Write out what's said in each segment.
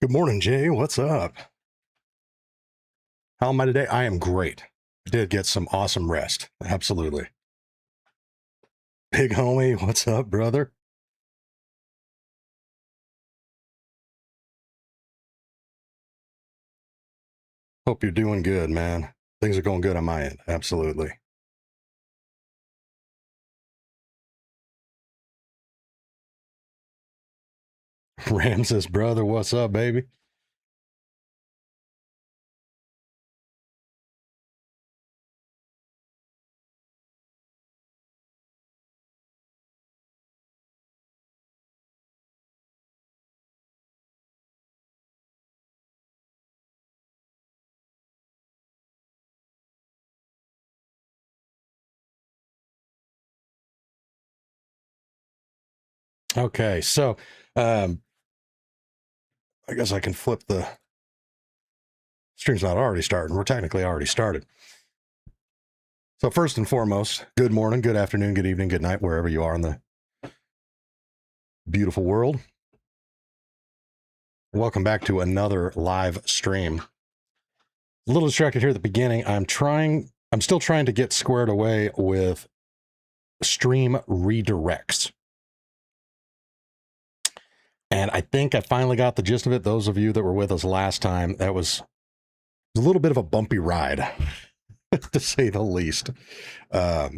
Good morning, Jay. What's up? How am I today? I am great. I did get some awesome rest. Absolutely. Big homie, what's up, brother? Hope you're doing good, man. Things are going good on my end. Absolutely. Ramses, brother, what's up, baby? Okay, so I guess I can flip the stream's not already starting. We're technically already started. So first and foremost, good morning, good afternoon, good evening, good night, wherever you are in the beautiful world. Welcome back to another live stream. A little distracted here at the beginning. I'm still trying to get squared away with stream redirects. And I think I finally got the gist of it. Those of you that were with us last time, that was a little bit of a bumpy ride, to say the least. But,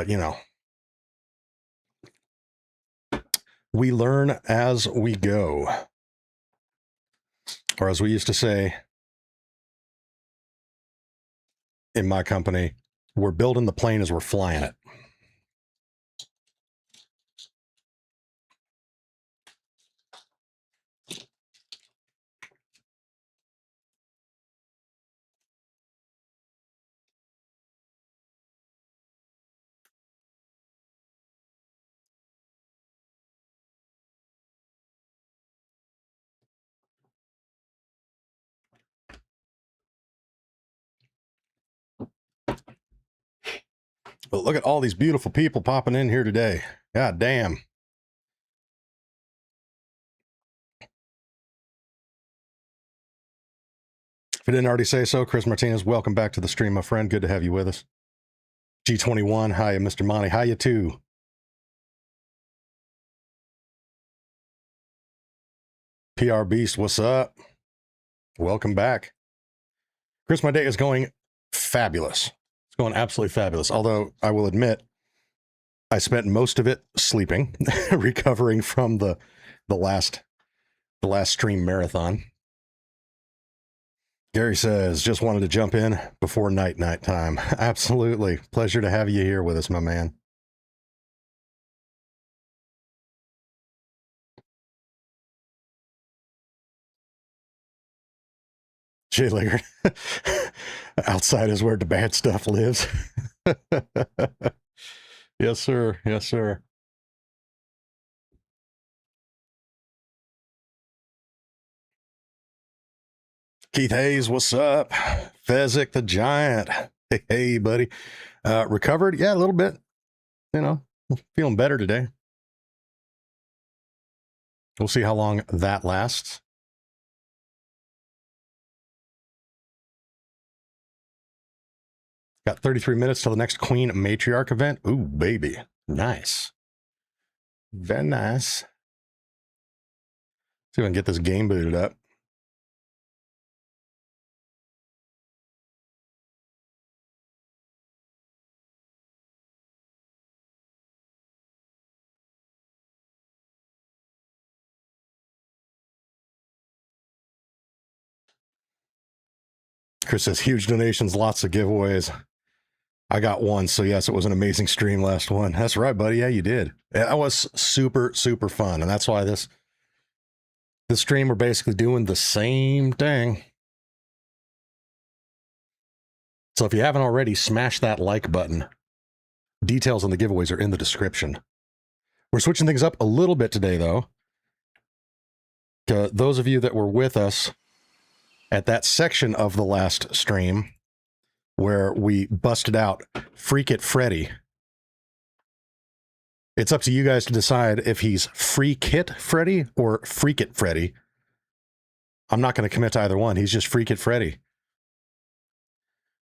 you know, we learn as we go. Or as we used to say in my company, we're building the plane as we're flying it. But look at all these beautiful people popping in here today. God damn. If I didn't already say so, Chris Martinez, welcome back to the stream, my friend. Good to have you with us. G21, hiya, Mr. Monty. Hiya, too. PR Beast, what's up? Welcome back. Chris, my day is going fabulous. It's going absolutely fabulous. Although I will admit, I spent most of it sleeping, recovering from the last stream marathon. Gary says, just wanted to jump in before night time. Absolutely. Pleasure to have you here with us, my man. Jay Liggard. Outside is where the bad stuff lives. Yes, sir. Yes, sir. Keith Hayes, what's up? Fezzik the Giant. Hey, buddy. Recovered? Yeah, a little bit. You know, feeling better today. We'll see how long that lasts. Got 33 minutes till the next Queen Matriarch event. Ooh, baby. Nice. Very nice. See if I can get this game booted up. Chris says, huge donations, lots of giveaways. I got one, so yes, it was an amazing stream last one. That's right, buddy. Yeah, you did. That was super, super fun. And that's why this stream, we're basically doing the same thing. So if you haven't already, smash that like button. Details on the giveaways are in the description. We're switching things up a little bit today, though. Those of you that were with us at that section of the last stream where we busted out Freekit Freddy, It's up to you guys to decide if he's Freekit Freddy or Freekit Freddy. I'm not going to commit to either one. He's just Freekit Freddy.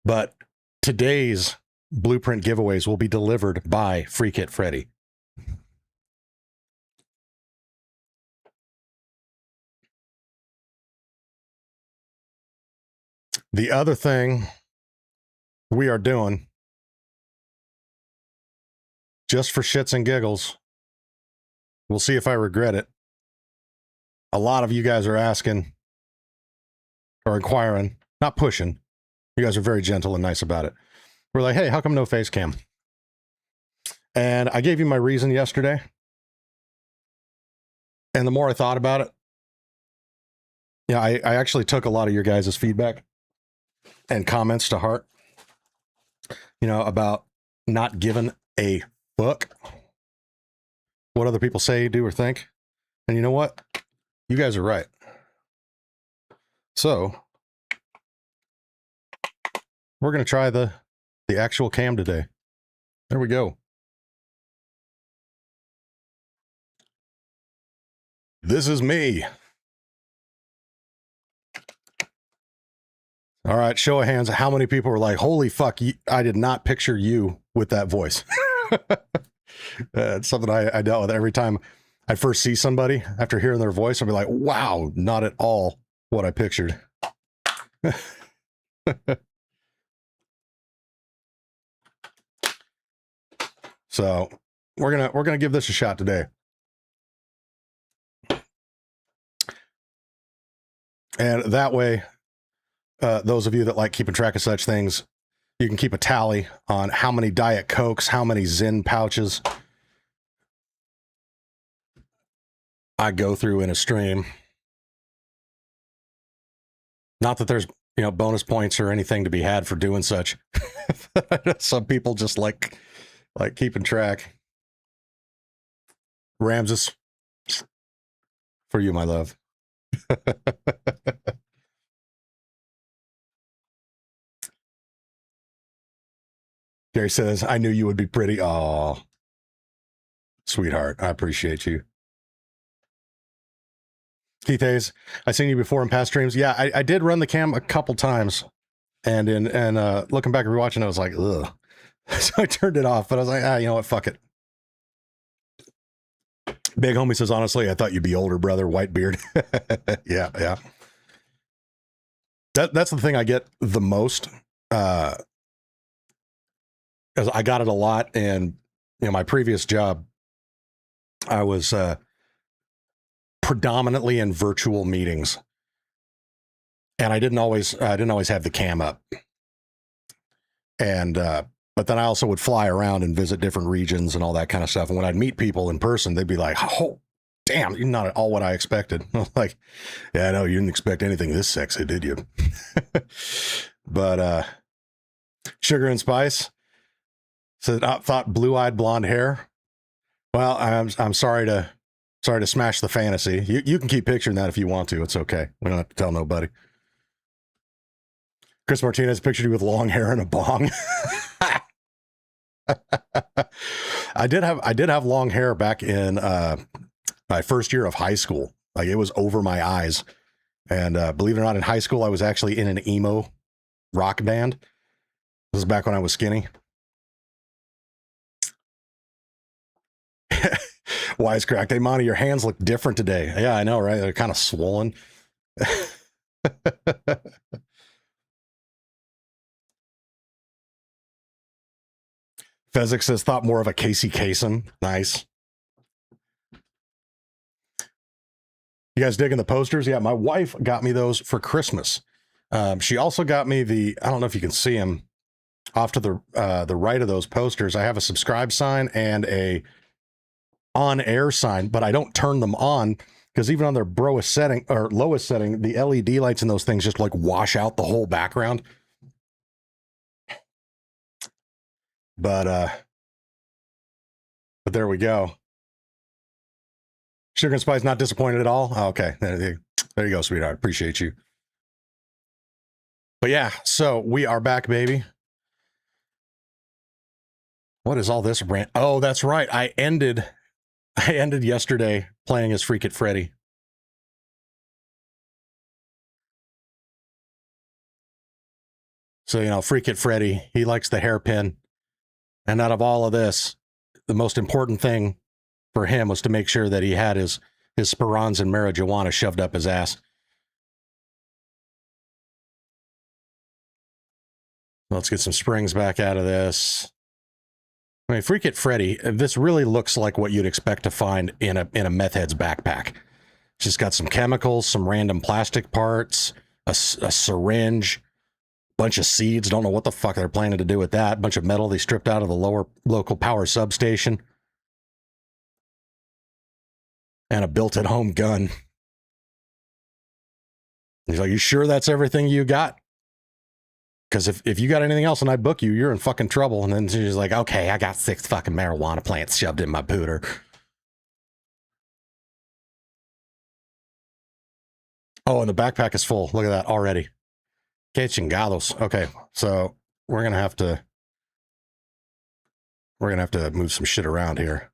But today's blueprint giveaways will be delivered by Freekit Freddy. The other thing we are doing, just for shits and giggles, we'll see if I regret it. A lot of you guys are asking or inquiring, not pushing. You guys are very gentle and nice about it. We're like, hey, how come no face cam? And I gave you my reason yesterday. And the more I thought about it, yeah, I actually took a lot of your guys' feedback and comments to heart, you know, about not giving a fuck what other people say, do, or think. And you know what? You guys are right. So we're going to try the actual cam today. There we go. This is me. All right, show of hands. How many people were like, holy fuck, I did not picture you with that voice. It's something I dealt with every time I first see somebody. After hearing their voice, I'll be like, wow, not at all what I pictured. So we're gonna give this a shot today. And that way, those of you that like keeping track of such things, you can keep a tally on how many Diet Cokes, how many Zyn pouches I go through in a stream. Not that there's, you know, bonus points or anything to be had for doing such. Some people just like keeping track. Ramses, for you, my love. Gary says, I knew you would be pretty. Oh, sweetheart, I appreciate you. Keith Hayes, I've seen you before in past streams. Yeah, I did run the cam a couple times. And looking back and rewatching, I was like, ugh. So I turned it off, but I was like, you know what, fuck it. Big homie says, honestly, I thought you'd be older, brother, white beard. Yeah. That's the thing I get the most. Because I got it a lot, and you know, my previous job, I was predominantly in virtual meetings, and I didn't always have the cam up. And but then I also would fly around and visit different regions and all that kind of stuff. And when I'd meet people in person, they'd be like, "Oh, damn, you're not at all what I expected." I was like, "Yeah, I know, you didn't expect anything this sexy, did you?" But Sugar and Spice said, I thought blue-eyed blonde hair. Well, I'm sorry to smash the fantasy. You can keep picturing that if you want to. It's okay. We don't have to tell nobody. Chris Martinez pictured you with long hair and a bong. I did have long hair back in my first year of high school. Like, it was over my eyes. And believe it or not, in high school, I was actually in an emo rock band. This is back when I was skinny. Wisecracked. Hey, Monty, your hands look different today. Yeah, I know, right? They're kind of swollen. Fezzik says, thought more of a Casey Kasem. Nice. You guys digging the posters? Yeah, my wife got me those for Christmas. She also got me I don't know if you can see them off to the right of those posters. I have a subscribe sign and a on-air sign, but I don't turn them on because even on their lowest setting, the LED lights in those things just like wash out the whole background. But there we go. Sugar and Spice not disappointed at all. Oh, okay, there you go, sweetheart. Appreciate you. But yeah, so we are back, baby. What is all this rant? Oh, that's right. I ended yesterday playing as Freekit Freddy. So, Freekit Freddy, he likes the hairpin. And out of all of this, the most important thing for him was to make sure that he had his Sperons and marijuana shoved up his ass. Let's get some springs back out of this. I mean, Freekit Freddy, this really looks like what you'd expect to find in a meth head's backpack. It's just got some chemicals, some random plastic parts, a syringe, bunch of seeds. Don't know what the fuck they're planning to do with that. Bunch of metal they stripped out of the local power substation. And a built-at-home gun. He's like, you sure that's everything you got? Because if you got anything else and I book you, you're in fucking trouble. And then she's like, okay, I got 6 fucking marijuana plants shoved in my pooter. Oh, and the backpack is full. Look at that already. Que chingados. Okay, so we're gonna have to move some shit around here.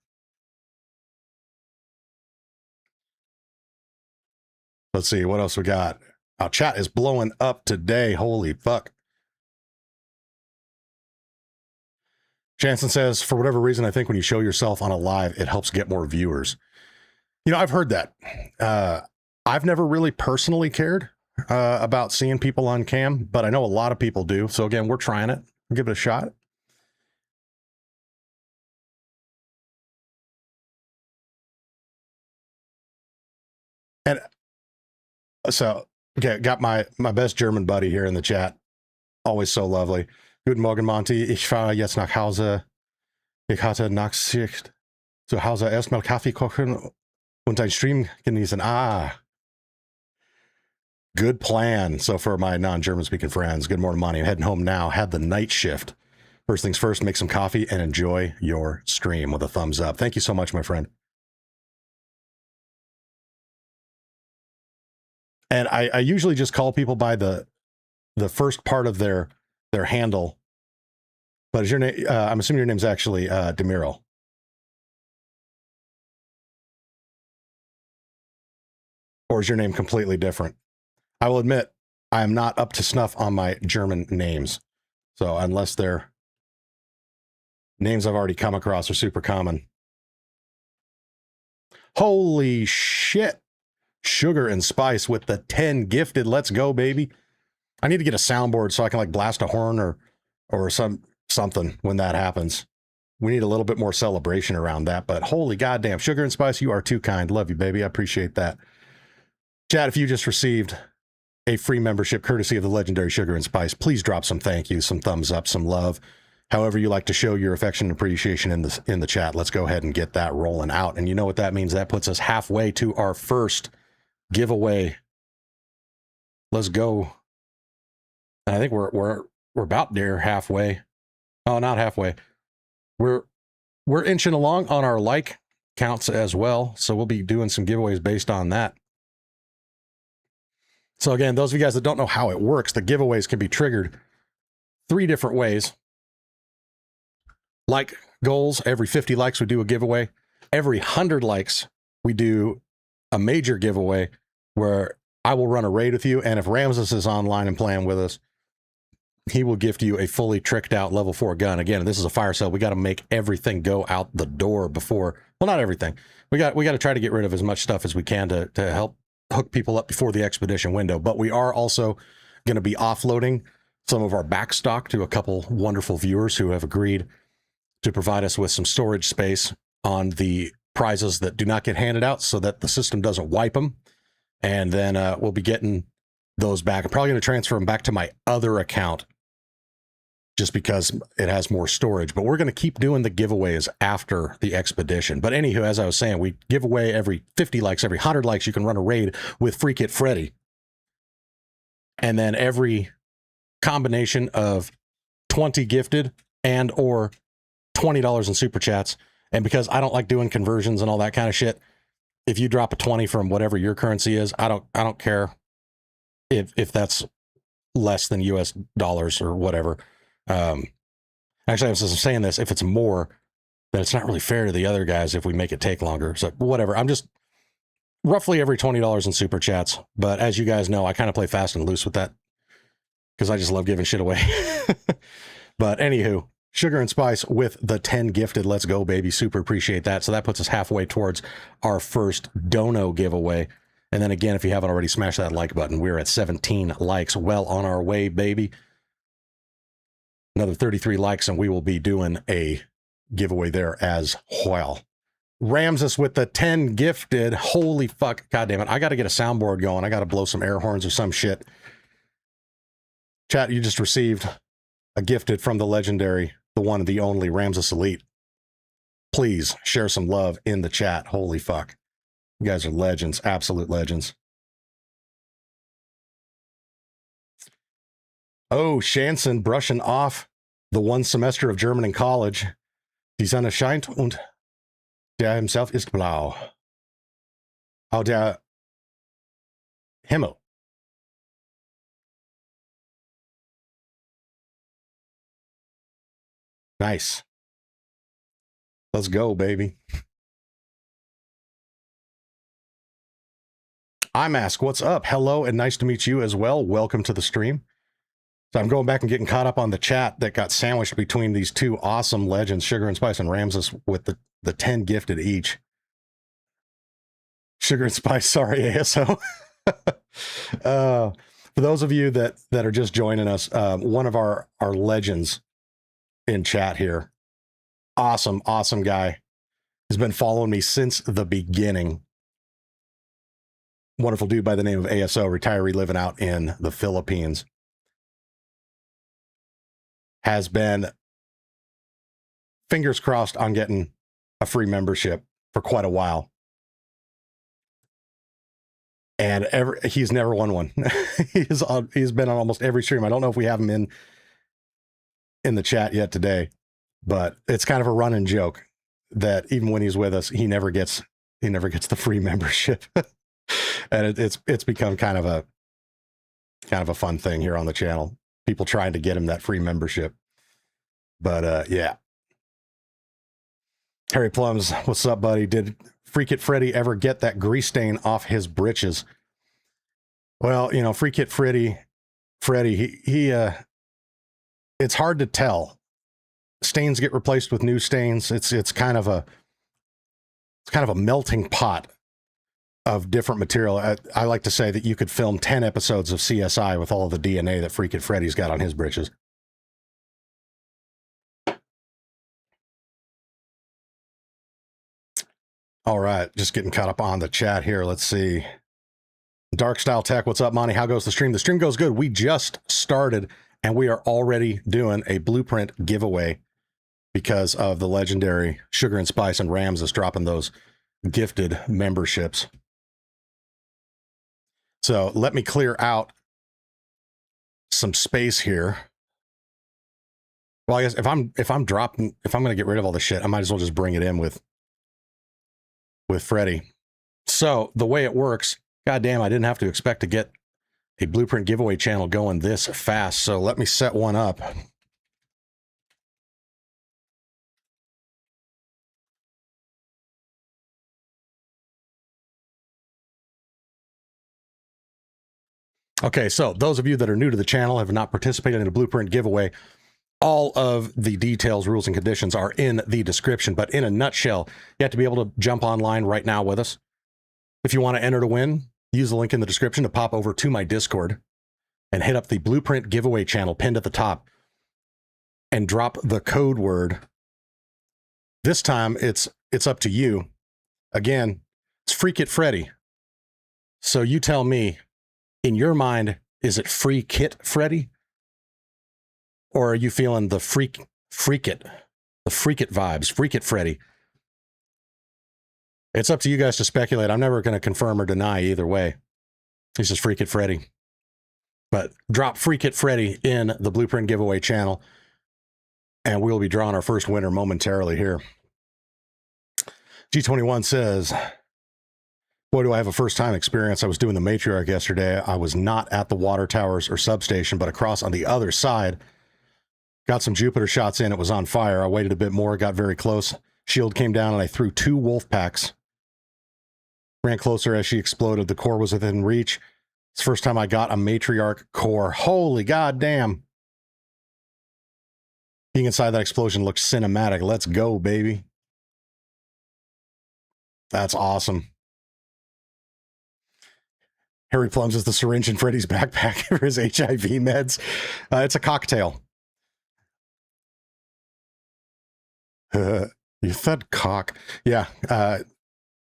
Let's see what else we got. Our chat is blowing up today. Holy fuck. Jansen says, for whatever reason, I think when you show yourself on a live, it helps get more viewers. I've heard that. I've never really personally cared about seeing people on cam, but I know a lot of people do. So again, we're trying it. Give it a shot. And so, okay, got my best German buddy here in the chat. Always so lovely. Guten Morgen, Monty. Ich fahre jetzt nach Hause. Ich hatte Nachsicht. Zu Hause erstmal Kaffee kochen und ein Stream genießen. Ah. Good plan. So for my non-German speaking friends, good morning, Monty. I'm heading home now. Had the night shift. First things first, make some coffee and enjoy your stream with a thumbs up. Thank you so much, my friend. And I usually just call people by the first part of their handle. But is your name? I'm assuming your name's actually Demiro. Or is your name completely different? I will admit, I am not up to snuff on my German names. So unless they're names I've already come across are super common. Holy shit. Sugar and Spice with the 10 gifted. Let's go, baby. I need to get a soundboard so I can like blast a horn or something when that happens. We need a little bit more celebration around that, but holy goddamn, Sugar and Spice, you are too kind. Love you, baby. I appreciate that. Chad, if you just received a free membership courtesy of the legendary Sugar and Spice, please drop some thank yous, some thumbs up, some love. However you like to show your affection and appreciation in the chat. Let's go ahead and get that rolling out. And you know what that means? That puts us halfway to our first giveaway. Let's go. And I think we're about near halfway. Oh, not halfway. We're inching along on our like counts as well. So we'll be doing some giveaways based on that. So again, those of you guys that don't know how it works, the giveaways can be triggered 3 different ways. Like goals, every 50 likes we do a giveaway. Every 100 likes we do a major giveaway where I will run a raid with you. And if Ramses is online and playing with us, he will gift you a fully tricked out level 4 gun. Again, this is a fire sale. We got to make everything go out the door before, well, not everything. We got to try to get rid of as much stuff as we can to help hook people up before the expedition window. But we are also going to be offloading some of our back stock to a couple wonderful viewers who have agreed to provide us with some storage space on the prizes that do not get handed out so that the system doesn't wipe them. And then we'll be getting those back. I'm probably going to transfer them back to my other account just because it has more storage. But we're going to keep doing the giveaways after the expedition. But anywho, as I was saying, we give away every 50 likes, every 100 likes, you can run a raid with Freekit Freddy. And then every combination of 20 gifted and or $20 in super chats. And because I don't like doing conversions and all that kind of shit, if you drop a 20 from whatever your currency is, I don't care if that's less than US dollars or whatever. Actually, I was just saying this, if it's more, then it's not really fair to the other guys if we make it take longer. So whatever. I'm just roughly every $20 in super chats. But as you guys know, I kind of play fast and loose with that because I just love giving shit away. But anywho, Sugar and Spice with the 10 gifted. Let's go, baby. Super appreciate that. So that puts us halfway towards our first dono giveaway. And then again, if you haven't already, smash that like button. We're at 17 likes. Well on our way, baby. Another 33 likes, and we will be doing a giveaway there as well. Ramses with the 10 gifted. Holy fuck. God damn it. I got to get a soundboard going. I got to blow some air horns or some shit. Chat, you just received a gifted from the legendary, the one, the only Ramses Elite. Please share some love in the chat. Holy fuck. You guys are legends. Absolute legends. Oh, Shanson brushing off the one semester of German in college. Die Sonne scheint und der himself ist blau. Oh, der Himmel. Nice. Let's go, baby. IMask, what's up? Hello, and nice to meet you as well. Welcome to the stream. So I'm going back and getting caught up on the chat that got sandwiched between these two awesome legends, Sugar and Spice and Ramses, with the 10 gifted each. Sugar and Spice, sorry, ASO. For those of you that are just joining us, one of our legends in chat here, awesome guy, has been following me since the beginning. Wonderful dude by the name of ASO, retiree living out in the Philippines. Has been fingers crossed on getting a free membership for quite a while. And he's never won one. He's been on almost every stream. I don't know if we have him in the chat yet today, but it's kind of a running joke that even when he's with us, he never gets the free membership. And it's become kind of a fun thing here on the channel. People trying to get him that free membership. But yeah. Harry Plums, what's up, buddy? Did Freekit Freddy ever get that grease stain off his britches? Well, you know, Freekit Freddy, he it's hard to tell. Stains get replaced with new stains. It's kind of a melting pot of different material. I like to say that you could film 10 episodes of CSI with all of the DNA that Freekit Freddy's got on his britches. All right, just getting caught up on the chat here. Let's see. Dark Style Tech, what's up, Monty? How goes the stream? The stream goes good. We just started, and we are already doing a blueprint giveaway because of the legendary Sugar and Spice and Ramses dropping those gifted memberships. So let me clear out some space here. Well, I guess if I'm going to get rid of all this shit, I might as well just bring it in with Freddy. So the way it works, goddamn, I didn't have to expect to get a blueprint giveaway channel going this fast. So let me set one up. Okay, so those of you that are new to the channel, have not participated in a blueprint giveaway, all of the details, rules, and conditions are in the description. But in a nutshell, you have to be able to jump online right now with us. If you want to enter to win, use the link in the description to pop over to my Discord and hit up the blueprint giveaway channel pinned at the top and drop the code word. This time it's up to you. Again, it's Freekit Freddy. So you tell me, in your mind, is it Freekit Freddy? Or are you feeling the Freekit vibes, Freekit Freddy? It's up to you guys to speculate. I'm never going to confirm or deny either way. This is Freekit Freddy. But drop Freekit Freddy in the blueprint giveaway channel, and we'll be drawing our first winner momentarily here. G21 says, boy, do I have a first-time experience. I was doing the matriarch yesterday. I was not at the water towers or substation, but across on the other side. Got some Jupiter shots in. It was on fire. I waited a bit more, got very close. Shield came down, and I threw 2 wolf packs. Ran closer as she exploded. The core was within reach. It's the first time I got a matriarch core. Holy goddamn. Being inside that explosion looked cinematic. Let's go, baby. That's awesome. Harry plunges the syringe in Freddy's backpack for his HIV meds. It's a cocktail. You said cock. Yeah.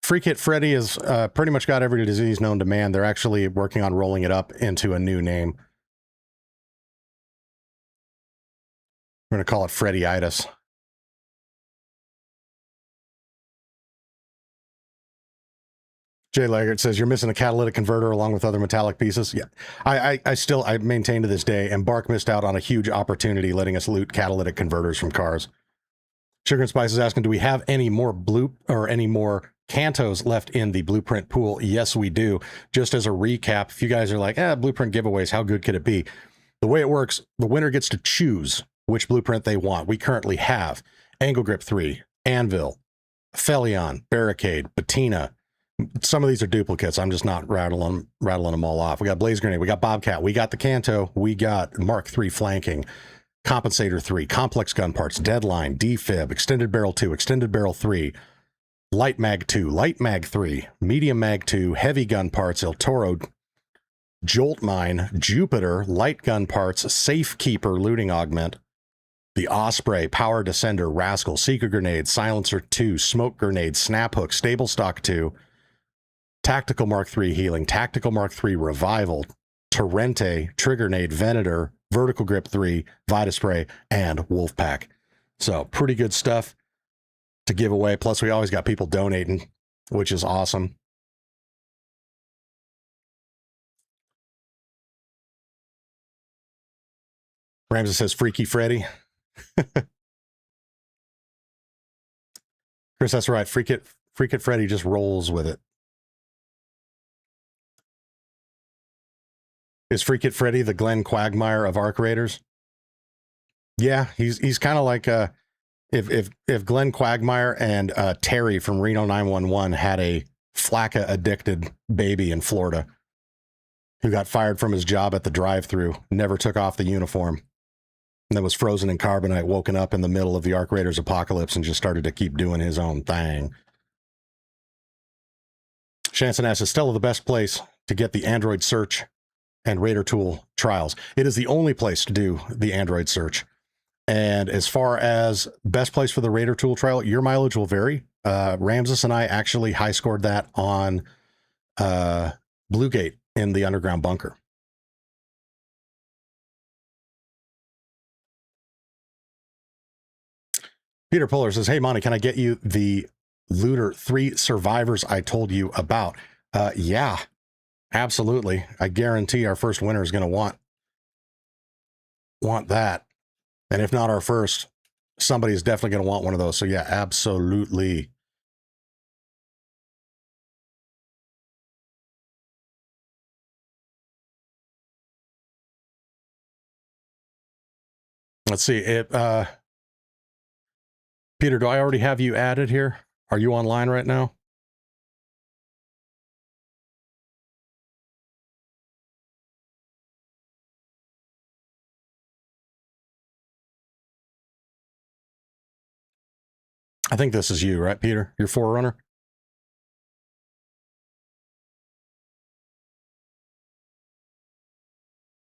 Freekit Freddy has pretty much got every disease known to man. They're actually working on rolling it up into a new name. We're going to call it Freddyitis. Jay Laggert says, you're missing a catalytic converter along with other metallic pieces. Yeah, I maintain to this day, Embark missed out on a huge opportunity letting us loot catalytic converters from cars. Sugar and Spice is asking, do we have any more any more Cantos left in the Blueprint pool? Yes, we do. Just as a recap, if you guys are like, Blueprint giveaways, how good could it be? The way it works, the winner gets to choose which Blueprint they want. We currently have Angle Grip 3, Anvil, Felion, Barricade, Patina. Some of these are duplicates. I'm just not rattling them all off. We got Blaze Grenade, we got Bobcat, we got the Canto, we got Mark III Flanking, Compensator 3, Complex Gun Parts, Deadline, Defib, Extended Barrel 2, Extended Barrel 3, Light Mag 2, Light Mag 3, Medium Mag 2, Heavy Gun Parts, El Toro, Jolt Mine, Jupiter, Light Gun Parts, Safekeeper Looting Augment, the Osprey, Power Descender, Rascal, Seeker Grenade, Silencer 2, Smoke Grenade, Snap Hook, Stable Stock 2, Tactical Mark III Healing, Tactical Mark III Revival, Torrente, Trigger Nade, Venator, Vertical Grip 3, Vita Spray, and Wolfpack. So pretty good stuff to give away. Plus, we always got people donating, which is awesome. Ramsey says, Freaky Freddy. Chris, that's right. Freakit Freddy just rolls with it. Is Freekit Freddy the Glenn Quagmire of Arc Raiders? Yeah, he's kind of like if Glenn Quagmire and Terry from Reno 911 had a flakka addicted baby in Florida who got fired from his job at the drive-thru, never took off the uniform, and then was frozen in carbonite, woken up in the middle of the Arc Raiders apocalypse and just started to keep doing his own thing. Shanson asks, is Stella the best place to get the Android search and Raider Tool trials? It is the only place to do the Android search. And as far as best place for the Raider Tool trial, your mileage will vary. Ramses and I actually high scored that on Bluegate in the underground bunker. Peter Puller says, hey, Monty, can I get you the Looter 3 survivors I told you about? Yeah, absolutely. I guarantee our first winner is going to want that. And if not our first, somebody's definitely going to want one of those. So yeah, absolutely. Let's see. Peter, do I already have you added here? Are you online right now? I think this is you, right, Peter? Your Forerunner?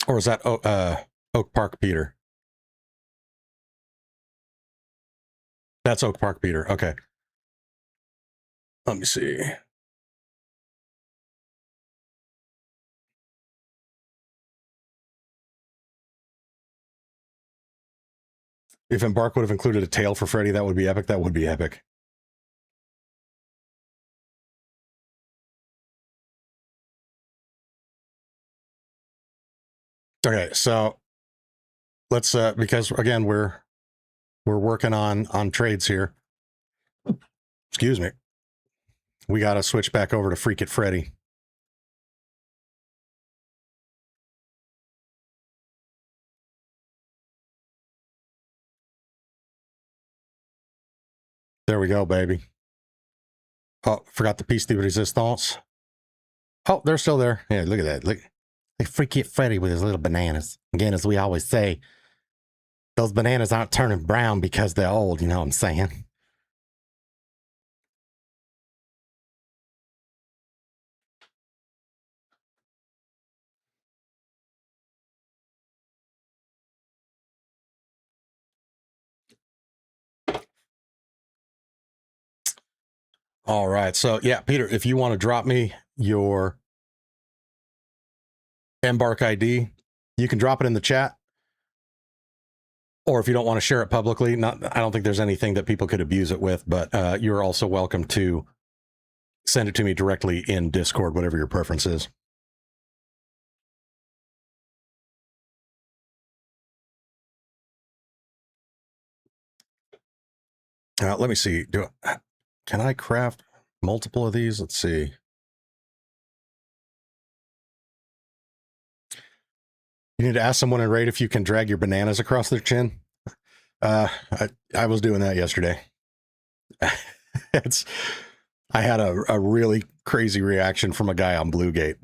Or is that Oak Park Peter? That's Oak Park Peter. Okay. Let me see. If Embark would have included a tail for Freddy, that would be epic. That would be epic. Okay, so let's because again we're working on trades here. Excuse me. We got to switch back over to Freekit Freddy. There we go, baby. Oh, forgot the piece de resistance. Oh, they're still there. Yeah, look at that. Look, Freekit Freddy with his little bananas. Again, as we always say, those bananas aren't turning brown because they're old, you know what I'm saying? All right. So, yeah, Peter, if you want to drop me your Embark ID, you can drop it in the chat. Or if you don't want to share it publicly, I don't think there's anything that people could abuse it with, but you're also welcome to send it to me directly in Discord, whatever your preference is. Let me see. Can I craft multiple of these? Let's see. You need to ask someone in raid if you can drag your bananas across their chin. I was doing that yesterday. I had a really crazy reaction from a guy on Bluegate.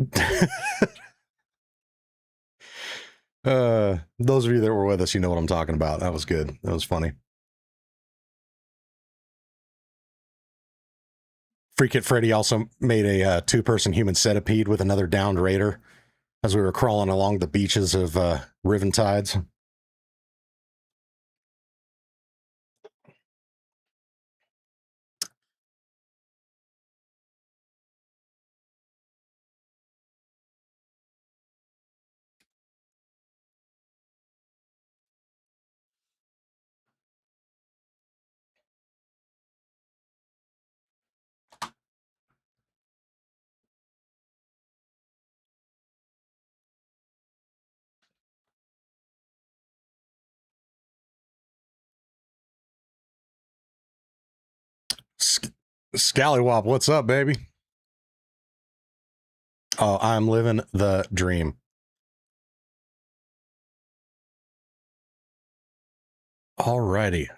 Those of you that were with us, you know what I'm talking about. That was good. That was funny. Freekit Freddy also made a two-person human centipede with another downed raider as we were crawling along the beaches of Riventides. Scallywop, what's up, baby? Oh, I'm living the dream. Alrighty.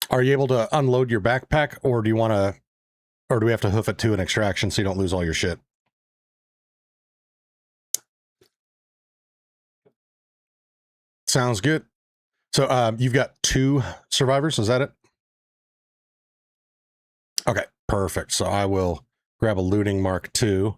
Are you able to unload your backpack, or do we have to hoof it to an extraction so you don't lose all your shit? Sounds good. So you've got 2 survivors, is that it? Okay, perfect. So I will grab a looting Mark II.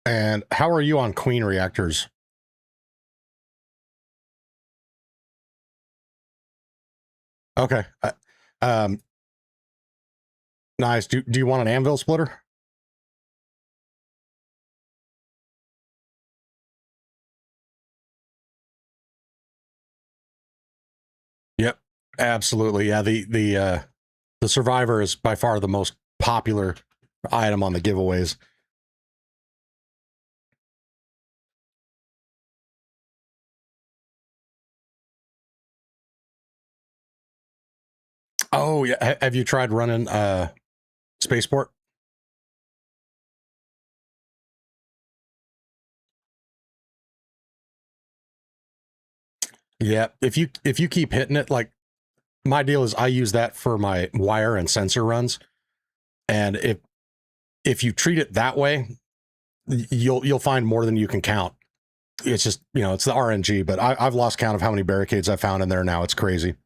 And how are you on Queen reactors? Okay. Nice. Do you want an anvil splitter? Yep. Absolutely. Yeah. The survivor is by far the most popular item on the giveaways. Oh yeah. Have you tried running Spaceport? Yeah. If you keep hitting it, like my deal is I use that for my wire and sensor runs. And if you treat it that way, you'll find more than you can count. It's just, it's the RNG, but I've lost count of how many barricades I've found in there now. It's crazy.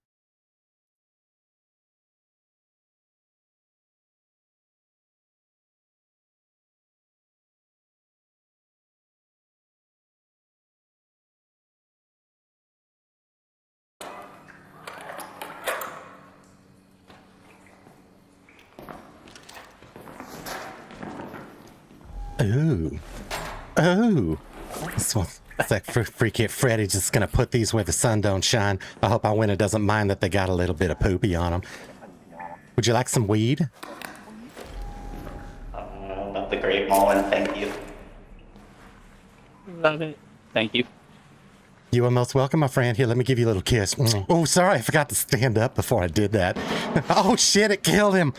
Ooh. Oh. It's like Freekit Freddy just gonna put these where the sun don't shine. I hope our winner doesn't mind that they got a little bit of poopy on them. Would you like some weed? all, and thank you. Love it. Thank you. You are most welcome, my friend. Here, let me give you a little kiss. Oh, sorry, I forgot to stand up before I did that. Oh, shit, it killed him.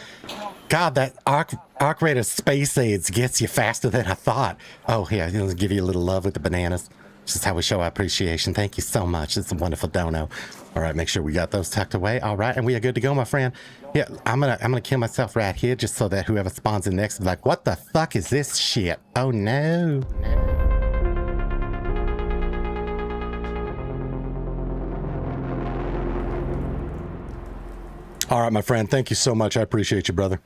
God, that arc rate of space aids gets you faster than I thought. Oh, yeah, I'll give you a little love with the bananas. This is how we show our appreciation. Thank you so much. It's a wonderful dono. All right, make sure we got those tucked away. All right, and we are good to go, my friend. Yeah, I'm gonna kill myself right here just so that whoever spawns in next is like, what the fuck is this shit? Oh, no. All right, my friend. Thank you so much. I appreciate you, brother.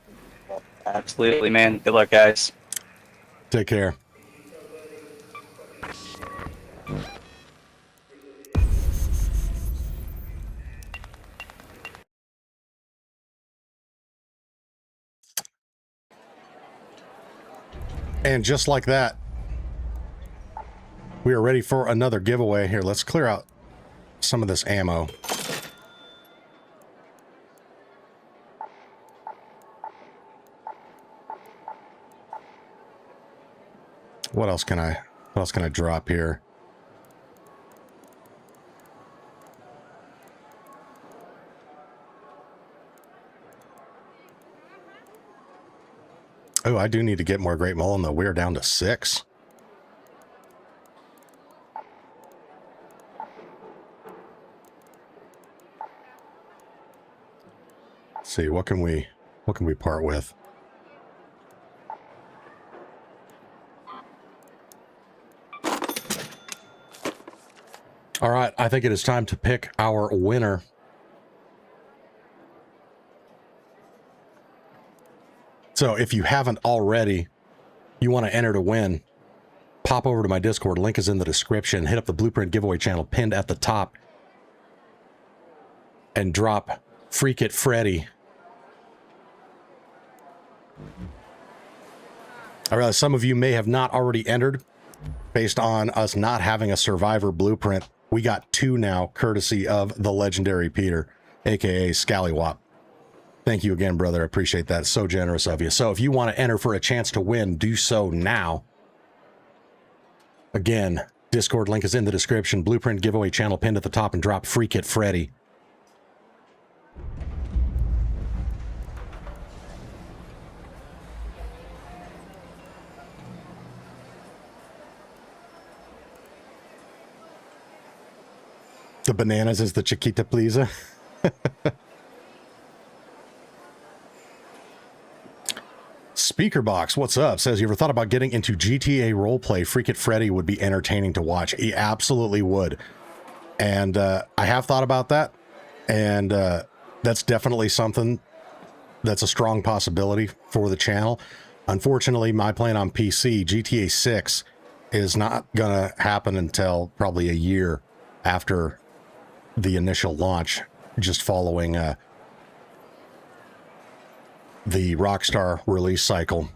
Absolutely, man. Good luck, guys. Take care. And just like that, we are ready for another giveaway. Here, let's clear out some of this ammo. What else can I drop here? Oh, I do need to get more Great Mullen, though. We're down to 6. Let's see, what can we part with? All right, I think it is time to pick our winner. So if you haven't already, you want to enter to win, pop over to my Discord. Link is in the description. Hit up the Blueprint giveaway channel pinned at the top and drop Freekit Freddy. I realize some of you may have not already entered based on us not having a survivor blueprint. We got 2 now, courtesy of the legendary Peter, aka Scallywop. Thank you again, brother. I appreciate that. So generous of you. So if you want to enter for a chance to win, do so now. Again, Discord link is in the description. Blueprint giveaway channel pinned at the top, and drop Freekit Freddy. The bananas is the Chiquita Pleaser. Speakerbox, what's up? Says, you ever thought about getting into GTA roleplay? Freekit Freddy would be entertaining to watch. He absolutely would. And I have thought about that. And that's definitely something that's a strong possibility for the channel. Unfortunately, my plan on PC, GTA 6, is not going to happen until probably a year after the initial launch, just following the Rockstar release cycle.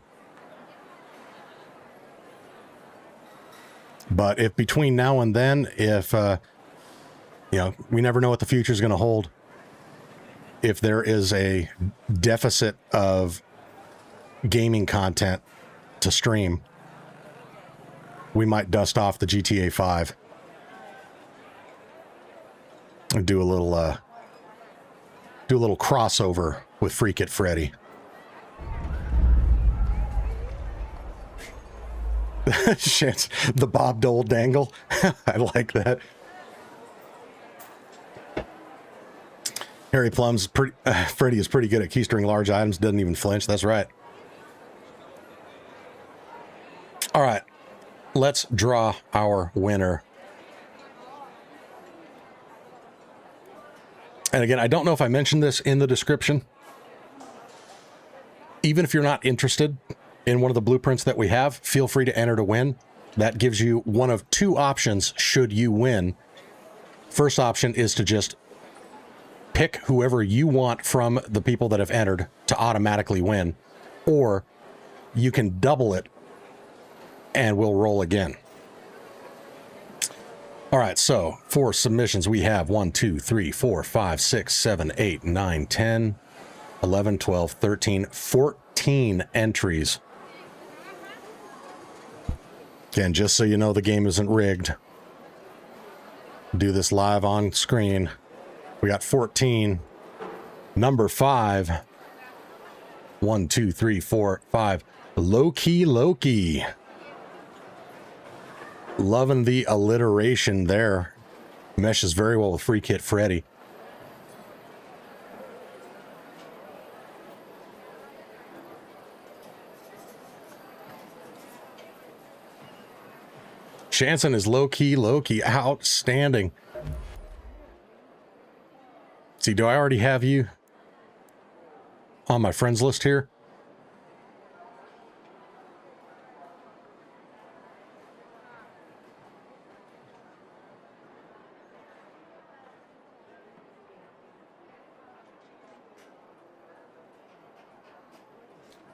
But if between now and then, if you know, we never know what the future is going to hold. If there is a deficit of gaming content to stream, we might dust off the GTA 5 and do a little crossover with Freekit Freddy. Shit, the Bob Dole dangle. I like that. Harry Plum's Freddy is pretty good at keystering large items, doesn't even flinch. That's right. All right, let's draw our winner. And again, I don't know if I mentioned this in the description. Even if you're not interested in one of the blueprints that we have, feel free to enter to win. That gives you one of 2 options should you win. First option is to just pick whoever you want from the people that have entered to automatically win. Or you can double it and we'll roll again. All right, so for submissions, we have 1, 2, 3, 4, 5, 6, 7, 8, 9, 10, 11, 12, 13, 14 entries. Again, just so you know, the game isn't rigged. Do this live on screen. We got 14. Number 5. 1, 2, 3, 4, 5. Low-key Loki. Loving the alliteration there. Meshes very well with Freekit Freddy. Shanson is low-key Loki. Outstanding. See, do I already have you on my friends list here?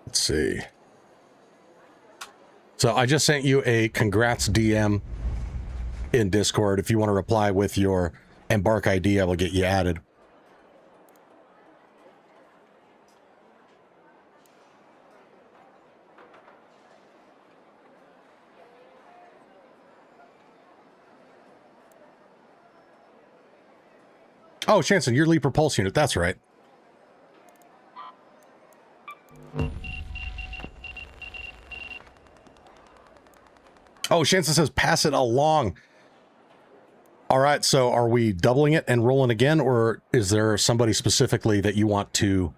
Let's see. So I just sent you a congrats DM in Discord. If you want to reply with your Embark ID, I will get you added. Oh, Shanson, you're lead propulse unit. That's right. Oh, Shanson says pass it along. All right, so are we doubling it and rolling again, or is there somebody specifically that you want to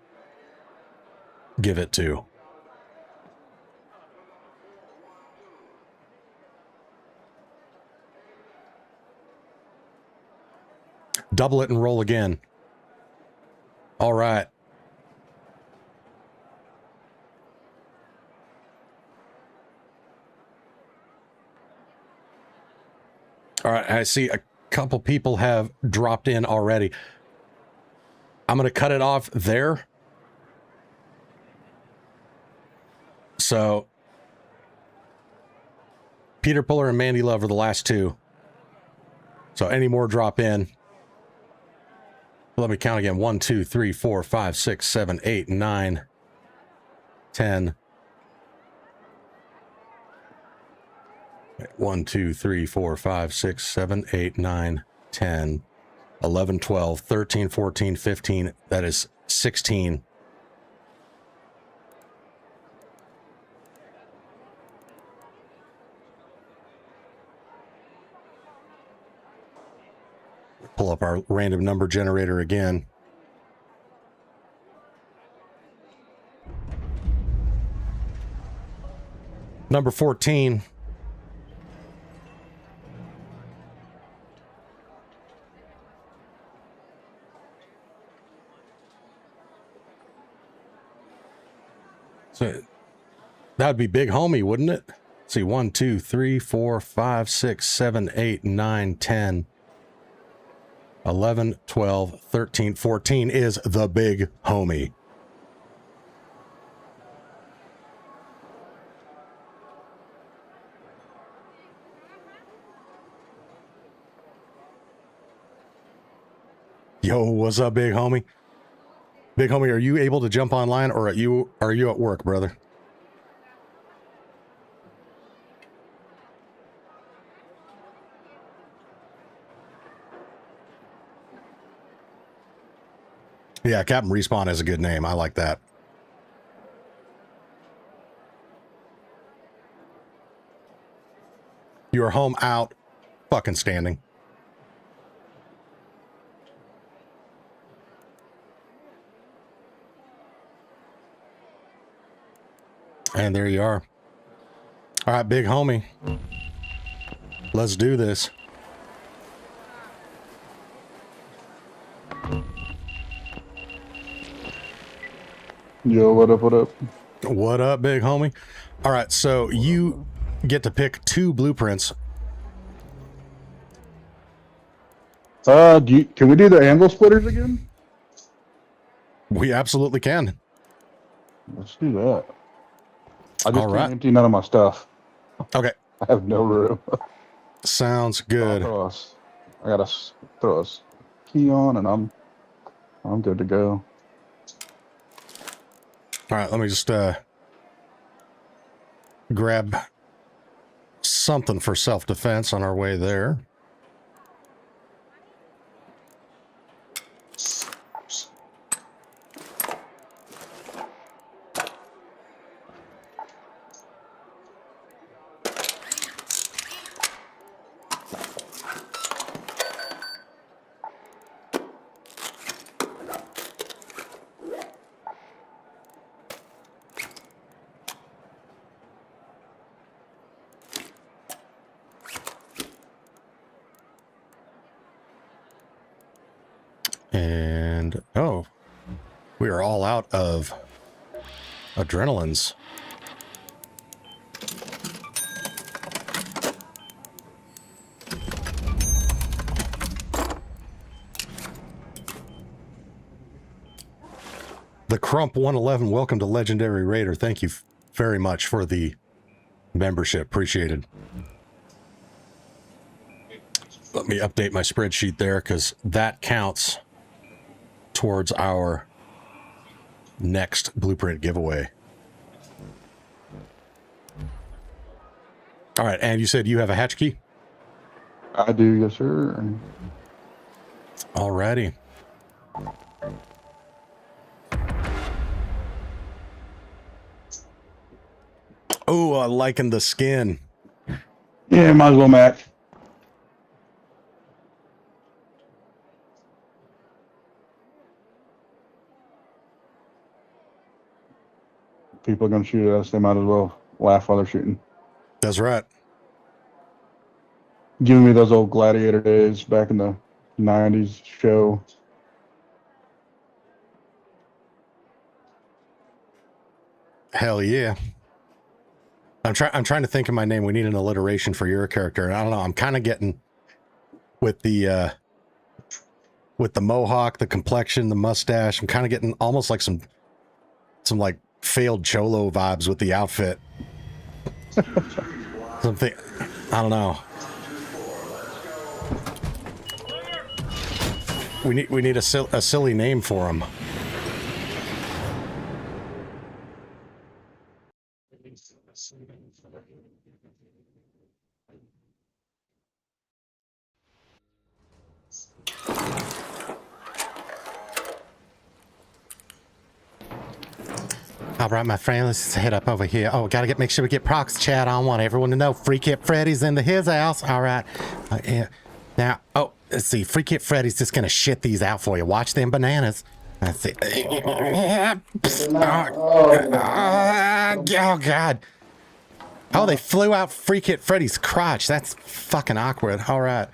give it to? Double it and roll again. All right. All right, I see a couple people have dropped in already. I'm going to cut it off there. So, Peter Puller and Mandy Love are the last two. So, any more drop in. Let me count again. 1, 2, 3, 4, 5, 6, 7, 8, 9, 10. 1, 2, 3, 4, 5, 6, 7, 8, 9, 10, 11, 12, 13, 14, 15. That is 16. Pull up our random number generator again. Number 14. So that would be Big Homie, wouldn't it? Let's see, 1, 2, 3, 4, 5, 6, 7, 8, 9, 10, 11, 12, 13, 14 is the Big Homie. Yo, what's up, Big Homie? Big Homie, are you able to jump online, or are you at work, brother? Yeah, Captain Respawn is a good name. I like that. You are home, out, fucking standing. And there you are. All right, Big Homie. Let's do this. Yo, what up, what up? What up, Big Homie? All right, so you get to pick 2 blueprints. Can we do the anvil splitters again? We absolutely can. Let's do that. I just All right. can't empty none of my stuff. Okay. I have no room. Sounds good. I gotta throw a key on, and I'm good to go. All right, let me just grab something for self-defense on our way there. And, oh, we are all out of adrenalines. The Crump 111, welcome to Legendary Raider. Thank you very much for the membership. Appreciated. Let me update my spreadsheet there because that counts towards our next blueprint giveaway. All right, and you said you have a hatch key? I do, yes, sir. All righty. Oh, I liking the skin. Yeah, might as well match. People are going to shoot at us. They might as well laugh while they're shooting. That's right. Giving me those old gladiator days back in the 90s show. Hell yeah. I'm trying to think of my name. We need an alliteration for your character. And I don't know. I'm kind of getting with the mohawk, the complexion, the mustache. I'm kind of getting almost like some like failed cholo vibes with the outfit. Something, I don't know. We need a silly name for him. All right, my friend, let's head up over here. Oh, gotta make sure we get Prox chat on. Want everyone to know Freekit Freddy's into his house. All right. Yeah. Now, oh, let's see. Freekit Freddy's just gonna shit these out for you. Watch them bananas. Let's see. Oh, God. Oh, they flew out Freekit Freddy's crotch. That's fucking awkward. All right.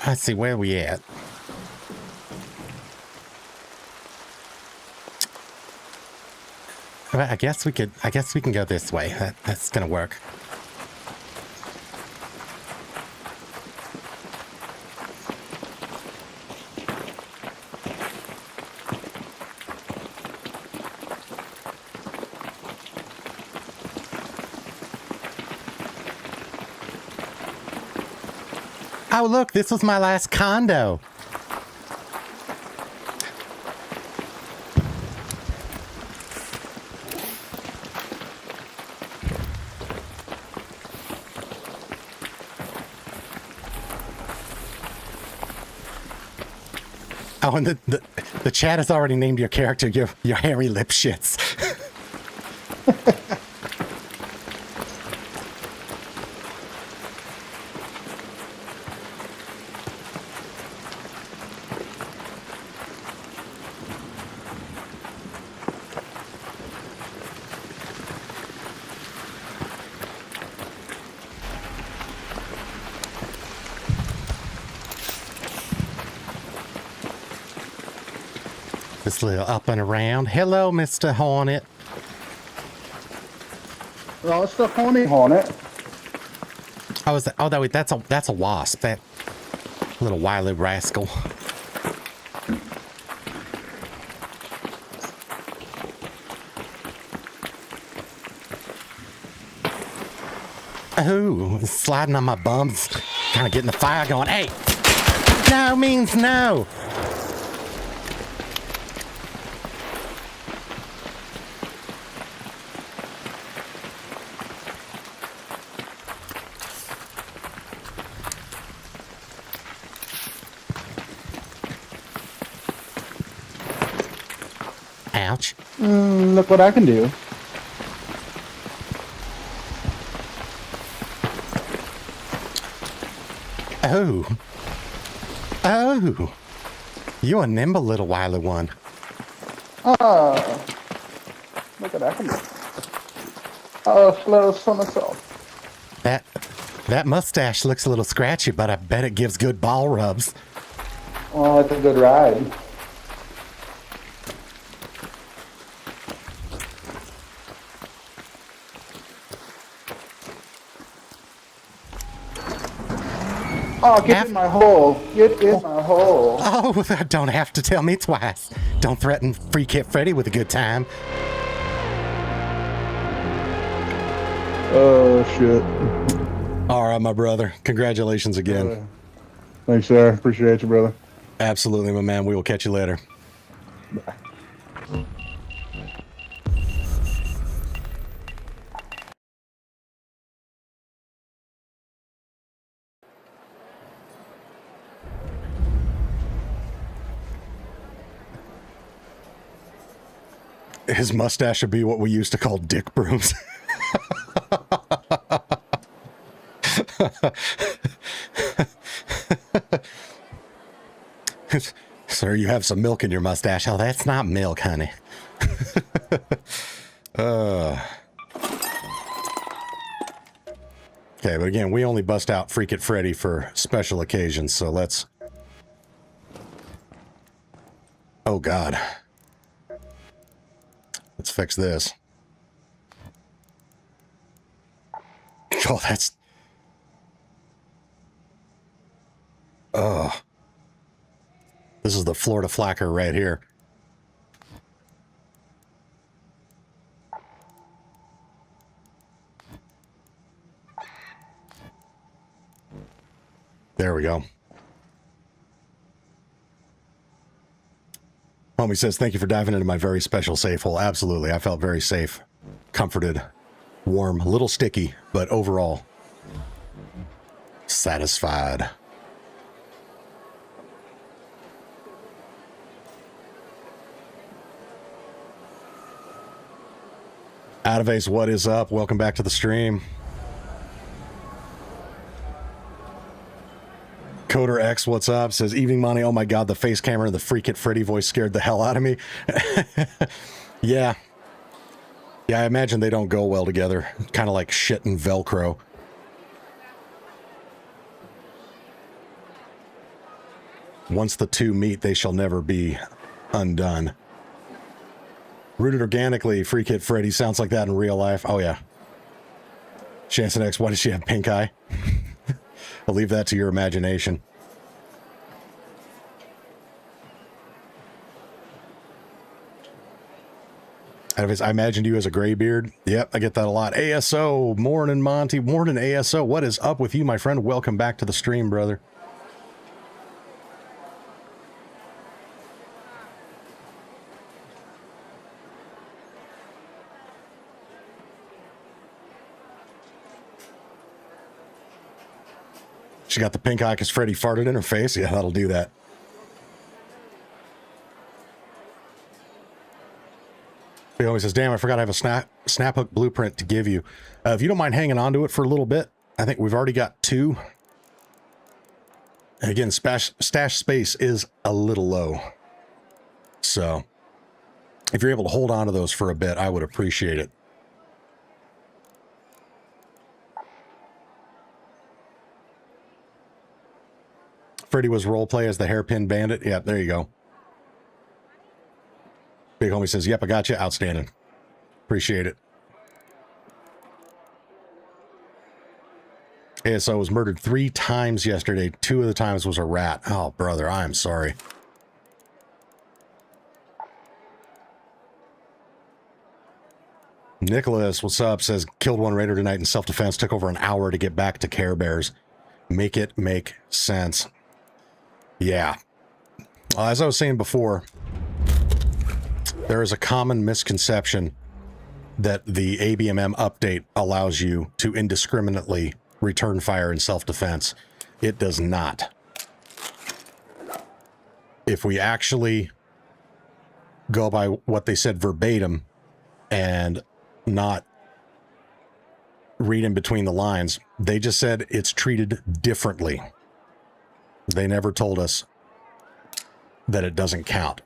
Let's see, where are we at? I guess we can go this way. That's gonna work. Oh, look, this was my last condo. Oh, and the chat has already named your character your hairy lip shits. This little up and around. Hello, Mr. Hornet. Oh, it's the Hornet. Oh, that's a wasp. That little wily rascal. Oh, sliding on my bums. Kind of getting the fire going. Hey, no means no. Look what I can do. Oh. Oh. You a nimble little wily one. Ah. Look what I can do. Oh, slow somersault. That mustache looks a little scratchy, but I bet it gives good ball rubs. Oh, it's a good ride. Oh, get in my hole. Get in my hole. Oh, don't have to tell me twice. Don't threaten Freekit Freddy with a good time. Oh, shit. All right, my brother. Congratulations again. Thanks, sir. Appreciate you, brother. Absolutely, my man. We will catch you later. Bye. His mustache should be what we used to call dick brooms. Sir, you have some milk in your mustache. Oh, that's not milk, honey. Okay, but again, we only bust out Freekit Freddy for special occasions, so let's... Oh, God. Let's fix this. Oh, that's... Oh. This is the Florida Flacker right here. There we go. Homie says, thank you for diving into my very special safe hole. Absolutely. I felt very safe, comforted, warm, a little sticky, but overall satisfied. Adavace, what is up? Welcome back to the stream. Coder X, what's up? Says, evening, Monty. Oh my God, the face camera and the Freekit Freddy voice scared the hell out of me. Yeah. Yeah, I imagine they don't go well together. Kind of like shit and Velcro. Once the two meet, they shall never be undone. Rooted organically, Freekit Freddy sounds like that in real life. Oh, yeah. Shanson X, why does she have pink eye? I'll leave that to your imagination. I imagined you as a gray beard. Yep, I get that a lot. ASO, morning, Monty. Morning, ASO. What is up with you, my friend? Welcome back to the stream, brother. She got the pink eye because Freddy farted in her face. Yeah, that'll do that. He always says, damn, I forgot I have a snap hook blueprint to give you. If you don't mind hanging on to it for a little bit, I think we've already got 2. And again, stash space is a little low. So if you're able to hold on to those for a bit, I would appreciate it. Freddy was roleplay as the hairpin bandit. Yeah, there you go. Big homie says, yep, I got you. Outstanding. Appreciate it. ASO was murdered 3 times yesterday. 2 of the times was a rat. Oh, brother, I'm sorry. Nicholas, what's up? Says, killed one raider tonight in self-defense. Took over an hour to get back to Care Bears. Make it make sense. Yeah. As I was saying before, there is a common misconception that the ABMM update allows you to indiscriminately return fire in self-defense. It does not. If we actually go by what they said verbatim and not read in between the lines. They just said it's treated differently. They never told us that it doesn't count.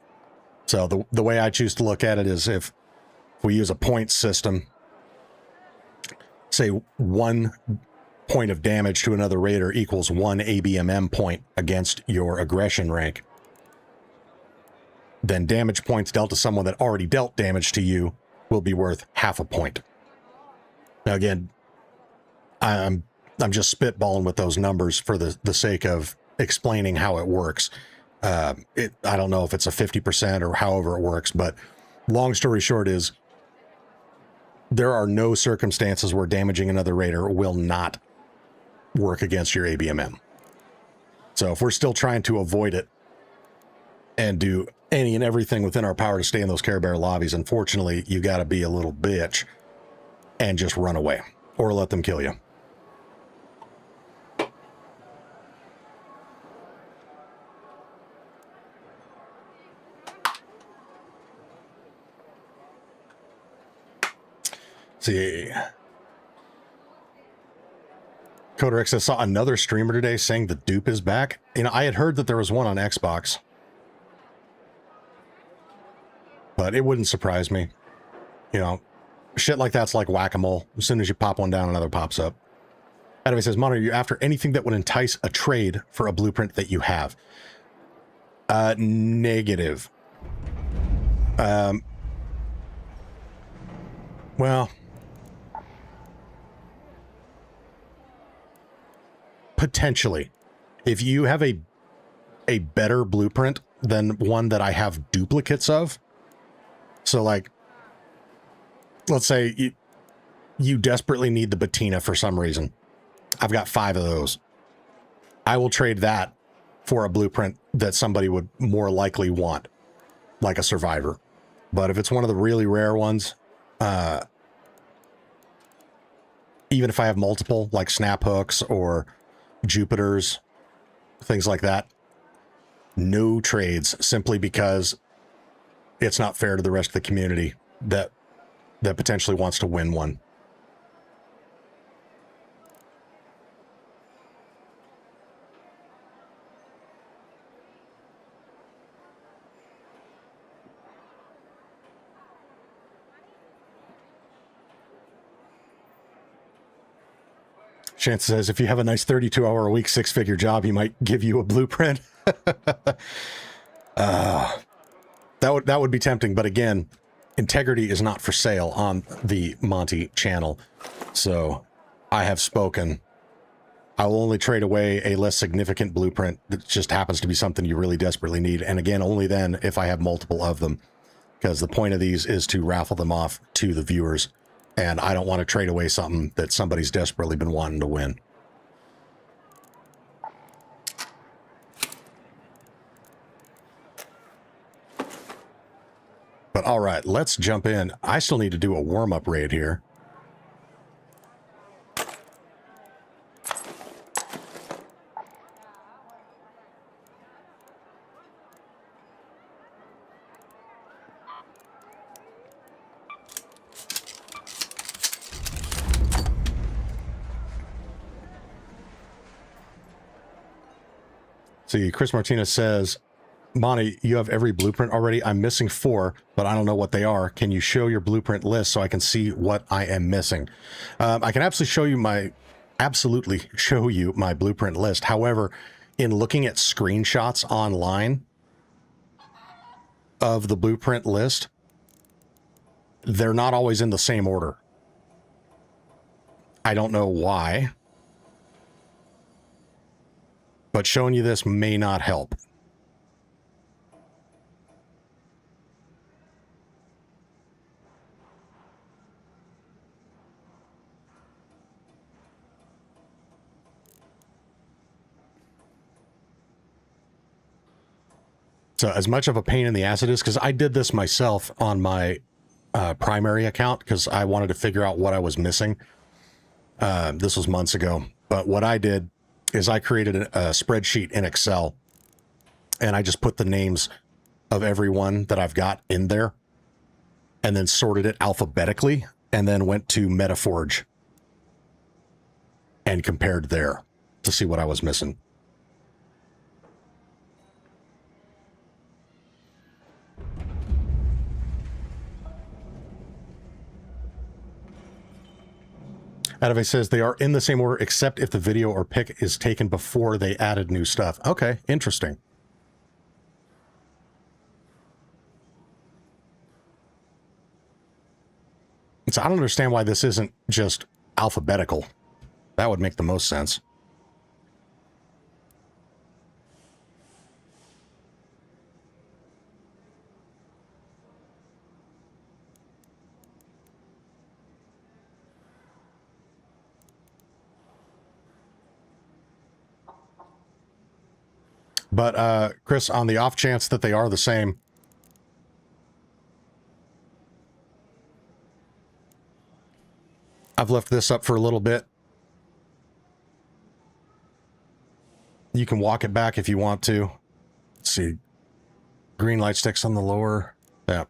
So the way I choose to look at it is if we use a point system, say 1 point of damage to another raider equals 1 ABMM point against your aggression rank, then damage points dealt to someone that already dealt damage to you will be worth half a point. Now again, I'm just spitballing with those numbers for the sake of explaining how it works. I don't know if it's a 50% or however it works, but long story short is there are no circumstances where damaging another raider will not work against your ABMM. So if we're still trying to avoid it and do any and everything within our power to stay in those Care Bear lobbies, unfortunately, you got to be a little bitch and just run away or let them kill you. See, Coderex, I saw another streamer today saying the dupe is back. You know, I had heard that there was one on Xbox, but it wouldn't surprise me. You know, shit like that's like whack-a-mole. As soon as you pop one down, another pops up. Anyway, says, Mon, are you after anything that would entice a trade for a blueprint that you have? Negative. Well, potentially, if you have a better blueprint than one that I have duplicates of. So like, let's say you desperately need the Bettina for some reason. I've got 5 of those. I will trade that for a blueprint that somebody would more likely want, like a survivor. But if it's one of the really rare ones, even if I have multiple, like snap hooks or Jupiters, things like that, no trades, simply because it's not fair to the rest of the community that potentially wants to win one. Chance says, if you have a nice 32-hour-a-week, 6-figure job, he might give you a blueprint. That would be tempting, but again, integrity is not for sale on the Monty channel. So I have spoken. I will only trade away a less significant blueprint that just happens to be something you really desperately need. And again, only then if I have multiple of them, because the point of these is to raffle them off to the viewers. And I don't want to trade away something that somebody's desperately been wanting to win. But all right, let's jump in. I still need to do a warm-up raid here. See, Chris Martinez says, Monty, you have every blueprint already. I'm missing 4, but I don't know what they are. Can you show your blueprint list so I can see what I am missing? I can absolutely show you my blueprint list. However, in looking at screenshots online of the blueprint list, they're not always in the same order. I don't know why, but showing you this may not help. So as much of a pain in the ass it is, because I did this myself on my primary account because I wanted to figure out what I was missing. This was months ago. But what I did is I created a spreadsheet in Excel, and I just put the names of everyone that I've got in there and then sorted it alphabetically and then went to Metaforge and compared there to see what I was missing. Adave says they are in the same order except if the video or pic is taken before they added new stuff. Okay, interesting. So I don't understand why this isn't just alphabetical. That would make the most sense. But, Chris, on the off chance that they are the same, I've left this up for a little bit. You can walk it back if you want to. Let's see. Green light sticks on the lower. Yeah.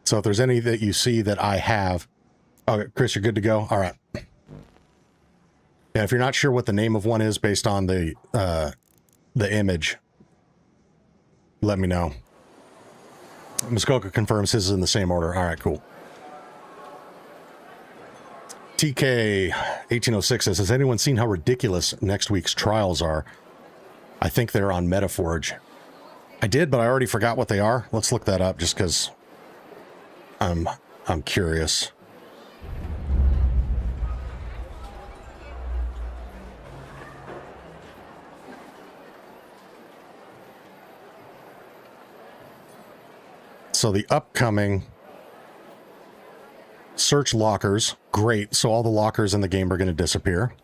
So if there's any that you see that I have... Oh, Chris, you're good to go? All right. Yeah, if you're not sure what the name of one is based on the image, let me know. Muskoka confirms his is in the same order. All right, cool. TK1806 says, has anyone seen how ridiculous next week's trials are? I think they're on Metaforge. I did, but I already forgot what they are. Let's look that up just because I'm curious. So the upcoming search lockers, great. So all the lockers in the game are going to disappear.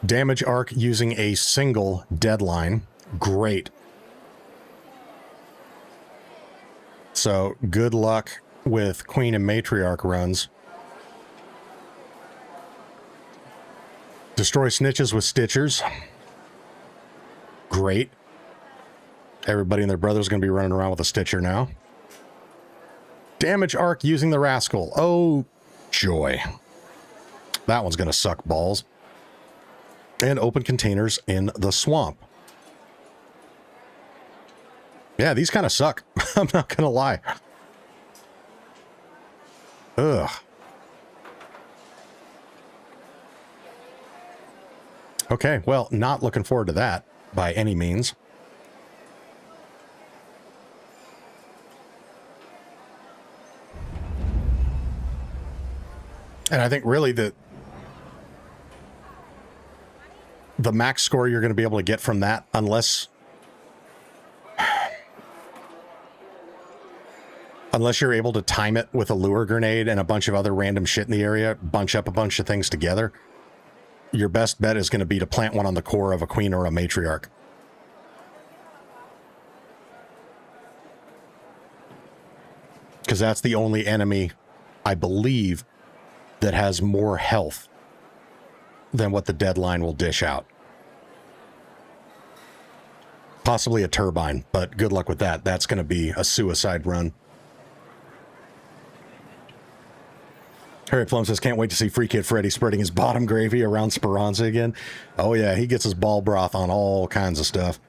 Damage arc using a single deadline, great. So good luck with Queen and Matriarch runs. Destroy snitches with Stitchers, great. Everybody and their brother's going to be running around with a Stitcher now. Damage arc using the Rascal. Oh, joy. That one's going to suck balls. And open containers in the swamp. Yeah, these kind of suck. I'm not going to lie. Ugh. Okay, well, not looking forward to that by any means. And I think really the max score you're going to be able to get from that, unless you're able to time it with a lure grenade and a bunch of other random shit in the area, bunch up a bunch of things together, your best bet is going to be to plant one on the core of a queen or a matriarch. Because that's the only enemy, I believe, that has more health than what the deadline will dish out. Possibly a turbine, but good luck with that. That's going to be a suicide run. Harry Plum says, can't wait to see Freekit Freddy spreading his bottom gravy around Speranza again. Oh yeah, he gets his ball broth on all kinds of stuff.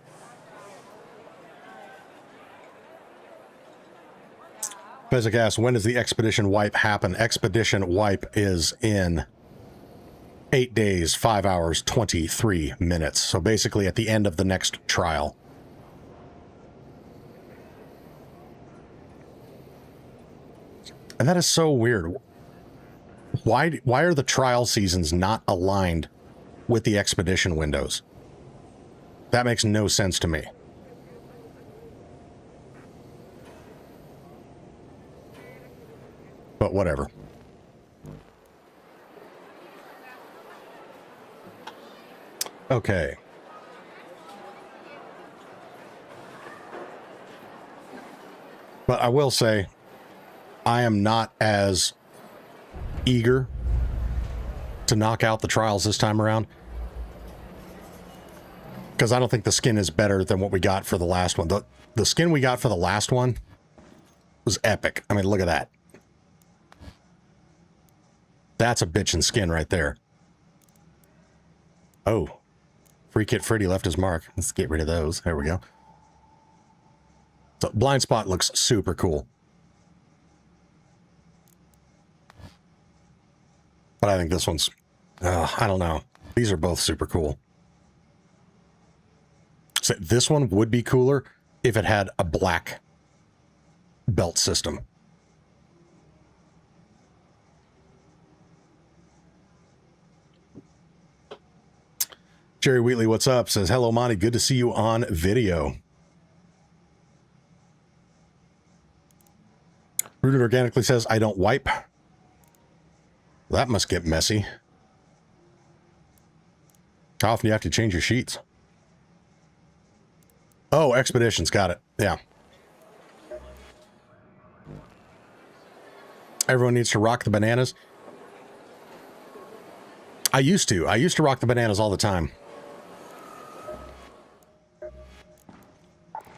Bezic asks, when does the expedition wipe happen? Expedition wipe is in 8 days, 5 hours, 23 minutes. So basically at the end of the next trial. And that is so weird. Why are the trial seasons not aligned with the expedition windows? That makes no sense to me. But whatever. Okay. But I will say, I am not as eager to knock out the trials this time around. Because I don't think the skin is better than what we got for the last one. The skin we got for the last one was epic. I mean, look at that. That's a bitchin' skin right there. Oh. Freekit Freddy left his mark. Let's get rid of those. There we go. So blind spot looks super cool. But I think this one's, I don't know. These are both super cool. So this one would be cooler if it had a black belt system. Jerry Wheatley, what's up? Says, hello, Monty. Good to see you on video. Rooted Organically says, I don't wipe. That must get messy. How often do you have to change your sheets? Oh, expeditions. Got it. Yeah. Everyone needs to rock the bananas. I used to rock the bananas all the time.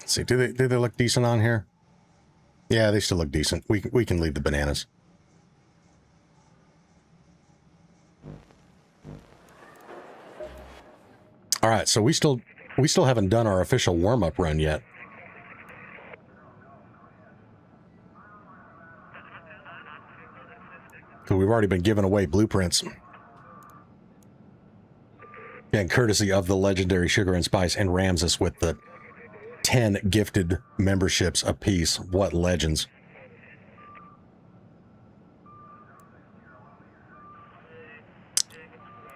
Let's see, do they look decent on here? Yeah, they still look decent. We can leave the bananas. All right, so we still haven't done our official warm-up run yet. So we've already been giving away blueprints. And courtesy of the legendary Sugar and Spice and Ramses with the 10 gifted memberships apiece. What legends.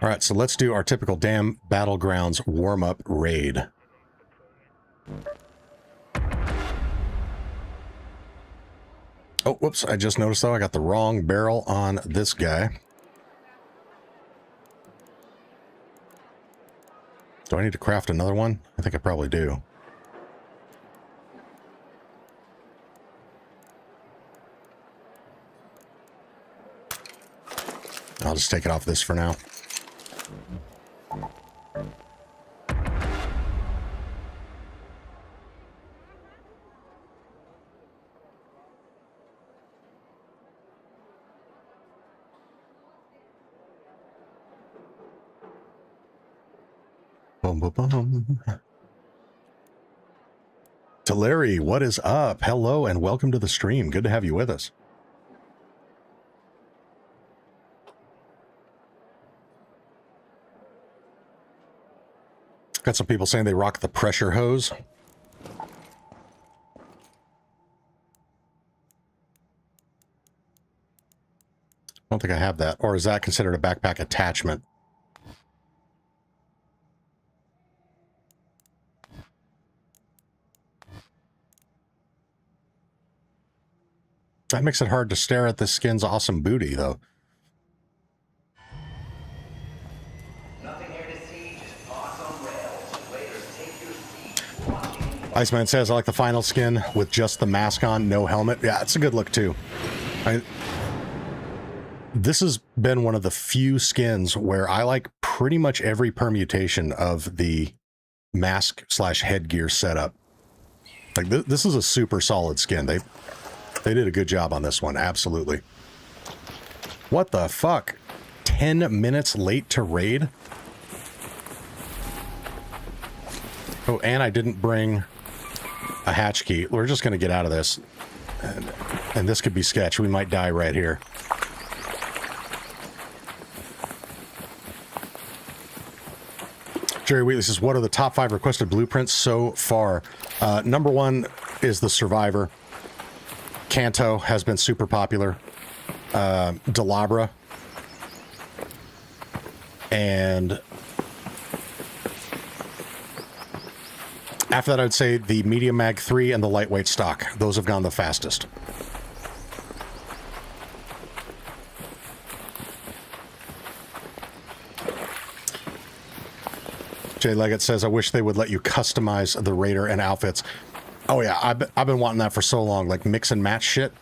All right, so let's do our typical Damn Battlegrounds warm-up raid. Oh, whoops, I just noticed, though, I got the wrong barrel on this guy. Do I need to craft another one? I think I probably do. I'll just take it off this for now. Boom, boom, boom. To Larry, what is up? Hello and welcome to the stream. Good to have you with us. Got some people saying they rock the pressure hose. I don't think I have that. Or is that considered a backpack attachment? That makes it hard to stare at this skin's awesome booty, though. Iceman says, I like the final skin with just the mask on, no helmet. Yeah, it's a good look, too. This has been one of the few skins where I like pretty much every permutation of the mask / headgear setup. Like, this is a super solid skin. They did a good job on this one, absolutely. What the fuck? 10 minutes late to raid? Oh, and I didn't bring a hatch key. We're just going to get out of this. And this could be sketch. We might die right here. Jerry Wheatley says, what are the top 5 requested blueprints so far? Number 1 is the Survivor. Kanto has been super popular. Delabra. And after that, I would say the Medium Mag 3 and the Lightweight Stock. Those have gone the fastest. Jay Leggett says, I wish they would let you customize the Raider and outfits. Oh yeah, I've been wanting that for so long, like mix and match shit.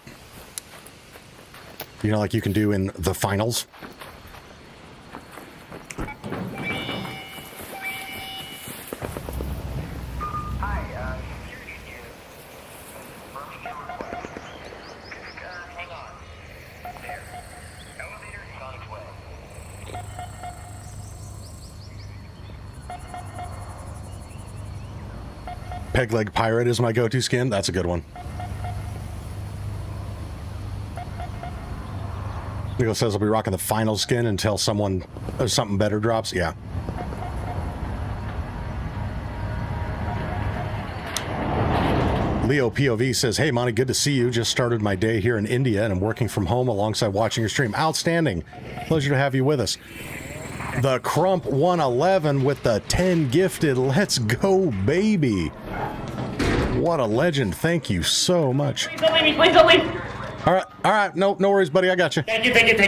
You know, like you can do in the finals. Peg leg pirate is my go-to skin. That's a good one. Leo says I'll be rocking the final skin until something better drops. Yeah. Leo POV says, hey, Monty, good to see you. Just started my day here in India and I'm working from home alongside watching your stream. Outstanding. Pleasure to have you with us. The Crump 111 with the 10 gifted. Let's go, baby. What a legend. Thank you so much. Please don't leave me. Please don't leave. All right. No worries, buddy. I got you. Thank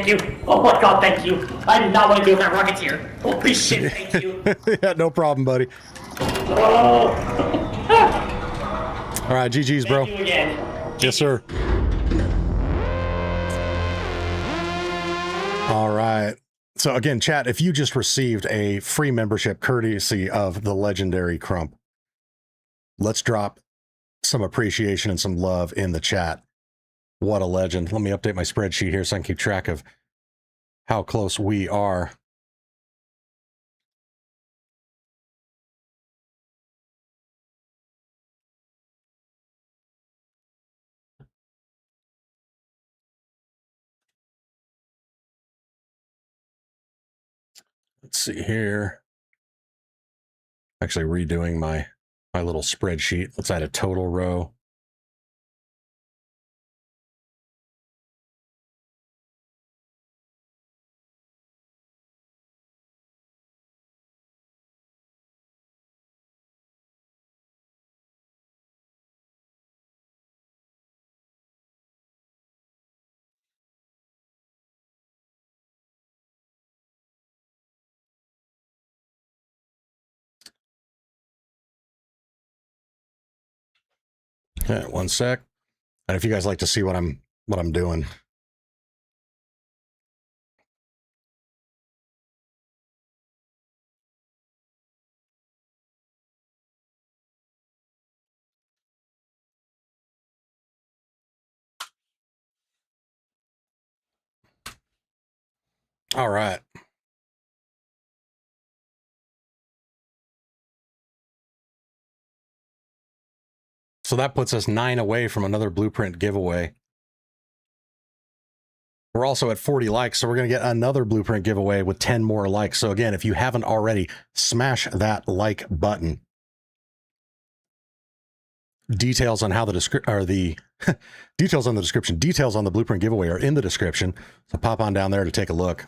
you. Oh my God, thank you. I did not want to do that Rocketeer. Holy shit, thank you. Yeah, no problem, buddy. Oh. All right, GG's, bro. Thank you again. Yes, sir. All right. So again, chat, if you just received a free membership courtesy of the legendary Crump, let's drop some appreciation and some love in the chat. What a legend. Let me update my spreadsheet here so I can keep track of how close we are. Let's see here. Actually redoing my little spreadsheet. Let's add a total row. Okay, one sec. And if you guys like to see what I'm doing. All right. So that puts us 9 away from another blueprint giveaway. We're also at 40 likes, so we're going to get another blueprint giveaway with 10 more likes. So again, if you haven't already, smash that like button. Details on how the details on the description, details on the blueprint giveaway are in the description. So pop on down there to take a look.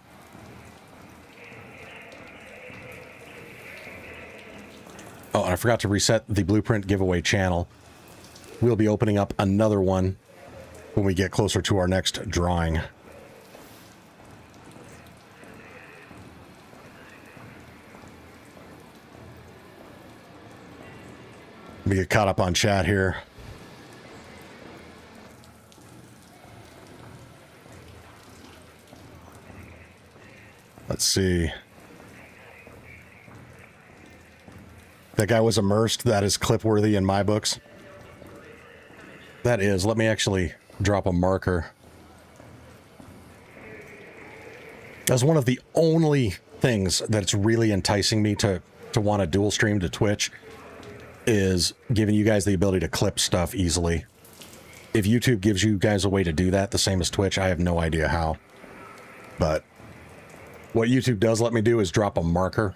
Oh, and I forgot to reset the blueprint giveaway channel. We'll be opening up another one when we get closer to our next drawing. Let me get caught up on chat here. Let's see. That guy was immersed. That is clip-worthy in my books. That is. Let me actually drop a marker. That's one of the only things that's really enticing me to want to dual stream to Twitch, is giving you guys the ability to clip stuff easily. If YouTube gives you guys a way to do that, the same as Twitch, I have no idea how. But what YouTube does let me do is drop a marker,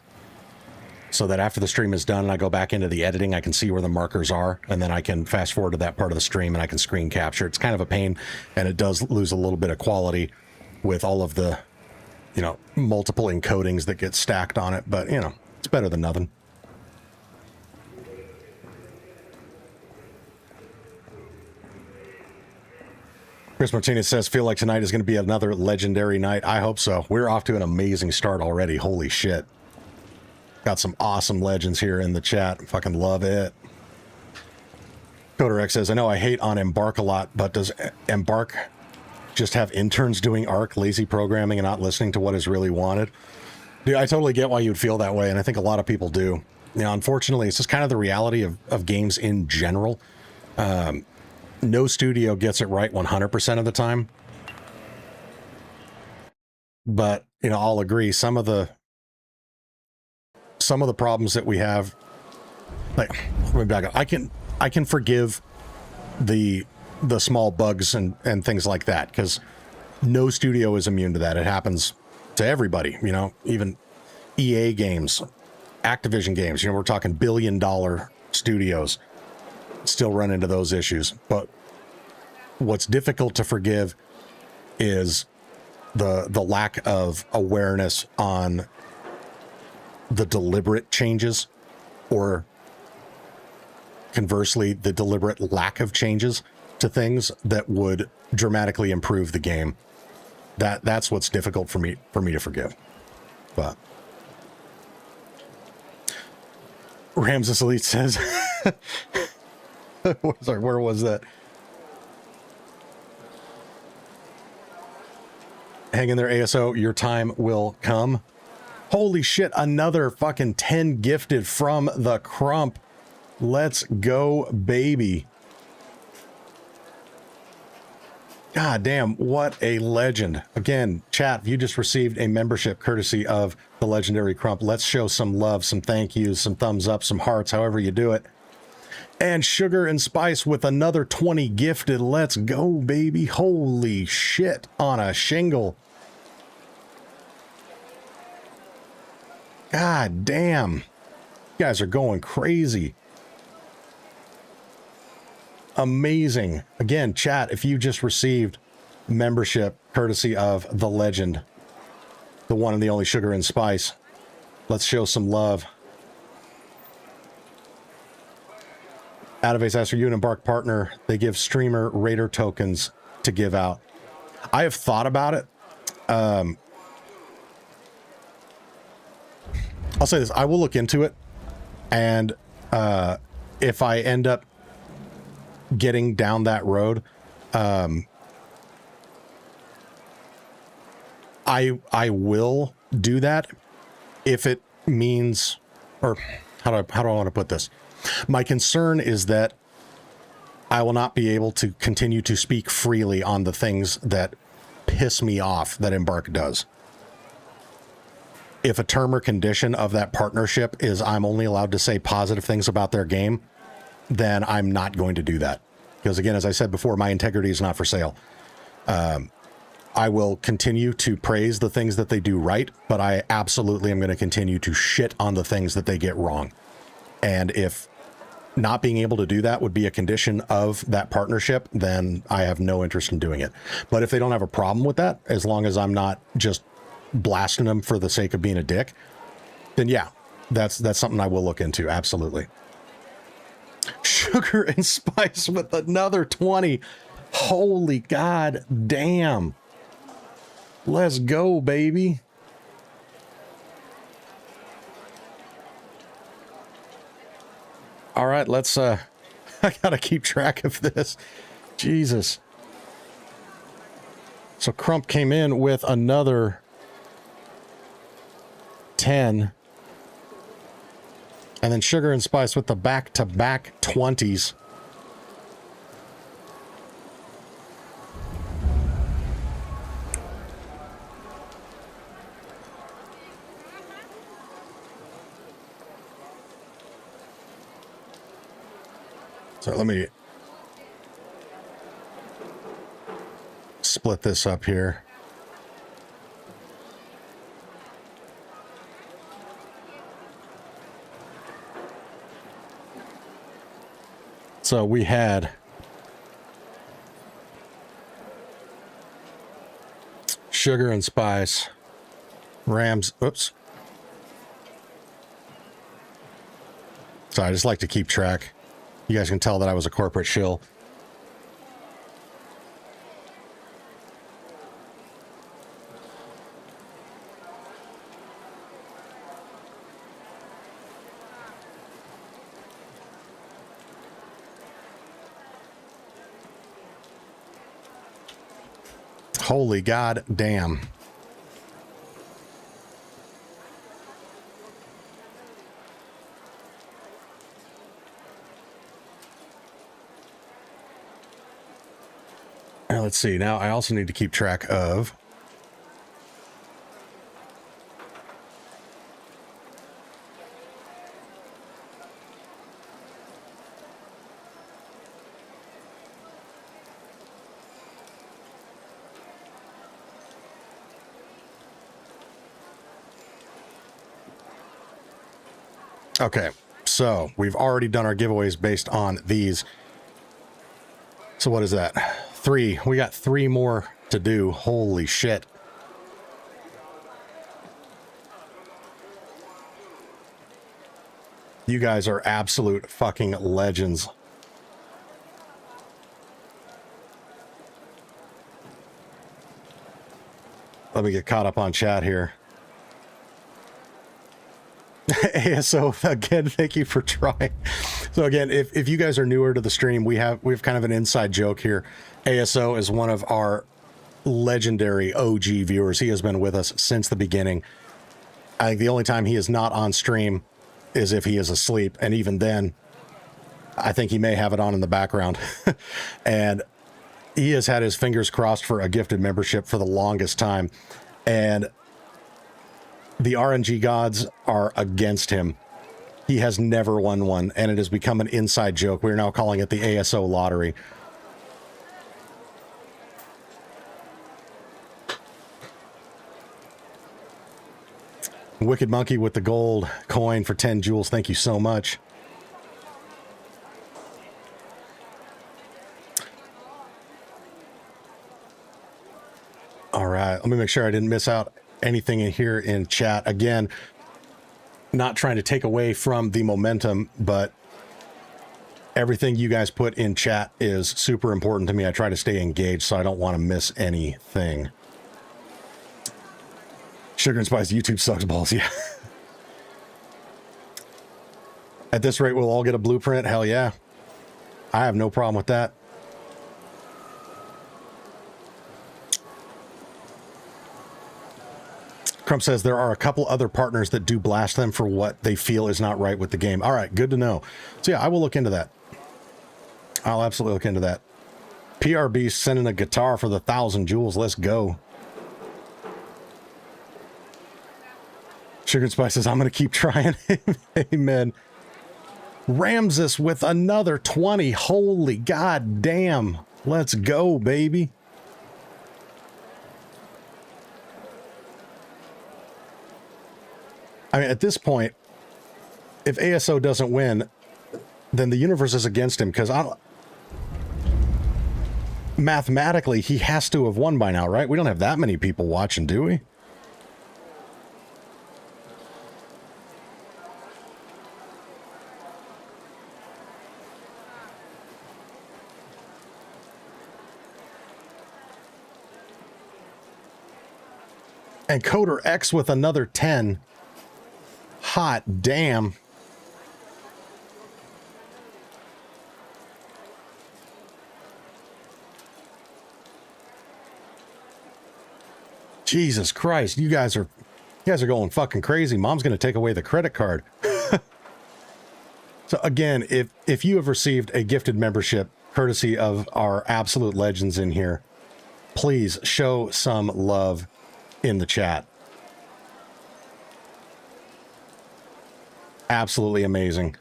so that after the stream is done and I go back into the editing, I can see where the markers are, and then I can fast forward to that part of the stream and I can screen capture. It's kind of a pain, and it does lose a little bit of quality with all of the, you know, multiple encodings that get stacked on it, but, you know, it's better than nothing. Chris Martinez says, feel like tonight is going to be another legendary night. I hope so. We're off to an amazing start already. Holy shit. Got some awesome legends here in the chat. Fucking love it. Coderx says, I know I hate on Embark a lot, but does Embark just have interns doing ARC, lazy programming, and not listening to what is really wanted. Dude, I totally get why you'd feel that way, and I think a lot of people do. You know, unfortunately, it's just kind of the reality of games in general. No studio gets it right 100% of the time. But, you know, I'll agree, some of the problems that we have, like, let me back up. I can forgive the small bugs and things like that, because no studio is immune to that. It happens to everybody, you know, even EA games, Activision games, you know, we're talking billion-dollar studios still run into those issues. But what's difficult to forgive is the lack of awareness on the deliberate changes, or conversely, the deliberate lack of changes to things that would dramatically improve the game. That's what's difficult for me to forgive. But Ramses Elite says, sorry, where was that? Hang in there, ASO, your time will come. Holy shit, another fucking 10 gifted from the Crump. Let's go, baby. God damn, what a legend. Again, chat, you just received a membership courtesy of the legendary Crump. Let's show some love, some thank yous, some thumbs up, some hearts, however you do it. And Sugar and Spice with another 20 gifted. Let's go, baby. Holy shit, on a shingle. God damn. You guys are going crazy. Amazing. Again, chat, if you just received membership courtesy of the legend, the one and the only Sugar and Spice, let's show some love. Adavace asks, are you an Embark partner? They give streamer Raider tokens to give out. I have thought about it. I'll say this, I will look into it, and if I end up getting down that road, I will do that if it means, or how do I want to put this? My concern is that I will not be able to continue to speak freely on the things that piss me off that Embark does. If a term or condition of that partnership is I'm only allowed to say positive things about their game, then I'm not going to do that. Because again, as I said before, my integrity is not for sale. I will continue to praise the things that they do right, but I absolutely am going to continue to shit on the things that they get wrong. And if not being able to do that would be a condition of that partnership, then I have no interest in doing it. But if they don't have a problem with that, as long as I'm not just blasting them for the sake of being a dick, then yeah, that's something I will look into. Absolutely. Sugar and Spice with another 20. Holy god damn. Let's go, baby. All right, let's I gotta keep track of this. Jesus. So Crump came in with another 10. And then Sugar and Spice with the back-to-back 20s. So let me split this up here. So we had Sugar and Spice, Rams, oops. So I just like to keep track. You guys can tell that I was a corporate shill. Holy god damn. Now let's see. Now I also need to keep track of okay, so we've already done our giveaways based on these. So what is that? 3. We got 3 more to do. Holy shit. You guys are absolute fucking legends. Let me get caught up on chat here. ASO, again, thank you for trying. So again, if you guys are newer to the stream, we have kind of an inside joke here. ASO is one of our legendary OG viewers. He has been with us since the beginning. I think the only time he is not on stream is if he is asleep, and even then, I think he may have it on in the background. And he has had his fingers crossed for a gifted membership for the longest time, and the RNG gods are against him. He has never won one, and it has become an inside joke. We're now calling it the ASO lottery. Wicked Monkey with the gold coin for 10 jewels. Thank you so much. All right, let me make sure I didn't miss out anything in here in chat. Again, not trying to take away from the momentum, but everything you guys put in chat is super important to me. I try to stay engaged, so I don't want to miss anything. Sugar and Spice, YouTube sucks balls, yeah. At this rate, we'll all get a blueprint. Hell yeah. I have no problem with that. Crump says there are a couple other partners that do blast them for what they feel is not right with the game. All right, good to know. So yeah, I will look into that. I'll absolutely look into that. PRB sending a guitar for the 1,000 jewels. Let's go. Sugar and Spice says, I'm going to keep trying. Amen. Ramses with another 20. Holy god damn. Let's go, baby. I mean, at this point, if ASO doesn't win, then the universe is against him, because mathematically, he has to have won by now, right? We don't have that many people watching, do we? And Coder X with another 10. Hot damn. Jesus Christ, you guys are going fucking crazy. Mom's going to take away the credit card. So again, if you have received a gifted membership courtesy of our absolute legends in here, please show some love in the chat. Absolutely amazing.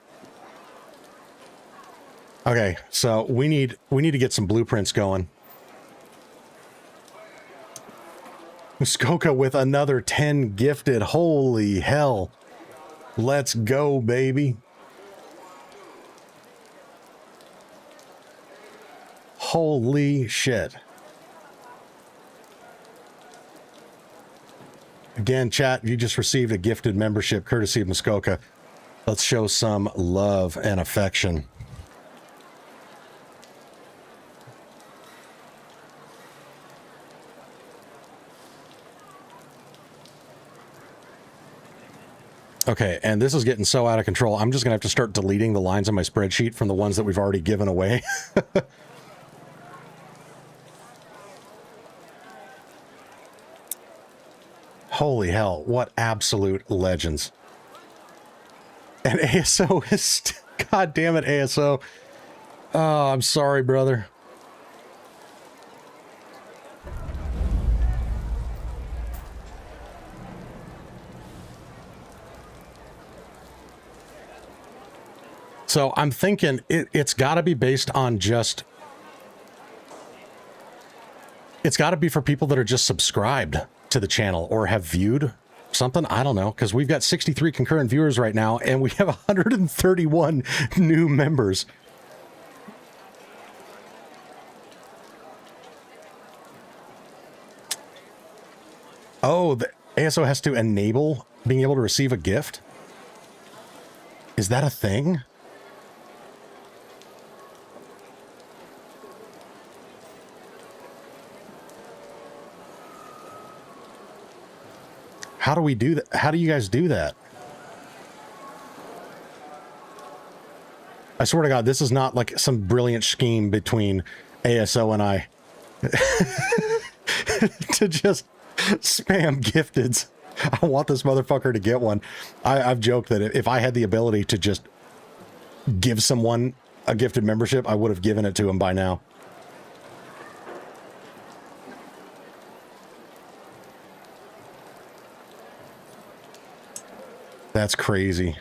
Okay, so we need to get some blueprints going. Muskoka with another 10 gifted. Holy hell. Let's go, baby. Holy shit. Again, chat, you just received a gifted membership courtesy of Muskoka. Let's show some love and affection. Okay, and this is getting so out of control. I'm just going to have to start deleting the lines on my spreadsheet from the ones that we've already given away. Holy hell, what absolute legends. And ASO is, god damn it, ASO. Oh, I'm sorry, brother. So I'm thinking it's got to be based on just... It's got to be for people that are just subscribed to the channel or have viewed something. I don't know, because we've got 63 concurrent viewers right now, and we have 131 new members. Oh, the ASO has to enable being able to receive a gift? Is that a thing? How do we do that? How do you guys do that? I swear to God, this is not like some brilliant scheme between ASO and I to just spam gifteds. I want this motherfucker to get one. I've joked that if I had the ability to just give someone a gifted membership, I would have given it to him by now. That's crazy.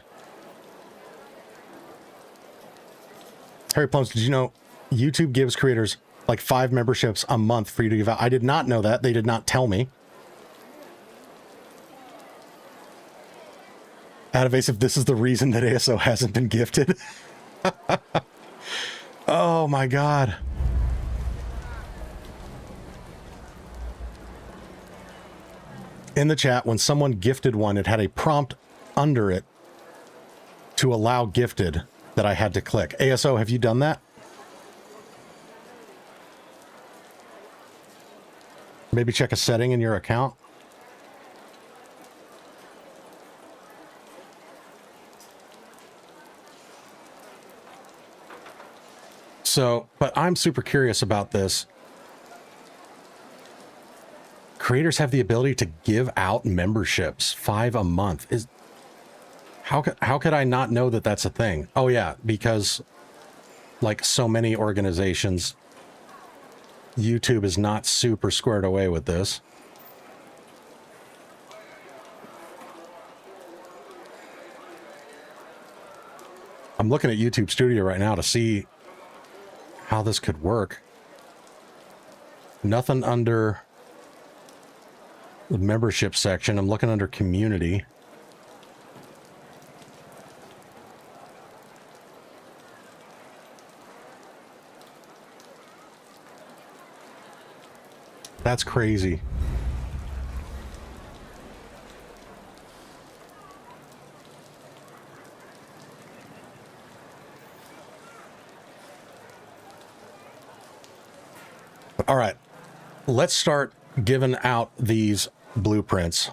Harry Plums, did you know YouTube gives creators like 5 memberships a month for you to give out? I did not know that. They did not tell me. Adevasive, this is the reason that ASO hasn't been gifted. Oh my God. In the chat, when someone gifted one, it had a prompt under it to allow gifted that I had to click. ASO, have you done that? Maybe check a setting in your account. So, but I'm super curious about this. Creators have the ability to give out memberships, 5 a month. How could I not know that that's a thing? Oh yeah, because like so many organizations, YouTube is not super squared away with this. I'm looking at YouTube Studio right now to see how this could work. Nothing under the membership section. I'm looking under community. That's crazy. All right, let's start giving out these blueprints.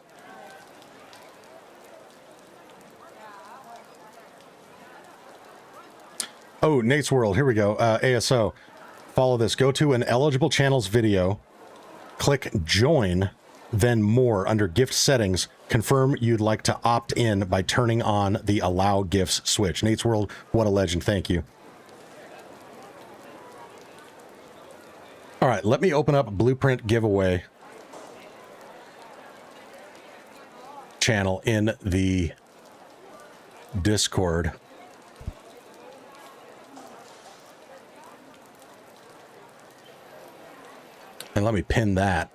Oh, Nate's World, here we go. ASO, follow this. Go to an eligible channel's video, click join, then more under gift settings. Confirm you'd like to opt in by turning on the allow gifts switch. Nate's World, what a legend. Thank you. All right, let me open up Blueprint giveaway channel in the Discord. And let me pin that.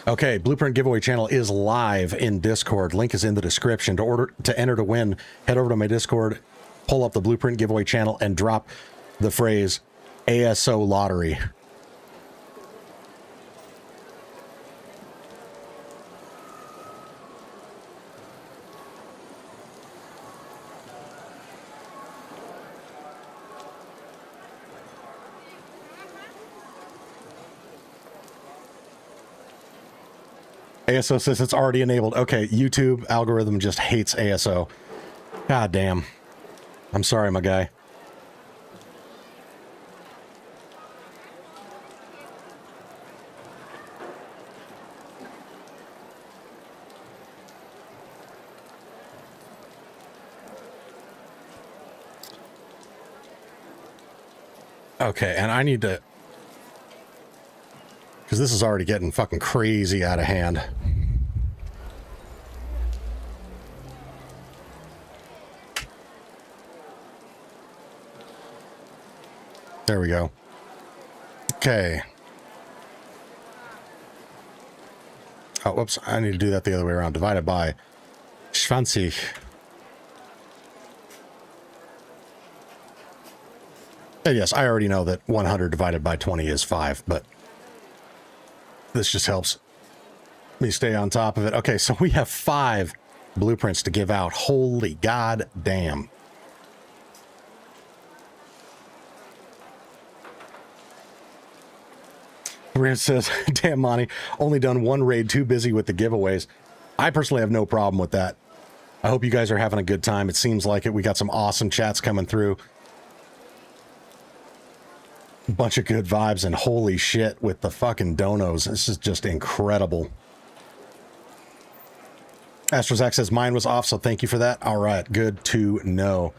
Okay, Blueprint giveaway channel is live in Discord. Link is in the description. To enter to win, head over to my Discord, pull up the Blueprint giveaway channel, and drop the phrase ASO lottery. ASO says it's already enabled. Okay, YouTube algorithm just hates ASO. God damn. I'm sorry, my guy. Okay, and I need to... Because this is already getting fucking crazy out of hand. There we go. Okay. Oh, whoops. I need to do that the other way around. Divided by 20. And yes, I already know that 100 divided by 20 is 5, but this just helps me stay on top of it. Okay, so we have 5 blueprints to give out. Holy god damn. Rand says, damn, Monty, only done 1 raid, too busy with the giveaways. I personally have no problem with that. I hope you guys are having a good time. It seems like it. We got some awesome chats coming through. A bunch of good vibes, and holy shit with the fucking donos. This is just incredible. Astrozak says, mine was off, so thank you for that. All right, good to know.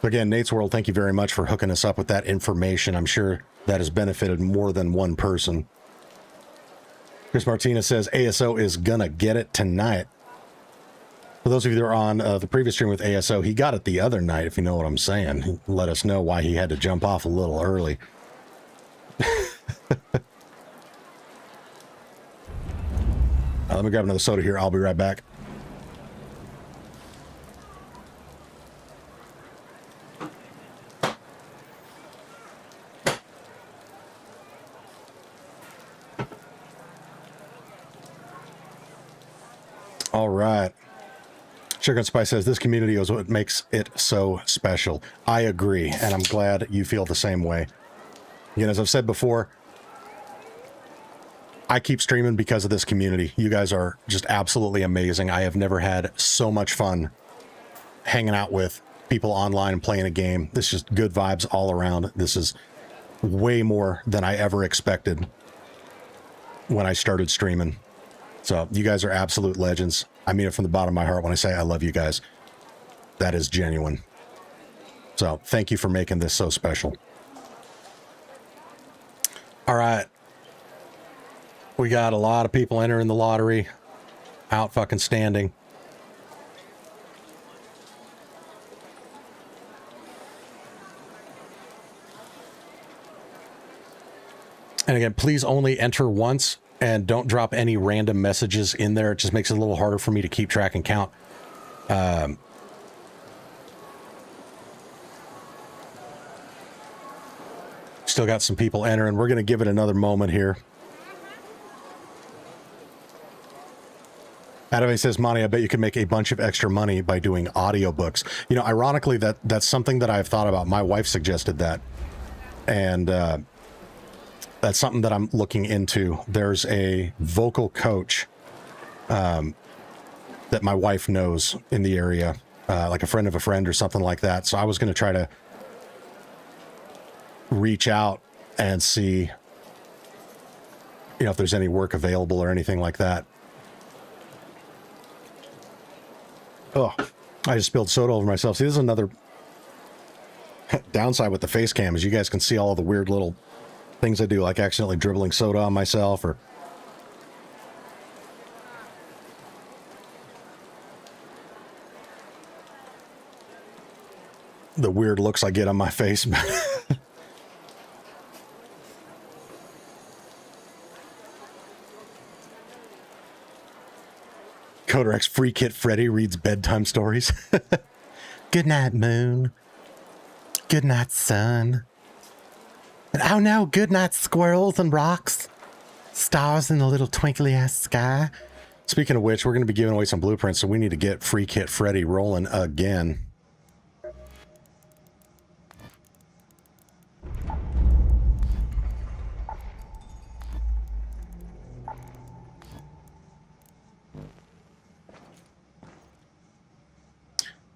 Again, Nate's World, thank you very much for hooking us up with that information. I'm sure that has benefited more than one person. Chris Martinez says, ASO is gonna get it tonight. For those of you that are on the previous stream with ASO, he got it the other night, if you know what I'm saying. He let us know why he had to jump off a little early. Let me grab another soda here. I'll be right back. All right. Sugar and Spice says, this community is what makes it so special. I agree, and I'm glad you feel the same way. Again, as I've said before, I keep streaming because of this community. You guys are just absolutely amazing. I have never had so much fun hanging out with people online and playing a game. This is just good vibes all around. This is way more than I ever expected when I started streaming. So you guys are absolute legends. I mean it from the bottom of my heart when I say I love you guys. That is genuine. So thank you for making this so special. All right. We got a lot of people entering the lottery. Out fucking standing. And again, please only enter once. And don't drop any random messages in there. It just makes it a little harder for me to keep track and count. Still got some people entering. We're going to give it another moment here. Adame says, Monty, I bet you could make a bunch of extra money by doing audiobooks. You know, ironically, that's something that I've thought about. My wife suggested that. And that's something that I'm looking into. There's a vocal coach that my wife knows in the area, like a friend of a friend or something like that. So I was going to try to reach out and see, you know, if there's any work available or anything like that. Oh, I just spilled soda over myself. See, this is another downside with the face cam, is you guys can see all of the weird little things I do, like accidentally dribbling soda on myself, or the weird looks I get on my face. Coderex Freekit Freddy reads bedtime stories. Good night, moon. Good night, sun. And oh no, good night, squirrels and rocks. Stars in the little twinkly ass sky. Speaking of which, we're going to be giving away some blueprints, so we need to get Freekit Freddy rolling again.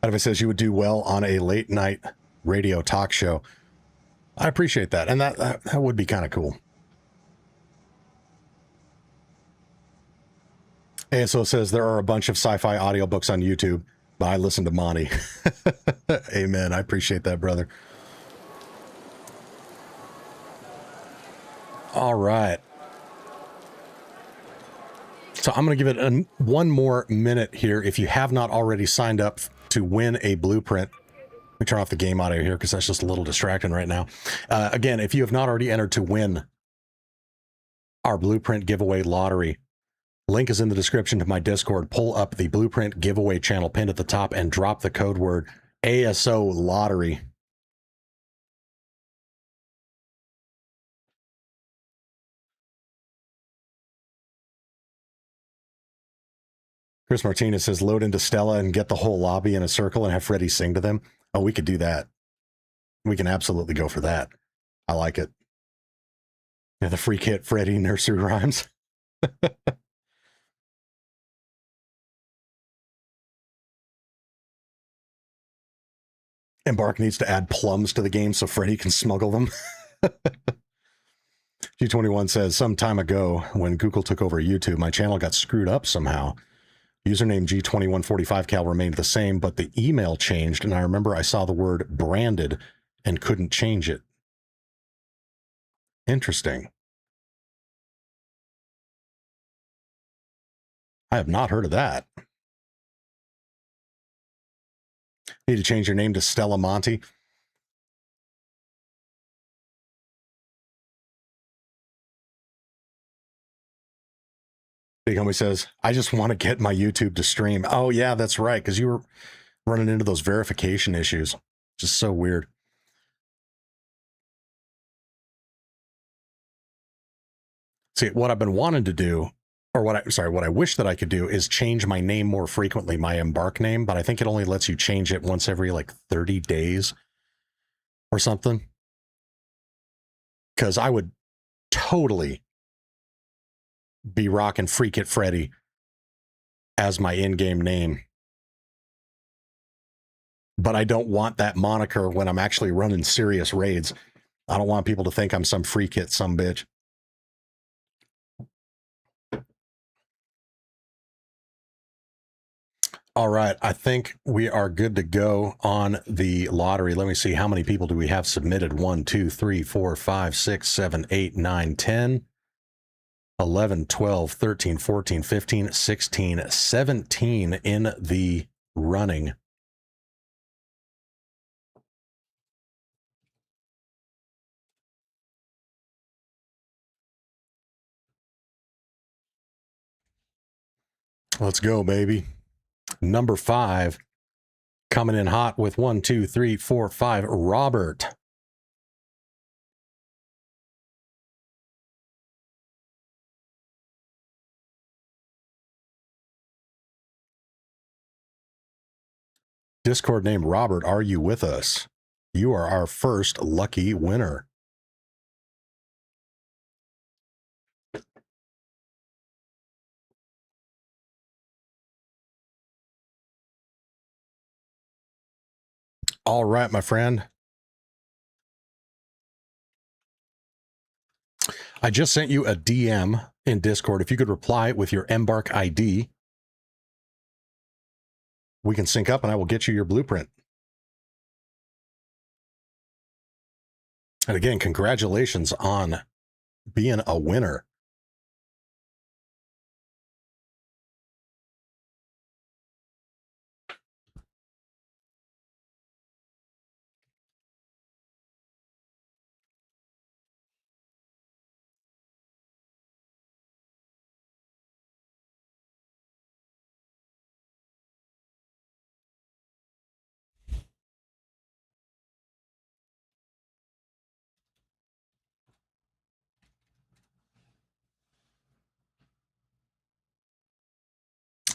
Advice says you would do well on a late night radio talk show. I appreciate that, and that would be kind of cool. ASO says there are a bunch of sci-fi audiobooks on YouTube, but I listen to Monty. Amen. I appreciate that, brother. All right. So I'm going to give it one more minute here. If you have not already signed up to win a blueprint, let me turn off the game audio here because that's just a little distracting right now. Again, if you have not already entered to win our blueprint giveaway lottery, link is in the description to my Discord. Pull up the blueprint giveaway channel pinned at the top and drop the code word ASO lottery. Chris Martinez says, load into Stella and get the whole lobby in a circle and have Freddy sing to them. Oh, we could do that. We can absolutely go for that. I like it. Yeah, the Freekit Freddy nursery rhymes. Embark needs to add plums to the game so Freddy can smuggle them. G21 says, some time ago when Google took over YouTube, my channel got screwed up somehow. Username G2145cal remained the same, but the email changed, and I remember I saw the word branded and couldn't change it. Interesting. I have not heard of that. Need to change your name to Stella Monty. Big Homie says, I just want to get my YouTube to stream. Oh, yeah, that's right, because you were running into those verification issues. Just so weird. See, what I've been wanting to do, or what I wish that I could do is change my name more frequently, my Embark name, but I think it only lets you change it once every like 30 days or something. Because I would totally be rocking Freekit Freddy as my in-game name. But I don't want that moniker when I'm actually running serious raids. I don't want people to think I'm some Freekit some bitch. All right, I think we are good to go on the lottery. Let me see, how many people do we have submitted? 1, 2, 3, 4, 5, 6, 7, 8, 9, 10, 11, 12, 13, 14, 15, 16, 17 in the running. Let's go, baby. Number 5, coming in hot with 1, 2, 3, 4, 5, Robert. Discord name Robert, are you with us? You are our first lucky winner. All right, my friend. I just sent you a DM in Discord. If you could reply with your Embark ID, we can sync up and I will get you your blueprint. And again, congratulations on being a winner.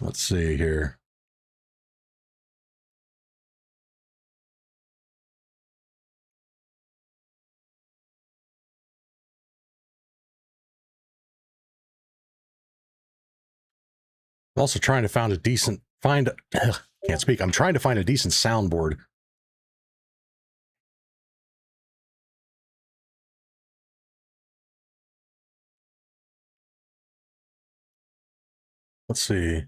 Let's see here. I'm also trying to find a decent, can't speak. I'm trying to find a decent soundboard. Let's see.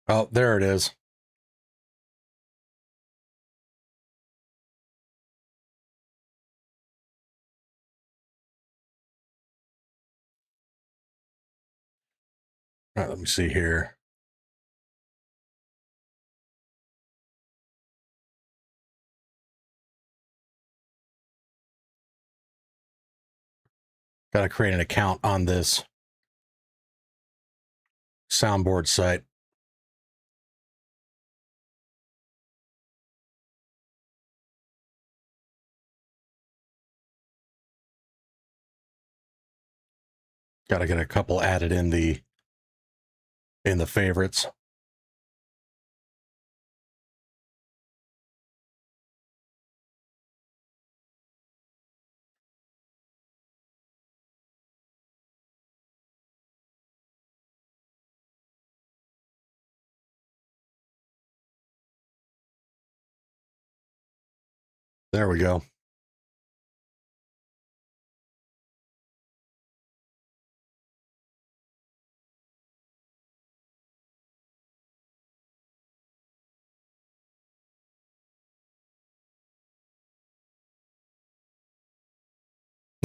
Oh, there it is. All right, let me see here. Got to create an account on this soundboard site. Got to get a couple added in the favorites. There we go.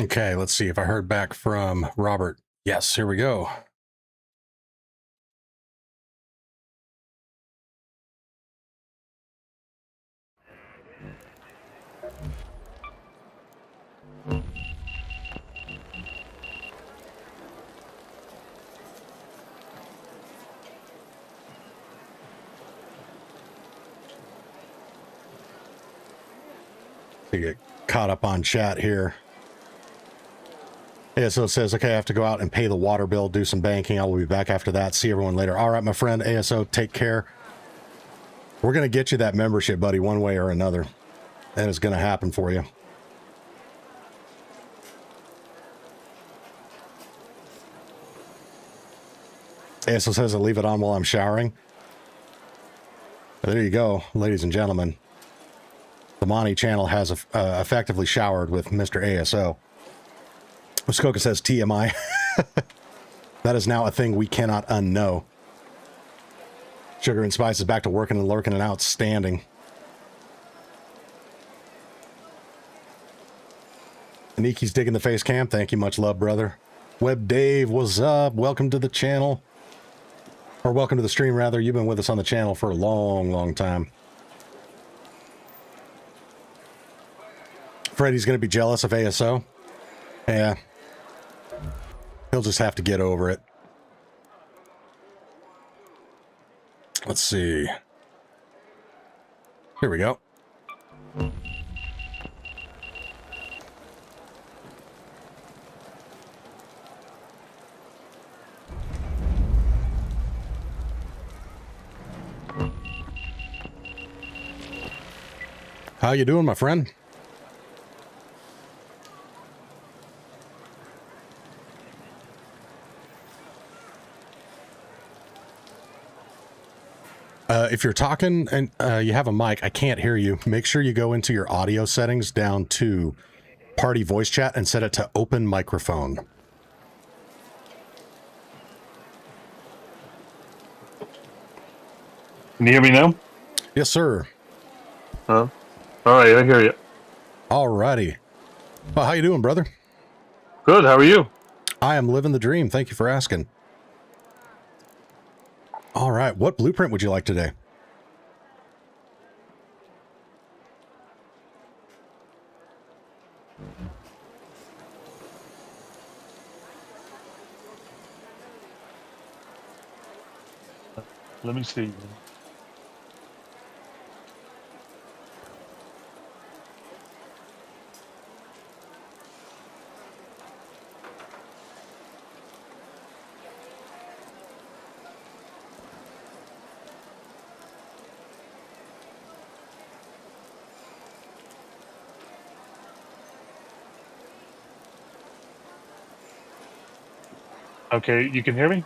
Okay, let's see if I heard back from Robert. Yes, here we go. To get caught up on chat here. Yeah, so it says, okay, I have to go out and pay the water bill, do some banking. I will be back after that. See everyone later. All right, my friend ASO, take care. We're going to get you that membership, buddy, one way or another. And it's going to happen for you. ASO says to leave it on while I'm showering. There you go, ladies and gentlemen. The Monty channel has effectively showered with Mr. ASO. Muskoka says TMI. That is now a thing we cannot unknow. Sugar and Spice is back to working and lurking and outstanding. Aniki's digging the face cam. Thank you. Much love, brother. Web Dave, what's up? Welcome to the channel. Or welcome to the stream, rather. You've been with us on the channel for a long, long time. Freddy's going to be jealous of ASO. Yeah. He'll just have to get over it. Let's see. Here we go. How you doing, my friend? If you're talking and you have a mic, I can't hear you. Make sure you go into your audio settings down to party voice chat and set it to open microphone. Can you hear me now? Yes, sir. Huh? All right, I hear you. All righty. Well, how you doing, brother? Good, how are you? I am living the dream. Thank you for asking. All right. What blueprint would you like today? Let me see. Okay, you can hear me?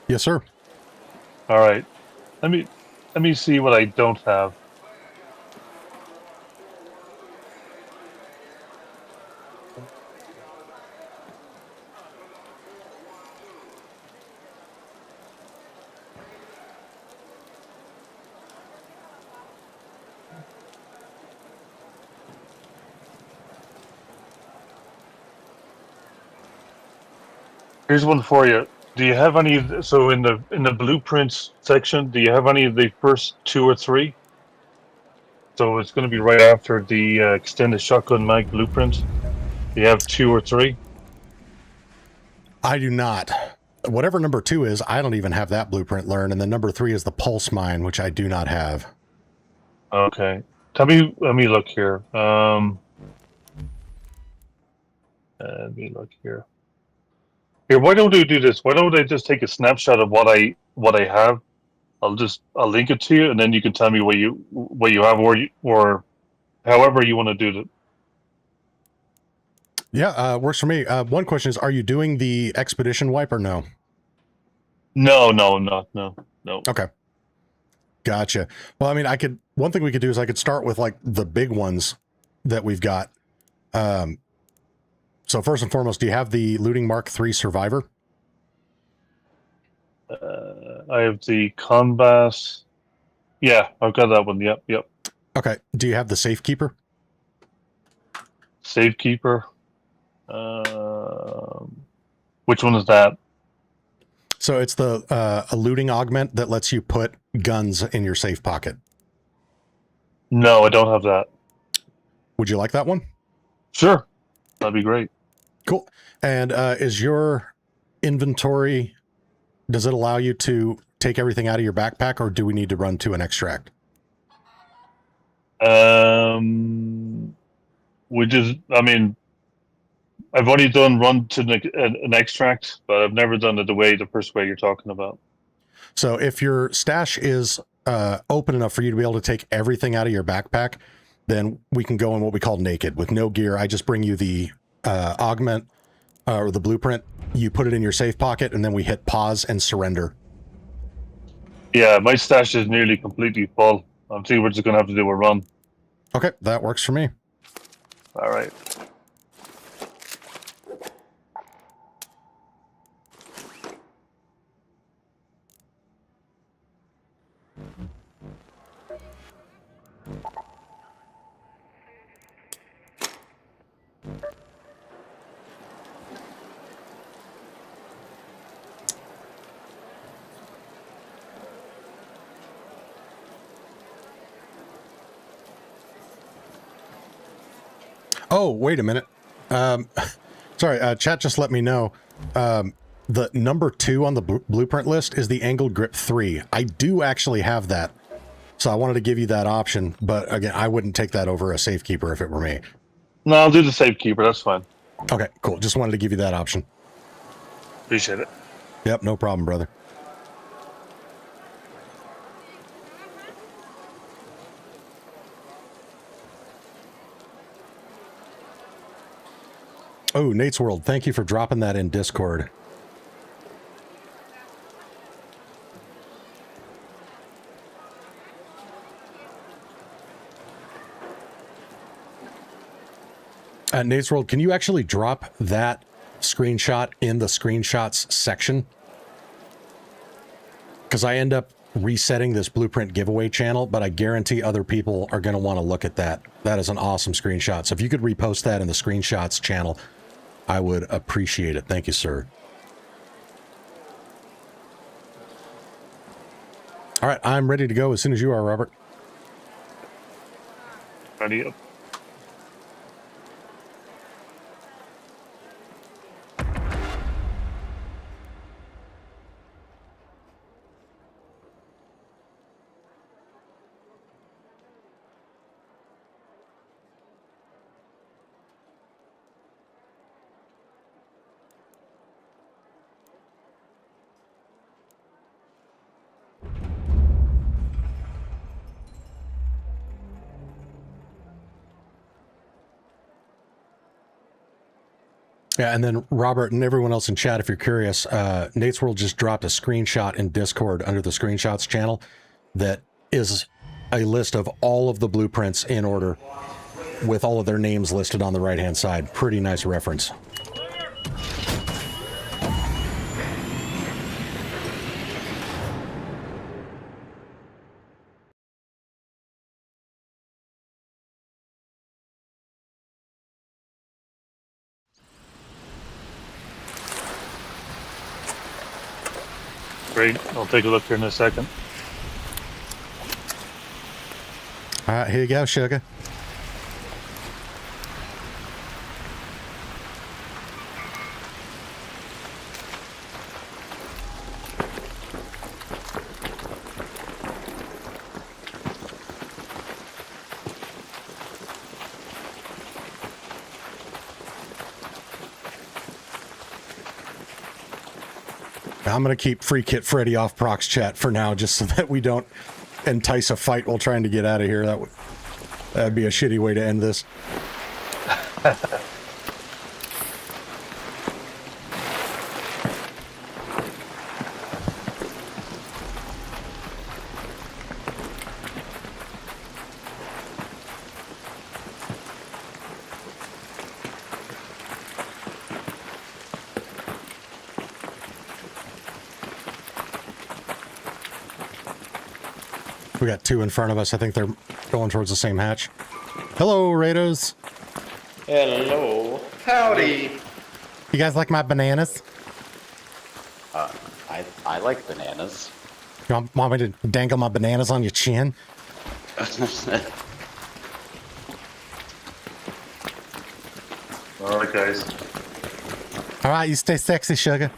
Yes, sir. All right. Let me see what I don't have. Here's one for you. Do you have any? So in the blueprints section, do you have any of the first 2 or 3? So it's going to be right after the extended shotgun mag blueprint. Do you have 2 or 3? I do not. Whatever number 2 is, I don't even have that blueprint learned. And then number 3 is the pulse mine, which I do not have. Okay. Let me look here. Let me look here. Here, why don't we do this? Why don't I just take a snapshot of what I have? I'll link it to you, and then you can tell me what you have, or however you want to do it. Yeah, works for me. One question is, are you doing the expedition wipe or no? No, I'm not. No. Okay. Gotcha. Well, I mean, one thing we could do is I could start with like the big ones that we've got. So first and foremost, do you have the Looting Mark III Survivor? I have the Conbass. Yeah, I've got that one. Yep. Okay. Do you have the Safekeeper? Safekeeper. Which one is that? So it's the a looting augment that lets you put guns in your safe pocket. No, I don't have that. Would you like that one? Sure, that'd be great. Cool. And is your inventory, does it allow you to take everything out of your backpack, or do we need to run to an extract? I've only done run to an extract, but I've never done it the first way you're talking about. So if your stash is open enough for you to be able to take everything out of your backpack, then we can go in what we call naked with no gear. I just bring you the augment or the blueprint. You put it in your safe pocket, and then we hit pause and surrender. Yeah, my stash is nearly completely full. I'm thinking we're just going to have to do a run. Okay, that works for me. All right. Oh, wait a minute. Sorry, chat just let me know. The number 2 on the blueprint list is the angled grip 3. I do actually have that. So I wanted to give you that option, but again, I wouldn't take that over a Safekeeper if it were me. No, I'll do the Safekeeper. That's fine. Okay, cool. Just wanted to give you that option. Appreciate it. Yep, no problem, brother. Oh, Nate's World, thank you for dropping that in Discord. Nate's World, can you actually drop that screenshot in the screenshots section? Because I end up resetting this blueprint giveaway channel, but I guarantee other people are going to want to look at that. That is an awesome screenshot. So if you could repost that in the screenshots channel, I would appreciate it. Thank you, sir. All right, I'm ready to go as soon as you are, Robert. Ready up. Yeah, and then Robert and everyone else in chat, if you're curious, Nate's World just dropped a screenshot in Discord under the screenshots channel that is a list of all of the blueprints in order with all of their names listed on the right-hand side. Pretty nice reference. Great. I'll take a look here in a second. All right, here you go, sugar. I'm going to keep Freekit Freddy off Proc's chat for now, just so that we don't entice a fight while trying to get out of here. That'd be a shitty way to end this. We got two in front of us. I think they're going towards the same hatch. Hello, Raiders. Hello. Howdy. You guys like my bananas? I like bananas. You want me to dangle my bananas on your chin? All right, guys. All right, you stay sexy, sugar.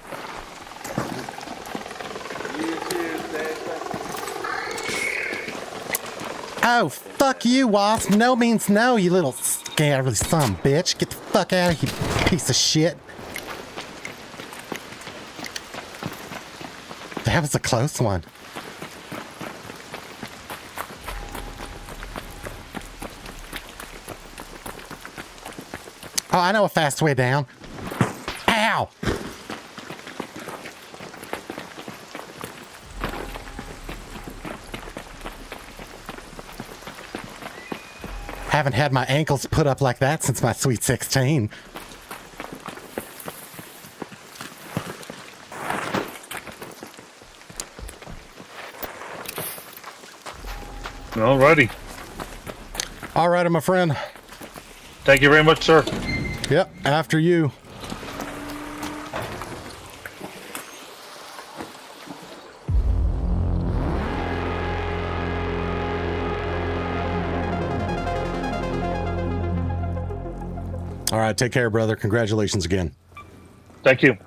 Oh, fuck you, Wasp. No means no, you little scary son of a bitch. Get the fuck out of here, you piece of shit. That was a close one. Oh, I know a fast way down. Ow! Haven't had my ankles put up like that since my sweet 16. Alrighty. All right, my friend. Thank you very much, sir. Yep, after you. All right, take care, brother. Congratulations again. Thank you.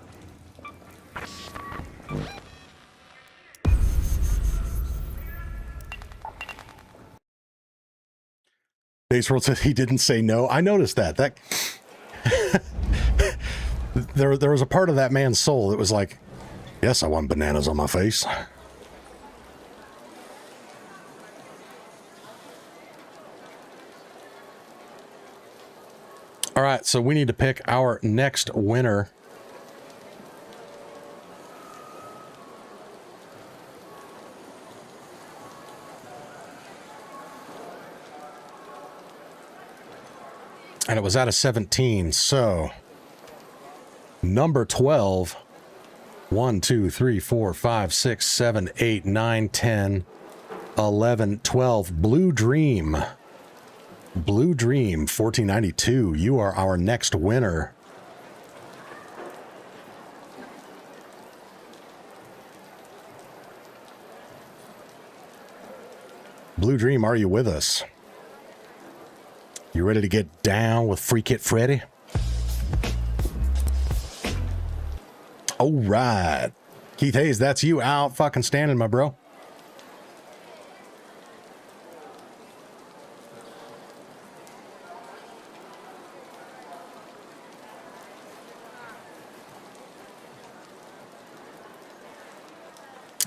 Base World says he didn't say no. I noticed that. There was a part of that man's soul that was like, yes, I want bananas on my face. All right, so we need to pick our next winner. And it was out of 17, so number 12, 1, 2, 3, 4, 5, 6, 7, 8, 9, 10, 11, 12, Blue Dream. Blue Dream 1492, you are our next winner. Blue Dream, are you with us? You ready to get down with Freekit Freddy? All right. Keith Hayes, that's you out fucking standing, my bro.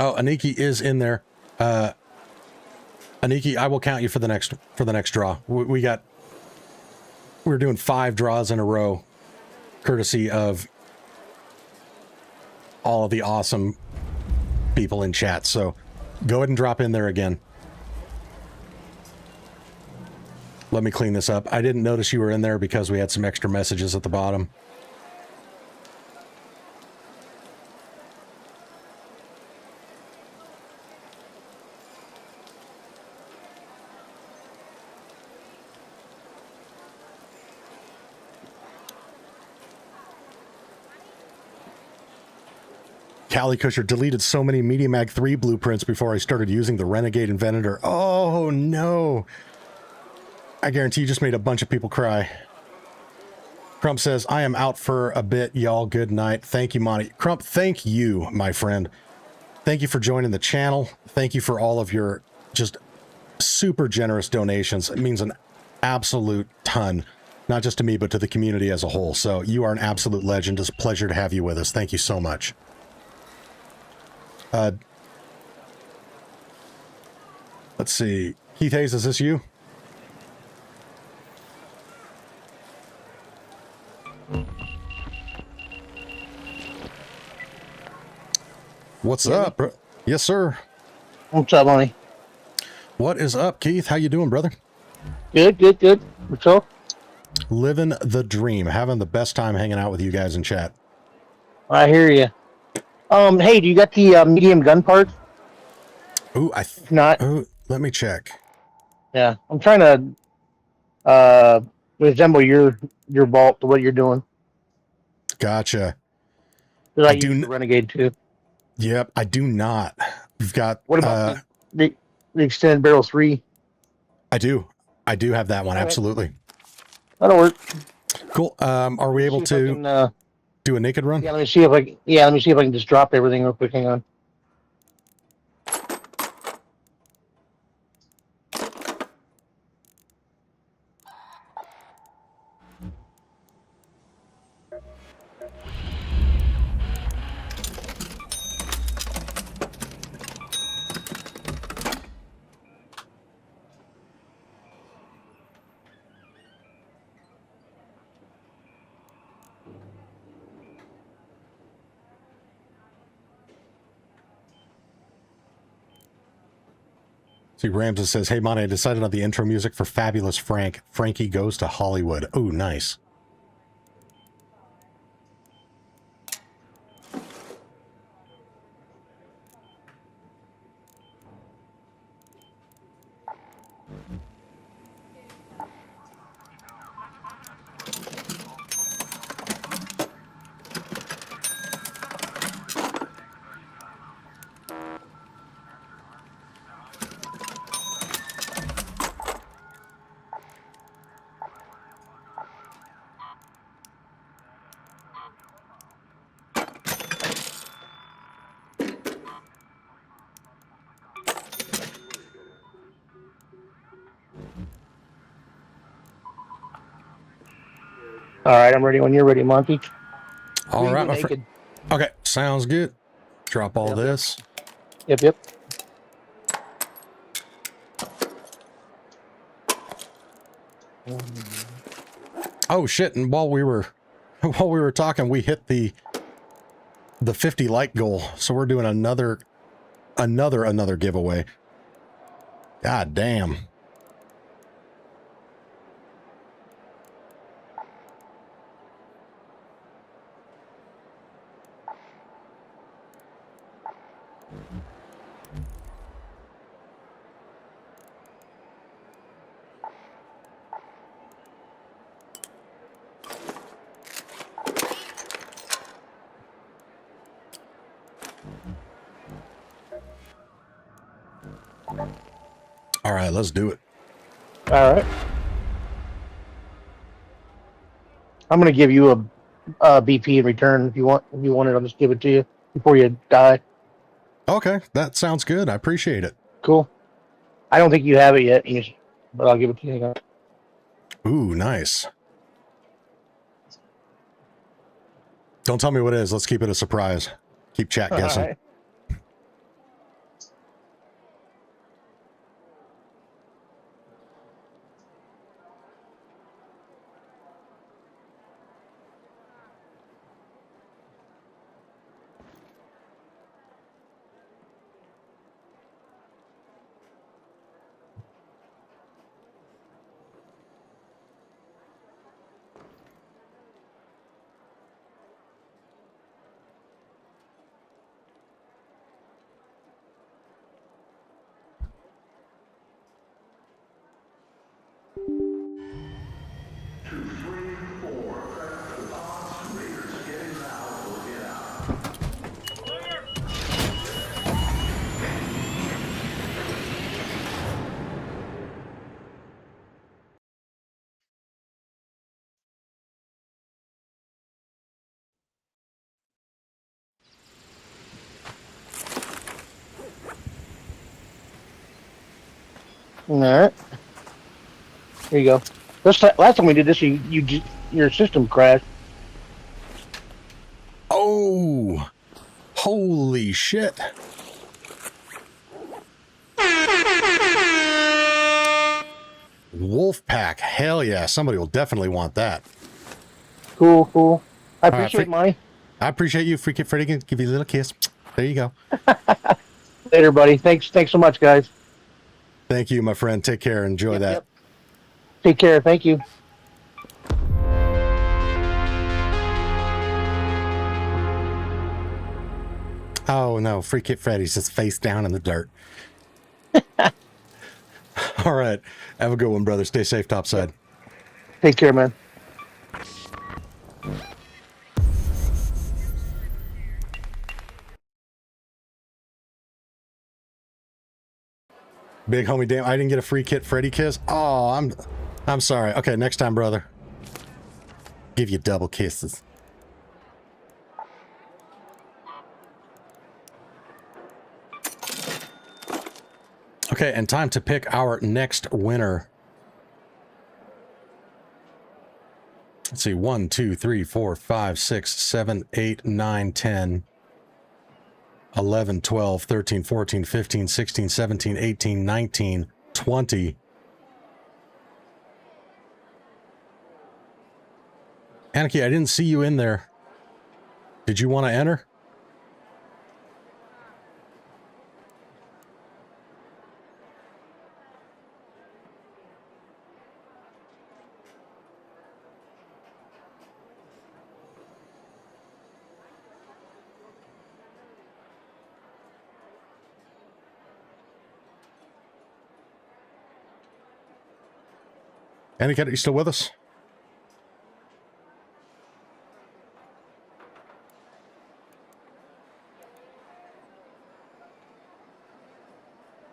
Oh, Aniki is in there. Aniki, I will count you for the next draw. We're doing 5 draws in a row, courtesy of all of the awesome people in chat. So go ahead and drop in there again. Let me clean this up. I didn't notice you were in there because we had some extra messages at the bottom. Cali Kusher deleted so many Media Mag 3 blueprints before I started using the Renegade Inventor. Oh, no. I guarantee you just made a bunch of people cry. Crump says, I am out for a bit, y'all. Good night. Thank you, Monty. Crump, thank you, my friend. Thank you for joining the channel. Thank you for all of your just super generous donations. It means an absolute ton, not just to me, but to the community as a whole. So you are an absolute legend. It's a pleasure to have you with us. Thank you so much. Let's see. Keith Hayes, is this you? What's up, bro? Yes, sir. What's up, Monty? What is up, Keith? How you doing, brother? Good. What's up? Living the dream. Having the best time hanging out with you guys in chat. I hear you. Hey, do you got the medium gun parts? Ooh, If not, let me check. yeah, I'm trying to resemble your vault to what you're doing. Gotcha. Because I do use the Renegade too. Yep, I do not. We've got. What about the extended barrel 3? I do have that one. All right. Absolutely. That'll work. Cool. Are we able to do a naked run? Yeah, let me see if I can just drop everything real quick. Hang on. See, Ramses says, hey, Monty, I decided on the intro music for Fabulous Frank. Frankie Goes to Hollywood. Oh, nice. All right, I'm ready when you're ready, Monty. All right, my friend. Okay, sounds good. Drop all this. Yep. Oh shit! And while we were talking, we hit the 50 like goal. So we're doing another giveaway. God damn. All right, let's do it. All right. I'm gonna give you a BP in return if you want. If you want it, I'll just give it to you before you die. Okay, that sounds good. I appreciate it. Cool. I don't think you have it yet, but I'll give it to you. Hang on. Ooh, nice. Don't tell me what it is. Let's keep it a surprise. Keep chat guessing. All right. All right. Here you go. Last time we did this, your system crashed. Oh, holy shit. Wolf pack. Hell yeah. Somebody will definitely want that. Cool. I All right, appreciate money. I appreciate you, Freekit Freddy. Give you a little kiss. There you go. Later, buddy. Thanks so much, guys. Thank you, my friend. Take care. Enjoy that. Yep. Take care. Thank you. Oh no, Freekit Freddy's just face down in the dirt. All right. Have a good one, brother. Stay safe topside. Take care, man. Big homie, damn, I didn't get a Freekit Freddy kiss. Oh, I'm sorry. Okay, next time, brother. Give you double kisses. Okay, and time to pick our next winner. Let's see, 1, 2, 3, 4, 5, 6, 7, 8, 9, 10, 11, 12, 13, 14, 15, 16, 17, 18, 19, 20. Anarchy, I didn't see you in there. Did you want to enter? Anarchy, are you still with us?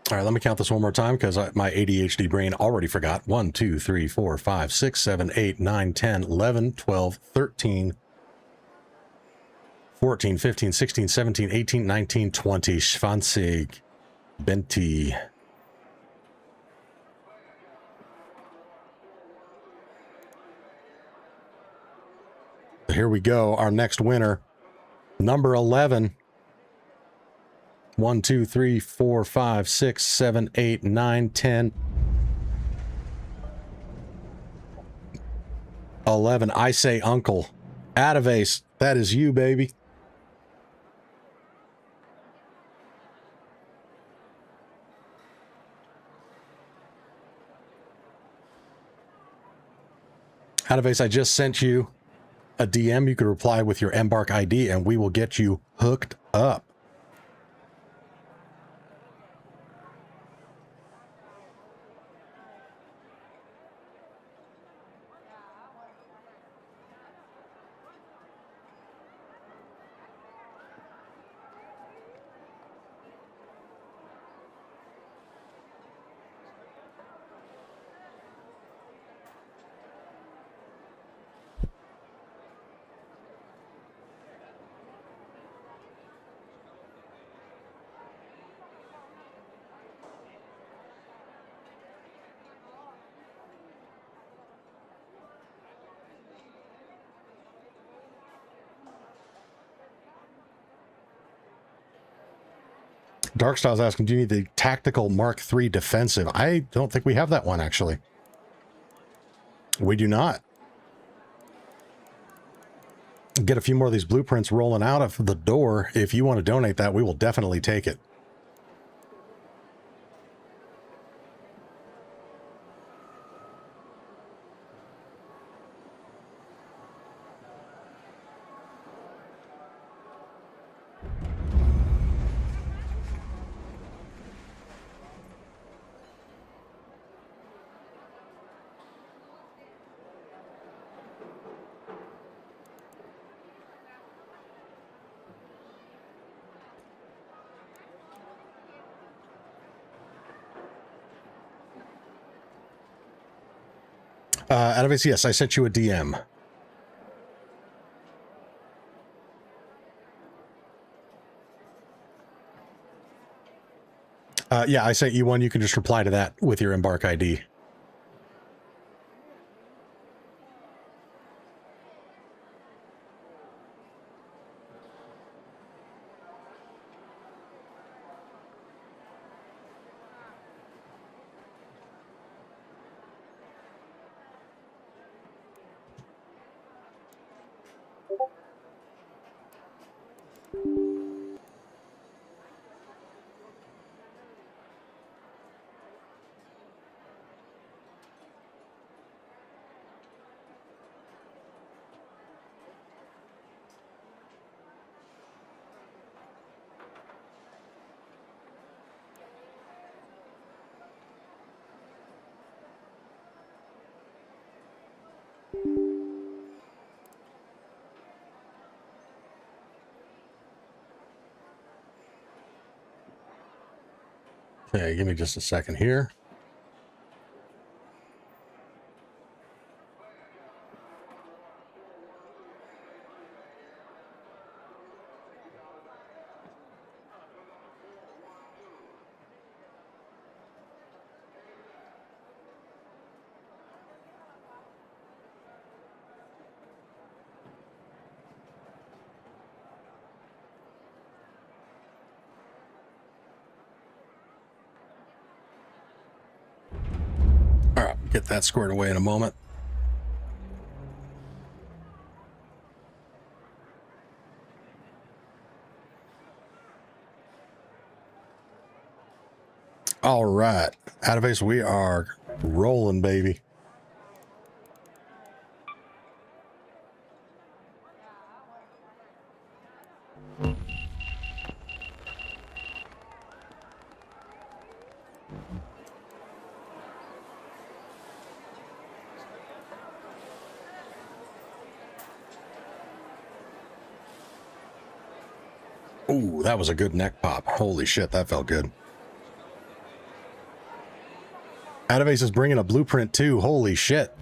All right, let me count this one more time because my ADHD brain already forgot. 1, 2, 3, 4, 5, 6, 7, 8, 9, 10, 11, 12, 13, 14, 15, 16, 17, 18, 19, 20. Schwanzig. Benti. Here we go. Our next winner, number 11. 1, 2, 3, 4, 5, 6, 7, 8, 9, 10, 11. I say uncle. Adavace, that is you, baby. Adavace, I just sent you a DM. You could reply with your Embark ID and we will get you hooked up. Darkstyle's asking, do you need the tactical Mark III defensive? I don't think we have that one, actually. We do not. Get a few more of these blueprints rolling out of the door. If you want to donate that, we will definitely take it. Advice, yes, I sent you a DM. Yeah, I sent you one. You can just reply to that with your Embark ID. Okay, give me just a second here. All right, get that squared away in a moment. All right, out of base, we are rolling, baby. Ooh, that was a good neck pop. Holy shit, that felt good. Adavace is bringing a blueprint too. Holy shit.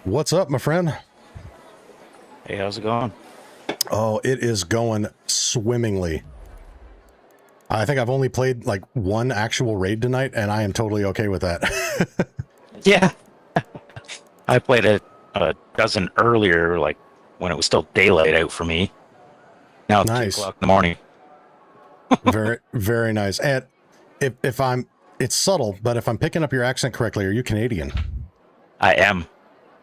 What's up, my friend? Hey, how's it going? Oh, it is going swimmingly. I think I've only played like one actual raid tonight, and I am totally okay with that. Yeah. I played a dozen earlier, like when it was still daylight out for me. Now it's Nice. 2 o'clock in the morning. Very, very nice. And if I'm, it's subtle, but if I'm picking up your accent correctly, are you Canadian? I am.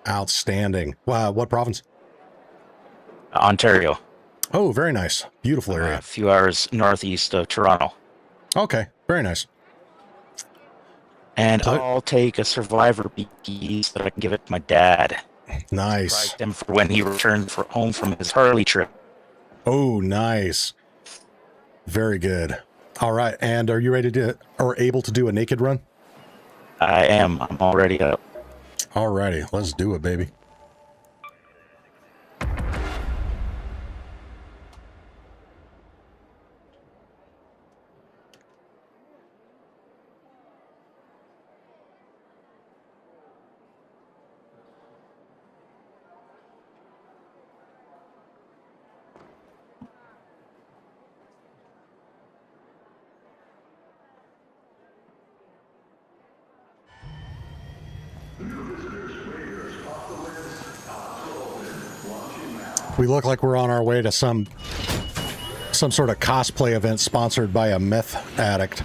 Outstanding. Wow, what province? Ontario. Oh, very nice. Beautiful area. A few hours northeast of Toronto. Okay, very nice. And I'll take a survivor BE so that I can give it to my dad. Nice. Surprised him for when he returned home from his Harley trip. Oh, nice. Very good. All right, and are you ready to, or able to do a naked run? I am. I'm already up. All righty, let's do it, baby. We look like we're on our way to some sort of cosplay event sponsored by a meth addict.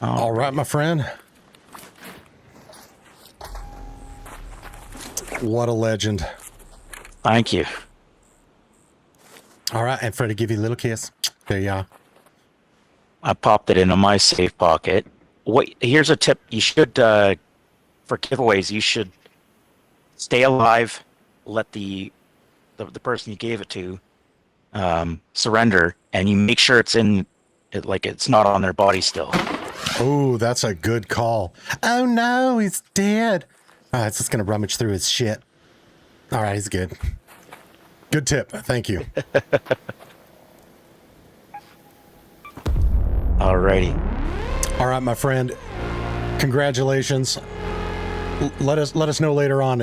All right, my friend. What a legend. Thank you. All right, and Freddie, give you a little kiss. There you are. I popped it into my safe pocket. Wait, here's a tip. You should, for giveaways, you should stay alive, let the person you gave it to surrender, and you make sure it's in It's not on their body still. Oh, that's a good call. Oh no, he's dead. All right, it's just gonna rummage through his shit. All right, he's good. Good tip. Thank you. Alrighty. All right, my friend. Congratulations. Let us know later on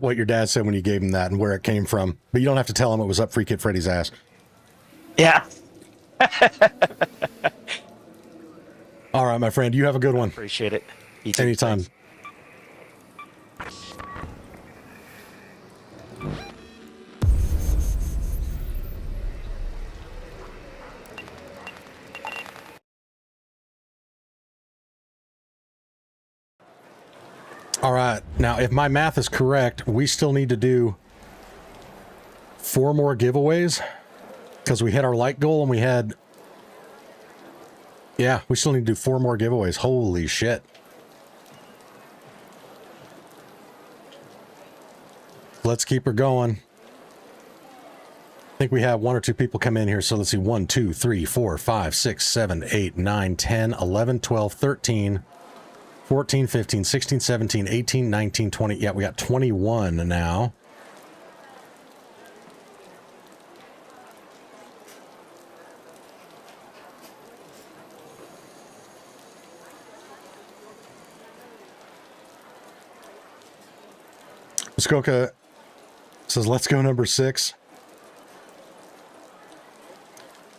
what your dad said when you gave him that and where it came from. But you don't have to tell him it was up Freekit Freddy's ass. Yeah. All right, my friend. You have a good one. Appreciate it. You too. Anytime. Thanks. All right. Now, if my math is correct, we still need to do 4 more giveaways because we hit our like goal and we had... Yeah, we still need to do 4 more giveaways. Holy shit. Let's keep her going. I think we have 1 or 2 people come in here. So let's see. 1, 2, 3, 4, 5, 6, 7, 8, 9, 10, 11, 12, 13, 14, 15, 16, 17, 18, 19, 20. Yeah, we got 21 now. Muskoka says, let's go number 6.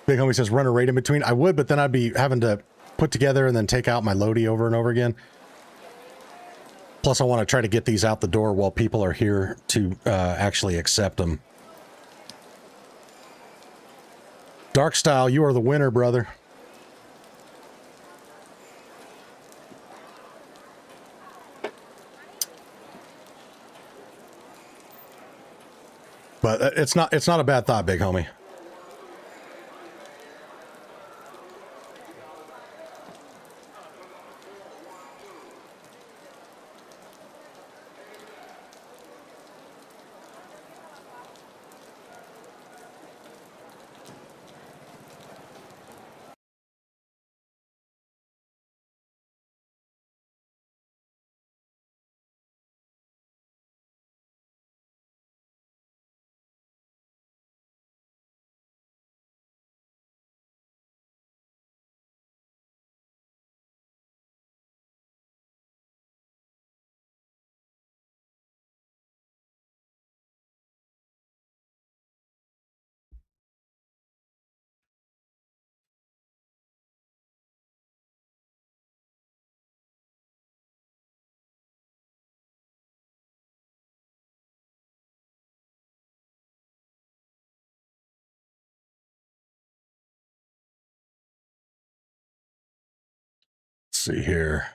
Big homie says, run a raid in between. I would, but then I'd be having to put together and then take out my loadie over and over again. Plus, I want to try to get these out the door while people are here to actually accept them. Dark Style, you are the winner, brother. But it's not a bad thought, big homie. Let's see here.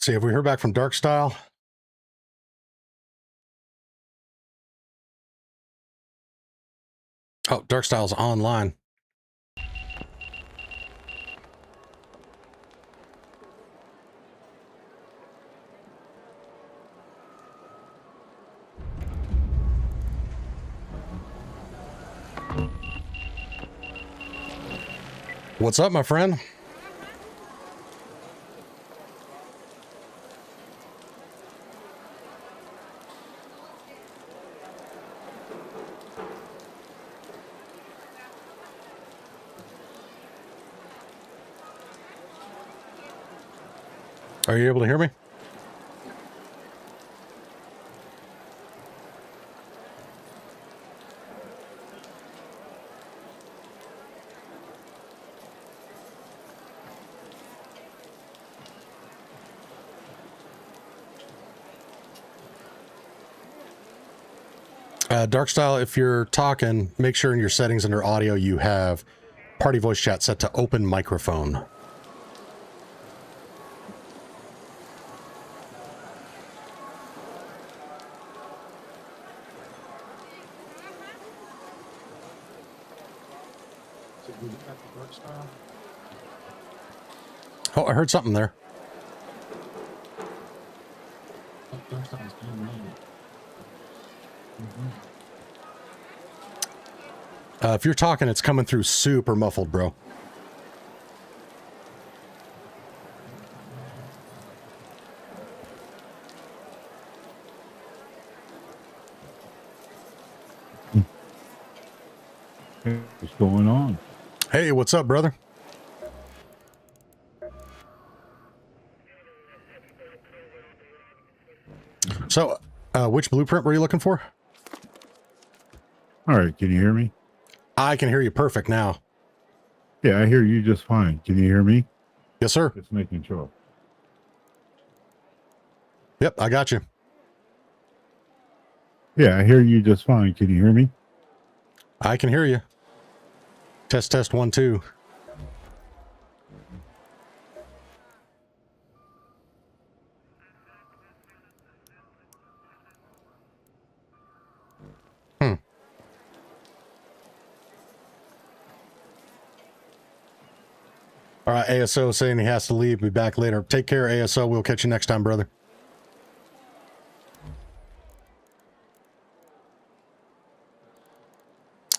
See, have we heard back from Dark Style? Oh, Dark Style's online. What's up, my friend? Are you able to hear me? Dark Style, if you're talking, make sure in your settings under audio you have party voice chat set to open microphone. Oh, I heard something there. If you're talking, it's coming through super muffled, bro. What's going on? Hey, what's up, brother? So, which blueprint were you looking for? All right, can you hear me? I can hear you perfect now. Yeah, I hear you just fine. Can you hear me? Yes, sir. Just making sure. Yep, I got you. Yeah, I hear you just fine. Can you hear me? I can hear you. Test, test, 1, 2. All right, ASO saying he has to leave. Be back later. Take care, ASO. We'll catch you next time, brother.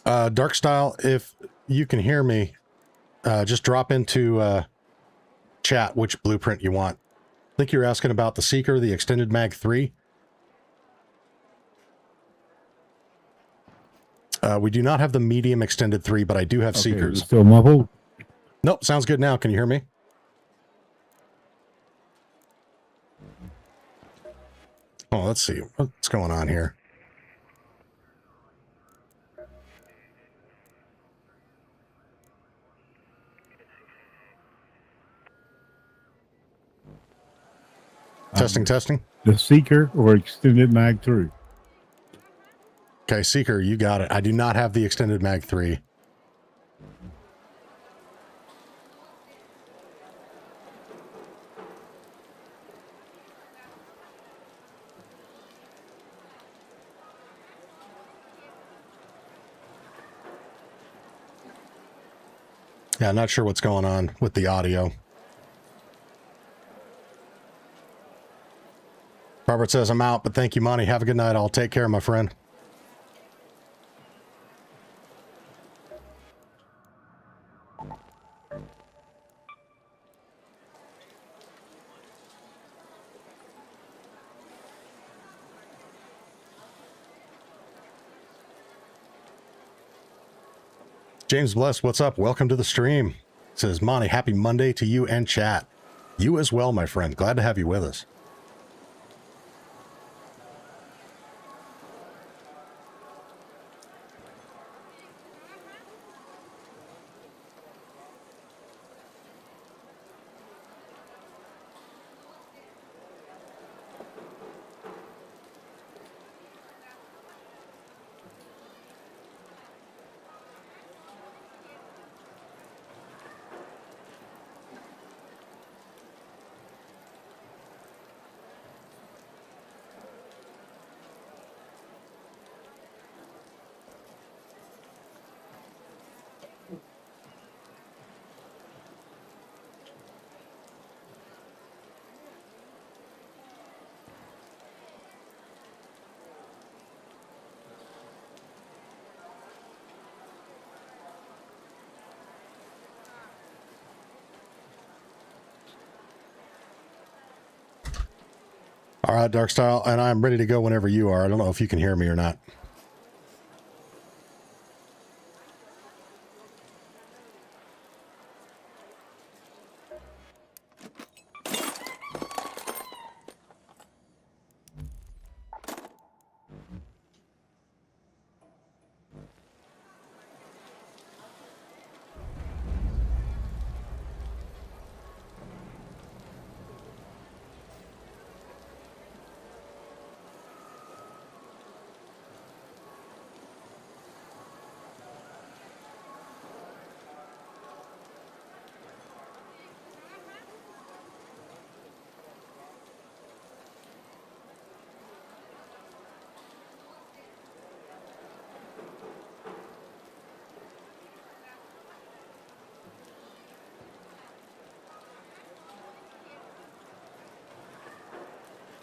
Darkstyle, if you can hear me, just drop into chat which blueprint you want. I think you're asking about the Seeker, the Extended Mag 3. We do not have the medium extended 3, but I do have Okay, Seekers. is it still muffled? Nope, sounds good now. Can you hear me? Oh, let's see. What's going on here? Testing, testing. The Seeker or Extended Mag 3? Okay, Seeker, you got it. I do not have the Extended Mag 3. Yeah, I'm not sure what's going on with the audio. Robert says, I'm out, but thank you, Monty. Have a good night. I'll take care, my friend. James Bless, what's up? Welcome to the stream. Says, Monty, happy Monday to you and chat. You as well, my friend. Glad to have you with us. All right, Darkstyle, and I'm ready to go whenever you are. I don't know if you can hear me or not.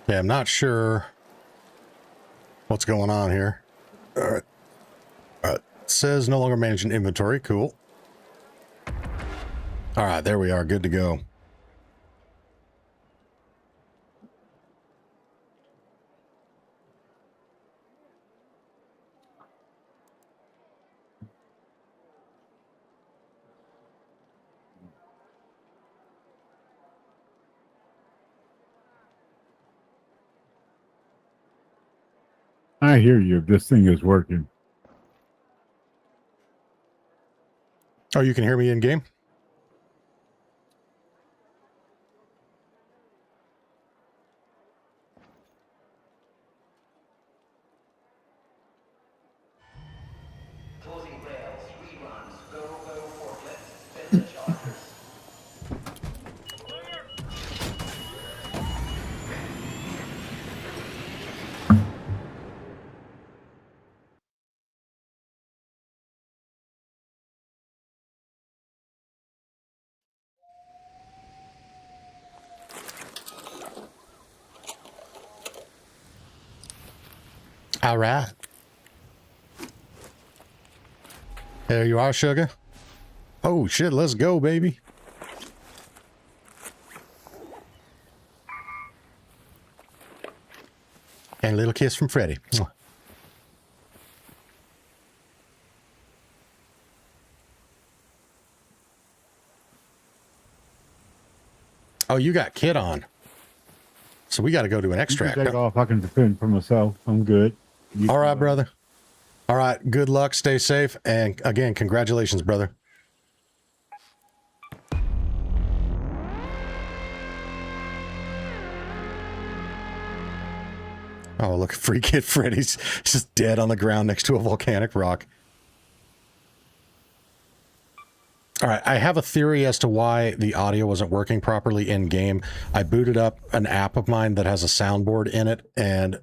Yeah, I'm not sure what's going on here. All right. It says no longer managing inventory. Cool. All right, there we are. Good to go. I hear you. This thing is working. Oh, you can hear me in game? Closing rails, reruns, go forklifts, bins chargers. All right. There you are, sugar. Oh, shit. Let's go, baby. And a little kiss from Freddy. Mwah. Oh, you got Kid on. So we got to go to an You can extract. take off. I can defend for myself. I'm good. You All can right, go. brother. All right. Good luck. Stay safe. And again, congratulations, brother. Oh, look, Freekit Freddy's just dead on the ground next to a volcanic rock. All right, I have a theory as to why the audio wasn't working properly in game. I booted up an app of mine that has a soundboard in it, and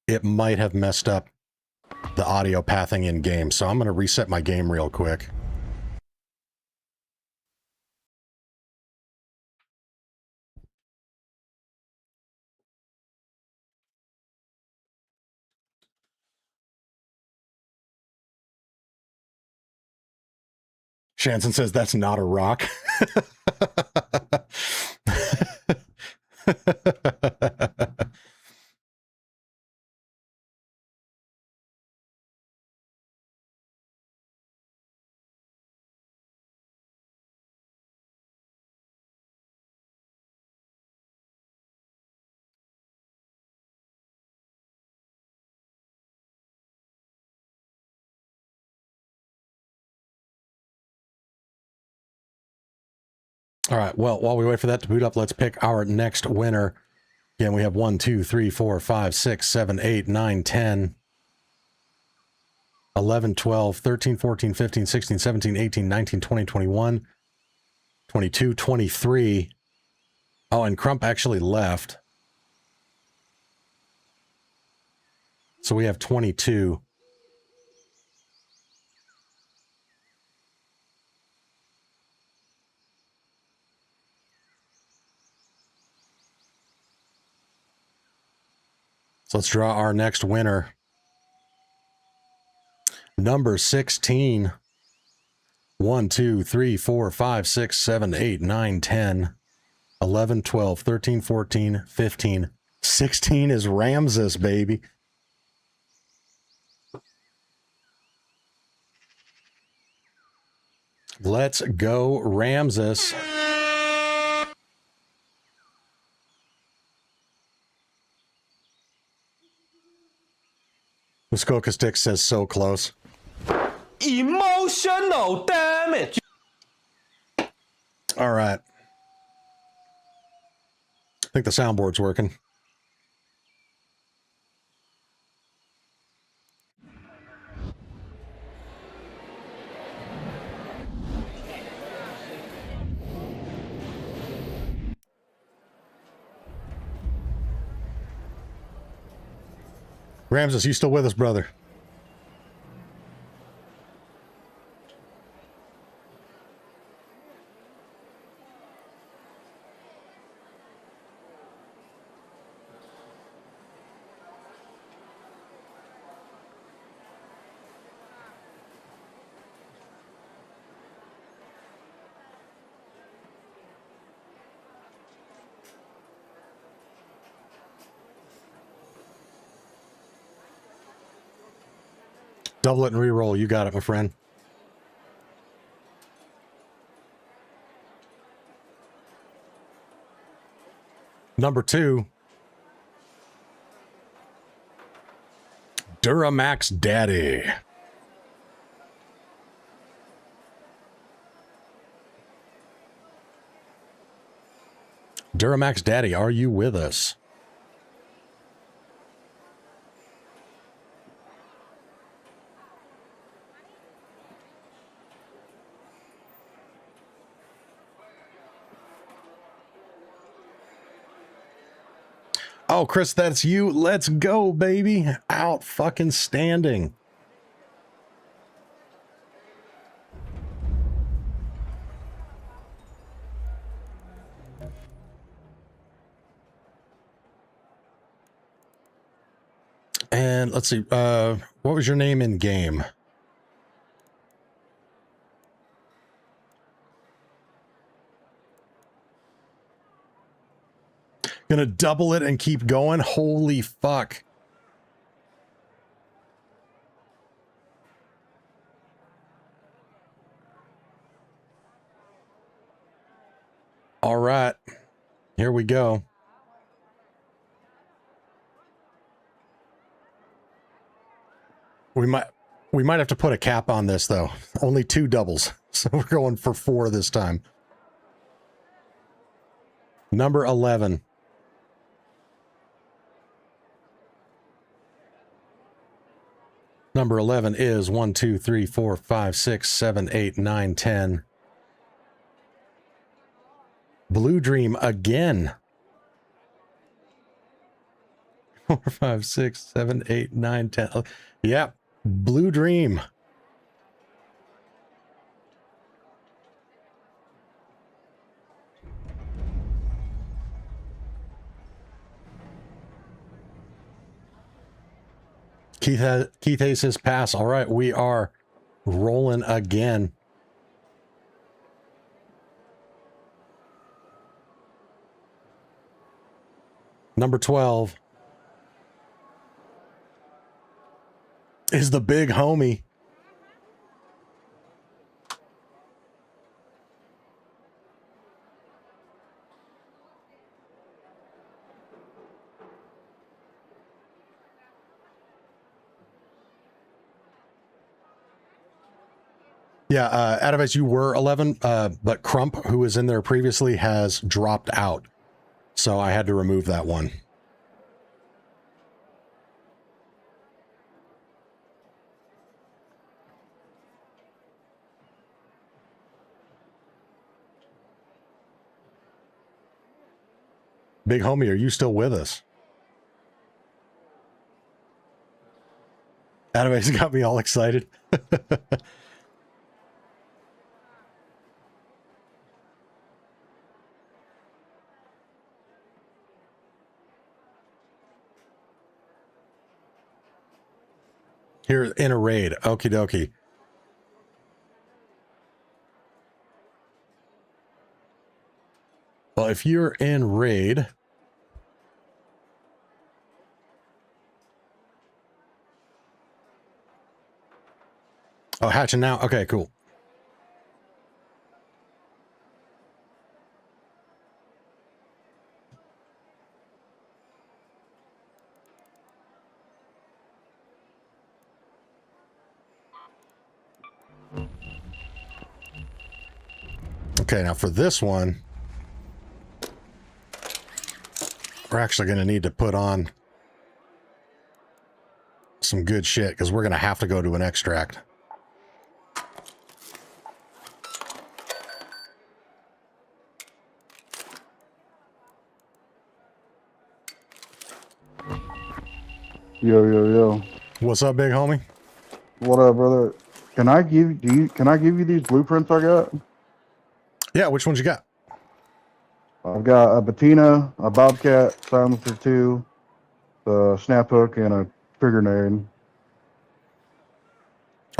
it might have messed up the audio pathing in game. So I'm going to reset my game real quick. Shanson says that's not a rock. All right, well, while we wait for that to boot up, let's pick our next winner. Again, we have 1, 2, 3, 4, 5, 6, 7, 8, 9, 10, 11, 12, 13, 14, 15, 16, 17, 18, 19, 20, 21, 22, 23. Oh, and Crump actually left. So we have 22. So let's draw our next winner. Number 16. 1, 2, 3, 4, 5, 6, 7, 8, 9, 10, 11, 12, 13, 14, 15, 16 is Ramses, baby. Let's go, Ramses. Muskoka Stick says so close. Emotional damage. All right. I think the soundboard's working. Ramses, you still with us, brother? Double it and re-roll. You got it, my friend. Number 2. Duramax Daddy. Duramax Daddy, are you with us? Oh, Chris, that's you. Let's go, baby. Out fucking standing. And let's see, what was your name in game? Gonna double it and keep going? Holy fuck. All right, here we go. We might have to put a cap on this though. Only 2 doubles. So we're going for 4 this time. Number 11. Number 11 is 1, 2, 3, 4, 5, 6, 7, 8, 9, 10. Blue Dream again. 4, 5, 6, 7, 8, 9, 10. Yeah, Blue Dream. Keith Ace's pass. All right, we are rolling again. Number 12 is the big homie. Yeah, Adavice, you were 11, but Crump, who was in there previously, has dropped out. So I had to remove that one. Big homie, are you still with us? Adavice got me all excited. Here in a raid. Okie dokie. Well, if you're in raid, oh, hatching now. Okay, cool. Okay, now for this one, we're actually going to need to put on some good shit because we're going to have to go to an extract. Yo. What's up, big homie? What up, brother? Can I give you these blueprints I got? Yeah, which ones you got? I've got a Bettina, a Bobcat, Silencer 2, the snap hook, and a trigger nade.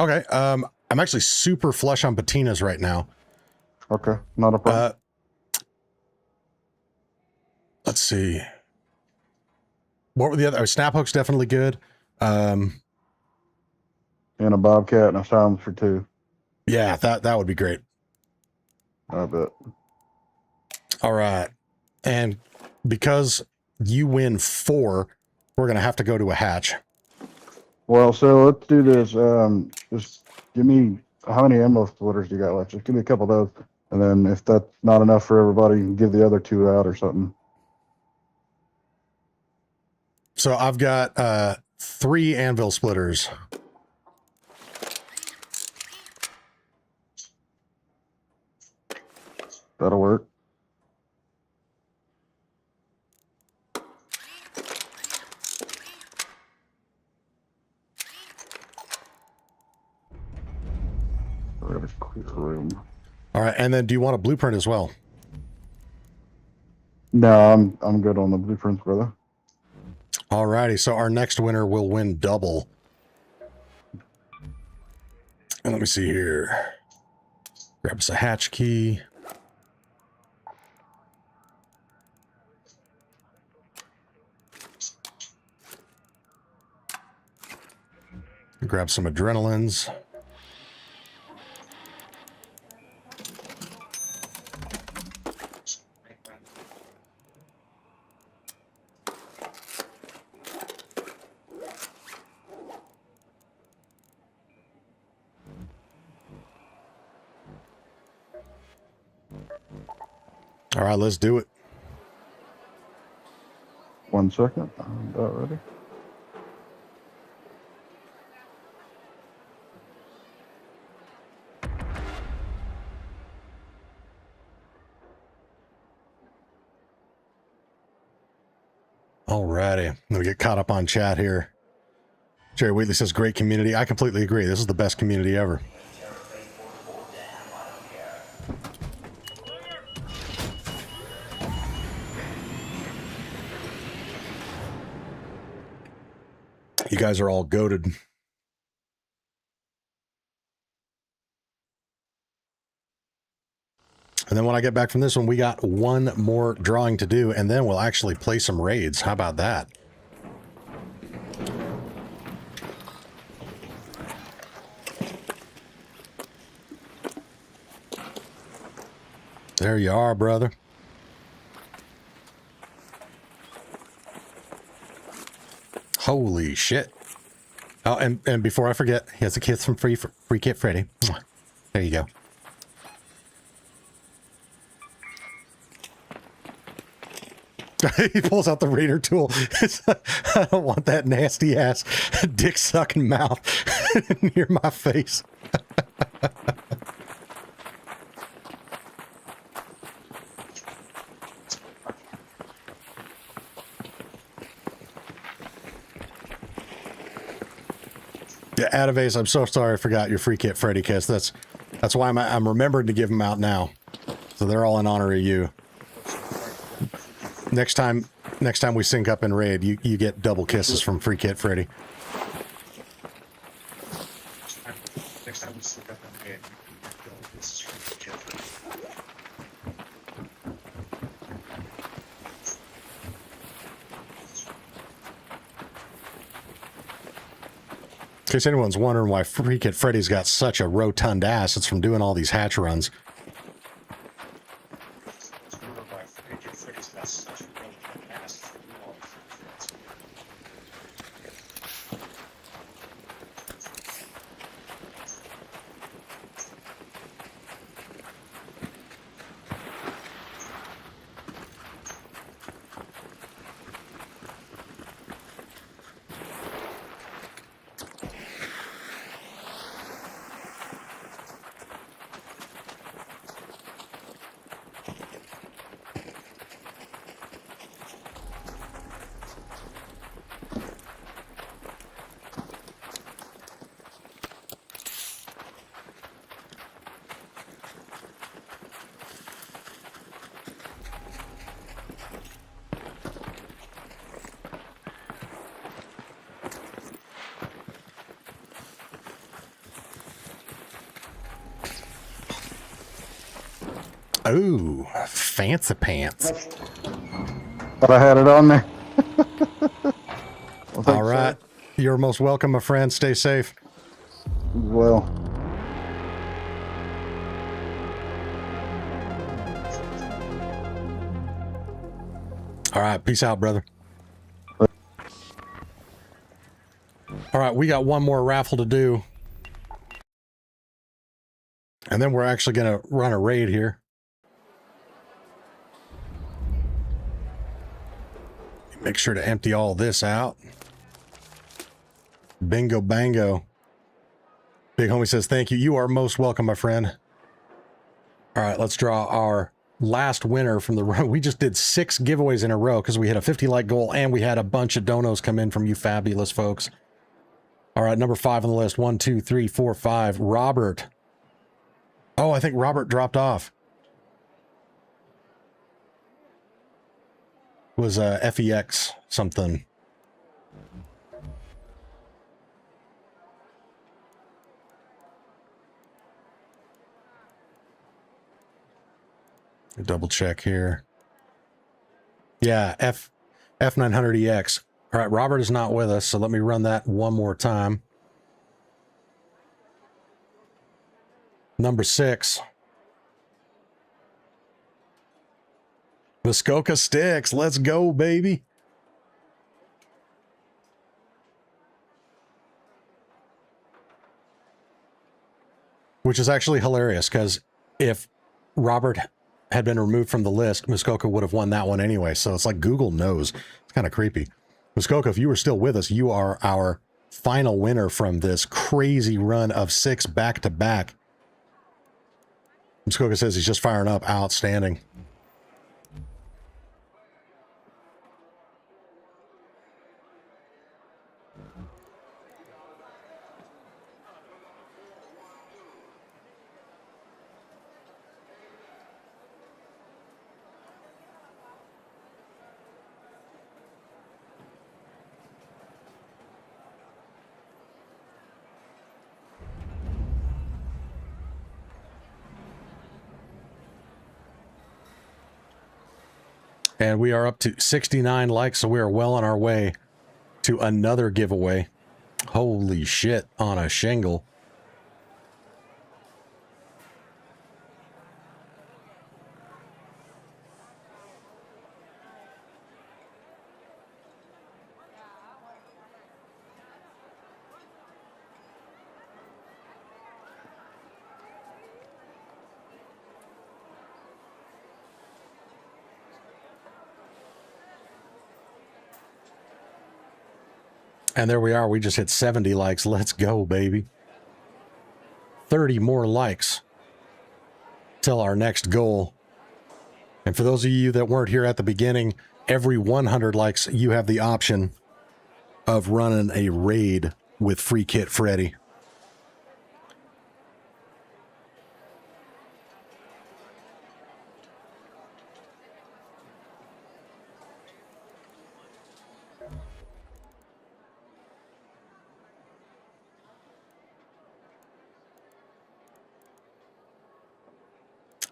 Okay, I'm actually super flush on patinas right now. Okay, not a problem. Let's see. What were the other? Oh, snap hook's definitely good. and a Bobcat and a silencer 2. Yeah, that would be great. I bet. All right. And because you win 4, we're going to have to go to a hatch. Well, so let's do this. Just give me, how many ammo splitters do you got left? Just give me a couple of those. And then if that's not enough for everybody, give the other 2 out or something. So I've got 3 anvil splitters. That'll work. We're gonna clear the room. All right. And then do you want a blueprint as well? No, I'm good on the blueprints, brother. All righty. So our next winner will win double. And let me see here. Grab us a hatch key. Grab some adrenalines. All right, let's do it. 1 second. I'm about ready. All righty. Let me get caught up on chat here. Jerry Wheatley says, great community. I completely agree. This is the best community ever. You guys are all goated. And then when I get back from this one, we got 1 more drawing to do, and then we'll actually play some raids. How about that? There you are, brother. Holy shit. Oh, and before I forget, here's a kiss from Freekit Freddy. There you go. He pulls out the Raider tool. I don't want that nasty ass dick sucking mouth near my face. Yeah, Adavace, I'm so sorry I forgot your Freekit Freddy kiss. That's why I'm remembering to give them out now. So they're all in honor of you. Next time we sync up in raid, you get double kisses from Freekit Freddy. Next time we sync up in raid, this is Freekit Freddy. In case anyone's wondering why Freekit Freddy's got such a rotund ass, it's from doing all these hatch runs. Ooh, fancy pants. But I had it on there. All right. You're most welcome, my friend. Stay safe. Well, All right, peace out, brother. All right, we got one more raffle to do. And then we're actually going to run a raid here. Make sure to empty all this out. Bingo bango. Big homie says, thank you. You are most welcome, my friend. All right, let's draw our last winner from the row. We just did 6 giveaways in a row because we had a 50 like goal and we had a bunch of donos come in from you fabulous folks. All right, number 5 on the list. 1, 2, 3, 4, 5. Robert. Oh, I think Robert dropped off. Was FEX something. Double check here. Yeah, F900EX. All right, Robert is not with us, so let me run that one more time. Number 6. Muskoka Sticks. Let's go, baby. Which is actually hilarious, because if Robert had been removed from the list, Muskoka would have won that one anyway. So it's like Google knows. It's kind of creepy. Muskoka, if you were still with us, you are our final winner from this crazy run of 6 back-to-back. Muskoka says he's just firing up. Outstanding. And we are up to 69 likes, so we are well on our way to another giveaway. Holy shit, on a shingle. And there we are. We just hit 70 likes. Let's go, baby. 30 more likes till our next goal. And for those of you that weren't here at the beginning, every 100 likes, you have the option of running a raid with Freekit Freddy.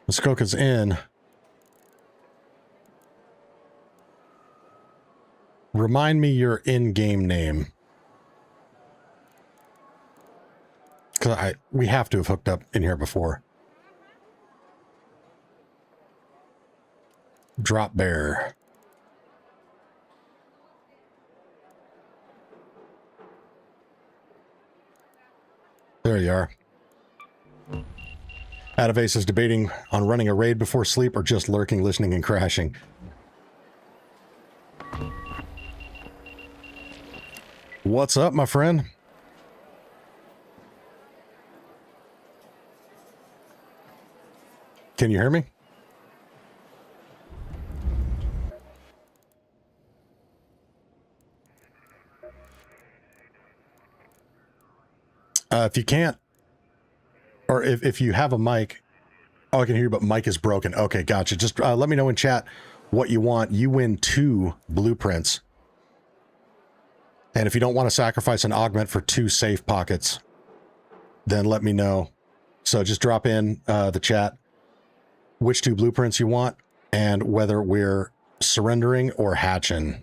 Muskoka's in. Remind me your in-game name. Because we have to have hooked up in here before. Drop Bear. There you are. Adavace is debating on running a raid before sleep or just lurking, listening, and crashing. What's up, my friend? Can you hear me? If you can't, or if you have a mic, oh, I can hear you, but mic is broken. Okay, gotcha. Just let me know in chat what you want. You win 2 blueprints. And if you don't want to sacrifice an augment for 2 safe pockets, then let me know. So just drop in the chat which 2 blueprints you want and whether we're surrendering or hatching.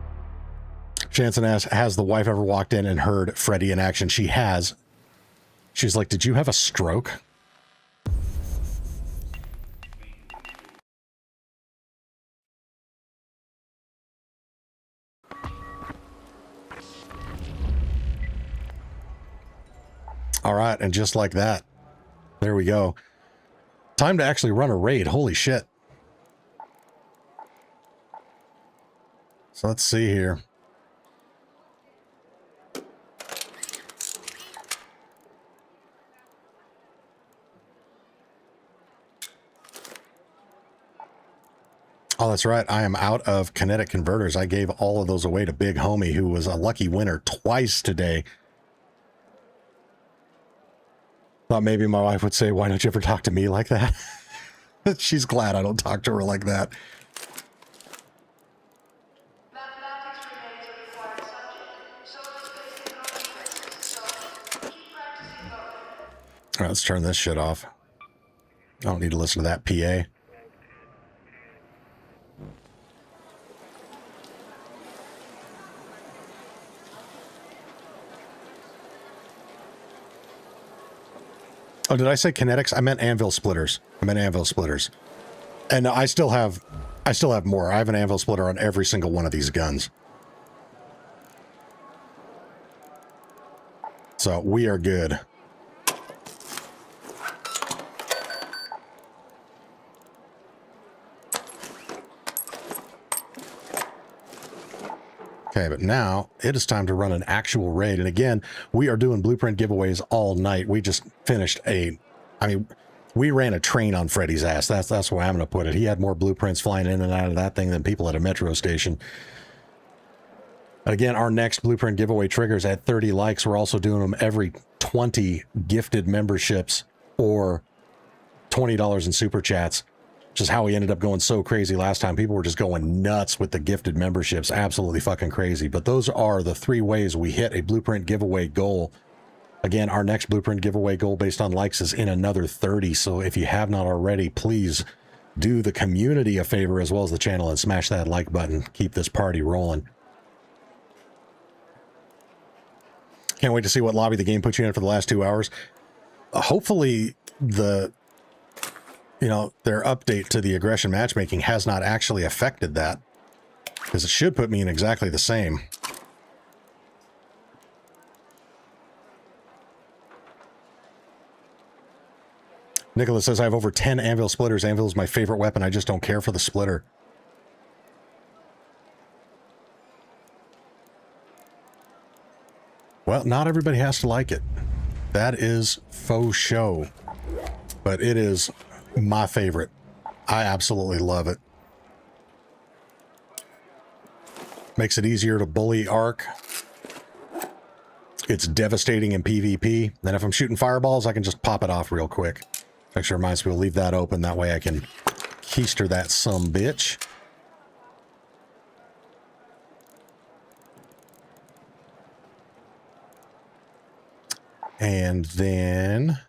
Shanson asks, has the wife ever walked in and heard Freddy in action? She has. She's like, did you have a stroke? All right, and just like that, there we go. Time to actually run a raid. Holy shit. So let's see here. Oh, that's right. I am out of kinetic converters. I gave all of those away to Big Homie, who was a lucky winner twice today. Thought maybe my wife would say, why don't you ever talk to me like that? She's glad I don't talk to her like that. All right, let's turn this shit off. I don't need to listen to that PA. Oh, did I say kinetics? I meant anvil splitters. And I still have more. I have an anvil splitter on every single one of these guns. So we are good. Okay, but now it is time to run an actual raid. And again, we are doing blueprint giveaways all night. We just finished we ran a train on Freddy's ass. That's why I'm going to put it. He had more blueprints flying in and out of that thing than people at a metro station. Again, our next blueprint giveaway triggers at 30 likes. We're also doing them every 20 gifted memberships or $20 in super chats. Which is how we ended up going so crazy last time. People were just going nuts with the gifted memberships. Absolutely fucking crazy. But those are the 3 ways we hit a blueprint giveaway goal. Again, our next blueprint giveaway goal based on likes is in another 30. So if you have not already, please do the community a favor as well as the channel and smash that like button. Keep this party rolling. Can't wait to see what lobby the game puts you in for the last 2 hours. Hopefully their update to the aggression matchmaking has not actually affected that, because it should put me in exactly the same. Nicholas says, I have over 10 anvil splitters. Anvil is my favorite weapon. I just don't care for the splitter. Well, not everybody has to like it. That is faux show. But it is my favorite. I absolutely love it. Makes it easier to bully arc. It's devastating in PvP. Then if I'm shooting fireballs, I can just pop it off real quick. Actually reminds me to leave that open. That way I can keister that sumbitch. And then...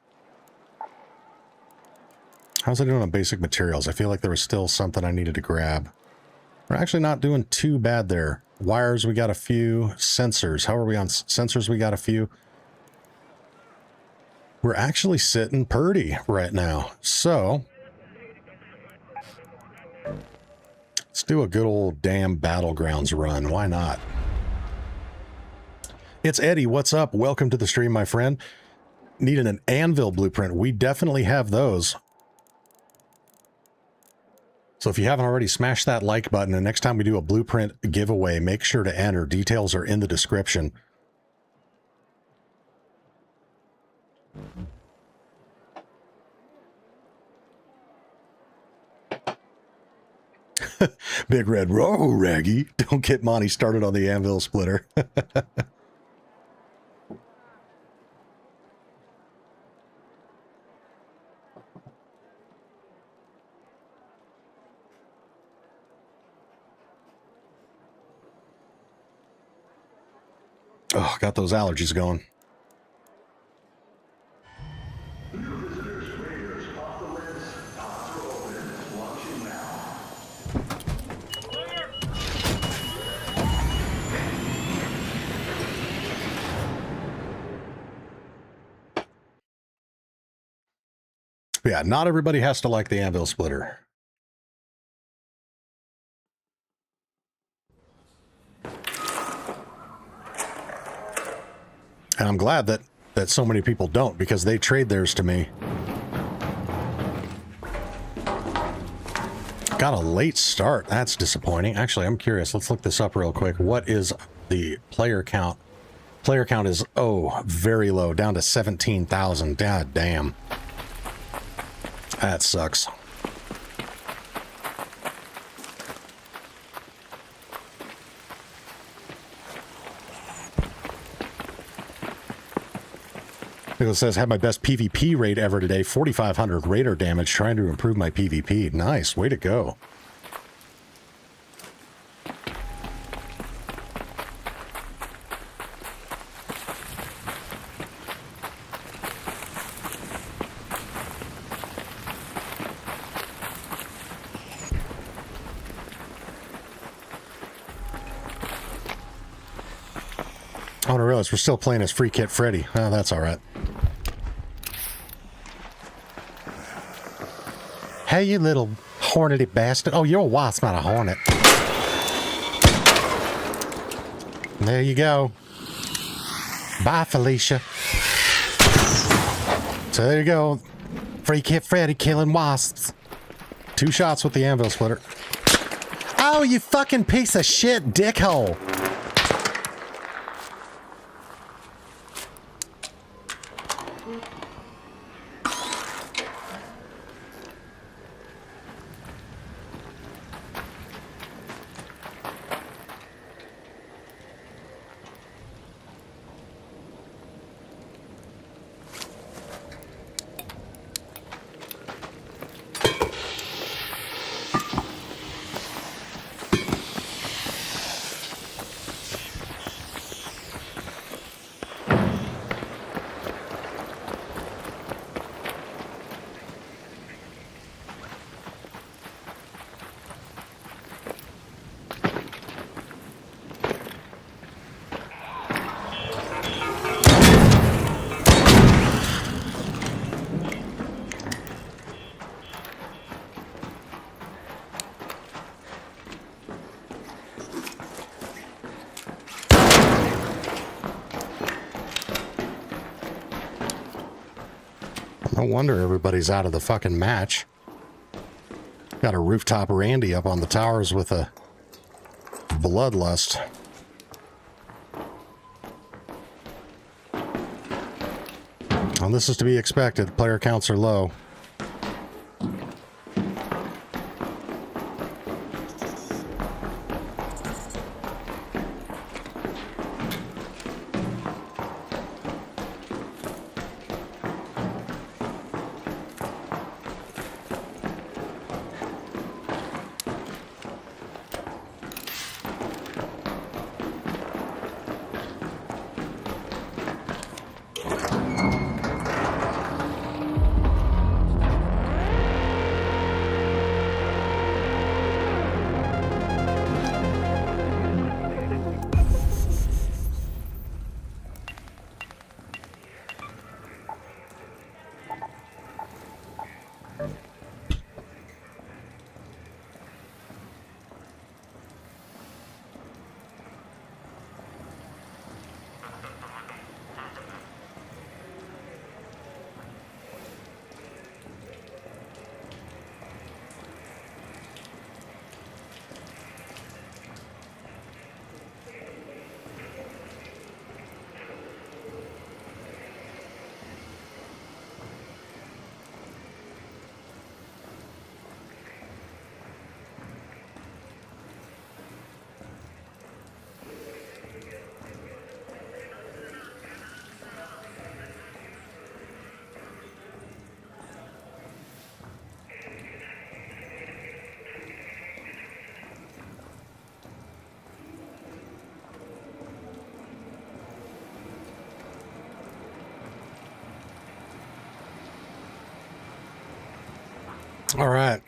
how's it doing on basic materials? I feel like there was still something I needed to grab. We're actually not doing too bad there. Wires, we got a few. Sensors, how are we on sensors? We got a few. We're actually sitting purty right now. So, let's do a good old damn Battlegrounds run. Why not? It's Eddie. What's up? Welcome to the stream, my friend. Needing an anvil blueprint. We definitely have those. So if you haven't already, smash that like button, and next time we do a blueprint giveaway, make sure to enter. Details are in the description. Big Red, whoa, Raggy. Don't get Monty started on the anvil splitter. Oh, got those allergies going. But yeah, not everybody has to like the anvil splitter. And I'm glad that so many people don't, because they trade theirs to me. Got a late start. That's disappointing. Actually, I'm curious. Let's look this up real quick. What is the player count? Player count is, very low, down to 17,000. God damn. That sucks. It says, had my best PvP raid ever today, 4,500 raider damage, trying to improve my PvP. Nice, way to go. Oh, I realize we're still playing as Freekit Freddy. Oh, that's all right. Hey, you little hornety bastard. Oh, you're a wasp, not a hornet. There you go. Bye, Felicia. So there you go. Freekit Freddy killing wasps. 2 shots with the anvil splitter. Oh, you fucking piece of shit dickhole. No wonder everybody's out of the fucking match. Got a rooftop Randy up on the towers with a bloodlust. Well, this is to be expected. Player counts are low. All right.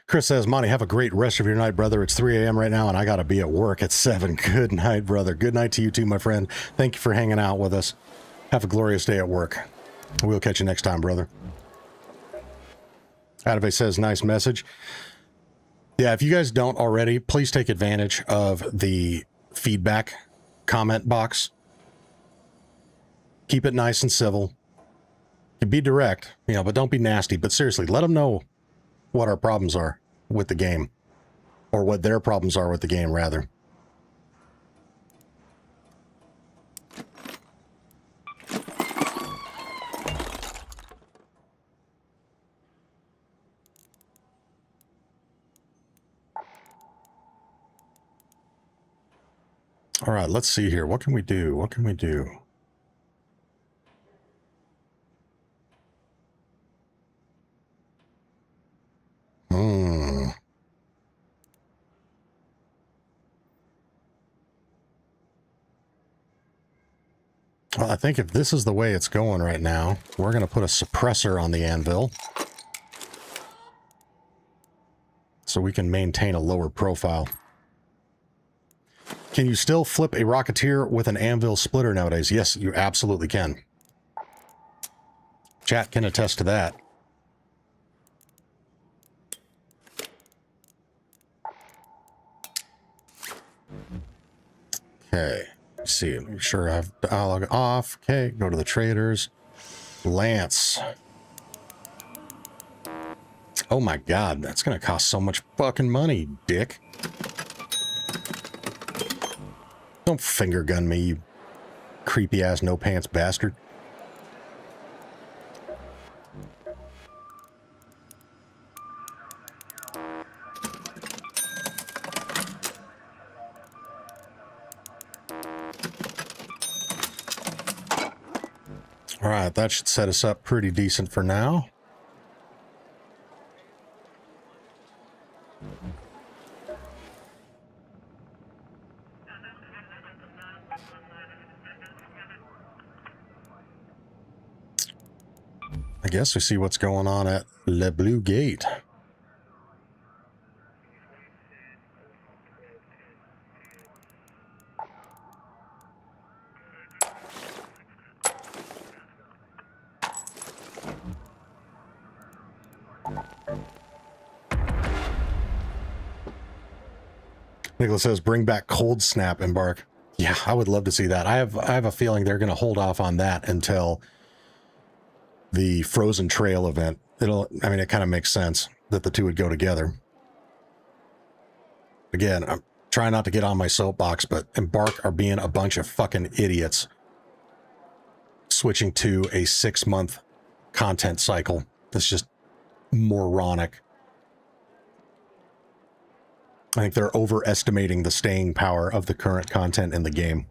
Chris says, Monty, have a great rest of your night, brother. It's 3 a.m. right now, and I got to be at work at 7. Good night, brother. Good night to you too, my friend. Thank you for hanging out with us. Have a glorious day at work. We'll catch you next time, brother. Adave says, nice message. Yeah, if you guys don't already, please take advantage of the feedback comment box. Keep it nice and civil. Be direct, but don't be nasty. But seriously, let them know what our problems are with the game, or what their problems are with the game, rather. All right, let's see here. What can we do? What can we do? Well, I think if this is the way it's going right now, we're going to put a suppressor on the anvil so we can maintain a lower profile. Can you still flip a Rocketeer with an anvil splitter nowadays? Yes, you absolutely can. Chat can attest to that. Okay, let's see. Make sure I have dialogue off. Okay, go to the traders. Lance. Oh my god, that's gonna cost so much fucking money, dick. Don't finger gun me, you creepy ass no pants bastard. All right, that should set us up pretty decent for now. I guess we see what's going on at Le Blue Gate. Nicholas says, bring back Cold Snap Embark. Yeah, I would love to see that. I have a feeling they're going to hold off on that until the Frozen Trail event. It kind of makes sense that the two would go together. Again, I'm trying not to get on my soapbox, but Embark are being a bunch of fucking idiots switching to a 6-month content cycle. That's just moronic. I think they're overestimating the staying power of the current content in the game.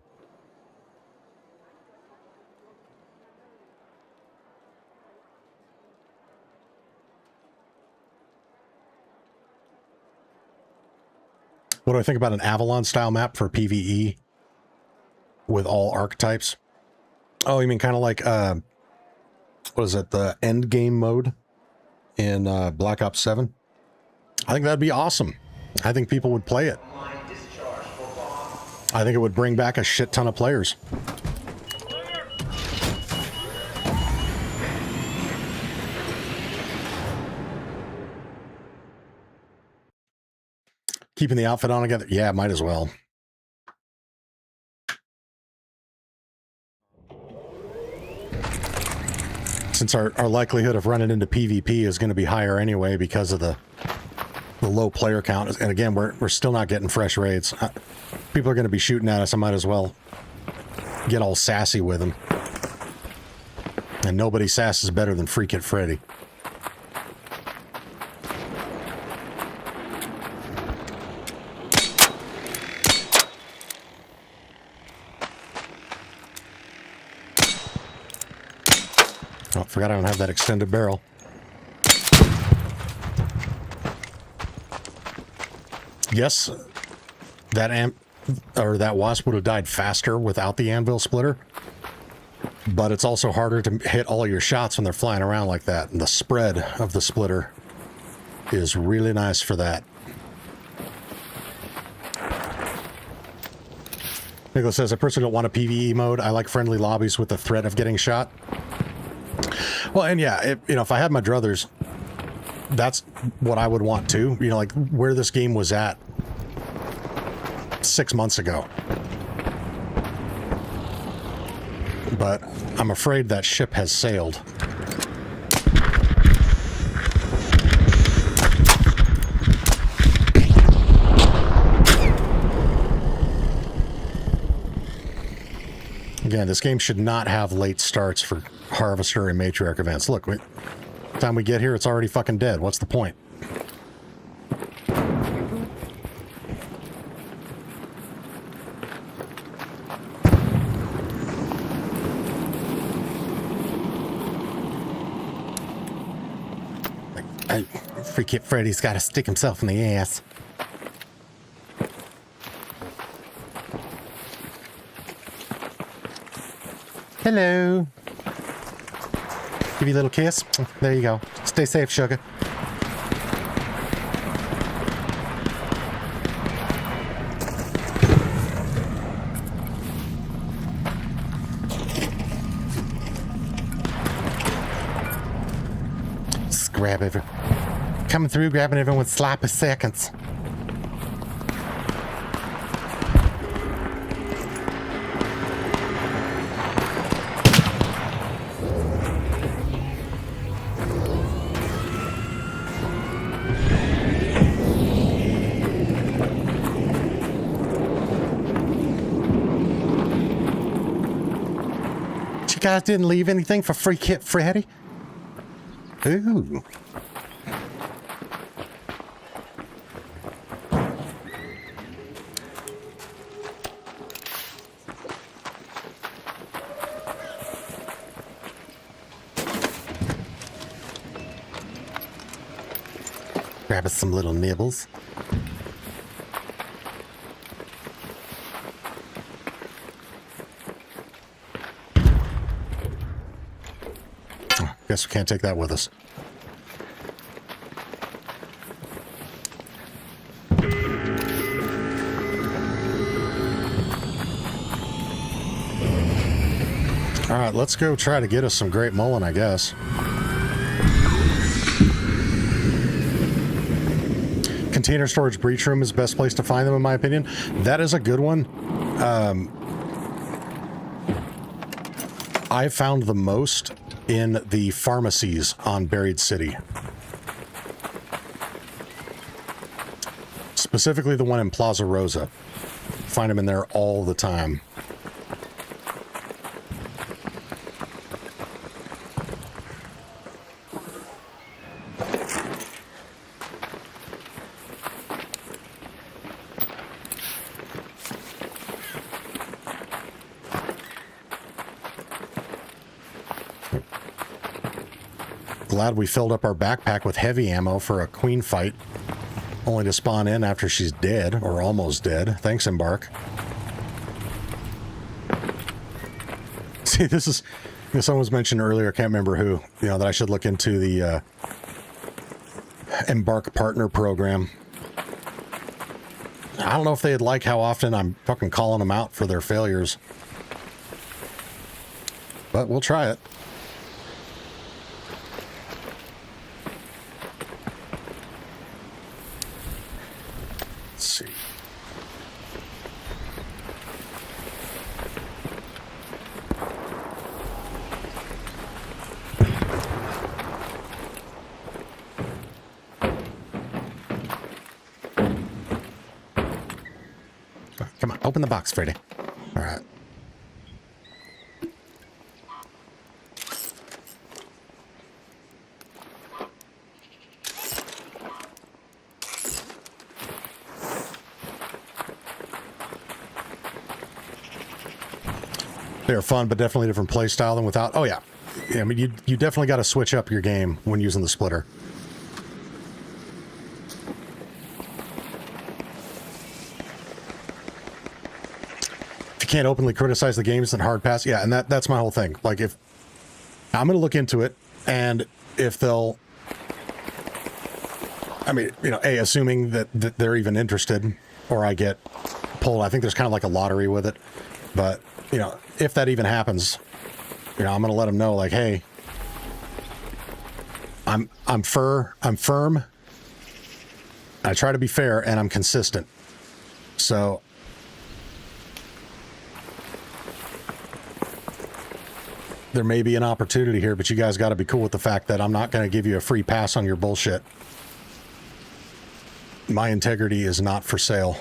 What do I think about an Avalon style map for PvE with all archetypes? Oh, you mean kind of like, what is it, the end game mode in Black Ops 7? I think that'd be awesome. I think people would play it. I think it would bring back a shit ton of players. Keeping the outfit on together? Yeah, might as well. Since our likelihood of running into PvP is going to be higher anyway because of the low player count. And again, we're still not getting fresh raids. People are going to be shooting at us. I might as well get all sassy with them. And nobody sasses better than Freekit Freddy. Oh, forgot I don't have that extended barrel. Yes, that wasp would have died faster without the anvil splitter, but it's also harder to hit all your shots when they're flying around like that, and the spread of the splitter is really nice for that. Nicholas says, I personally don't want a PvE mode. I like friendly lobbies with the threat of getting shot. Well, and yeah, if I had my druthers, that's what I would want too. Like where this game was at 6 months ago. But I'm afraid that ship has sailed. Again, this game should not have late starts for Harvester and Matriarch events. Look, by the time we get here, it's already fucking dead. What's the point? Freekit Freddy's got to stick himself in the ass. Hello. Give you a little kiss. There you go. Stay safe, sugar. Just grab everyone. Coming through, grabbing everyone with sloppy seconds. You guys didn't leave anything for Freekit Freddy? Ooh. Grab us some little nibbles. Oh, guess we can't take that with us. All right, let's go try to get us some Great Mullen, I guess. Container storage breach room is the best place to find them, in my opinion. That is a good one. I found the most in the pharmacies on Buried City. Specifically the one in Plaza Rosa. Find them in there all the time. Glad we filled up our backpack with heavy ammo for a queen fight, only to spawn in after she's dead, or almost dead. Thanks, Embark. See, this is, someone was mentioned earlier, I can't remember who, that I should look into the Embark Partner Program. I don't know if they'd like how often I'm fucking calling them out for their failures. But we'll try it. Let's see. Come on, open the box, Freddy. All right. They're fun, but definitely a different play style than without. Oh yeah, I mean you definitely got to switch up your game when using the splitter. If you can't openly criticize the games, then hard pass. Yeah, and that's my whole thing. Like, if I'm going to look into it, and if they'll I mean, assuming that they're even interested, or I get pulled. I think there's kind of like a lottery with it. But, if that even happens, I'm going to let them know, like, hey, I'm firm. I try to be fair, and I'm consistent. So there may be an opportunity here, but you guys got to be cool with the fact that I'm not going to give you a free pass on your bullshit. My integrity is not for sale.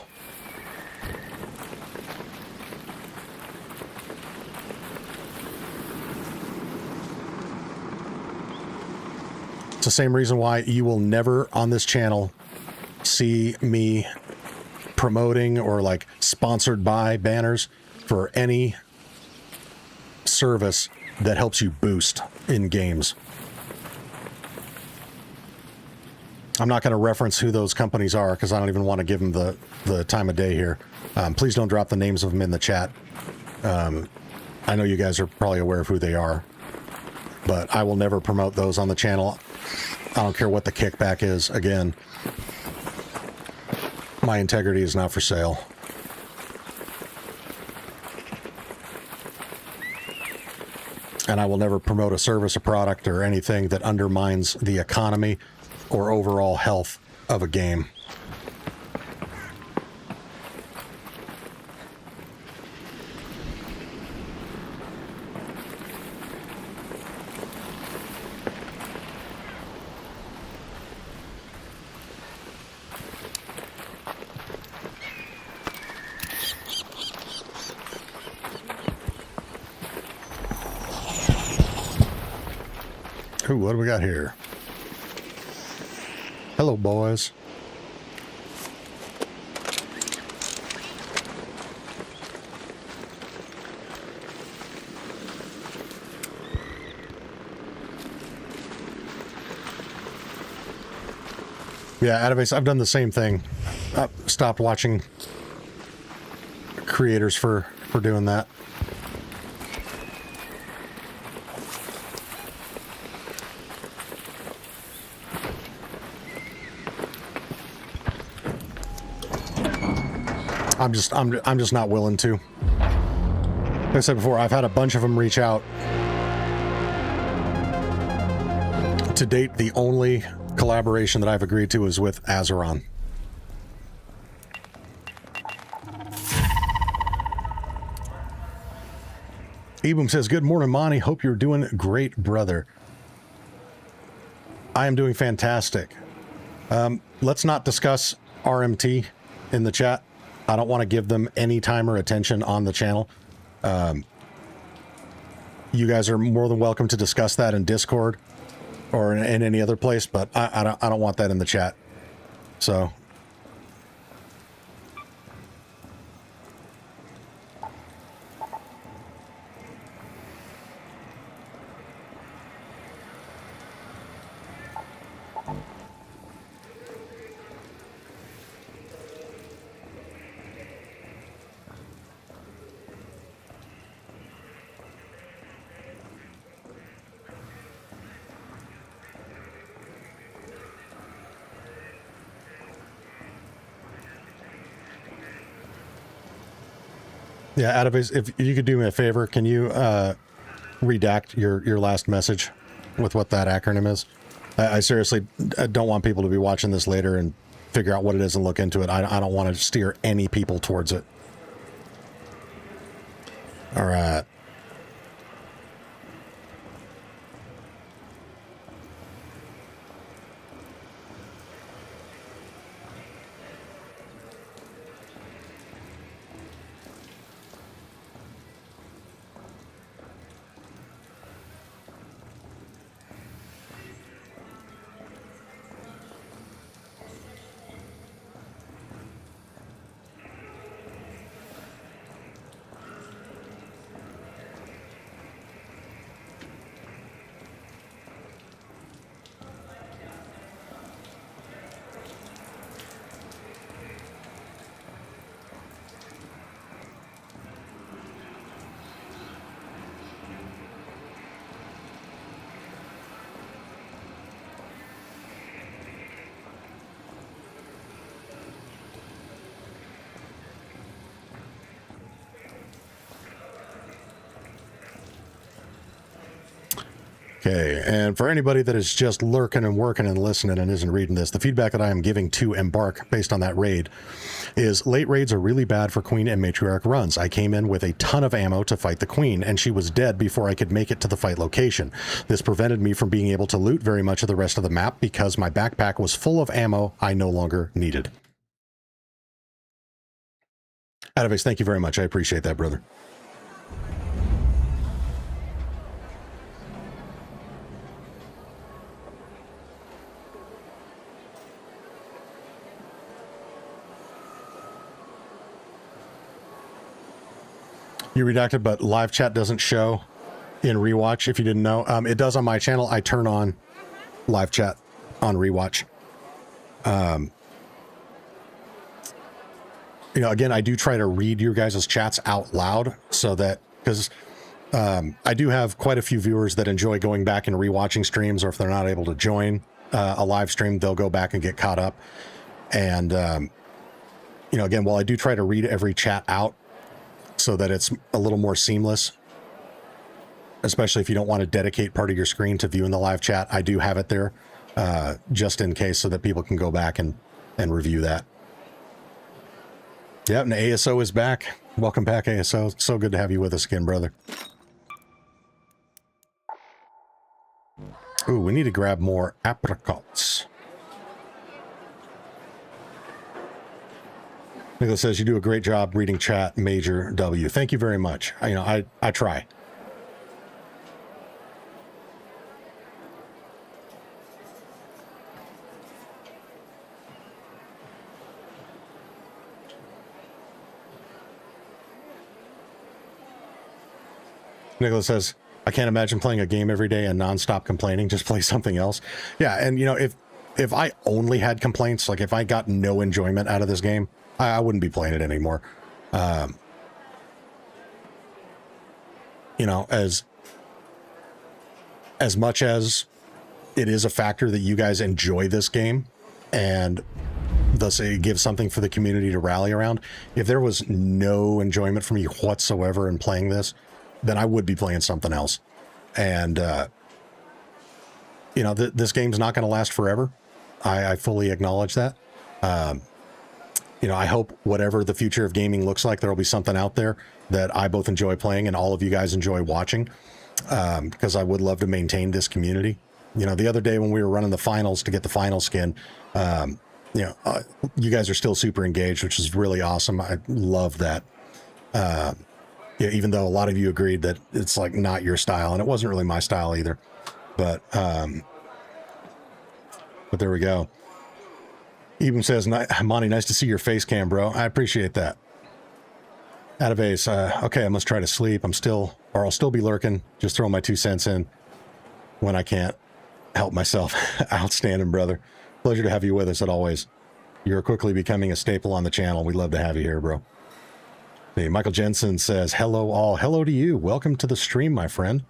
It's the same reason why you will never on this channel see me promoting or like sponsored by banners for any service that helps you boost in games. I'm not going to reference who those companies are because I don't even want to give them the time of day here. Please don't drop the names of them in the chat. I know you guys are probably aware of who they are, but I will never promote those on the channel. I don't care what the kickback is. Again, my integrity is not for sale. And I will never promote a service, a product, or anything that undermines the economy or overall health of a game. Ooh, what do we got here? Hello, boys. Yeah, Adabase, I've done the same thing. I've stopped watching creators for doing that. I'm just not willing to. Like I said before, I've had a bunch of them reach out. To date, the only collaboration that I've agreed to is with Azeron. Eboom says, "Good morning, Monty. Hope you're doing great, brother." I am doing fantastic. Let's not discuss RMT in the chat. I don't want to give them any time or attention on the channel. You guys are more than welcome to discuss that in Discord or in any other place, but I don't want that in the chat. So yeah, Adabase, if you could do me a favor, can you redact your last message with what that acronym is? I seriously don't want people to be watching this later and figure out what it is and look into it. I don't want to steer any people towards it. All right. Okay, and for anybody that is just lurking and working and listening and isn't reading this, the feedback that I am giving to Embark based on that raid is late raids are really bad for Queen and Matriarch runs. I came in with a ton of ammo to fight the Queen, and she was dead before I could make it to the fight location. This prevented me from being able to loot very much of the rest of the map because my backpack was full of ammo I no longer needed. Adavis, thank you very much. I appreciate that, brother. You redacted, but live chat doesn't show in rewatch. If you didn't know, it does on my channel. I turn on live chat on rewatch. You know, again, I do try to read your guys' chats out loud so that, because I do have quite a few viewers that enjoy going back and rewatching streams, or if they're not able to join a live stream, they'll go back and get caught up. And, you know, again, while I do try to read every chat out so that it's a little more seamless, especially if you don't want to dedicate part of your screen to viewing the live chat, I do have it there just in case so that people can go back and review that. Yeah, and ASO is back. Welcome back, ASO. So good to have you with us again, brother. Ooh, we need to grab more apricots. Nicholas says, you do a great job reading chat, Major W. Thank you very much. I try. Nicholas says, I can't imagine playing a game every day and nonstop complaining. Just play something else. Yeah, and you know, if I only had complaints, like if I got no enjoyment out of this game, I wouldn't be playing it anymore. You know, as much as it is a factor that you guys enjoy this game and thus it gives something for the community to rally around, if there was no enjoyment for me whatsoever in playing this, then I would be playing something else. And, you know, this game's not going to last forever. I fully acknowledge that. You know, I hope whatever the future of gaming looks like, there'll be something out there that I both enjoy playing and all of you guys enjoy watching, because I would love to maintain this community. You know, the other day when we were running the finals to get the final skin, you know, you guys are still super engaged, which is really awesome. I love that. Yeah, even though a lot of you agreed that it's like not your style, and it wasn't really my style either. But there we go. Eben says, Monty, nice to see your face cam, bro. I appreciate that. Out of Ace, okay, I must try to sleep. I'll still be lurking. Just throwing my 2 cents in when I can't help myself. Outstanding, brother. Pleasure to have you with us as always. You're quickly becoming a staple on the channel. We'd love to have you here, bro. Hey, Michael Jensen says, hello all. Hello to you. Welcome to the stream, my friend.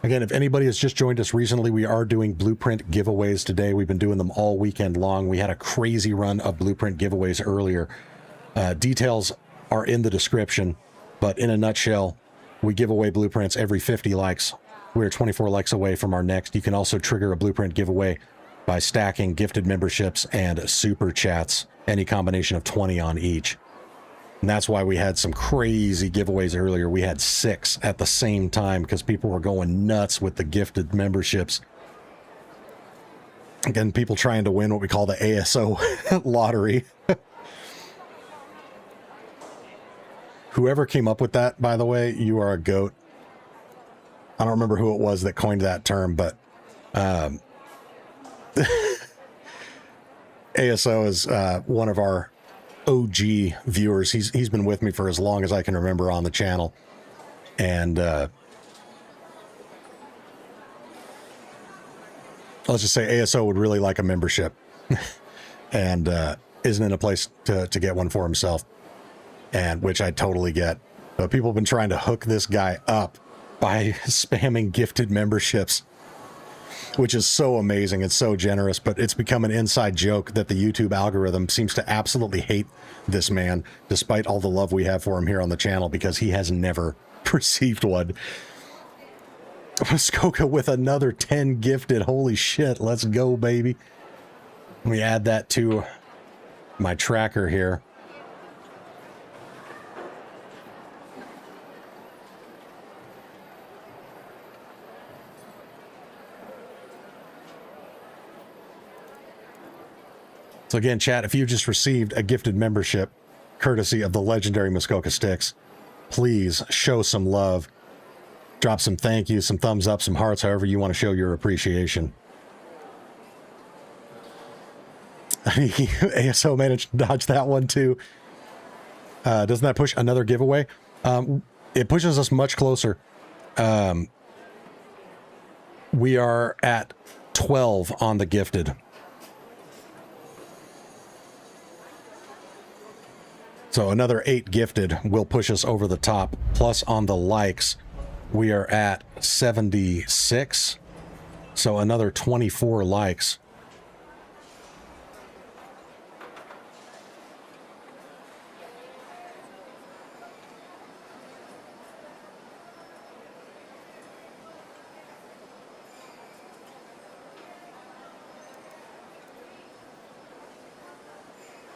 Again, if anybody has just joined us recently, we are doing Blueprint giveaways today. We've been doing them all weekend long. We had a crazy run of Blueprint giveaways earlier. Details are in the description, but in a nutshell, we give away blueprints every 50 likes. We're 24 likes away from our next. You can also trigger a Blueprint giveaway by stacking gifted memberships and super chats, any combination of 20 on each. And that's why we had some crazy giveaways earlier. We had 6 at the same time because people were going nuts with the gifted memberships. Again, people trying to win what we call the ASO lottery. Whoever came up with that, by the way, you are a goat. I don't remember who it was that coined that term, but ASO is one of our OG viewers. He's been with me for as long as I can remember on the channel, and let's just say ASO would really like a membership and isn't in a place to get one for himself, and which I totally get. But people have been trying to hook this guy up by spamming gifted memberships, which is so amazing. It's so generous, but it's become an inside joke that the YouTube algorithm seems to absolutely hate this man, despite all the love we have for him here on the channel, because he has never received one. Muskoka with another 10 gifted. Holy shit. Let's go, baby. Let me add that to my tracker here. So again, chat, if you just received a gifted membership courtesy of the legendary Muskoka Sticks, please show some love. Drop some thank yous, some thumbs up, some hearts, however you want to show your appreciation. ASO managed to dodge that one too. Doesn't that push another giveaway? It pushes us much closer. We are at 12 on the gifted. So another 8 gifted will push us over the top. Plus on the likes, we are at 76. So another 24 likes.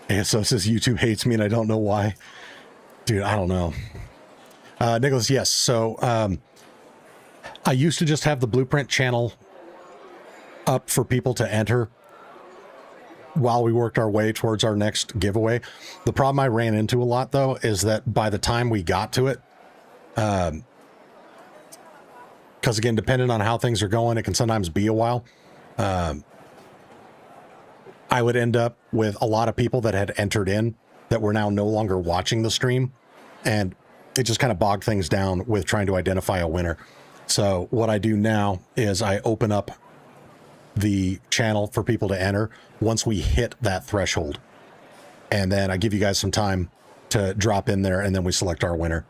ASO says YouTube hates me and I don't know why. Dude, I don't know. Nicholas, yes. So I used to just have the Blueprint channel up for people to enter while we worked our way towards our next giveaway. The problem I ran into a lot, though, is that by the time we got to it, because again, depending on how things are going, it can sometimes be a while. I would end up with a lot of people that had entered in that were now no longer watching the stream, and it just kind of bogged things down with trying to identify a winner. So what I do now is I open up the channel for people to enter once we hit that threshold, and then I give you guys some time to drop in there, and then we select our winner.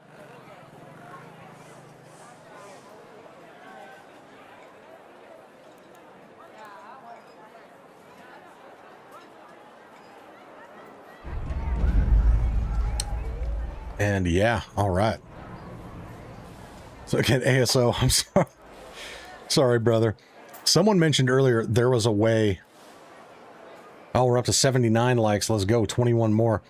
And yeah, all right. So again, ASO, I'm sorry. Sorry, brother. Someone mentioned earlier there was a way. Oh, we're up to 79 likes. Let's go. 21 more.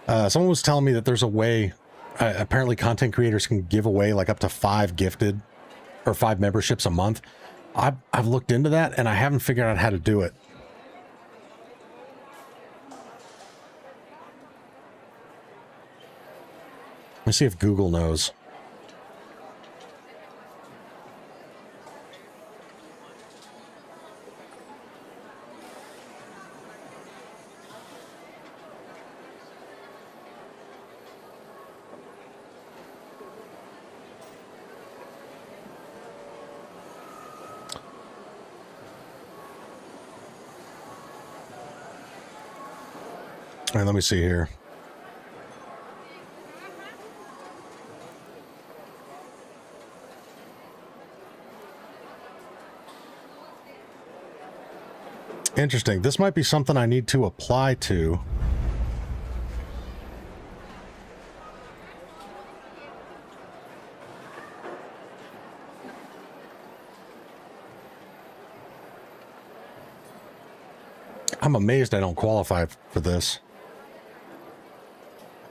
Someone was telling me that there's a way. Apparently, content creators can give away like up to 5 gifted or 5 memberships a month. I've looked into that and I haven't figured out how to do it. Let's see if Google knows. All right, let me see here. Interesting. This might be something I need to apply to. I'm amazed I don't qualify for this.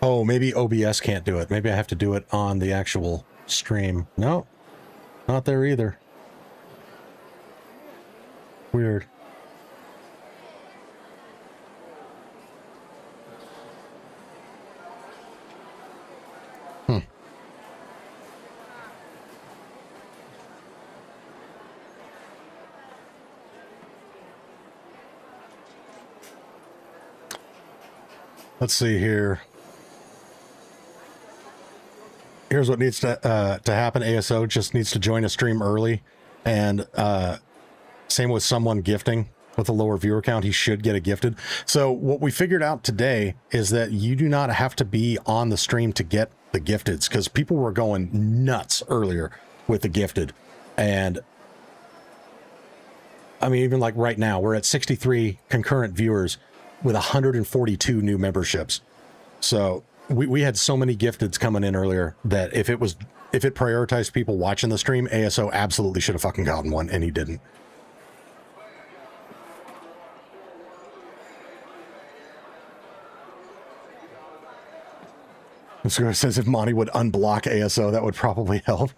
Oh, maybe OBS can't do it. Maybe I have to do it on the actual stream. No, not there either. Weird. Let's see here. Here's what needs to happen. ASO just needs to join a stream early, and same with someone gifting with a lower viewer count. He should get a gifted. So what we figured out today is that you do not have to be on the stream to get the gifteds, because people were going nuts earlier with the gifted. And I mean, even like right now, we're at 63 concurrent viewers with 142 new memberships. So we had so many gifteds coming in earlier that if it was if it prioritized people watching the stream, ASO absolutely should have fucking gotten one, and he didn't. So it says if Monty would unblock ASO, that would probably help.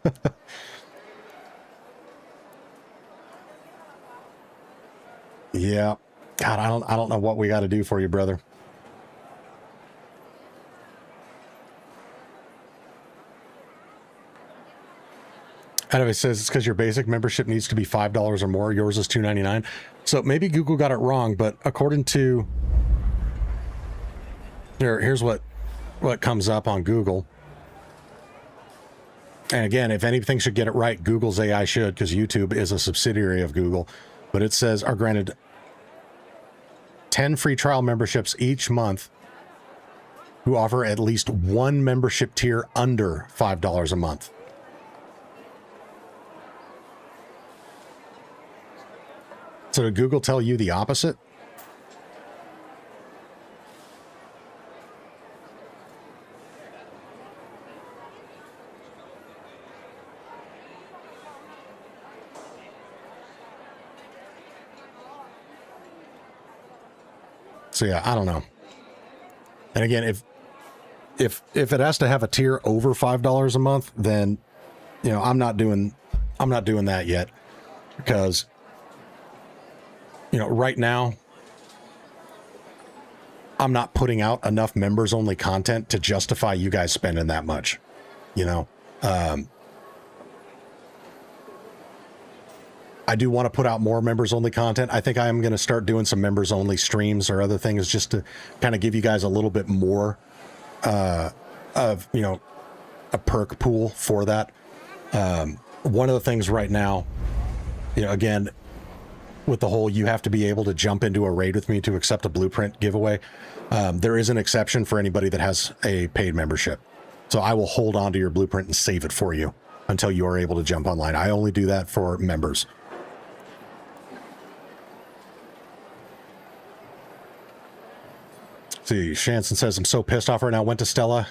Yeah. God, I don't know what we got to do for you, brother. Anyway, it says it's because your basic membership needs to be $5 or more. Yours is $2.99. So maybe Google got it wrong, but according to here's what comes up on Google. And again, if anything should get it right, Google's AI should, because YouTube is a subsidiary of Google. But it says are granted 10 free trial memberships each month who offer at least one membership tier under $5 a month. So did Google tell you the opposite? So yeah, I don't know. And again, if it has to have a tier over $5 a month, then I'm not doing that yet, because right now I'm not putting out enough members only content to justify you guys spending that much. I do want to put out more members only content. I think I am going to start doing some members only streams or other things just to kind of give you guys a little bit more of a perk pool for that. One of the things right now, again, with the whole you have to be able to jump into a raid with me to accept a blueprint giveaway, there is an exception for anybody that has a paid membership. So I will hold on to your blueprint and save it for you until you are able to jump online. I only do that for members. See, Shanson says, I'm so pissed off right now. Went to Stella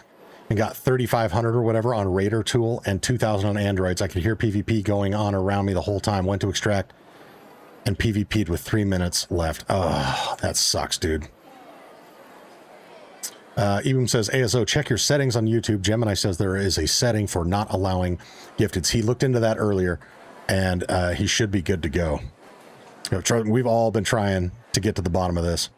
and got 3,500 or whatever on Raider Tool and 2,000 on Androids. I could hear PvP going on around me the whole time. Went to extract and PvP'd with 3 minutes left. Oh, that sucks, dude. Ebum says, ASO, check your settings on YouTube. Gemini says there is a setting for not allowing gifteds. He looked into that earlier, and he should be good to go. We've all been trying to get to the bottom of this.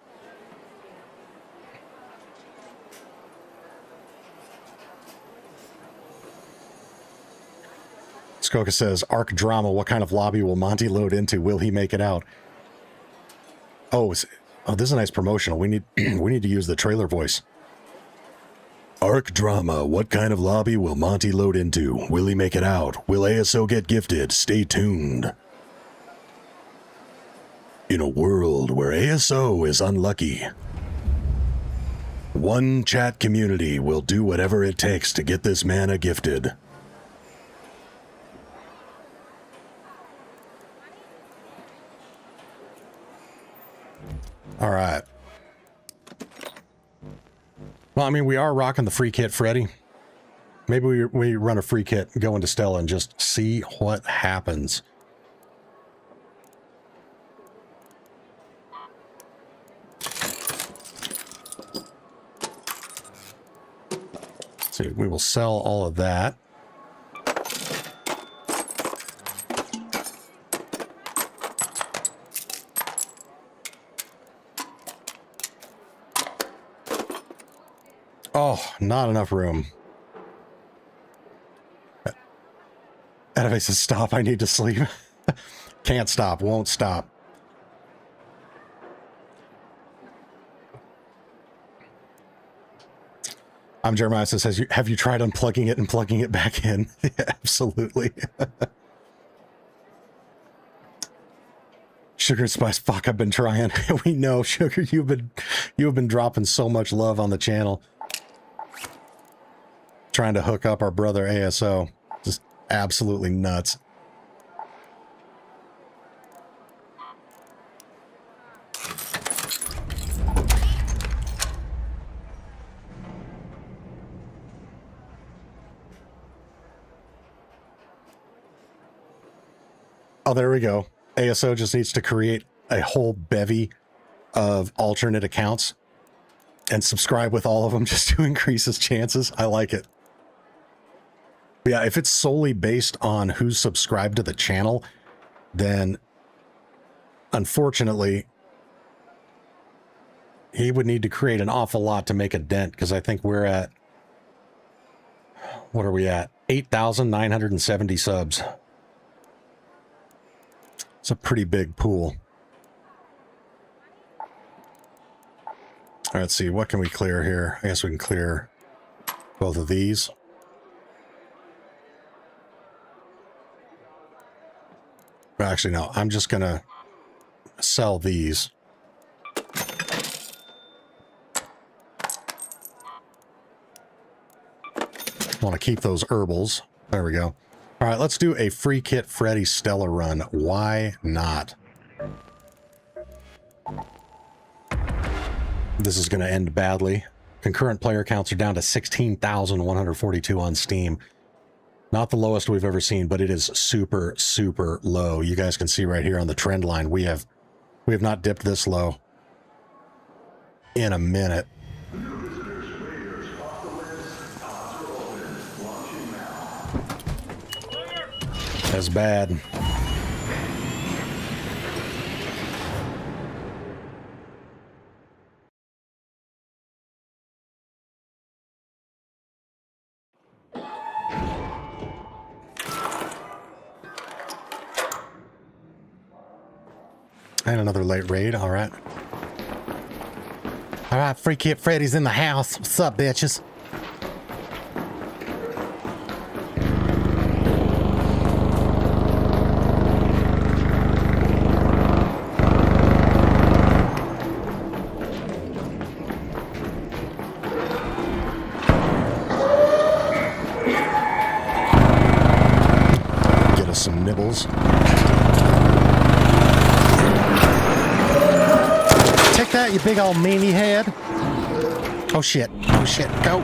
Skoka says, Arc Drama, what kind of lobby will Monty load into? Will he make it out? Oh, this is a nice promotional. We need to use the trailer voice. Arc Drama, what kind of lobby will Monty load into? Will he make it out? Will ASO get gifted? Stay tuned. In a world where ASO is unlucky, one chat community will do whatever it takes to get this man a gifted. All right. Well, I mean, we are rocking the Freekit Freddy. Maybe we run a free kit, go into Stella, and just see what happens. So we will sell all of that. Oh, not enough room. Edify says, stop, I need to sleep. Can't stop, won't stop. I'm Jeremiah says, have you tried unplugging it and plugging it back in? Yeah, absolutely. Sugar and Spice, fuck, I've been trying. We know, Sugar, you have been dropping so much love on the channel. Trying to hook up our brother ASO. Just absolutely nuts. Oh, there we go. ASO just needs to create a whole bevy of alternate accounts and subscribe with all of them just to increase his chances. I like it. Yeah, if it's solely based on who's subscribed to the channel, then unfortunately, he would need to create an awful lot to make a dent, because I think we're at, what are we at? 8,970 subs. It's a pretty big pool. All right, let's see. What can we clear here? I guess we can clear both of these. Actually, no. I'm just going to sell these. Want to keep those herbals. There we go. All right, let's do a Freekit Freddy Stella run. Why not? This is going to end badly. Concurrent player counts are down to 16,142 on Steam. Not the lowest we've ever seen, but it is super, super low. You guys can see right here on the trend line, we have not dipped this low in a minute. That's bad. And another late raid. All right. All right, Freekit Freddy's in the house. What's up, bitches? Get us some nibbles. Take that, you big old meanie head. Oh shit. Oh shit. Go.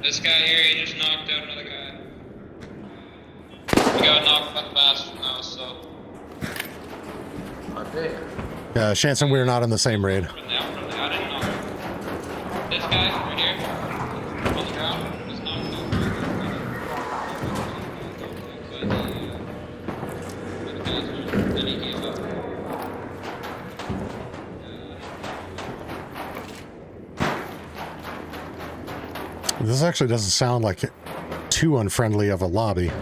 This guy here, he just knocked out another guy. He got knocked by the bastard now, so. Okay. Shanson, we're not in the same raid. I didn't know. This guy right here, on the ground, was knocked out. Then he gave up. This actually doesn't sound like too unfriendly of a lobby.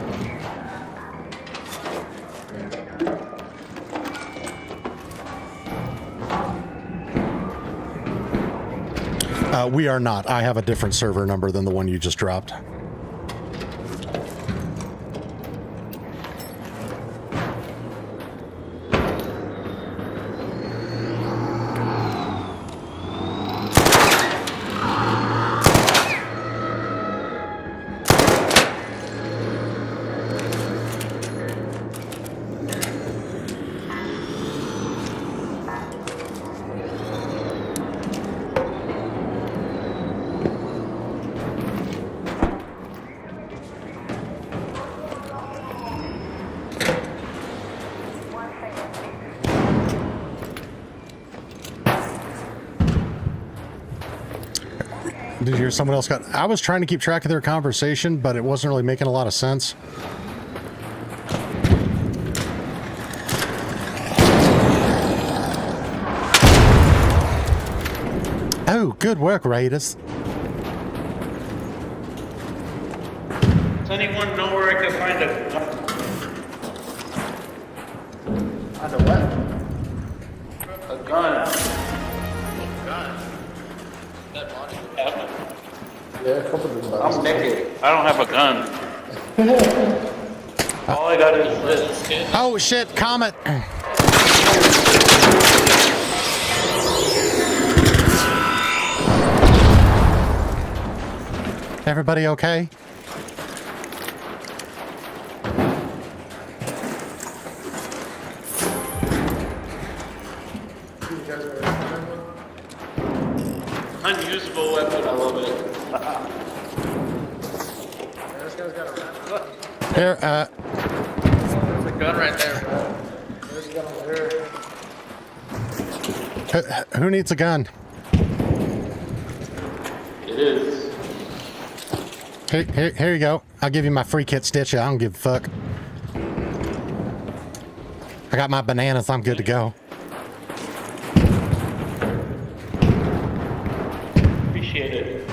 We are not. I have a different server number than the one you just dropped. Did you hear someone else got... I was trying to keep track of their conversation, but it wasn't really making a lot of sense. Oh, good work, Raiders. Does anyone know where I could find a what? A gun. I'm naked. I don't have a gun. All I got is this. Oh shit, Comet. Everybody okay? Unusable weapon, I love it. This guy's got a rifle. Here, There's a gun right there, bro. There's a gun over here. who needs a gun? It is. Here you go. I'll give you my free kit stitch. I don't give a fuck. I got my bananas. I'm good to go. Appreciate it.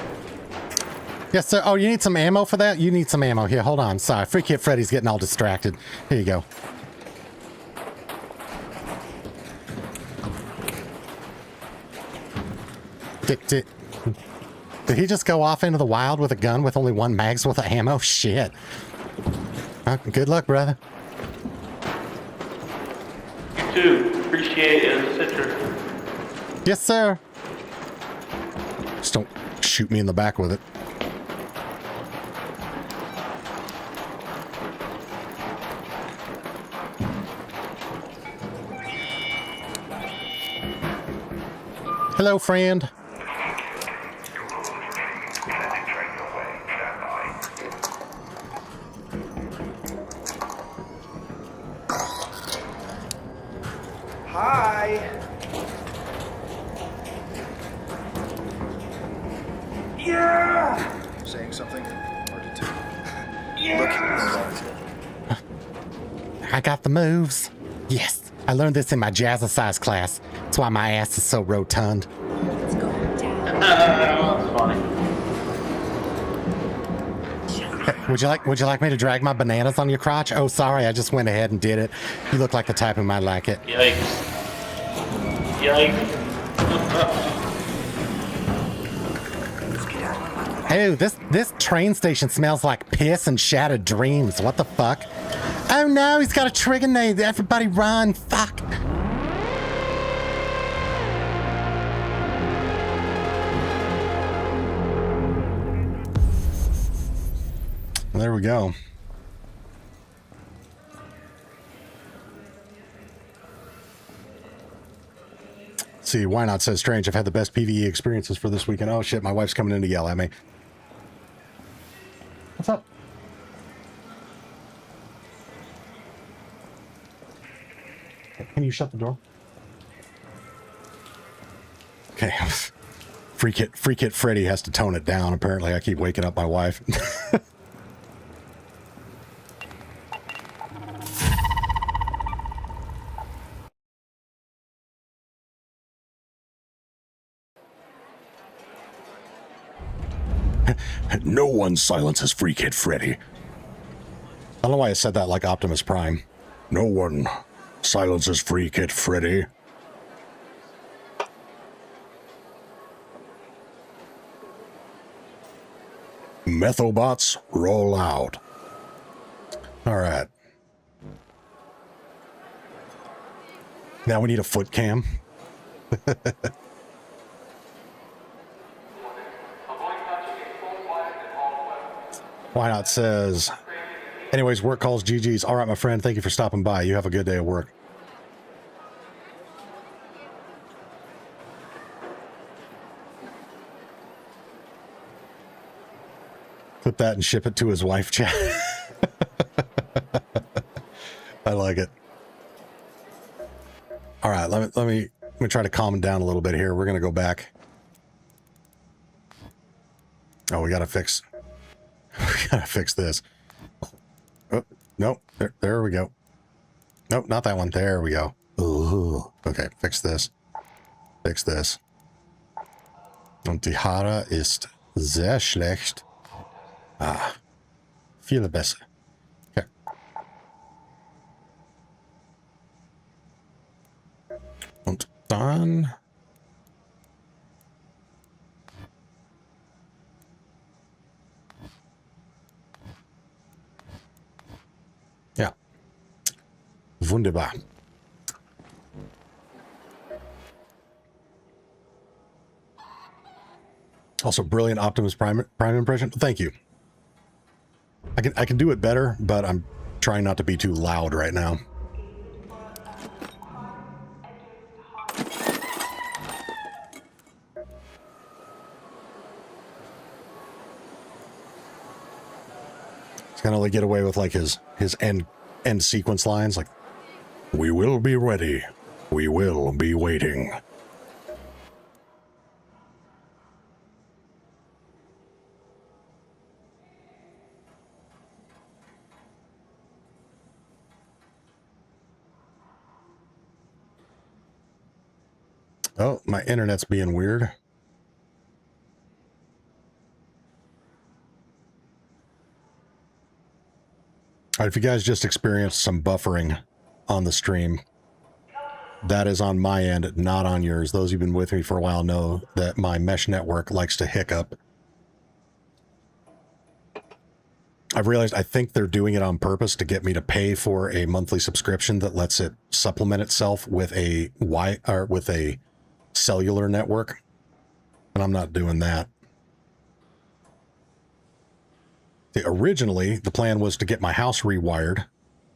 Yes, sir. Oh, you need some ammo for that? You need some ammo. Here, hold on. Sorry. Freekit Freddy's getting all distracted. Here you go. Did he just go off into the wild with a gun with only one mag's worth of ammo? Shit. Good luck, brother. You too. Appreciate it, sister. Yes, sir. Just don't shoot me in the back with it. Hello, friend. Hi. Yeah. Saying something? Or did you? Yeah. I got the moves. Yes, I learned this in my jazzercise class. That's why my ass is so rotund. That's funny. Would you like me to drag my bananas on your crotch? Oh, sorry, I just went ahead and did it. You look like the type who might like it. Yikes. Yikes. Ew, this train station smells like piss and shattered dreams. What the fuck? Oh no, he's got a trigger nade. Everybody run. Fuck. There we go. Let's see, why not says Strange. I've had the best PvE experiences for this weekend. Oh shit, my wife's coming in to yell at me. What's up? Can you shut the door? Okay. Freekit Freddy has to tone it down. Apparently, I keep waking up my wife. No one silences Freekit Freddy. I don't know why I said that like Optimus Prime. No one silences Freekit Freddy. Methobots, roll out. All right. Now we need a foot cam. Why not says, anyways, work calls GG's. All right, my friend. Thank you for stopping by. You have a good day at work. Clip that and ship it to his wife, chat. I like it. All right, let me try to calm him down a little bit here. We're gonna go back. Oh, we gotta fix this. Oh, nope. There we go. Nope, not that one. There we go. Ooh. Okay, fix this. Fix this. Und die Haare ist sehr schlecht. Ah, viel besser. Okay. Und dann... Ja. Wunderbar. Also, brilliant Optimus Prime impression. Thank you. I can do it better, but I'm trying not to be too loud right now. Can only get away with like his end sequence lines like, "We will be ready. We will be waiting." Oh, my internet's being weird. All right, if you guys just experienced some buffering on the stream, that is on my end, not on yours. Those who've been with me for a while know that my mesh network likes to hiccup. I've realized I think they're doing it on purpose to get me to pay for a monthly subscription that lets it supplement itself with a cellular network, and I'm not doing that. Originally, the plan was to get my house rewired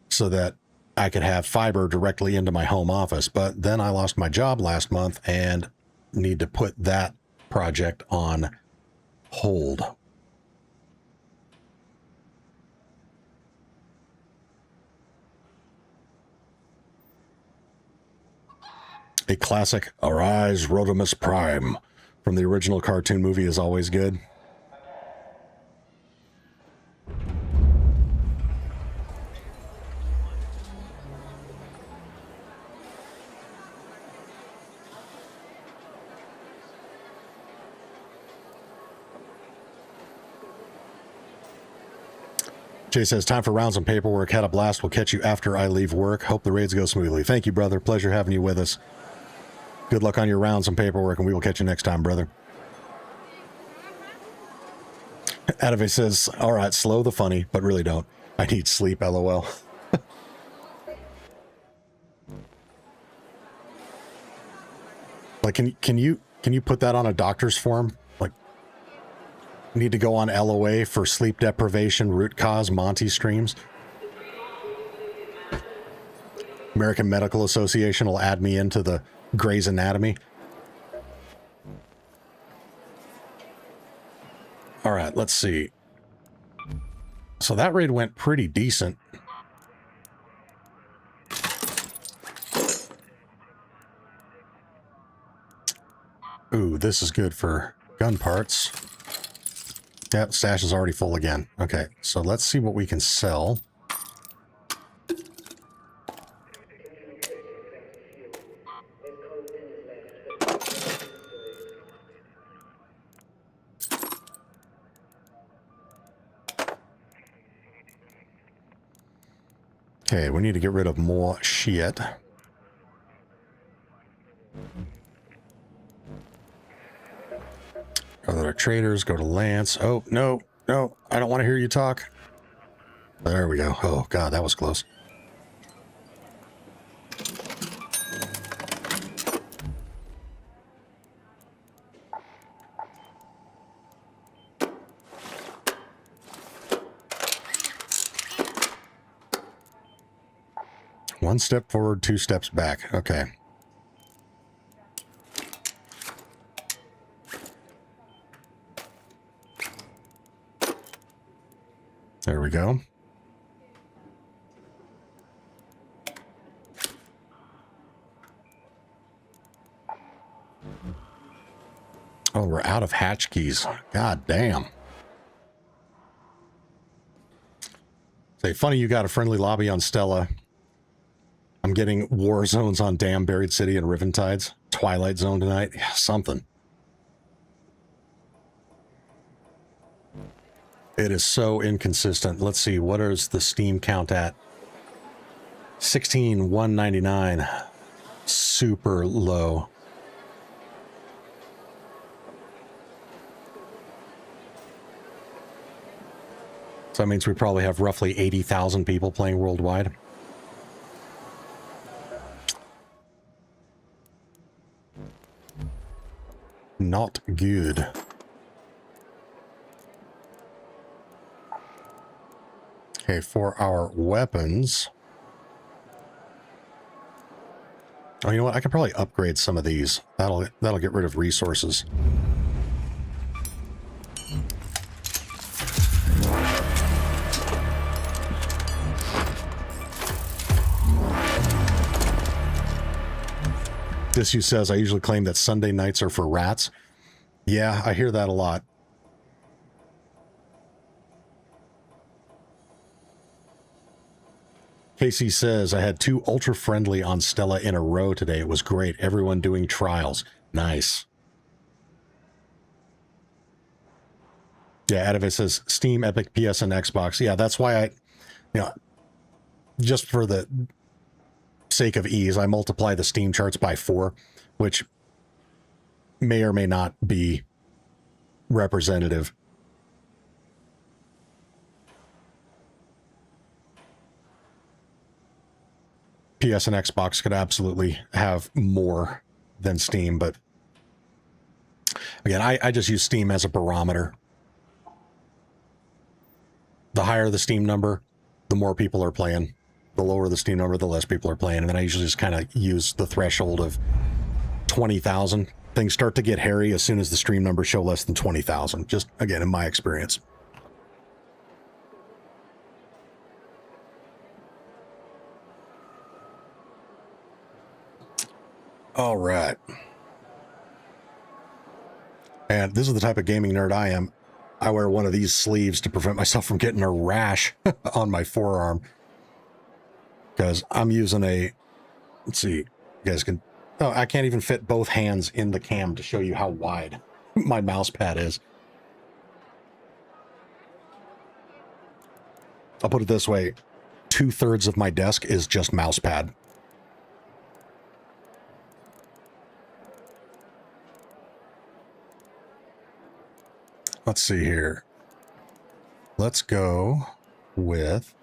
so that I could have fiber directly into my home office, but then I lost my job last month and need to put that project on hold. A classic Arise Rodimus Prime from the original cartoon movie is always good. Jay says, time for rounds and paperwork. Had a blast. We'll catch you after I leave work. Hope the raids go smoothly. Thank you, brother. Pleasure having you with us. Good luck on your rounds and paperwork, and we will catch you next time, brother. Adave says, all right, slow the funny, but really don't. I need sleep, LOL. Like, can you put that on a doctor's form? Like, need to go on LOA for sleep deprivation root cause Monty streams. American Medical Association will add me into the Grey's Anatomy. All right, let's see. So that raid went pretty decent. Ooh, this is good for gun parts. Yep, stash is already full again. Okay, so let's see what we can sell. Okay, we need to get rid of more shit. Go to our traders, go to Lance. Oh, no, I don't want to hear you talk. There we go. Oh, God, that was close. One step forward, two steps back. Okay. There we go. Oh, we're out of hatch keys. God damn. Say, funny you got a friendly lobby on Stella. I'm getting war zones on Damn Buried City and Riventides. Twilight Zone tonight. Yeah, something. It is so inconsistent. Let's see, what is the Steam count at? 16,199. Super low. So that means we probably have roughly 80,000 people playing worldwide. Not good. Okay, for our weapons. Oh, you know what? I could probably upgrade some of these. That'll get rid of resources. Disu says, I usually claim that Sunday nights are for rats. Yeah, I hear that a lot. Casey says, I had 2 ultra friendly on Stella in a row today. It was great. Everyone doing trials. Nice. Yeah, Adivit says Steam, Epic, PS, and Xbox. Yeah, that's why just for the sake of ease, I multiply the Steam charts by 4, which may or may not be representative. PS and Xbox could absolutely have more than Steam, but again, I just use Steam as a barometer. The higher the Steam number, the more people are playing. The lower the Steam number, the less people are playing. And then I usually just kind of use the threshold of 20,000. Things start to get hairy as soon as the stream numbers show less than 20,000. Just, again, in my experience. All right. And this is the type of gaming nerd I am. I wear one of these sleeves to prevent myself from getting a rash on my forearm. Because I'm using a, let's see, you guys can, oh, I can't even fit both hands in the cam to show you how wide my mouse pad is. I'll put it this way, 2/3 of my desk is just mouse pad. Let's see here. Let's go with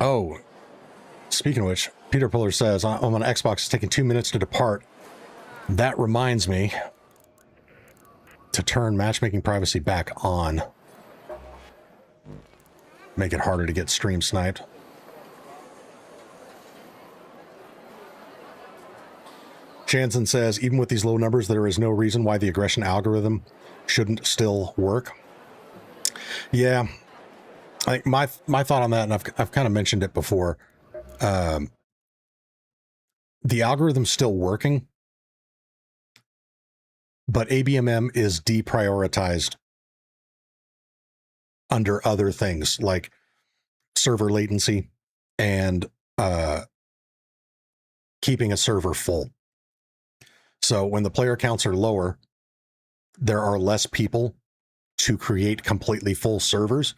oh, speaking of which, Peter Puller says, I'm on Xbox, it's taking 2 minutes to depart. That reminds me to turn matchmaking privacy back on. Make it harder to get stream sniped. Jansen says, even with these low numbers, there is no reason why the aggression algorithm shouldn't still work. Yeah, I think my thought on that, and I've kind of mentioned it before, the algorithm's still working, but ABMM is deprioritized under other things like server latency and keeping a server full. So when the player counts are lower, there are less people to create completely full servers,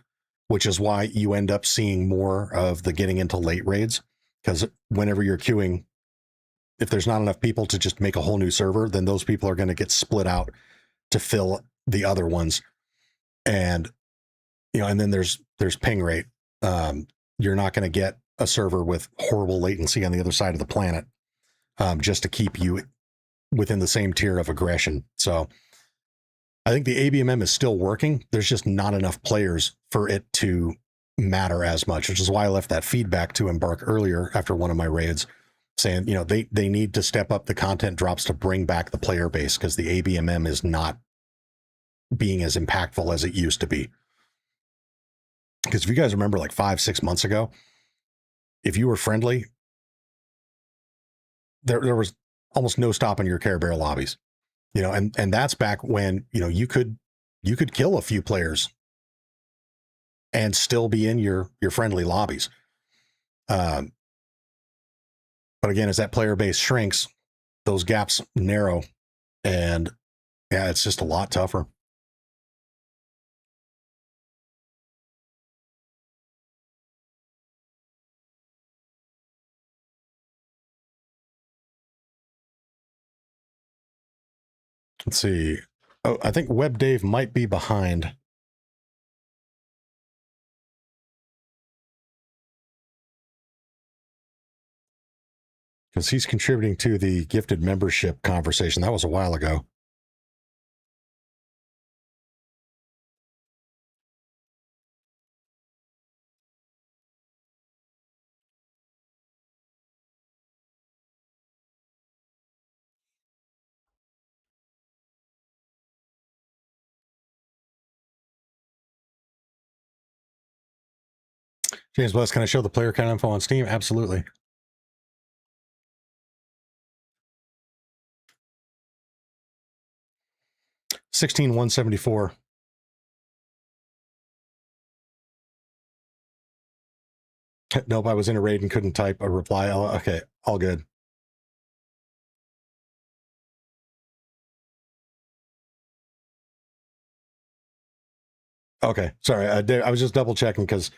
which is why you end up seeing more of the getting into late raids. Because whenever you're queuing, if there's not enough people to just make a whole new server, then those people are going to get split out to fill the other ones. And, and then there's ping rate. You're not going to get a server with horrible latency on the other side of the planet just to keep you within the same tier of aggression. So I think the ABMM is still working. There's just not enough players for it to matter as much, which is why I left that feedback to Embark earlier after one of my raids saying, they need to step up the content drops to bring back the player base because the ABMM is not being as impactful as it used to be. Because if you guys remember like 5-6 months ago, if you were friendly, there was almost no stopping your Care Bear lobbies, and that's back when, you could kill a few players and still be in your friendly lobbies. But again, as that player base shrinks, those gaps narrow, and yeah, it's just a lot tougher. Let's see. Oh, I think Web Dave might be behind. Because he's contributing to the gifted membership conversation. That was a while ago. James Bless, can I show the player count info on Steam? Absolutely. $16,174. Nope, I was in a raid and couldn't type a reply. Oh, okay, all good. Okay, sorry. I was just double checking because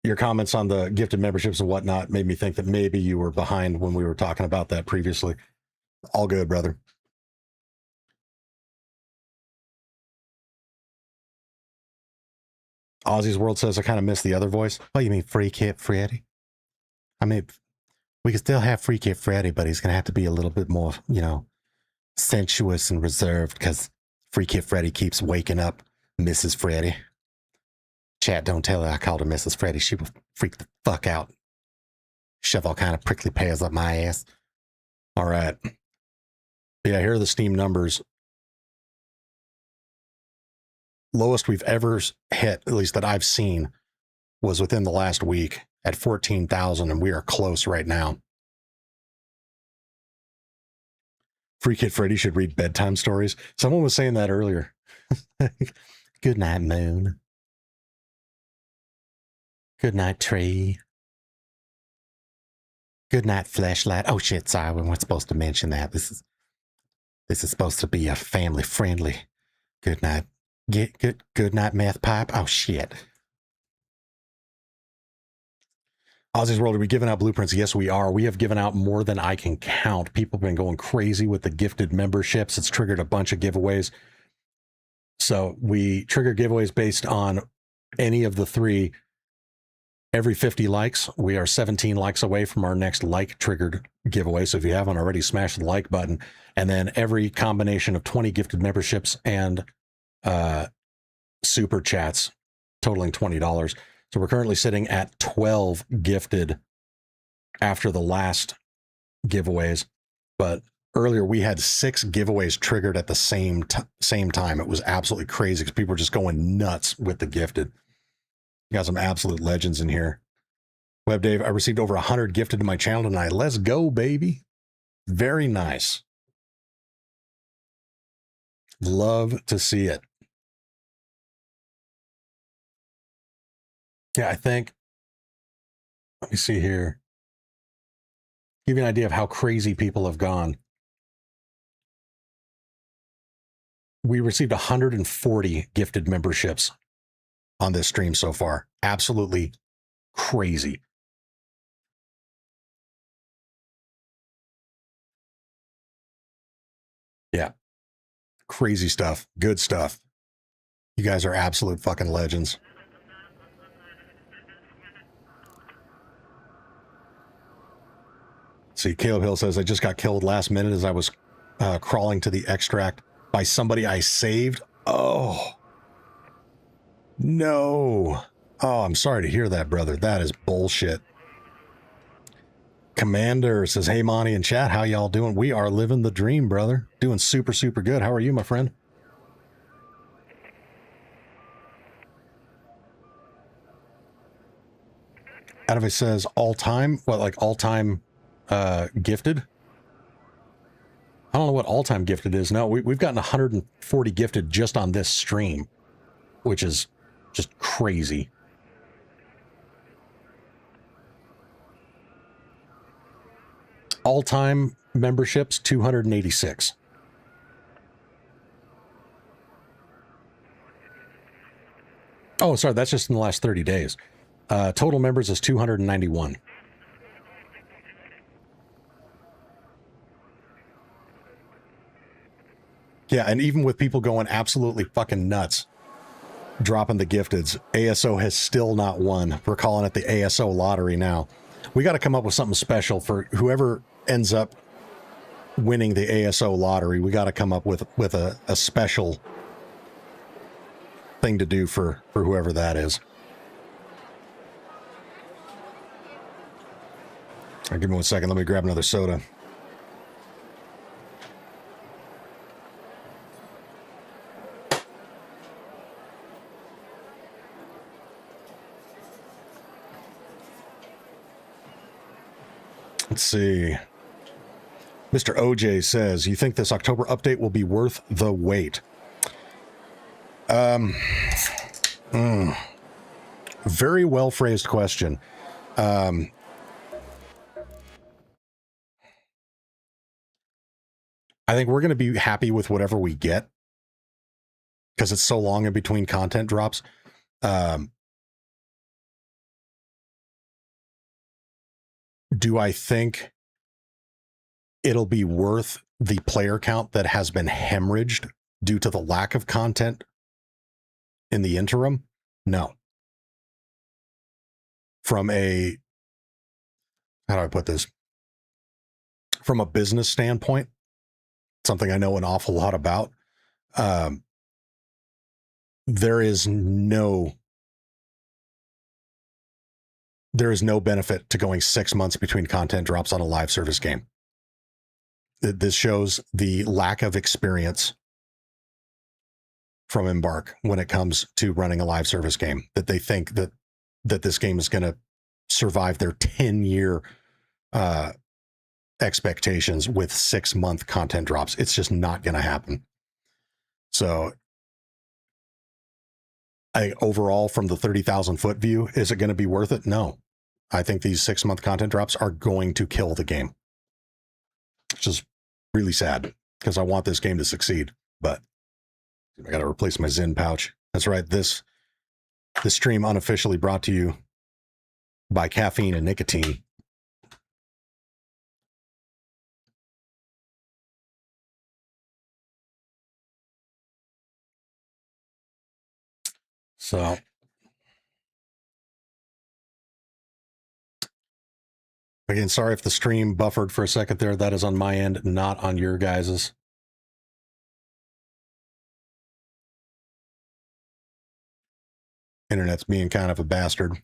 your comments on the gifted memberships and whatnot made me think that maybe you were behind when we were talking about that previously. All good, brother. Ozzy's World says I kind of miss the other voice. Oh, you mean Freekit Freddy? I mean, we can still have Freekit Freddy, but he's going to have to be a little bit more, sensuous and reserved because Freekit Freddy keeps waking up Mrs. Freddy. Chat, don't tell her I called her Mrs. Freddy. She will freak the fuck out. Shove all kind of prickly pears up my ass. All right. Yeah, here are the Steam numbers. Lowest we've ever hit, at least that I've seen, was within the last week at 14,000, and we are close right now. Freekit Freddy should read bedtime stories. Someone was saying that earlier. Good night, moon. Good night, tree. Good night, flashlight. Oh shit, sorry, we weren't supposed to mention that. This is supposed to be a family friendly. Good night. Good night, meth pipe. Oh shit. Ozzy's World, are we giving out blueprints? Yes, we are. We have given out more than I can count. People have been going crazy with the gifted memberships. It's triggered a bunch of giveaways. So we trigger giveaways based on any of the three. Every 50 likes, we are 17 likes away from our next like triggered giveaway. So if you haven't already, smash the like button. And then every combination of 20 gifted memberships and super chats totaling $20. So we're currently sitting at 12 gifted after the last giveaways. But earlier we had 6 giveaways triggered at the same time. It was absolutely crazy because people were just going nuts with the gifted. You got some absolute legends in here. Web Dave, I received over 100 gifted to my channel tonight. Let's go, baby. Very nice. Love to see it. Yeah, I think, let me see here. Give you an idea of how crazy people have gone. We received 140 gifted memberships on this stream so far. Absolutely crazy. Yeah. Crazy stuff. Good stuff. You guys are absolute fucking legends. See, Caleb Hill says, I just got killed last minute as I was crawling to the extract by somebody I saved. Oh. No. Oh, I'm sorry to hear that, brother. That is bullshit. Commander says, hey, Monty and chat, how y'all doing? We are living the dream, brother. Doing super, super good. How are you, my friend? Adivay says, all time? What, like all time gifted? I don't know what all time gifted is. No, we've gotten 140 gifted just on this stream, which is just crazy. All-time memberships, 286. Oh, sorry, that's just in the last 30 days. Total members is 291. Yeah, and even with people going absolutely fucking nuts, dropping the gifteds, ASO has still not won. We're calling it the ASO lottery now. We got to come up with something special for whoever ends up winning the ASO lottery. We got to come up with a special thing to do for whoever that is. All right, give me 1 second. Let me grab another soda. Let's see. Mr. OJ says, you think this October update will be worth the wait? Very well phrased question. I think we're going to be happy with whatever we get because it's so long in between content drops. Do I think it'll be worth the player count that has been hemorrhaged due to the lack of content in the interim? No. From a, how do I put this? From a business standpoint, something I know an awful lot about, there is no benefit to going 6 months between content drops on a live service game. This shows the lack of experience from Embark when it comes to running a live service game, that they think that this game is going to survive their 10-year expectations with 6-month content drops. It's just not going to happen. So overall, from the 30,000 foot view, is it going to be worth it? No. I think these 6-month content drops are going to kill the game. Which is really sad because I want this game to succeed, but I got to replace my Zyn pouch. That's right. This stream unofficially brought to you by caffeine and nicotine. So again, sorry if the stream buffered for a second there. That is on my end, not on your guys's. Internet's being kind of a bastard.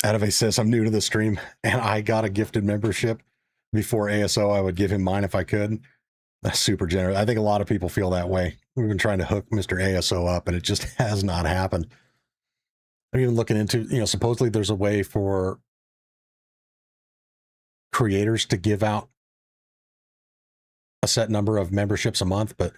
Adave says, I'm new to the stream and I got a gifted membership. Before ASO, I would give him mine if I could. That's super generous. I think a lot of people feel that way. We've been trying to hook Mr. ASO up and it just has not happened. I'm even looking into, supposedly there's a way for creators to give out a set number of memberships a month, but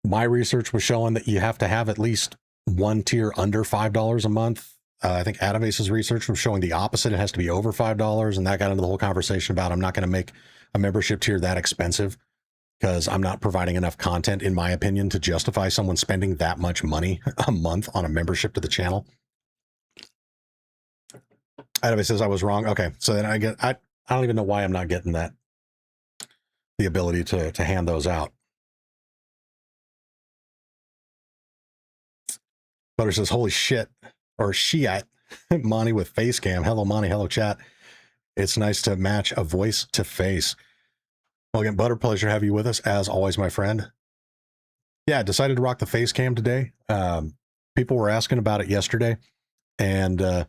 my research was showing that you have to have at least one tier under $5 a month. I think Adabase's research was showing the opposite. It has to be over $5, and that got into the whole conversation about I'm not going to make a membership tier that expensive because I'm not providing enough content, in my opinion, to justify someone spending that much money a month on a membership to the channel. Adabase says I was wrong. Okay, so then I don't even know why I'm not getting that. The ability to hand those out. Butter says, holy shit, or Shiat, Monty with face cam. Hello, Monty. Hello, chat. It's nice to match a voice to face. Well, again, Butter, pleasure to have you with us, as always, my friend. Yeah, I decided to rock the face cam today. People were asking about it yesterday. And,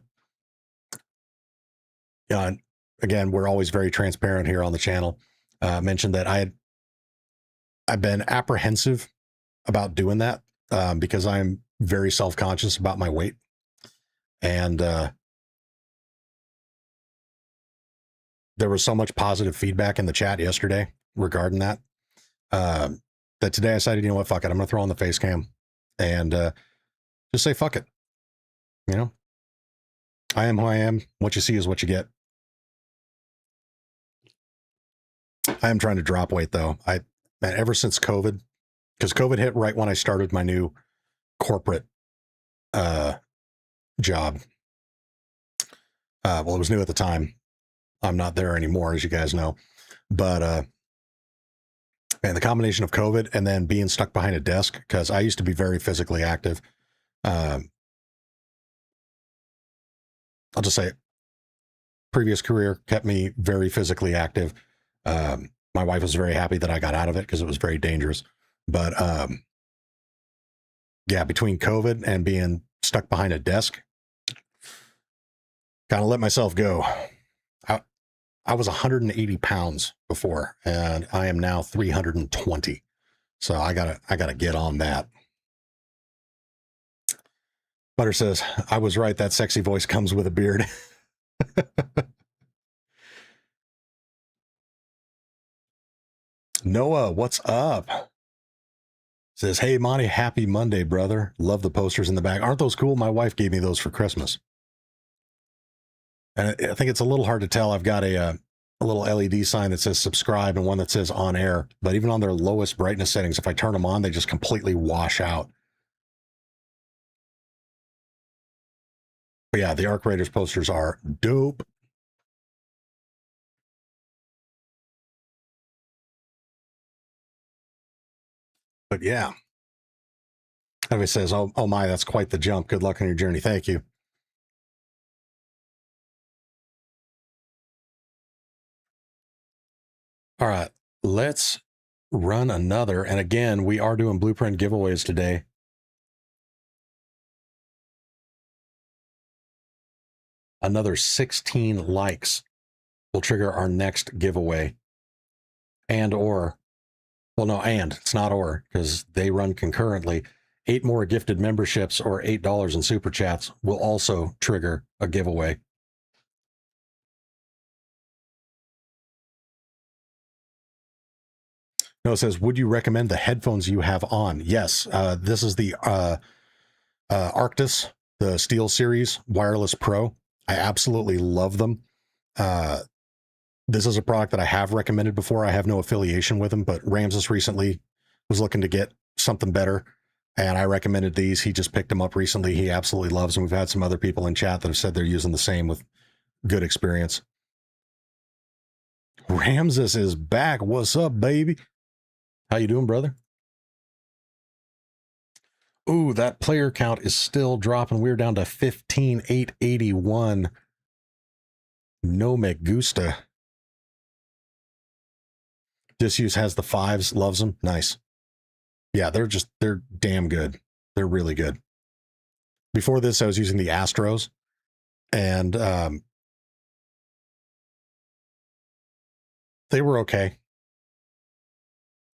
again, we're always very transparent here on the channel. Mentioned that I've been apprehensive about doing that because I'm very self-conscious about my weight. And there was so much positive feedback in the chat yesterday regarding that, that today I decided, you know what, fuck it. I'm going to throw on the face cam and just say, fuck it. I am who I am. What you see is what you get. I am trying to drop weight though. Ever since COVID, because COVID hit right when I started my new corporate job. Well, it was new at the time. I'm not there anymore, as you guys know. But and the combination of COVID and then being stuck behind a desk, because I used to be very physically active. I'll just say, previous career kept me very physically active. My wife was very happy that I got out of it because it was very dangerous. But yeah, between COVID and being stuck behind a desk, kind of let myself go. I was 180 pounds before, and I am now 320. So I gotta get on that. Butter says, I was right. That sexy voice comes with a beard. Noah, what's up? Says, hey, Monty, happy Monday, brother. Love the posters in the back. Aren't those cool? My wife gave me those for Christmas. And I think it's a little hard to tell. I've got a little LED sign that says subscribe and one that says on air. But even on their lowest brightness settings, if I turn them on, they just completely wash out. But yeah, the Arc Raiders posters are dope. But yeah. Everybody says, oh my, that's quite the jump. Good luck on your journey. Thank you. All right, let's run another. And again, we are doing blueprint giveaways today. Another 16 likes will trigger our next giveaway. And it's not or, because they run concurrently. 8 more gifted memberships or $8 in super chats will also trigger a giveaway. No, it says, would you recommend the headphones you have on? Yes, this is the Arctis, the Steel Series Wireless Pro. I absolutely love them. This is a product that I have recommended before. I have no affiliation with them, but Ramses recently was looking to get something better, and I recommended these. He just picked them up recently. He absolutely loves them. We've had some other people in chat that have said they're using the same with good experience. Ramses is back. What's up, baby? How you doing, brother? Ooh, that player count is still dropping. We're down to 15,881. No me gusta. Disuse has the 5s, loves them. Nice. Yeah, they're damn good. They're really good. Before this, I was using the Astros, and they were okay.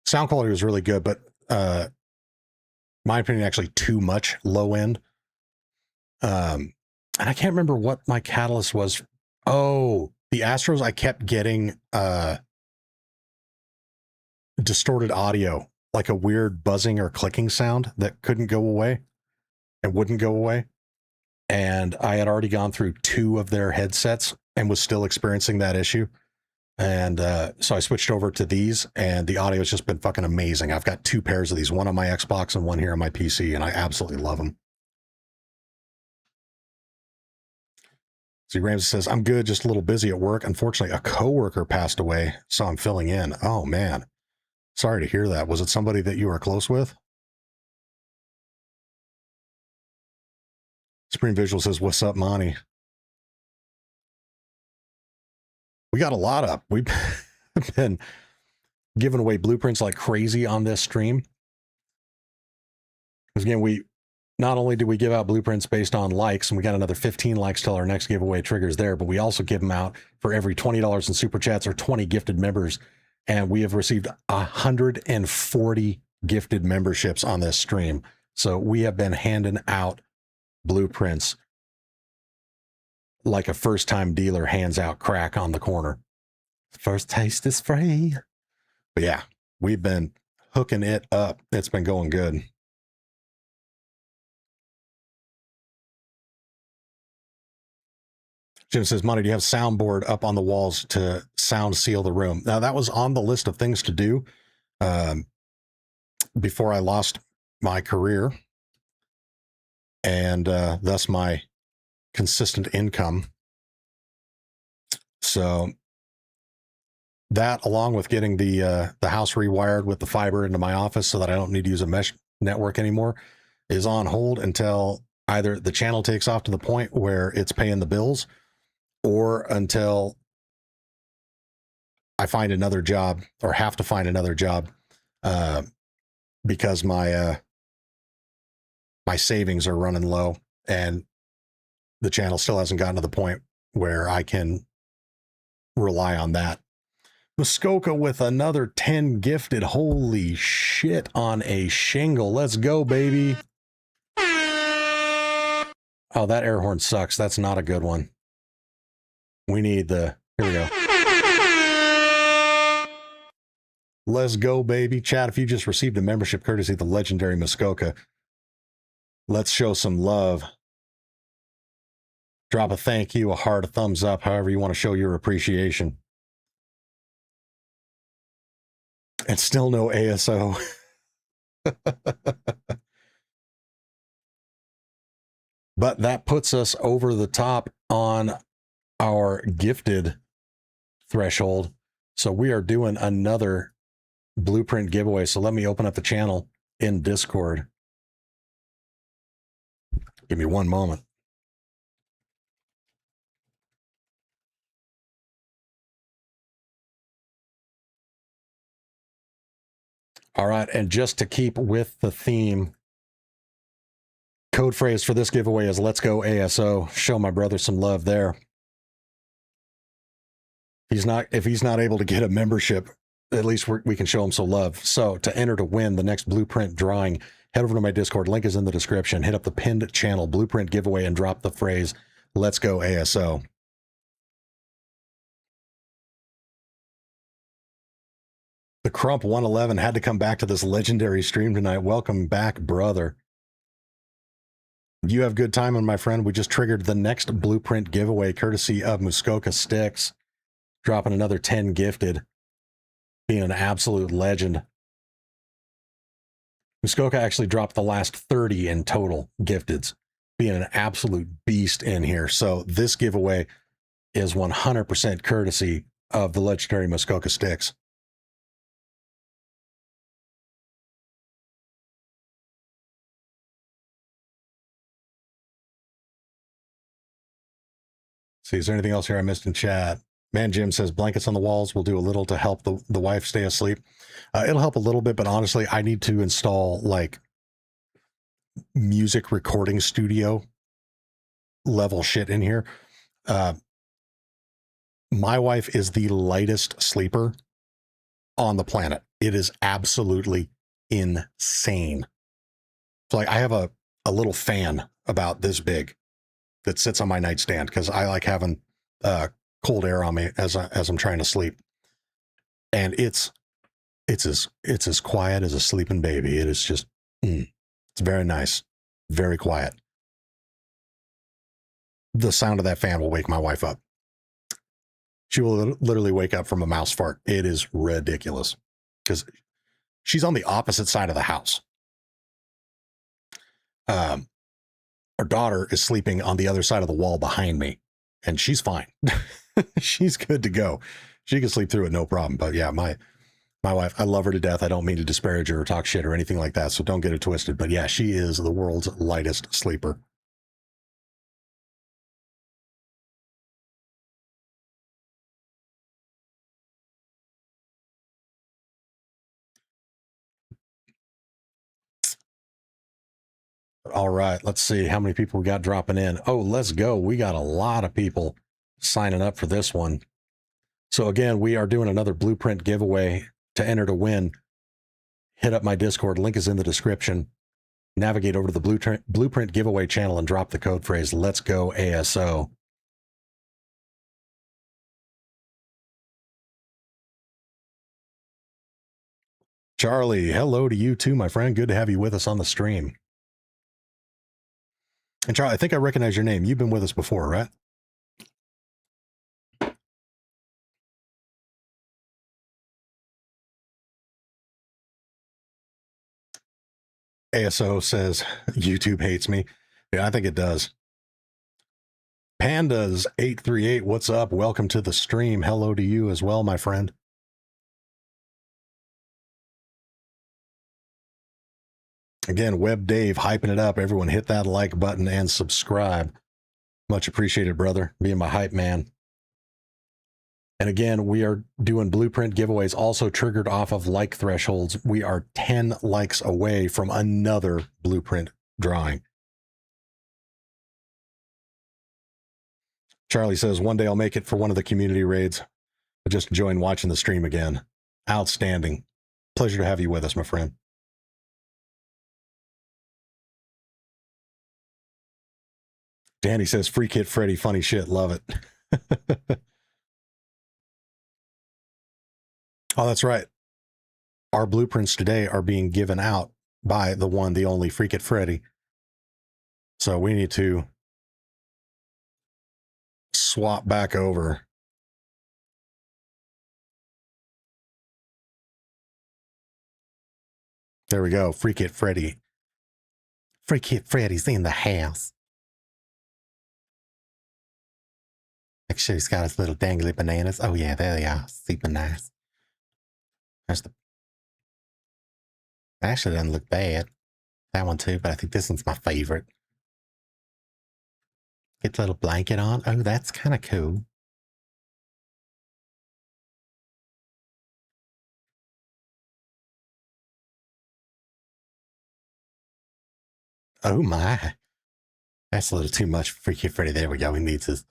Sound quality was really good, but my opinion, actually too much low end. And I can't remember what my catalyst was. Oh, the Astros, I kept getting distorted audio, like a weird buzzing or clicking sound that couldn't go away and wouldn't go away. And I had already gone through 2 of their headsets and was still experiencing that issue. And so I switched over to these, and the audio has just been fucking amazing. I've got 2 pairs of these, one on my Xbox and one here on my PC, and I absolutely love them. See, Ramsey says, I'm good, just a little busy at work. Unfortunately, a coworker passed away, so I'm filling in. Oh, man. Sorry to hear that. Was it somebody that you were close with? Supreme Visual says, what's up, Monty? We got a lot up. We've been giving away blueprints like crazy on this stream. Because again, not only do we give out blueprints based on likes, and we got another 15 likes till our next giveaway triggers there, but we also give them out for every $20 in super chats or 20 gifted members. And we have received 140 gifted memberships on this stream. So we have been handing out blueprints like a first-time dealer hands out crack on the corner. First taste is free. But yeah, we've been hooking it up. It's been going good. Jim says, Monty, do you have soundboard up on the walls to sound seal the room? Now, that was on the list of things to do before I lost my career and thus my consistent income. So that, along with getting the house rewired with the fiber into my office so that I don't need to use a mesh network anymore, is on hold until either the channel takes off to the point where it's paying the bills, or until I find another job or have to find another job because my savings are running low and the channel still hasn't gotten to the point where I can rely on that. Muskoka with another 10 gifted. Holy shit, on a shingle. Let's go, baby. Oh, that air horn sucks. That's not a good one. We need the... Here we go. Let's go, baby. Chat, if you just received a membership courtesy of the legendary Muskoka, let's show some love. Drop a thank you, a heart, a thumbs up, however you want to show your appreciation. And still no ASO. But that puts us over the top on our gifted threshold. So we are doing another blueprint giveaway. So let me open up the channel in Discord. Give me one moment. All right, and just to keep with the theme, code phrase for this giveaway is "Let's go ASO." Show my brother some love there. If he's not able to get a membership, at least we can show him some love. So to enter to win the next blueprint drawing, head over to my Discord. Link is in the description. Hit up the pinned channel blueprint giveaway and drop the phrase "Let's go ASO." The Crump 111 had to come back to this legendary stream tonight. Welcome back, brother. You have good timing, my friend. We just triggered the next blueprint giveaway courtesy of Muskoka Sticks. Dropping another 10 gifted. Being an absolute legend. Muskoka actually dropped the last 30 in total gifteds. Being an absolute beast in here. So this giveaway is 100% courtesy of the legendary Muskoka Sticks. See, is there anything else here I missed in chat? Man Jim says blankets on the walls will do a little to help the wife stay asleep. It'll help a little bit, but honestly, I need to install like music recording studio level shit in here. My wife is the lightest sleeper on the planet. It is absolutely insane. So like I have a little fan about this big that sits on my nightstand because I like having cold air on me as I'm trying to sleep. And it's as quiet as a sleeping baby. It is just it's very nice, very quiet. The sound of that fan will wake my wife up. She will literally wake up from a mouse fart. It is ridiculous because she's on the opposite side of the house. Our daughter is sleeping on the other side of the wall behind me, and she's fine. She's good to go. She can sleep through it, no problem. But yeah, my wife, I love her to death. I don't mean to disparage her or talk shit or anything like that, so don't get it twisted. But yeah, she is the world's lightest sleeper. All right, let's see how many people we got dropping in. Oh, let's go. We got a lot of people signing up for this one. So again, we are doing another blueprint giveaway. To enter to win, hit up my Discord. Link is in the description. Navigate over to the blueprint giveaway channel and drop the code phrase "Let's go ASO." Charlie, hello to you too, my friend. Good to have you with us on the stream. And Charlie, I think I recognize your name. You've been with us before, right? ASO says YouTube hates me. Yeah, I think it does. Pandas838, what's up? Welcome to the stream. Hello to you as well, my friend. Again, Web Dave hyping it up. Everyone hit that like button and subscribe. Much appreciated, brother. Being my hype man. And again, we are doing blueprint giveaways also triggered off of like thresholds. We are 10 likes away from another blueprint drawing. Charlie says, one day I'll make it for one of the community raids. I just enjoying watching the stream again. Outstanding. Pleasure to have you with us, my friend. Danny says, Freekit Freddy, funny shit. Love it. Oh, that's right. Our blueprints today are being given out by the one, the only Freekit Freddy. So we need to swap back over. There we go. Freekit Freddy. Freekit Freddy's in the house. Make sure he's got his little dangly bananas. Oh yeah, there they are. Super nice. There's the. Actually, doesn't look bad. That one too, but I think this one's my favorite. Get the little blanket on. Oh, that's kind of cool. Oh my. That's a little too much for Freaky Freddy. There we go. He needs his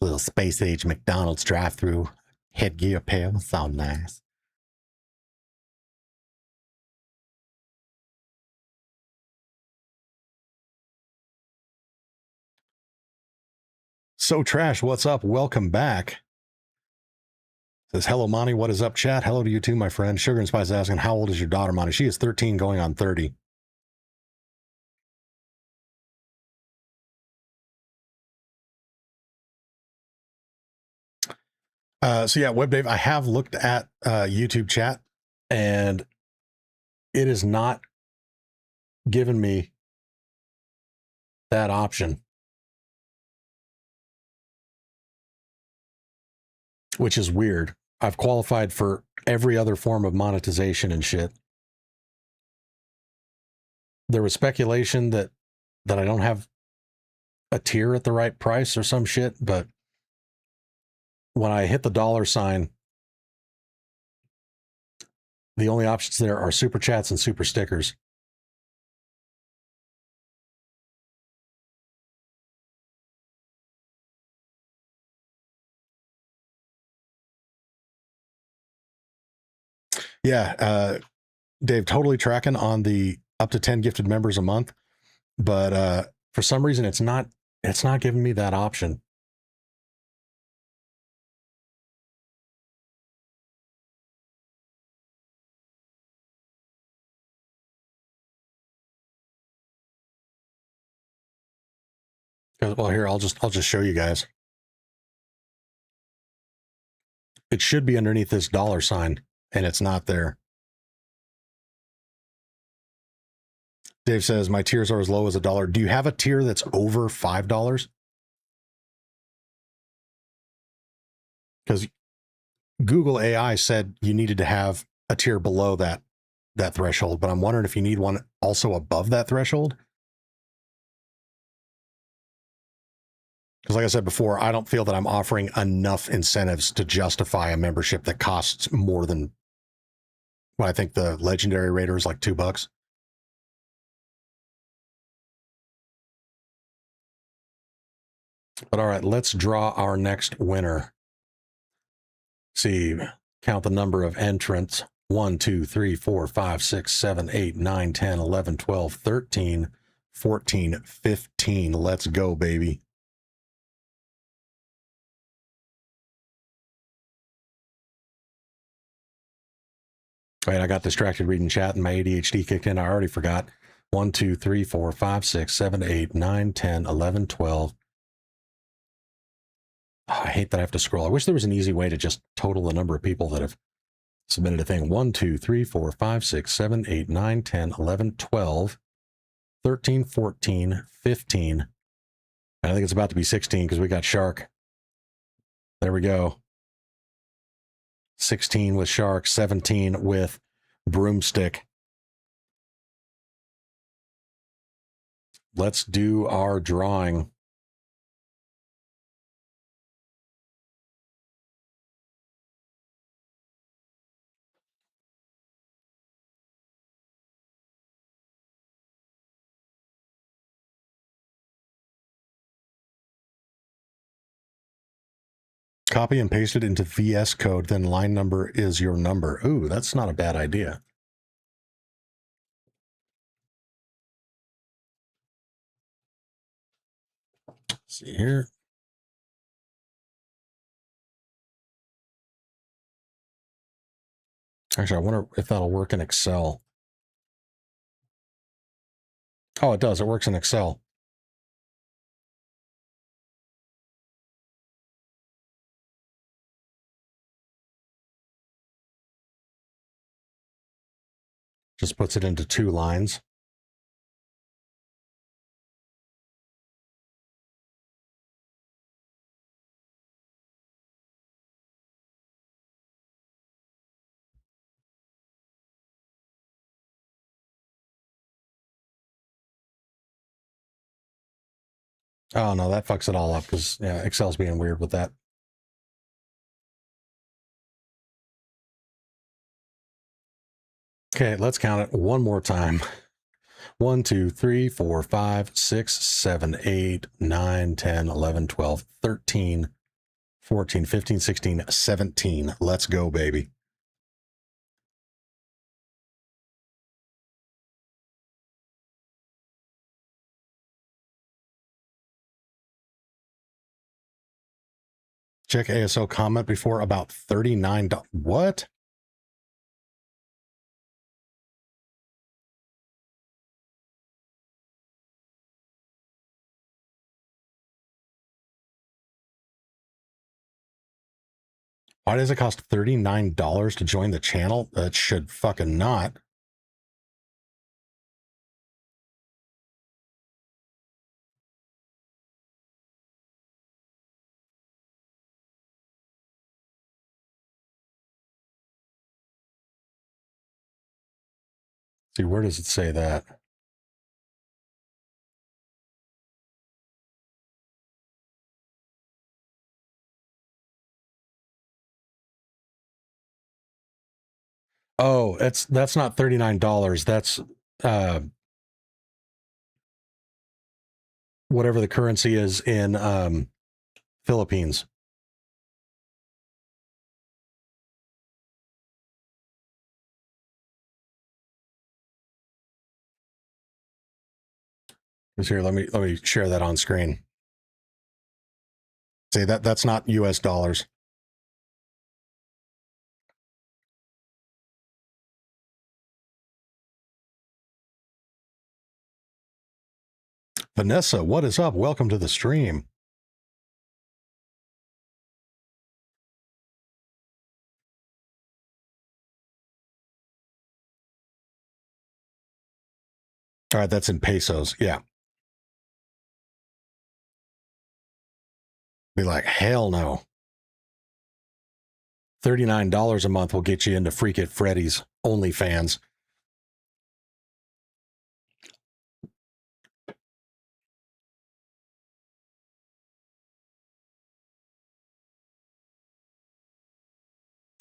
little space age McDonald's drive-through headgear pail. So nice. So Trash, what's up? Welcome back. Says, hello, Monty. What is up, chat? Hello to you too, my friend. Sugar and Spice asking, how old is your daughter, Monty? She is 13 going on 30. So yeah, Web Dave, I have looked at YouTube chat and it is not given me that option, which is weird. I've qualified for every other form of monetization and shit. There was speculation that I don't have a tier at the right price or some shit, but when I hit the $sign, the only options there are super chats and super stickers. Yeah, Dave, totally tracking on the up to 10 gifted members a month, but for some reason it's not giving me that option. Well, here I'll just show you guys. It should be underneath this $sign, and it's not there. Dave says my tiers are as low as $1. Do you have a tier that's over $5? Because Google AI said you needed to have a tier below that threshold, but I'm wondering if you need one also above that threshold. Because like I said before, I don't feel that I'm offering enough incentives to justify a membership that costs more than, well, I think the legendary rater is like $2. But all right, let's draw our next winner. See, count the number of entrants. 1, 2, 3, 4, 5, 6, 7, 8, 9, 10, 11, 12, 13, 14, 15. Let's go, baby. Wait, I got distracted reading chat and my ADHD kicked in. I already forgot. 1, 2, 3, 4, 5, 6, 7, 8, 9, 10, 11, 12. Oh, I hate that I have to scroll. I wish there was an easy way to just total the number of people that have submitted a thing. 1, 2, 3, 4, 5, 6, 7, 8, 9, 10, 11, 12, 13, 14, 15. I think it's about to be 16 because we got Shark. There we go. 16 with Shark, 17 with Broomstick. Let's do our drawing. Copy and paste it into VS Code, then line number is your number. Ooh, that's not a bad idea. see here. Actually, I wonder if that'll work in Excel. Oh, it does. It works in Excel. Just puts it into 2 lines. Oh, no, that fucks it all up because yeah, Excel's being weird with that. Okay, let's count it one more time. 1, 2, 3, 4, 5, 6, 7, 8, 9, 10, 11, 12, 13, 14, 15, 16, 17. Let's go, baby. Check ASO comment before about $39. What? Why does it cost $39 to join the channel? That should fucking not. See, where does it say that? Oh, that's not $39. That's whatever the currency is in Philippines. Here, let me share that on screen. See, that's not US dollars. Vanessa, what is up? Welcome to the stream. All right, that's in pesos. Yeah. Be like, hell no. $39 a month will get you into Freekit Freddy's OnlyFans.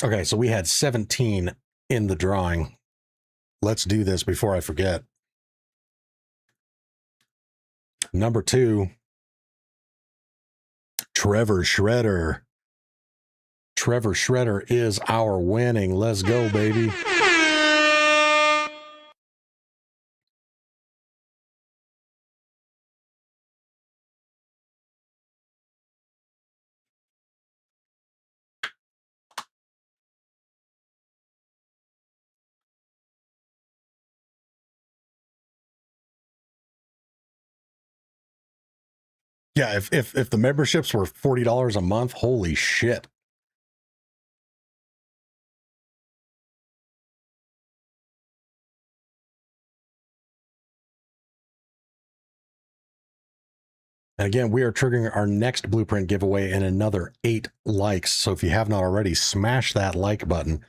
Okay, so we had 17 in the drawing. Let's do this before I forget. Number 2, Trevor Shredder. Trevor Shredder is our winning. Let's go, baby. Yeah, if the memberships were $40 a month, holy shit. And again, we are triggering our next blueprint giveaway in another 8 likes. So if you have not already, smash that like button.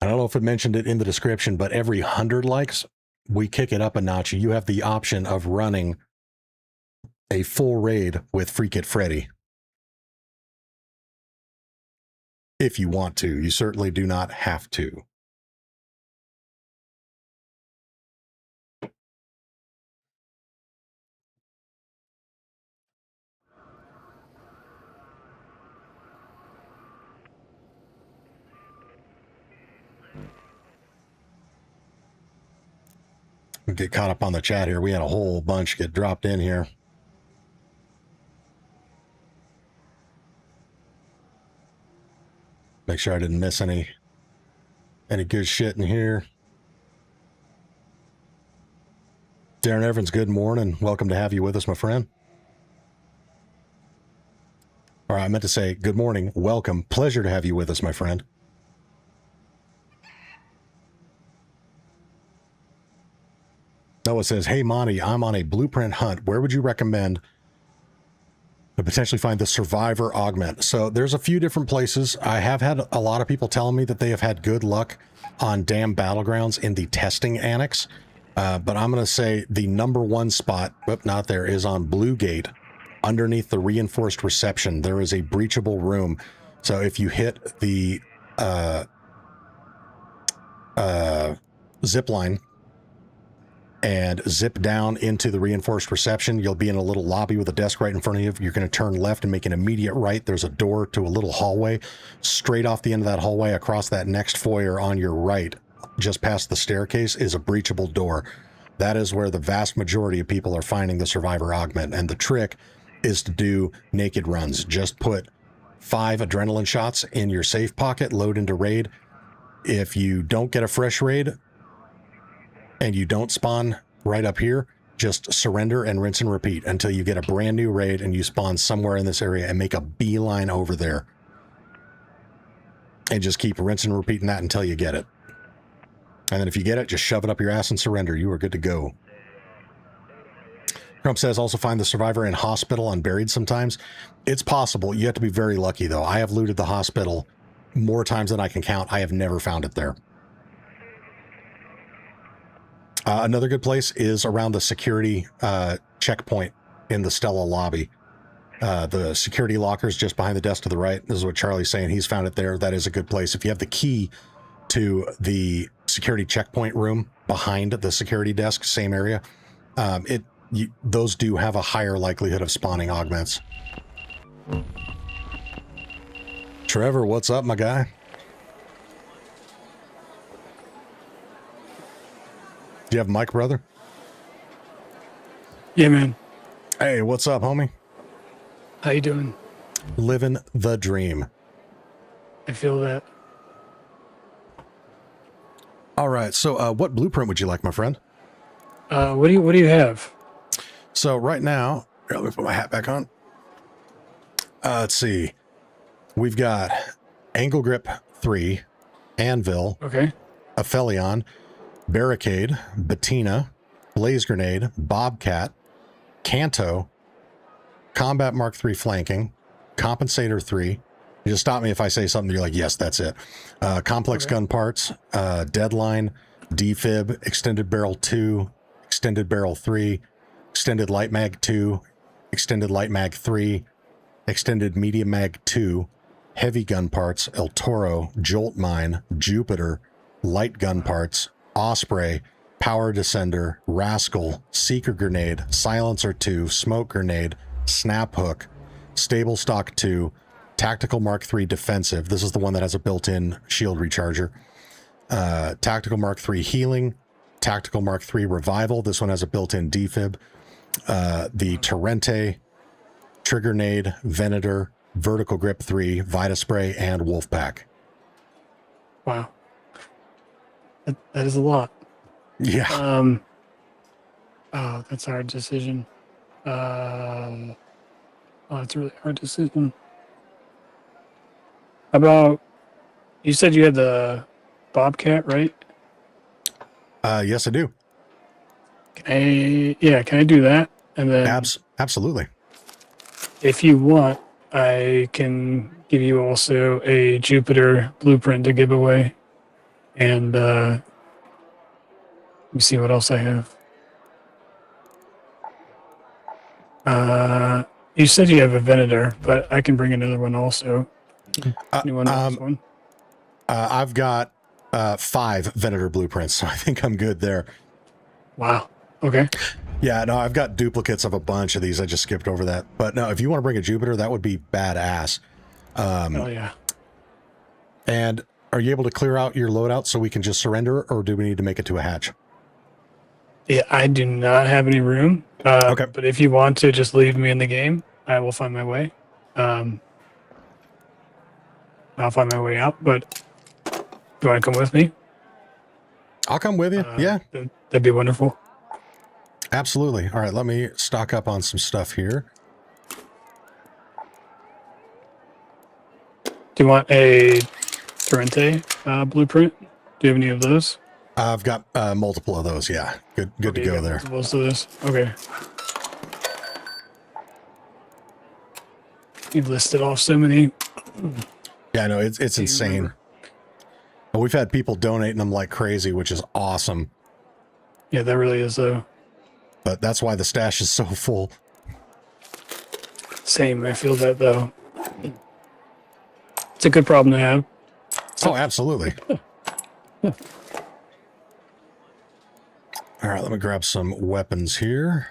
I don't know if it mentioned it in the description, but every 100 likes, we kick it up a notch. You have the option of running a full raid with Freekit Freddy. If you want to. You certainly do not have to. Get caught up on the chat here. We had a whole bunch get dropped in here. Make sure I didn't miss any good shit in here. Darren Evans, good morning. Welcome to have you with us, my friend. All right, I meant to say good morning, welcome, pleasure to have you with us, my friend. Noah says, hey, Monty, I'm on a blueprint hunt. Where would you recommend to potentially find the survivor augment? So there's a few different places. I have had a lot of people telling me that they have had good luck on Damn Battlegrounds in the testing annex. But I'm going to say the number one spot, not there, is on Blue Gate, underneath the reinforced reception. There is a breachable room. So if you hit the zip line and zip down into the reinforced reception, you'll be in a little lobby with a desk right in front of you. You're going to turn left and make an immediate right. There's a door to a little hallway. Straight off the end of that hallway, across that next foyer on your right, just past the staircase, is a breachable door. That is where the vast majority of people are finding the survivor augment. And the trick is to do naked runs. Just put 5 adrenaline shots in your safe pocket, load into raid. If you don't get a fresh raid and you don't spawn right up here, just surrender and rinse and repeat until you get a brand new raid and you spawn somewhere in this area and make a beeline over there. And just keep rinsing and repeating that until you get it. And then if you get it, just shove it up your ass and surrender. You are good to go. Crump says, also find the survivor in hospital unburied sometimes. It's possible. You have to be very lucky, though. I have looted the hospital more times than I can count. I have never found it there. Another good place is around the security checkpoint in the Stella lobby. The security lockers just behind the desk to the right. This is what Charlie's saying. He's found it there. That is a good place. If you have the key to the security checkpoint room behind the security desk, same area, those do have a higher likelihood of spawning augments. Trevor, what's up, my guy? Do you have a mic, brother? Yeah, man. Hey, what's up, homie? How you doing? Living the dream. I feel that. All right, so what blueprint would you like, my friend? What do you have? So right now, here, let me put my hat back on. Let's see. We've got Angle Grip 3, Anvil, Okay. Aphelion, Barricade, Bettina, Blaze Grenade, Bobcat, Canto, Combat Mark 3 Flanking, Compensator 3. You just stop me if I say something you're like, yes, that's it. Complex Gun Parts, Deadline, Defib, Extended Barrel 2, Extended Barrel 3, Extended Light Mag 2, Extended Light Mag 3, Extended Medium Mag 2, Heavy Gun Parts, El Toro, Jolt Mine, Jupiter, Light Gun Parts, Osprey, Power Descender, Rascal, Seeker Grenade, Silencer 2, Smoke Grenade, Snap Hook, Stable Stock 2, Tactical Mark 3 Defensive. This is the one that has a built-in shield recharger. Tactical Mark 3 Healing, Tactical Mark 3 Revival. This one has a built-in defib. The Torrente, Trigger Nade, Venator, Vertical Grip 3, Vita Spray, and Wolfpack. Wow. That is a lot. Yeah. Oh, that's a hard decision. Oh, it's a really hard decision. How about, you said you had the Bobcat, right? Yes, I do. Can I do that? And then Absolutely. if you want, I can give you also a Jupiter blueprint to give away. And let me see what else I have. You said you have a Venator, but I can bring another one also. Anyone else one? I've got 5 Venator blueprints, so I think I'm good there. Wow. Okay. Yeah, no, I've got duplicates of a bunch of these. I just skipped over that. But no, if you want to bring a Jupiter, that would be badass. Oh, yeah. And are you able to clear out your loadout so we can just surrender, or do we need to make it to a hatch? Yeah, I do not have any room. Okay. But if you want to just leave me in the game, I will find my way. I'll find my way out. But do you want to come with me? I'll come with you. Yeah, that'd be wonderful. absolutely. All right, let me stock up on some stuff here. Do you want a Torrente blueprint? Do you have any of those? I've got multiple of those. Yeah, good Okay, to go there. Most of this. Okay. You've listed off so many. Yeah, no, it's insane. Remember. And we've had people donating them like crazy, which is awesome. Yeah, that really is though. But that's why the stash is so full. Same. I feel that though. It's a good problem to have. Oh, absolutely. All right, let me grab some weapons here.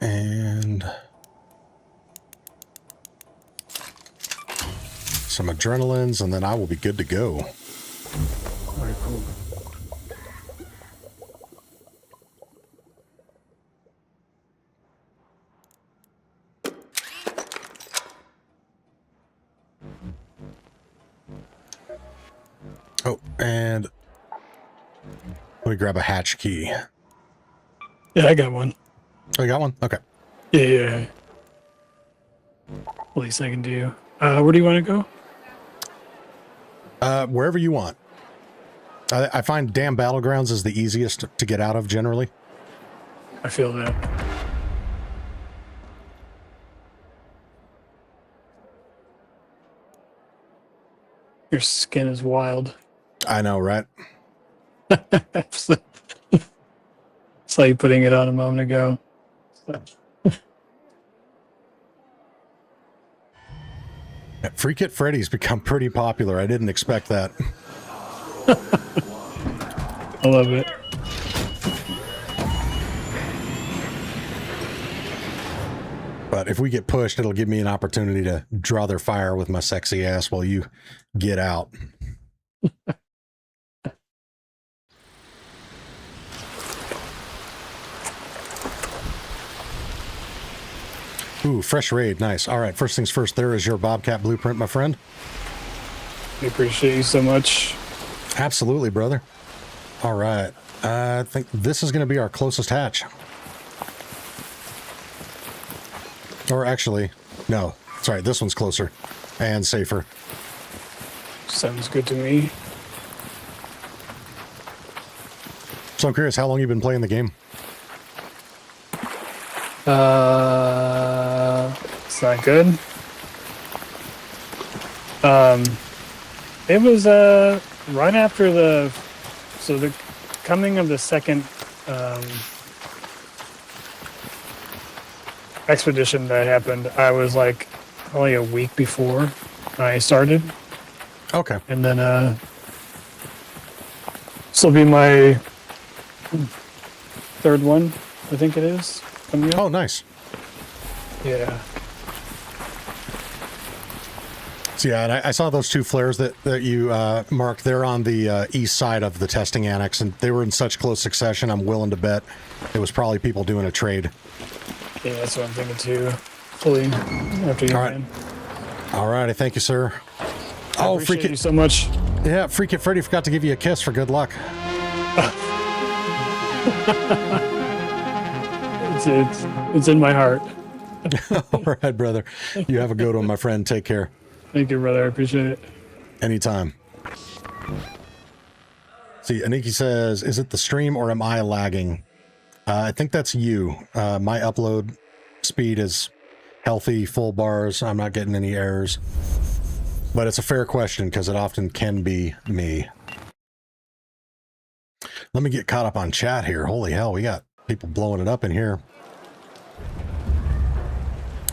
And some adrenalines, and then I will be good to go. All right, cool. Oh, and let me grab a hatch key. Yeah, I got one. Oh, you got one? Okay. Yeah. At least I can do. Where do you want to go? Wherever you want. I find damn battlegrounds is the easiest to get out of generally. I feel that. Your skin is wild. I know, right? Saw you putting it on a moment ago. Freekit Freddy's become pretty popular. I didn't expect that. I love it. But if we get pushed, it'll give me an opportunity to draw their fire with my sexy ass while you get out. Ooh, fresh raid. Nice. All right, first things first, there is your Bobcat blueprint, my friend. I appreciate you so much. Absolutely, brother. All right. I think this is going to be our closest hatch. Or actually, no. Sorry, this one's closer and safer. Sounds good to me. So I'm curious, how long you been playing the game? It's not good. It was right after the coming of the second expedition that happened. I was like only a week before I started. Okay. And then this will be my third one, I think it is. Coming up. Oh, nice. Yeah. So yeah, and I saw those two flares that you marked. They're on the east side of the testing annex, and they were in such close succession. I'm willing to bet it was probably people doing a trade. Yeah, that's what I'm thinking too. Fully after you, all right. man. All righty, thank you, sir. Oh, Appreciate you so much. Yeah, Freekit Freddy forgot to give you a kiss for good luck. It's in my heart. All right, brother. You have a good one, my friend. Take care. Thank you, brother. I appreciate it. Anytime. See, Aniki says, is it the stream or am I lagging? I think that's you. My upload speed is healthy, full bars. I'm not getting any errors. But it's a fair question because it often can be me. Let me get caught up on chat here. Holy hell, we got people blowing it up in here.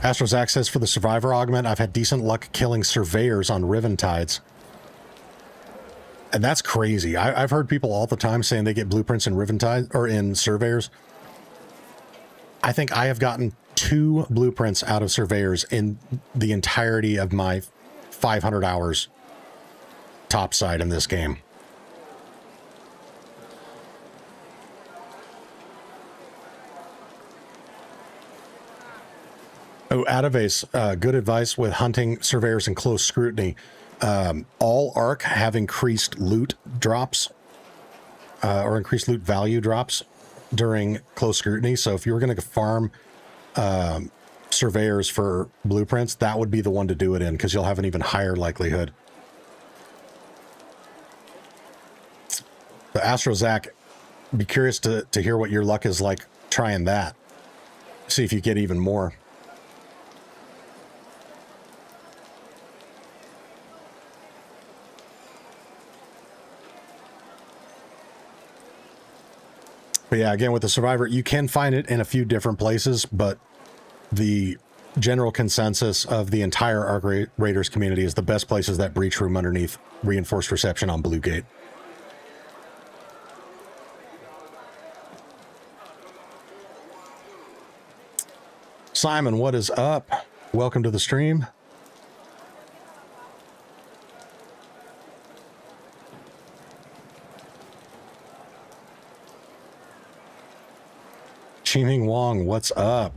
Astro's access for the survivor augment. I've had decent luck killing surveyors on Riven Tides. And that's crazy. I've heard people all the time saying they get blueprints in Riven Tide or in surveyors. I think I have gotten 2 blueprints out of surveyors in the entirety of my 500 hours topside in this game. Oh, Adavase, good advice with hunting surveyors in close scrutiny. All ARC have increased loot drops or increased loot value drops during close scrutiny. So if you were going to farm surveyors for blueprints, that would be the one to do it in, because you'll have an even higher likelihood. The Astro Zach, be curious to hear what your luck is like trying that. See if you get even more. But yeah, again, with the Survivor, you can find it in a few different places, but the general consensus of the entire Arc Raiders community is the best place is that breach room underneath reinforced reception on Blue Gate. Simon, what is up? Welcome to the stream. Chiming Wong, what's up?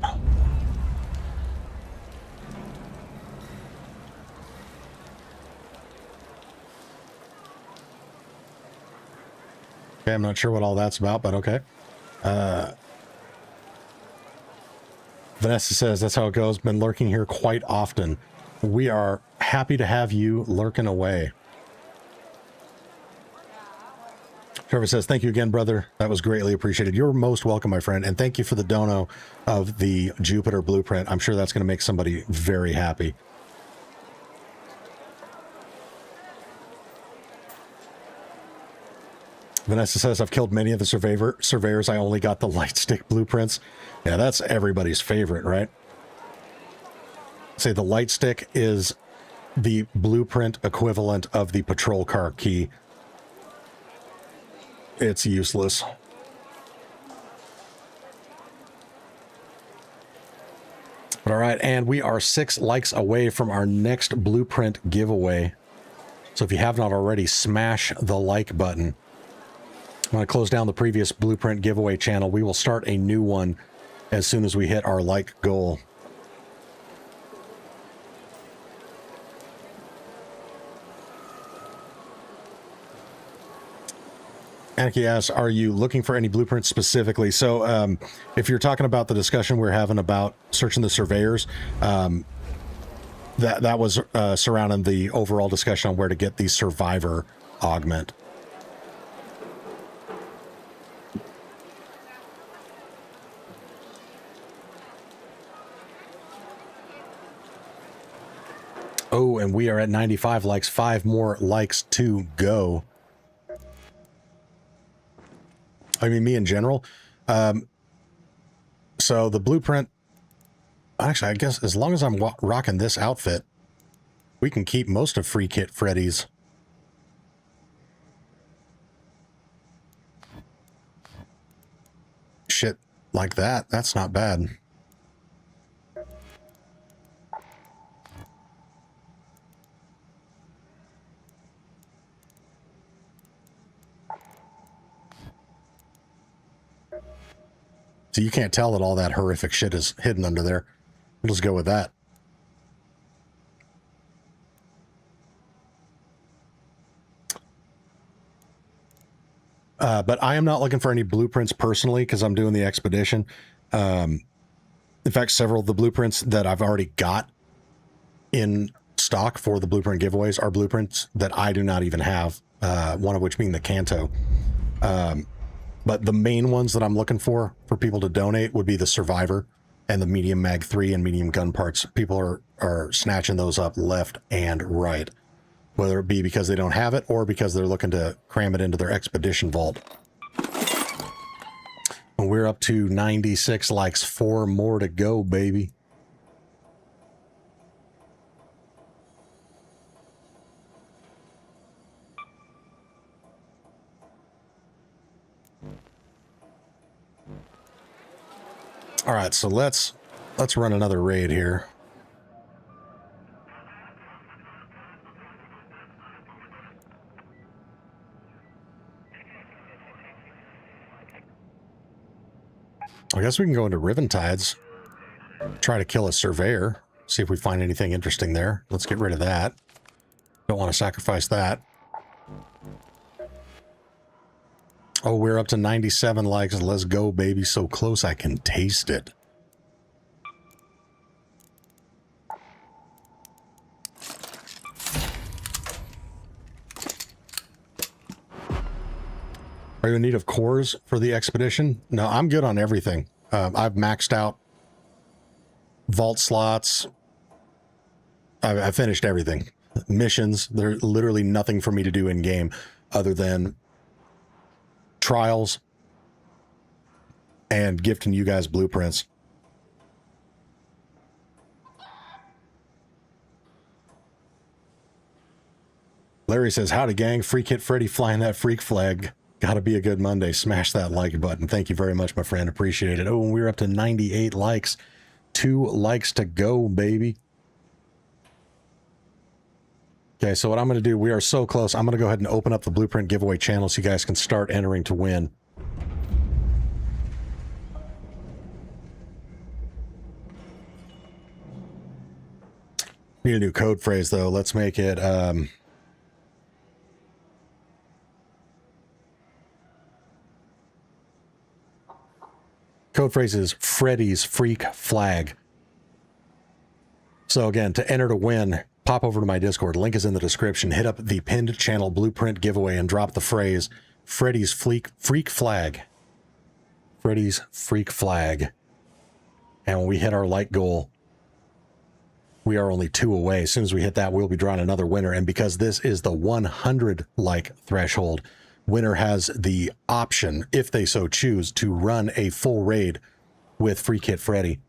Okay, I'm not sure what all that's about, but okay. Vanessa says that's how it goes. Been lurking here quite often. We are happy to have you lurking away. Trevor says, thank you again, brother. That was greatly appreciated. You're most welcome, my friend. And thank you for the dono of the Jupiter blueprint. I'm sure that's going to make somebody very happy. Vanessa says, I've killed many of the surveyors. I only got the light stick blueprints. Yeah, that's everybody's favorite, right? Say the light stick is the blueprint equivalent of the patrol car key. It's useless. But all right, and we are 6 likes away from our next blueprint giveaway. So if you have not already, smash the like button. I'm going to close down the previous blueprint giveaway channel. We will start a new one as soon as we hit our like goal. Anarchy asks, are you looking for any blueprints specifically? So if you're talking about the discussion we're having about searching the surveyors, that was surrounding the overall discussion on where to get the survivor augment. Oh, and we are at 95 likes, 5 more likes to go. I mean, me in general. So the blueprint, actually, I guess as long as I'm rocking this outfit, we can keep most of Freekit Freddy's. Shit like that. That's not bad. So you can't tell that all that horrific shit is hidden under there. We'll just go with that. But I am not looking for any blueprints personally because I'm doing the expedition. In fact, several of the blueprints that I've already got in stock for the blueprint giveaways are blueprints that I do not even have, one of which being the Kanto. But the main ones that I'm looking for people to donate would be the Survivor and the medium mag 3 and medium gun parts. People are snatching those up left and right, whether it be because they don't have it or because they're looking to cram it into their expedition vault. And we're up to 96 likes, 4 more to go, baby. All right, so let's let's run another raid here. I guess we can go into Riventides, try to kill a surveyor, see if we find anything interesting there. Let's get rid of that. Don't want to sacrifice that. Oh, we're up to 97 likes. Let's go, baby. So close I can taste it. Are you in need of cores for the expedition? No, I'm good on everything. I've maxed out vault slots. I finished everything. Missions, there's literally nothing for me to do in game other than trials and gifting you guys blueprints. Larry says, howdy gang, Freekit Freddy flying that freak flag. Gotta be a good Monday. Smash that like button. Thank you very much, my friend. Appreciate it. Oh, and we're up to 98 likes. 2 likes to go, baby. Okay, so what I'm going to do, we are so close. I'm going to go ahead and open up the blueprint giveaway channel so you guys can start entering to win. Need a new code phrase, though. Let's make it... Code phrase is Freddy's Freak Flag. So again, to enter to win, pop over to my Discord. Link is in the description. Hit up the pinned channel blueprint giveaway and drop the phrase Freddy's Freak Flag. Freddy's Freak Flag. And when we hit our like goal, we are only 2 away. As soon as we hit that, we'll be drawing another winner. And because this is the 100 like threshold, winner has the option, if they so choose, to run a full raid with Freekit Freddy.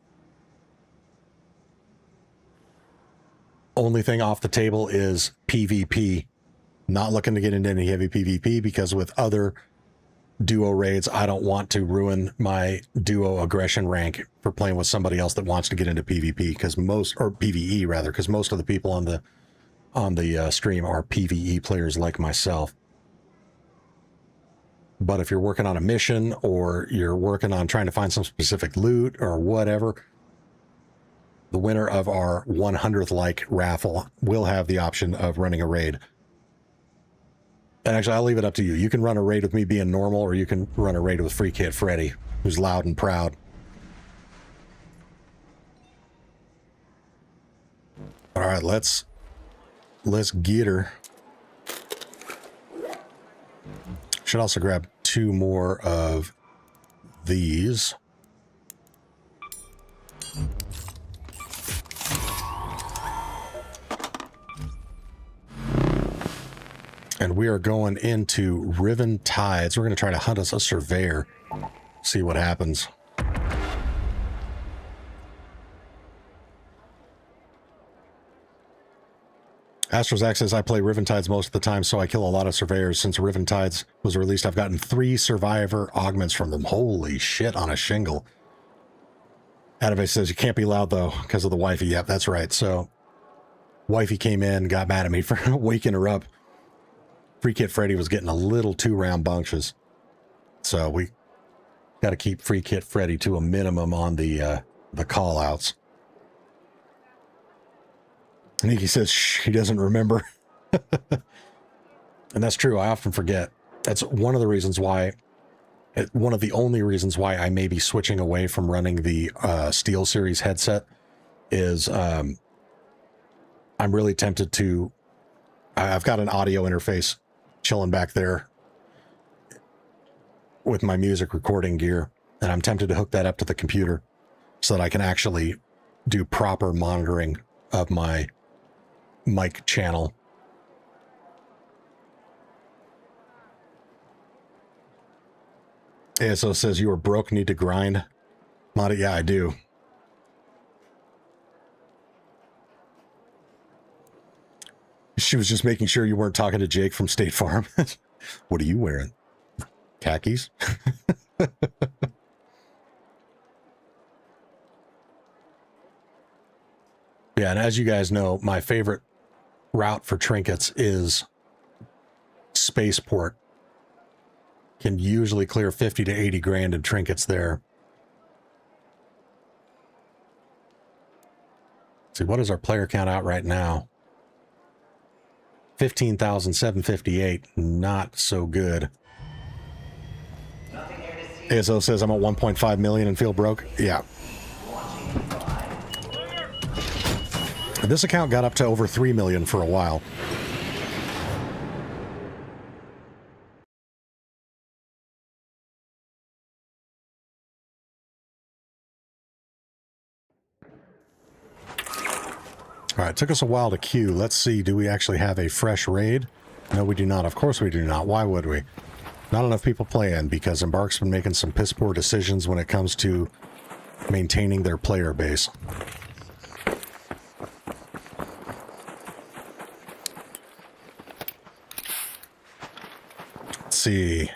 Only thing off the table is PvP. Not looking to get into any heavy PvP because with other duo raids, I don't want to ruin my duo aggression rank for playing with somebody else that wants to get into PvP because or PvE rather, because most of the people on the stream are PvE players like myself. But if you're working on a mission or you're working on trying to find some specific loot or whatever, the winner of our 100th like raffle will have the option of running a raid. And actually, I'll leave it up to you. You can run a raid with me being normal, or you can run a raid with Freekit Freddy, who's loud and proud. All right, let's get her. Should also grab 2 more of these. And we are going into Riventides. We're going to try to hunt us a surveyor. See what happens. Astrozac says, I play Riventides most of the time, so I kill a lot of surveyors. Since Riventides was released, I've gotten 3 survivor augments from them. Holy shit, on a shingle. Adave says, you can't be loud, though, because of the wifey. Yep, that's right. So, wifey came in, got mad at me for waking her up. Freekit Freddy was getting a little too rambunctious. So, we got to keep Freekit Freddy to a minimum on the call-outs. I think he says he doesn't remember. And that's true. I often forget. That's one of the reasons why, one of the only reasons why I may be switching away from running the Steel Series headset is I'm really tempted to, I've got an audio interface chilling back there with my music recording gear, and I'm tempted to hook that up to the computer so that I can actually do proper monitoring of my mic channel. ASO says you are broke, need to grind. Madi, yeah, I do. She was just making sure you weren't talking to Jake from State Farm. What are you wearing? Khakis? Yeah, and as you guys know, my favorite route for trinkets is Spaceport. Can usually clear 50 to 80 grand in trinkets there. Let's see, what is our player count out right now? 15,758. Not so good. ASO says I'm at 1.5 million and feel broke. Yeah. This account got up to over 3 million for a while. All right, it took us a while to queue. Let's see, do we actually have a fresh raid? No, we do not. Of course we do not. Why would we? Not enough people playing because Embark's been making some piss poor decisions when it comes to maintaining their player base. Let's see.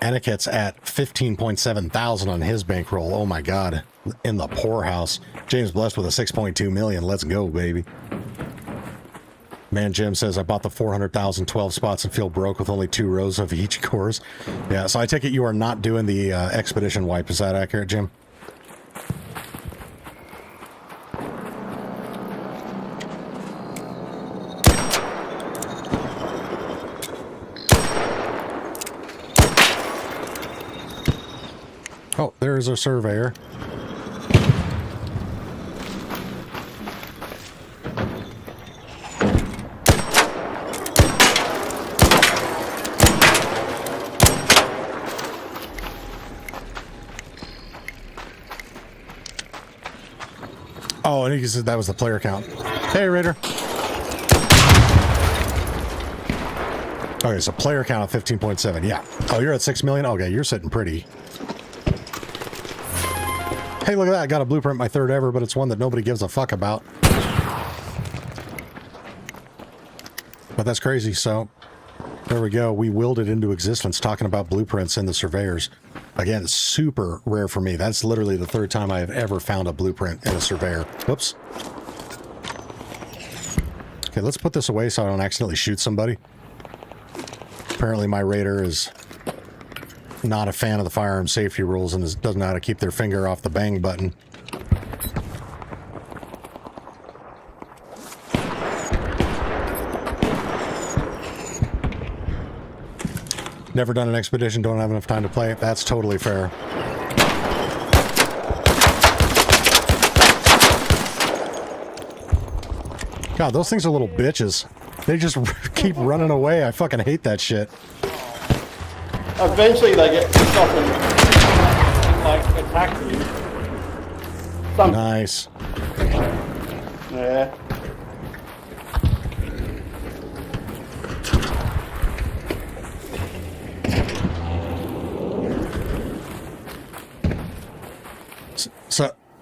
Aniket's at 15.7 thousand on his bankroll. Oh my god. In the poorhouse. James Blessed with a 6.2 million. Let's go, baby. Man Jim says, I bought the 400,000 12 spots and feel broke with only 2 rows of each course. Yeah, so I take it you are not doing the expedition wipe. Is that accurate, Jim? Oh, there's a surveyor. Oh, and he said that was the player count. Hey, Raider. Okay, so player count of 15.7. Yeah. Oh, you're at 6 million? Okay, you're sitting pretty. Hey, look at that. I got a blueprint, my third ever, but it's one that nobody gives a fuck about. But that's crazy, so there we go. We willed it into existence talking about blueprints in the surveyors. Again, it's super rare for me. That's literally the third time I have ever found a blueprint in a surveyor. Whoops. Okay, let's put this away so I don't accidentally shoot somebody. Apparently my raider is not a fan of the firearm safety rules and doesn't know how to keep their finger off the bang button. Never done an expedition, don't have enough time to play it. That's totally fair. God, those things are little bitches. They just keep running away. I fucking hate that shit. Eventually they get pissed off and like attack you. Nice. Yeah.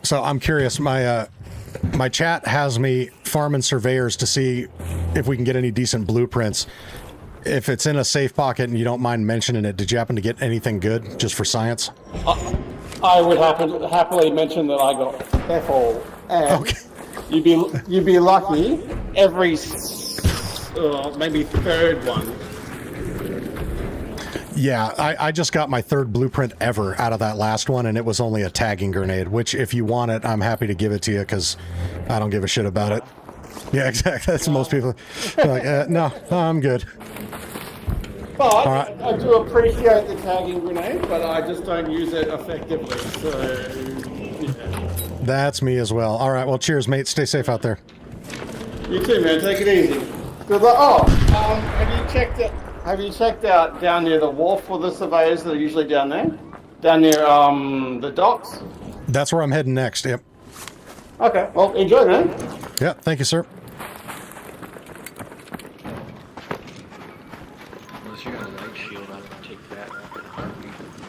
So I'm curious. My chat has me farming surveyors to see if we can get any decent blueprints. If it's in a safe pocket and you don't mind mentioning it, did you happen to get anything good just for science? I would happily mention that I got F-all, and okay. you'd be lucky every maybe third one. Yeah, I just got my third blueprint ever out of that last one, and it was only a tagging grenade, which if you want it, I'm happy to give it to you because I don't give a shit about it. Yeah, exactly. That's most people. Like, no, I'm good. But right. I do appreciate the tagging grenade, but I just don't use it effectively. So, yeah. That's me as well. All right, well, cheers, mate. Stay safe out there. You too, man. Take it easy. Good luck. Have you checked out down near the wharf for the surveyors that are usually down there? Down near the docks? That's where I'm heading next, yep. Okay, well, enjoy, man. Yeah, thank you, sir. Unless you got a light shield, I can take that.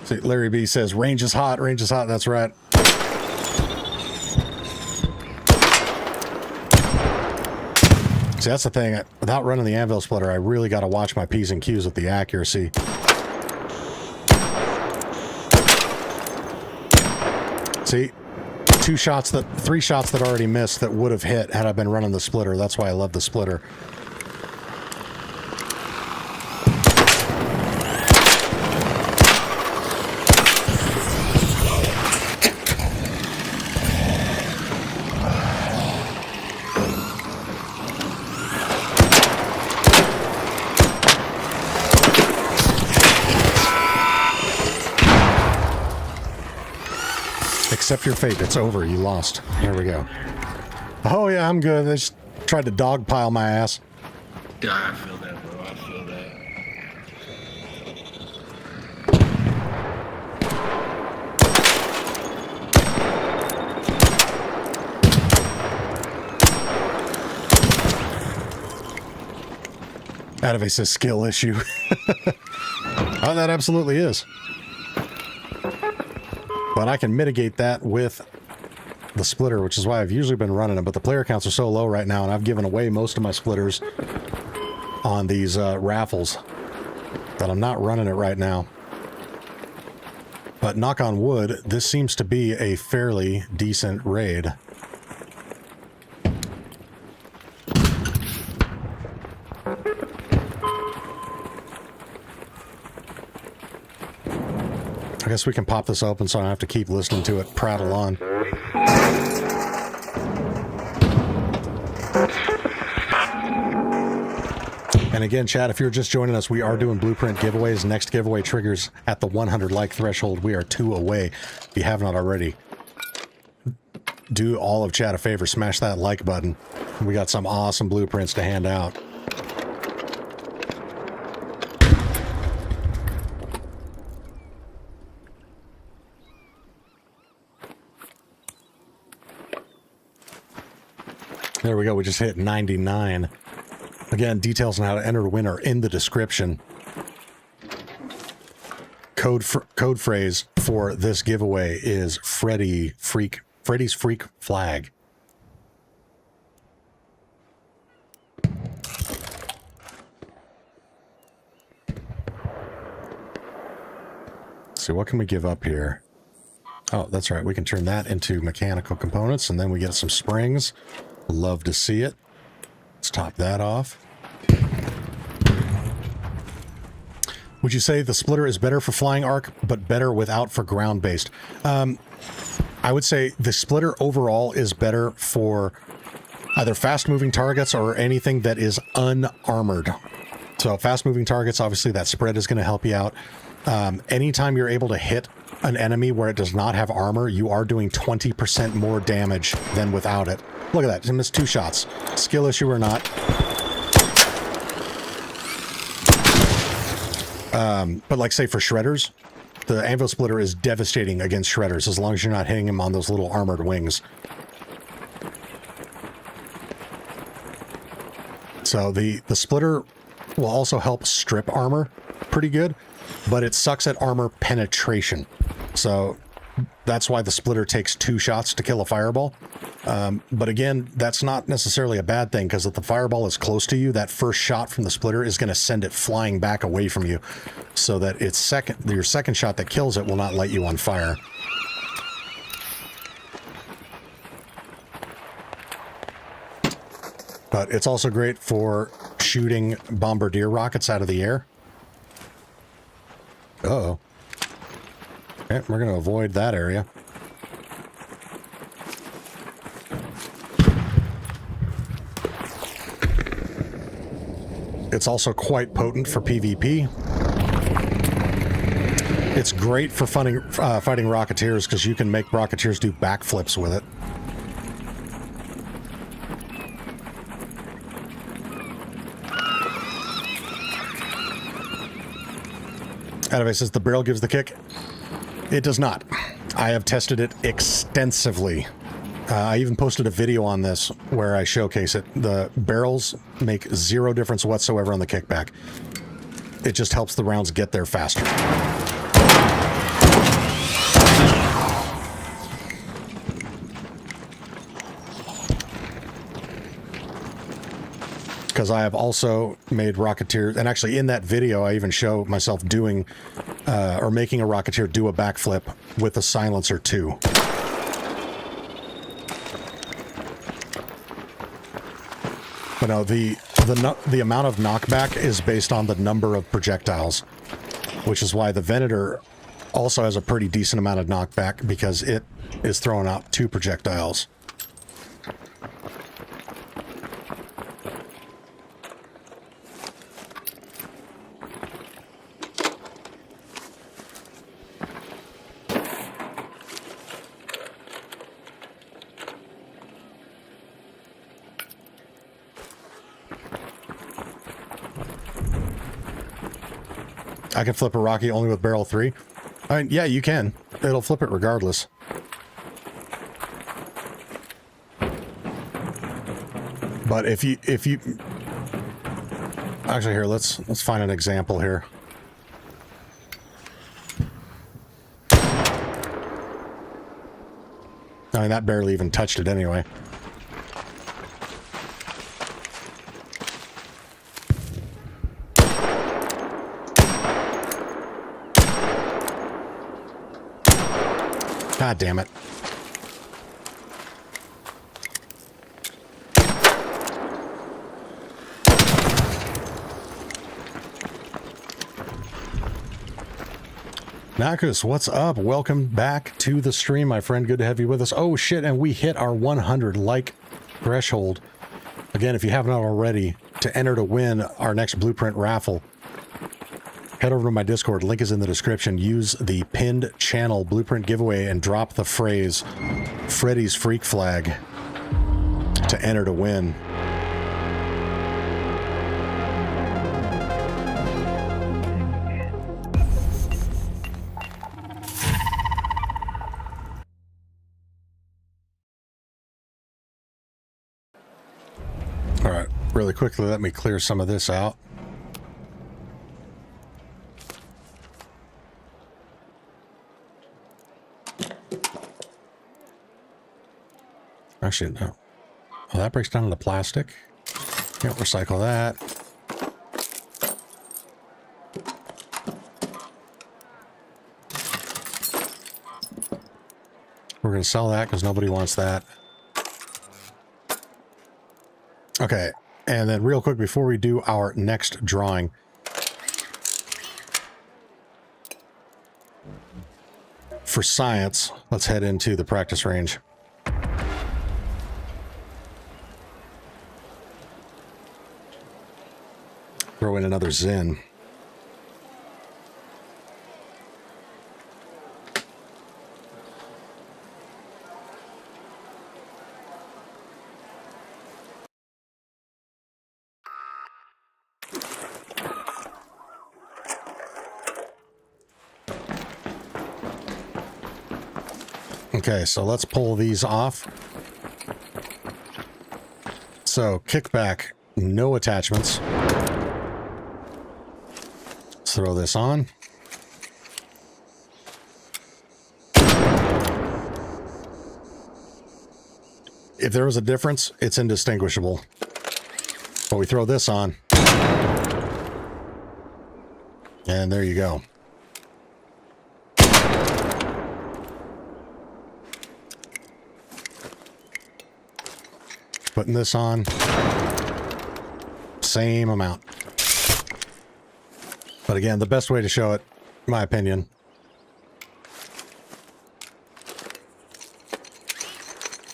See, Larry B says, range is hot, that's right. See, that's the thing. Without running the anvil splitter, I really got to watch my P's and Q's with the accuracy. See, three shots that already missed that would have hit had I been running the splitter. That's why I love the splitter. Accept your fate. It's over. You lost. There we go. Oh, yeah, I'm good. They just tried to dogpile my ass. Yeah, I feel that, bro. I feel that. Adave says skill issue. Oh, that absolutely is. But I can mitigate that with the splitter, which is why I've usually been running it. But the player counts are so low right now, and I've given away most of my splitters on these raffles that I'm not running it right now. But knock on wood, this seems to be a fairly decent raid. I guess we can pop this open so I don't have to keep listening to it prattle on. And again, chat, if you're just joining us, we are doing blueprint giveaways. Next giveaway triggers at the 100 like threshold. We are 2 away. If you have not already, do all of chat a favor, smash that like button. We got some awesome blueprints to hand out. There we go. We just hit 99. Again, details on how to enter to win are in the description. Code phrase for this giveaway is Freddy's Freak Flag. Let's see, what can we give up here? Oh, that's right. We can turn that into mechanical components, and then we get some springs. Love to see it. Let's top that off. Would you say the splitter is better for flying arc, but better without for ground-based? I would say the splitter overall is better for either fast-moving targets or anything that is unarmored. So fast-moving targets, obviously that spread is going to help you out. Anytime you're able to hit an enemy where it does not have armor, you are doing 20% more damage than without it. Look at that. Just missed 2 shots. Skill issue or not. But like, say, for shredders, the anvil splitter is devastating against shredders as long as you're not hitting them on those little armored wings. So the splitter will also help strip armor pretty good, but it sucks at armor penetration. So that's why the splitter takes 2 shots to kill a fireball. But again, that's not necessarily a bad thing, because if the fireball is close to you, that first shot from the splitter is going to send it flying back away from you, so that your second shot that kills it will not light you on fire. But it's also great for shooting bombardier rockets out of the air. Uh-oh. Okay, we're going to avoid that area. It's also quite potent for PvP. It's great for fighting Rocketeers, because you can make Rocketeers do backflips with it. Adave says the barrel gives the kick. It does not. I have tested it extensively. I even posted a video on this where I showcase it. The barrels make 0 difference whatsoever on the kickback. It just helps the rounds get there faster. Because I have also made Rocketeers, and actually in that video I even show myself doing or making a Rocketeer do a backflip with a silencer too. But no, the amount of knockback is based on the number of projectiles, which is why the Venator also has a pretty decent amount of knockback because it is throwing out 2 projectiles. I can flip a rocket only with barrel 3. I mean, yeah, you can. It'll flip it regardless. But if you actually here, let's find an example here. I mean, that barely even touched it anyway. God damn it. Nakus, what's up? Welcome back to the stream, my friend. Good to have you with us. Oh shit, and we hit our 100 like threshold. Again, if you haven't already, to enter to win our next Blueprint raffle, head over to my Discord. Link is in the description. Use the pinned channel Blueprint giveaway and drop the phrase Freddy's Freak Flag to enter to win. All right, really quickly, let me clear some of this out. Actually, no. Oh, that breaks down into plastic. Can't recycle that. We're going to sell that because nobody wants that. Okay, and then real quick before we do our next drawing, for science, let's head into the practice range. Throw in another Zen. Okay, so let's pull these off. So, kickback, no attachments. Let's throw this on. If there was a difference, it's indistinguishable. But we throw this on. And there you go. Putting this on, same amount. But again, the best way to show it, in my opinion,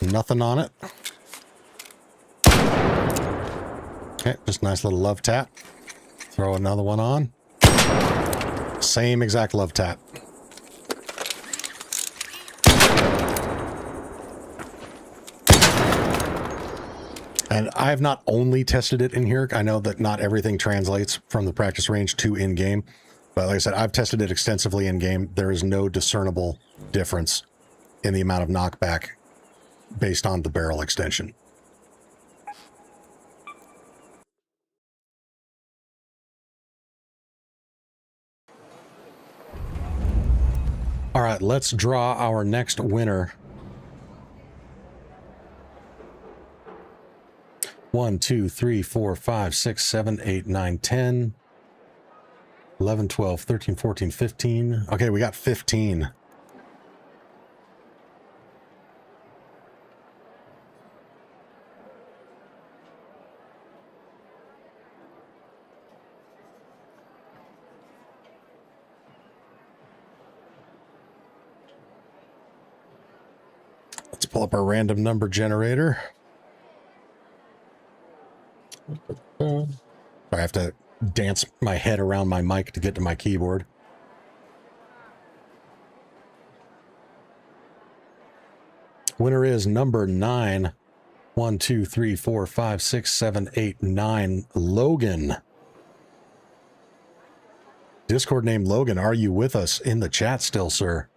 nothing on it. Okay, just a nice little love tap. Throw another one on. Same exact love tap. And I have not only tested it in here. I know that not everything translates from the practice range to in-game. But like I said, I've tested it extensively in-game. There is no discernible difference in the amount of knockback based on the barrel extension. All right, let's draw our next winner. 1, 2, 3, 4, 5, 6, 7, 8, 9, 10, 11, 12, 13, 14, 15. Okay, we got 15. pull up our random number generator. I have to dance my head around my mic to get to my keyboard. Winner is number 9. 1, 2, 3, 4, 5, 6, 7, 8, 9. Logan. Discord name Logan. Are you with us in the chat still, sir?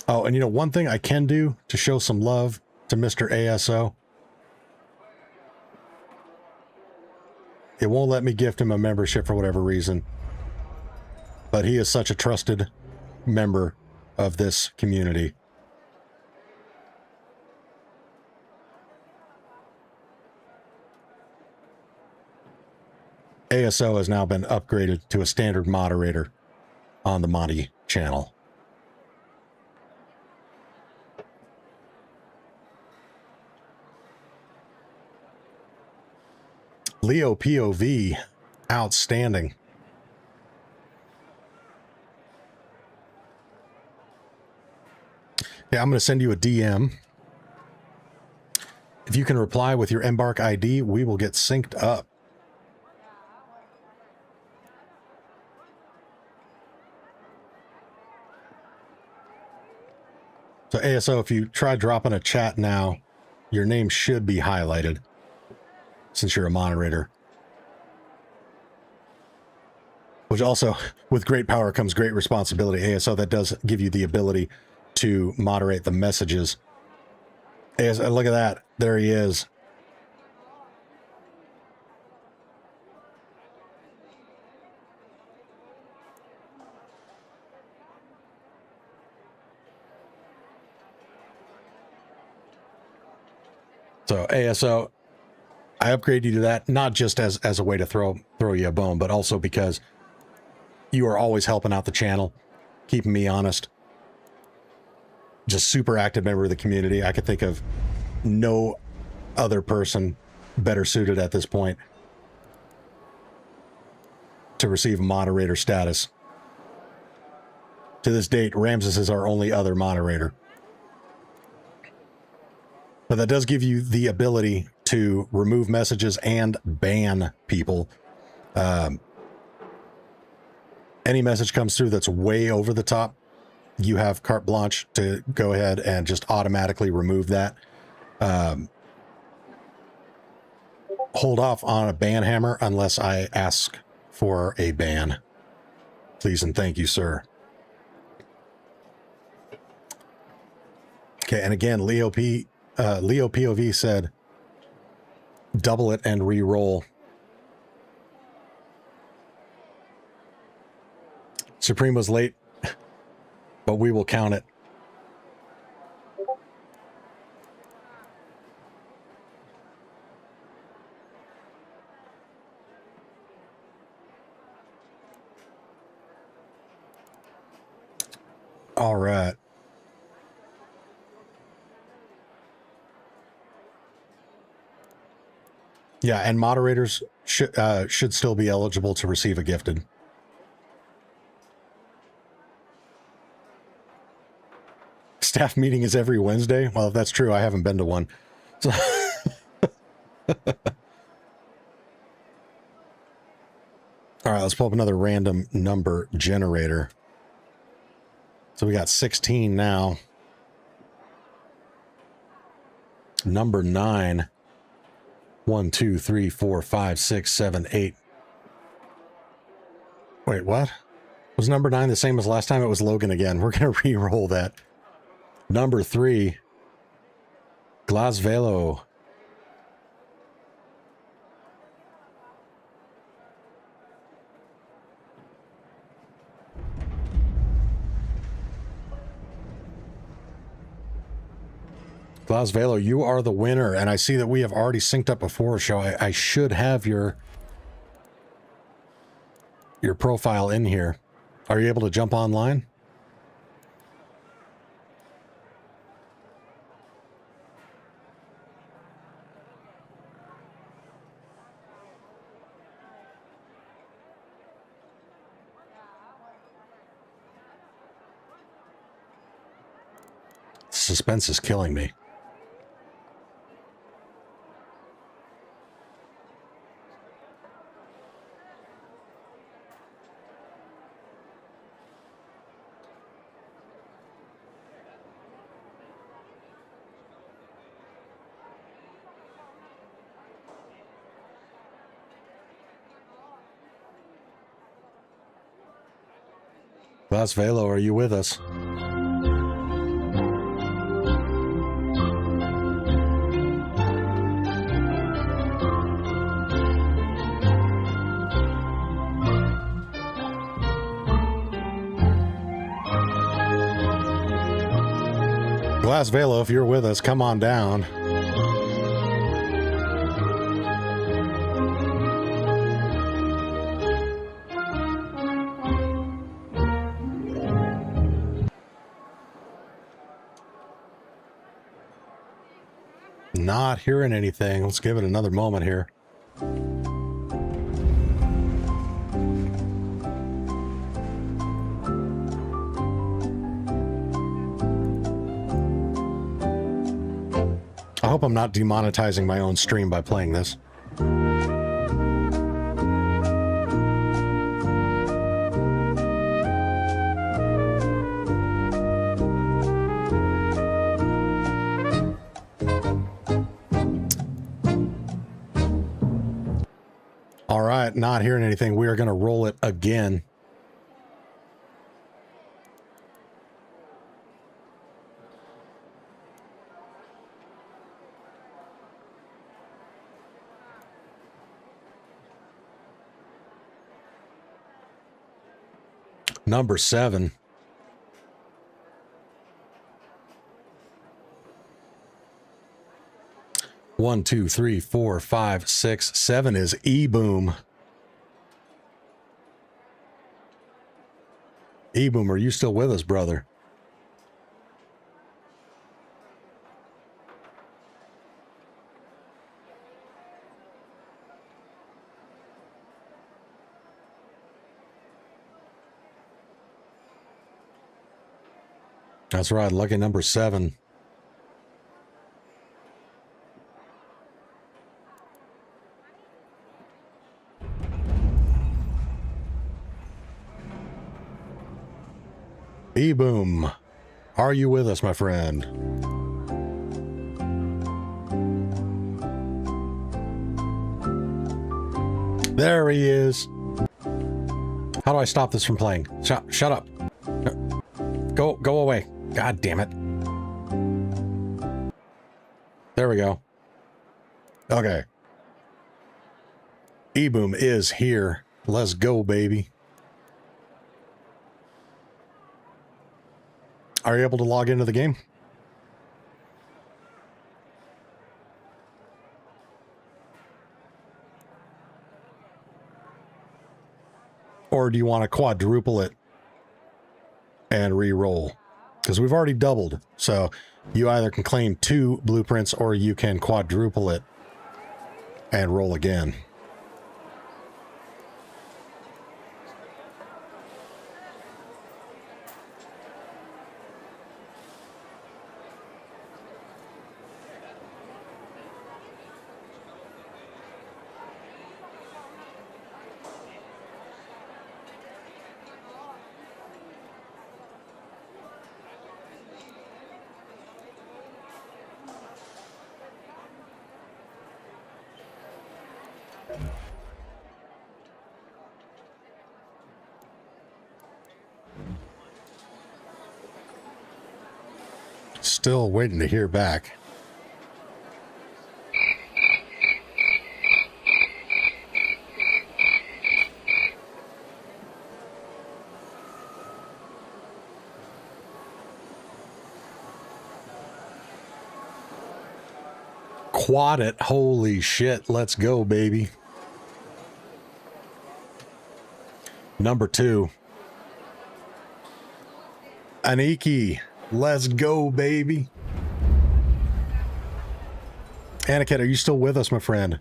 Oh, and you know, one thing I can do to show some love to Mr. ASO, it won't let me gift him a membership for whatever reason, but he is such a trusted member of this community. ASO has now been upgraded to a standard moderator on the Monty channel. Leo POV, outstanding. Yeah, I'm going to send you a DM. If you can reply with your Embark ID, we will get synced up. So ASO, if you try dropping a chat now, your name should be highlighted since you're a moderator. Which also, with great power comes great responsibility. ASO, that does give you the ability to moderate the messages. ASO, look at that. There he is. So ASO, I upgrade you to that, not just as a way to throw you a bone, but also because you are always helping out the channel, keeping me honest. Just super active member of the community. I could think of no other person better suited at this point to receive moderator status. To this date, Ramses is our only other moderator. But that does give you the ability to remove messages and ban people. Any message comes through that's way over the top, you have carte blanche to go ahead and just automatically remove that. Hold off on a ban hammer unless I ask for a ban. Please and thank you, sir. Okay, and again, Leo POV said, double it and re-roll. Supreme was late, but we will count it. All right. Yeah, and moderators should still be eligible to receive a gifted. Staff meeting is every Wednesday. Well, if that's true, I haven't been to one. So all right, let's pull up another random number generator. So we got 16 now. Number 9. 1, 2, 3, 4, 5, 6, 7, 8. Wait, what? Was number 9 the same as last time? It was Logan again. We're going to re-roll that. Number 3. Glasvelo. Glass Velo, you are the winner, and I see that we have already synced up before, so I should have your profile in here. Are you able to jump online? Suspense is killing me. Glass Velo, are you with us? Glass Velo, if you're with us, come on down. Not hearing anything. Let's give it another moment here. I hope I'm not demonetizing my own stream by playing this. All right, not hearing anything. We are going to roll it again. Number 7. One, 2, 3, 4, 5, 6, 7 is E-Boom. E-Boom, are you still with us, brother? That's right, lucky number 7. E-Boom, are you with us, my friend? There he is. How do I stop this from playing? Shut up. Go away. God damn it. There we go. Okay. E-Boom is here. Let's go, baby. Are you able to log into the game? Or do you want to quadruple it and re-roll? Because we've already doubled. So you either can claim 2 blueprints or you can quadruple it and roll again. Still waiting to hear back. quad it. Holy shit. Let's go, baby. Number 2. Aniki. Let's go, baby. Aniket, are you still with us, my friend?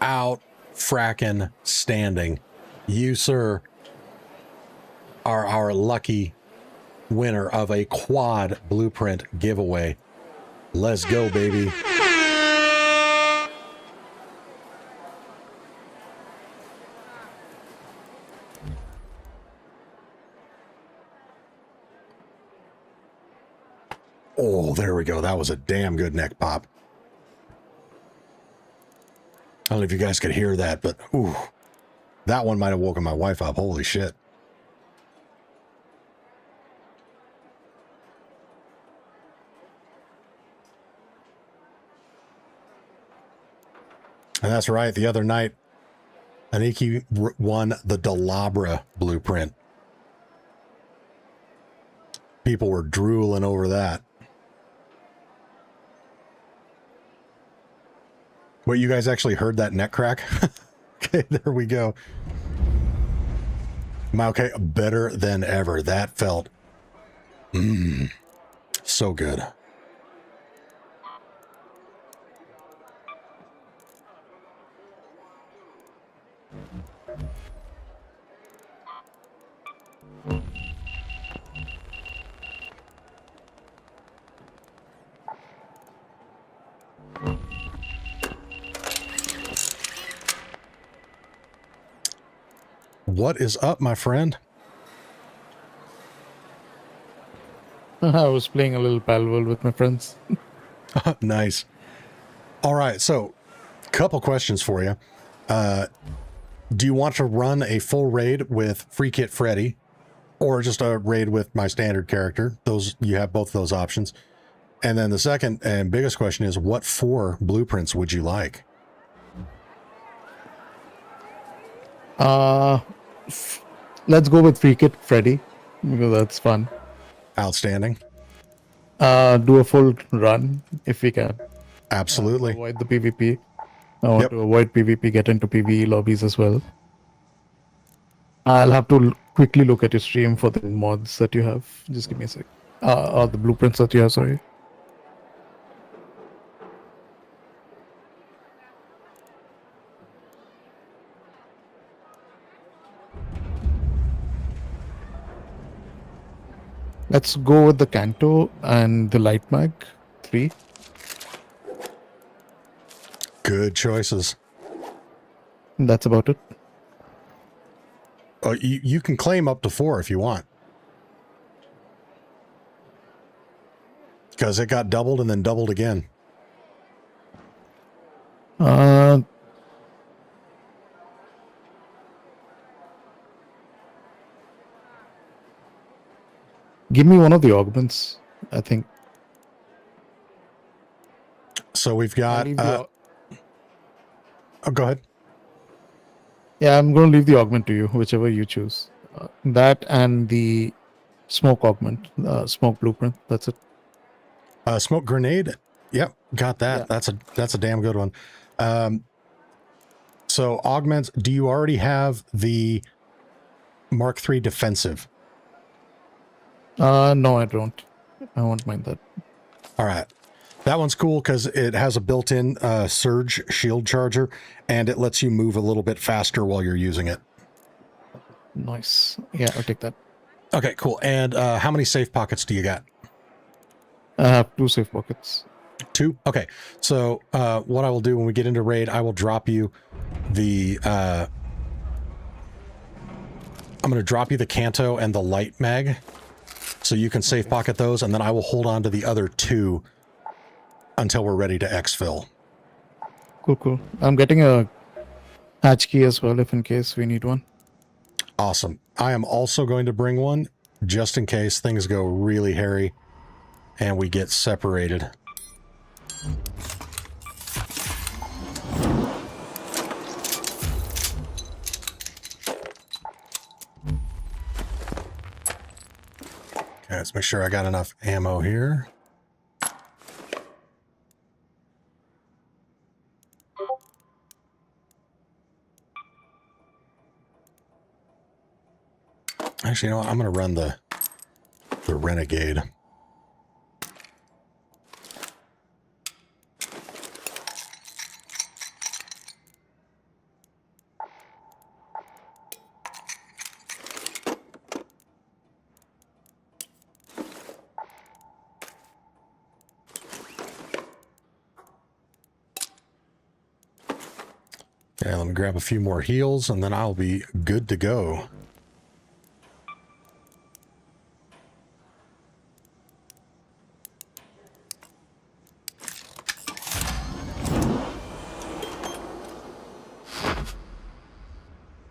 Out frackin' standing. You, sir, are our lucky winner of a quad blueprint giveaway. Let's go, baby. Oh, there we go. That was a damn good neck pop. I don't know if you guys could hear that, but ooh, that one might have woken my wife up. Holy shit. And that's right. The other night, Aniki won the Delabra blueprint. People were drooling over that. Wait, you guys actually heard that neck crack? Okay, there we go. Okay, better than ever. That felt so good. What is up, my friend? I was playing a little Pal World with my friends. Nice. All right, so couple questions for you. Do you want to run a full raid with Freekit Freddy, or just a raid with my standard character? Those, you have both of those options. And then the second and biggest question is, what 4 blueprints would you like? Let's go with Freekit Freddy, because that's fun. Outstanding. Do a full run if we can. Absolutely. Avoid the PvP. I want to avoid PvP, get into PvE lobbies as well. I'll have to quickly look at your stream for the mods that you have. Just give me a sec. Or the blueprints that you have, sorry. Let's go with the Canto and the Light Mag 3. Good choices. That's about it. Oh, you can claim up to 4 if you want. Because it got doubled and then doubled again. Give me one of the augments, I think. So we've got... oh, go ahead. Yeah, I'm going to leave the augment to you, whichever you choose. That and the smoke augment, smoke blueprint. That's it. Smoke grenade. Yep, got that. Yeah. That's a damn good one. So augments. Do you already have the Mark III defensive? No, I don't. I won't mind that. All right. That one's cool because it has a built-in surge shield charger, and it lets you move a little bit faster while you're using it. Nice. Yeah, I'll take that. Okay, cool. And how many safe pockets do you got? I have 2 safe pockets. 2? Okay. So what I will do when we get into raid, I will drop you the... I'm going to drop you the Canto and the Light Mag, so you can safe pocket those, and then I will hold on to the other 2 until we're ready to exfil. Cool, cool. I'm getting a hatch key as well, if in case we need one. Awesome. I am also going to bring one, just in case things go really hairy and we get separated. Let's make sure I got enough ammo here. Actually, you know what? I'm going to run the Renegade. Okay, let me grab a few more heals and then I'll be good to go.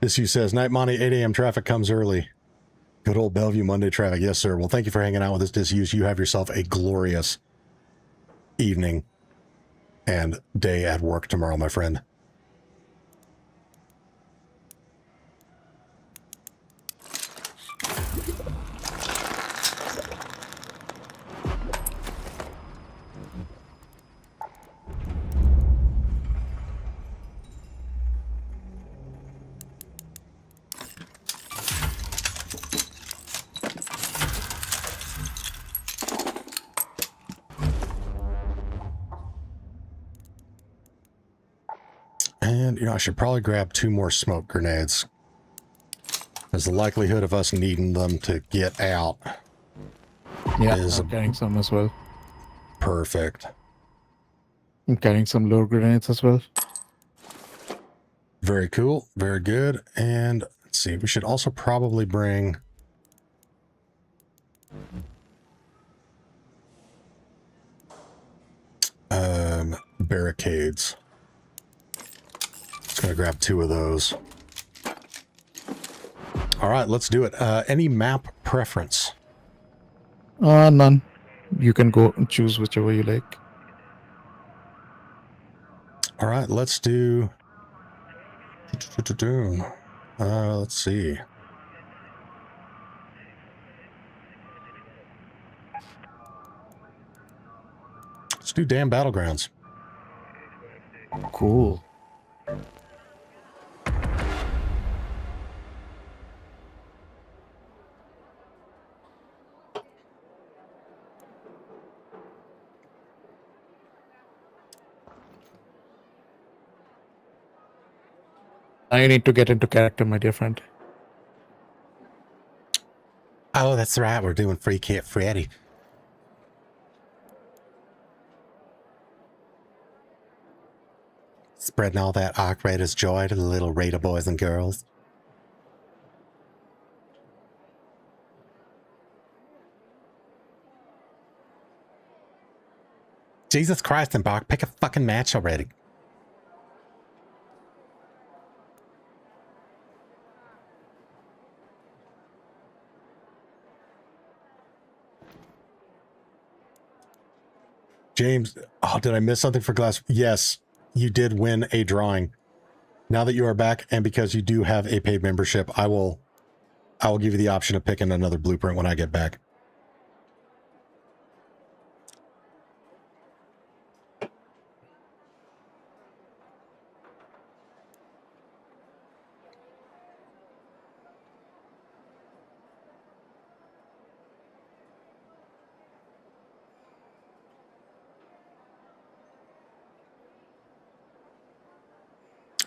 This you says, Night Monty, 8 a.m. traffic comes early. Good old Bellevue Monday traffic. Yes, sir. Well, thank you for hanging out with us, Disuse. You have yourself a glorious evening and day at work tomorrow, my friend. And, you know, I should probably grab 2 more smoke grenades. There's the likelihood of us needing them to get out. Yeah, is I'm carrying some as well. Perfect. I'm carrying some low grenades as well. Very cool. Very good. And let's see, we should also probably bring... barricades. Just gonna grab 2 of those. All right, let's do it. Any map preference? None. You can go and choose whichever you like. All right, let's do... let's see. Let's do damn Battlegrounds. Cool. Now you need to get into character, my dear friend. Oh, that's right. We're doing Freekit Freddy. Spreading all that Arc-Raiders joy to the little Raider boys and girls. Jesus Christ, Embark, pick a fucking match already. James, oh, did I miss something for Glass? Yes, you did win a drawing. Now that you are back, and because you do have a paid membership, I will give you the option of picking another blueprint when I get back.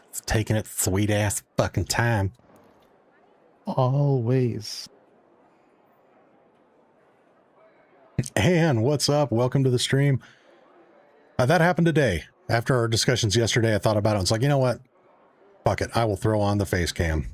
It's taking its sweet ass fucking time. Always. And what's up? Welcome to the stream. That happened today. After our discussions yesterday, I thought about it. It's like, you know what? Fuck it. I will throw on the face cam.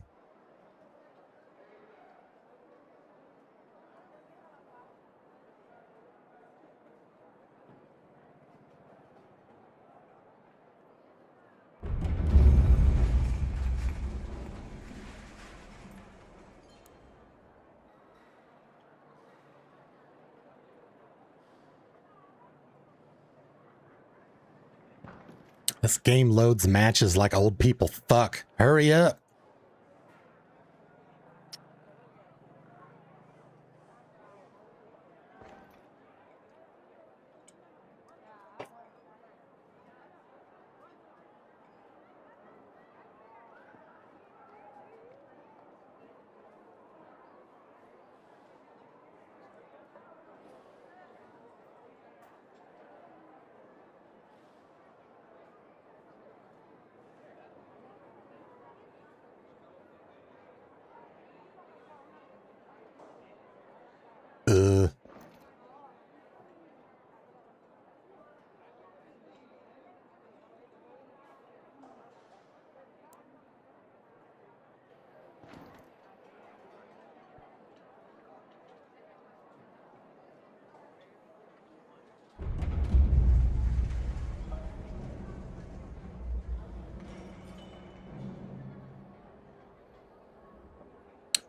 This game loads matches like old people. Fuck. Hurry up.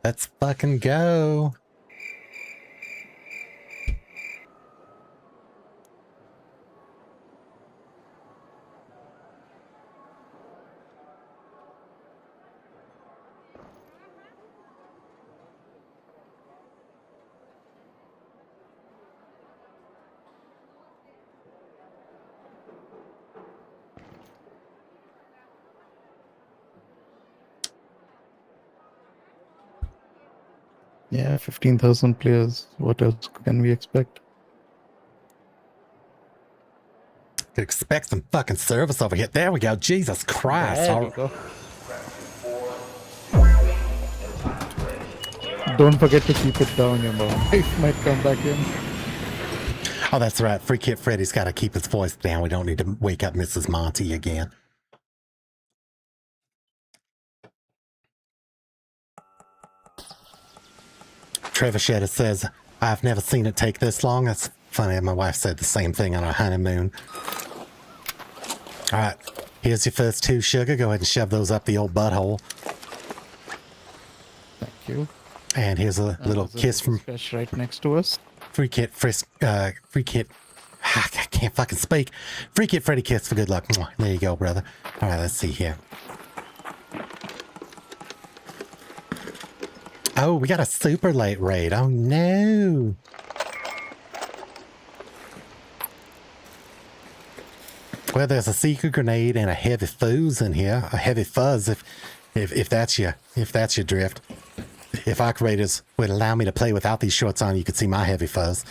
Let's fucking go. Yeah, 15,000 players. What else can we expect? Could expect some fucking service over here. There we go. Jesus Christ. There we go. Don't forget to keep it down, your wife might come back in. Oh, that's right. Freekit Freddy's got to keep his voice down. We don't need to wake up Mrs. Monty again. Trevor Shedder says, I've never seen it take this long. That's funny. My wife said the same thing on our honeymoon. All right. Here's your first 2, sugar. Go ahead and shove those up the old butthole. Thank you. And here's a little kiss from Fresh right next to us. Freekit I can't fucking speak. Freekit Freddy kiss for good luck. There you go, brother. All right, let's see here. Oh, we got a super late raid. Oh, no. Well, there's a secret grenade and a heavy fuzz in here. A heavy fuzz, if that's your drift. If operators would allow me to play without these shorts on, you could see my heavy fuzz.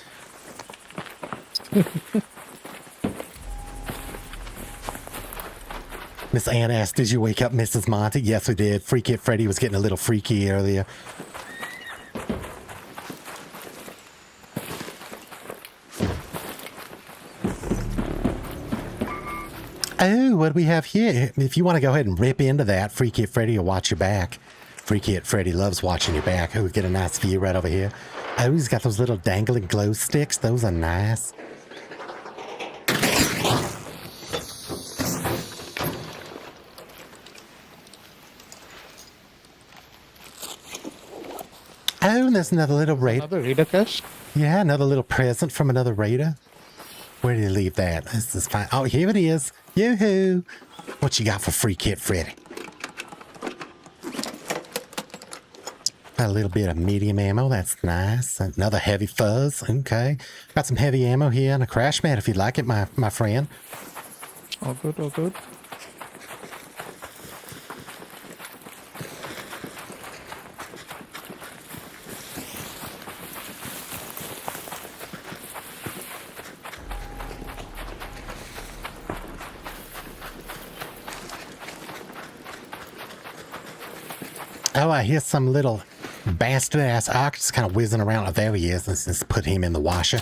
Miss Ann asked, did you wake up Mrs. Monty? Yes, we did. Freekit Freddy was getting a little freaky earlier. Oh, what do we have here? If you want to go ahead and rip into that, Freekit Freddy will watch your back. Freekit Freddy loves watching your back. Oh, we get a nice view right over here. Oh, he's got those little dangling glow sticks. Those are nice. Oh, and there's another little raider. Another raider cache? Yeah, another little present from another raider. Where did he leave that? This is fine. Oh, here it is. Yoo-hoo. What you got for Freekit Freddy? Got a little bit of medium ammo. That's nice. Another heavy fuzz. Okay. Got some heavy ammo here and a crash mat if you'd like it, my friend. All good, all good. Oh, I hear some little bastard ass ox just kind of whizzing around. Oh, there he is. Let's just put him in the washer.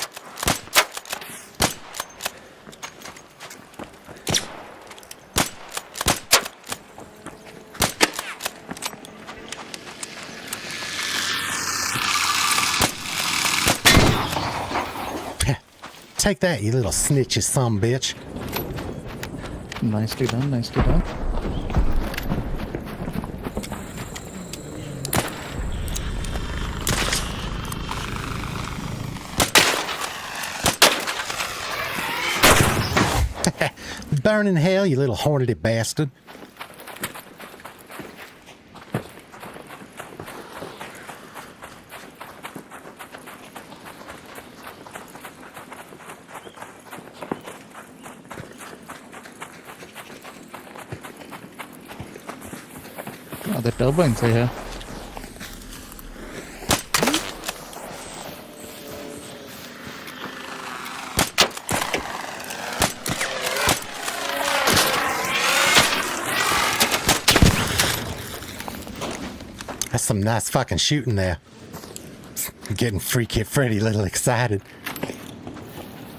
Take that, you little snitch, you some bitch. Nicely done, nicely done. Burn in hell, you little hornety bastard. Oh, the turbines are here. That's some nice fucking shooting there. getting Freekit Freddy a little excited.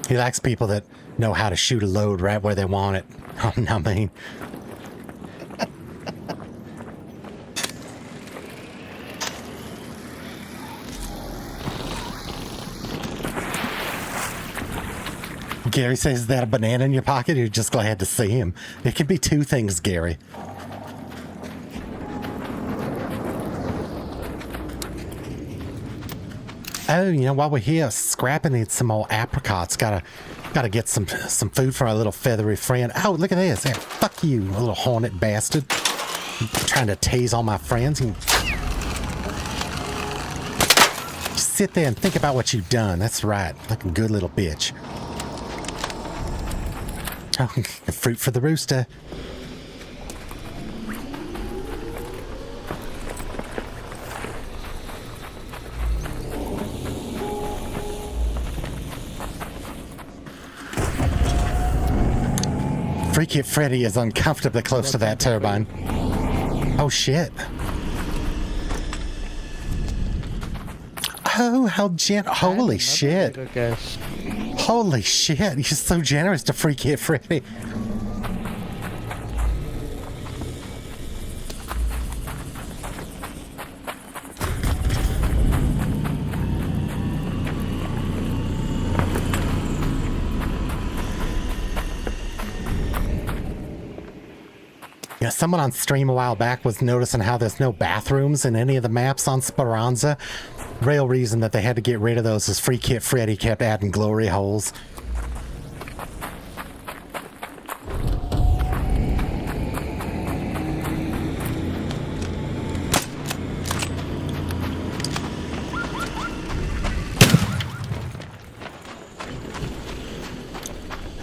He likes people that know how to shoot a load right where they want it. I mean, Gary says, is that a banana in your pocket? You're just glad to see him. It can be two things, Gary. Oh, you know, while we're here, Scrappy needs some more apricots. Gotta get some food for our little feathery friend. Oh, look at this. Yeah, fuck you, little hornet bastard. Trying to tase all my friends. Just sit there and think about what you've done. That's right. Like a good little bitch. Oh, fruit for the rooster. Freekit Freddy is uncomfortably close to that turbine. Oh shit. Oh, how holy shit. Holy shit, you're so generous to Freekit Freddy. Yeah, someone on stream a while back was noticing how there's no bathrooms in any of the maps on Speranza. Real reason that they had to get rid of those is Freekit Freddy kept adding glory holes.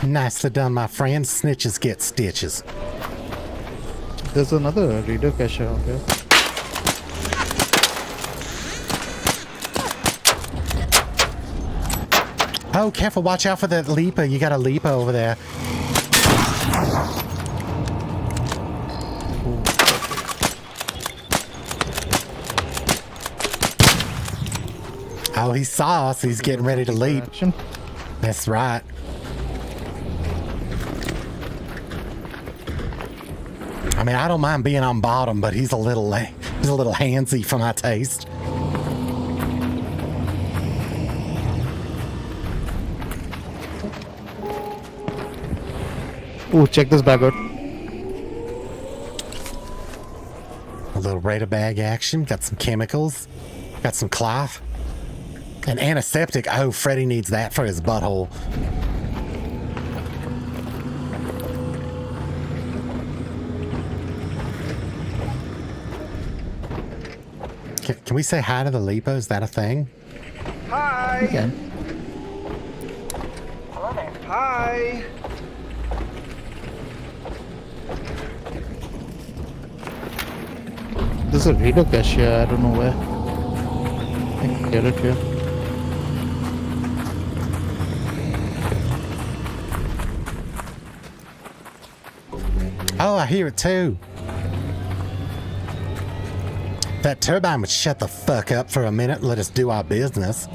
Nicely done, my friend. Snitches get stitches. There's another reader cache out here. Oh, careful. Watch out for that leaper. You got a leaper over there. Oh, he saw us. He's getting ready to leap. That's right. I mean, I don't mind being on bottom, but he's a little handsy for my taste. Oh, check this bag out. A little Raider bag action. Got some chemicals. Got some cloth. An antiseptic. Oh, Freddy needs that for his butthole. Can we say hi to the Lipo? Is that a thing? Hi. Okay. Hello there. Hi. There's a reader cache here. I don't know where. I can get it here. Oh, I hear it too. That turbine would shut the fuck up for a minute and let us do our business.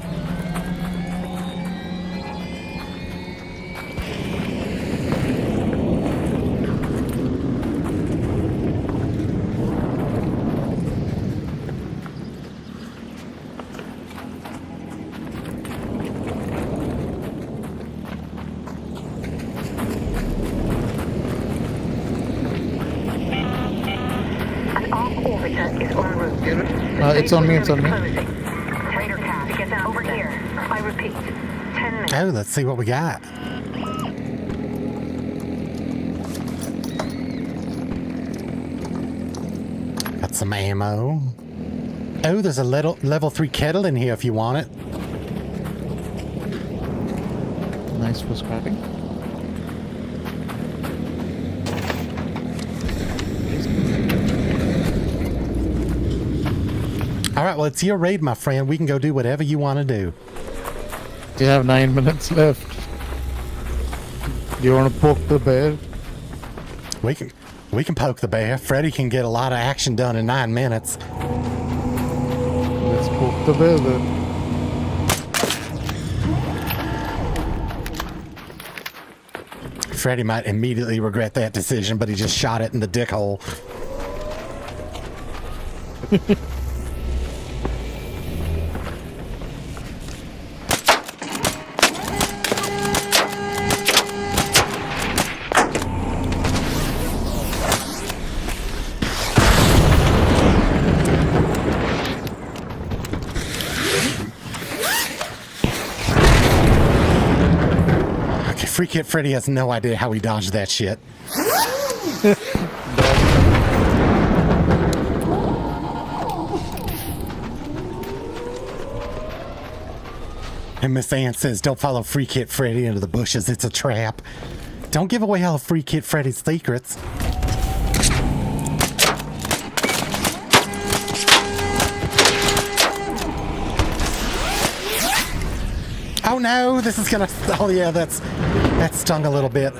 It's on me, it's on me. Oh, let's see what we got. Got some ammo. Oh, there's a level 3 kettle in here if you want it. Nice for scrapping. All right, well, it's your raid, my friend. We can go do whatever you want to do. You have 9 minutes left. Do you want to poke the bear? We can poke the bear. Freddy can get a lot of action done in 9 minutes. Let's poke the bear then. Freddy might immediately regret that decision, but he just shot it in the dick hole. Freekit Freddy has no idea how he dodged that shit. And Miss Ann says, don't follow Freekit Freddy into the bushes. It's a trap. Don't give away all of Freekit Freddy's secrets. Oh no, this is gonna, oh yeah, that stung a little bit.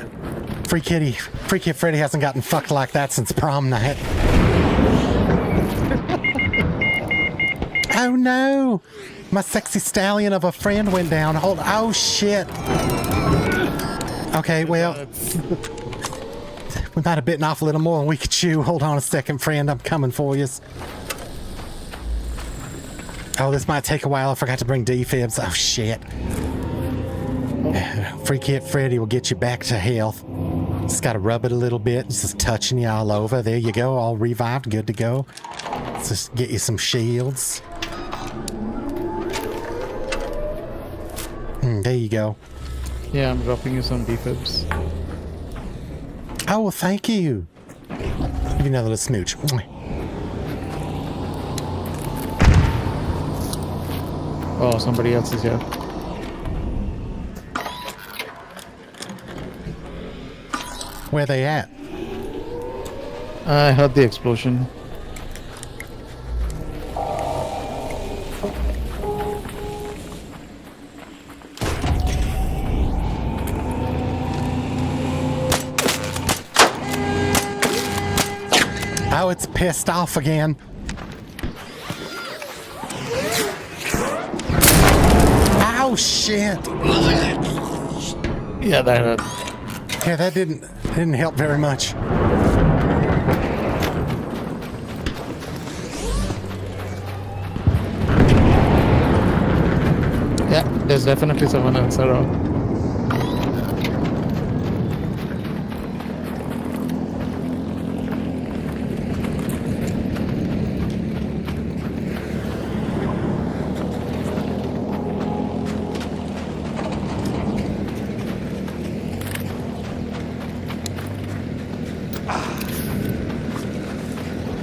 Freekit Freddy hasn't gotten fucked like that since prom night. Oh no, my sexy stallion of a friend went down. Oh shit. Okay, well, we might have bitten off a little more than we could chew. Hold on a second, friend, I'm coming for you. Oh, this might take a while. I forgot to bring defibs. Oh, shit. Freekit Freddy will get you back to health. Just gotta rub it a little bit. Just touching you all over. There you go. All revived. Good to go. Let's just get you some shields. There you go. Yeah, I'm dropping you some defibs. Oh, well, thank you. Give you another little smooch. Oh, somebody else is here. Where they at? I heard the explosion. Oh, it's pissed off again. Oh shit! Yeah, that. Yeah, that didn't help very much. Yeah, there's definitely someone else around.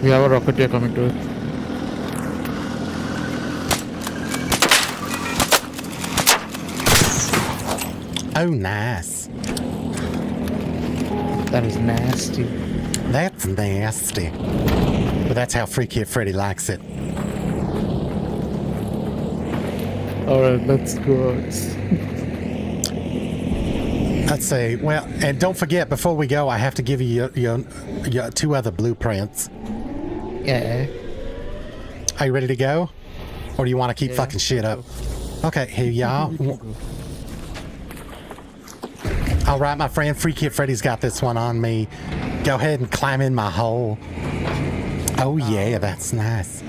We have a rocketeer coming to it. Oh, nice. That is nasty. That's nasty. But that's how Freekit Freddy likes it. Alright, let's go. Let's see. Well, and don't forget, before we go, I have to give you your 2 other blueprints. Yeah. Are you ready to go? Or do you want to keep fucking shit up? Okay, here y'all. All right, my friend, Freekit Freddy's got this one on me. Go ahead and climb in my hole. Oh yeah, that's nice.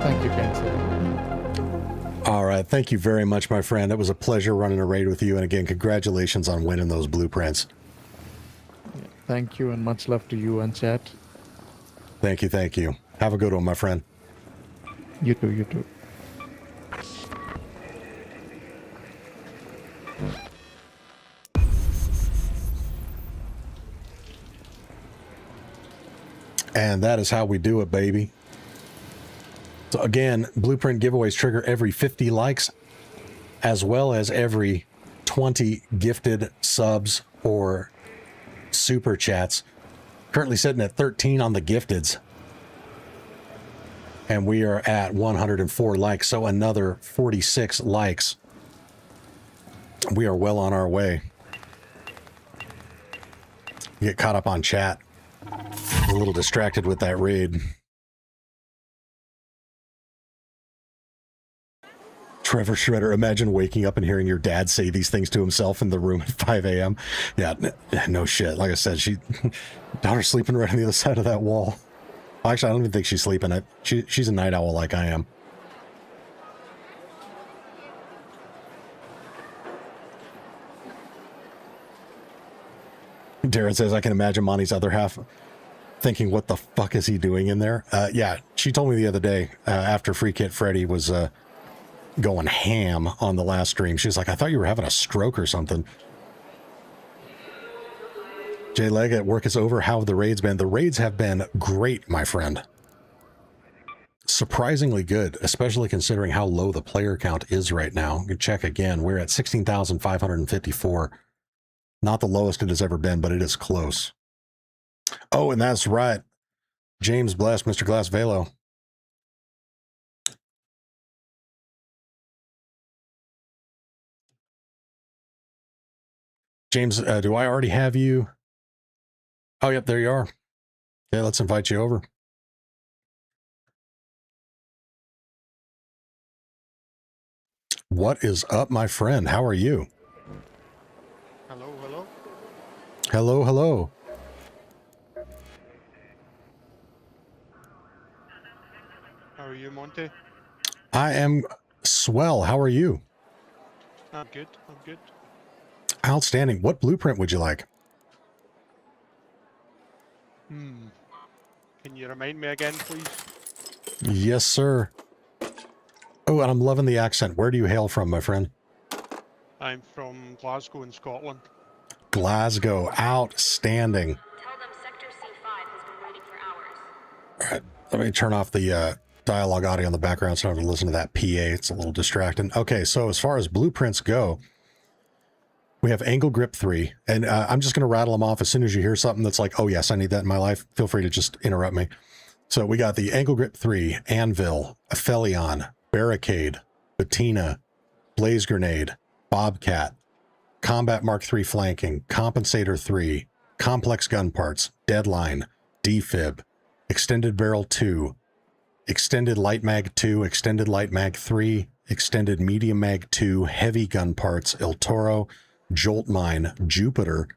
Thank you, Cancer. All right, thank you very much, my friend. It was a pleasure running a raid with you, and again, congratulations on winning those blueprints. Thank you, and much love to you and chat. Thank you, thank you. Have a good one, my friend. You too, you too. And that is how we do it, baby. So again, blueprint giveaways trigger every 50 likes, as well as every 20 gifted subs or super chats. Currently sitting at 13 on the gifteds. And we are at 104 likes, so another 46 likes. We are well on our way. Get caught up on chat. A little distracted with that raid. Trevor Shredder, imagine waking up and hearing your dad say these things to himself in the room at 5 a.m. Yeah, no shit. Like I said, daughter's sleeping right on the other side of that wall. Actually, I don't even think she's sleeping. She's a night owl like I am. Darren says, I can imagine Monty's other half thinking, what the fuck is he doing in there? Yeah, she told me the other day after Freekit Freddy was going ham on the last stream. She was like, I thought you were having a stroke or something. Jay Leggett, work is over. How have the raids been? The raids have been great, my friend. Surprisingly good, especially considering how low the player count is right now. You can check again. We're at 16,554. Not the lowest it has ever been, but it is close. Oh, and that's right. James Bless, Mr. Glass Velo. James, do I already have you? Oh, yep, there you are. Okay, let's invite you over. What is up, my friend? How are you? Hello, hello. Hello, hello. How are you, Monty? I am swell. How are you? I'm good, I'm good. Outstanding. What blueprint would you like? Can you remind me again, please? Yes, sir. Oh, and I'm loving the accent. Where do you hail from, my friend? I'm from Glasgow in Scotland. Glasgow. Outstanding. All right, let me turn off the dialogue audio in the background so I don't have to listen to that PA. It's a little distracting. Okay, so as far as blueprints go, we have Angle Grip 3, and I'm just going to rattle them off as soon as you hear something that's like, oh yes, I need that in my life. Feel free to just interrupt me. So we got the Angle Grip 3, Anvil, Aphelion, Barricade, Bettina, Blaze Grenade, Bobcat, Combat Mark 3 Flanking, Compensator 3, Complex Gun Parts, Deadline, Defib, Extended Barrel 2, Extended Light Mag 2, Extended Light Mag 3, Extended Medium Mag 2, Heavy Gun Parts, El Toro, Jolt Mine, Jupiter,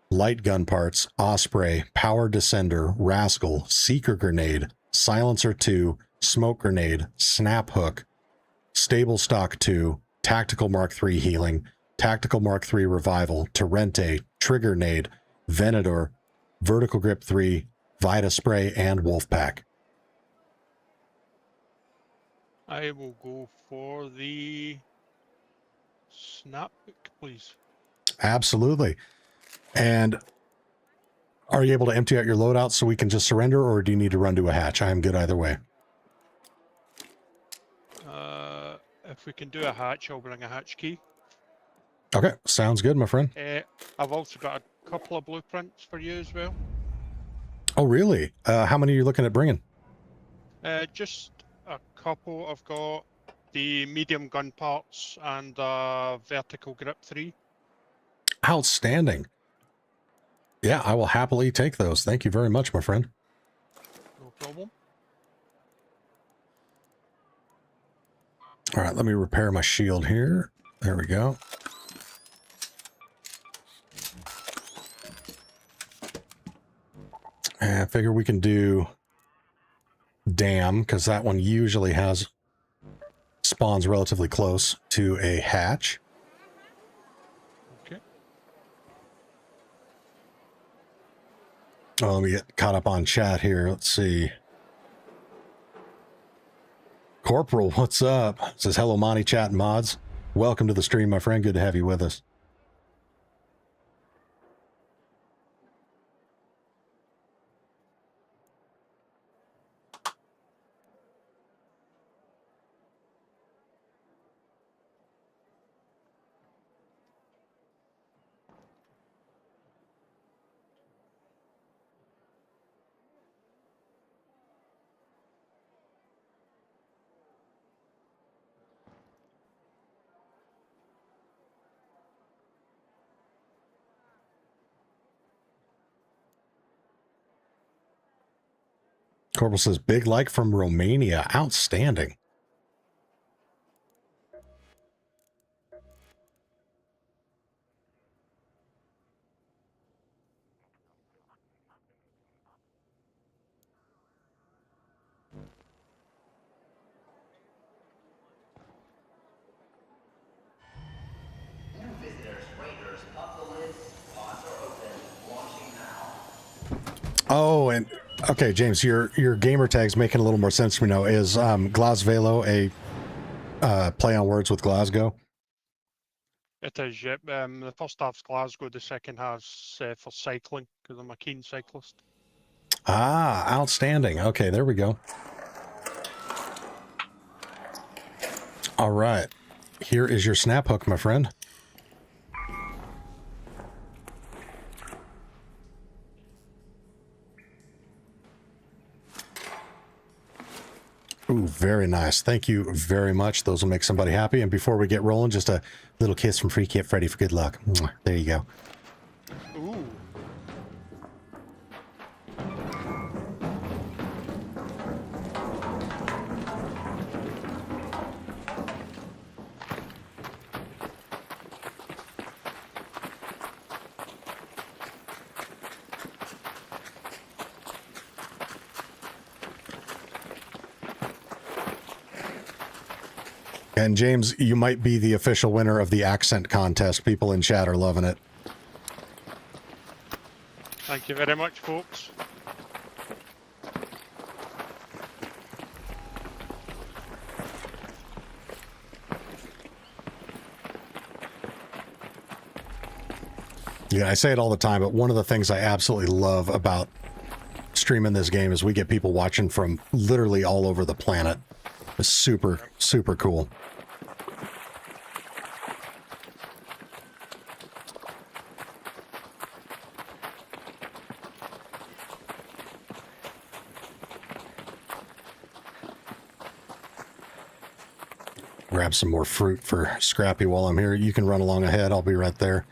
Light Gun Parts, Osprey, Power Descender, Rascal, Seeker Grenade, Silencer 2, Smoke Grenade, Snap Hook, Stable Stock 2, Tactical Mark 3 Healing, Tactical Mark 3 Revival, Torrente, Trigger Nade, Venador, Vertical Grip 3, Vita Spray, and Wolfpack. I will go for the Snapbook, please. Absolutely. And are you able to empty out your loadout so we can just surrender, or do you need to run to a hatch? I am good either way. If we can do a hatch, I'll bring a hatch key. Okay, sounds good, my friend. I've also got a couple of blueprints for you as well. Oh, really? How many are you looking at bringing? Just a couple. I've got the medium gun parts and vertical grip 3. Outstanding. Yeah, I will happily take those. Thank you very much, my friend. No problem. All right, let me repair my shield here. There we go. And I figure we can do Dam, because that one usually has spawns relatively close to a hatch. Okay. Oh, let me get caught up on chat here. Let's see. Corporal, what's up? Says, hello, Monty, chat and mods. Welcome to the stream, my friend. Good to have you with us. Corporal says, big like from Romania. Outstanding. Oh, and okay, James, your gamer tag's making a little more sense to me now. Is Glasvelo a play on words with Glasgow? It is, yep. The first half's Glasgow, the second half's for cycling, because I'm a keen cyclist. Ah, outstanding. Okay, there we go. All right. Here is your snap hook, my friend. Ooh, very nice. Thank you very much. Those will make somebody happy. And before we get rolling, just a little kiss from Freekit Freddy for good luck. Mwah. There you go. Ooh. And James, you might be the official winner of the accent contest. People in chat are loving it. Thank you very much, folks. Yeah, I say it all the time, but one of the things I absolutely love about streaming this game is we get people watching from literally all over the planet. It's super, super cool. Grab some more fruit for Scrappy while I'm here. You can run along ahead. I'll be right there.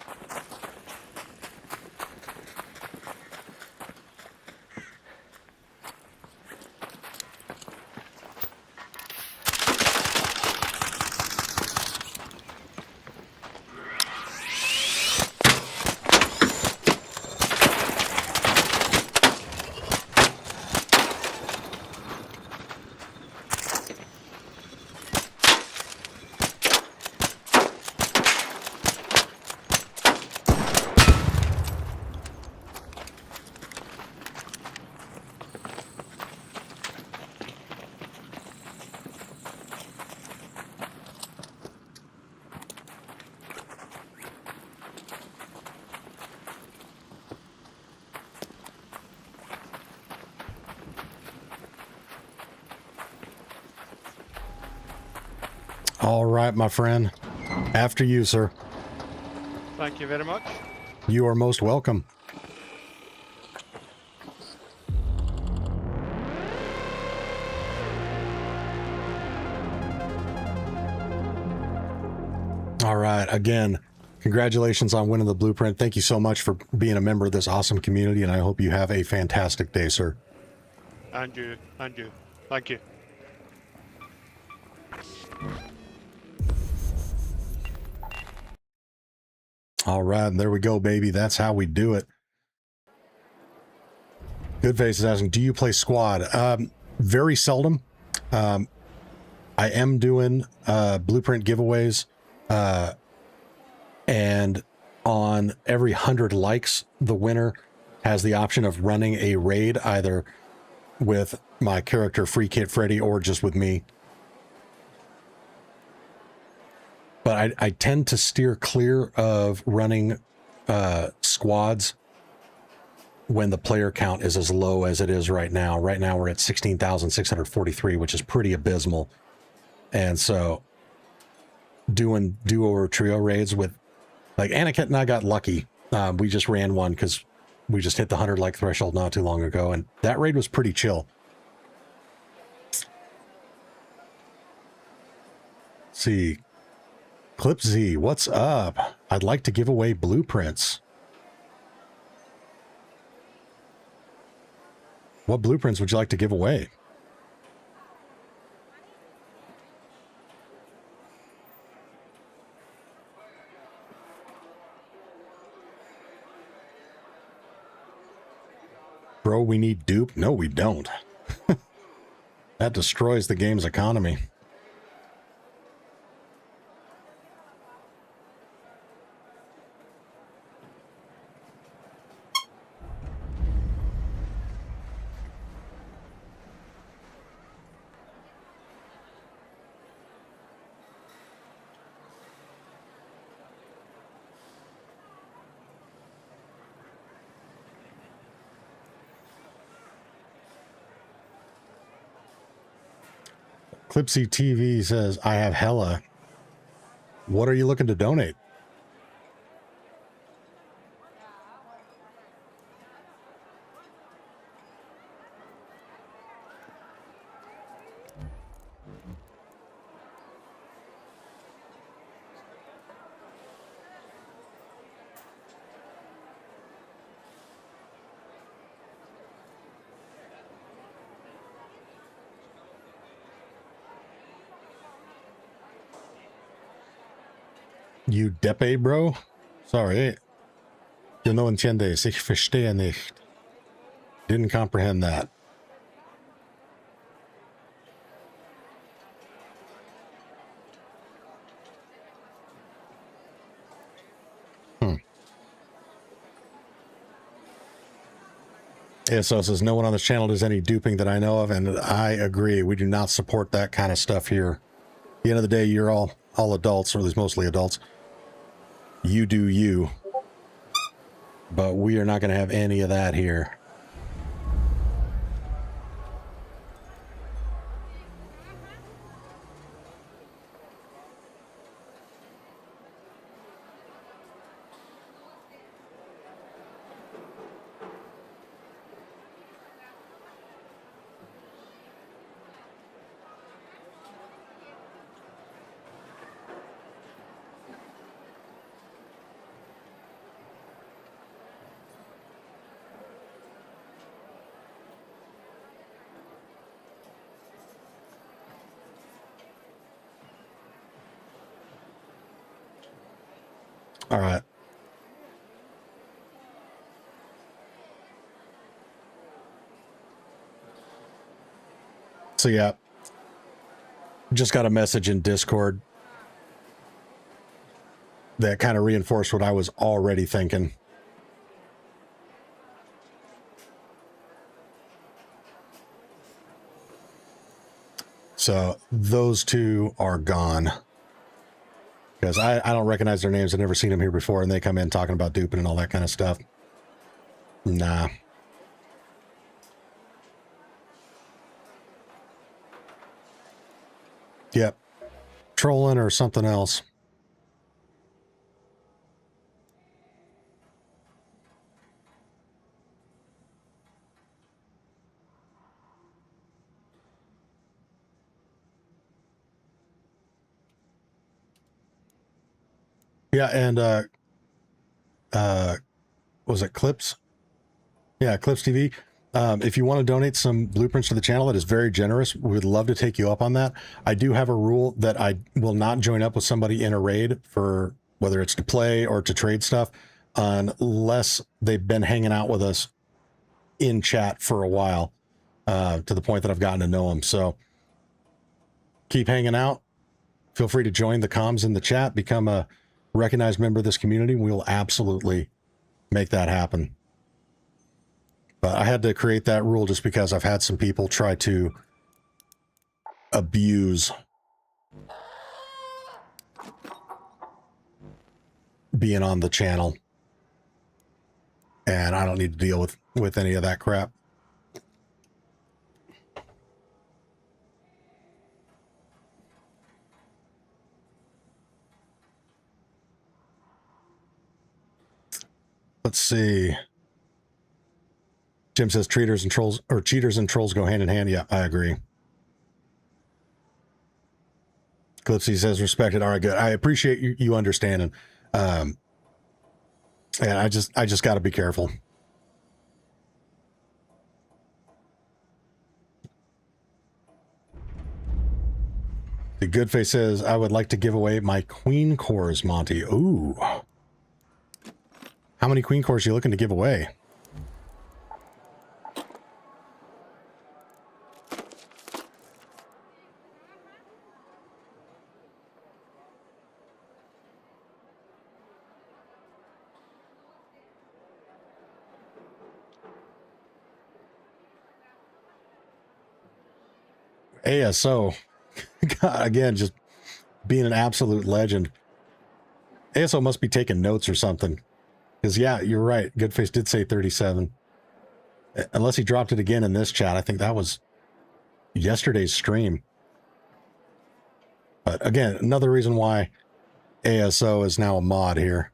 All right, my friend. After you, sir. Thank you very much. You are most welcome. All right. Again, congratulations on winning the blueprint. Thank you so much for being a member of this awesome community, and I hope you have a fantastic day, sir. And you. And you. Thank you. All right, and there we go, baby. That's how we do it. Goodface is asking, do you play squad? Very seldom. I am doing blueprint giveaways, and on every 100 likes, the winner has the option of running a raid, either with my character Freekit Freddy or just with me. But I tend to steer clear of running squads when the player count is as low as it is right now. Right now we're at 16,643, which is pretty abysmal. And so doing duo or trio raids with, like, Aniket and I got lucky. We just ran one because we just hit the 100 like threshold not too long ago, and that raid was pretty chill. Let's see. Clip Z, what's up? I'd like to give away blueprints. What blueprints would you like to give away? Bro, we need dupe? No, we don't. That destroys the game's economy. Clipsy TV says, I have hella. What are you looking to donate? You depe, bro? Sorry. Yo no entiendes. Ich verstehe nicht. Didn't comprehend that. ASO says, no one on this channel does any duping that I know of, and I agree. We do not support that kind of stuff here. At the end of the day, you're all adults, or at least mostly adults. You do you. But we are not going to have any of that here. All right. So yeah, just got a message in Discord that kind of reinforced what I was already thinking. So those two are gone. Because I don't recognize their names. I've never seen them here before, and they come in talking about duping and all that kind of stuff. Nah. Yep. Trolling or something else. Yeah, and was it Clips? Yeah, Clips TV. If you want to donate some blueprints to the channel, that is very generous. We would love to take you up on that. I do have a rule that I will not join up with somebody in a raid for whether it's to play or to trade stuff unless they've been hanging out with us in chat for a while, to the point that I've gotten to know them. So keep hanging out. Feel free to join the comms in the chat, become a recognized member of this community. We will absolutely make that happen. But I had to create that rule just because I've had some people try to abuse being on the channel. And I don't need to deal with any of that crap. Let's see. Jim says cheaters and trolls go hand in hand. Yeah, I agree. Clipsy says respected. All right, good. I appreciate you understanding. And I just got to be careful. The Goodface says, I would like to give away my Queen Cores, Monty. Ooh. How many Queen Cores are you looking to give away? ASO, God, again, just being an absolute legend. ASO must be taking notes or something. Because, yeah, you're right. Goodface did say 37. Unless he dropped it again in this chat. I think that was yesterday's stream. But again, another reason why ASO is now a mod here.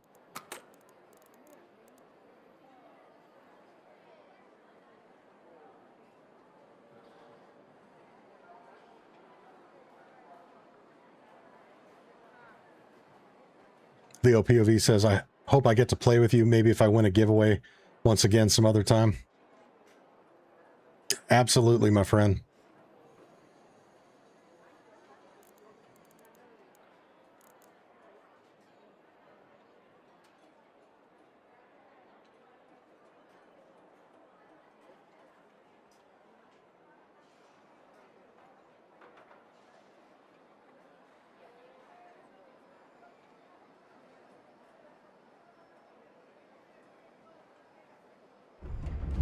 Leo POV says, I hope I get to play with you. Maybe if I win a giveaway once again some other time. Absolutely, my friend.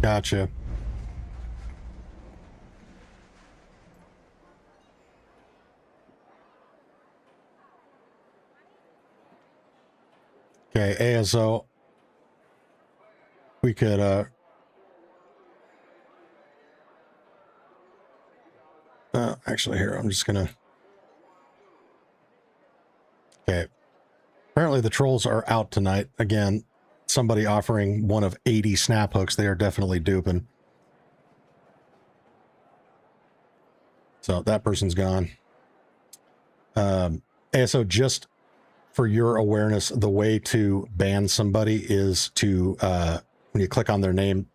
Gotcha. Okay, ASO. We could actually here, I'm just gonna. Okay. Apparently the trolls are out tonight. Again, somebody offering one of 80 snap hooks. They are definitely duping. So that person's gone. ASO, just for your awareness, the way to ban somebody is to, when you click on their name,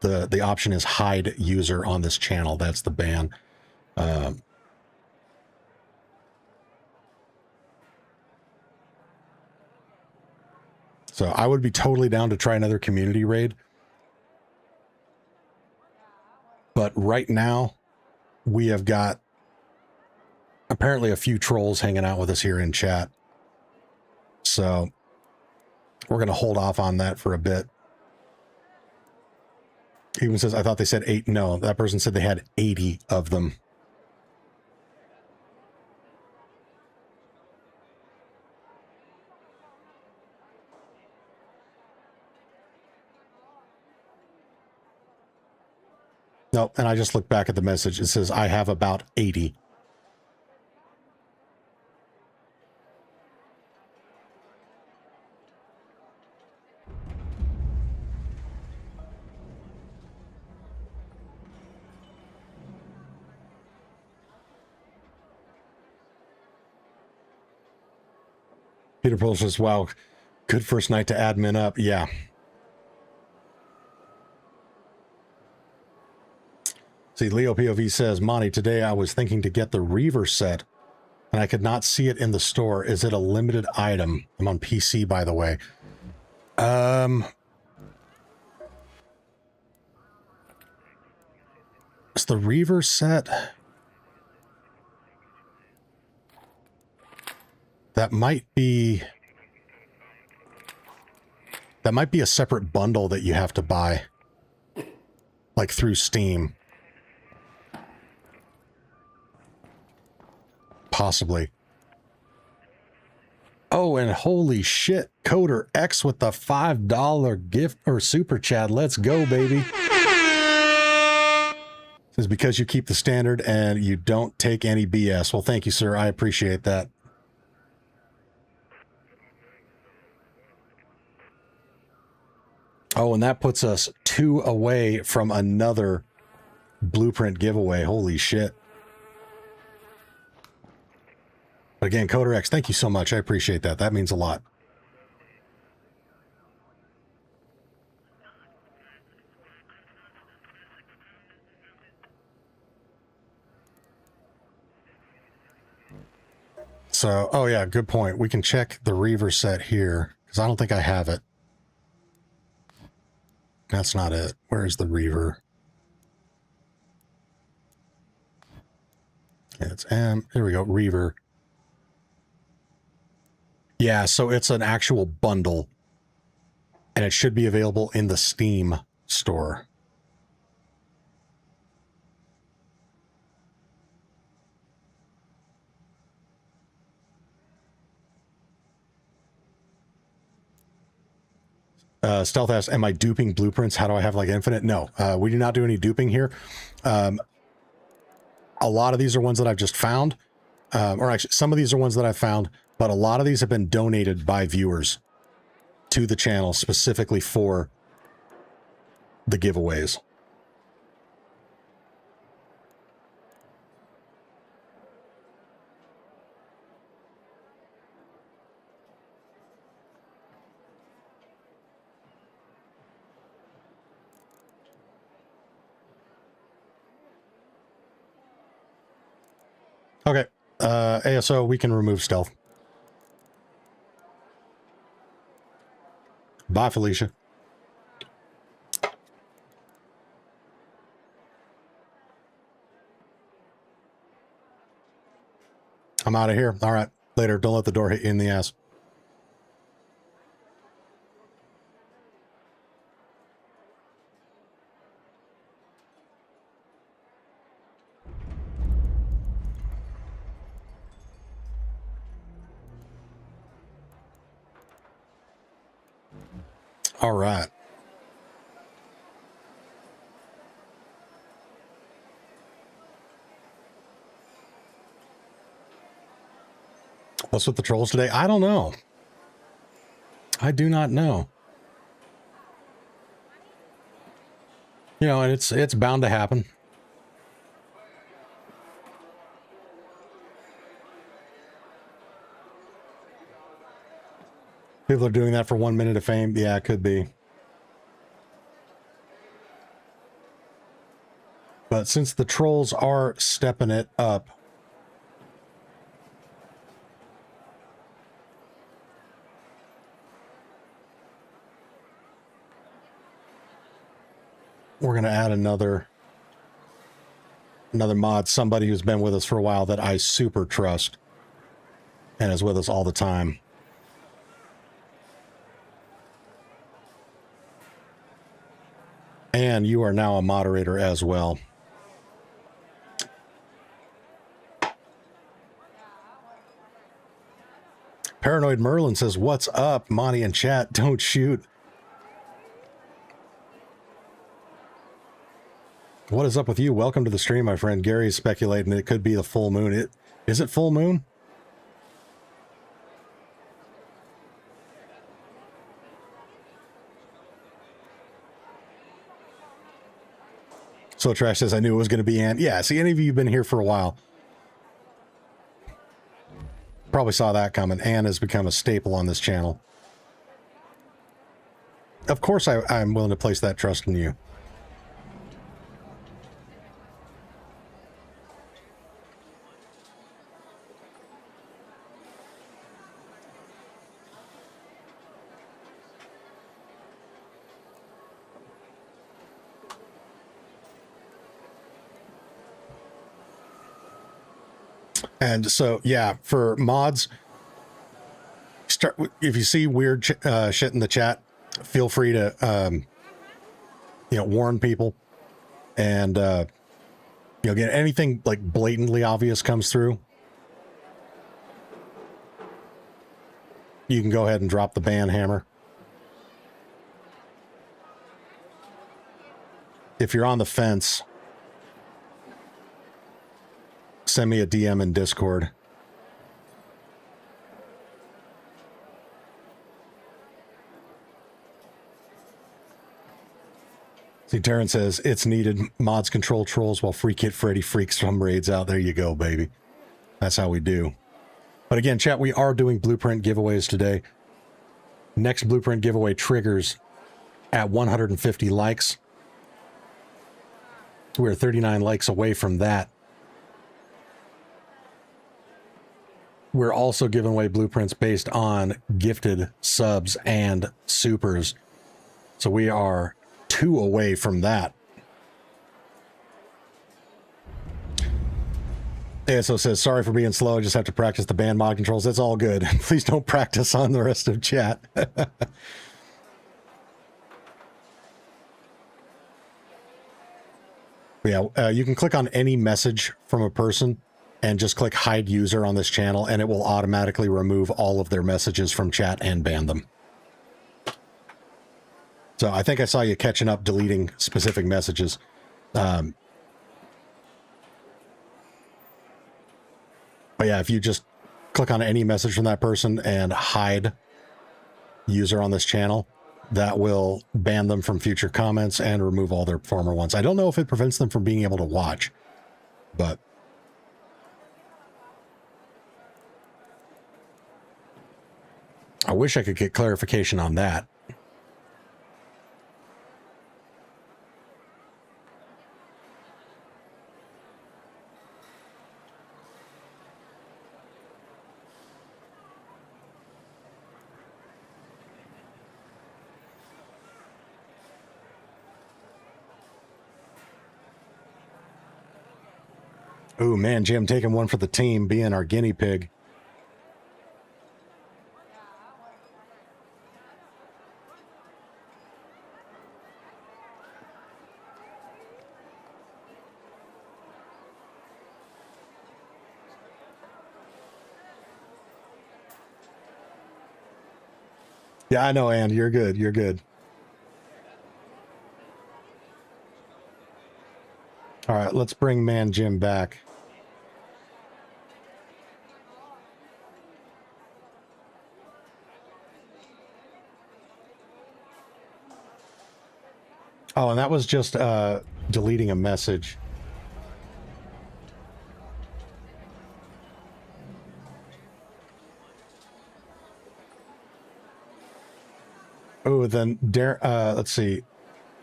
the option is hide user on this channel. That's the ban. So I would be totally down to try another community raid. But right now, we have got apparently a few trolls hanging out with us here in chat. So we're going to hold off on that for a bit. He even says, I thought they said 8. No, that person said they had 80 of them. Nope, and I just looked back at the message. It says, I have about 80. Peter Pearl says, wow, good first night to admin up. Yeah. See, Leo POV says, Monty, today I was thinking to get the Reaver set, and I could not see it in the store. Is it a limited item? I'm on PC, by the way. Is the Reaver set? That might be a separate bundle that you have to buy, like through Steam. Possibly. Oh, and holy shit, Coder X with the $5 gift or super chat. Let's go, baby. This is because you keep the standard and you don't take any BS. Well, thank you, sir. I appreciate that. Oh, and that puts us 2 away from another blueprint giveaway. Holy shit. But again, Coder X, thank you so much. I appreciate that. That means a lot. So, oh yeah, good point. We can check the Reaver set here, because I don't think I have it. That's not it. Where's the Reaver? Yeah, it's M. Here we go, Reaver. Yeah, so it's an actual bundle, and it should be available in the Steam store. Stealth asks, am I duping blueprints? How do I have like infinite? No, we do not do any duping here. A lot of these are ones that I've just found. or actually some of these are ones that I found, but a lot of these have been donated by viewers to the channel specifically for the giveaways. Okay, ASO, we can remove stealth. Bye, Felicia. I'm out of here. All right, later. Don't let the door hit you in the ass. All right. What's with the trolls today? I don't know. I do not know. You know, and it's bound to happen. People are doing that for 1 minute of fame. Yeah, it could be. But since the trolls are stepping it up, we're going to add another mod, somebody who's been with us for a while that I super trust and is with us all the time. And you are now a moderator as well. Paranoid Merlin says, "What's up, Monty and chat? Don't shoot." What is up with you? Welcome to the stream, my friend. Gary's speculating it could be the full moon. Is it full moon? So Trash says, I knew it was going to be Ann. Yeah, see, any of you who've been here for a while probably saw that coming. Ann has become a staple on this channel. Of course I'm willing to place that trust in you. And so, yeah, for mods, start if you see weird shit in the chat, feel free to, warn people. And, again, anything like blatantly obvious comes through, you can go ahead and drop the ban hammer. If you're on the fence, send me a DM in Discord. See, Taryn says, it's needed. Mods control trolls while Freekit Freddy freaks some raids out. There you go, baby. That's how we do. But again, chat, we are doing blueprint giveaways today. Next blueprint giveaway triggers at 150 likes. We're 39 likes away from that. We're also giving away blueprints based on gifted subs and supers. So we are 2 away from that. ASO says, sorry for being slow. I just have to practice the band mod controls. That's all good. Please don't practice on the rest of chat. Yeah, you can click on any message from a person and just click hide user on this channel, and it will automatically remove all of their messages from chat and ban them. So I think I saw you catching up, deleting specific messages. But yeah, if you just click on any message from that person and hide user on this channel, that will ban them from future comments and remove all their former ones. I don't know if it prevents them from being able to watch, but I wish I could get clarification on that. Ooh, man, Jim taking one for the team, being our guinea pig. Yeah, I know, Ann. You're good. You're good. All right, let's bring Man Jim back. Oh, and that was just deleting a message. Oh, then let's see.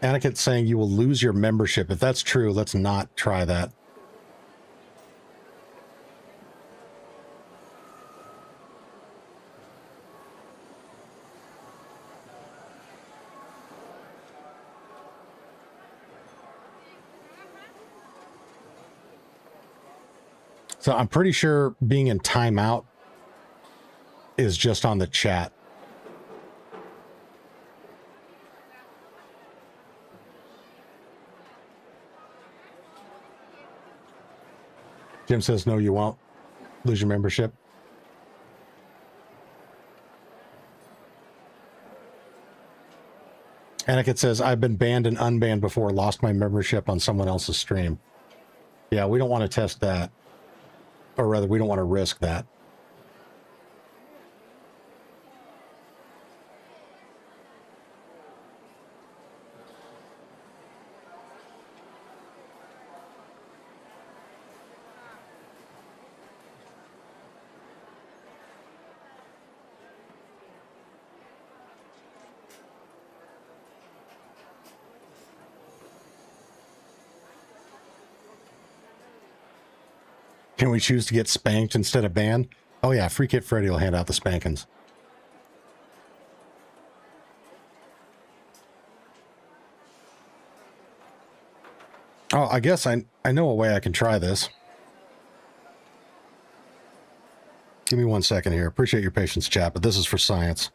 Anakin's saying you will lose your membership. If that's true, let's not try that. So I'm pretty sure being in timeout is just on the chat. Jim says, no, you won't lose your membership. Anakin says, I've been banned and unbanned before, lost my membership on someone else's stream. Yeah, we don't want to test that. Or rather, we don't want to risk that. Can we choose to get spanked instead of banned? Oh yeah, Freekit Freddy will hand out the spankings. Oh, I guess I know a way I can try this. Give me 1 second here. Appreciate your patience, chat, but this is for science.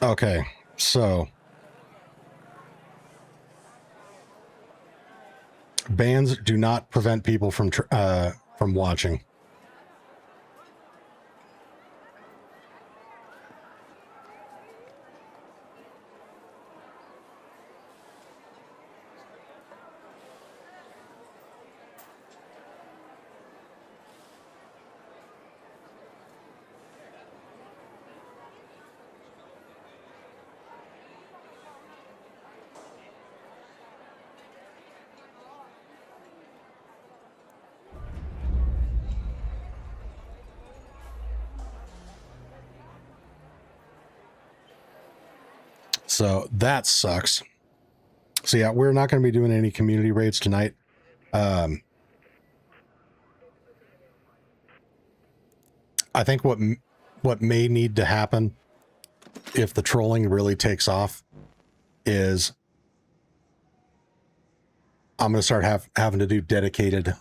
Okay, so bans do not prevent people from watching. So that sucks. So yeah, we're not going to be doing any community raids tonight. I think what may need to happen if the trolling really takes off is I'm going to start having to do dedicated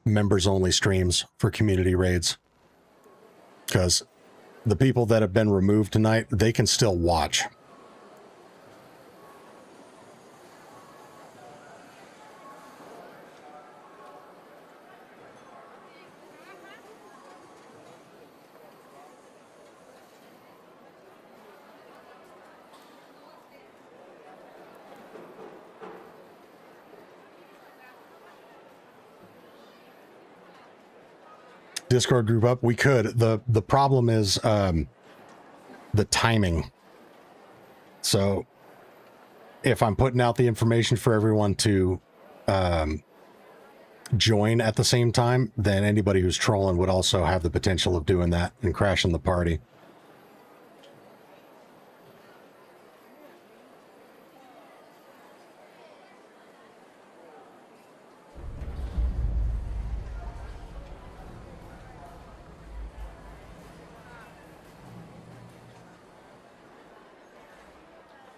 members only streams for community raids, because the people that have been removed tonight, they can still watch. Discord group up, we could. The problem is the timing. So if I'm putting out the information for everyone to join at the same time, then anybody who's trolling would also have the potential of doing that and crashing the party.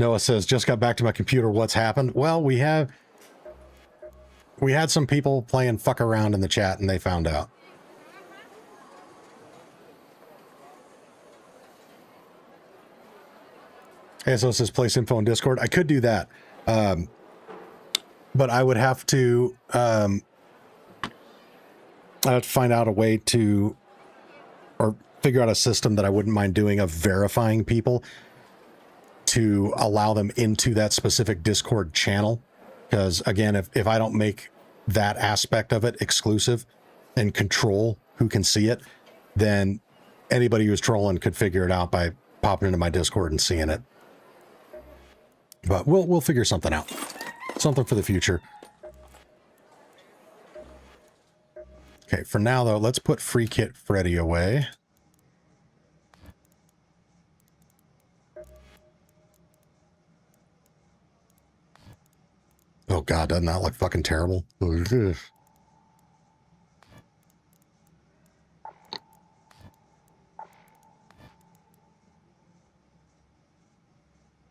Noah says, just got back to my computer. What's happened? Well, we had some people playing fuck around in the chat and they found out. Hey, so it says place info in Discord. I could do that. But I would have to, I'd have to find out a way to, or figure out a system that I wouldn't mind doing of verifying people to allow them into that specific Discord channel. Because again, if I don't make that aspect of it exclusive and control who can see it, then anybody who's trolling could figure it out by popping into my Discord and seeing it. But we'll figure something out. Something for the future. Okay, for now though, let's put Freekit Freddy away. Oh god, doesn't that look fucking terrible? Ugh.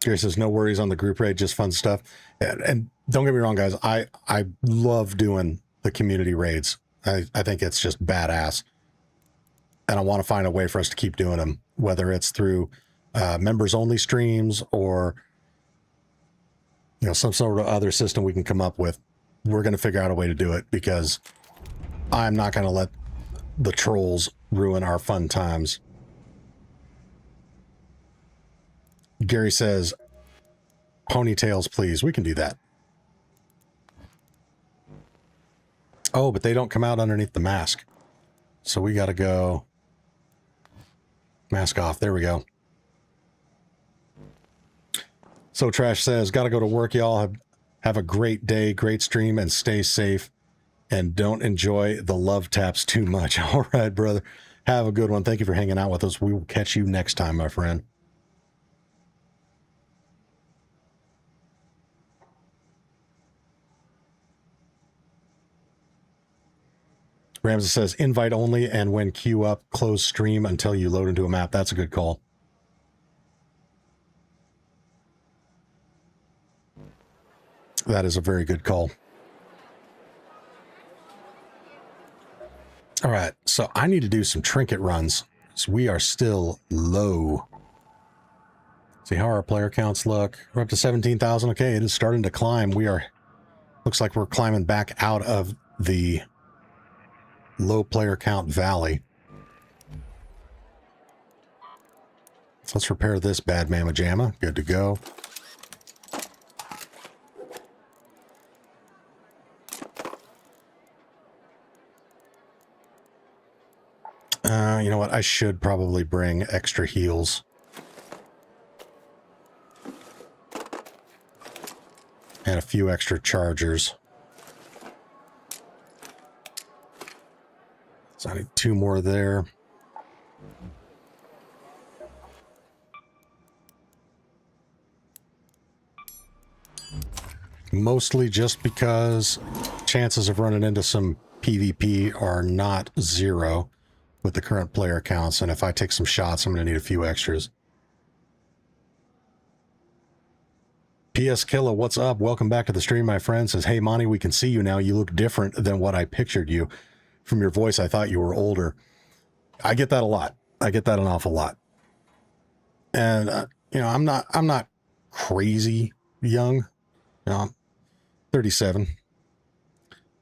Gary says, no worries on the group raid, just fun stuff. And don't get me wrong, guys, I love doing the community raids. I think it's just badass. And I want to find a way for us to keep doing them, whether it's through members only streams or some sort of other system we can come up with. We're going to figure out a way to do it, because I'm not going to let the trolls ruin our fun times. Gary says, ponytails, please. We can do that. Oh, but they don't come out underneath the mask. So we got to go mask off. There we go. So Trash says, got to go to work, y'all. Have a great day, great stream, and stay safe. And don't enjoy the love taps too much. All right, brother. Have a good one. Thank you for hanging out with us. We will catch you next time, my friend. Ramsey says, invite only, and when queue up, close stream until you load into a map. That's a good call. That is a very good call. All right, so I need to do some trinket runs. So we are still low. See how our player counts look. We're up to 17,000. Okay, it is starting to climb. Looks like we're climbing back out of the low player count valley. So let's repair this bad mamma jamma. Good to go. You know what? I should probably bring extra heals. And a few extra chargers. So I need 2 more there. Mostly just because chances of running into some PvP are not zero with the current player counts, and if I take some shots, I'm going to need a few extras. PS Killa, what's up? Welcome back to the stream, my friend. Says, hey, Monty, we can see you now. You look different than what I pictured you. From your voice, I thought you were older. I get that a lot. I get that an awful lot. And, you know, I'm not crazy young. You know, I'm 37.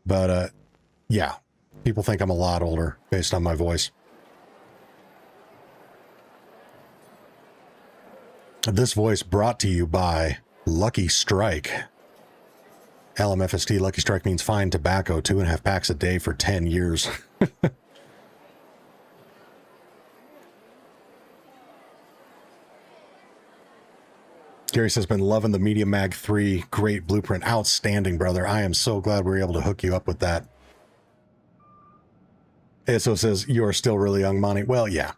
But, yeah, people think I'm a lot older based on my voice. This voice brought to you by Lucky Strike. LMFST, Lucky Strike means fine tobacco, 2.5 packs a day for 10 years. Gary says, been loving the Media Mag 3. Great blueprint. Outstanding, brother. I am so glad we were able to hook you up with that. ASO says, you are still really young, Monty. Well, yeah.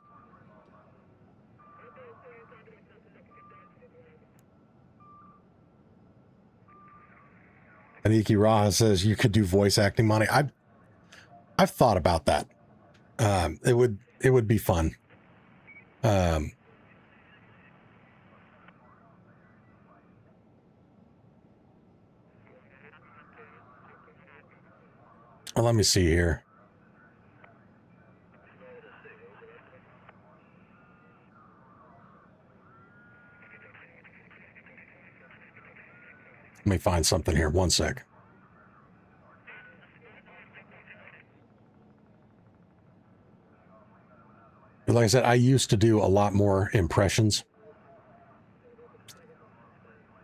Aniki Raha says, you could do voice acting, Monty. I've thought about that. It would be fun. Well, let me see here. Let me find something here. One sec. Like I said, I used to do a lot more impressions.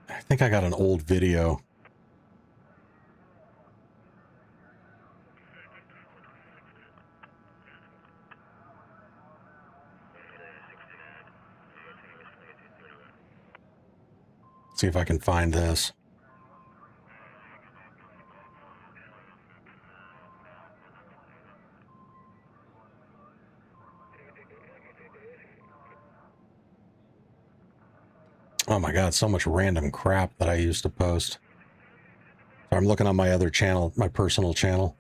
I think I got an old video. See if I can find this. Oh my God, so much random crap that I used to post. So I'm looking on my other channel, my personal channel.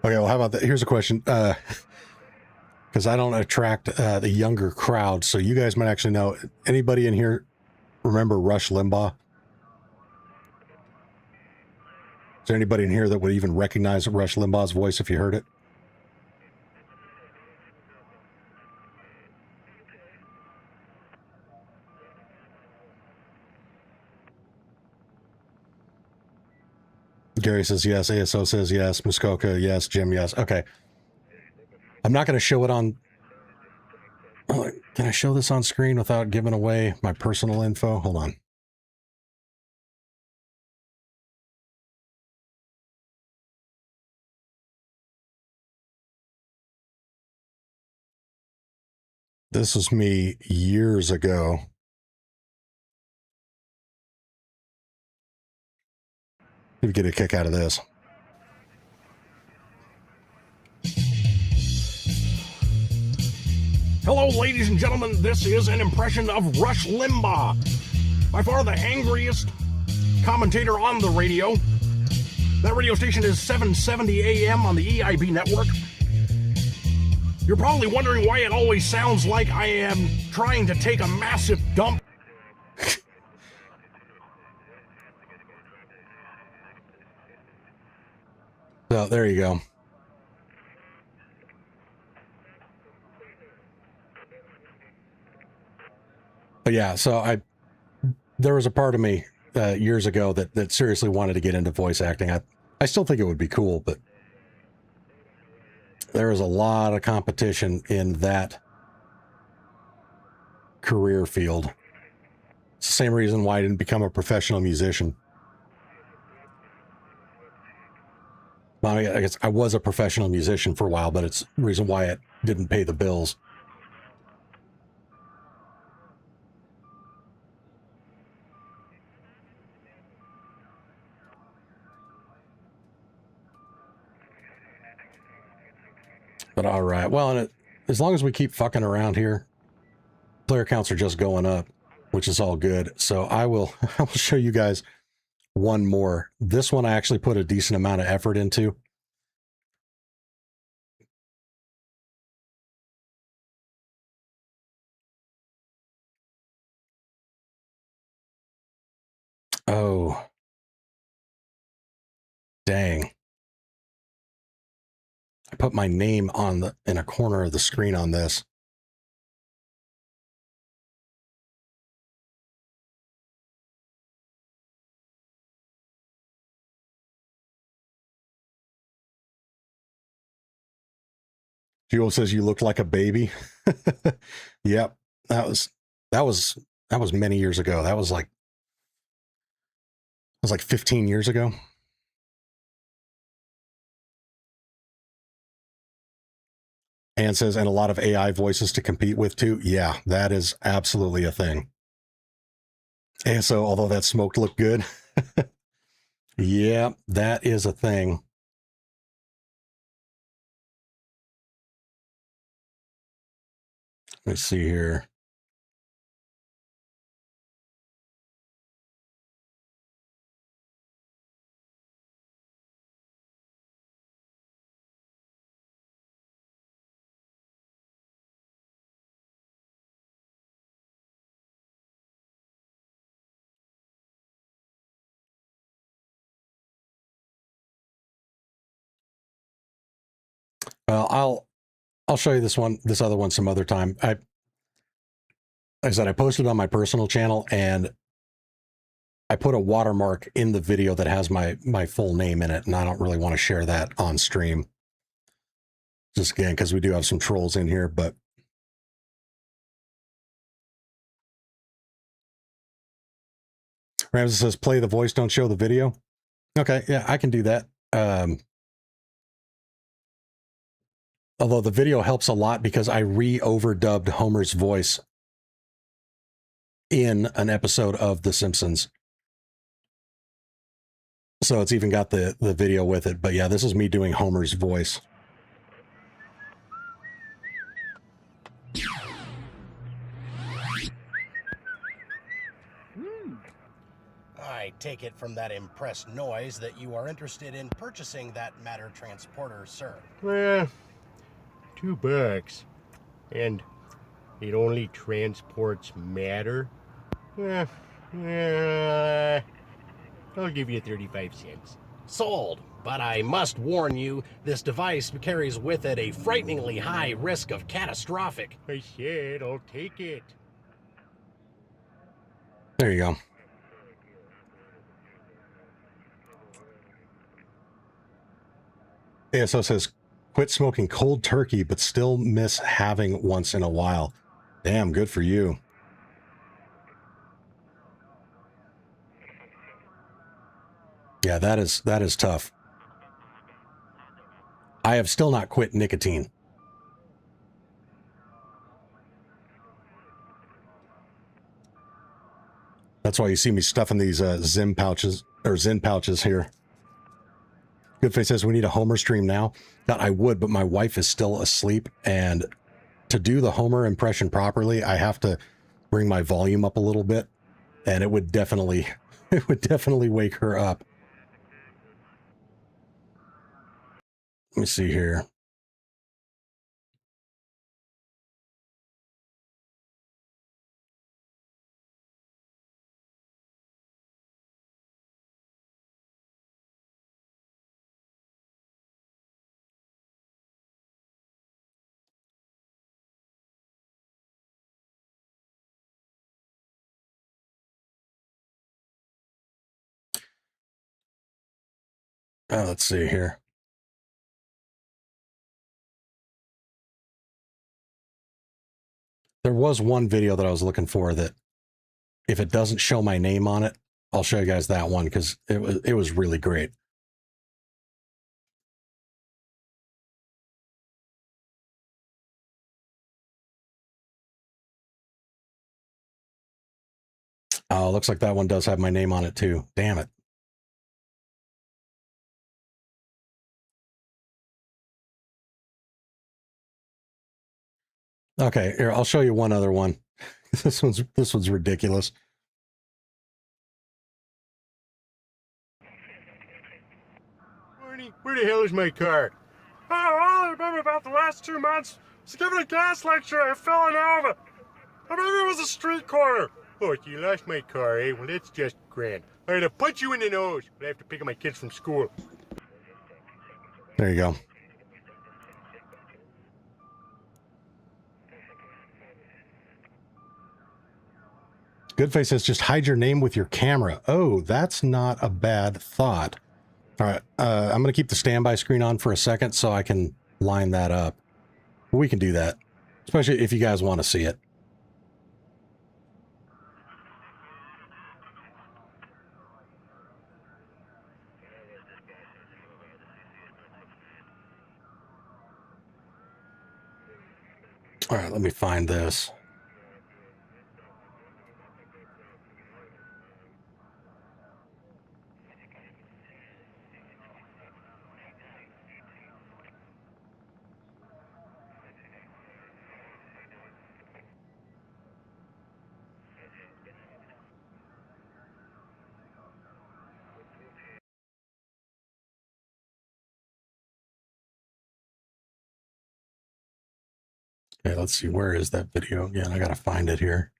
Okay, well, how about that? Here's a question. Because I don't attract the younger crowd, so you guys might actually know. Anybody in here remember Rush Limbaugh? Is there anybody in here that would even recognize Rush Limbaugh's voice if you heard it? Gary says yes. ASO says yes. Muskoka, yes. Jim, yes. Okay. I'm not going to show it on... Oh, can I show this on screen without giving away my personal info? Hold on. This is me years ago. You get a kick out of this. Hello, ladies and gentlemen. This is an impression of Rush Limbaugh, by far the angriest commentator on the radio. That radio station is 770 AM on the EIB network. You're probably wondering why it always sounds like I am trying to take a massive dump. So there you go. But yeah, so there was a part of me years ago that seriously wanted to get into voice acting. I still think it would be cool, but there is a lot of competition in that career field. It's the same reason why I didn't become a professional musician. Well, I guess I was a professional musician for a while, but it's the reason why it didn't pay the bills. But all right. Well, and as long as we keep fucking around here, player counts are just going up, which is all good. So I will show you guys one more. This one I actually put a decent amount of effort into. Oh, dang. I put my name in a corner of the screen on this. Jewel says you look like a baby. Yep. That was many years ago. That was like 15 years ago. And says, and a lot of AI voices to compete with too. Yeah, that is absolutely a thing. And so, although that smoke looked good, yeah, that is a thing. Let's see here. Well, I'll show you this other one some other time. Like I said, I posted on my personal channel and I put a watermark in the video that has my full name in it, and I don't really want to share that on stream. Just again, because we do have some trolls in here, but Ramsey says, play the voice, don't show the video. Okay, yeah, I can do that. Although the video helps a lot because I re-overdubbed Homer's voice in an episode of The Simpsons. So it's even got the video with it. But yeah, this is me doing Homer's voice. I take it from that impressed noise that you are interested in purchasing that matter transporter, sir. Well, $2. And it only transports matter? I'll give you 35 cents. Sold. But I must warn you, this device carries with it a frighteningly high risk of catastrophic. I said I'll take it. There you go. ASO says, quit smoking cold turkey, but still miss having once in a while. Damn, good for you. Yeah, that is tough. I have still not quit nicotine. That's why you see me stuffing these Zim pouches or Zyn pouches here. Goodface says we need a Homer stream now. God, I would, but my wife is still asleep, and to do the Homer impression properly, I have to bring my volume up a little bit, and it would definitely wake her up. Let me see here. Let's see here. There was one video that I was looking for that if it doesn't show my name on it, I'll show you guys that one because it was really great. Oh, looks like that one does have my name on it too. Damn it. Okay, here, I'll show you one other one. This one's ridiculous. Morning. Where the hell is my car? Oh, all I remember about the last 2 months was giving a gas lecture. I fell over. Or maybe it was a street corner. Oh, you lost my car, eh? Well, that's just grand. I'm gonna punch you in the nose, but I have to pick up my kids from school. There you go. Goodface says, just hide your name with your camera. Oh, that's not a bad thought. All right, I'm going to keep the standby screen on for a second so I can line that up. We can do that, especially if you guys want to see it. All right, let me find this. Okay, let's see. Where is that video again? I got to find it here.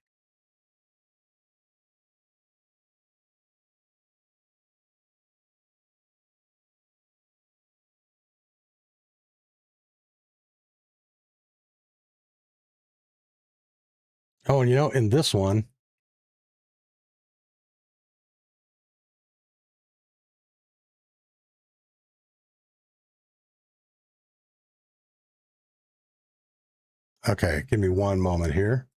Oh, and you know, in this one, okay, give me one moment here.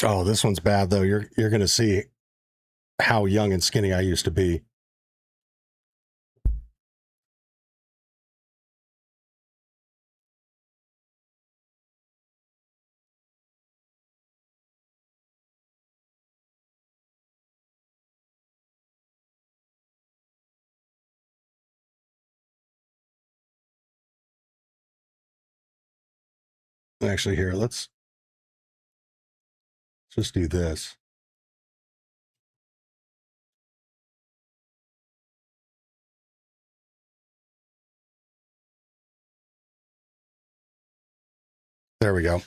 Oh, this one's bad though. You're going to see how young and skinny I used to be. Actually, here, let's just do this. There we go.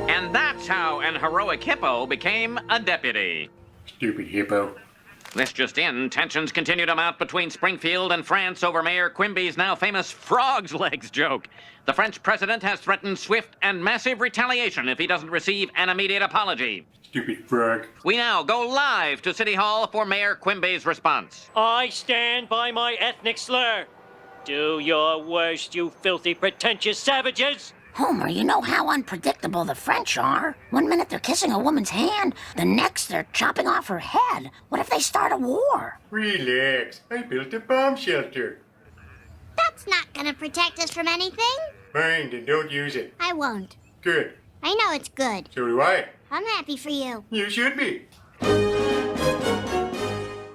And that's how an heroic hippo became a deputy. Stupid hippo. This just in, tensions continue to mount between Springfield and France over Mayor Quimby's now famous frog's legs joke. The French president has threatened swift and massive retaliation if he doesn't receive an immediate apology. Stupid frog. We now go live to City Hall for Mayor Quimby's response. I stand by my ethnic slur. Do your worst, you filthy, pretentious savages! Homer, you know how unpredictable the French are. One minute they're kissing a woman's hand, the next they're chopping off her head. What if they start a war? Relax. I built a bomb shelter. That's not gonna protect us from anything. Fine, then don't use it. I won't. Good. I know it's good. So do I. I'm happy for you. You should be.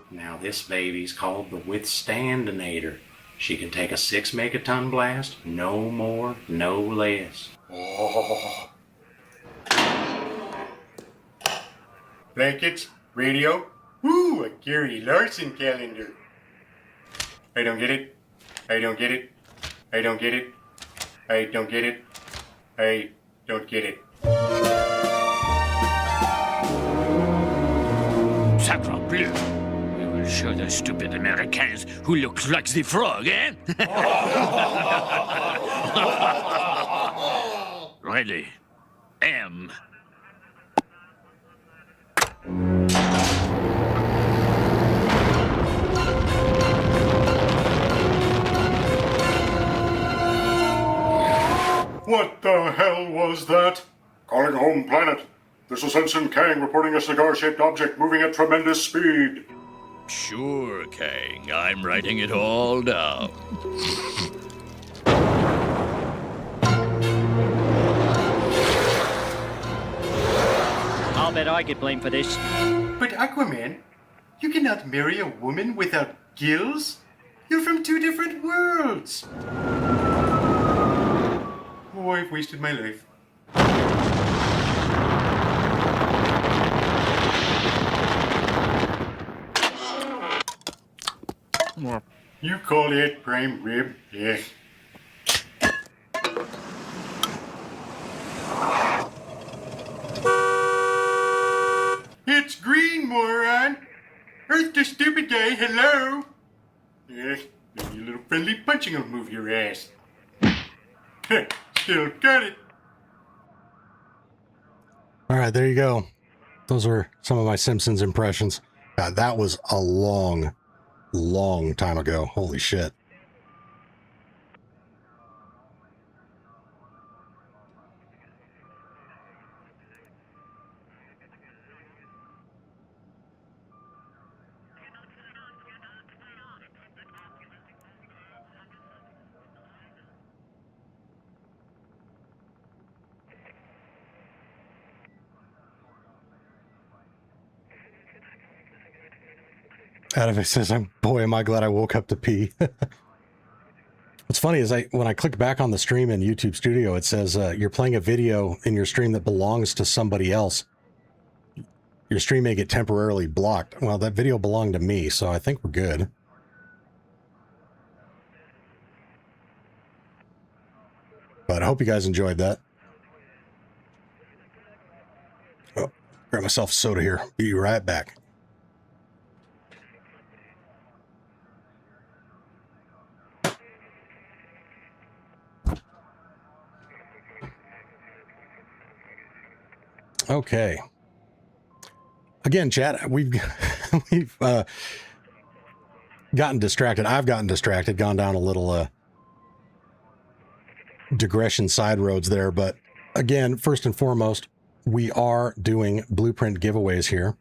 Now this baby's called the Withstandinator. She can take a 6 megaton blast, no more, no less. Oh. Blankets, radio, woo, a Gary Larson calendar. I don't get it. I don't get it. I don't get it. I don't get it. I don't get it. Sacre bleu! We will show the stupid Americans who look like the frog, eh? Ready. M. What the hell was that? Calling home planet. This is Ensign Kang reporting a cigar-shaped object moving at tremendous speed. Sure, Kang. I'm writing it all down. I'll bet I get blamed for this. But Aquaman, you cannot marry a woman without gills. You're from two different worlds. Oh, I've wasted my life. You call it prime rib? Yeah. It's green, moron! Earth to stupid guy, hello! Yeah, maybe a little friendly punching will move your ass. Still got it. All right, there you go. Those are some of my Simpsons impressions. God, that was a long time ago. Holy shit. Adivix says, boy, am I glad I woke up to pee. What's funny is when I click back on the stream in YouTube Studio, it says you're playing a video in your stream that belongs to somebody else. Your stream may get temporarily blocked. Well, that video belonged to me, so I think we're good. But I hope you guys enjoyed that. Oh, grab myself a soda here. Be right back. Okay. Again, chat, we've gotten distracted. I've gotten distracted, gone down a little digression side roads there. But again, first and foremost, we are doing blueprint giveaways here.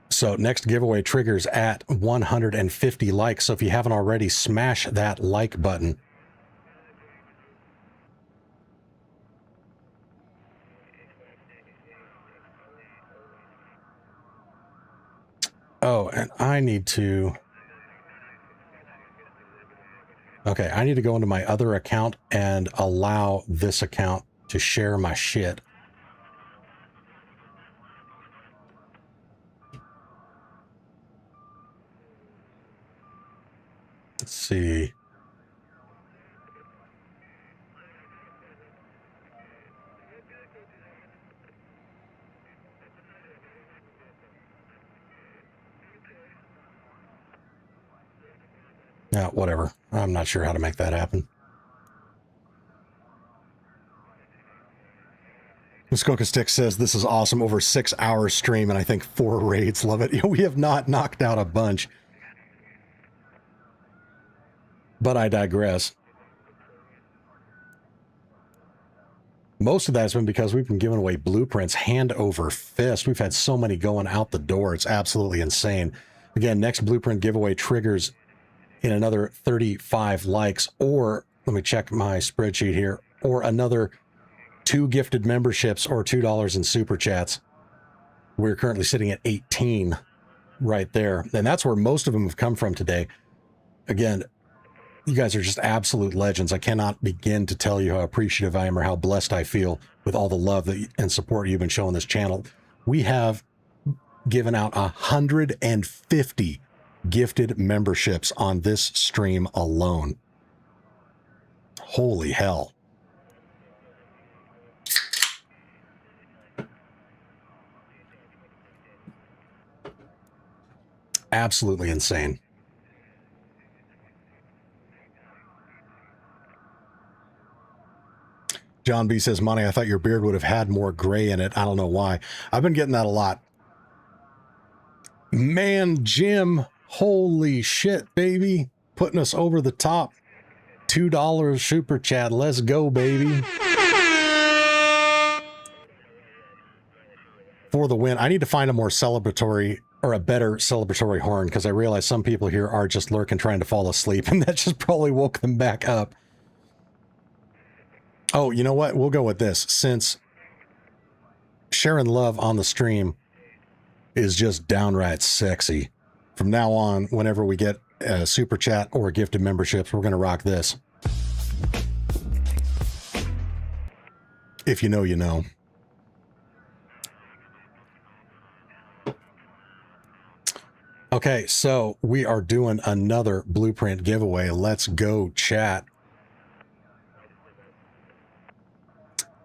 So next giveaway triggers at 150 likes. So if you haven't already, smash that like button. Oh, and I need to... Okay, I need to go into my other account and allow this account to share my shit. Let's see. Yeah, whatever. I'm not sure how to make that happen. Muskoka Stick says, this is awesome. Over 6 hours stream and I think 4 raids. Love it. We have not knocked out a bunch. But I digress. Most of that's been because we've been giving away blueprints hand over fist. We've had so many going out the door. It's absolutely insane. Again, next blueprint giveaway triggers in another 35 likes, or let me check my spreadsheet here, or another 2 gifted memberships or $2 in super chats. We're currently sitting at 18 right there. And that's where most of them have come from today. Again, you guys are just absolute legends. I cannot begin to tell you how appreciative I am or how blessed I feel with all the love and support you've been showing this channel. We have given out 150 gifted memberships on this stream alone. Holy hell. Absolutely insane. John B says, Monty, I thought your beard would have had more gray in it. I don't know why. I've been getting that a lot. Man, Jim, holy shit, baby. Putting us over the top. $2 super chat. Let's go, baby. for the win. I need to find a more celebratory or a better celebratory horn because I realize some people here are just lurking trying to fall asleep and that just probably woke them back up. Oh, you know what? We'll go with this. Since sharing love on the stream is just downright sexy. From now on, whenever we get a super chat or gifted memberships, we're going to rock this. If you know, you know. Okay, so we are doing another blueprint giveaway. Let's go, chat.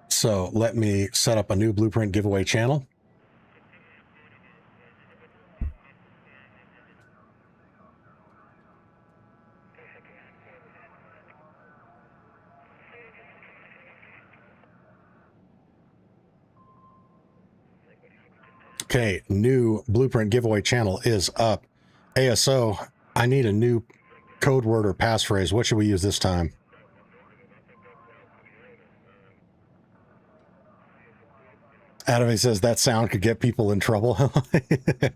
So let me set up a new blueprint giveaway channel. Okay, new blueprint giveaway channel is up. ASO, I need a new code word or passphrase. What should we use this time? Adave says that sound could get people in trouble. The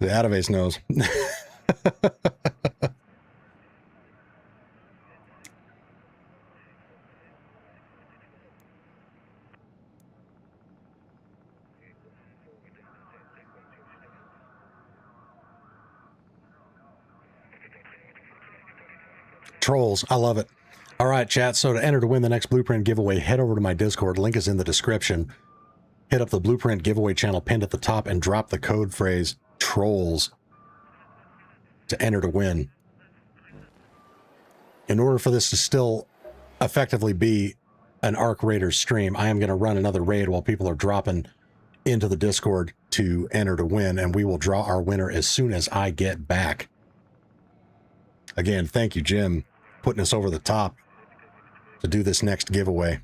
Adave knows. Trolls, I love it. All right, chat. So to enter to win the next blueprint giveaway, head over to my Discord. Link is in the description. Hit up the blueprint giveaway channel pinned at the top and drop the code phrase trolls to enter to win. In order for this to still effectively be an Arc Raiders stream, I am going to run another raid while people are dropping into the Discord to enter to win, and we will draw our winner as soon as I get back. Again, thank you, Jim, putting us over the top to do this next giveaway.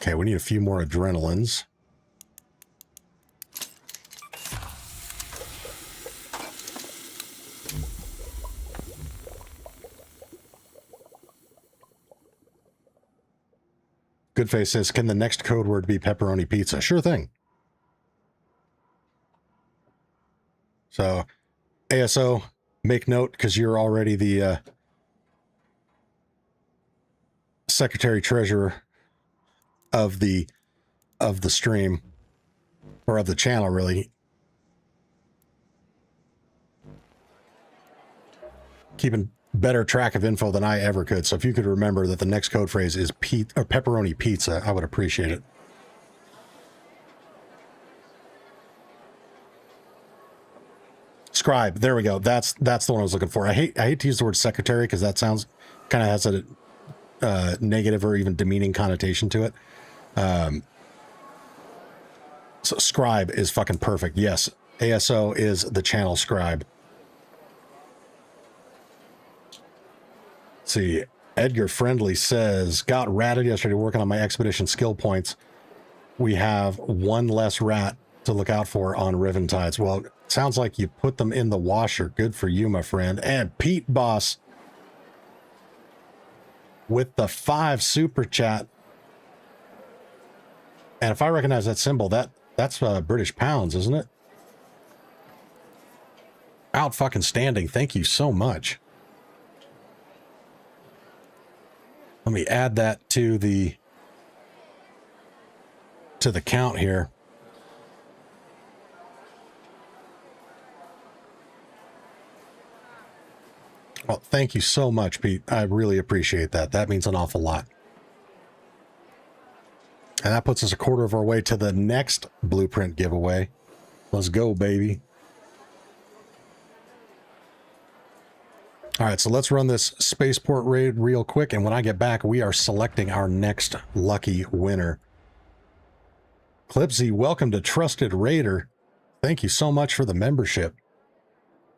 Okay, we need a few more adrenalines. Goodface says, can the next code word be pepperoni pizza? Sure thing. So, ASO, make note, because you're already the secretary-treasurer of the stream, or of the channel, really. Keeping better track of info than I ever could. So if you could remember that the next code phrase is pepperoni pizza, I would appreciate it. Scribe, there we go. That's the one I was looking for. I hate to use the word secretary because that sounds kind of has a negative or even demeaning connotation to it. So scribe is fucking perfect. Yes, ASO is the channel scribe. Let's see, Edgar Friendly says, got ratted yesterday working on my expedition skill points. We have one less rat to look out for on Riven Tides. Well, it sounds like you put them in the washer. Good for you, my friend. And Pete Boss with the 5 super chat. And if I recognize that symbol, that's British pounds, isn't it? Out fucking standing. Thank you so much. Let me add that to the count here. Well, thank you so much, Pete. I really appreciate that. That means an awful lot. And that puts us a quarter of our way to the next blueprint giveaway. Let's go, baby. All right, so let's run this spaceport raid real quick, and when I get back, we are selecting our next lucky winner. Clipsy, welcome to Trusted Raider. Thank you so much for the membership.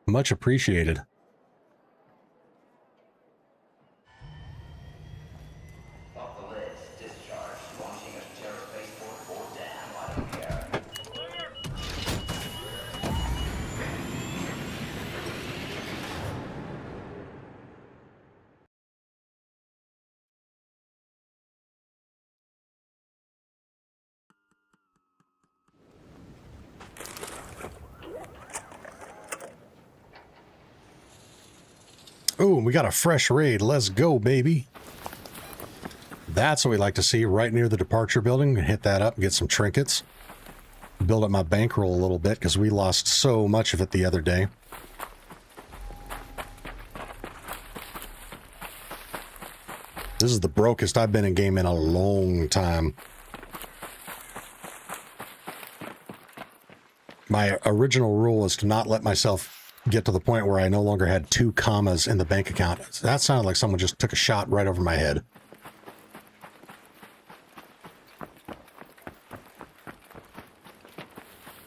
Much appreciated. Ooh, we got a fresh raid. Let's go, baby. That's what we like to see right near the departure building. Hit that up and get some trinkets. Build up my bankroll a little bit because we lost so much of it the other day. This is the brokest I've been in game in a long time. My original rule was to not let myself get to the point where I no longer had 2 commas in the bank account. That sounded like someone just took a shot right over my head.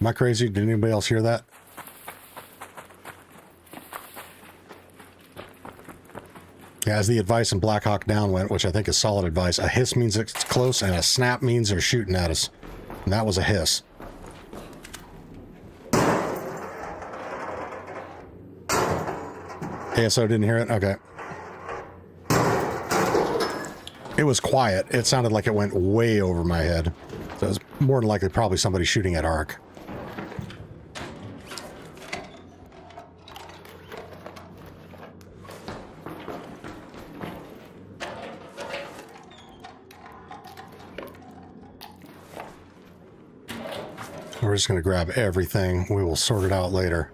Am I crazy? Did anybody else hear that? Yeah, as the advice in Black Hawk Down went, which I think is solid advice, a hiss means it's close and a snap means they're shooting at us. And that was a hiss. ASO didn't hear it? Okay. It was quiet. It sounded like it went way over my head. So it was more than likely probably somebody shooting at Ark. We're just going to grab everything. We will sort it out later.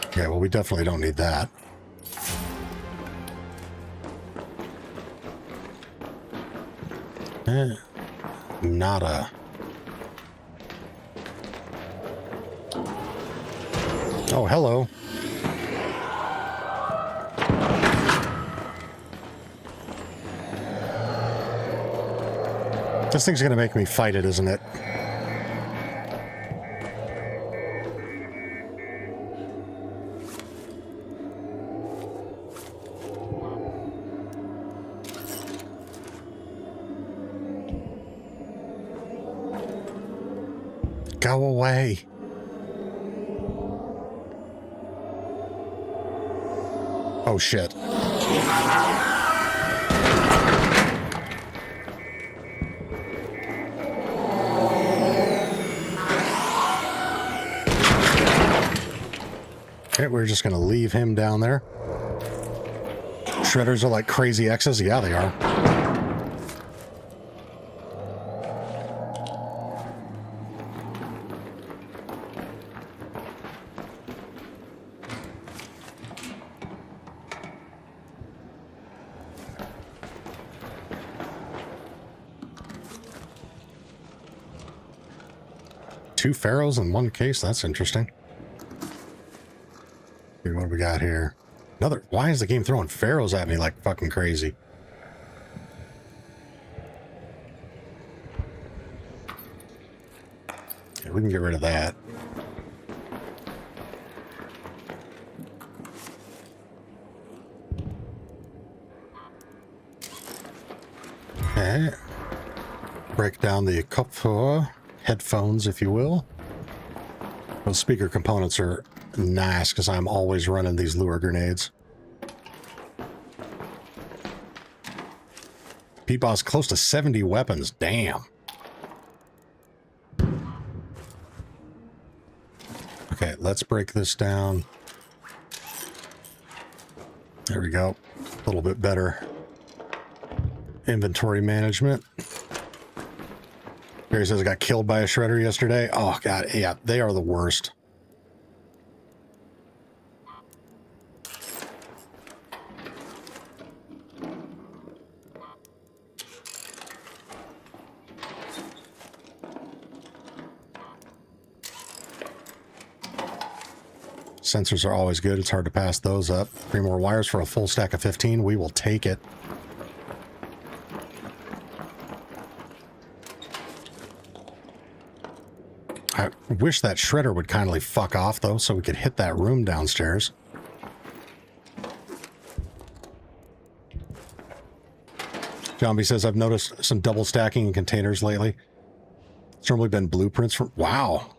Okay, well, we definitely don't need that. Nada. Oh, hello. This thing's going to make me fight it, isn't it? Go away. Oh, shit. Okay, we're just going to leave him down there. Shredders are like crazy X's? Yeah, they are. Two pharaohs in one case? That's interesting. Okay, what do we got here? Another. Why is the game throwing pharaohs at me like fucking crazy? Okay, we can get rid of that. Okay. Break down the Kopfhörer. Headphones, if you will. Those speaker components are nice because I'm always running these lure grenades. P-Boss close to 70 weapons. Damn. Okay, let's break this down. There we go. A little bit better inventory management. Gary says I got killed by a shredder yesterday. Oh, God. Yeah, they are the worst. Sensors are always good. It's hard to pass those up. 3 more wires for a full stack of 15. We will take it. I wish that shredder would kindly fuck off, though, so we could hit that room downstairs. Zombie says, I've noticed some double stacking in containers lately. It's normally been blueprints from... Wow.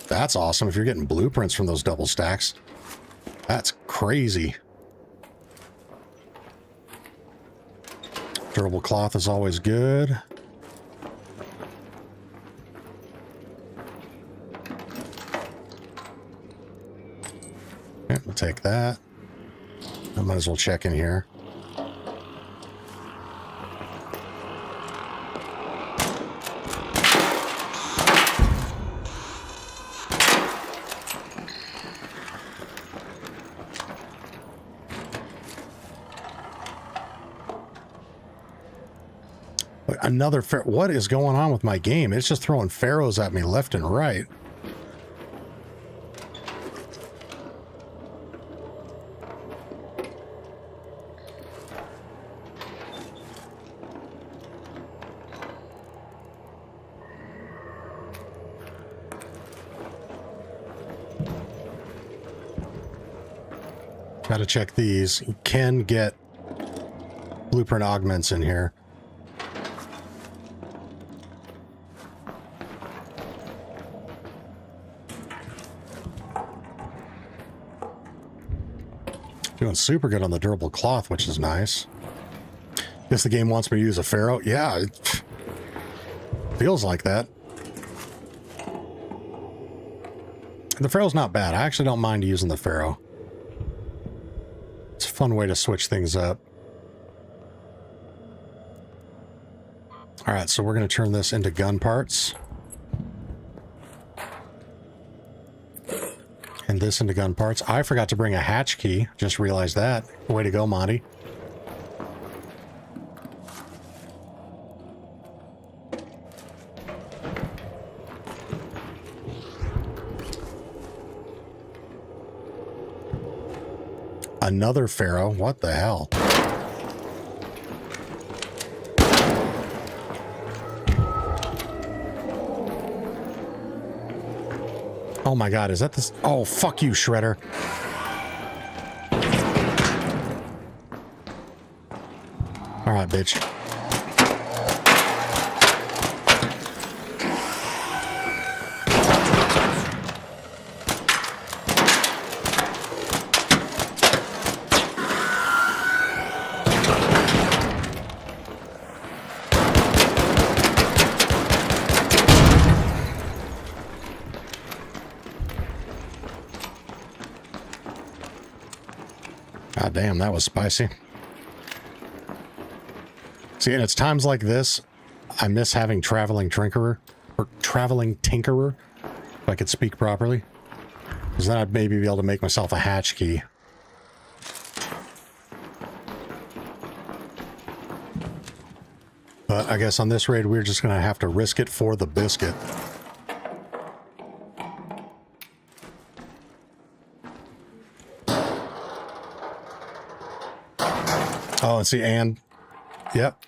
That's awesome if you're getting blueprints from those double stacks. That's crazy. Durable cloth is always good. Okay, we'll take that. I might as well check in here. Another what is going on with my game? It's just throwing pharaohs at me left and right. Gotta check these. You can get blueprint augments in here. Doing super good on the durable cloth, which is nice. Guess the game wants me to use a pharaoh. Yeah, it feels like that. The pharaoh's not bad. I actually don't mind using the pharaoh. It's a fun way to switch things up. All right, so we're going to turn this into gun parts. And this into gun parts. I forgot to bring a hatch key. Just realized that. Way to go, Monty. Another pharaoh. What the hell? Oh my god, is that this? Oh, fuck you, Shredder. Alright, bitch. God damn, that was spicy. See, and it's times like this, I miss having traveling tinkerer, or traveling tinkerer, if I could speak properly. Because then I'd maybe be able to make myself a hatch key. But I guess on this raid, we're just going to have to risk it for the biscuit. Oh, and see, Anne. Yep.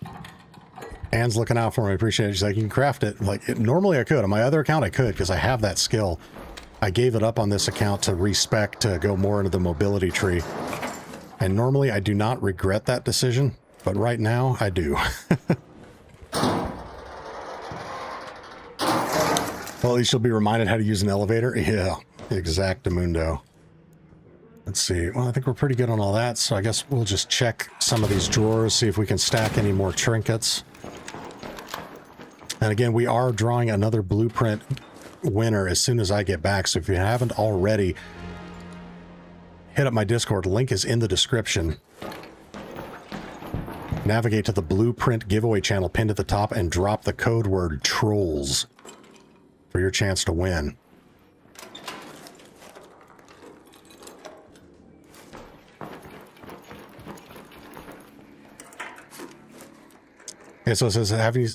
Anne's looking out for me. Appreciate it. She's like, you can craft it. Like, normally I could. On my other account, I could, because I have that skill. I gave it up on this account to respec to go more into the mobility tree. And normally I do not regret that decision, but right now I do. Well, at least you'll be reminded how to use an elevator. Yeah, exactamundo. Let's see. Well, I think we're pretty good on all that, so I guess we'll just check some of these drawers, see if we can stack any more trinkets. And again, we are drawing another blueprint winner as soon as I get back, so if you haven't already, hit up my Discord. Link is in the description. Navigate to the blueprint giveaway channel pinned at the top and drop the code word TROLLS for your chance to win. Okay, so it says,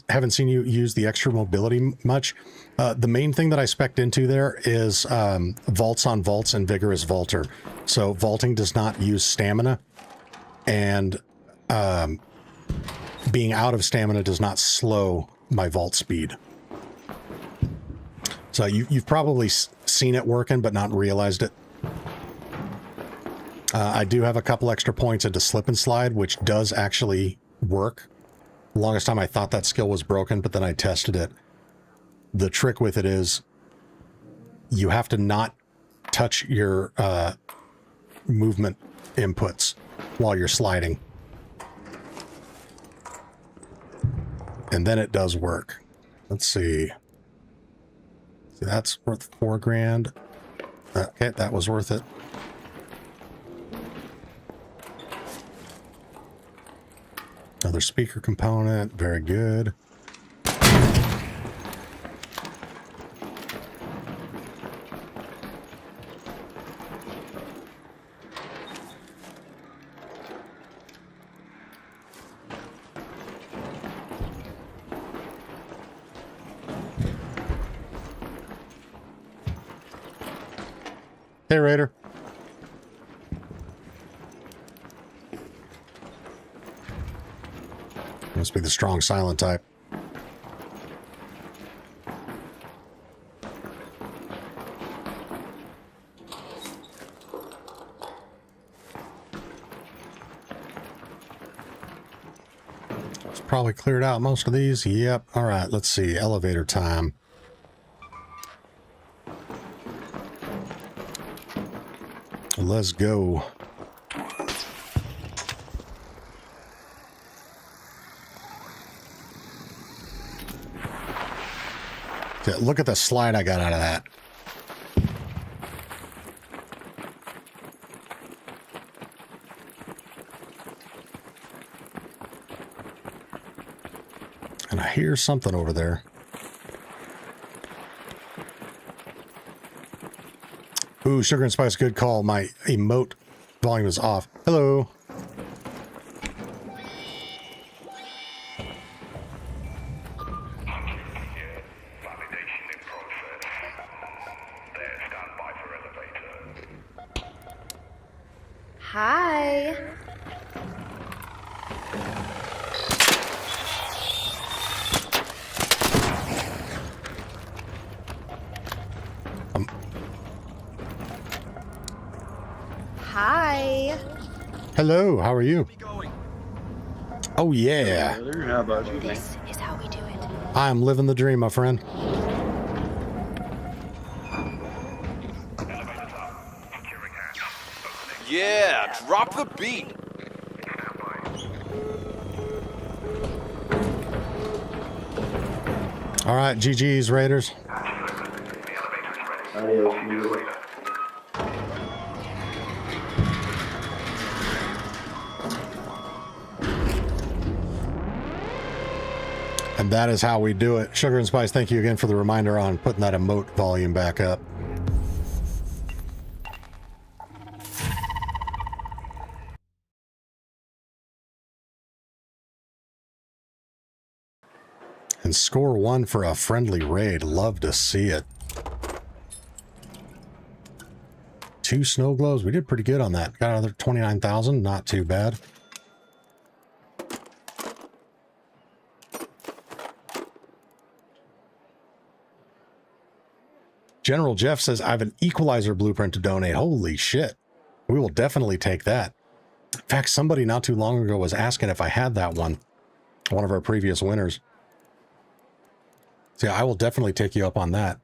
haven't seen you use the extra mobility much. The main thing that I spec'd into there is vaults on vaults and vigorous vaulter. So vaulting does not use stamina, and being out of stamina does not slow my vault speed. So you've probably seen it working, but not realized it. I do have a couple extra points into slip and slide, which does actually work. The longest time I thought that skill was broken, but then I tested it. The trick with it is you have to not touch your movement inputs while you're sliding. And then it does work. Let's see. See, that's worth $4 grand. Okay, that was worth it. Another speaker component. Very good. Hey, Raider. Must be the strong silent type. It's probably cleared out most of these. Yep. All right. Let's see. Elevator time. Let's go. Yeah, look at the slide I got out of that. And I hear something over there. Ooh, Sugar and Spice, good call. My emote volume is off. Hello. Hi. Hi. Hello, how are you? Oh, yeah. How about you? This is how we do it. I'm living the dream, my friend. Yeah, drop the beat. All right, GG's, Raiders. And that is how we do it. Sugar and Spice, thank you again for the reminder on putting that emote volume back up. And score 1 for a friendly raid. Love to see it. 2 snow globes. We did pretty good on that. Got another 29,000. Not too bad. General Jeff says, I have an equalizer blueprint to donate. Holy shit. We will definitely take that. In fact, somebody not too long ago was asking if I had that one. One of our previous winners. So yeah, I will definitely take you up on that.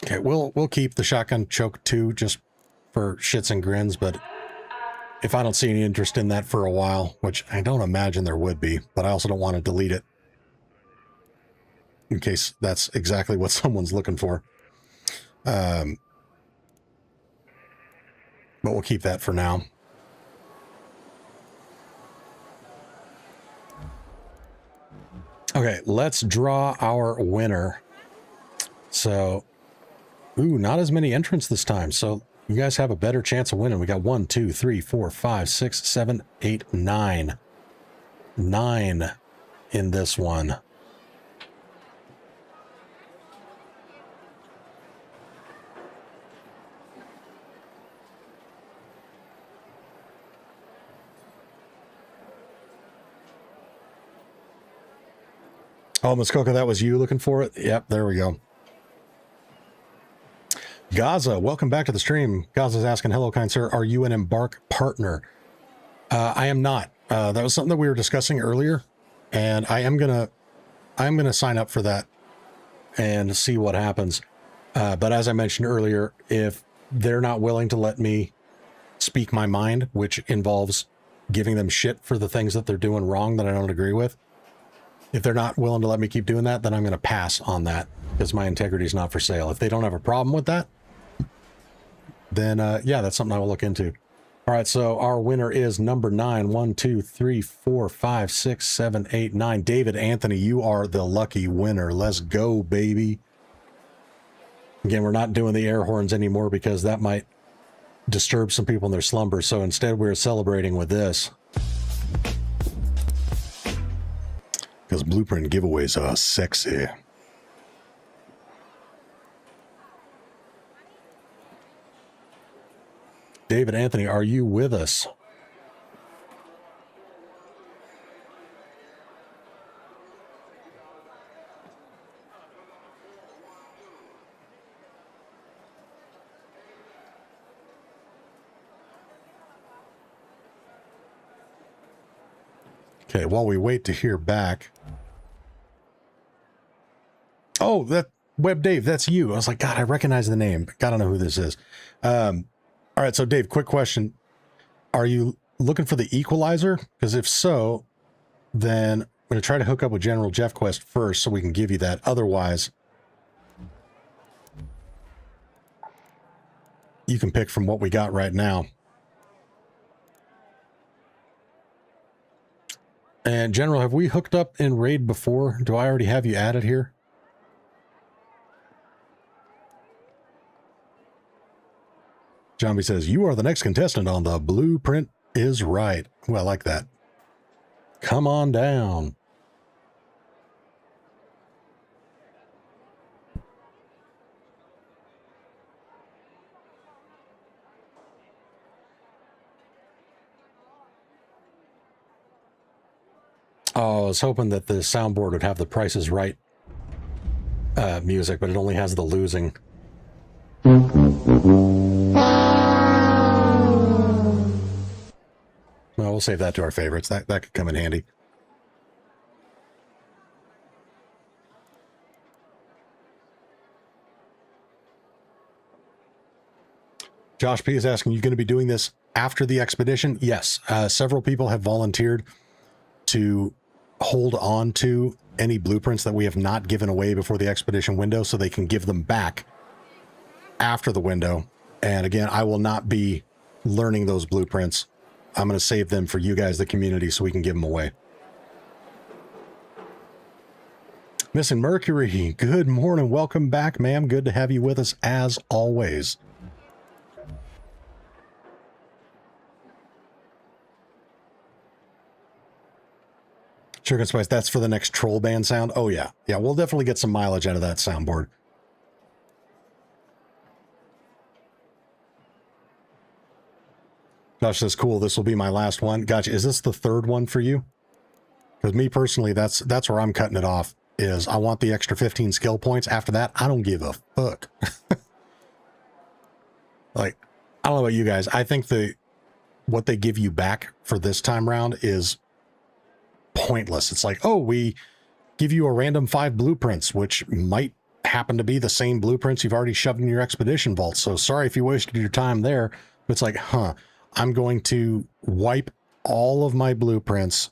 Okay, we'll keep the shotgun choke 2 just for shits and grins, but if I don't see any interest in that for a while, which I don't imagine there would be, but I also don't want to delete it in case that's exactly what someone's looking for. But we'll keep that for now. Okay, let's draw our winner. So, ooh, not as many entrants this time. So you guys have a better chance of winning. We got 1, 2, 3, 4, 5, 6, 7, 8, 9. 9 in this one. Oh, Miss Coco, that was you looking for it? Yep, there we go. Gaza, welcome back to the stream. Gaza's asking, hello, kind sir, are you an Embark partner? I am not. That was something that we were discussing earlier, and I am gonna sign up for that and see what happens. But as I mentioned earlier, if they're not willing to let me speak my mind, which involves giving them shit for the things that they're doing wrong that I don't agree with, if they're not willing to let me keep doing that, then I'm going to pass on that because my integrity is not for sale. If they don't have a problem with that, then yeah, that's something I will look into. All right, so our winner is number 9. 1, 2, 3, 4, 5, 6, 7, 8, 9. David Anthony, you are the lucky winner. Let's go, baby. Again, we're not doing the air horns anymore because that might disturb some people in their slumber. So instead, we're celebrating with this. Because blueprint giveaways are sexy. David Anthony, are you with us? Okay, while we wait to hear back. Oh, that Web Dave, that's you. I was like, God, I recognize the name. Gotta know who this is. All right, so Dave, quick question. Are you looking for the equalizer? Because if so, then I'm going to try to hook up with General Jeff Quest first so we can give you that. Otherwise, you can pick from what we got right now. And General, have we hooked up in Raid before? Do I already have you added here? Johnby says, you are the next contestant on the Blueprint is Right. Well, I like that. Come on down. Oh, I was hoping that the soundboard would have the Price is Right music, but it only has the losing. Well, we'll save that to our favorites. That could come in handy. Josh P is asking, you going to be doing this after the expedition? Yes. Several people have volunteered to hold on to any blueprints that we have not given away before the expedition window so they can give them back after the window. And again, I will not be learning those blueprints. I'm going to save them for you guys, the community, so we can give them away. Missing Mercury, good morning. Welcome back, ma'am. Good to have you with us as always. Sugar and Spice, that's for the next troll band sound. Oh, yeah. Yeah, we'll definitely get some mileage out of that soundboard. Josh says, cool, this will be my last one. Gotcha. Is this the third one for you? Because me personally, that's where I'm cutting it off, is I want the extra 15 skill points. After that, I don't give a fuck. Like, I don't know about you guys. I think what they give you back for this time round is pointless. It's like, oh, we give you a random 5 blueprints, which might happen to be the same blueprints you've already shoved in your expedition vault. So sorry if you wasted your time there. But it's like, I'm going to wipe all of my blueprints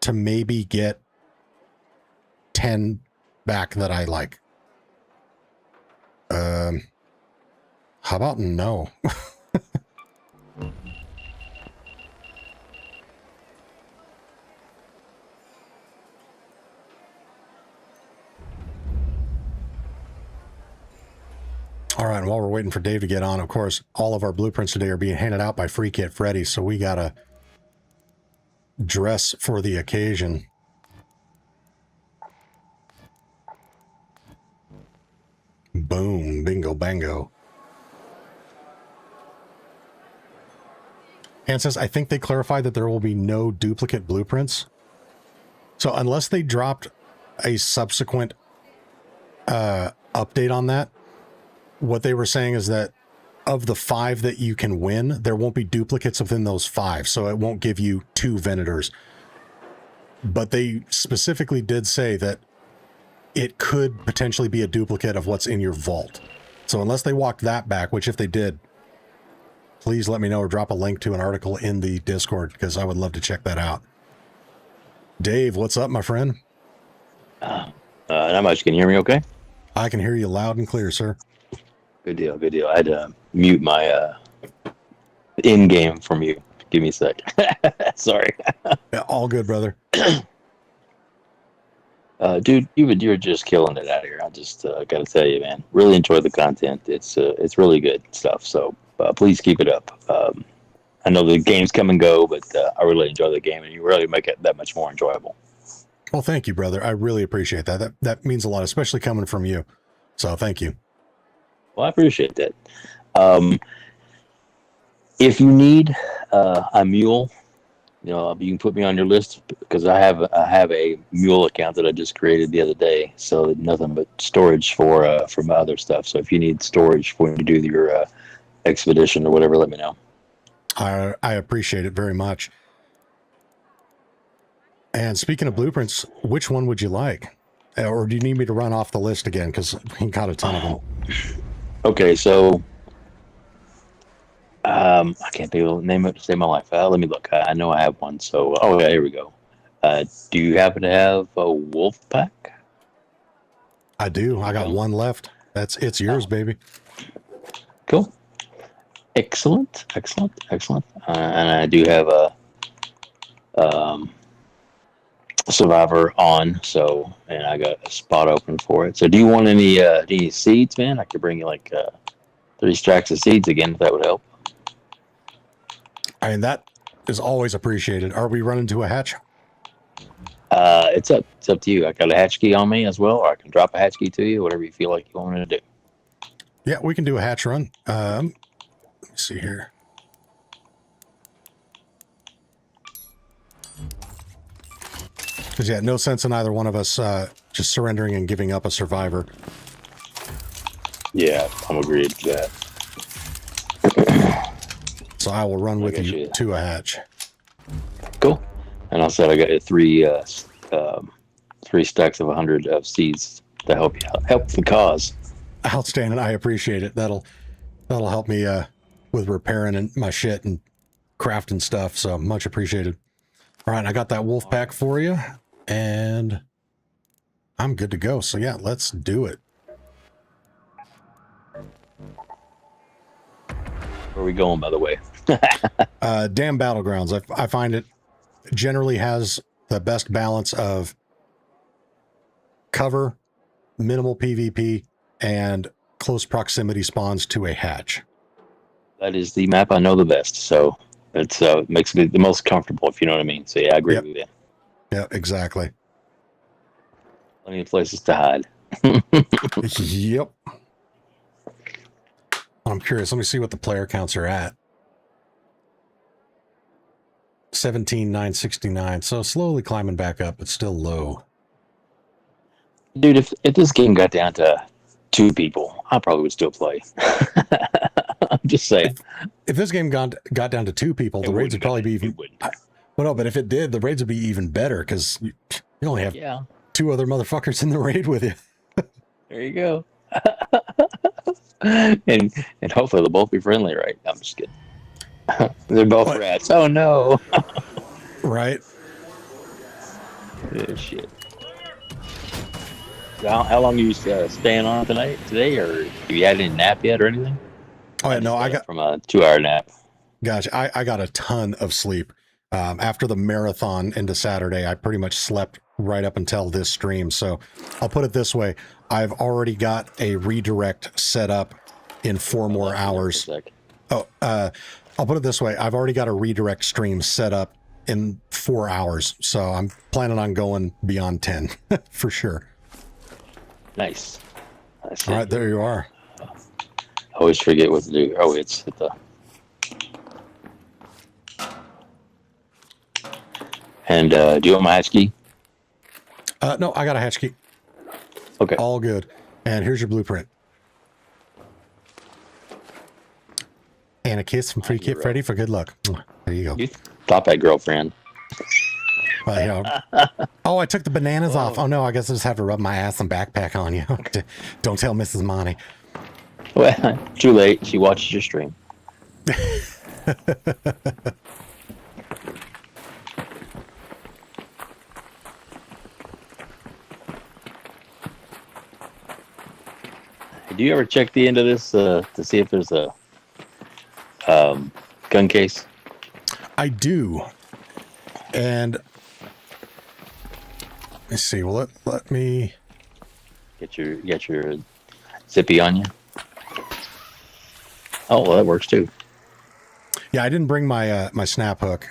to maybe get 10 back that I like. How about no? All right, and while we're waiting for Dave to get on, of course, all of our blueprints today are being handed out by Freekit Freddy, so we gotta dress for the occasion. Boom, bingo, bango. And says, I think they clarified that there will be no duplicate blueprints. So unless they dropped a subsequent update on that, what they were saying is that of the 5 that you can win, there won't be duplicates within those 5. So it won't give you 2 Venators. But they specifically did say that it could potentially be a duplicate of what's in your vault. So unless they walked that back, which if they did, please let me know or drop a link to an article in the Discord, because I would love to check that out. Dave, what's up, my friend? Not much. Can you hear me okay? I can hear you loud and clear, sir. Good deal, good deal. I had to mute my in game from you. Give me a sec. Sorry. Yeah, all good, brother. Dude, you're just killing it out here. I just gotta tell you, man. Really enjoy the content. It's really good stuff. So please keep it up. I know the games come and go, but I really enjoy the game, and you really make it that much more enjoyable. Well, thank you, brother. I really appreciate that. That means a lot, especially coming from you. So thank you. Well, I appreciate that. If you need a mule, you can put me on your list because I have a mule account that I just created the other day. So nothing but storage for my other stuff. So if you need storage when you do your expedition or whatever, let me know. I appreciate it very much. And speaking of blueprints, which one would you like? Or do you need me to run off the list again? Because we got a ton of them. Okay, so I can't think of the name of it to save my life. Let me look. I know I have one. So, yeah, here we go. Do you happen to have a wolf pack? I do. I got one left. It's yours, baby. Cool. Excellent. And I do have a survivor on, and I got a spot open for it. So do you want any seeds, man? I could bring you like 3 stacks of seeds again if that would help. I mean, that is always appreciated. Are we running to a hatch? It's up to you. I got a hatch key on me as well, or I can drop a hatch key to you, whatever you feel like you want me to do. Yeah, we can do a hatch run. Let me see here. Because, yeah, no sense in either one of us just surrendering and giving up a survivor. Yeah, I'm agreed to that. So I will run with you to a hatch. Cool. And I said I got 3 stacks of 100 of seeds to help you out. Help the cause. Outstanding. I appreciate it. That'll help me with repairing and my shit and crafting stuff. So much appreciated. All right, I got that wolf pack for you, and I'm good to go. So yeah, let's do it. Where are we going, by the way? Damn Battlegrounds. I find it generally has the best balance of cover, minimal PvP, and close proximity spawns to a hatch. That is the map I know the best, so it's makes me the most comfortable, if you know what I mean. So yeah, I agree with you. Yeah, exactly. Plenty of places to hide. Yep. I'm curious. Let me see what the player counts are at. 17,969. So slowly climbing back up, but still low. Dude, if this game got down to 2 people, I probably would still play. I'm just saying. If this game got down to 2 people, the raids would probably be even. Well, no, but if it did, the raids would be even better because you only have 2 other motherfuckers in the raid with you. There you go. and hopefully they'll both be friendly, right? I'm just kidding. They're both rats. Oh no. Right. Yeah, shit. How long are you staying on today, or have you had any nap yet or anything? Oh yeah, no, I got from a 2-hour nap. Gotcha. I got a ton of sleep. After the marathon into Saturday, I pretty much slept right up until this stream. So I'll put it this way. I've already got a redirect set up in 4 more hours. I'll put it this way. I've already got a redirect stream set up in 4 hours. So I'm planning on going beyond 10 for sure. Nice. All right, there you are. I always forget what to do. Oh, it's at the... And do you want my hatch key? No, I got a hatch key. Okay. All good. And here's your blueprint. And a kiss from Freekit Freddy for good luck. There you go. You thought that girlfriend. Oh, I took the bananas off. Oh no, I guess I just have to rub my ass and backpack on you. Don't tell Mrs. Monty. Well, too late. She watches your stream. Do you ever check the end of this to see if there's a gun case? I do. And let's see. Well, let me get your zippy on you. Oh, well, that works too. Yeah, I didn't bring my my snap hook.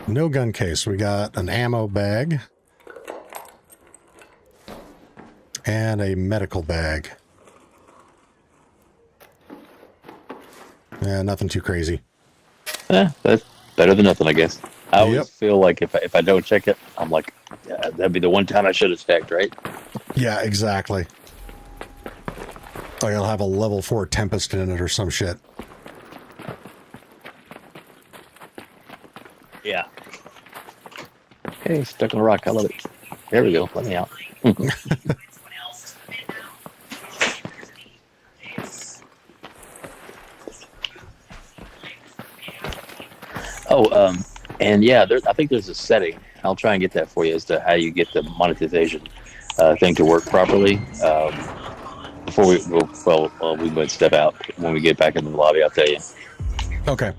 No gun case. We got an ammo bag and a medical bag. Yeah, nothing too crazy. That's better than nothing, I guess. I always feel like if I don't check it, I'm like, yeah, that'd be the one time I should have checked, right? Yeah, exactly. Like I'll have a level 4 Tempest in it or some shit. Yeah. Okay, stuck on a rock. I love it. There we go. Let me out. And yeah, I think there's a setting. I'll try and get that for you as to how you get the monetization thing to work properly. Before we go, we might step out when we get back into the lobby. I'll tell you. Okay.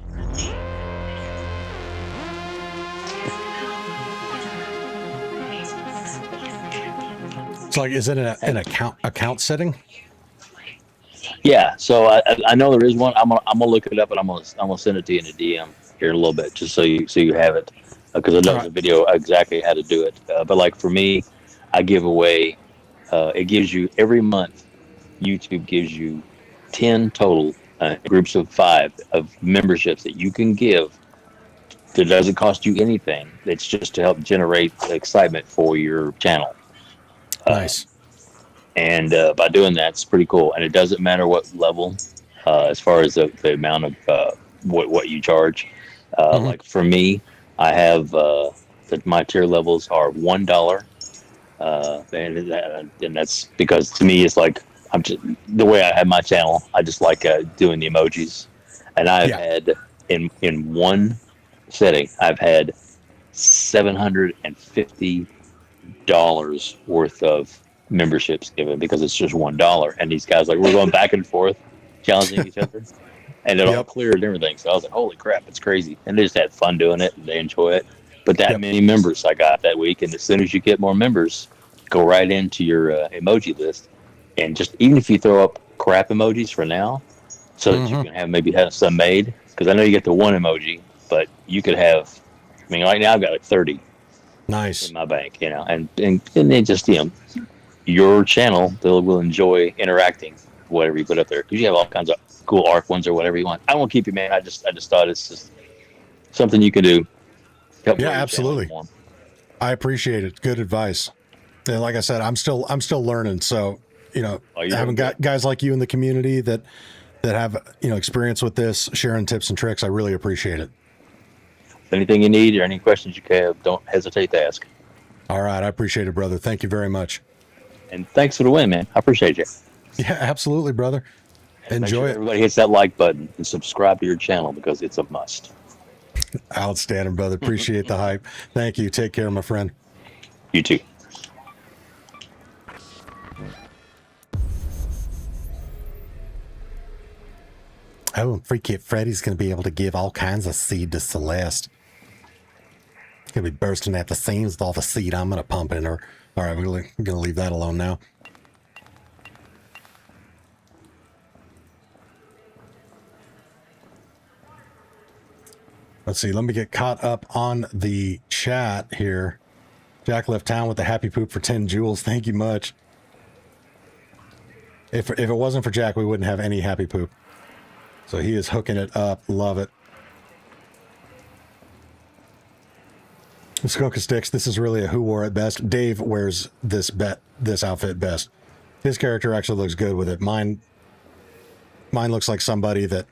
It's like, is it an account setting? Yeah. So I know there is one. I'm gonna look it up and I'm gonna send it to you in a DM here in a little bit, just so you have it, because I know there's a video exactly how to do it. But like for me, I give away. It gives you every month. YouTube gives you 10 total groups of 5 of memberships that you can give. That doesn't cost you anything. It's just to help generate excitement for your channel. Nice. And by doing that, it's pretty cool. And it doesn't matter what level, as far as the amount of what you charge. Like for me, I have my tier levels are $1, and that's because to me it's like I'm just the way I have my channel. I just like doing the emojis, and I've had in one setting I've had $750 worth of memberships given because it's just $1, and these guys like we're going back and forth challenging each other. And it all cleared and everything. So I was like, holy crap, it's crazy. And they just had fun doing it and they enjoy it. But that many members I got that week. And as soon as you get more members, go right into your emoji list. And just even if you throw up crap emojis for now, so that you can maybe have some made. Because I know you get the one emoji, but you could have, I mean, right now I've got like 30. Nice. In my bank, you know. And they just, you know, your channel, they will enjoy interacting whatever you put up there. Because you have all kinds of cool ARC ones or whatever you want. I won't keep you, man. I just thought it's just something you can do. Yeah, absolutely. I appreciate it. Good advice. And like I said, I'm still learning. So, you know, having got guys like you in the community that have, you know, experience with this, sharing tips and tricks, I really appreciate it. Anything you need or any questions you have, don't hesitate to ask. All right. I appreciate it, brother. Thank you very much. And thanks for the win, man. I appreciate you. Yeah, absolutely, brother. Enjoy it. Everybody hits that like button and subscribe to your channel because it's a must. Outstanding, brother. Appreciate the hype. Thank you. Take care, my friend. You too. Oh, and Freekit Freddy's going to be able to give all kinds of seed to Celeste. It's going to be bursting at the seams with all the seed I'm going to pump in her. All right, we're going to leave that alone now. Let's see. Let me get caught up on the chat here. Jack left town with the happy poop for 10 jewels. Thank you much. If it wasn't for Jack, we wouldn't have any happy poop. So he is hooking it up. Love it. Skoka Sticks, this is really a who wore it best. Dave wears this outfit best. His character actually looks good with it. Mine looks like somebody that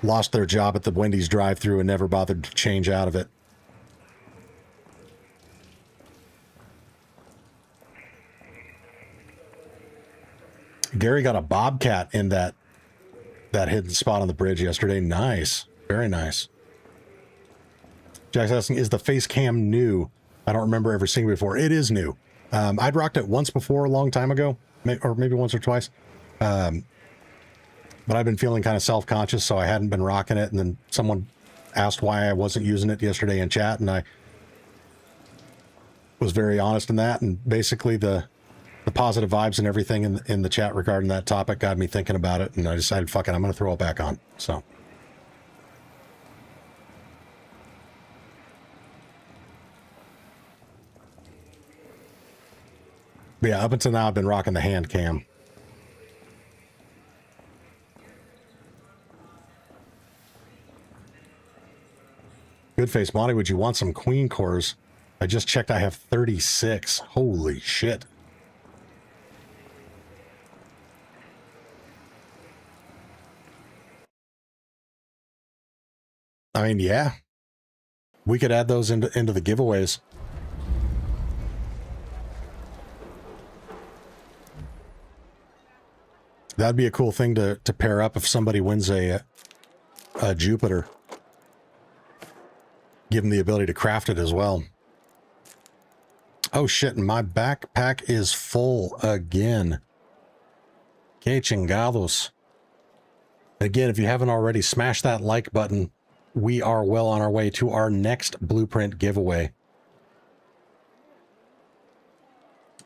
lost their job at the Wendy's drive-thru and never bothered to change out of it. Gary got a bobcat in that hidden spot on the bridge yesterday. Nice. Very nice. Jack's asking, is the face cam new? I don't remember ever seeing it before. It is new. I'd rocked it once before a long time ago, or maybe once or twice. But I've been feeling kind of self-conscious, so I hadn't been rocking it. And then someone asked why I wasn't using it yesterday in chat, and I was very honest in that. And basically the positive vibes and everything in the chat regarding that topic got me thinking about it, and I decided, fuck it, I'm going to throw it back on. So. But yeah, up until now, I've been rocking the hand cam. Good face, Monty, would you want some queen cores? I just checked, I have 36. Holy shit. I mean, yeah. We could add those into the giveaways. That'd be a cool thing to pair up if somebody wins a Jupiter. Give them the ability to craft it as well. Oh shit, and my backpack is full again. Que chingados. Again, if you haven't already, smash that like button. We are well on our way to our next blueprint giveaway.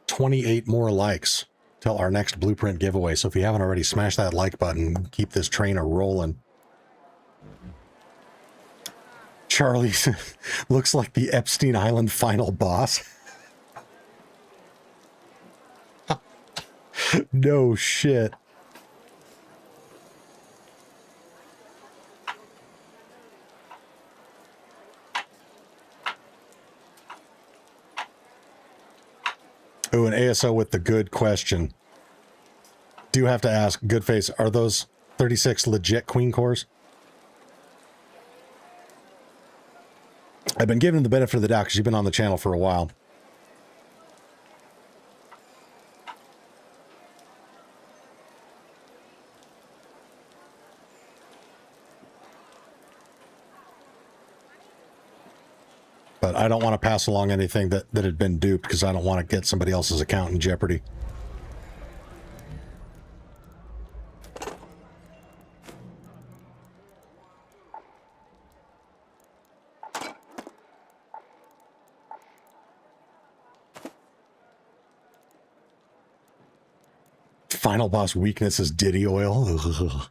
28 more likes till our next blueprint giveaway. So if you haven't already, smash that like button. Keep this train a-rolling. Charlie looks like the Epstein Island final boss. No shit. Oh, an ASO with the good question. Do have to ask, Goodface, are those 36 legit queen cores? I've been giving the benefit of the doubt because you've been on the channel for a while. But I don't want to pass along anything that had been duped because I don't want to get somebody else's account in jeopardy. Final boss weakness is Diddy oil. Ugh.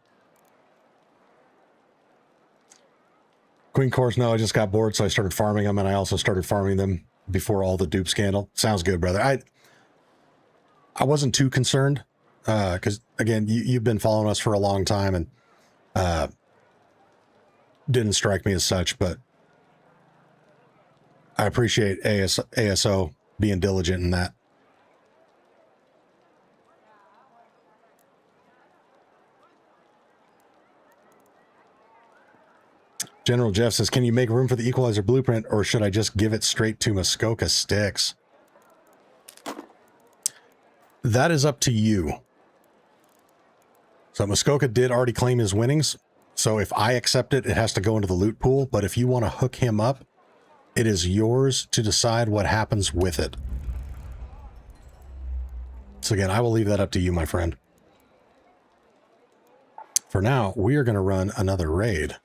Queen cores, no, I just got bored, so I started farming them, and I also started farming them before all the dupe scandal. Sounds good, brother. I wasn't too concerned, because, again, you've been following us for a long time, and didn't strike me as such, but I appreciate ASO being diligent in that. General Jeff says, can you make room for the equalizer blueprint, or should I just give it straight to Muskoka Sticks? That is up to you. So Muskoka did already claim his winnings, so if I accept it, it has to go into the loot pool, but if you want to hook him up, it is yours to decide what happens with it. So again, I will leave that up to you, my friend. For now, we are going to run another raid.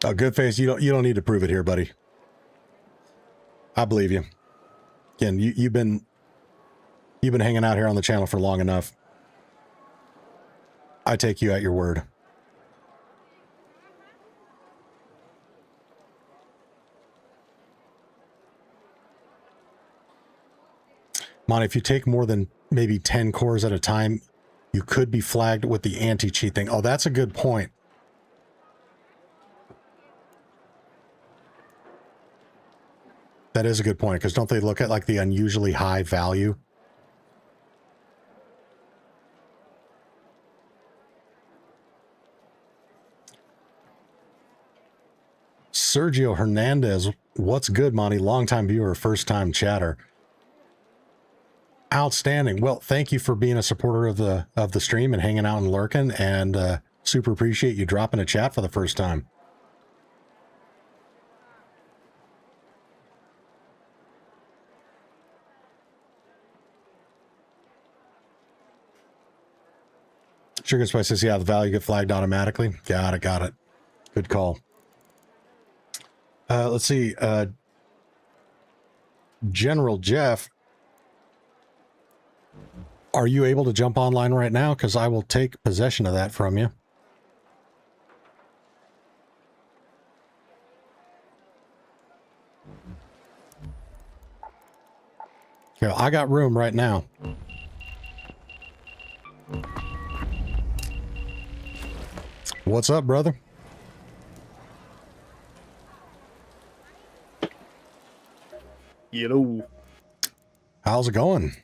Oh, good face. You don't need to prove it here, buddy. I believe you. Again, you've been hanging out here on the channel for long enough. I take you at your word. Monty, if you take more than maybe 10 cores at a time, you could be flagged with the anti-cheat thing. Oh, that's a good point. That is a good point, because don't they look at like the unusually high value? Sergio Hernandez, what's good, Monty? Longtime viewer, first time chatter. Outstanding. Well, thank you for being a supporter of the stream and hanging out and lurking, and super appreciate you dropping a chat for the first time. Sugar Spice says, yeah, the value get flagged automatically. Got it. Good call. Let's see. General Jeff, are you able to jump online right now? Because I will take possession of that from you. Yeah, I got room right now. What's up, brother? Hello. How's it going?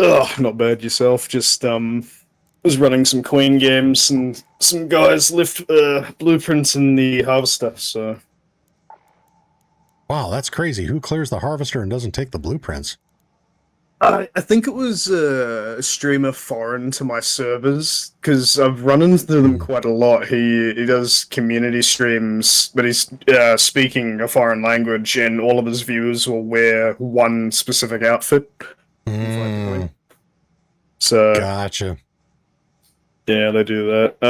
Ugh, not bad yourself. Just was running some Queen games and some guys left blueprints in the harvester, so Wow, that's crazy. Who clears the harvester and doesn't take the blueprints? I think it was a streamer foreign to my servers, because I've run into them quite a lot. He does community streams, but he's speaking a foreign language, and all of his viewers will wear one specific outfit. So gotcha. Yeah, they do that.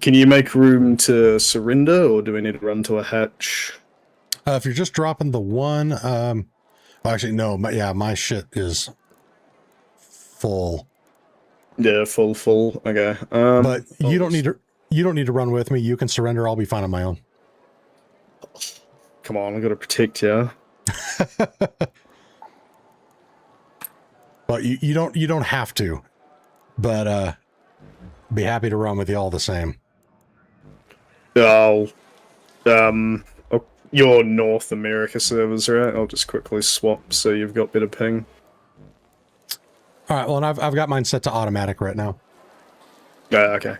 Can you make room to surrender, or do we need to run to a hatch? If you're just dropping the one, well, actually, no, my shit is full. Yeah, full. Okay. But you don't need to run with me. You can surrender. I'll be fine on my own. Come on, I gotta protect you. But you don't have to. But be happy to run with you all the same. Your North America servers, right? I'll just quickly swap so you've got better ping. All right. Well, and I've got mine set to automatic right now. Okay.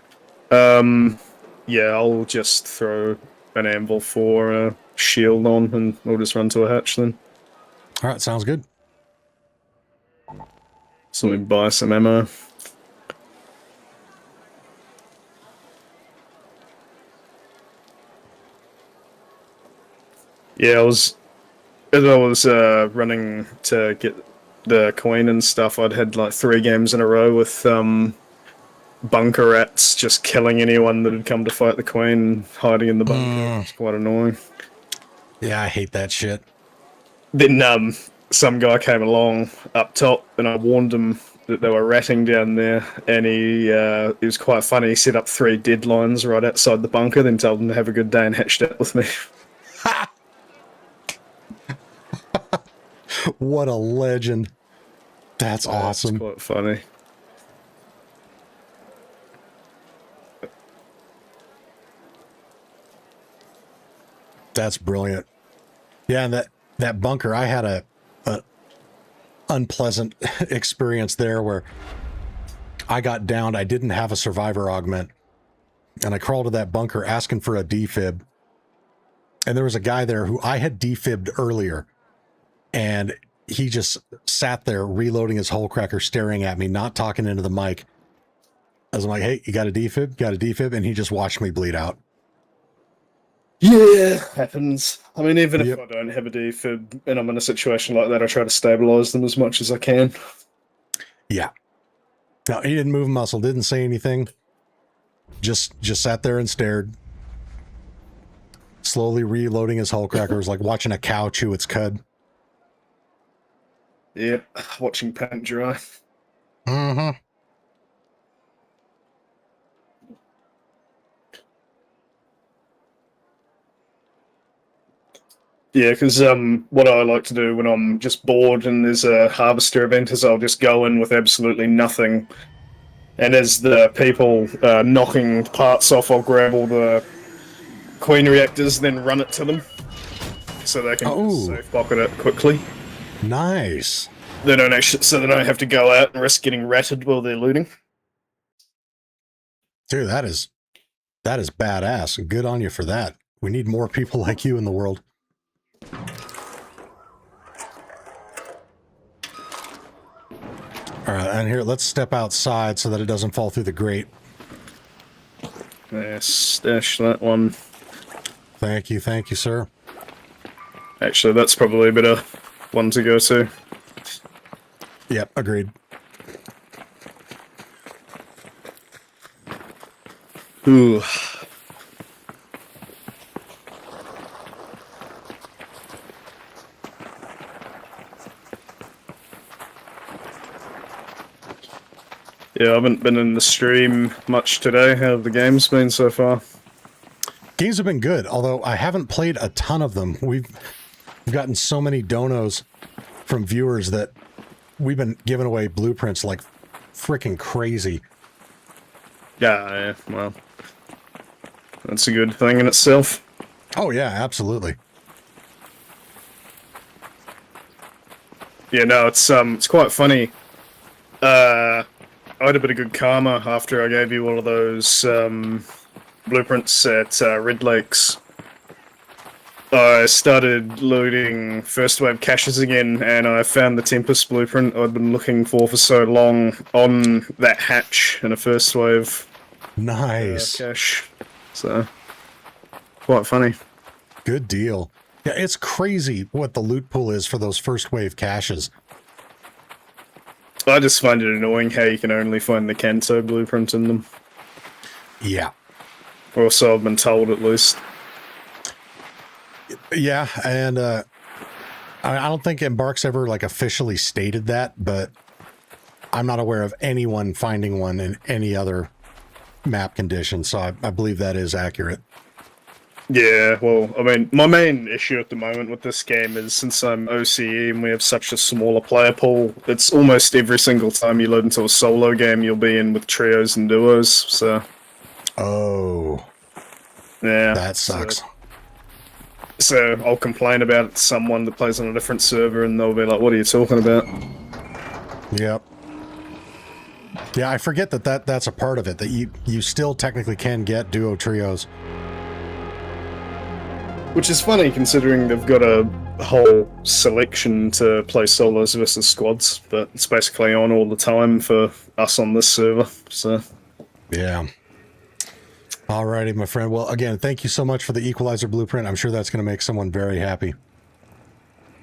Yeah, I'll just throw an anvil for a shield on, and we'll just run to a hatch then. All right. Sounds good. So let me buy some ammo. Yeah, as I was running to get the coin and stuff, I'd had like 3 games in a row with bunker rats just killing anyone that had come to fight the queen and hiding in the bunker. It's quite annoying. Yeah, I hate that shit. Then some guy came along up top, and I warned him that they were ratting down there, and he was quite funny. He set up 3 deadlines right outside the bunker, then told them to have a good day and hatched out with me. What a legend. That's awesome. It's quite funny. That's brilliant. Yeah, and that bunker, I had a unpleasant experience there where I got downed. I didn't have a survivor augment, and I crawled to that bunker asking for a defib. And there was a guy there who I had defibbed earlier, and he just sat there reloading his hole cracker, staring at me, not talking into the mic. I was like, hey, you got a defib? Got a defib? And he just watched me bleed out. Yeah, happens. I mean, even if I don't have a defib and I'm in a situation like that, I try to stabilize them as much as I can. Yeah. No, he didn't move a muscle, didn't say anything. Just sat there and stared. Slowly reloading his hull cracker. It was like watching a cow chew its cud. Yep, watching paint dry. Mm-hmm. Yeah, because what I like to do when I'm just bored and there's a harvester event is I'll just go in with absolutely nothing. And as the people knocking parts off, I'll grab all the queen reactors, then run it to them. So they can just safe pocket it quickly. Nice. They don't have to go out and risk getting ratted while they're looting. Dude, that is badass. Good on you for that. We need more people like you in the world. All right, and here, let's step outside so that it doesn't fall through the grate. Yeah, stash that one. Thank you, sir. Actually, that's probably a better one to go to. Yep, agreed. Ooh. Yeah, I haven't been in the stream much today. How have the games been so far? Games have been good, although I haven't played a ton of them. We've gotten so many donos from viewers that we've been giving away blueprints like freaking crazy. Yeah, well, that's a good thing in itself. Oh yeah, absolutely. Yeah, no, it's quite funny. I had a bit of good karma after I gave you all of those blueprints at Red Lakes. I started loading first wave caches again, and I found the Tempest blueprint I'd been looking for so long on that hatch in a first wave. Nice. Cache. So, quite funny. Good deal. Yeah, it's crazy what the loot pool is for those first wave caches. I just find it annoying how you can only find the Kanto blueprint in them. Yeah. Or so I've been told, at least. Yeah, and I don't think Embark's ever like officially stated that, but I'm not aware of anyone finding one in any other map condition, so I believe that is accurate. Yeah, well, I mean, my main issue at the moment with this game is since I'm OCE and we have such a smaller player pool, it's almost every single time you load into a solo game you'll be in with trios and duos, so... Oh. Yeah. That sucks. So I'll complain about it to someone that plays on a different server and they'll be like, what are you talking about? Yep. Yeah, I forget that's a part of it, that you still technically can get duo trios. Which is funny considering they've got a whole selection to play solos versus squads, but it's basically on all the time for us on this server, so... Yeah. Alrighty, my friend. Well, again, thank you so much for the Equalizer blueprint. I'm sure that's going to make someone very happy.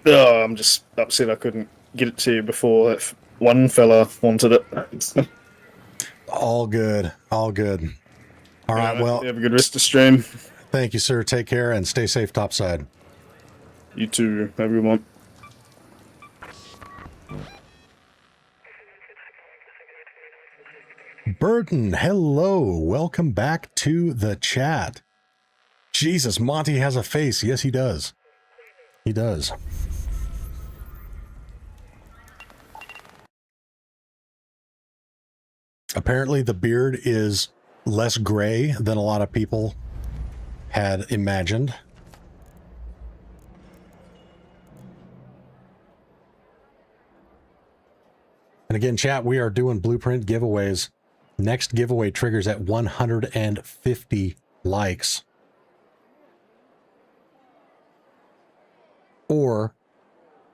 Oh, I'm just upset I couldn't get it to you before that one fella wanted it. All good. All good. All right, well... Have a good rest of the stream. Thank you, sir. Take care and stay safe topside. You too. Have a good one. Burton, hello. Welcome back to the chat. Jesus, Monty has a face. Yes, he does. He does. Apparently, the beard is less gray than a lot of people had imagined. And again, chat, we are doing blueprint giveaways. Next giveaway triggers at 150 likes. Or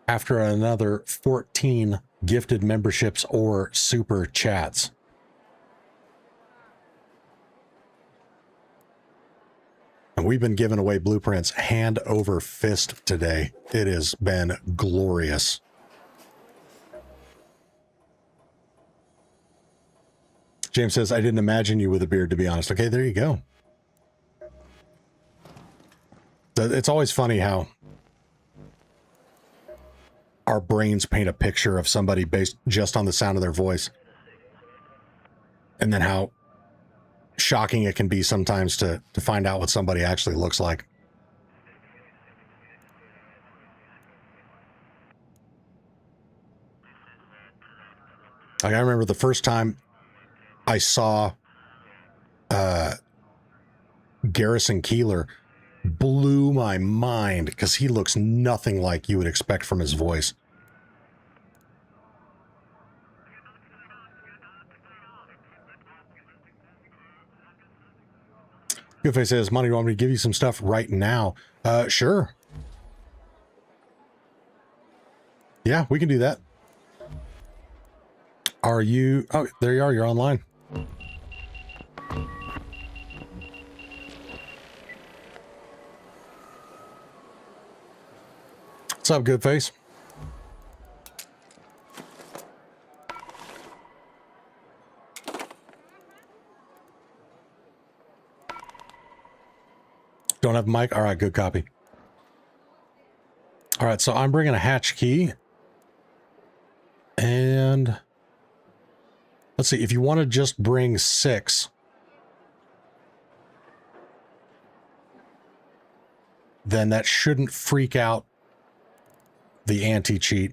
after another 14 gifted memberships or super chats. And we've been giving away blueprints hand over fist today. It has been glorious. James says, I didn't imagine you with a beard, to be honest. Okay, there you go. It's always funny how our brains paint a picture of somebody based just on the sound of their voice. And then how shocking it can be sometimes to find out what somebody actually looks like. Like, I remember the first time I saw Garrison Keeler, blew my mind because he looks nothing like you would expect from his voice. Goodface says, Monty, you want me to give you some stuff right now? Sure. Yeah, we can do that. Are you? Oh, there you are. You're online. What's up, good face? Don't have a mic? All right, good copy. All right, so I'm bringing a hatch key. And let's see, if you want to just bring 6, then that shouldn't freak out the anti-cheat.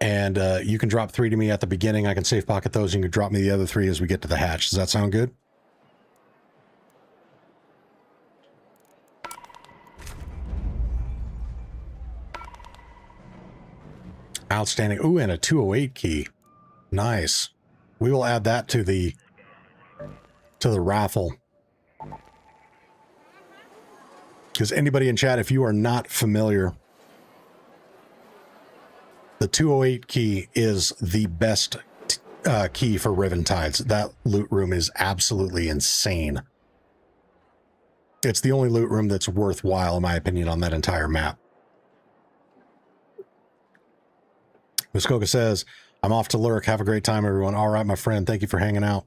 And you can drop 3 to me at the beginning. I can safe pocket those. You can drop me the other 3 as we get to the hatch. Does that sound good? Outstanding. Ooh, and a 208 key. Nice. We will add that to the raffle. Because anybody in chat, if you are not familiar, the 208 key is the best key for Riven Tides. That loot room is absolutely insane. It's the only loot room that's worthwhile, in my opinion, on that entire map. Muskoka says, I'm off to lurk. Have a great time, everyone. All right, my friend. Thank you for hanging out.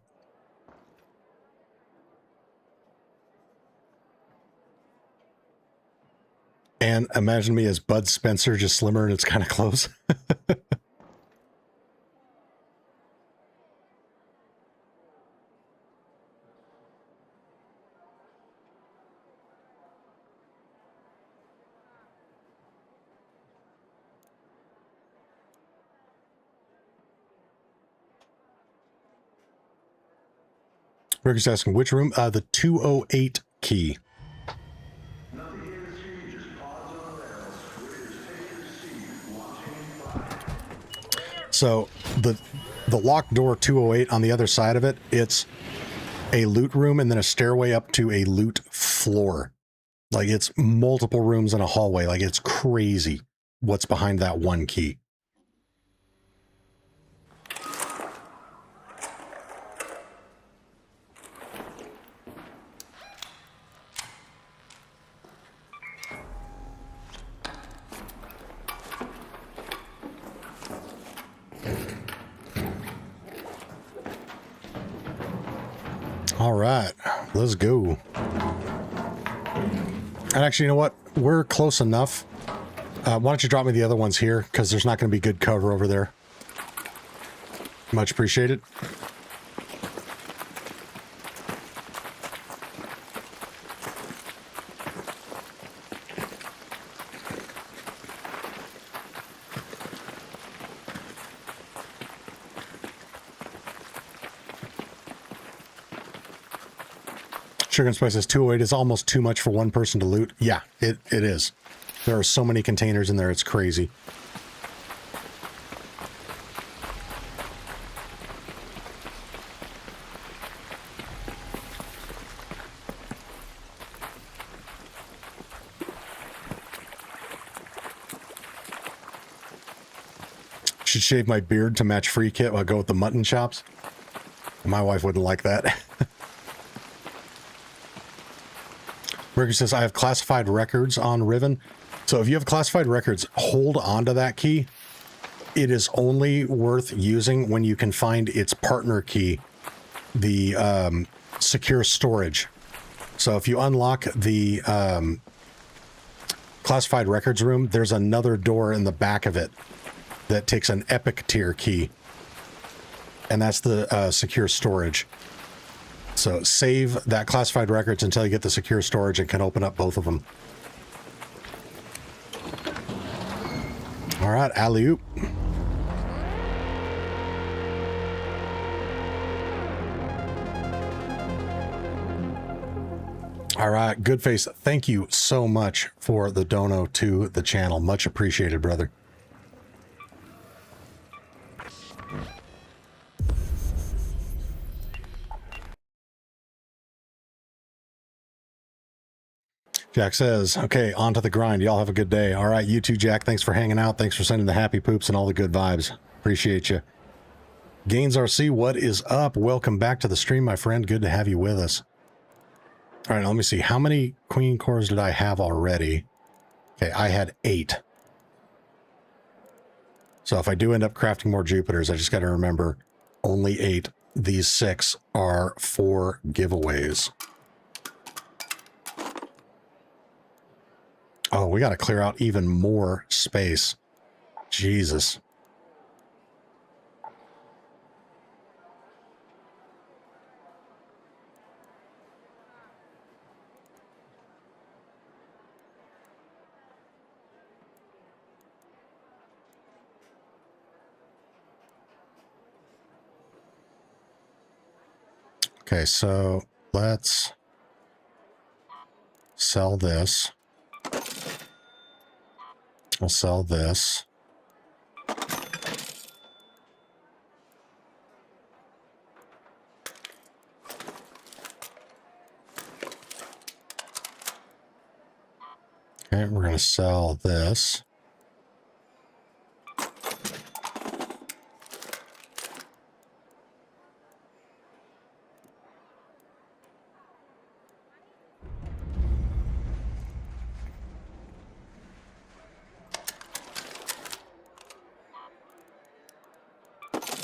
And imagine me as Bud Spencer, just slimmer and it's kind of close. Rick's asking, which room? The 208 key. So the locked door 208 on the other side of it, it's a loot room and then a stairway up to a loot floor. Like it's multiple rooms and a hallway. Like it's crazy what's behind that one key. All right, let's go. And actually, you know what? We're close enough. Why don't you drop me the other ones here? Because there's not going to be good cover over there. Much appreciated. Sugar and Spice says 208 is almost too much for one person to loot. Yeah, it is. There are so many containers in there, it's crazy. Should shave my beard to match Freekit while I go with the mutton chops. My wife wouldn't like that. Ricky says, I have classified records on Riven. So if you have classified records, hold on to that key. It is only worth using when you can find its partner key, the secure storage. So if you unlock the classified records room, there's another door in the back of it that takes an epic tier key. And that's the secure storage. So save that classified records until you get the secure storage and can open up both of them. All right, alley-oop. All right, Goodface, thank you so much for the dono to the channel. Much appreciated, brother. Jack says, okay, on to the grind. Y'all have a good day. All right, you too, Jack. Thanks for hanging out. Thanks for sending the happy poops and all the good vibes. Appreciate you. Gaines RC, what is up? Welcome back to the stream, my friend. Good to have you with us. All right, let me see. How many queen cores did I have already? Okay, I had 8. So if I do end up crafting more Jupiters, I just got to remember only 8. These 6 are for giveaways. Oh, we got to clear out even more space. Jesus. Okay, so let's sell this. I'll sell this. Okay, we're going to sell this.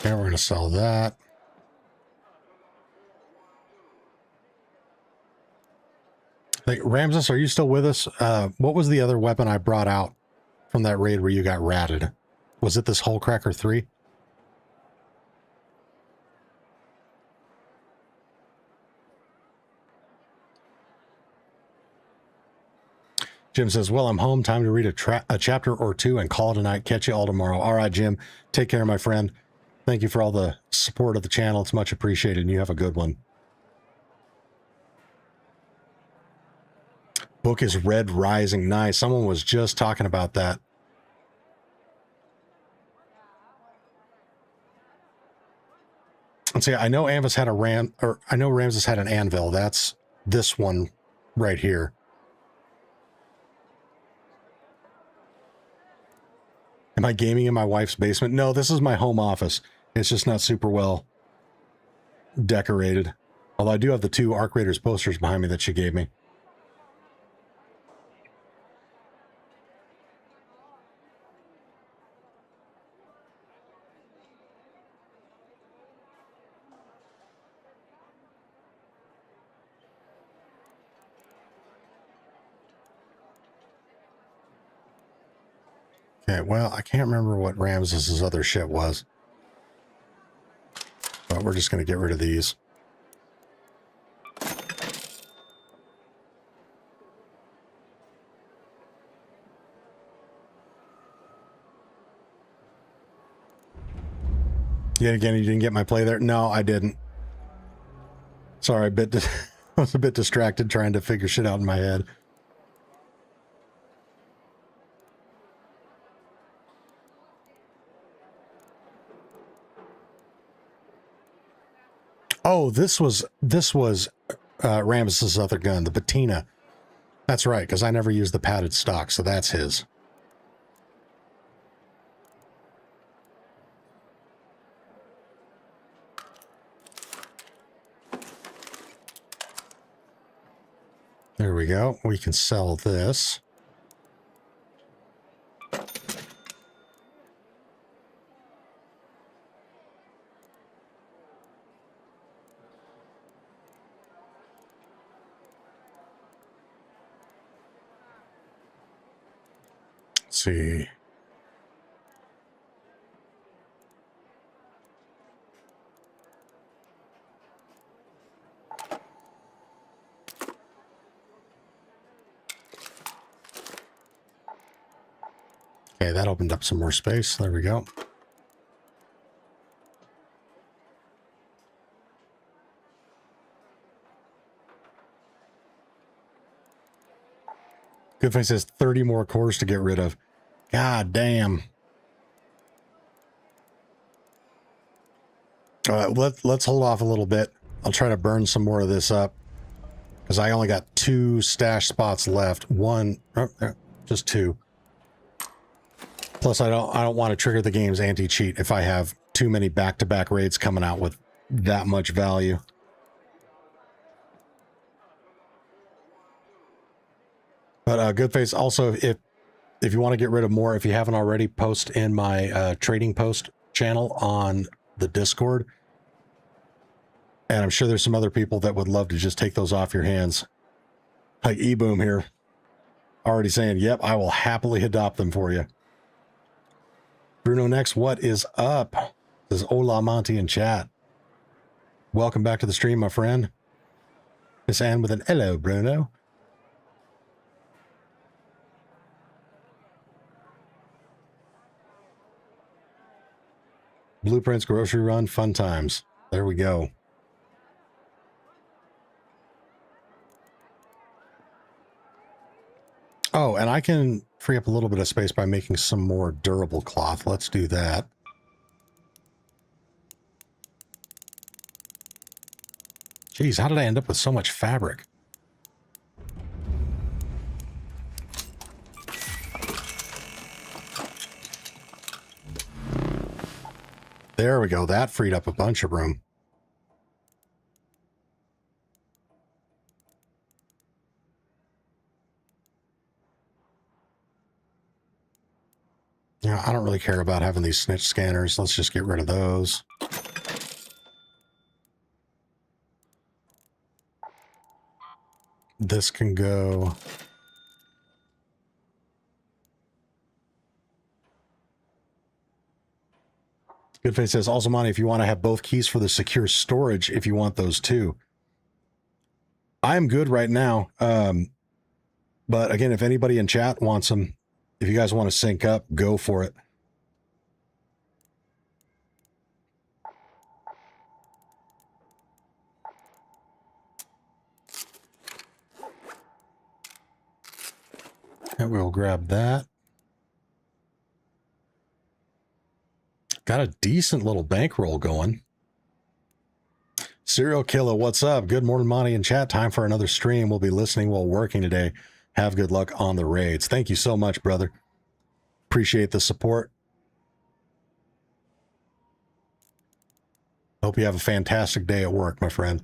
Okay, we're going to sell that. Like, Ramses, are you still with us? What was the other weapon I brought out from that raid where you got ratted? Was it this Hullcracker 3? Jim says, well, I'm home. Time to read a chapter or 2 and call it a night. Catch you all tomorrow. All right, Jim. Take care, my friend. Thank you for all the support of the channel. It's much appreciated, and you have a good one. Book is Red Rising. Nice. Someone was just talking about that. Let's see. I know Ramses had Ramses had an anvil. That's this one right here. Am I gaming in my wife's basement? No, this is my home office. It's just not super well decorated. Although I do have the 2 Arc Raiders posters behind me that she gave me. Okay, well, I can't remember what Ramses' other shit was. But we're just going to get rid of these. Yet again, you didn't get my play there? No, I didn't. Sorry, I was a bit distracted trying to figure shit out in my head. Oh, this was Ramses' other gun, the patina. That's right, because I never used the padded stock, so that's his. There we go. We can sell this. Let's see. Okay, that opened up some more space. There we go. Goodface says 30 more cores to get rid of. God damn. Let's hold off a little bit. I'll try to burn some more of this up because I only got 2 stash spots left. Just 2. Plus, I don't want to trigger the game's anti-cheat if I have too many back-to-back raids coming out with that much value. But Goodface, also, if you want to get rid of more, if you haven't already, post in my trading post channel on the Discord. And I'm sure there's some other people that would love to just take those off your hands. Like E-Boom here, already saying, yep, I will happily adopt them for you. Bruno next, what is up? This is Ola Monty in chat. Welcome back to the stream, my friend. Miss Ann with an hello, Bruno. Blueprints, grocery run, fun times. There we go. Oh, and I can free up a little bit of space by making some more durable cloth. Let's do that. Jeez, how did I end up with so much fabric? There we go. That freed up a bunch of room. Yeah, I don't really care about having these snitch scanners. Let's just get rid of those. This can go. Goodface says, also, Monty, if you want to have both keys for the secure storage, if you want those too. I'm good right now. But again, if anybody in chat wants them, if you guys want to sync up, go for it. And we'll grab that. Got a decent little bankroll going. Serial Killer, what's up? Good morning, Monty in chat. Time for another stream. We'll be listening while working today. Have good luck on the raids. Thank you so much, brother. Appreciate the support. Hope you have a fantastic day at work, my friend.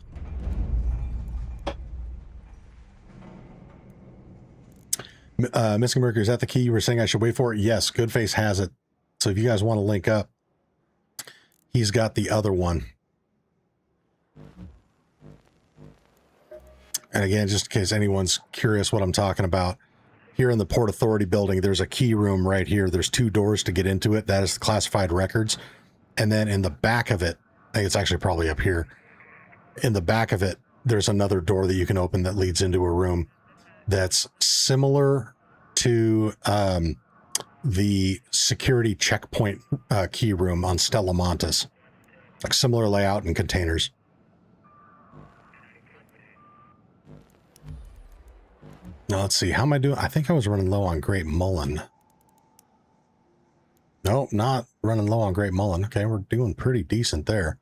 Missing Mercury, is that the key you were saying I should wait for? Yes, Goodface has it. So if you guys want to link up, he's got the other one. And again, just in case anyone's curious what I'm talking about, here in the Port Authority building, there's a key room right here. There's 2 doors to get into it. That is the classified records. And then in the back of it, I think it's actually probably up here. In the back of it, there's another door that you can open that leads into a room that's similar to the security checkpoint key room on Stella Montes. Like similar layout and containers. Now let's see, how am I doing? I think I was running low on Great Mullen. Nope, not running low on Great Mullen. Okay, we're doing pretty decent there.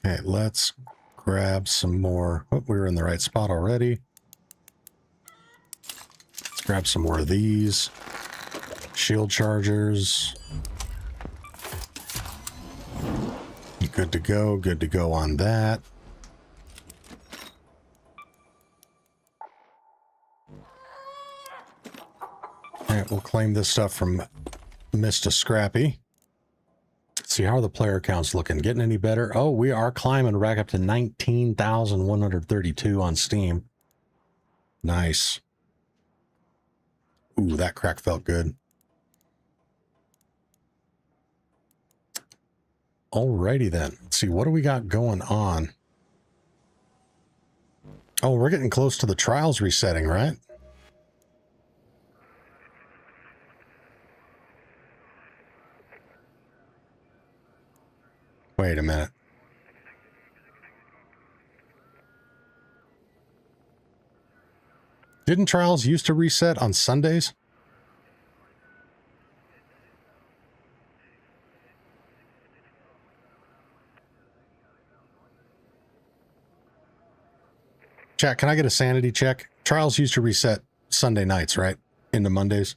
Okay, let's grab some more. Oh, we were in the right spot already. Let's grab some more of these. Shield chargers. Good to go. Good to go on that. All right, we'll claim this stuff from Mr. Scrappy. Let's see, how are the player counts looking? Getting any better? Oh, we are climbing back up to 19,132 on Steam. Nice. Ooh, that crack felt good. Alrighty then. Let's see, what do we got going on? Oh, we're getting close to the trials resetting, right? Wait a minute. Didn't trials used to reset on Sundays? Chat, can I get a sanity check? Trials used to reset Sunday nights, right? Into Mondays.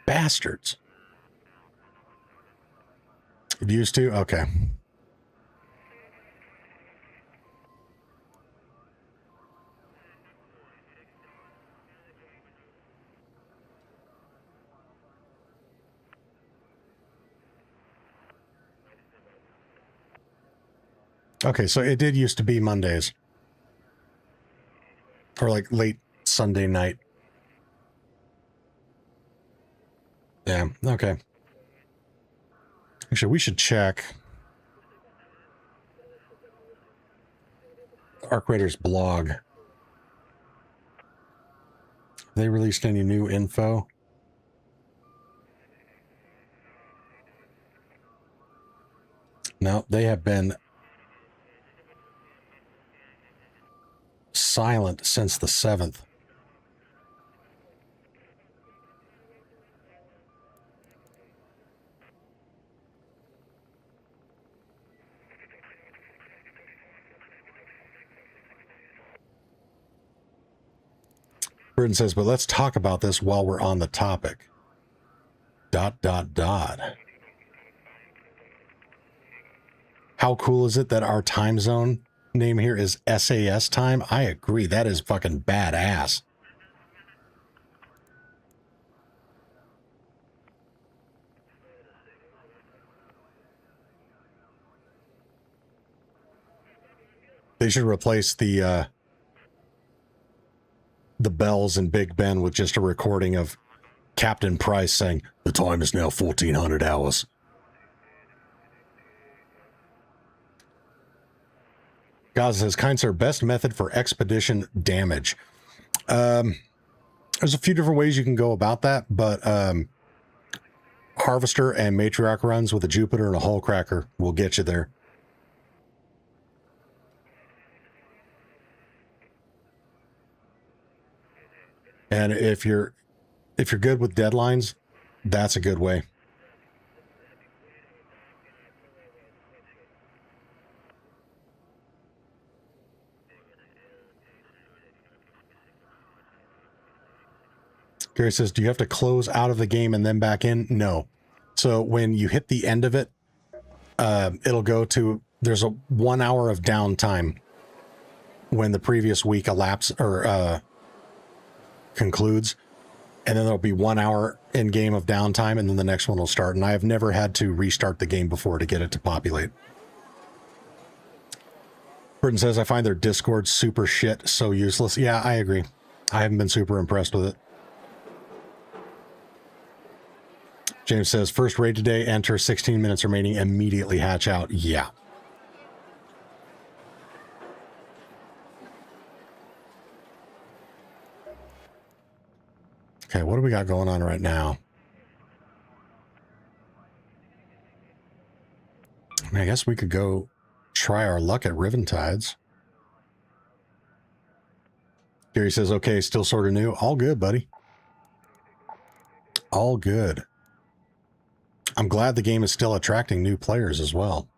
Bastards. It used to? Okay. Okay, so it did used to be Mondays. Or like late Sunday night. Yeah, okay. Actually, we should check Arc Raiders blog. Have they released any new info? No, they have been silent since the 7th. Burton says, but let's talk about this while we're on the topic. ... How cool is it that our time zone name here is SAS time? I agree. That is fucking badass. They should replace the bells in Big Ben with just a recording of Captain Price saying, the time is now 1400 hours. Gaza says, kind sir, best method for expedition damage. There's a few different ways you can go about that, but Harvester and Matriarch runs with a Jupiter and a Hull Cracker will get you there. And if you're good with deadlines, that's a good way. Gary says, do you have to close out of the game and then back in? No. So when you hit the end of it, it'll go to, there's a 1 hour of downtime when the previous week concludes. And then there'll be 1 hour in game of downtime, and then the next one will start. And I have never had to restart the game before to get it to populate. Burton says, I find their Discord super shit, so useless. Yeah, I agree. I haven't been super impressed with it. James says, first raid today, enter 16 minutes remaining, immediately hatch out. Yeah. Okay, what do we got going on right now? I mean, I guess we could go try our luck at Riventides. Gary says, okay, still sort of new. All good, buddy. All good. I'm glad the game is still attracting new players as well.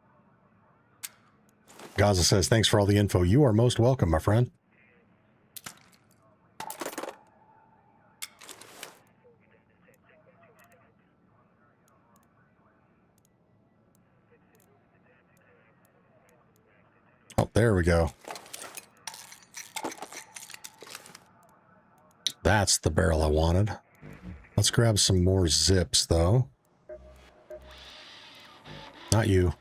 Gaza says, thanks for all the info. You are most welcome, my friend. Oh, there we go. That's the barrel I wanted. Let's grab some more zips, though. Not you.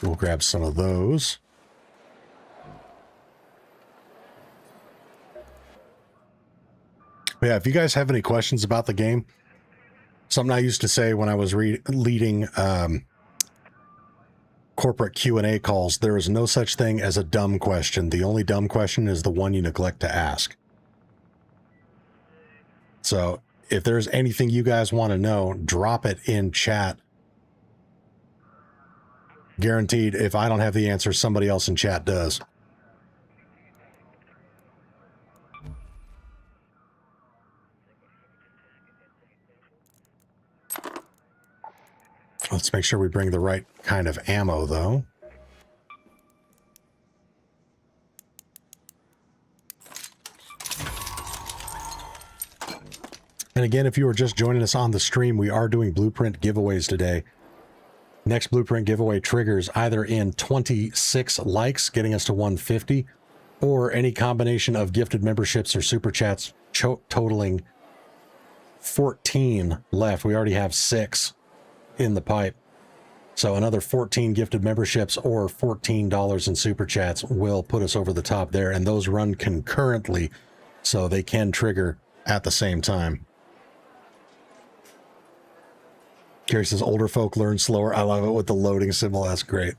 We'll grab some of those. But yeah, if you guys have any questions about the game, something I used to say when I was leading corporate Q&A calls, there is no such thing as a dumb question. The only dumb question is the one you neglect to ask. So if there's anything you guys want to know, drop it in chat. Guaranteed, if I don't have the answer, somebody else in chat does. Let's make sure we bring the right kind of ammo, though. And again, if you are just joining us on the stream, we are doing blueprint giveaways today. Next blueprint giveaway triggers either in 26 likes, getting us to 150, or any combination of gifted memberships or super chats totaling 14 left. We already have 6 in the pipe. So another 14 gifted memberships or $14 in super chats will put us over the top there. And those run concurrently, so they can trigger at the same time. Gary says, older folk learn slower. I love it with the loading symbol. That's great.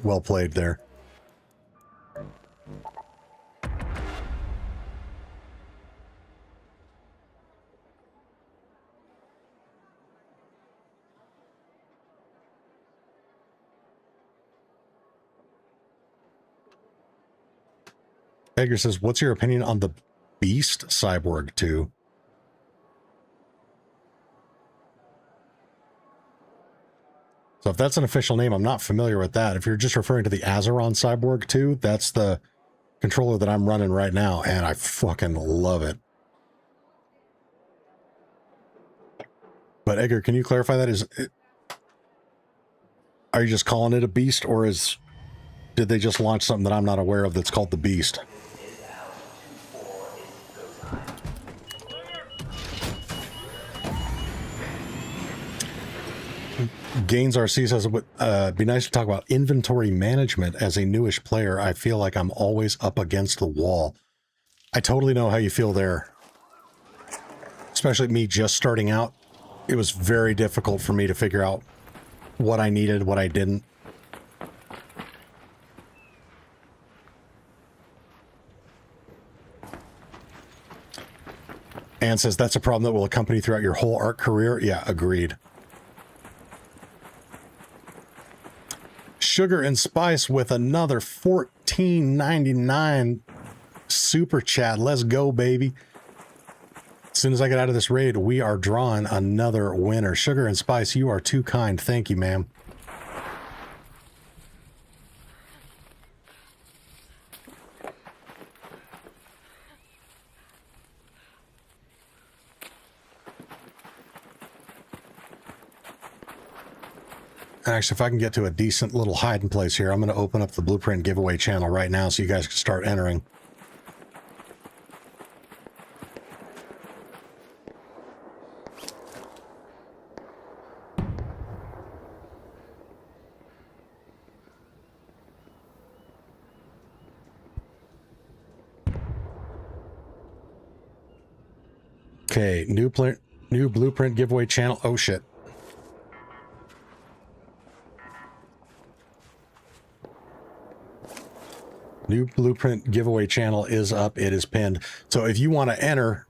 Well played there. Edgar says, what's your opinion on the Beast Cyborg 2? So if that's an official name, I'm not familiar with that. If you're just referring to the Azeron Cyborg 2, that's the controller that I'm running right now, and I fucking love it. But Edgar, can you clarify that? Are you just calling it a Beast, or did they just launch something that I'm not aware of that's called the Beast? Gaines RC says, it would be nice to talk about inventory management as a newish player. I feel like I'm always up against the wall. I totally know how you feel there. Especially me just starting out. It was very difficult for me to figure out what I needed, what I didn't. Ann says, that's a problem that will accompany throughout your whole art career. Yeah, agreed. Sugar and Spice with another $14.99 super chat. Let's go, baby. As soon as I get out of this raid, we are drawing another winner. Sugar and Spice, you are too kind. Thank you, ma'am. Actually, if I can get to a decent little hiding place here, I'm going to open up the Blueprint giveaway channel right now so you guys can start entering. Okay, new Blueprint giveaway channel. Oh, shit. New Blueprint giveaway channel is up. It is pinned. So if you want to enter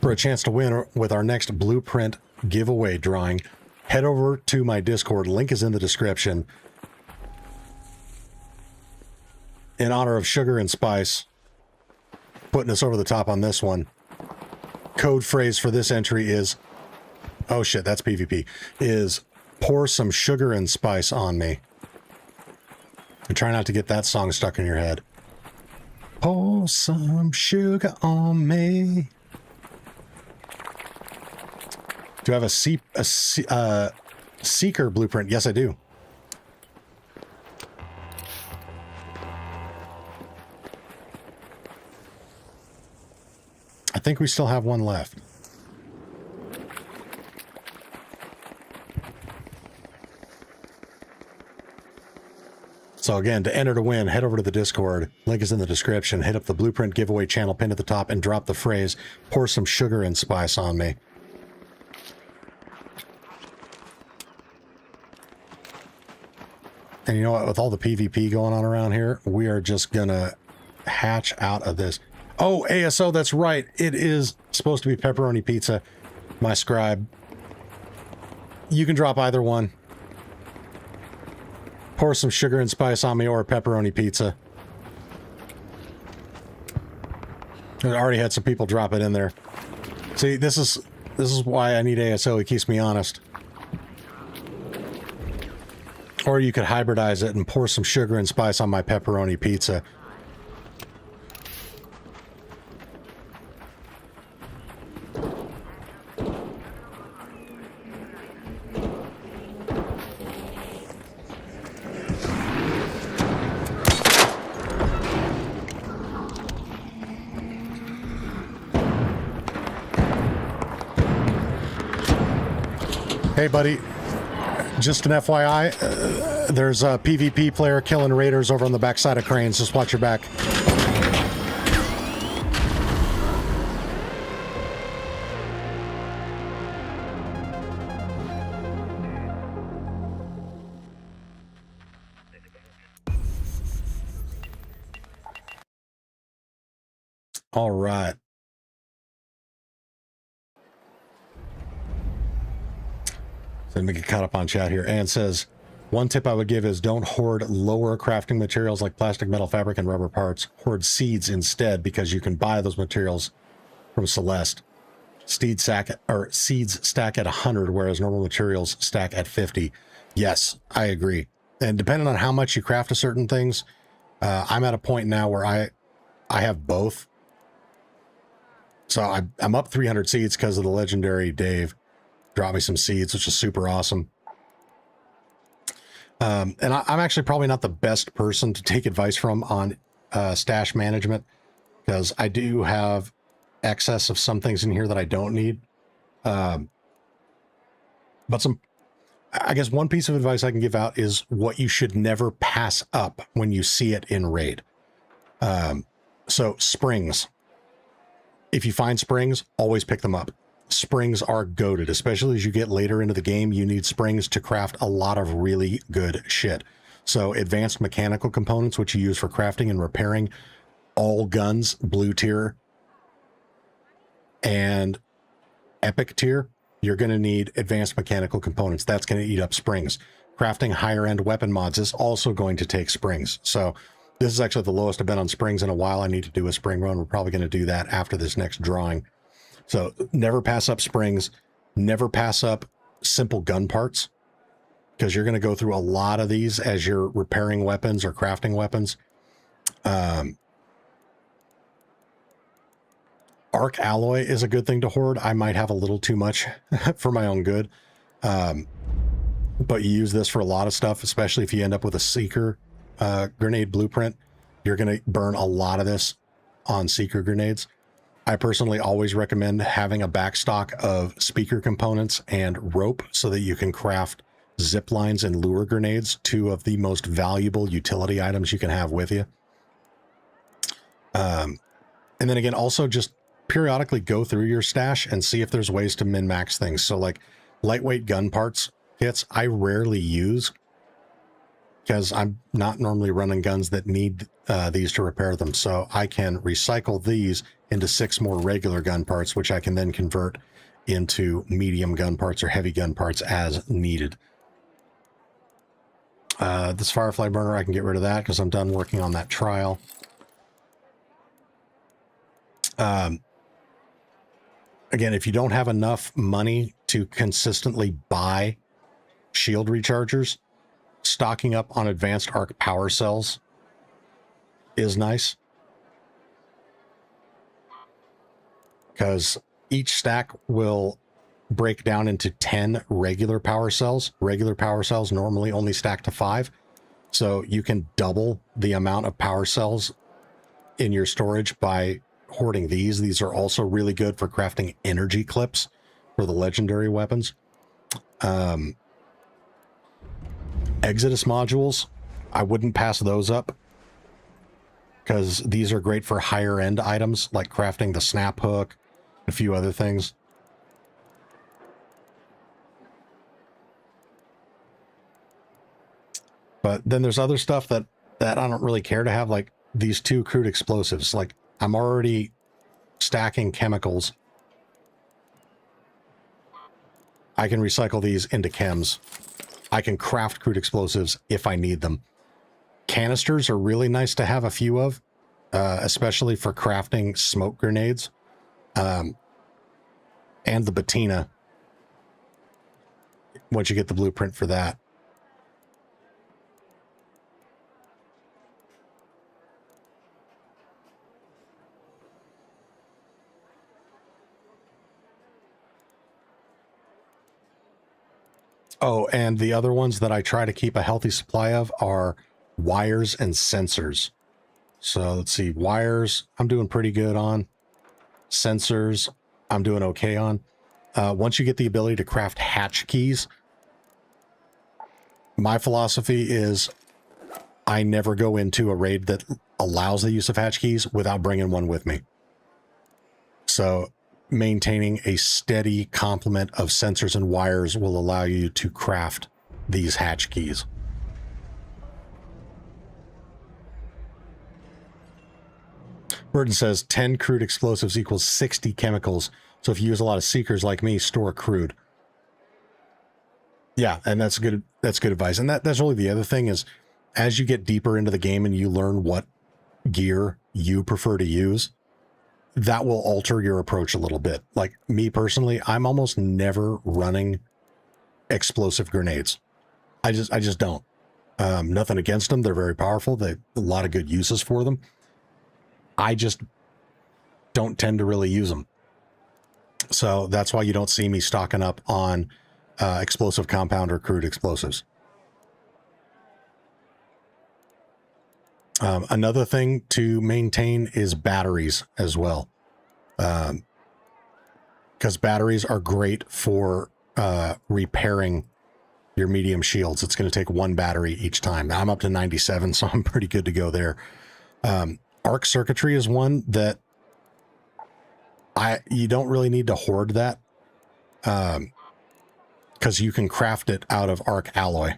for a chance to win with our next Blueprint giveaway drawing, head over to my Discord. Link is in the description. In honor of Sugar and Spice putting us over the top on this one, code phrase for this entry is, oh shit, that's PvP, is pour some sugar and spice on me. And try not to get that song stuck in your head. Pour some sugar on me. Do I have a Seeker blueprint? Yes, I do. I think we still have one left. So again, to enter to win, head over to the Discord. Link is in the description. Hit up the Blueprint giveaway channel pinned at the top and drop the phrase, pour some sugar and spice on me. And you know what? With all the PvP going on around here, we are just gonna hatch out of this. Oh, ASO, that's right. It is supposed to be pepperoni pizza, my scribe. You can drop either one. Pour some sugar and spice on me or a pepperoni pizza. I already had some people drop it in there. See, this is why I need ASO. It keeps me honest. Or you could hybridize it and pour some sugar and spice on my pepperoni pizza. Hey, buddy. Just an FYI, there's a PvP player killing raiders over on the backside of cranes. Just watch your back. All right. So let me get caught up on chat here. Ann says, one tip I would give is don't hoard lower crafting materials like plastic, metal, fabric, and rubber parts. Hoard seeds instead because you can buy those materials from Celeste. Seeds stack at 100, whereas normal materials stack at 50. Yes, I agree. And depending on how much you craft of certain things, I'm at a point now where I have both. So I'm up 300 seeds because of the legendary Dave. Drop me some seeds, which is super awesome. And I'm actually probably not the best person to take advice from on stash management because I do have excess of some things in here that I don't need. But I guess one piece of advice I can give out is what you should never pass up when you see it in raid. So springs. If you find springs, always pick them up. Springs are goated, especially as you get later into the game. You need springs to craft a lot of really good shit. So advanced mechanical components, which you use for crafting and repairing all guns, blue tier, and epic tier, you're going to need advanced mechanical components. That's going to eat up springs. Crafting higher end weapon mods is also going to take springs. So this is actually the lowest I've been on springs in a while. I need to do a spring run. We're probably going to do that after this next drawing. So never pass up springs, never pass up simple gun parts, because you're going to go through a lot of these as you're repairing weapons or crafting weapons. Arc alloy is a good thing to hoard. I might have a little too much for my own good. But you use this for a lot of stuff, especially if you end up with a Seeker grenade blueprint. You're going to burn a lot of this on Seeker grenades. I personally always recommend having a backstock of speaker components and rope so that you can craft zip lines and lure grenades, two of the most valuable utility items you can have with you. And then again, also just periodically go through your stash and see if there's ways to min-max things. So like lightweight gun parts kits, I rarely use because I'm not normally running guns that need these to repair them. So I can recycle these into 6 more regular gun parts, which I can then convert into medium gun parts or heavy gun parts as needed. This Firefly burner, I can get rid of that because I'm done working on that trial. Again, if you don't have enough money to consistently buy shield rechargers, stocking up on advanced arc power cells is nice. Because each stack will break down into 10 regular power cells. Regular power cells normally only stack to 5. So you can double the amount of power cells in your storage by hoarding these. These are also really good for crafting energy clips for the legendary weapons. Exodus modules, I wouldn't pass those up because these are great for higher end items like crafting the snap hook, a few other things. But then there's other stuff that I don't really care to have, like these 2 crude explosives. Like I'm already stacking chemicals. I can recycle these into chems. I can craft crude explosives if I need them. Canisters are really nice to have a few of, especially for crafting smoke grenades. And the patina, once you get the blueprint for that. Oh, and the other ones that I try to keep a healthy supply of are wires and sensors. So let's see, wires, I'm doing pretty good on. Sensors, I'm doing okay on. Once you get the ability to craft hatch keys, my philosophy is I never go into a raid that allows the use of hatch keys without bringing one with me. So maintaining a steady complement of sensors and wires will allow you to craft these hatch keys. Burden says 10 crude explosives equals 60 chemicals. So if you use a lot of seekers like me, store crude. Yeah, and that's good advice. And that's really the other thing is, as you get deeper into the game and you learn what gear you prefer to use, that will alter your approach a little bit. Like me personally, I'm almost never running explosive grenades. I just don't. Nothing against them. They're very powerful. They a lot of good uses for them. I just don't tend to really use them. So that's why you don't see me stocking up on explosive compound or crude explosives. Another thing to maintain is batteries as well. Because batteries are great for repairing your medium shields. It's going to take one battery each time. Now, I'm up to 97, so I'm pretty good to go there. Arc circuitry is one that you don't really need to hoard that, because you can craft it out of arc alloy.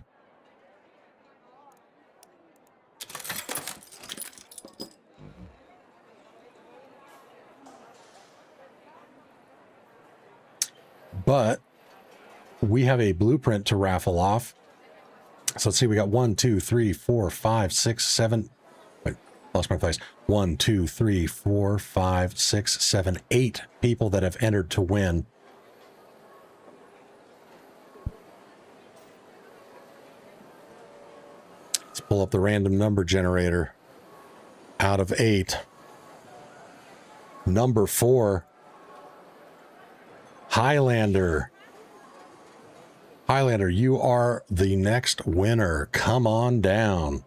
But we have a blueprint to raffle off. So let's see, we got 1, 2, 3, 4, 5, 6, 7. Wait, lost my place. 1, 2, 3, 4, 5, 6, 7, 8 people that have entered to win. Let's pull up the random number generator. Out of 8. Number 4. Highlander. Highlander, you are the next winner. Come on down.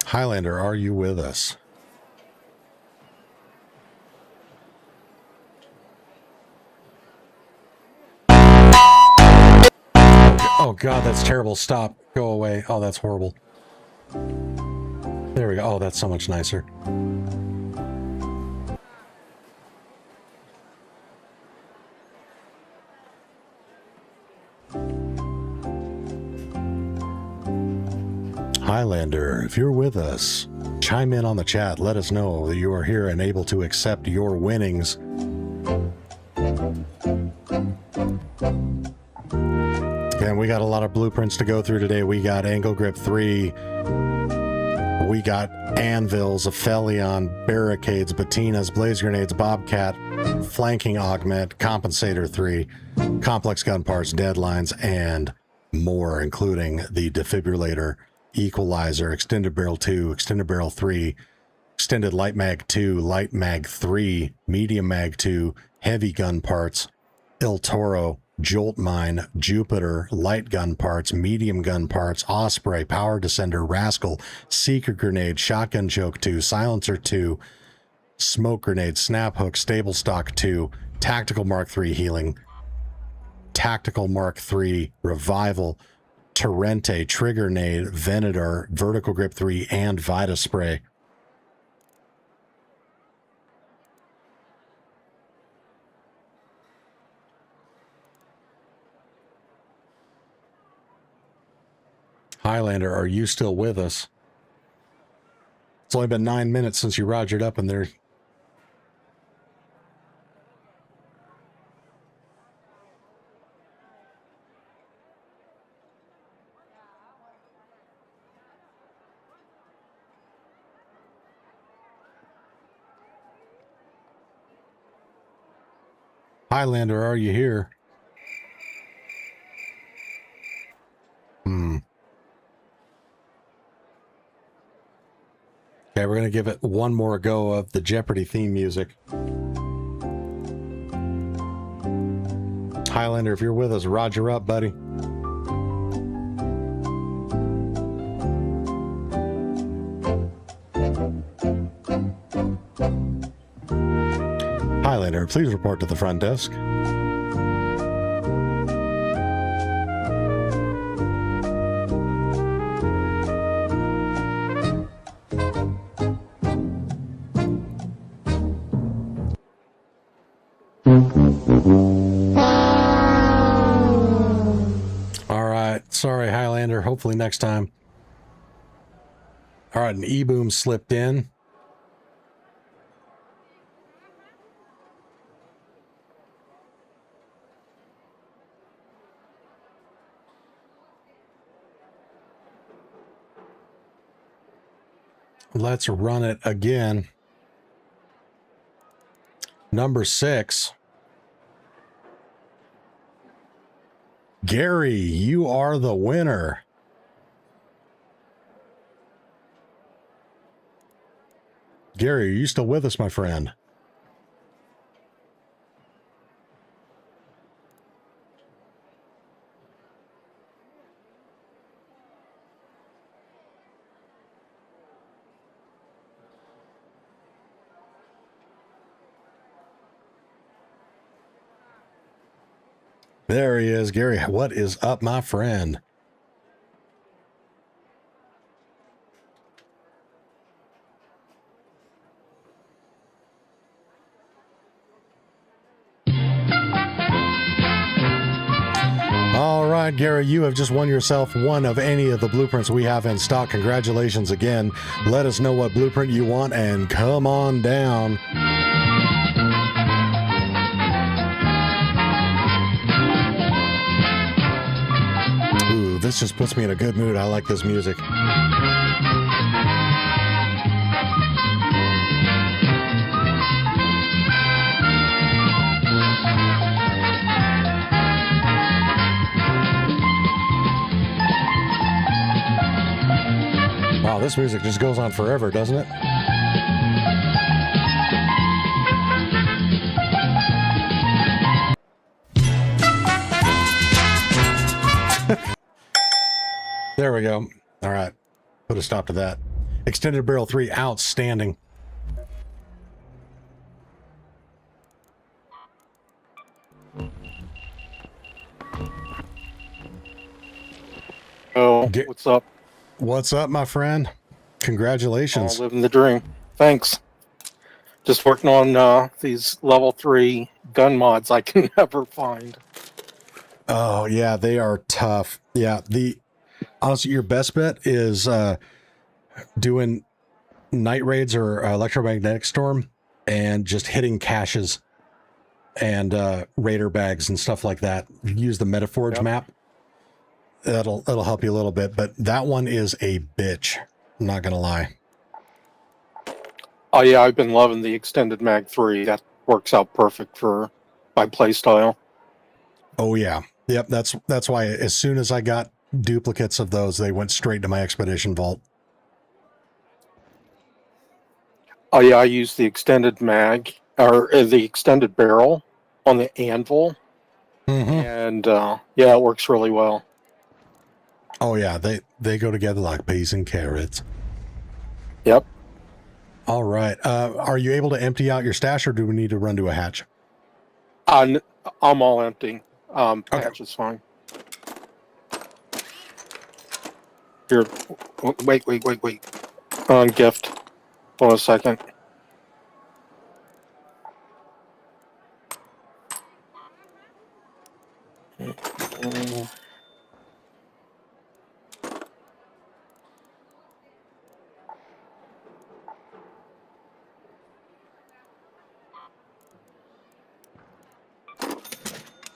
Highlander, are you with us? Oh God, that's terrible. Stop. Go away. Oh, that's horrible. There we go. Oh, that's so much nicer. Highlander, if you're with us, chime in on the chat. Let us know that you are here and able to accept your winnings. And we got a lot of blueprints to go through today. We got Angle Grip 3. We got Anvils, Aphelion, Barricades, Patinas, Blaze Grenades, Bobcat, Flanking Augment, Compensator 3, Complex Gun Parts, Deadlines, and more, including the Defibrillator, Equalizer, Extended Barrel 2, Extended Barrel 3, Extended Light Mag 2, Light Mag 3, Medium Mag 2, Heavy Gun Parts, El Toro, Jolt Mine, Jupiter, Light Gun Parts, Medium Gun Parts, Osprey, Power Descender, Rascal, Seeker Grenade, Shotgun Choke 2, Silencer 2, Smoke Grenade, Snap Hook, Stable Stock 2, Tactical Mark 3 Healing, Tactical Mark 3 Revival, Torrente, Trigger Nade, Venator, Vertical Grip 3, and Vita Spray. Highlander, are you still with us? It's only been 9 minutes since you rogered up in there. Highlander, are you here? Okay, we're going to give it one more go of the Jeopardy theme music. Highlander, if you're with us, roger up, buddy. Highlander, please report to the front desk. All right. Sorry, Highlander. Hopefully next time. All right. An E-boom slipped in. Let's run it again. Number 6. Gary, you are the winner. Gary, are you still with us, my friend? There he is, Gary. What is up, my friend? All right, Gary, you have just won yourself one of any of the blueprints we have in stock. Congratulations again. Let us know what blueprint you want and come on down. Ooh, this just puts me in a good mood. I like this music. Wow, this music just goes on forever, doesn't it? There we go. All right. Put a stop to that. Extended barrel 3, outstanding. Oh, what's up? What's up, my friend? Congratulations. Living the dream. Thanks. Just working on these level 3 gun mods I can never find. Oh, yeah, they are tough. Yeah, honestly, your best bet is doing night raids or electromagnetic storm and just hitting caches and raider bags and stuff like that. Use the Metaforge map. That'll help you a little bit, but that one is a bitch. I'm not gonna lie. Oh yeah, I've been loving the extended mag 3. That works out perfect for my playstyle. Oh yeah, yep. That's why as soon as I got duplicates of those, they went straight to my expedition vault. Oh yeah, I use the extended mag or the extended barrel on the anvil, and yeah, it works really well. Oh yeah, they go together like peas and carrots. Yep. All right. Are you able to empty out your stash, or do we need to run to a hatch? I'm all empty. Hatch is fine. Here, wait. On gift. Hold on a second.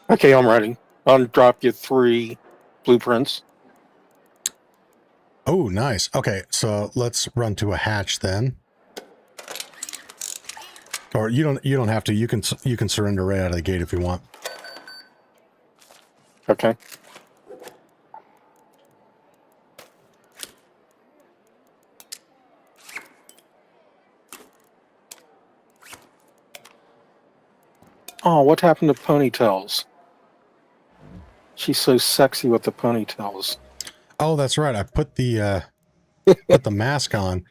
Okay, I'm ready. I'll drop you 3 blueprints. Oh, nice. Okay, so let's run to a hatch then. Or you don't have to. You can surrender right out of the gate if you want. Okay. Oh, what happened to ponytails? She's so sexy with the ponytails. Oh, that's right. I put the mask on.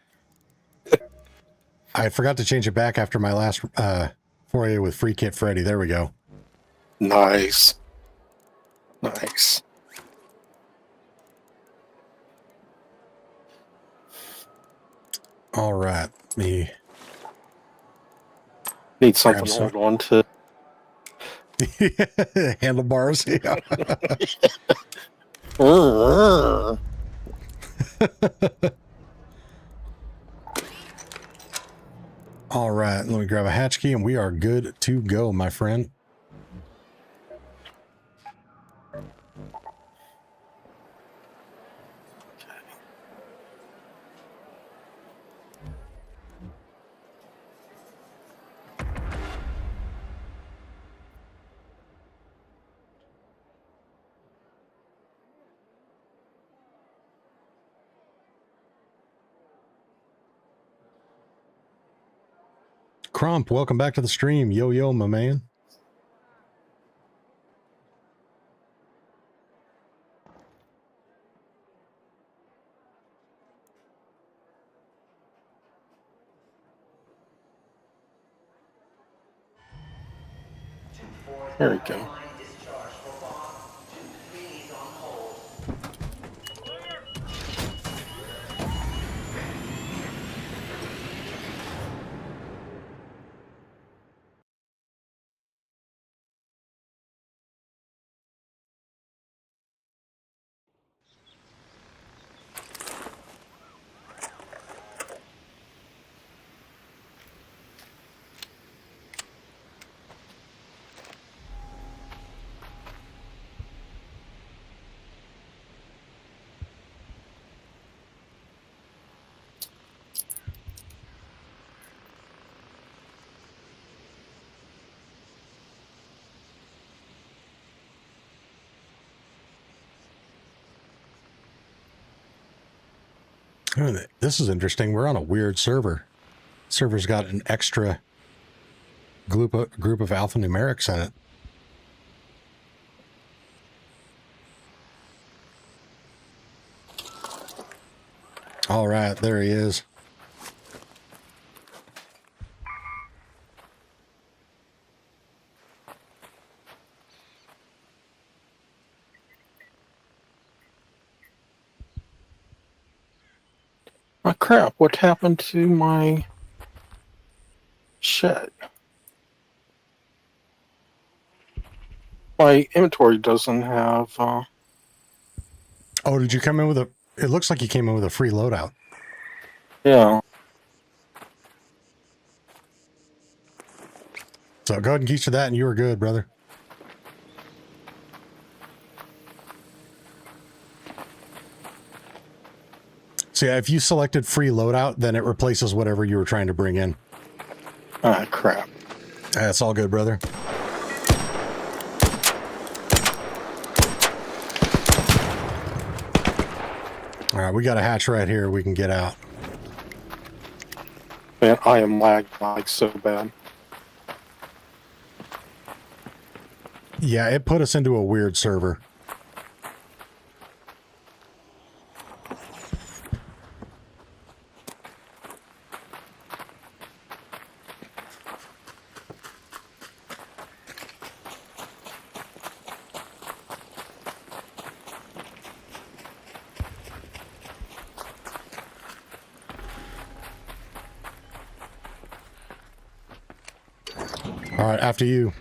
I forgot to change it back after my last foray with Freekit Freddy. There we go. Nice. All right. Me need something to hold on to. Handlebars. Yeah. All right, let me grab a hatch key and we are good to go, my friend. Crump, welcome back to the stream. Yo, my man. There we go. Oh, this is interesting. We're on a weird server. Server's got an extra group of alphanumerics in it. All right, there he is. Oh crap, what happened to my shed? My inventory doesn't have... Oh, did you come in with a... It looks like you came in with a free loadout. Yeah. So go ahead and get you that and you were good, brother. So yeah, if you selected free loadout, then it replaces whatever you were trying to bring in. Ah, crap. That's all good, brother. All right, we got a hatch right here. We can get out. Man, I am lagged like so bad. Yeah, it put us into a weird server. All right, after you.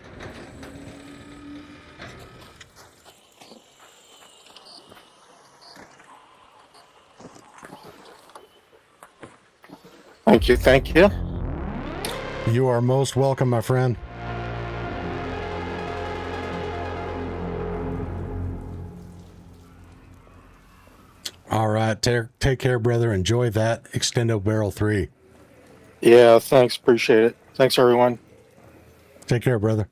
Thank you, thank you. You are most welcome, my friend. All right, take care, brother. Enjoy that Extendo Barrel 3. Yeah, thanks. Appreciate it. Thanks, everyone. Take care, brother.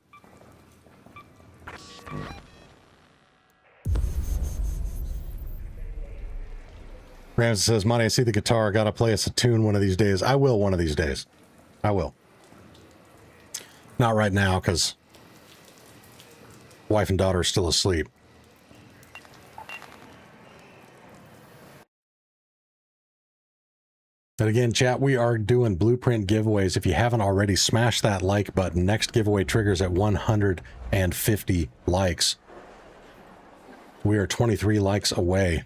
Ramsey says, Monty, I see the guitar. I got to play us a tune one of these days. I will one of these days. I will. Not right now, because wife and daughter are still asleep. But again, chat, we are doing blueprint giveaways. If you haven't already, smash that like button. Next giveaway triggers at 150 likes. We are 23 likes away.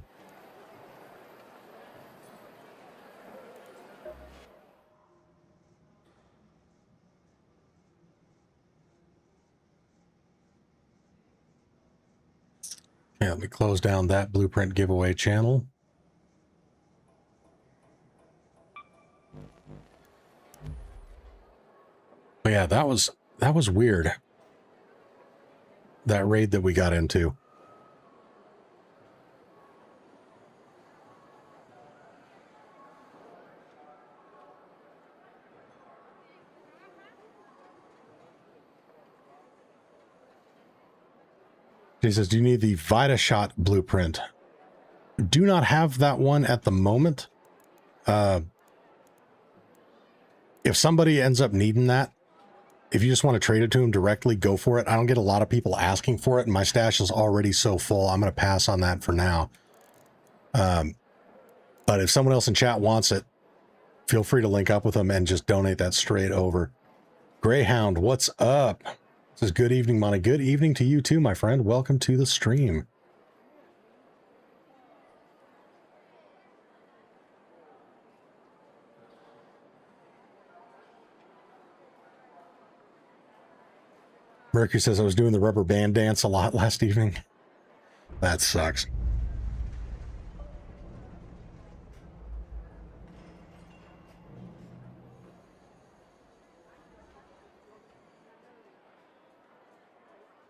Yeah, let me close down that blueprint giveaway channel. But yeah, that was weird. That raid that we got into. He says, do you need the Vita Shot blueprint? Do not have that one at the moment. If somebody ends up needing that, if you just want to trade it to them directly, go for it. I don't get a lot of people asking for it, and my stash is already so full. I'm going to pass on that for now. But if someone else in chat wants it, feel free to link up with them and just donate that straight over. Greyhound, what's up? Says, good evening, Monty. Good evening to you too, my friend. Welcome to the stream. Mercury says, I was doing the rubber band dance a lot last evening. That sucks.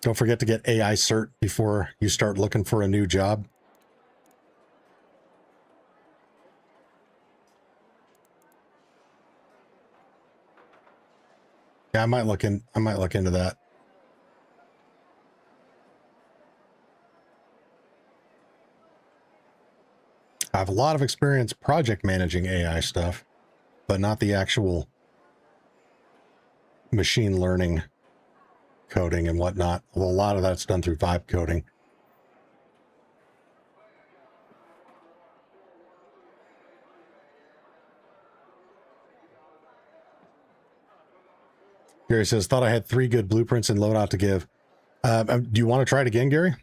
Don't forget to get AI cert before you start looking for a new job. Yeah, I might look into that. I have a lot of experience project managing AI stuff, but not the actual machine learning coding and whatnot. Well, a lot of that's done through vibe coding. Gary says, thought I had 3 good blueprints in loadout to give. Do you want to try it again, Gary?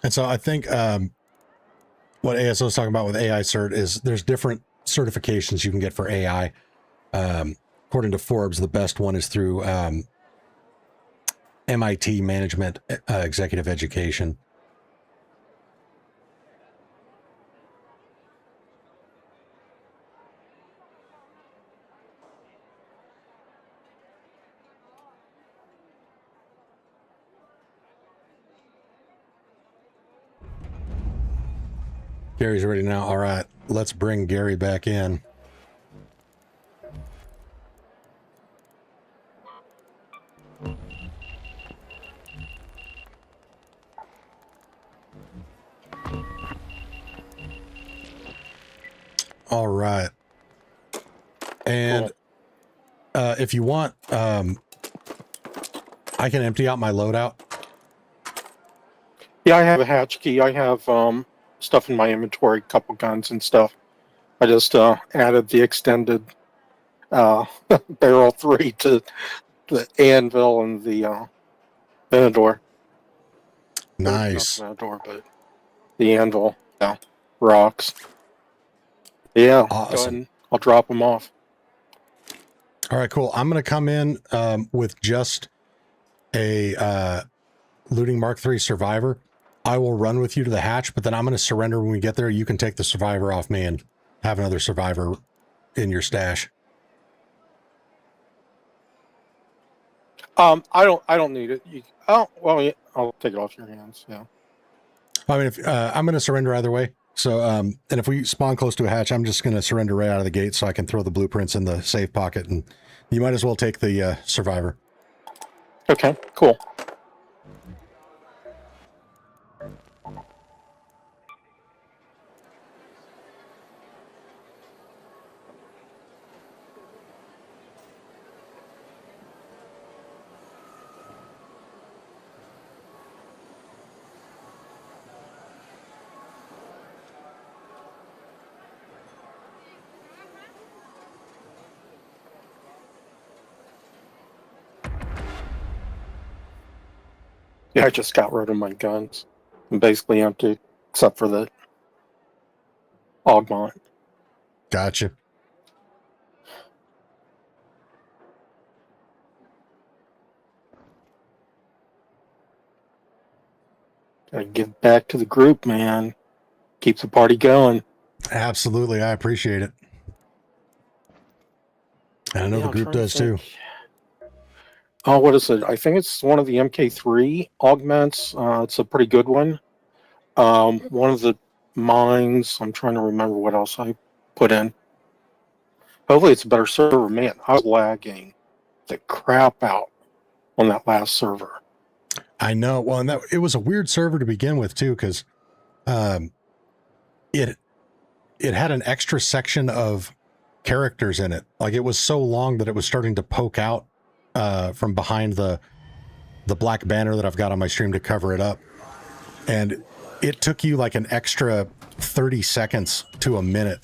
And so I think what ASO is talking about with AI cert is there's different certifications you can get for AI. According to Forbes, the best one is through MIT Management Executive Education. Gary's ready now. All right, let's bring Gary back in. All right. And if you want, I can empty out my loadout. Yeah, I have a hatch key. I have stuff in my inventory, couple guns and stuff. I just added the extended barrel 3 to the anvil and the Venador. Nice. Not the Venador, but the anvil. Yeah, rocks. Yeah, awesome. go ahead and I'll drop them off. All right, cool. I'm going to come in with just a looting Mark III survivor. I will run with you to the hatch, but then I'm going to surrender when we get there. You can take the survivor off me and have another survivor in your stash. I don't need it. Yeah, I'll take it off your hands. Yeah. I mean, if I'm going to surrender either way. So, and if we spawn close to a hatch, I'm just going to surrender right out of the gate so I can throw the blueprints in the safe pocket, and you might as well take the survivor. Okay, cool. Yeah, I just got rid of my guns. I'm basically empty, except for the augment. Gotcha. Gotta give back to the group, man. Keep the party going. Absolutely, I appreciate it. And I know the group does too. Oh, what is it? I think it's one of the MK3 augments. It's a pretty good one. One of the mines. I'm trying to remember what else I put in. Hopefully it's a better server. Man, I was lagging the crap out on that last server. I know. Well, and it was a weird server to begin with too, because it had an extra section of characters in it. Like, it was so long that it was starting to poke out from behind the black banner that I've got on my stream to cover it up. And it took you like an extra 30 seconds to a minute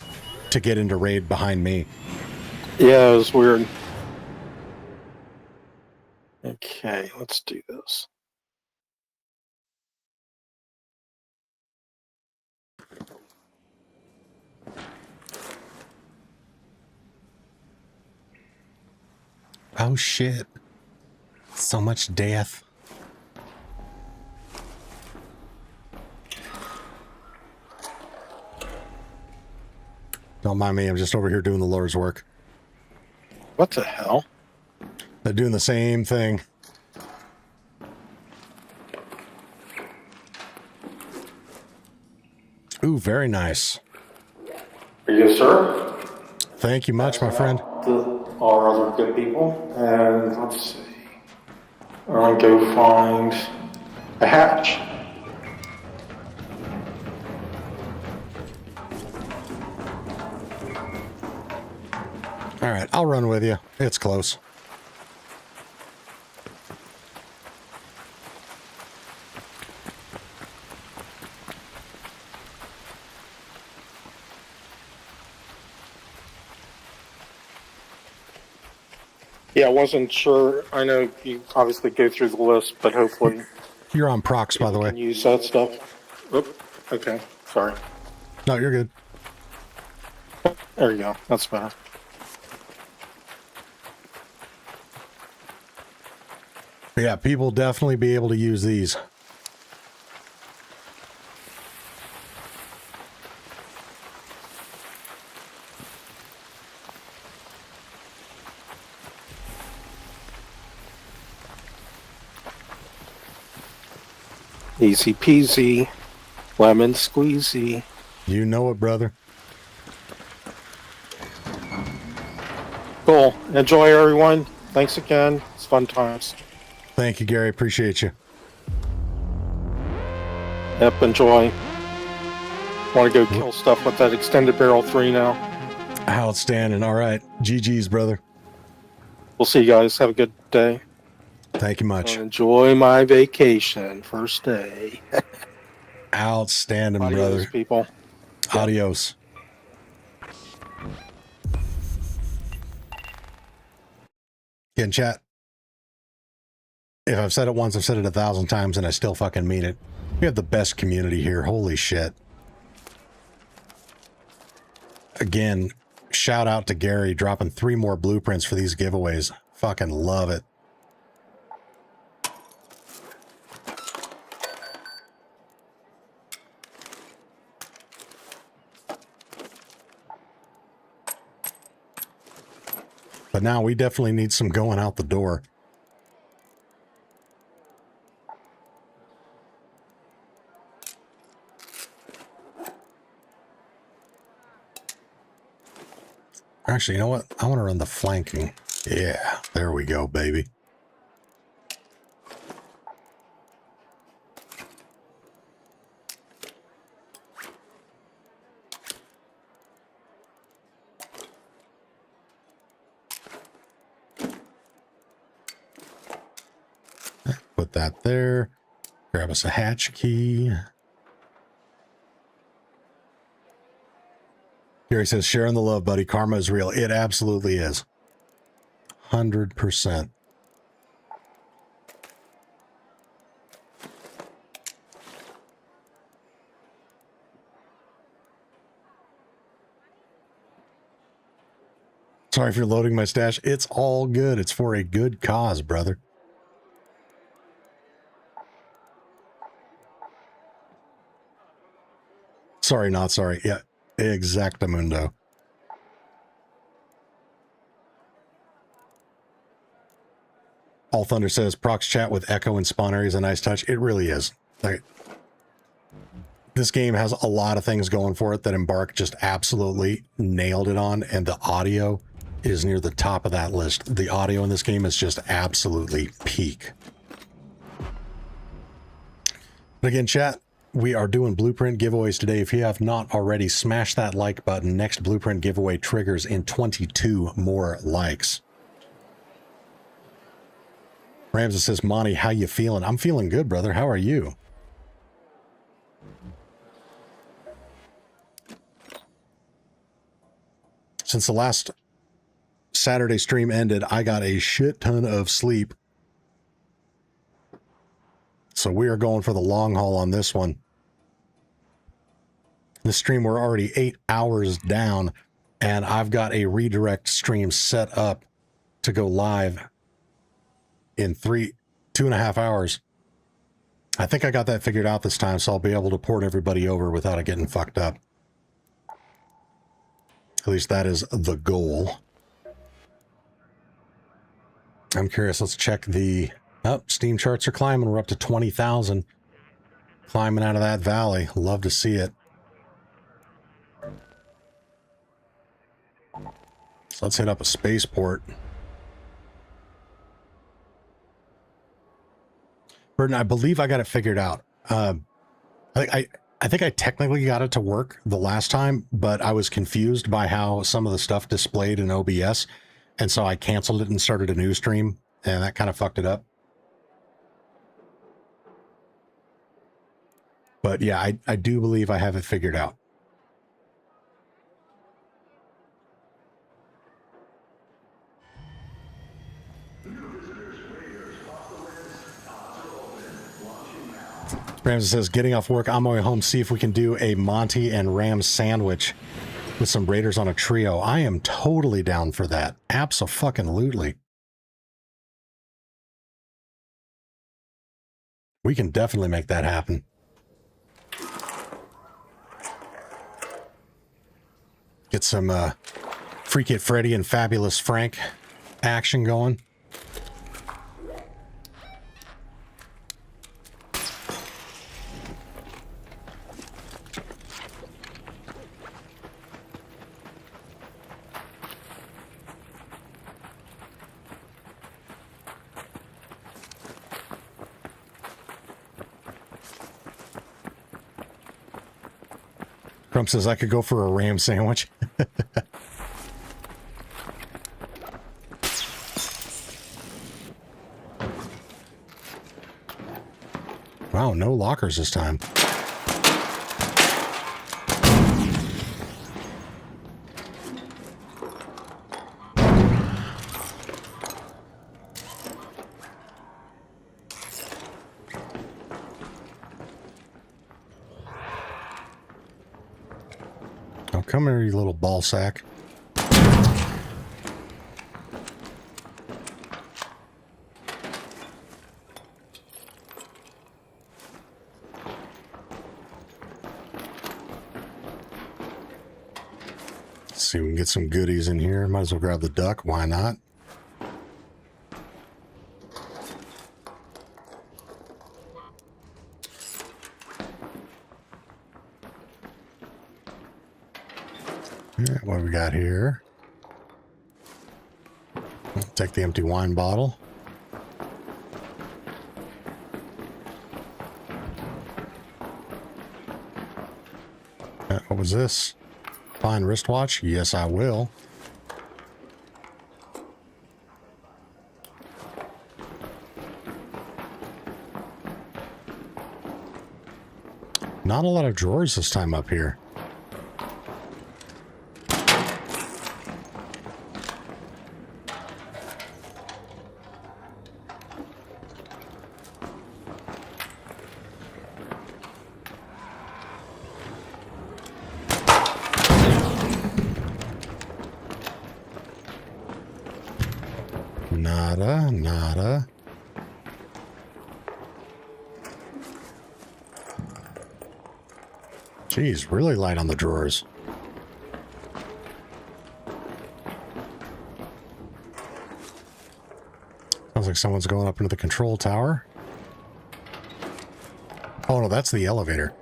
to get into raid behind me. Yeah, it was weird. Okay, let's do this. Oh shit. So much death. Don't mind me, I'm just over here doing the Lord's work. What the hell? They're doing the same thing. Ooh, very nice. Yes, sir. Thank you much, my friend. All other good people. And let's see. I'll go find a hatch. All right, I'll run with you. It's close. Yeah, I wasn't sure. I know you obviously go through the list, but hopefully You're on procs, by the way. you can use that stuff. Oop. Okay, sorry. No, you're good. There you go. That's better. Yeah, people definitely be able to use these. Easy peasy, lemon squeezy. You know it, brother. Cool. Enjoy, everyone. Thanks again. It's fun times. Thank you, Gary. Appreciate you. Yep, enjoy. Want to go kill stuff with that extended barrel 3 now. Outstanding. All right. GG's, brother. We'll see you guys. Have a good day. Thank you much. Enjoy my vacation. First day. Outstanding, Adios, brother. people. Adios. Again, chat. If I've said it once, I've said it 1,000 times, and I still fucking mean it. We have the best community here. Holy shit. Again, shout out to Gary dropping 3 more blueprints for these giveaways. Fucking love it. But now we definitely need some going out the door. Actually, you know what? I want to run the flanking. Yeah, there we go, baby. Put that there. Grab us a hatch key. Gary says, sharing the love, buddy. Karma is real. It absolutely is. 100%. Sorry if you're loading my stash. It's all good. It's for a good cause, brother. Sorry, not sorry. Yeah, exactamundo. All Thunder says, Prox chat with Echo and Spawn Area is a nice touch. It really is. Like, this game has a lot of things going for it that Embark just absolutely nailed it on, and the audio is near the top of that list. The audio in this game is just absolutely peak. But again, chat, we are doing blueprint giveaways today. If you have not already, smash that like button. Next blueprint giveaway triggers in 22 more likes. Ramses says, Monty, how you feeling? I'm feeling good, brother. How are you? Since the last Saturday stream ended, I got a shit ton of sleep. So we are going for the long haul on this one. This stream, we're already 8 hours down, and I've got a redirect stream set up to go live in 2.5 hours. I think I got that figured out this time, so I'll be able to port everybody over without it getting fucked up. At least that is the goal. I'm curious. Let's check the... Oh, Steam charts are climbing. We're up to 20,000. Climbing out of that valley. Love to see it. So let's hit up a spaceport. Burton, I believe I got it figured out. I think I technically got it to work the last time, but I was confused by how some of the stuff displayed in OBS, and so I canceled it and started a new stream, and that kind of fucked it up. But yeah, I do believe I have it figured out. Ramsey says, getting off work, on my way home, see if we can do a Monty and Ram sandwich with some Raiders on a trio. I am totally down for that. Abso-fucking-lutely. We can definitely make that happen. Get some Freekit Freddy and Fabulous Frank action going. Crump says I could go for a Ram sandwich. no lockers this time. Oh, come here, you little ball sack. See if we can get some goodies in here. Might as well grab the duck. Why not? Yeah, what do we got here? I'll take the empty wine bottle. What was this? Fine wristwatch? Yes, I will. Not a lot of drawers this time up here. Nada. Jeez, really light on the drawers. Sounds like someone's going up into the control tower. Oh no, that's the elevator.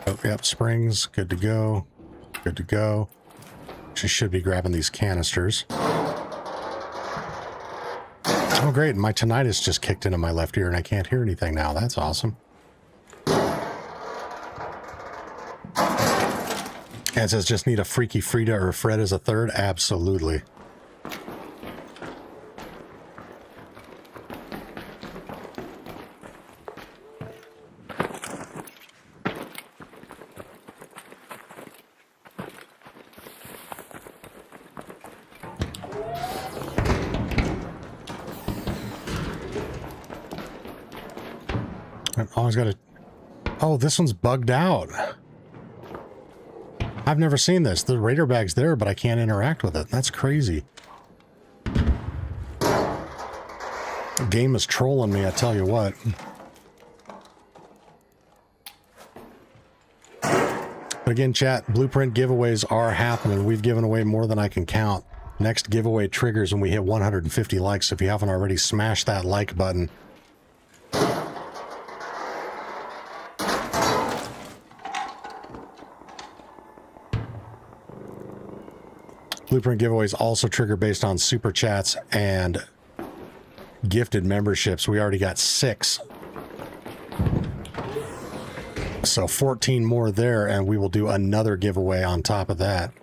Oh, yep, springs, good to go. Good to go. She should be grabbing these canisters. Oh great, my tinnitus just kicked into my left ear and I can't hear anything now. That's awesome. And it says just need a Freaky Frida or Fred as a third? Absolutely. I've always got to... Oh, this one's bugged out. I've never seen this. The radar bag's there, but I can't interact with it. That's crazy. The game is trolling me, I tell you what. But again, chat, blueprint giveaways are happening. We've given away more than I can count. Next giveaway triggers when we hit 150 likes. If you haven't already, smash that like button. Blueprint giveaways also trigger based on super chats and gifted memberships. We already got 6. So 14 more there, and we will do another giveaway on top of that.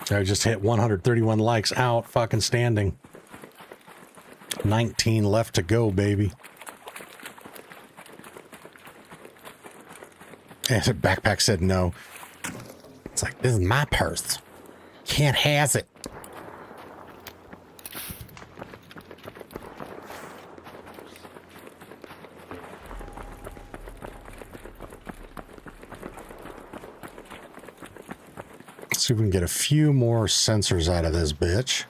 I just hit 131 likes out, fucking standing. 19 left to go, baby. And the backpack said no. It's like, this is my purse. Can't has it. Let's see if we can get a few more sensors out of this bitch.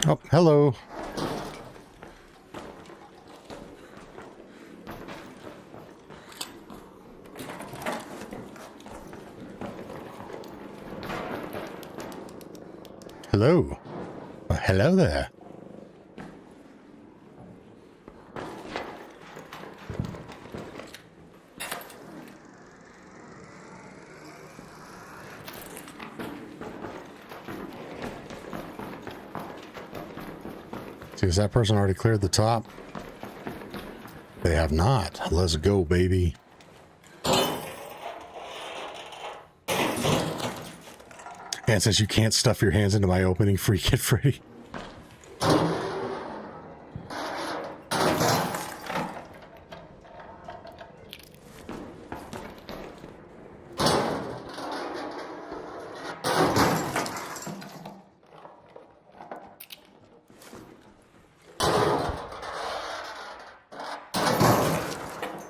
Oh, hello. Hello. Well, hello there. See, has that person already cleared the top? They have not. Let's go, baby. And since you can't stuff your hands into my opening, Freekit Freddy.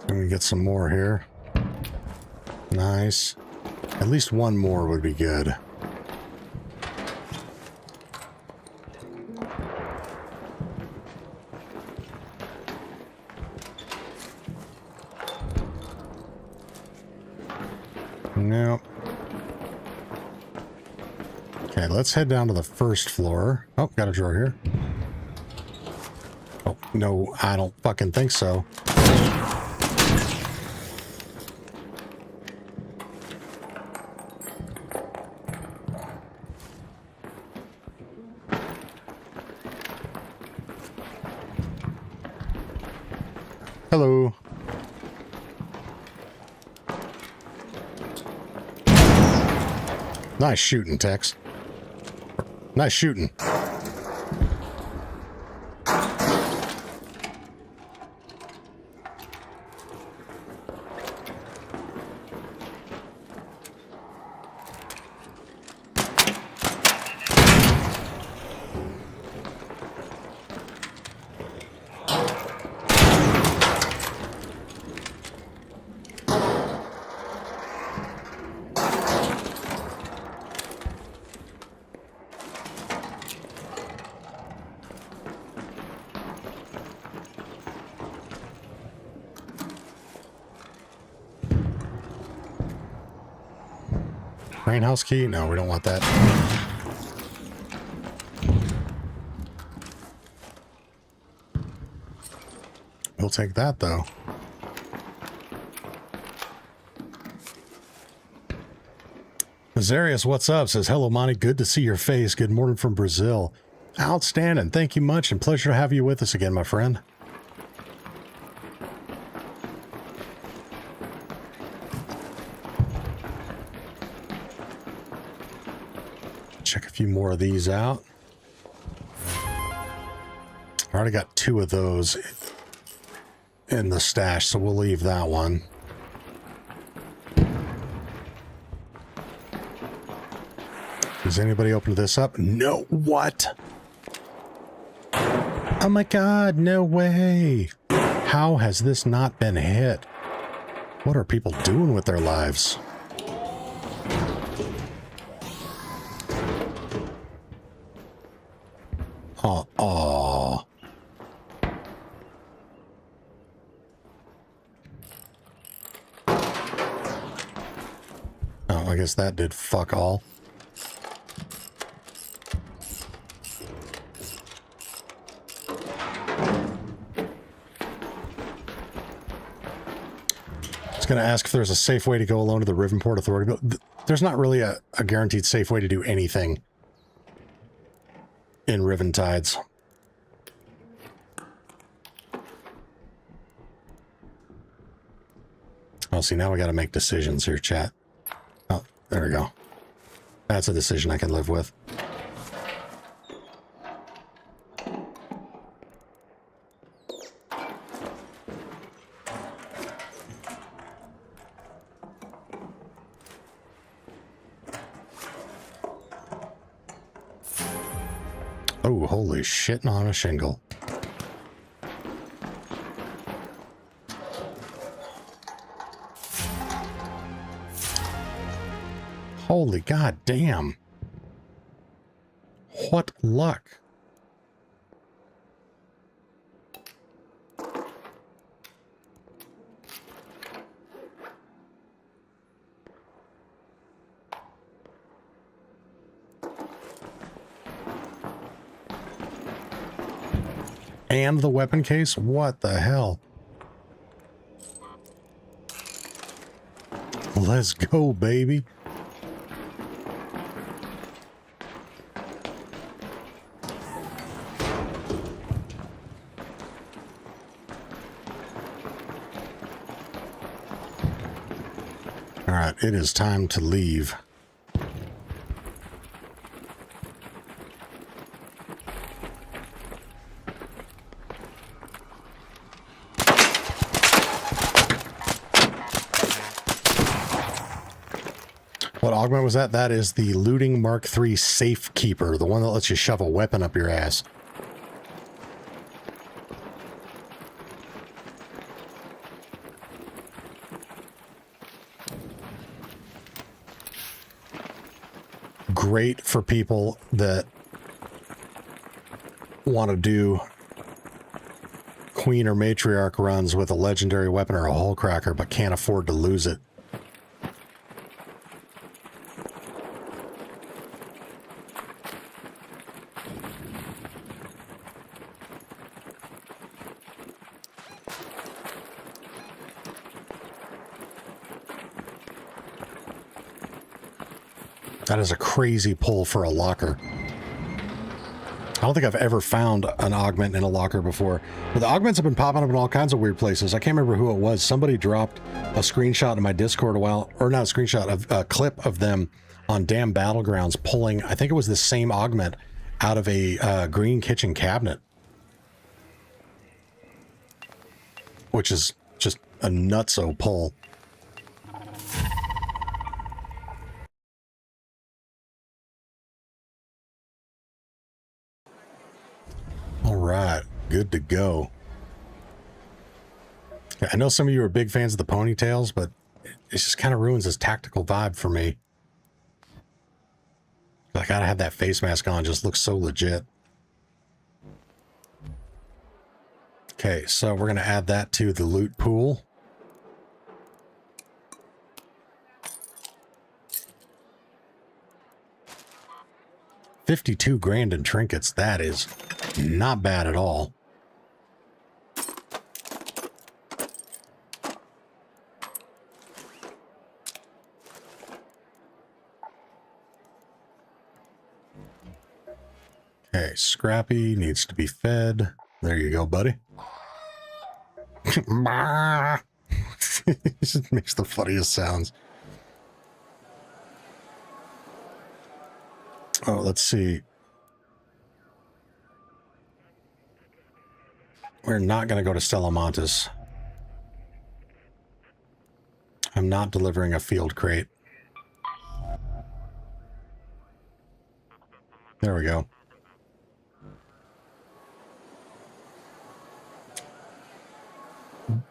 Let me get some more here. Nice. At least one more would be good. Nope. Okay, let's head down to the first floor. Oh, got a drawer here. Oh, no, I don't fucking think so. Hello. Nice shooting, Tex. Nice shooting. Train house key? No, we don't want that. We'll take that, though. Azarius, what's up? Says, hello, Monty. Good to see your face. Good morning from Brazil. Outstanding. Thank you much, and pleasure to have you with us again, my friend. Check a few more of these out. I already got 2 of those in the stash, so we'll leave that one. Does anybody open this up? No. What? Oh my god, no way. How has this not been hit? What are people doing with their lives? Oh, oh. Oh, I guess that did fuck all. I was going to ask if there's a safe way to go alone to the Rivenport Authority, but there's not really a guaranteed safe way to do anything in Riventides. Oh, see, now we got to make decisions here, chat. Oh, there we go. That's a decision I can live with. Oh, holy shit on a shingle. Holy goddamn. What luck. And the weapon case? What the hell? Let's go, baby. right, it is time to leave. What augment was that? That is the Looting Mark III Safekeeper, the one that lets you shove a weapon up your ass. Great for people that want to do Queen or Matriarch runs with a legendary weapon or a hull cracker, but can't afford to lose it. That is a crazy pull for a locker. I don't think I've ever found an augment in a locker before. But the augments have been popping up in all kinds of weird places. I can't remember who it was. Somebody dropped a screenshot in my Discord a while, or not a screenshot, of a clip of them on Damn Battlegrounds pulling, I think it was the same augment out of a green kitchen cabinet. Which is just a nutso pull. All right, good to go. I know some of you are big fans of the ponytails, but it just kind of ruins this tactical vibe for me. I gotta have that face mask on, just looks so legit. Okay, so we're gonna add that to the loot pool. $52 grand in trinkets. That is not bad at all. Okay, Scrappy needs to be fed. There you go, buddy. It just makes the funniest sounds. Oh, let's see. We're not going to go to Stellamontis. I'm not delivering a field crate. There we go.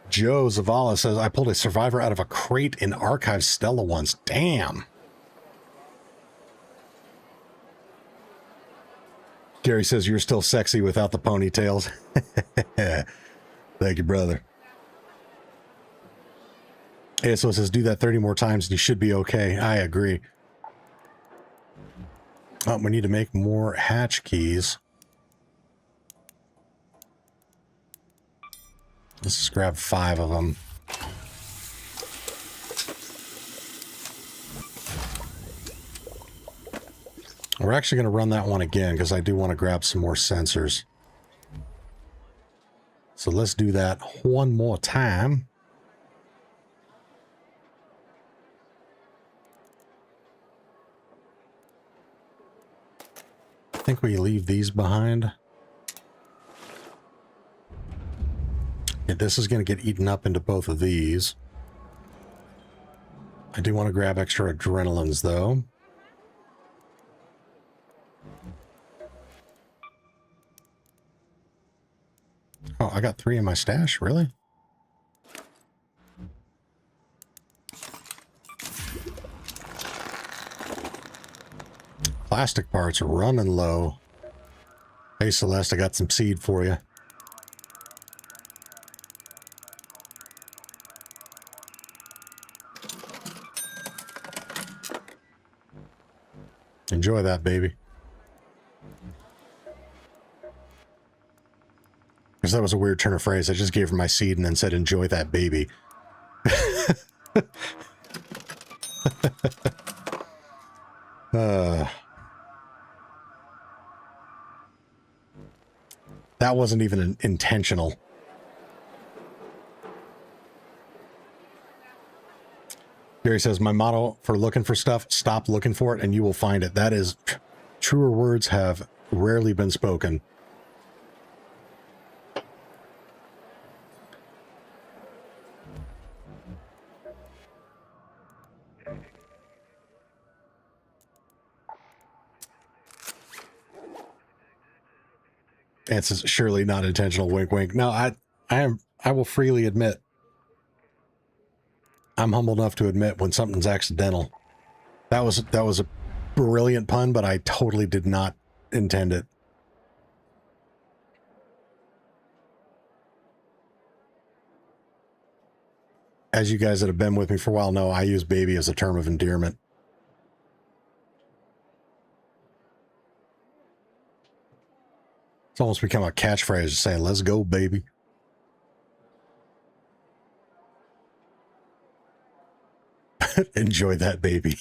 Joe Zavala says, I pulled a survivor out of a crate in Archive Stella once. Damn. Gary says, you're still sexy without the ponytails. Thank you, brother. ASO says, do that 30 more times and you should be okay. I agree. Oh, we need to make more hatch keys. Let's just grab 5 of them. We're actually going to run that one again because I do want to grab some more sensors. So let's do that one more time. I think we leave these behind. And this is going to get eaten up into both of these. I do want to grab extra adrenalines though. Oh, I got 3 in my stash, really? Plastic parts are running low. Hey Celeste, I got some seed for you. Enjoy that, baby. Because that was a weird turn of phrase. I just gave her my seed and then said, enjoy that, baby. That wasn't even intentional. Gary says, my motto for looking for stuff, stop looking for it and you will find it. That is, truer words have rarely been spoken. It's surely not intentional. Wink, wink. No, I will freely admit, I'm humble enough to admit when something's accidental. That was a brilliant pun, but I totally did not intend it. As you guys that have been with me for a while know, I use baby as a term of endearment. It's almost become a catchphrase saying, let's go, baby. Enjoy that, baby.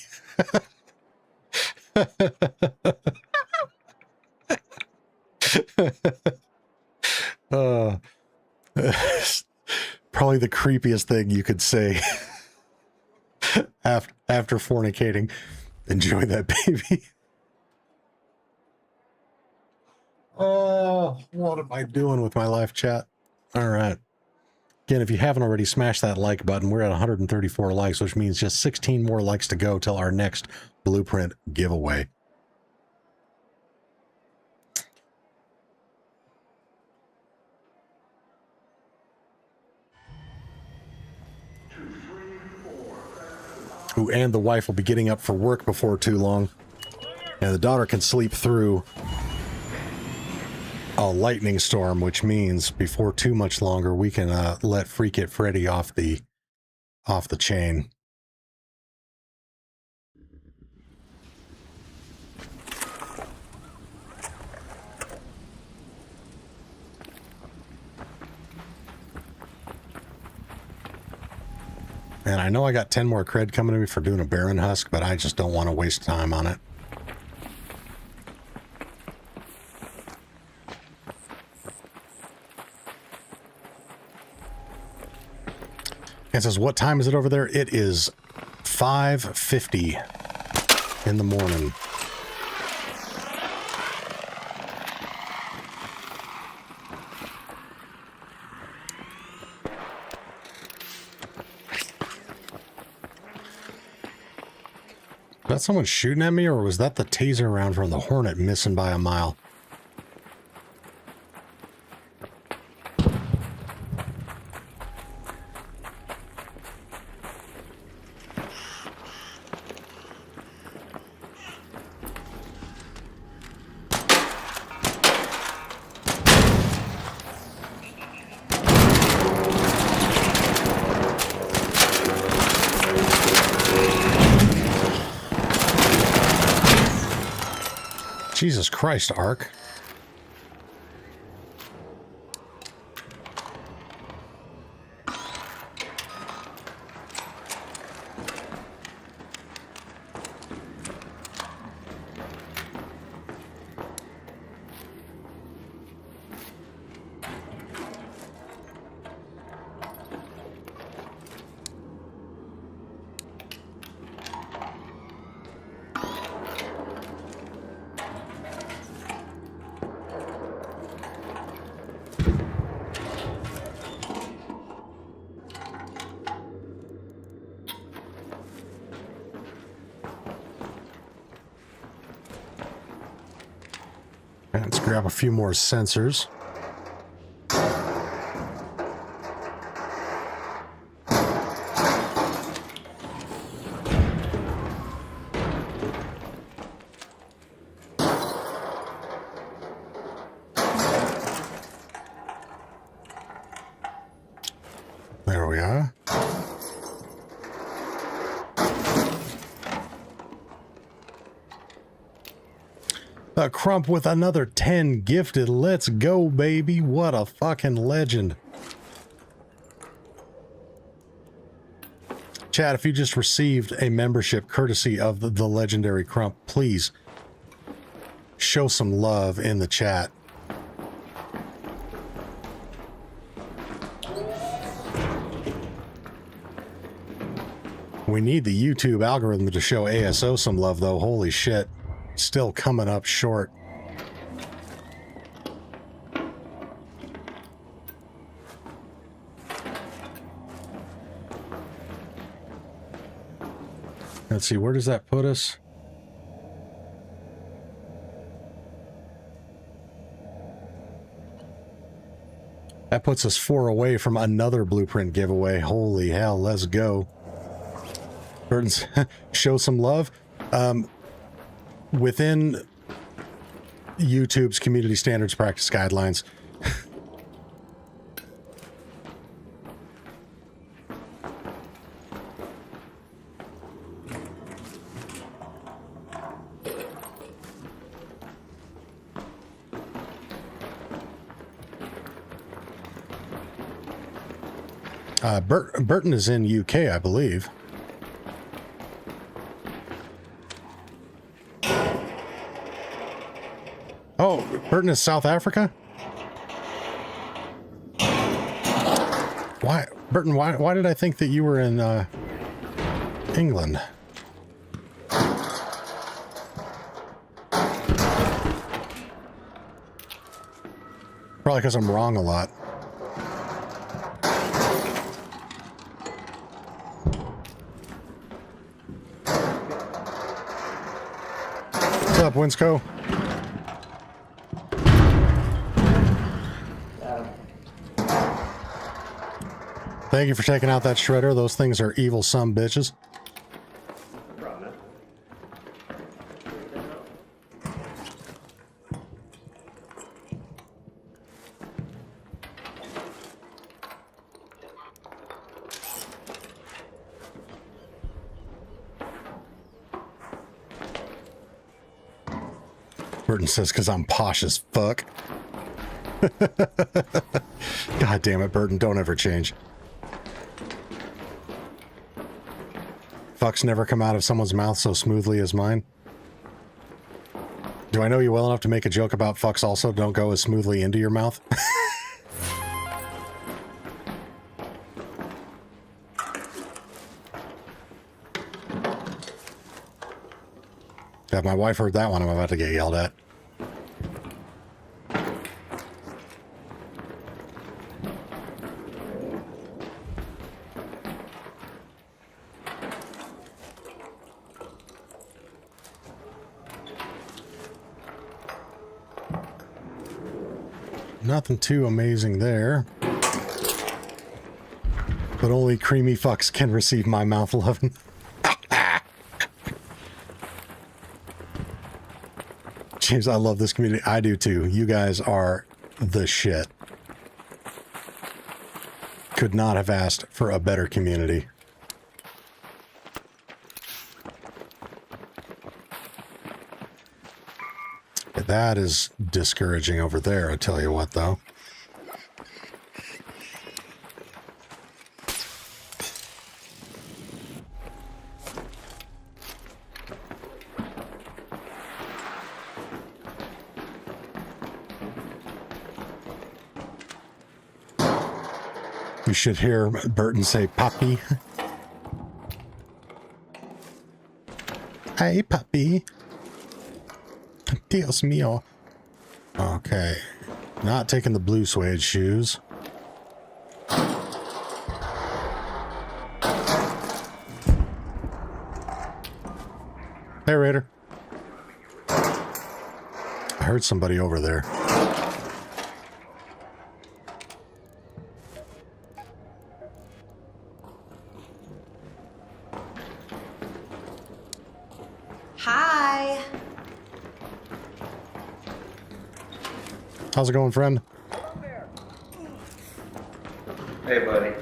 Probably the creepiest thing you could say after fornicating. Enjoy that, baby. Oh, what am I doing with my life, chat? All right. Again, if you haven't already, smash that like button. We're at 134 likes, which means just 16 more likes to go till our next blueprint giveaway. Ooh, and the wife will be getting up for work before too long. And the daughter can sleep through a lightning storm, which means before too much longer we can let Freekit Freddy off the chain. And I know I got 10 more cred coming to me for doing a Baron Husk, but I just don't want to waste time on it. It says, what time is it over there? It is 5:50 in the morning. Was that someone shooting at me, or was that the taser round from the Hornet missing by a mile? Jesus Christ, Ark. Let's grab a few more sensors. There we are. A Crump with another 10 gifted. Let's go, baby. What a fucking legend. Chat, if you just received a membership courtesy of the legendary Crump, please show some love in the chat. We need the YouTube algorithm to show ASO some love, though. Holy shit. Still coming up short. Let's see, where does that put us? That puts us 4 away from another blueprint giveaway. Holy hell, let's go. Burton's show some love. Within YouTube's community standards practice guidelines. Burton is in UK, I believe. Oh, Burton is South Africa? Why, Burton, why did I think that you were in England? Probably because I'm wrong a lot. What's up, Winsco? Thank you for taking out that shredder. Those things are evil some bitches. Burton says, because I'm posh as fuck. God damn it, Burton, don't ever change. Fucks never come out of someone's mouth so smoothly as mine. Do I know you well enough to make a joke about fucks also don't go as smoothly into your mouth? If my wife heard that one, I'm about to get yelled at. Nothing too amazing there. But only creamy fucks can receive my mouth loving. James, I love this community. I do too. You guys are the shit. Could not have asked for a better community. That is discouraging over there, I tell you what, though. You should hear Burton say, "Puppy." Hey, puppy. Dios mío. Okay. Not taking the blue suede shoes. Hey, Raider. I heard somebody over there. Hi. How's it going, friend? Hey, buddy.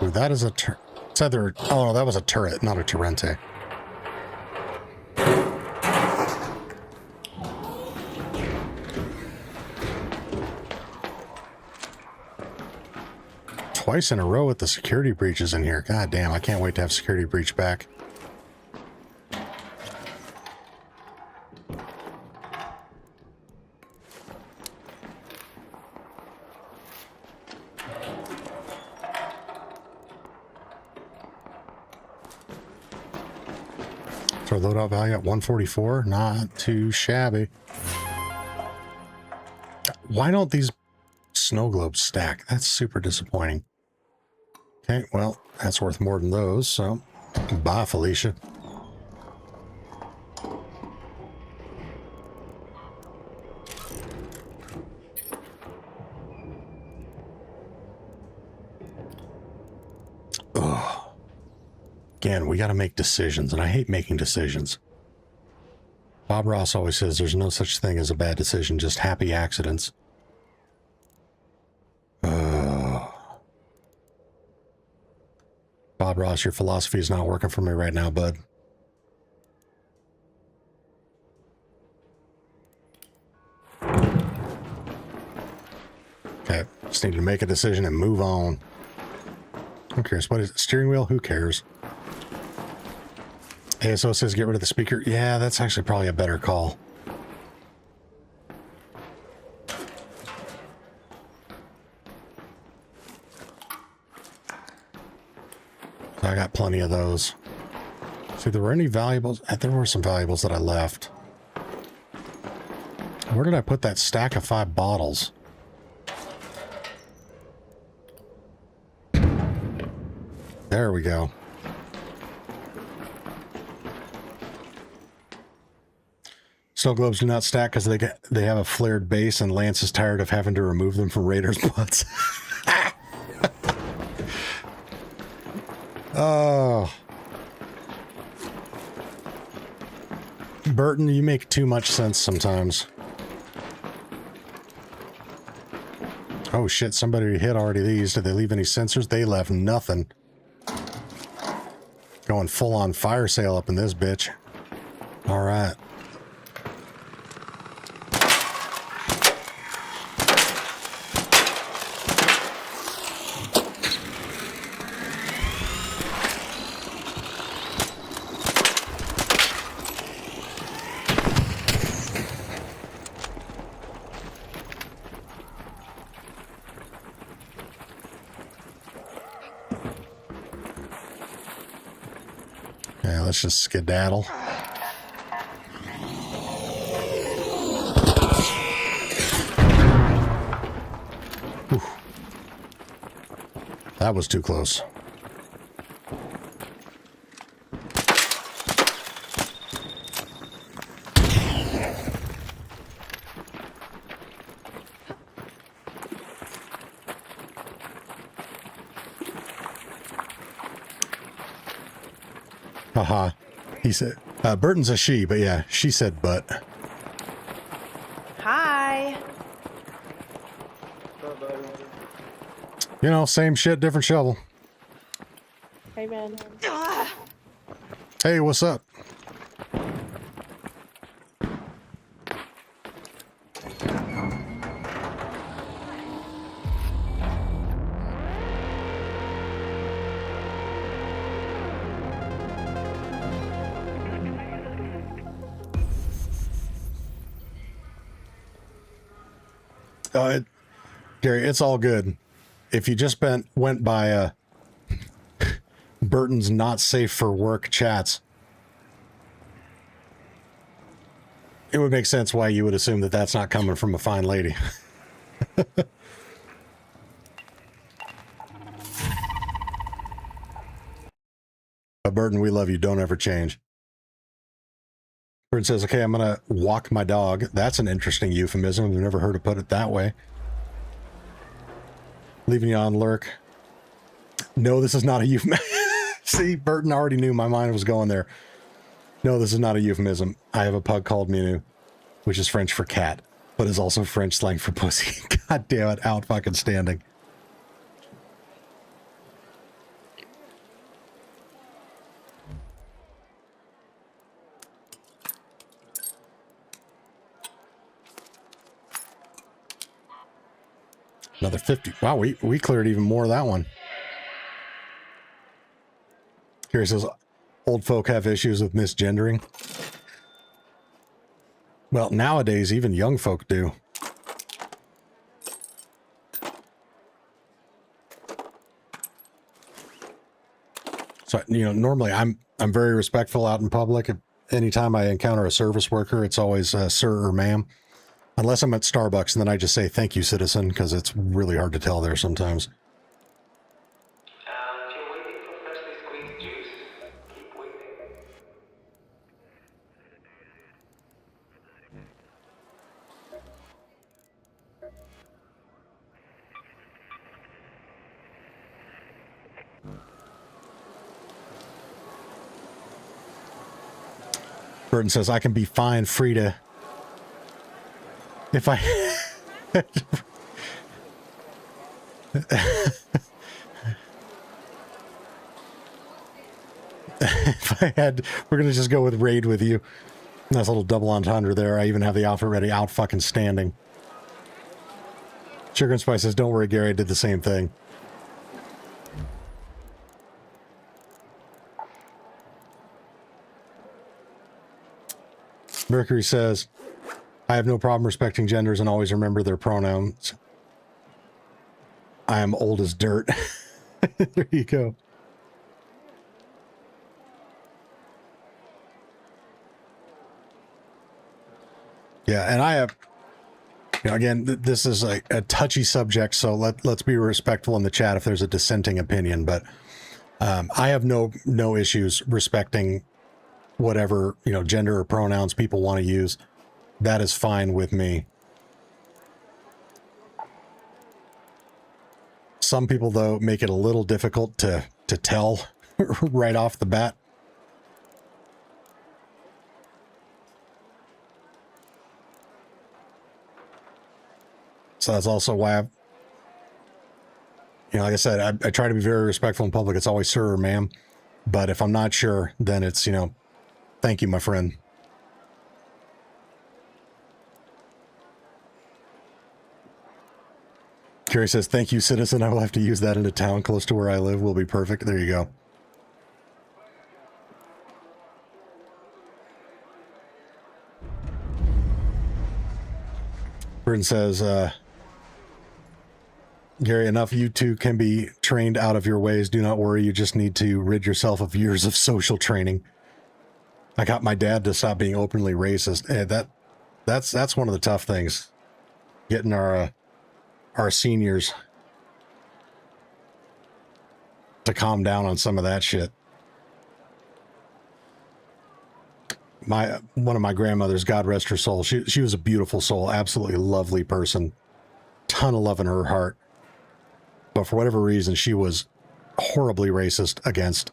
Ooh, that is a it's either, oh no, that was a turret, not a Torrente. Twice in a row with the security breaches in here. God damn, I can't wait to have security breach back. So loadout value at 144, not too shabby. Why don't these snow globes stack? That's super disappointing. Okay, well, that's worth more than those, so bye, Felicia. Ugh. Again, we got to make decisions, and I hate making decisions. Bob Ross always says there's no such thing as a bad decision, just happy accidents. Bob Ross, your philosophy is not working for me right now, bud. Okay, just need to make a decision and move on. Who cares? What is it? Steering wheel? Who cares? ASO says get rid of the speaker. Yeah, that's actually probably a better call. I got plenty of those. See, there were any valuables? There were some valuables that I left. Where did I put that stack of 5 bottles? There we go. Snow globes do not stack because they have a flared base, and Lance is tired of having to remove them from Raiders' butts. Oh. Burton, you make too much sense sometimes. Oh shit, somebody hit already these. Did they leave any sensors? They left nothing. Going full on fire sale up in this bitch. All right. Let's just skedaddle. Whew. That was too close. Haha. He said, Burton's a she, but yeah, she said but. Hi. You know, same shit, different shovel. Hey, man. Hey, what's up? Gary, it's all good. If you just went by Burton's not safe for work chats, it would make sense why you would assume that that's not coming from a fine lady. But Burton, we love you. Don't ever change. Burton says, okay, I'm going to walk my dog. That's an interesting euphemism. I've never heard it put it that way. Leaving you on lurk. No, this is not a euphemism. See, Burton already knew my mind was going there. No, this is not a euphemism. I have a pug called Minu, which is French for cat, but is also French slang for pussy. God damn it, out fucking standing. Another 50. Wow, we cleared even more of that one. Here says, old folk have issues with misgendering. Well, nowadays, even young folk do. So, you know, normally I'm very respectful out in public. anytime I encounter a service worker, it's always sir or ma'am. Unless I'm at Starbucks, and then I just say, thank you, citizen, because it's really hard to tell there sometimes. Burton says, I can be fine, Frida. If I... if I had... We're going to just go with raid with you. Nice little double entendre there. I even have the outfit ready, out fucking standing. Sugar and Spice says, don't worry, Gary, I did the same thing. Mercury says, I have no problem respecting genders and always remember their pronouns. I am old as dirt. There you go. Yeah, and I have, you know, again, this is a touchy subject, so let's be respectful in the chat if there's a dissenting opinion, but I have no issues respecting whatever, you know, gender or pronouns people want to use. That is fine with me. Some people, though, make it a little difficult to tell right off the bat. So that's also why I've, you know, like I said, I try to be very respectful in public. It's always sir or ma'am. But if I'm not sure, then it's, you know, thank you, my friend. Carrie says, thank you, citizen. I will have to use that in a town close to where I live. Will be perfect. There you go. Burton says, Gary, enough you two can be trained out of your ways. Do not worry. You just need to rid yourself of years of social training. I got my dad to stop being openly racist. That's one of the tough things. Getting our seniors to calm down on some of that shit. One of my grandmothers, God rest her soul, she was a beautiful soul, absolutely lovely person, ton of love in her heart. But for whatever reason, she was horribly racist against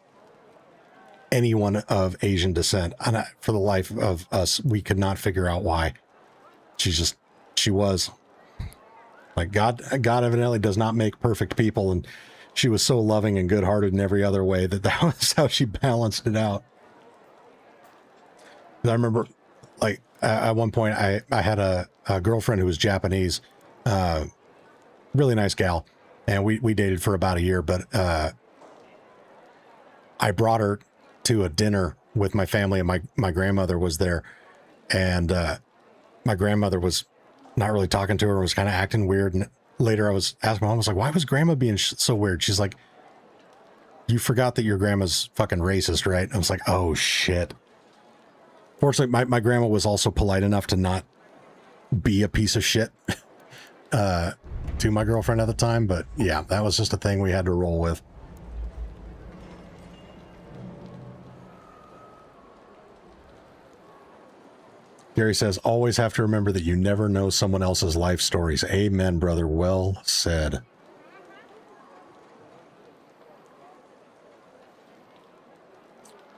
anyone of Asian descent. And for the life of us, we could not figure out why. She was. Like, God evidently does not make perfect people, and she was so loving and good-hearted in every other way that was how she balanced it out. I remember, like, at one point, I had a girlfriend who was Japanese, really nice gal, and we dated for about a year, but I brought her to a dinner with my family, and my grandmother was there, and my grandmother was not really talking to her, was kind of acting weird. And later I was asking my mom, I was like, why was grandma being so weird? She's like, you forgot that your grandma's fucking racist, right? And I was like, oh shit. Fortunately, my grandma was also polite enough to not be a piece of shit to my girlfriend at the time. But yeah, that was just a thing we had to roll with. Gary says, always have to remember that you never know someone else's life stories. Amen, brother. Well said.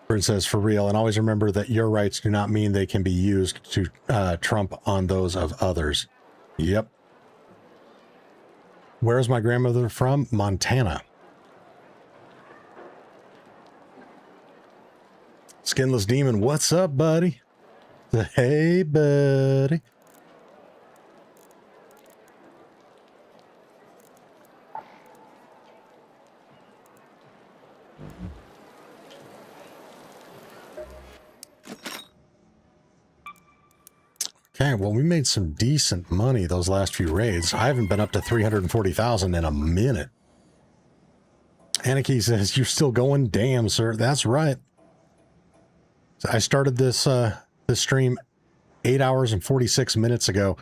Bird says, for real. And always remember that your rights do not mean they can be used to trump on those of others. Yep. Where's my grandmother from? Montana. Skinless Demon, what's up, buddy? Hey, buddy. Okay, well, we made some decent money those last few raids. I haven't been up to 340,000 in a minute. Anarchy says, you're still going? Damn, sir. That's right. So I started this this stream 8 hours and 46 minutes ago,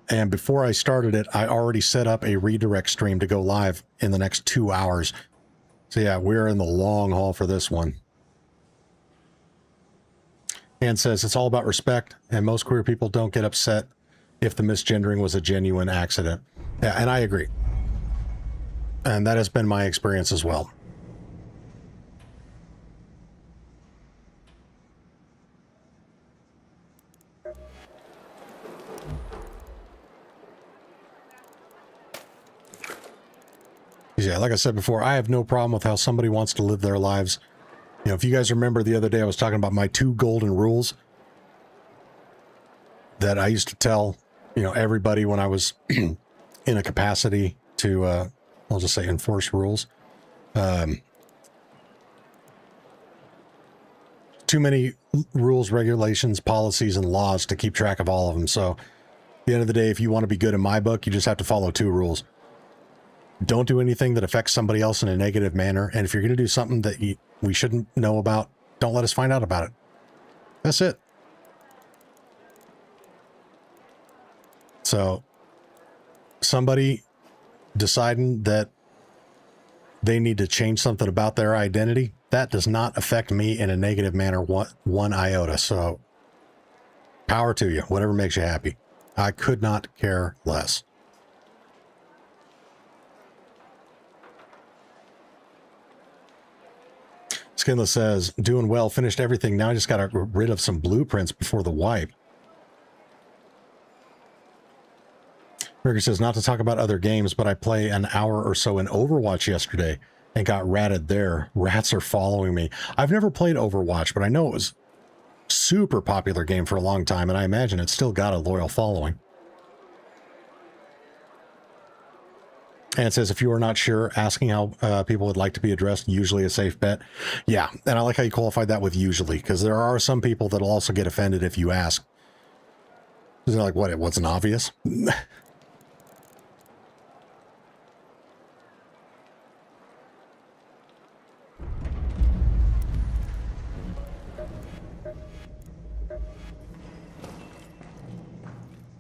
and before I started it, I already set up a redirect stream to go live in the next 2 hours. So yeah, we're in the long haul for this one. And says it's all about respect, and most queer people don't get upset if the misgendering was a genuine accident. Yeah, and I agree. And that has been my experience as well. Yeah, like I said before, I have no problem with how somebody wants to live their lives. You know, if you guys remember the other day, I was talking about my 2 golden rules that I used to tell, you know, everybody when I was in a capacity to, I'll just say enforce rules. Too many rules, regulations, policies, and laws to keep track of all of them. So at the end of the day, if you want to be good in my book, you just have to follow 2 rules. Don't do anything that affects somebody else in a negative manner. And if you're going to do something that we shouldn't know about, don't let us find out about it. That's it. So somebody deciding that they need to change something about their identity, that does not affect me in a negative manner one iota. So power to you, whatever makes you happy. I could not care less. Skinless says, doing well, finished everything. Now I just got to get rid of some blueprints before the wipe. Ricker says, not to talk about other games, but I play an hour or so in Overwatch yesterday and got ratted there. Rats are following me. I've never played Overwatch, but I know it was a super popular game for a long time, and I imagine it's still got a loyal following. And it says, if you are not sure, asking how people would like to be addressed, usually a safe bet. Yeah, and I like how you qualified that with usually, because there are some people that'll also get offended if you ask. They're like, what, it wasn't obvious?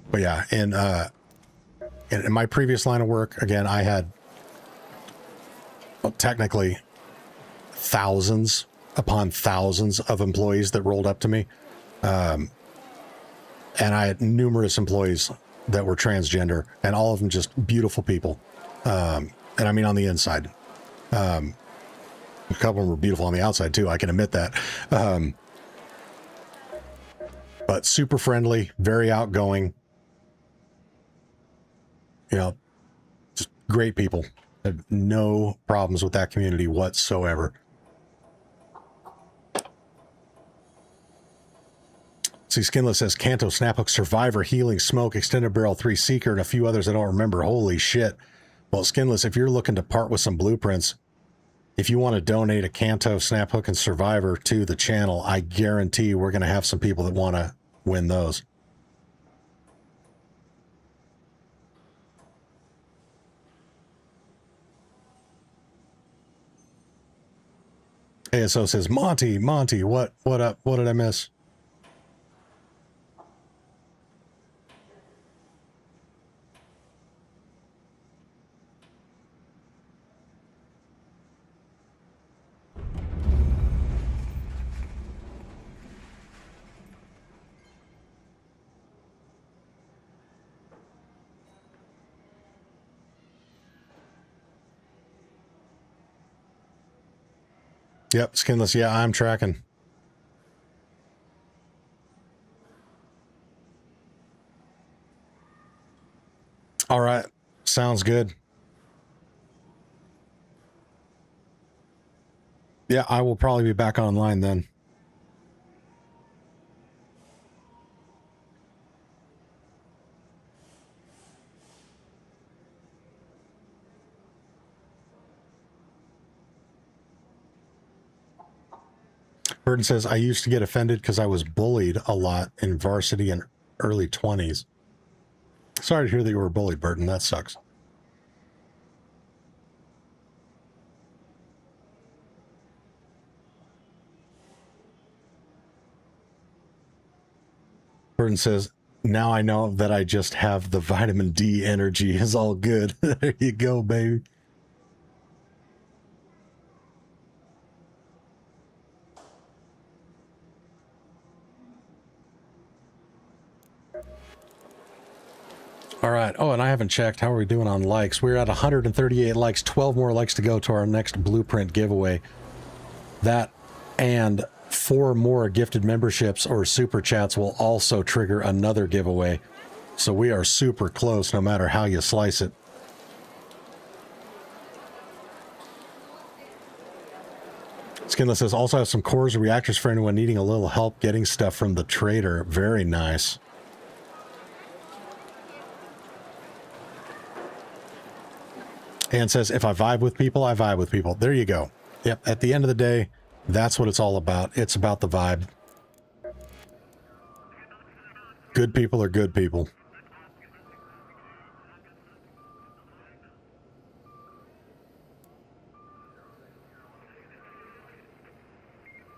But yeah, in my previous line of work, again, I had technically thousands upon thousands of employees that rolled up to me. And I had numerous employees that were transgender, and all of them just beautiful people. And I mean on the inside. A couple of them were beautiful on the outside too, I can admit that. But super friendly, very outgoing. You know, just great people. I have no problems with that community whatsoever. See, Skinless says, Kanto, Snaphook, Survivor, Healing, Smoke, Extended Barrel 3 Seeker, and a few others I don't remember. Holy shit. Well, Skinless, if you're looking to part with some blueprints, if you want to donate a Kanto, Snaphook, and Survivor to the channel, I guarantee we're going to have some people that want to win those. ASO says, Monty, what up? What did I miss? Yep, Skinless. Yeah, I'm tracking. All right. Sounds good. Yeah, I will probably be back online then. Burton says, I used to get offended because I was bullied a lot in varsity and early 20s. Sorry to hear that you were bullied, Burton. That sucks. Burton says, now I know that I just have the vitamin D energy. Is all good. There you go, baby. All right. Oh, and I haven't checked. How are we doing on likes? We're at 138 likes, 12 more likes to go to our next blueprint giveaway. That and 4 more gifted memberships or super chats will also trigger another giveaway. So we are super close no matter how you slice it. Skinless says, also have some cores and reactors for anyone needing a little help getting stuff from the trader. Very nice. And says, if I vibe with people, I vibe with people. There you go. Yep, at the end of the day, that's what it's all about. It's about the vibe. Good people are good people.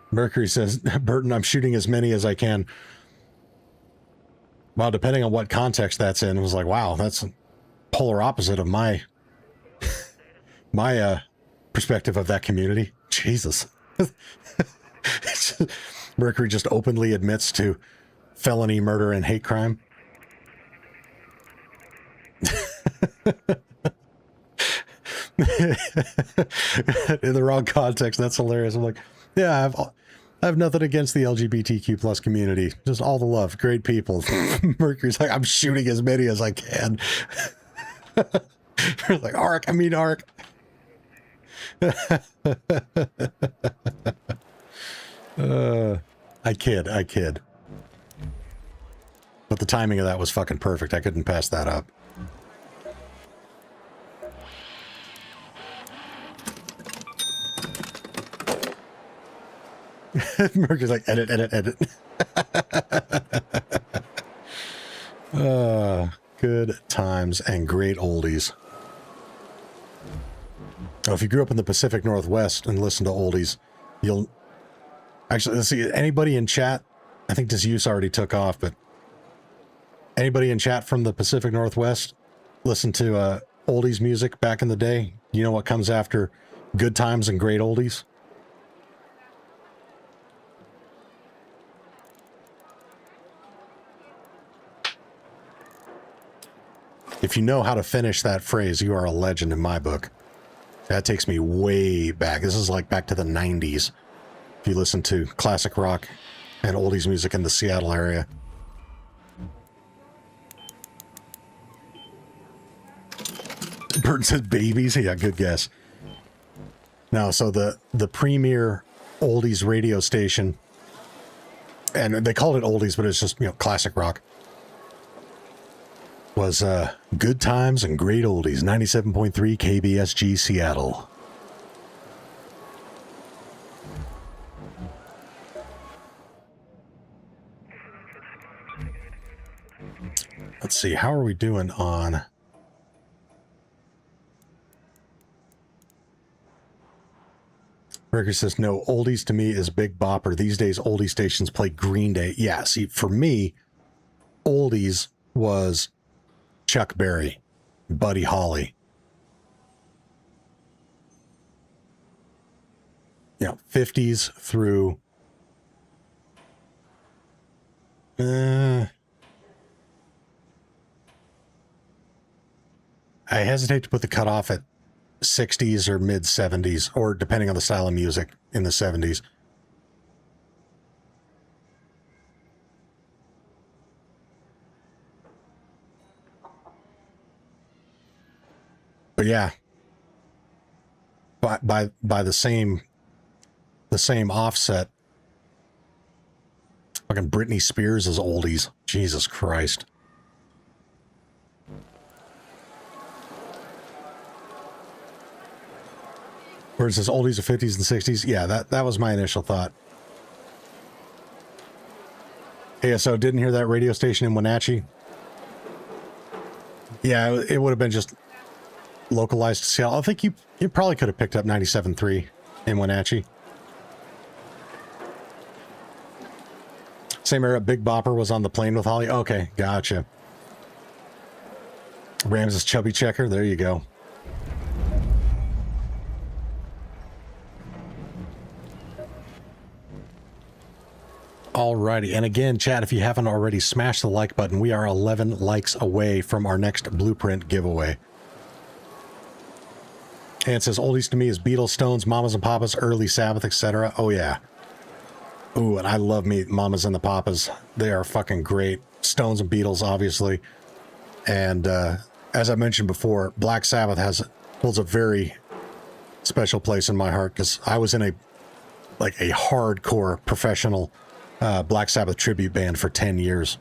Mercury says, Burton, I'm shooting as many as I can. Well, depending on what context that's in, it was like, wow, that's polar opposite of my perspective of that community. Jesus. Mercury just openly admits to felony murder and hate crime. In the wrong context, that's hilarious. I'm like, yeah, I have nothing against the LGBTQ plus community. Just all the love. Great people. Mercury's like, I'm shooting as many as I can. Like, arc. I kid. But the timing of that was fucking perfect. I couldn't pass that up. Mercury's like, edit. Good times and great oldies. Oh, if you grew up in the Pacific Northwest and listened to oldies, you'll... Actually, let's see, anybody in chat, I think this use already took off, but anybody in chat from the Pacific Northwest listen to oldies music back in the day? You know what comes after good times and great oldies? If you know how to finish that phrase, you are a legend in my book. That takes me way back. This is like back to the 90s. If you listen to classic rock and oldies music in the Seattle area. Burton said babies. Yeah, good guess. Now, so the premier oldies radio station, and they called it oldies, but it's just, you know, classic rock, was Good Times and Great Oldies, 97.3 KBSG Seattle. Let's see, how are we doing on... Ricker says, no, oldies to me is Big Bopper. These days, oldie stations play Green Day. Yeah, see, for me, oldies was Chuck Berry, Buddy Holly. You know, 50s through... I hesitate to put the cutoff at 60s or mid 70s, or depending on the style of music in the 70s. But yeah, by the same offset, fucking Britney Spears is oldies. Jesus Christ. Where it says oldies of 50s and 60s. Yeah, that was my initial thought. Hey, so didn't hear that radio station in Wenatchee? Yeah, it would have been just localized to Seattle. I think you probably could have picked up 97.3 in Wenatchee. Same era Big Bopper was on the plane with Holly. Okay, gotcha. Rams's chubby checker. There you go. Alrighty, and again, chat, if you haven't already, smash the like button. We are 11 likes away from our next blueprint giveaway. And it says, oldies to me is Beatles, Stones, Mamas and Papas, Early Sabbath, etc. Oh yeah. Ooh, and I love me Mamas and the Papas. They are fucking great. Stones and Beatles, obviously. And as I mentioned before, Black Sabbath holds a very special place in my heart because I was in a hardcore professional Black Sabbath tribute band for 10 years.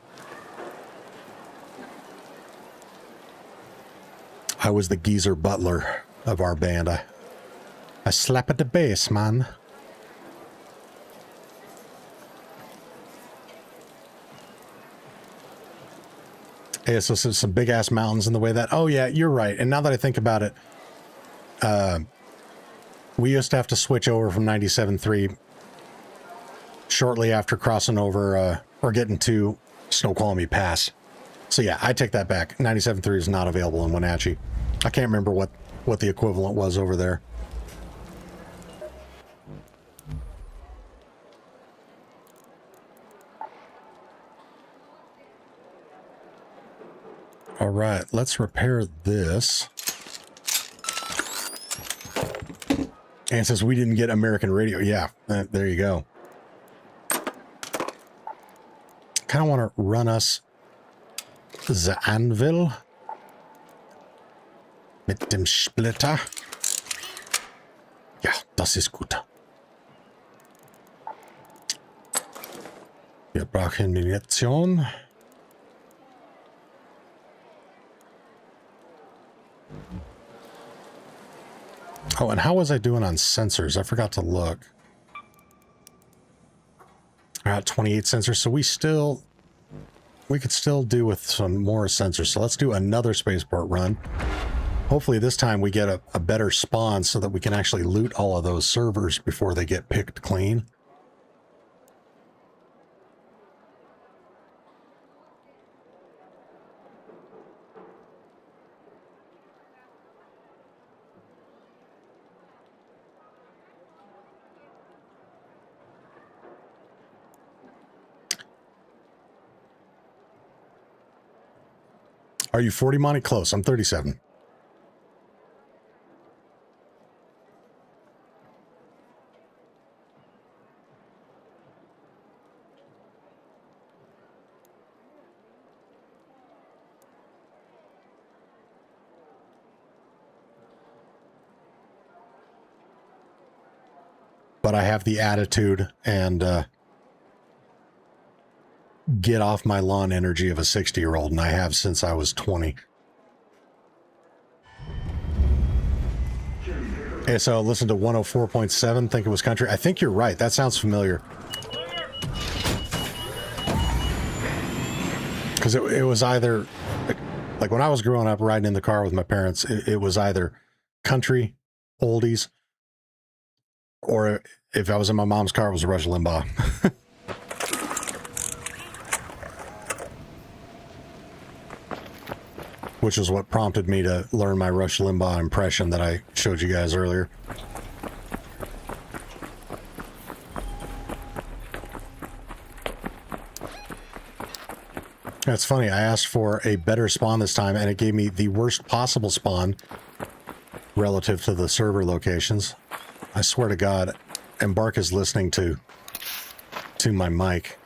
I was the geezer butler of our band. I slap at the bass, man. Yeah, so some big ass mountains in the way that. Oh yeah, you're right. And now that I think about it, we used to have to switch over from 97.3 shortly after crossing over or getting to Snoqualmie Pass. So yeah, I take that back. 97.3 is not available in Wenatchee. I can't remember what the equivalent was over there. All right, let's repair this. And since we didn't get American radio, yeah, there you go. Kind of want to run us the anvil mit dem Splitter. Ja, das ist gut. Wir brauchen Munition. Oh, and how was I doing on sensors? I forgot to look. I got 28 sensors, so we could still do with some more sensors. So let's do another spaceport run. Hopefully this time we get a better spawn so that we can actually loot all of those servers before they get picked clean. Are you 40, Monty? Close. I'm 37. But I have the attitude and get off my lawn energy of a 60-year-old, and I have since I was 20. Okay, so listen to 104.7, think it was country. I think you're right. That sounds familiar. Because it was either, like when I was growing up riding in the car with my parents, it was either country, oldies, or if I was in my mom's car, it was Rush Limbaugh. Which is what prompted me to learn my Rush Limbaugh impression that I showed you guys earlier. That's funny. I asked for a better spawn this time, and it gave me the worst possible spawn relative to the server locations. I swear to God, Embark is listening to my mic.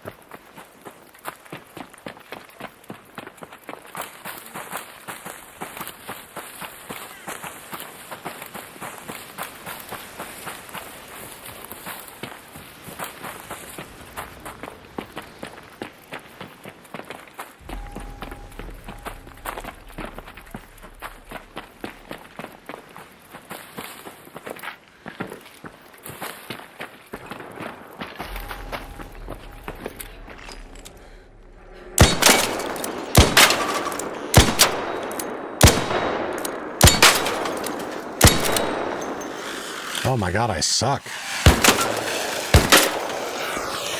Oh my God, I suck.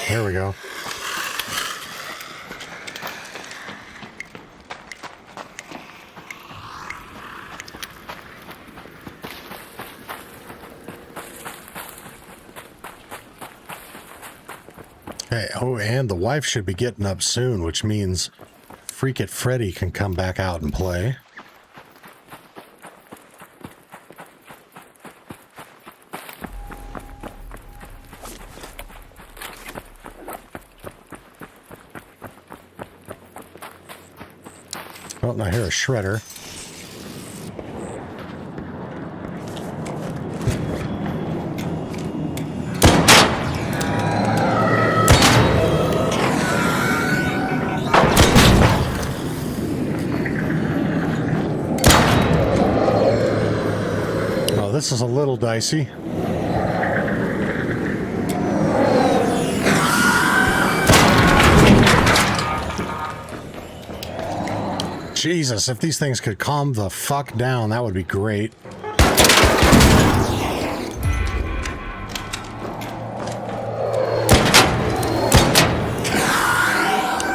There we go. Okay, oh, and the wife should be getting up soon, which means Freekit Freddy can come back out and play. Oh, and I hear a shredder. Oh, this is a little dicey. Jesus, if these things could calm the fuck down, that would be great.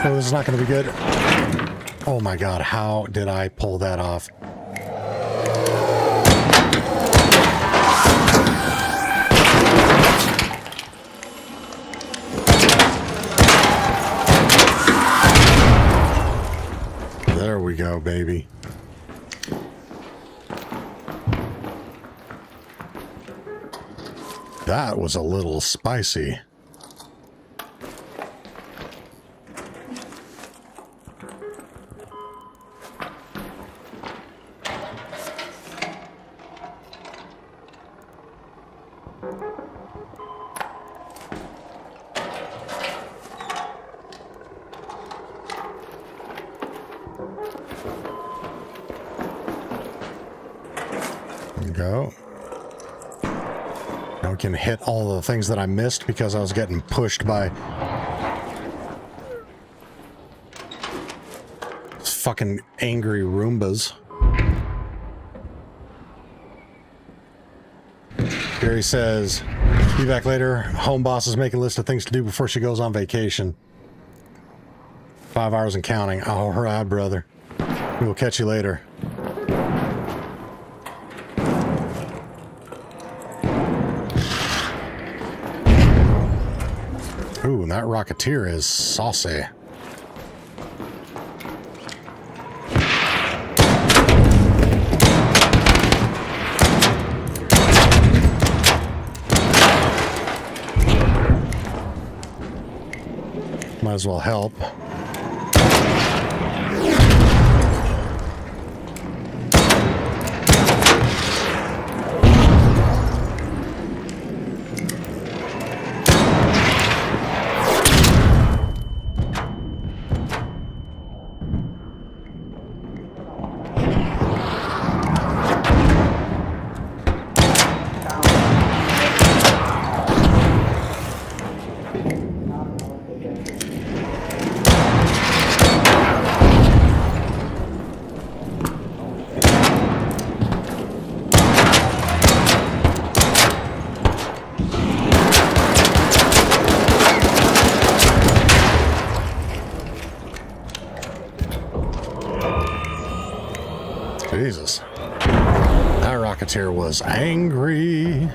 Oh, this is not going to be good. Oh my god, how did I pull that off? There we go, baby. That was a little spicy. Go. Now we can hit all the things that I missed because I was getting pushed by fucking angry Roombas. Gary says, be back later. Home boss is making a list of things to do before she goes on vacation. 5 hours and counting. All right, brother. We will catch you later. Ooh, and that Rocketeer is saucy. Might as well help. Jesus. That Rocketeer was angry.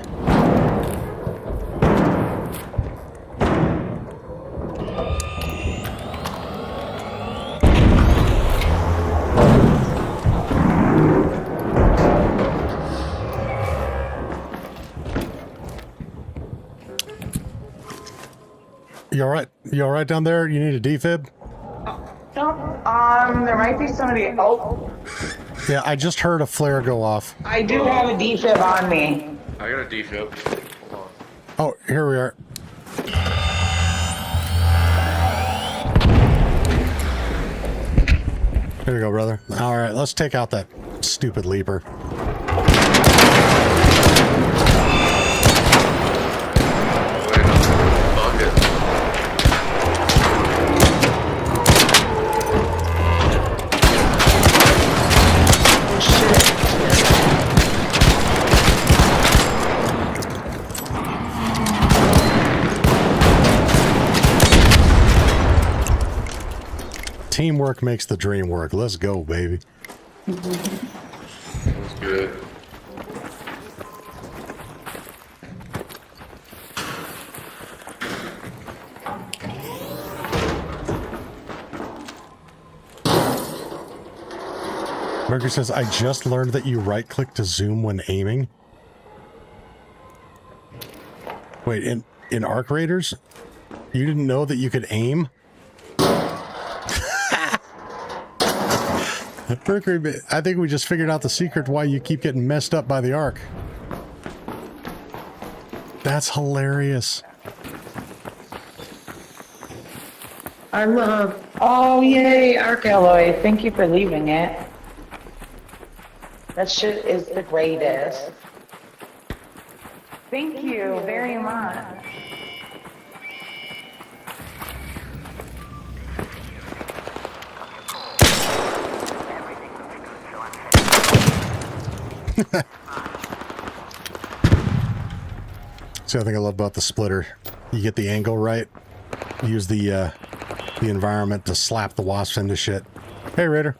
You all right? You all right down there? You need a defib? There might be somebody else. Yeah, I just heard a flare go off. I do have a defib on me. I got a defib. Hold on. Oh, here we are. Here we go, brother. All right, let's take out that stupid leaper. Teamwork makes the dream work. Let's go, baby. That's good. Mercury says, I just learned that you right-click to zoom when aiming. Wait, in Arc Raiders? You didn't know that you could aim? Mercury, I think we just figured out the secret why you keep getting messed up by the Arc. That's hilarious. I love. Oh, yay, Arc Alloy. Thank you for leaving it. That shit is the greatest. Thank you very much. See, I think I love about the splitter. You get the angle right. Use the environment to slap the wasps into shit. Hey, Raider.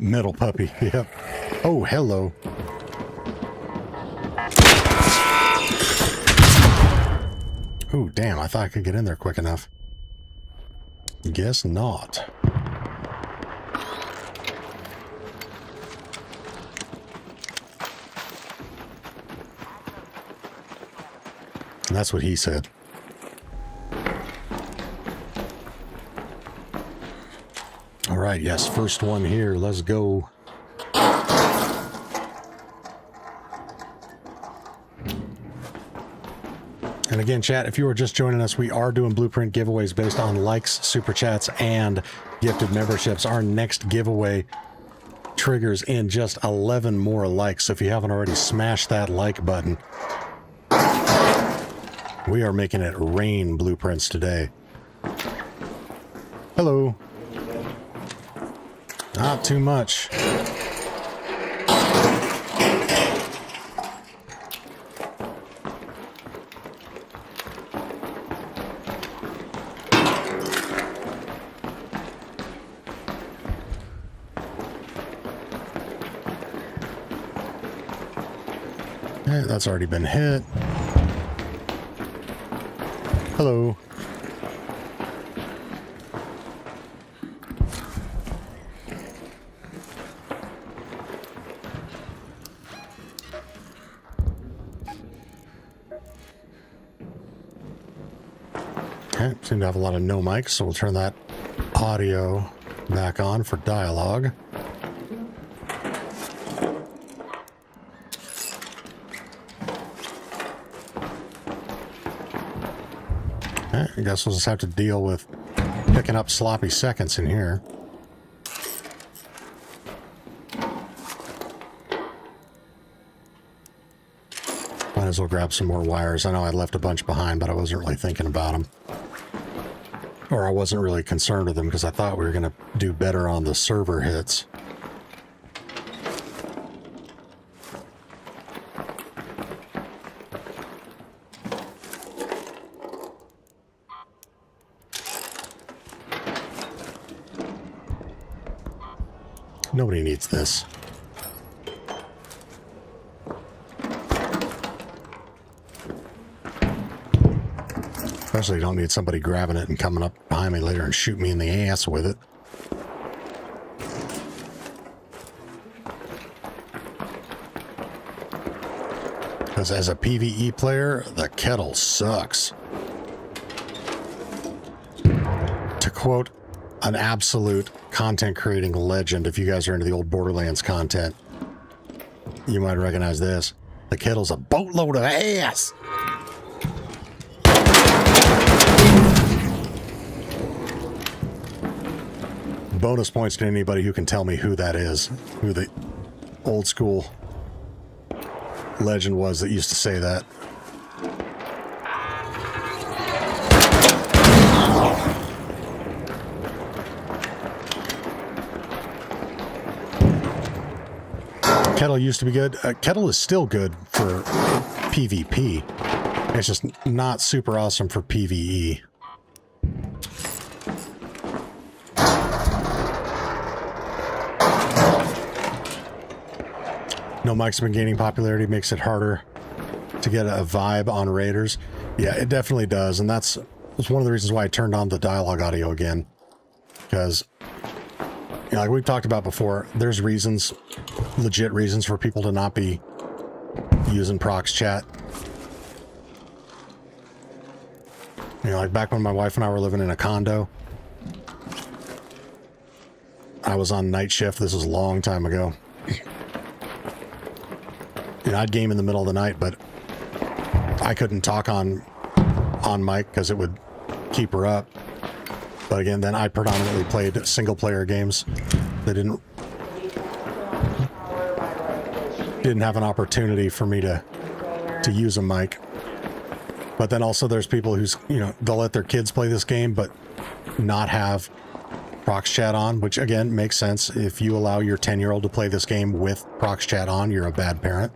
Middle puppy. Yep. Oh, hello. Oh, damn. I thought I could get in there quick enough. Guess not. And that's what he said. All right, yes, first one here. Let's go. And again, chat, if you are just joining us, we are doing blueprint giveaways based on likes, super chats, and gifted memberships. Our next giveaway triggers in just 11 more likes. So if you haven't already, smash that like button. We are making it rain blueprints today. Hello. Not too much. Okay, that's already been hit. Hello. Okay, seem to have a lot of no mics, so we'll turn that audio back on for dialogue. Okay, I guess we'll just have to deal with picking up sloppy seconds in here. Might as well grab some more wires. I know I left a bunch behind, but I wasn't really thinking about them. Or I wasn't really concerned with them because I thought we were going to do better on the server hits. Nobody needs this. Especially don't need somebody grabbing it and coming up behind me later and shoot me in the ass with it. Because as a PvE player, the kettle sucks. To quote an absolute content creating legend, if you guys are into the old Borderlands content, you might recognize this. The kettle's a boatload of ass. Bonus points to anybody who can tell me who that is, who the old school legend was that used to say that. Kettle used to be good. Kettle is still good for PvP. It's just not super awesome for PvE. No mics have been gaining popularity, makes it harder to get a vibe on raiders. Yeah, it definitely does, and that's one of the reasons why I turned on the dialogue audio again. Because, you know, like we've talked about before, there's reasons, legit reasons for people to not be using prox chat. You know, like back when my wife and I were living in a condo, I was on night shift. This was a long time ago. You know, I'd game in the middle of the night, but I couldn't talk on mic because it would keep her up. But again, then I predominantly played single player games that didn't have an opportunity for me to use a mic. But then also there's people who's, you know, they'll let their kids play this game but not have prox chat on, which again makes sense. If you allow your 10-year-old to play this game with prox chat on, you're a bad parent.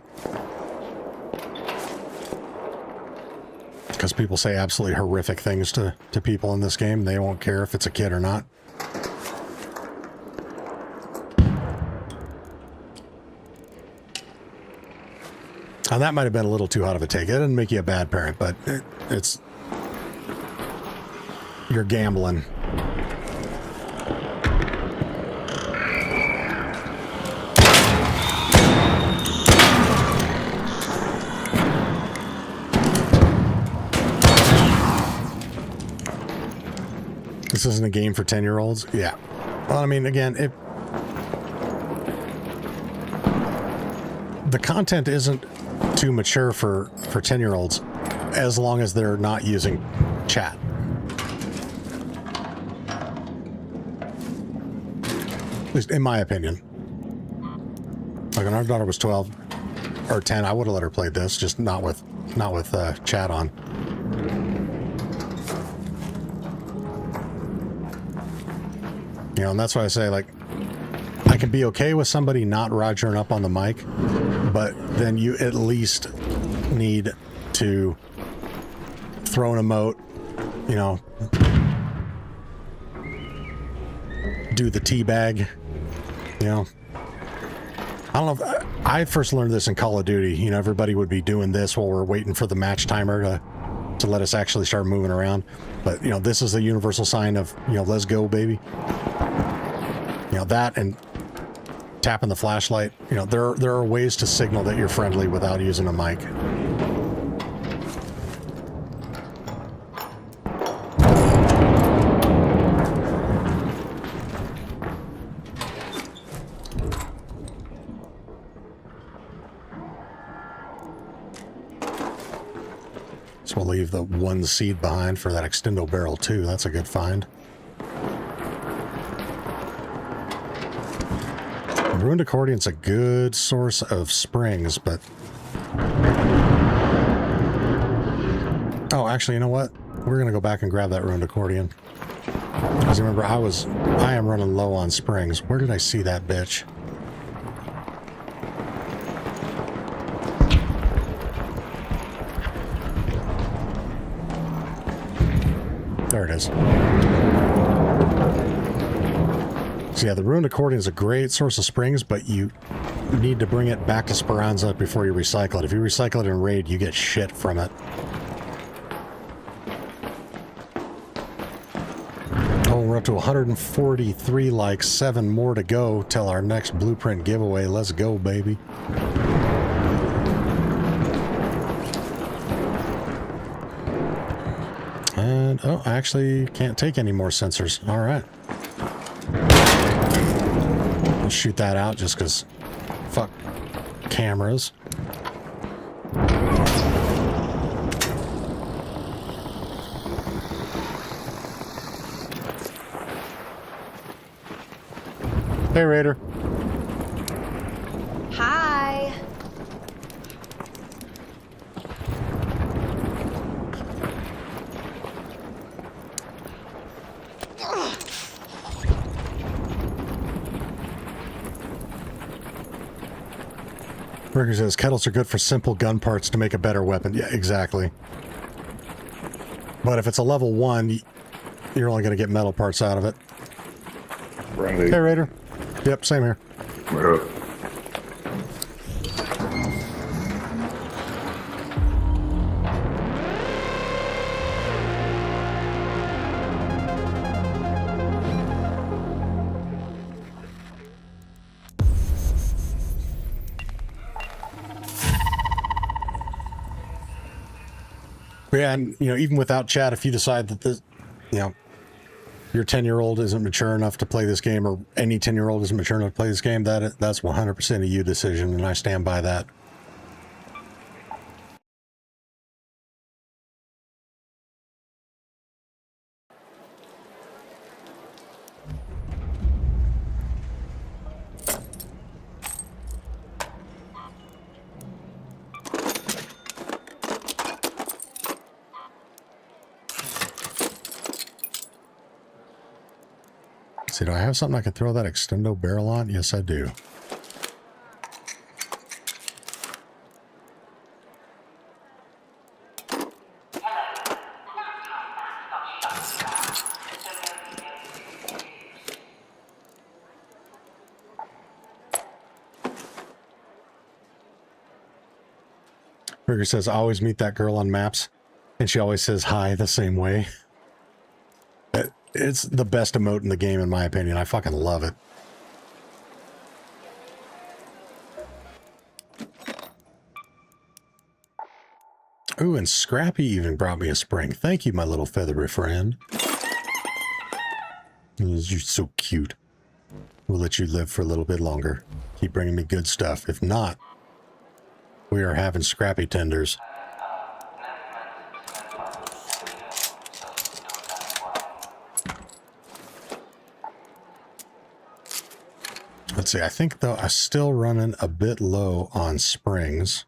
Because people say absolutely horrific things to people in this game. They won't care if it's a kid or not. And that might have been a little too hot of a take. It didn't make you a bad parent, but it's... You're gambling. This isn't a game for 10-year-olds? Yeah. Well, I mean, again, the content isn't too mature for 10-year-olds as long as they're not using chat. At least in my opinion. Like when our daughter was 12 or 10, I would have let her play this, just not with chat on. You know, and that's why I say, like, I can be okay with somebody not rogering up on the mic, but then you at least need to throw an emote, you know, do the teabag, you know. I don't know if I first learned this in Call of Duty. You know, everybody would be doing this while we're waiting for the match timer to let us actually start moving around. But, you know, this is the universal sign of, you know, let's go, baby. You know, that and tapping the flashlight. You know, there are ways to signal that you're friendly without using a mic. So we'll leave the one seed behind for that extendo barrel too. That's a good find. Ruined Accordion's a good source of springs, but... Oh, actually, you know what? We're going to go back and grab that Ruined Accordion. Because remember, I am running low on springs. Where did I see that bitch? There it is. So yeah, the Ruined Accordion is a great source of springs, but you need to bring it back to Speranza before you recycle it. If you recycle it in Raid, you get shit from it. Oh, we're up to 143 likes, 7 more to go till our next blueprint giveaway. Let's go, baby. And, oh, I actually can't take any more sensors. All right. I'll shoot that out just because fuck cameras. Hey, Raider. Hi. Burger says kettles are good for simple gun parts to make a better weapon. Yeah, exactly. But if it's a level 1, you're only going to get metal parts out of it. Friendly. Hey, Raider. Yep, same here. Yeah, and even without chat, if you decide that this, your 10-year-old isn't mature enough to play this game, or any 10-year-old isn't mature enough to play this game, that's 100% a you decision, and I stand by that. See, do I have something I can throw that extendo barrel on? Yes, I do. Burger says, I always meet that girl on maps, and she always says hi the same way. It's the best emote in the game, in my opinion. I fucking love it. Ooh, and Scrappy even brought me a spring. Thank you, my little feathery friend. You're so cute. We'll let you live for a little bit longer. Keep bringing me good stuff. If not, we are having Scrappy tenders. Let's see, I think, though, I'm still running a bit low on springs.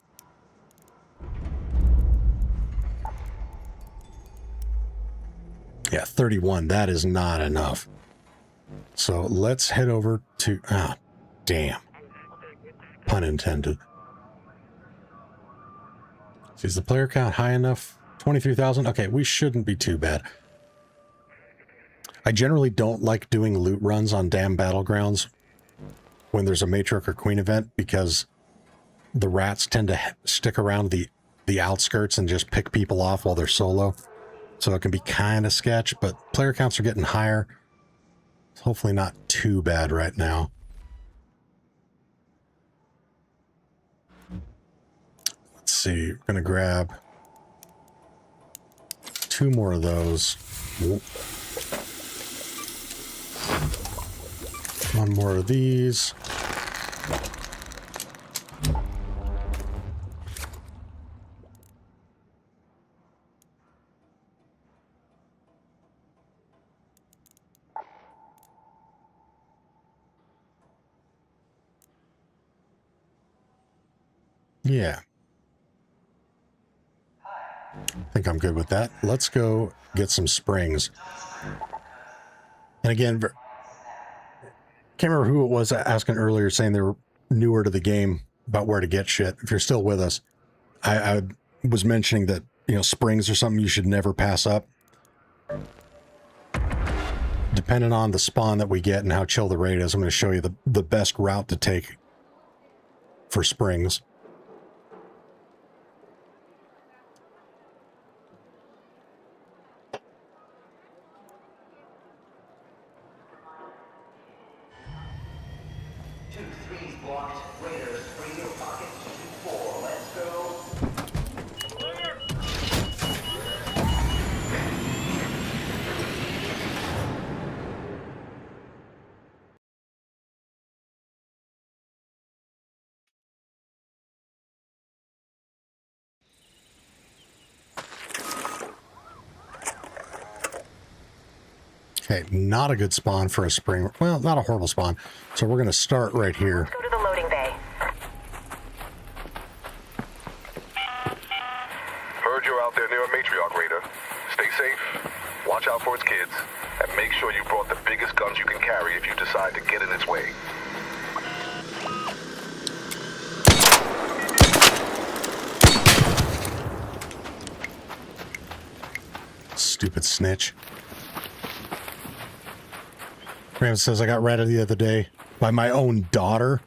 Yeah, 31. That is not enough. So let's head over to... Ah, damn. Pun intended. Is the player count high enough? 23,000? Okay, we shouldn't be too bad. I generally don't like doing loot runs on damn battlegrounds when there's a matriarch or queen event, because the rats tend to stick around the outskirts and just pick people off while they're solo. So it can be kind of sketch, but player counts are getting higher. It's hopefully not too bad right now. Let's see, we're gonna grab 2 more of those. 1 more of these. Yeah. I think I'm good with that. Let's go get some springs. And again, can't remember who it was asking earlier, saying they were newer to the game about where to get shit. If you're still with us, I was mentioning that, springs are something you should never pass up. Depending on the spawn that we get and how chill the raid is, I'm going to show you the best route to take for springs. Okay, not a good spawn for a spring. Well, not a horrible spawn. So we're going to start right here. Let's go to the loading bay. Heard you're out there near a matriarch raider. Stay safe, watch out for its kids, and make sure you brought the biggest guns you can carry if you decide to get in its way. Stupid snitch. Graham says, I got ratted the other day by my own daughter,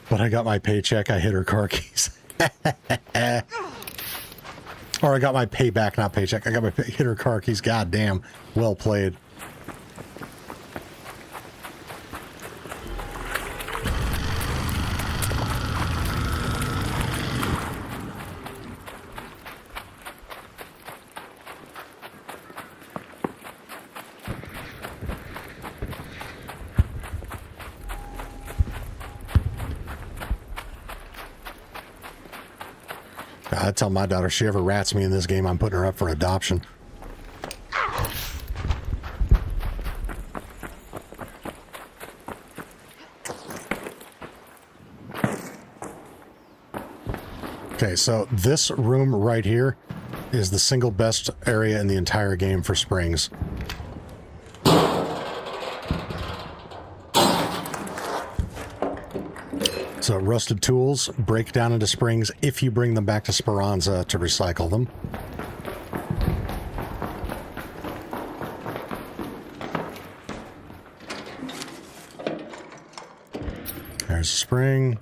but I got my paycheck. I hit her car keys. Or I got my payback, not paycheck. I got my hit her car keys. God damn. Well played. I tell my daughter, if she ever rats me in this game, I'm putting her up for adoption. Okay, so this room right here is the single best area in the entire game for springs. So rusted tools break down into springs if you bring them back to Speranza to recycle them. There's a spring.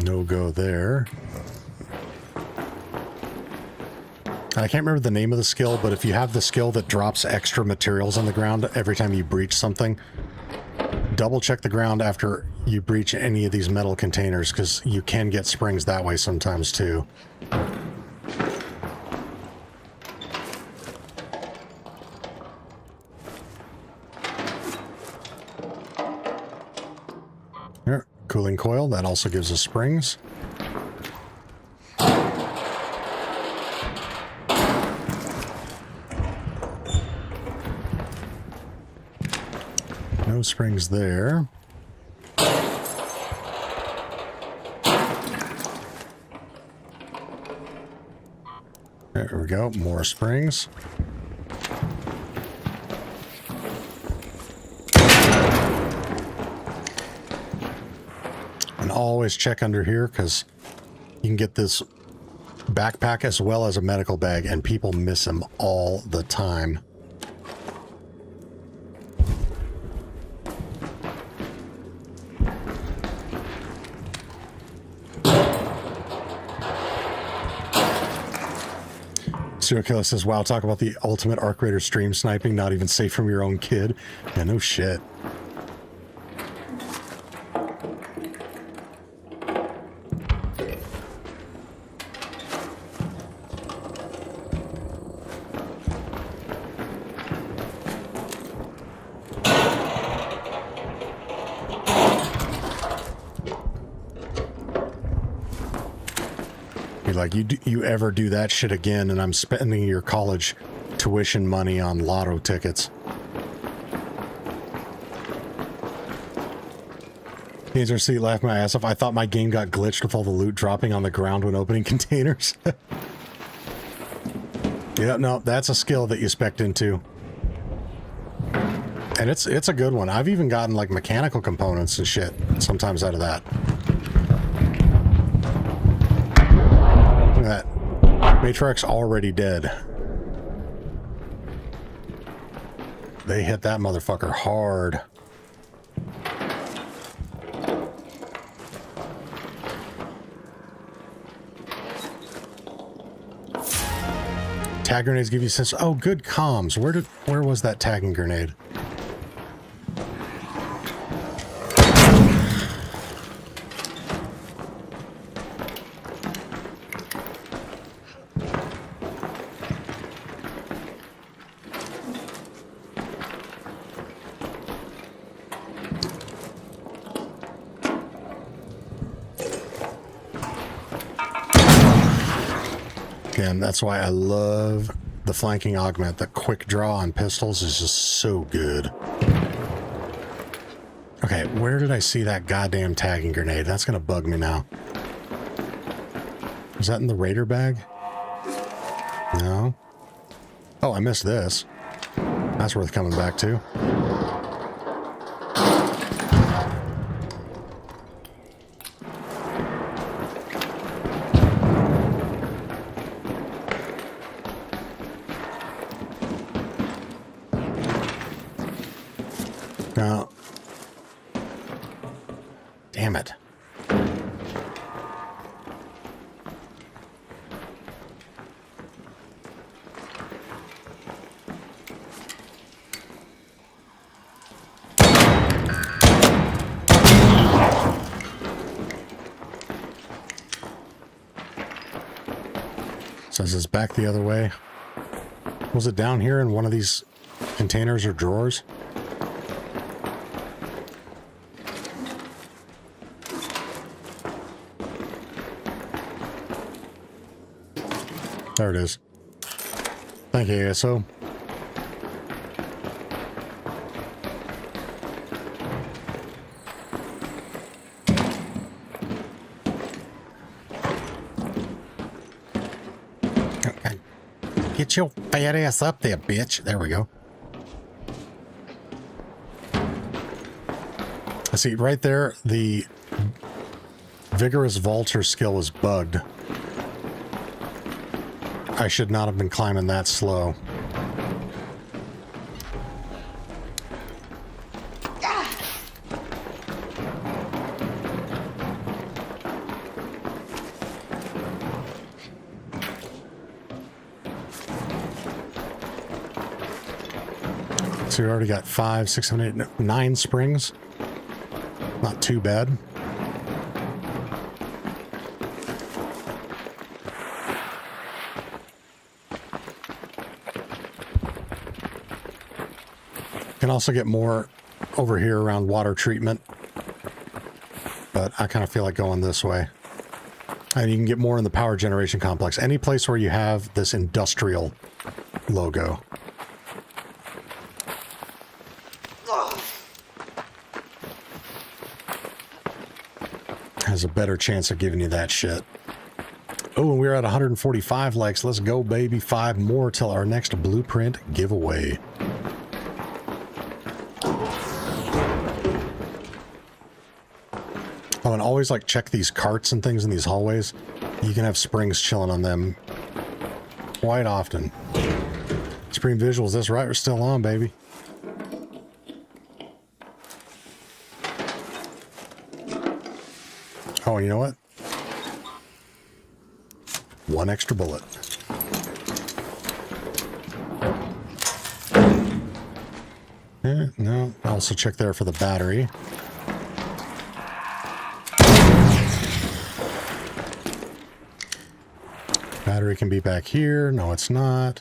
No go there. I can't remember the name of the skill, but if you have the skill that drops extra materials on the ground every time you breach something, double check the ground after you breach any of these metal containers, because you can get springs that way sometimes too. Here, cooling coil, that also gives us springs. No springs there. There we go, more springs. And always check under here, because you can get this backpack as well as a medical bag, and people miss them all the time. Serial Killer says, wow, talk about the ultimate Arc Raider stream sniping, not even safe from your own kid. Yeah, no shit. Like, you ever do that shit again, and I'm spending your college tuition money on lotto tickets. Can't see, laugh my ass off. I thought my game got glitched with all the loot dropping on the ground when opening containers. Yeah, no, that's a skill that you spec'd into. And it's a good one. I've even gotten like mechanical components and shit sometimes out of that. Look at that. Matriarch's already dead. They hit that motherfucker hard. Tag grenades give you sense. Oh, good comms. Where was that tagging grenade? Again, that's why I love the flanking augment. The quick draw on pistols is just so good. Okay, where did I see that goddamn tagging grenade? That's gonna bug me now. Was that in the Raider bag? No. Oh, I missed this. That's worth coming back to. No. Damn it. Says it's back the other way. Was it down here in one of these containers or drawers? There it is. Thank you, ASO. Okay. Get your fat ass up there, bitch. There we go. I see right there, the vigorous vaulter skill is bugged. I should not have been climbing that slow. So we already got 5, 6, 7, 8, 9 springs. Not too bad. Can also get more over here around water treatment, but I kind of feel like going this way. And you can get more in the power generation complex. Any place where you have this industrial logo. Has a better chance of giving you that shit. Oh, and we're at 145 likes. Let's go, baby. 5 more till our next blueprint giveaway. Oh, and always like check these carts and things in these hallways. You can have springs chilling on them quite often. Spring visuals, that's right, we're still on, baby. Oh, you know what? 1 extra bullet. Yeah, no, also check there for the battery. Battery can be back here. No, it's not.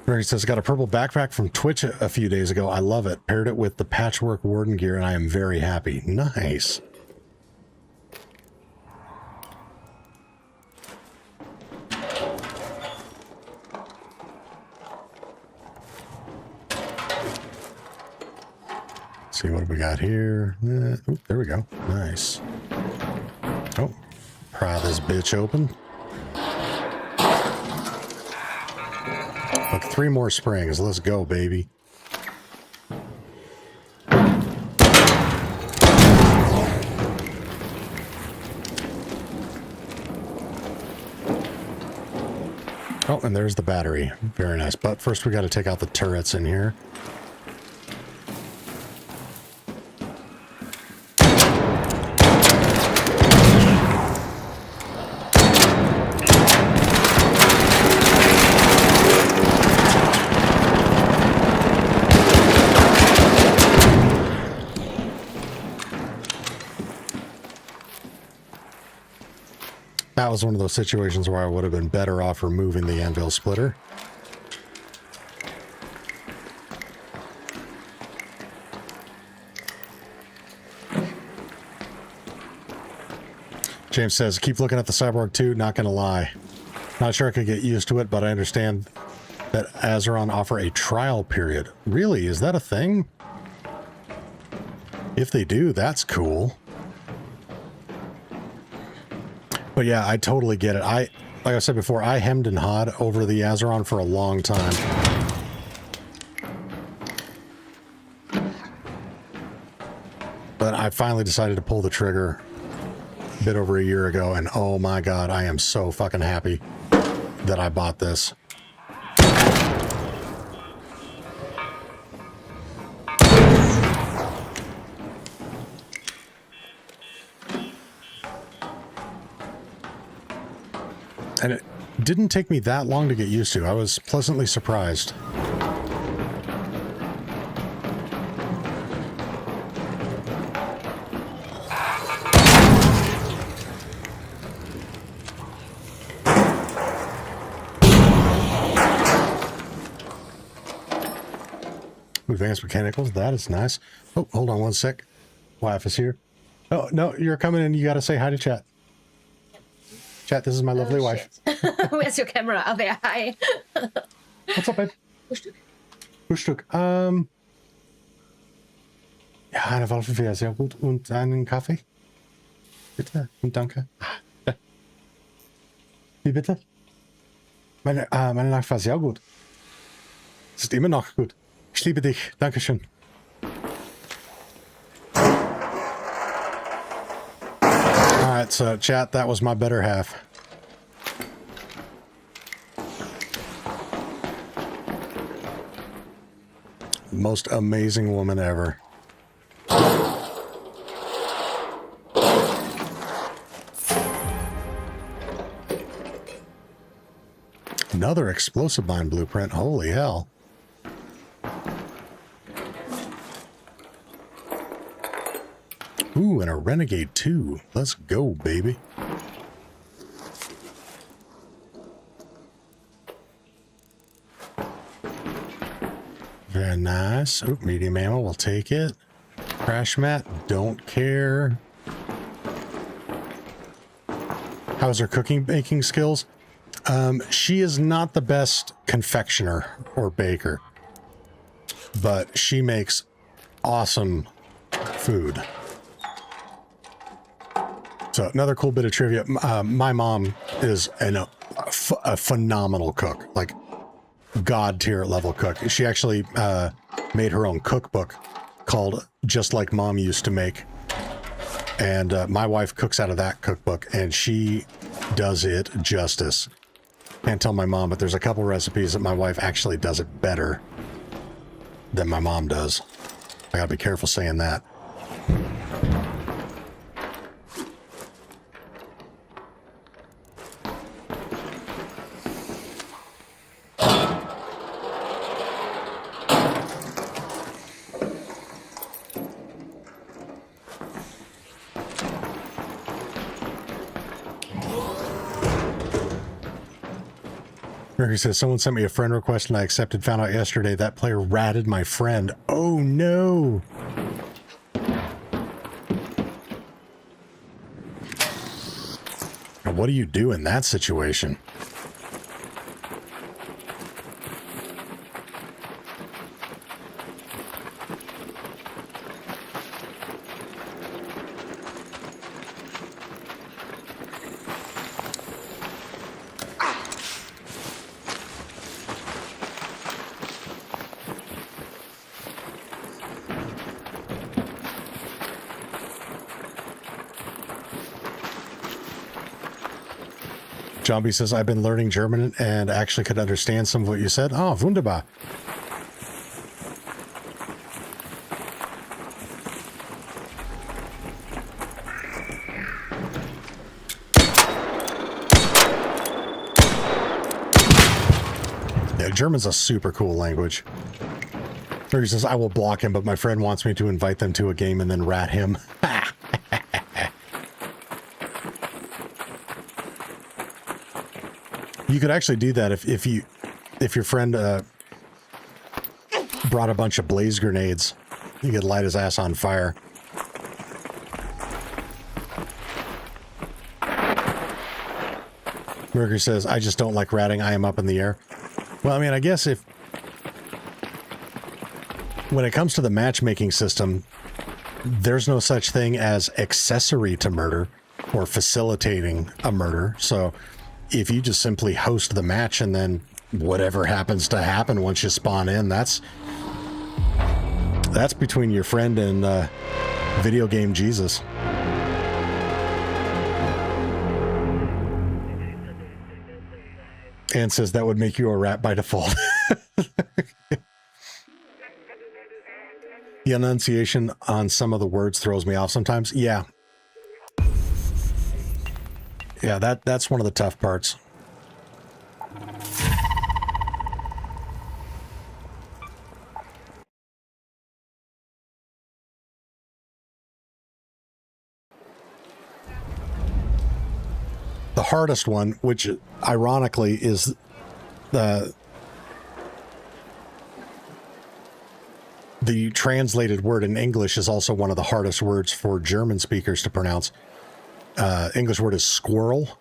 Greg says, got a purple backpack from Twitch a few days ago. I love it. Paired it with the patchwork warden gear, and I am very happy. Nice. See what we got here. Ooh, there we go. Nice. Oh, pry this bitch open. Look, 3 more springs. Let's go, baby. Oh, and there's the battery. Very nice. But first we got to take out the turrets in here. That was one of those situations where I would have been better off removing the anvil splitter. James says, keep looking at the Cyborg 2, not gonna lie. Not sure I could get used to it, but I understand that Azeron offer a trial period. Really? Is that a thing? If they do, that's cool. But yeah, I totally get it. Like I said before, I hemmed and hawed over the Azeron for a long time. But I finally decided to pull the trigger a bit over a year ago, and oh my god, I am so fucking happy that I bought this. And it didn't take me that long to get used to. I was pleasantly surprised. Advanced mechanicals. That is nice. Oh, hold on one sec. Wife is here. Oh, no, you're coming in. You got to say hi to chat. Chat, this is my lovely wife. Where's your camera? Oh, there. Hi. What's up, babe? Frühstück. Ja, eine Waffe wäre sehr gut. Und einen Kaffee? Bitte und danke. Wie bitte? Meine Nacht war sehr gut. Es ist immer noch gut. Ich liebe dich. Dankeschön. Alright, so chat, that was my better half. Most amazing woman ever. Another explosive mine blueprint. Holy hell. Ooh, and a Renegade 2. Let's go, baby. Very nice. Oh, medium ammo, we'll take it. Crash mat, don't care. How's her cooking baking skills? She is not the best confectioner or baker, but she makes awesome food. So another cool bit of trivia. My mom is a phenomenal cook, like god tier level cook. She actually made her own cookbook called Just Like Mom Used to Make. And my wife cooks out of that cookbook, and she does it justice. Can't tell my mom, but there's a couple recipes that my wife actually does it better than my mom does. I gotta be careful saying that. Mercury says, someone sent me a friend request and I accepted, found out yesterday that player ratted my friend. Oh no. Now, what do you do in that situation? Zombie says, I've been learning German and actually could understand some of what you said. Oh, wunderbar. Yeah, German's a super cool language. He says, I will block him, but my friend wants me to invite them to a game and then rat him. You could actually do that if your friend brought a bunch of blaze grenades. You could light his ass on fire. Mercury says, I just don't like ratting. I am up in the air. Well, I mean, I guess when it comes to the matchmaking system, there's no such thing as accessory to murder or facilitating a murder. So if you just simply host the match and then whatever happens to happen once you spawn in, that's between your friend and video game Jesus. And says that would make you a rat by default. The enunciation on some of the words throws me off sometimes. Yeah. Yeah, that's one of the tough parts. The hardest one, which ironically is the translated word in English is also one of the hardest words for German speakers to pronounce. English word is squirrel,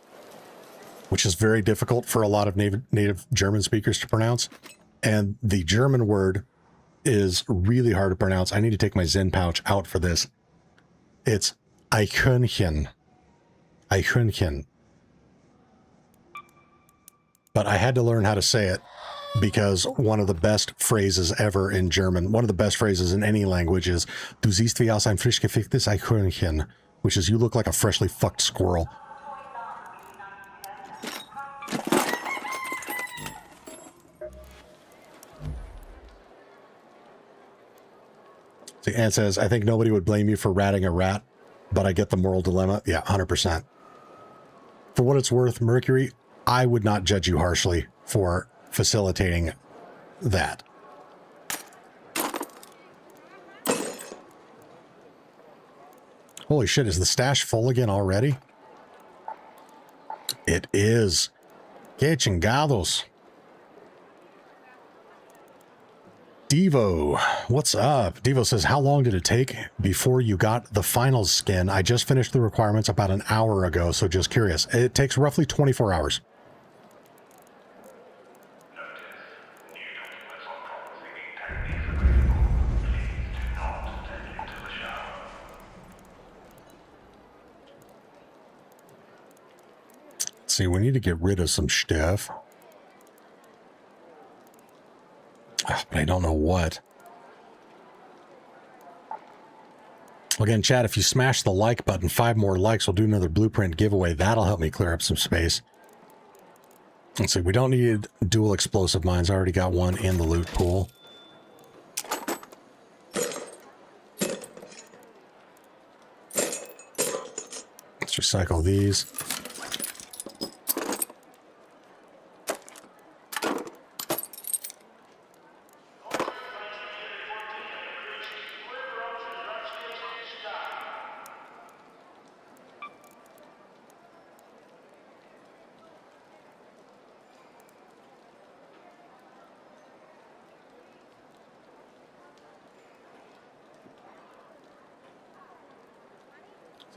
which is very difficult for a lot of native German speakers to pronounce. And the German word is really hard to pronounce. I need to take my Zen pouch out for this. It's Eichhörnchen. Eichhörnchen. But I had to learn how to say it because one of the best phrases ever in German, one of the best phrases in any language is, Du siehst wie aus ein frisch geficktes Eichhörnchen, which is, you look like a freshly fucked squirrel. See, Anne says, I think nobody would blame you for ratting a rat, but I get the moral dilemma. Yeah, 100%. For what it's worth, Mercury, I would not judge you harshly for facilitating that. Holy shit, is the stash full again already? It is. Que chingados. Devo, what's up? Devo says, how long did it take before you got the final skin? I just finished the requirements about an hour ago, so just curious. It takes roughly 24 hours. Let's see, we need to get rid of some stuff. But I don't know what. Again, chat, if you smash the like button, 5 more likes, we'll do another blueprint giveaway. That'll help me clear up some space. Let's see, we don't need dual explosive mines. I already got one in the loot pool. Let's recycle these.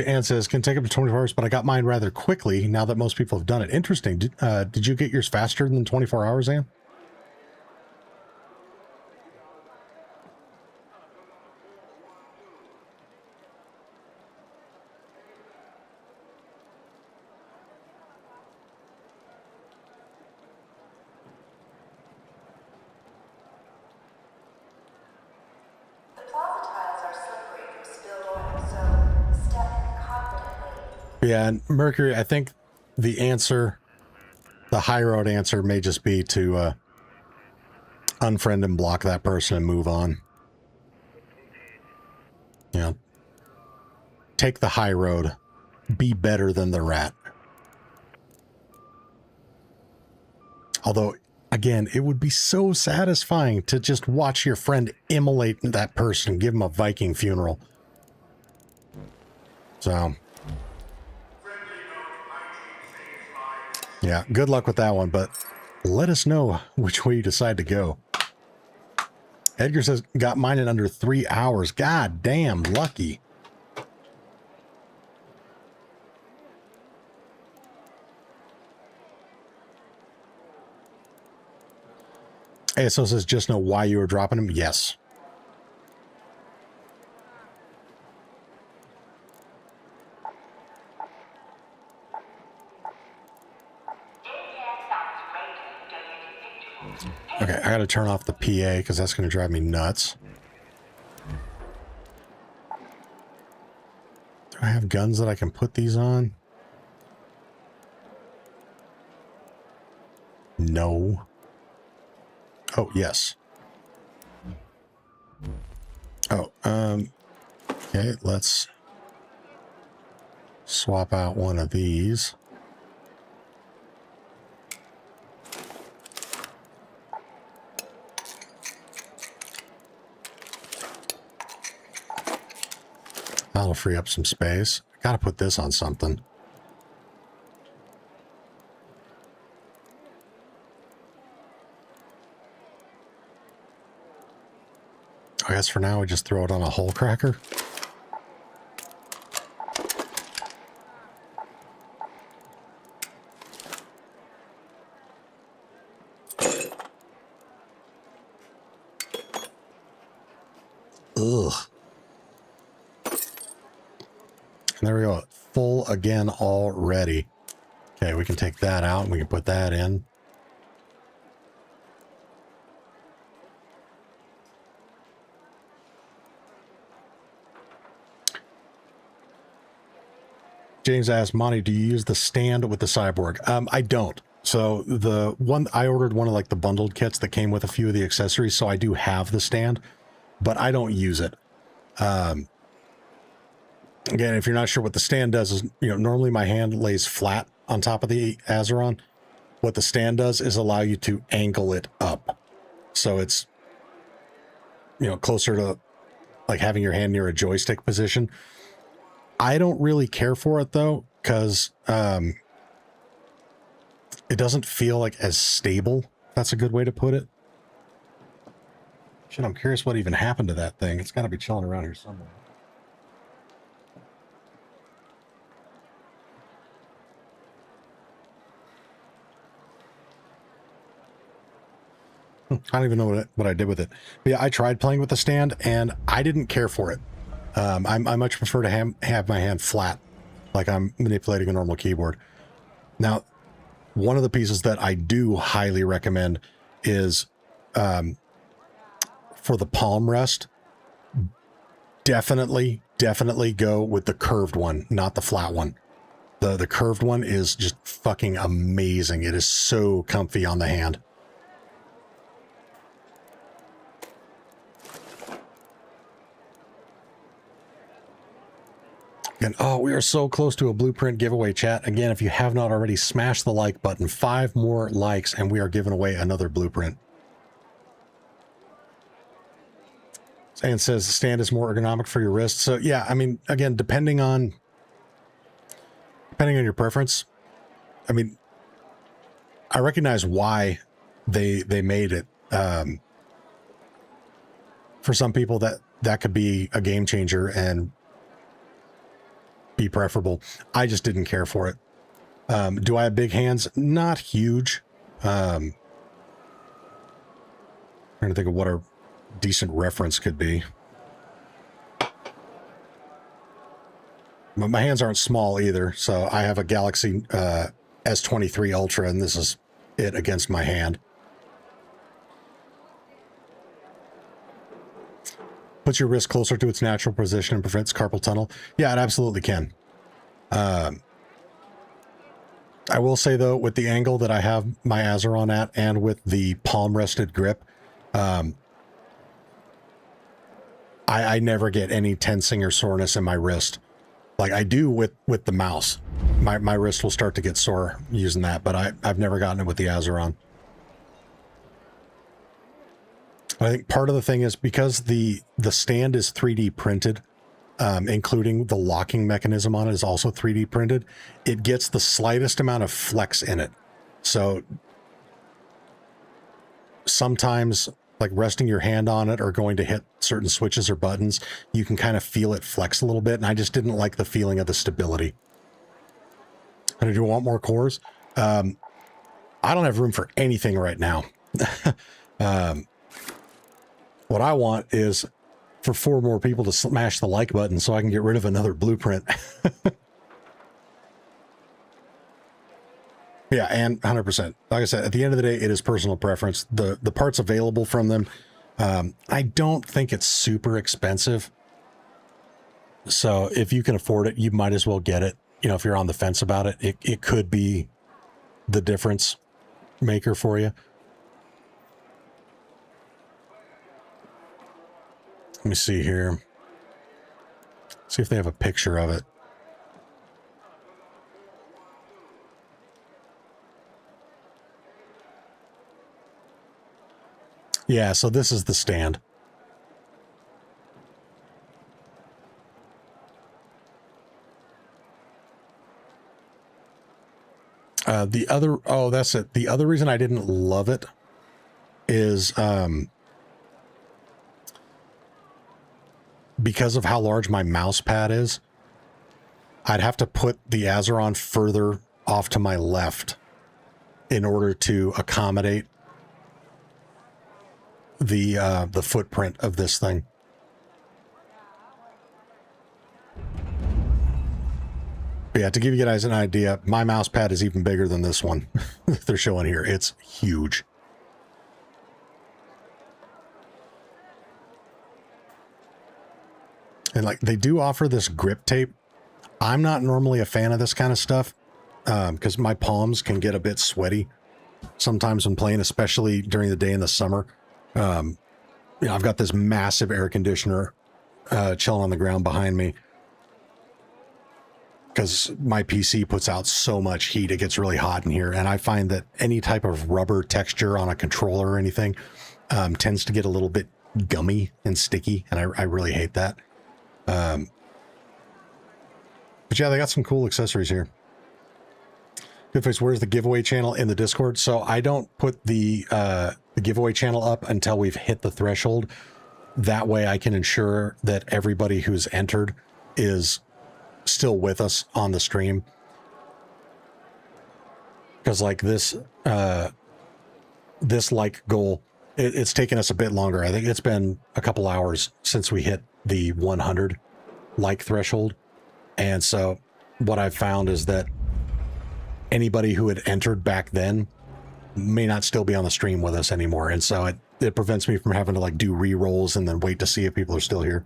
Anne says, can take up to 24 hours, but I got mine rather quickly now that most people have done it. Interesting. Did you get yours faster than 24 hours, Anne? Yeah, and Mercury, I think the answer, the high road answer may just be to unfriend and block that person and move on. You know, take the high road. Be better than the rat. Although, again, it would be so satisfying to just watch your friend immolate that person, give him a Viking funeral. So... yeah, good luck with that one, but let us know which way you decide to go. Edgar says, got mine in under 3 hours. God damn, lucky. ASO says, just know why you were dropping them. Yes. Okay, I gotta turn off the PA because that's gonna drive me nuts. Do I have guns that I can put these on? No. Oh, yes. Oh, okay, let's swap out one of these. That'll free up some space. I gotta put this on something. I guess for now we just throw it on a hole cracker. Ugh. And there we go. Full again already. Okay, we can take that out and we can put that in. James asked, Monty, do you use the stand with the cyborg? I don't. So the one I ordered one of like the bundled kits that came with a few of the accessories, so I do have the stand, but I don't use it. Again, if you're not sure what the stand does, is normally my hand lays flat on top of the Azeron. What the stand does is allow you to angle it up, so it's closer to like having your hand near a joystick position. I don't really care for it though, because it doesn't feel like as stable. That's a good way to put it. Shit, I'm curious what even happened to that thing. It's got to be chilling around here somewhere. I don't even know what I did with it. But yeah, I tried playing with the stand and I didn't care for it. I much prefer to have my hand flat, like I'm manipulating a normal keyboard. Now, one of the pieces that I do highly recommend is for the palm rest, definitely go with the curved one, not the flat one. The curved one is just fucking amazing. It is so comfy on the hand. And oh, we are so close to a blueprint giveaway, chat. Again, if you have not already, smash the like button. 5 more likes and we are giving away another blueprint. And says the stand is more ergonomic for your wrist. So yeah, I mean, again, depending on your preference. I mean, I recognize why they made it. For some people that could be a game changer and be preferable. I just didn't care for it. Do I have big hands? Not huge. Trying to think of what a decent reference could be. But my hands aren't small either, so I have a Galaxy S23 Ultra, and this is it against my hand. Puts your wrist closer to its natural position and prevents carpal tunnel. Yeah, it absolutely can. I will say, though, with the angle that I have my Azeron at and with the palm-rested grip, I never get any tensing or soreness in my wrist. Like I do with the mouse. My wrist will start to get sore using that, but I've never gotten it with the Azeron. I think part of the thing is because the stand is 3D printed, including the locking mechanism on it is also 3D printed. It gets the slightest amount of flex in it. So sometimes like resting your hand on it or going to hit certain switches or buttons, you can kind of feel it flex a little bit. And I just didn't like the feeling of the stability. And I do want more cores. I don't have room for anything right now. What I want is for 4 more people to smash the like button so I can get rid of another blueprint. Yeah, and 100%. Like I said, at the end of the day, it is personal preference. The parts available from them, I don't think it's super expensive. So if you can afford it, you might as well get it. If you're on the fence about it, it could be the difference maker for you. Let me see here. See if they have a picture of it. Yeah, so this is the stand. That's it. The other reason I didn't love it is because of how large my mouse pad is, I'd have to put the Azeron further off to my left in order to accommodate the footprint of this thing. But yeah, to give you guys an idea, my mouse pad is even bigger than this one that they're showing here. It's huge. And like, they do offer this grip tape. I'm not normally a fan of this kind of stuff because my palms can get a bit sweaty sometimes when playing, especially during the day in the summer. You know, I've got this massive air conditioner chilling on the ground behind me because my PC puts out so much heat. It gets really hot in here. And I find that any type of rubber texture on a controller or anything tends to get a little bit gummy and sticky. And I really hate that. But yeah, they got some cool accessories here. Goodface, where's the giveaway channel in the Discord? So I don't put the giveaway channel up until we've hit the threshold. That way I can ensure that everybody who's entered is still with us on the stream. Because like this like goal, it's taken us a bit longer. I think it's been a couple hours since we hit the 100 like threshold. And so what I've found is that anybody who had entered back then may not still be on the stream with us anymore. And so it prevents me from having to like do re-rolls and then wait to see if people are still here.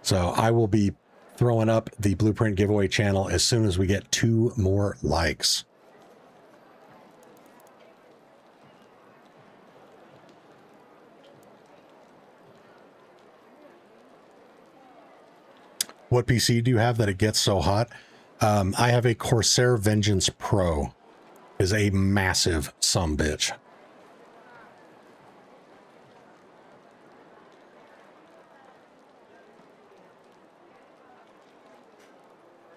So I will be throwing up the Blueprint giveaway channel as soon as we get 2 more likes. What PC do you have that it gets so hot? I have a Corsair Vengeance Pro. Is a massive sumbitch.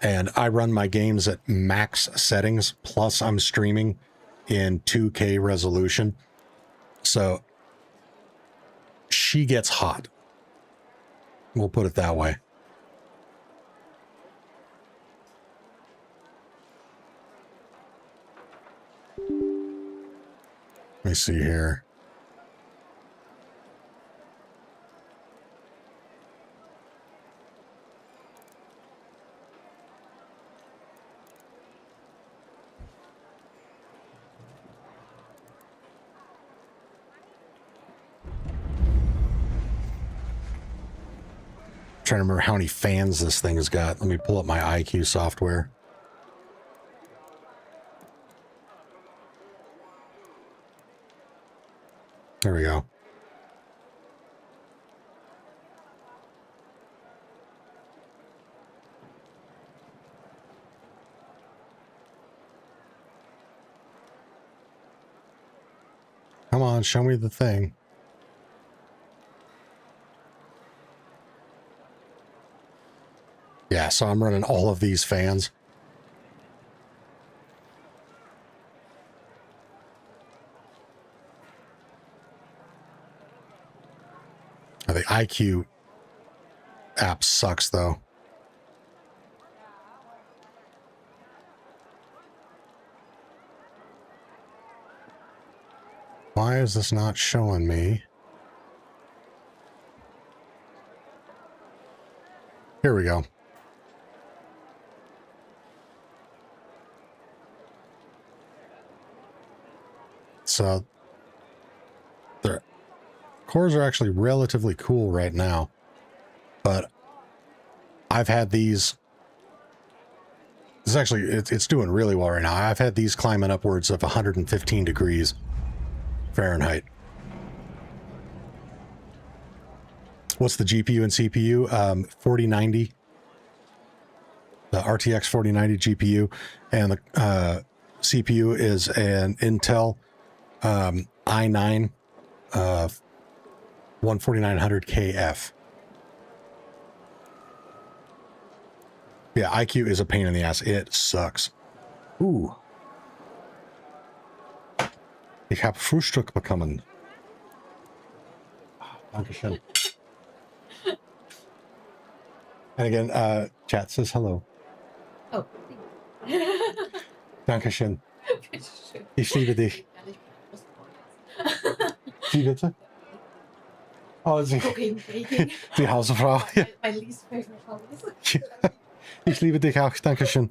And I run my games at max settings, plus I'm streaming in 2K resolution. So she gets hot. We'll put it that way. Let me see here. Trying to remember how many fans this thing has got. Let me pull up my IQ software. There we go. Come on, show me the thing. Yeah, so I'm running all of these fans. The IQ app sucks, though. Why is this not showing me? Here we go. So their cores are actually relatively cool right now, but I've had these. It's actually, it's doing really well right now. I've had these climbing upwards of 115 degrees Fahrenheit. What's the GPU and CPU? 4090. The RTX 4090 GPU, and the CPU is an Intel i9 14900KF. Yeah, IQ is a pain in the ass. It sucks. Ooh. Ich habe Frühstück bekommen. Dankeschön. And again, chat says hello. Oh. Dankeschön. Ich liebe dich. Wie bitte? Oh, sie, Cooking, baking. die Hausfrau. Ja. My least favorite hobbies. Ich liebe dich auch. Dankeschön.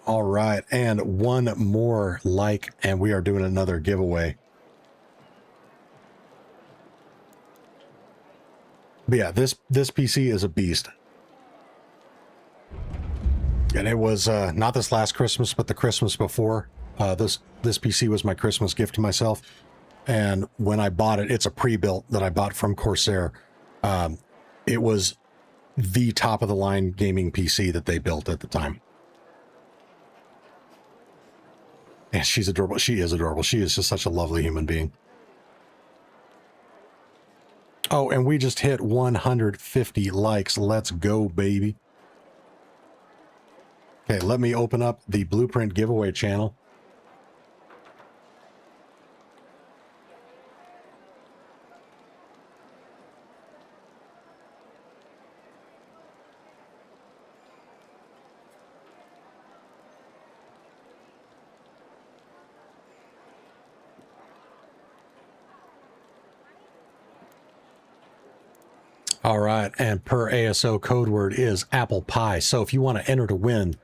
All right. And one more like, and we are doing another giveaway. But yeah, this PC is a beast. And it was not this last Christmas, but the Christmas before. This PC was my Christmas gift to myself. And when I bought it, it's a pre-built that I bought from Corsair. It was the top of the line gaming PC that they built at the time. And she's adorable. She is adorable. She is just such a lovely human being. Oh, and we just hit 150 likes. Let's go, baby. Okay, let me open up the Blueprint giveaway channel. All right, and per ASO code word is apple pie. So if you want to enter to win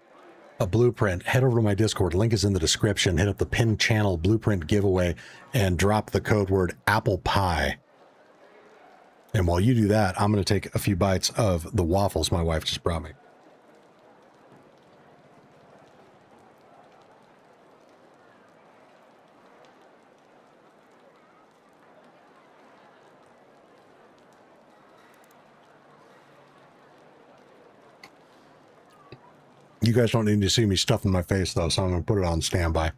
a Blueprint, head over to my Discord. Link is in the description. Hit up the pinned channel Blueprint giveaway and drop the code word apple pie. And while you do that, I'm going to take a few bites of the waffles my wife just brought me. You guys don't need to see me stuffing my face, though, so I'm going to put it on standby.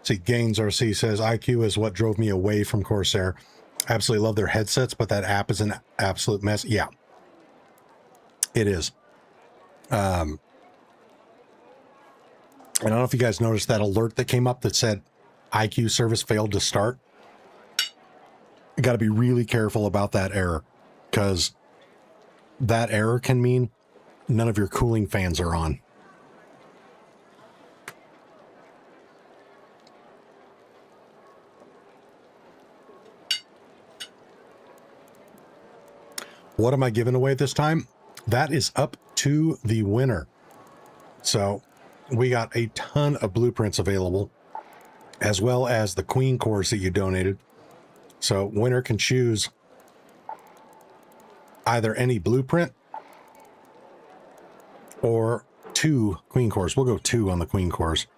See, Gaines RC says, IQ is what drove me away from Corsair. Absolutely love their headsets, but that app is an absolute mess. Yeah, it is. I don't know if you guys noticed that alert that came up that said IQ service failed to start. You got to be really careful about that error, because that error can mean none of your cooling fans are on. What am I giving away this time? That is up to the winner. So we got a ton of blueprints available, as well as the Queen cores that you donated. So winner can choose either any blueprint or 2 Queen cores. We'll go 2 on the Queen cores.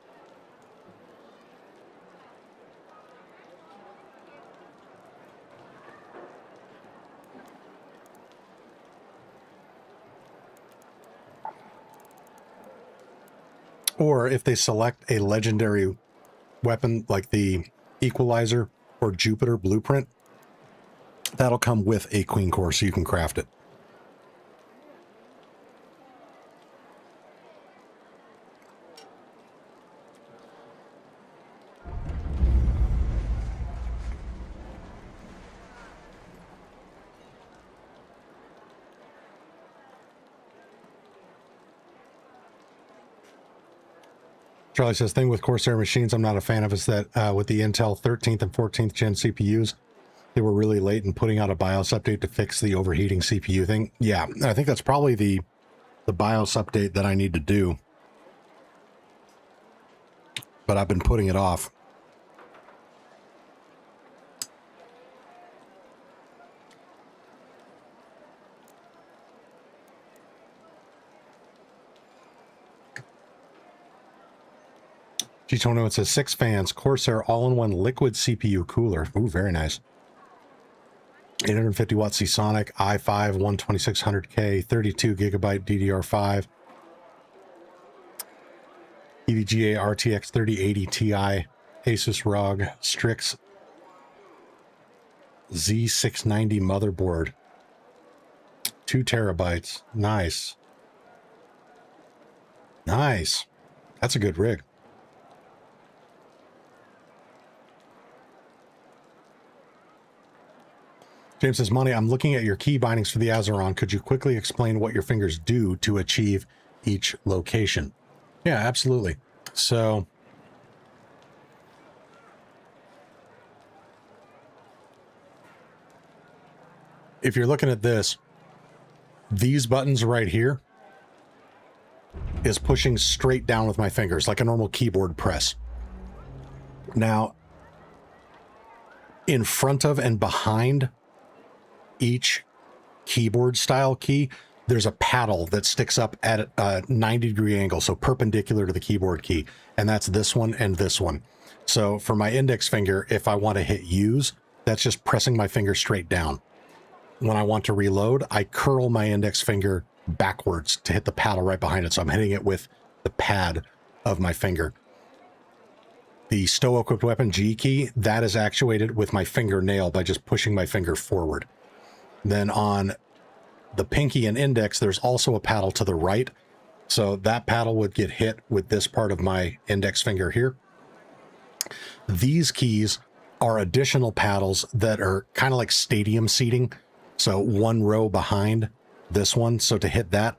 Or if they select a legendary weapon like the Equalizer or Jupiter blueprint, that'll come with a Queen core so you can craft it. Charlie says, thing with Corsair machines I'm not a fan of is that with the Intel 13th and 14th gen CPUs, they were really late in putting out a BIOS update to fix the overheating CPU thing. Yeah, I think that's probably the BIOS update that I need to do. But I've been putting it off. Gitono, it says 6 fans, Corsair all-in-one liquid CPU cooler. Ooh, very nice. 850 watt Seasonic, i5 12600K, 32 gigabyte DDR5, EVGA RTX 3080 Ti, Asus ROG Strix Z690 motherboard, 2 terabytes. Nice. Nice. That's a good rig. James says, Money, I'm looking at your key bindings for the Azeron. Could you quickly explain what your fingers do to achieve each location? Yeah, absolutely. So if you're looking at this, these buttons right here is pushing straight down with my fingers like a normal keyboard press. Now, in front of and behind each keyboard style key, there's a paddle that sticks up at a 90-degree angle, so perpendicular to the keyboard key, and that's this one and this one. So for my index finger, if I want to hit use, that's just pressing my finger straight down. When I want to reload, I curl my index finger backwards to hit the paddle right behind it, so I'm hitting it with the pad of my finger. The stow-equipped weapon G key, that is actuated with my fingernail by just pushing my finger forward. Then on the pinky and index, there's also a paddle to the right. So that paddle would get hit with this part of my index finger here. These keys are additional paddles that are kind of like stadium seating. So one row behind this one. So to hit that,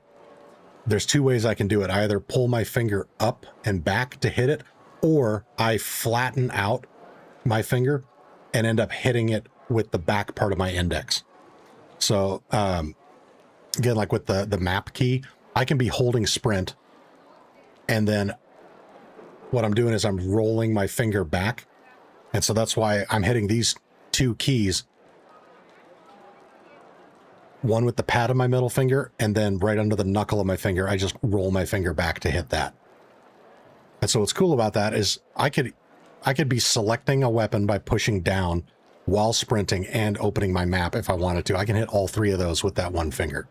there's 2 ways I can do it. I either pull my finger up and back to hit it, or I flatten out my finger and end up hitting it with the back part of my index. So, again, like with the map key, I can be holding sprint, and then what I'm doing is I'm rolling my finger back. And so that's why I'm hitting these 2 keys, one with the pad of my middle finger, and then right under the knuckle of my finger, I just roll my finger back to hit that. And so what's cool about that is I could be selecting a weapon by pushing down while sprinting and opening my map if I wanted to. I can hit all 3 of those with that one finger.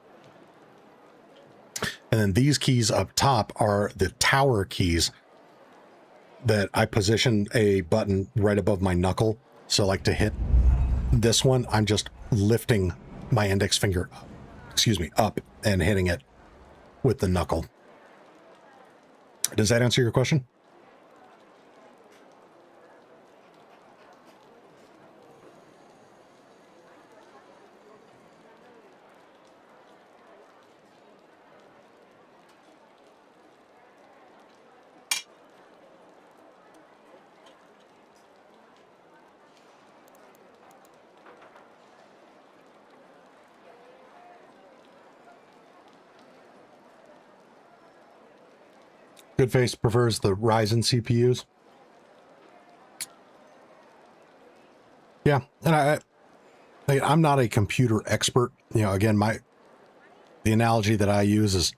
And then these keys up top are the tower keys that I position a button right above my knuckle. So like to hit this one, I'm just lifting my index finger, up and hitting it with the knuckle. Does that answer your question? Goodface prefers the Ryzen CPUs. Yeah, and I'm not a computer expert. You know, again, the analogy that I use is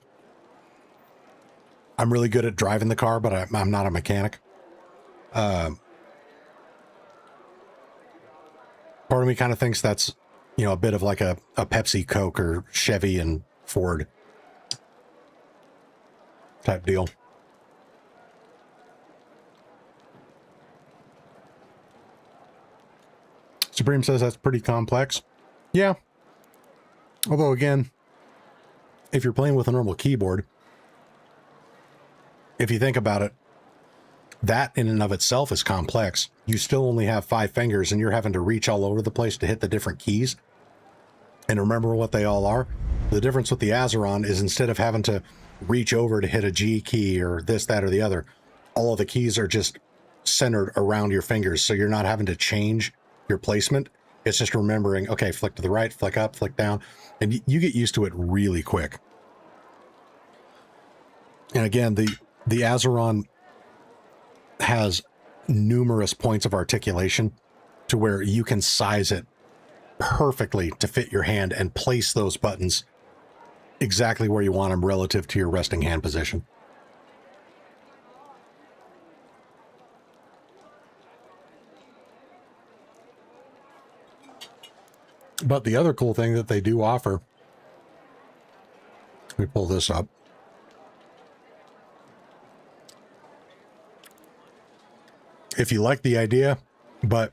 I'm really good at driving the car, but I'm not a mechanic. Part of me kind of thinks that's, you know, a bit of like a Pepsi, Coke, or Chevy and Ford type deal. Supreme says that's pretty complex. Yeah. Although, again, if you're playing with a normal keyboard, if you think about it, that in and of itself is complex. You still only have 5 fingers and you're having to reach all over the place to hit the different keys and remember what they all are. The difference with the Azeron is instead of having to reach over to hit a G key or this, that, or the other, all of the keys are just centered around your fingers. So you're not having to change your placement. It's just remembering, okay, flick to the right, flick up, flick down, and you get used to it really quick. And again, the Azeron has numerous points of articulation to where you can size it perfectly to fit your hand and place those buttons exactly where you want them relative to your resting hand position. But the other cool thing that they do offer, let me pull this up. If you like the idea, but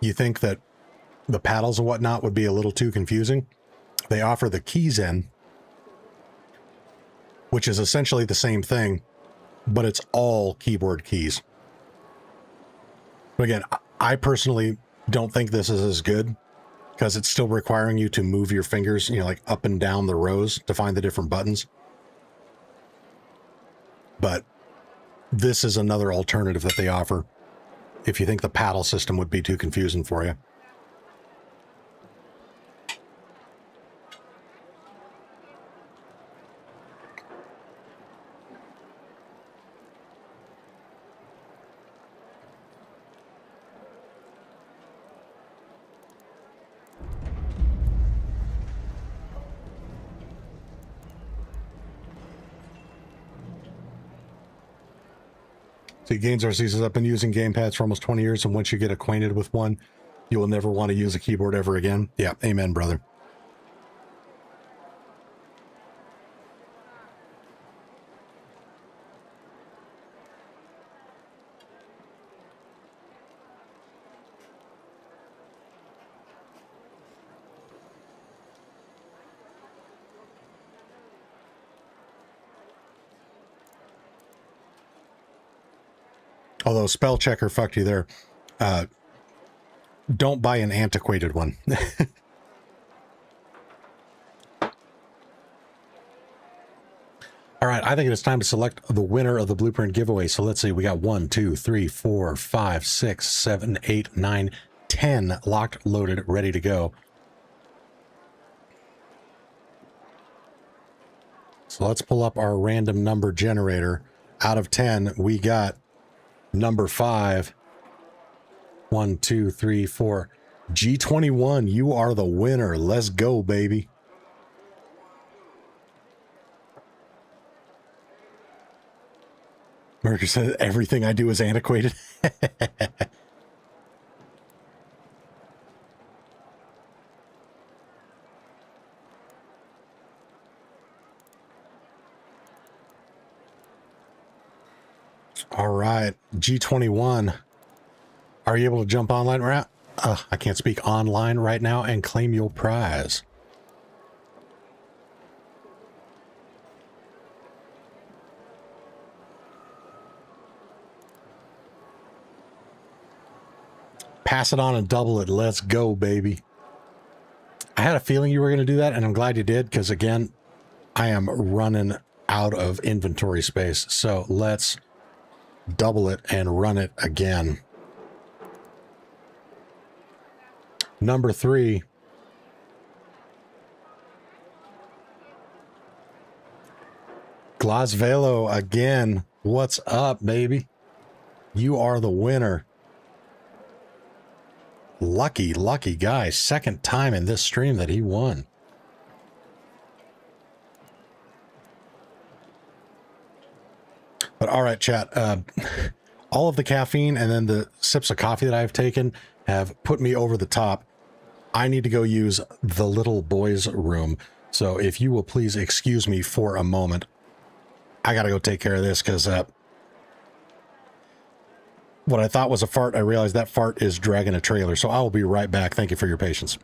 you think that the paddles and whatnot would be a little too confusing, they offer the Keyzen, which is essentially the same thing, but it's all keyboard keys. But again, I personally don't think this is as good because it's still requiring you to move your fingers, you know, like up and down the rows to find the different buttons. But this is another alternative that they offer if you think the paddle system would be too confusing for you. See, Gains RC says, I've been using gamepads for almost 20 years, and once you get acquainted with one, you will never want to use a keyboard ever again. Yeah, amen, brother. Although spell checker fucked you there. Don't buy an antiquated one. All right, I think it is time to select the winner of the blueprint giveaway. So let's see, we got 1, 2, 3, 4, 5, 6, 7, 8, 9, 10 locked, loaded, ready to go. So let's pull up our random number generator. Out of 10, we got number 5. 1, 2, 3, 4. G21, you are the winner. Let's go, baby. Merker said everything I do is antiquated. All right, G21. Are you able to jump online right? I can't speak online right now and claim your prize. Pass it on and double it. Let's go, baby. I had a feeling you were going to do that, and I'm glad you did, because again, I am running out of inventory space. So let's double it and run it again. Number 3. Glasvelo again. What's up, baby? You are the winner. Lucky, lucky guy. Second time in this stream that he won. But all right, chat. All of the caffeine and then the sips of coffee that I've taken have put me over the top. I need to go use the little boy's room. So if you will please excuse me for a moment, I got to go take care of this because what I thought was a fart, I realized that fart is dragging a trailer. So I will be right back. Thank you for your patience.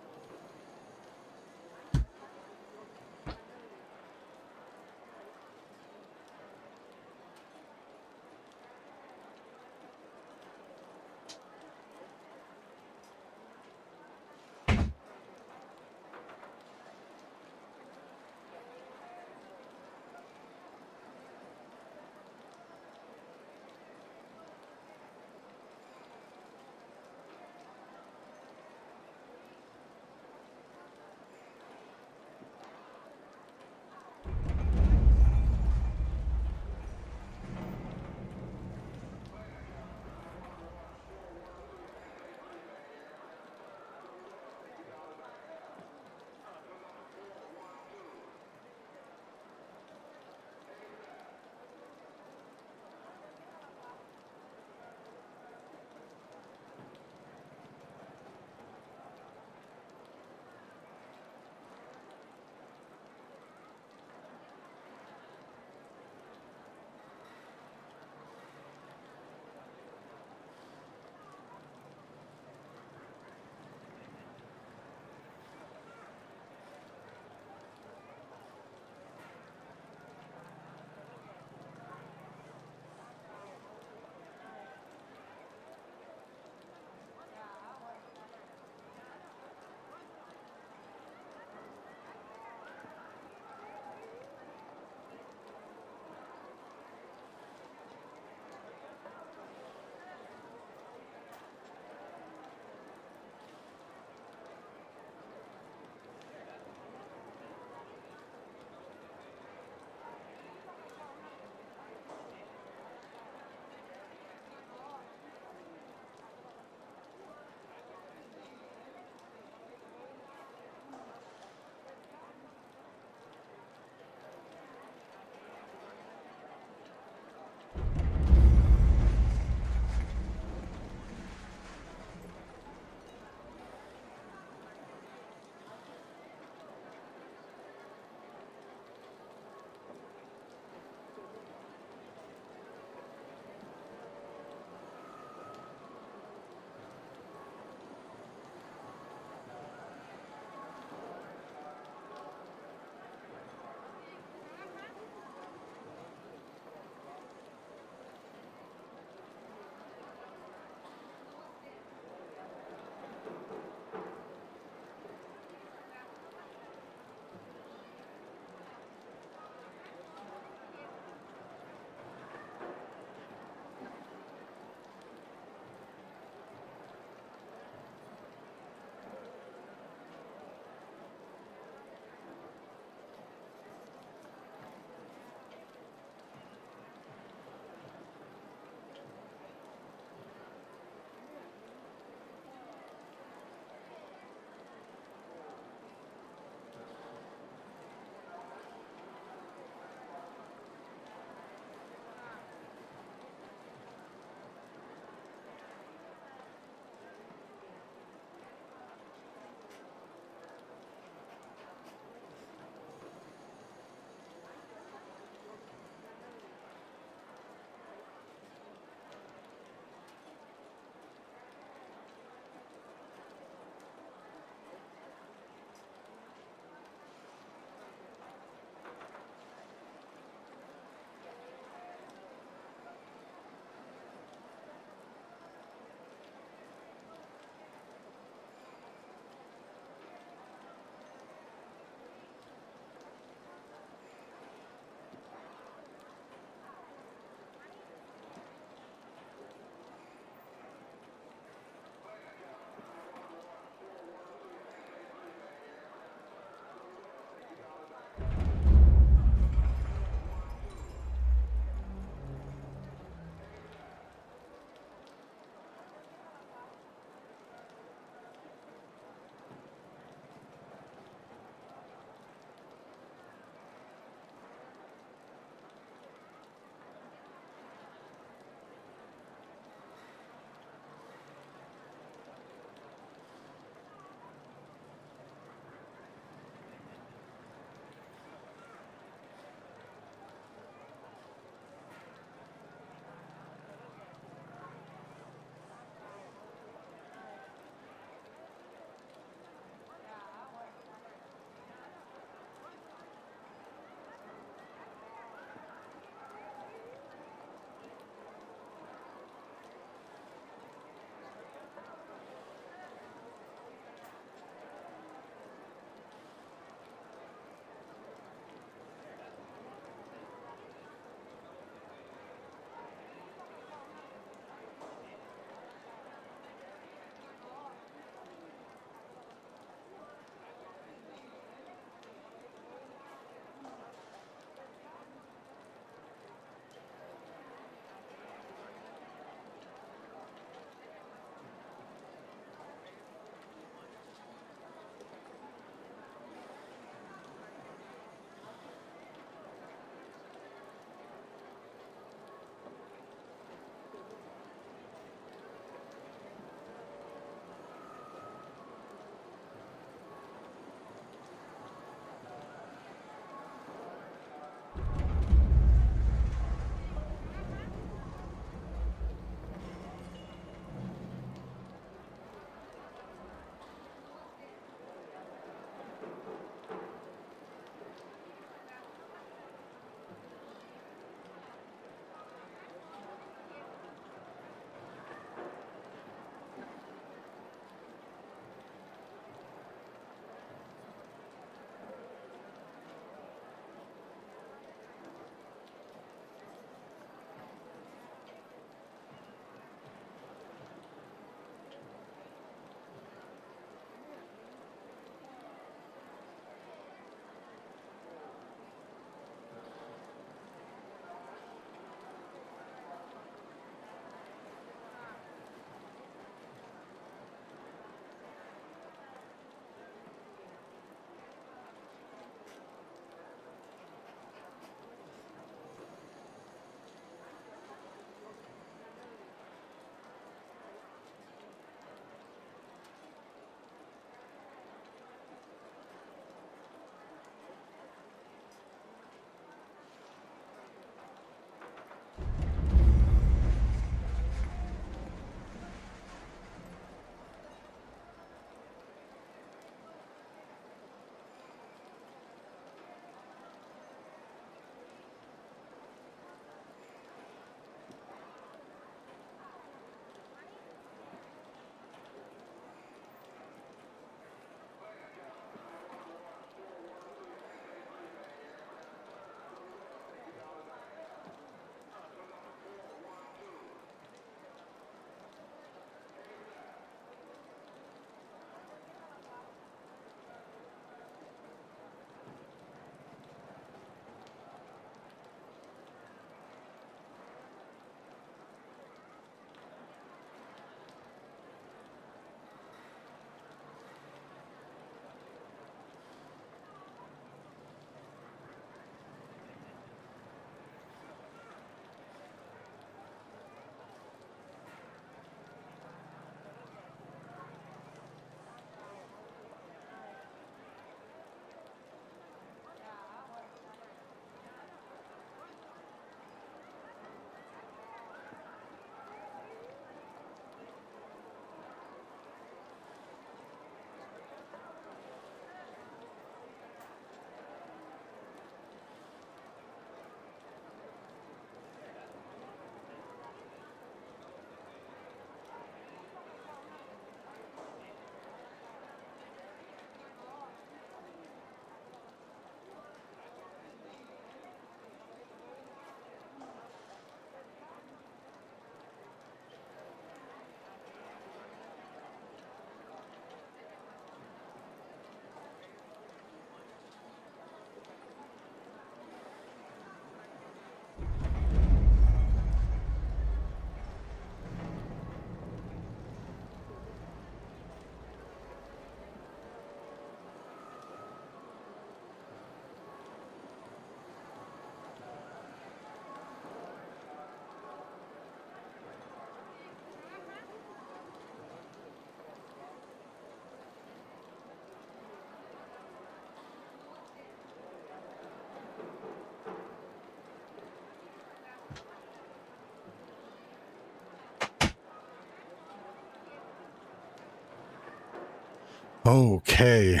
Okay.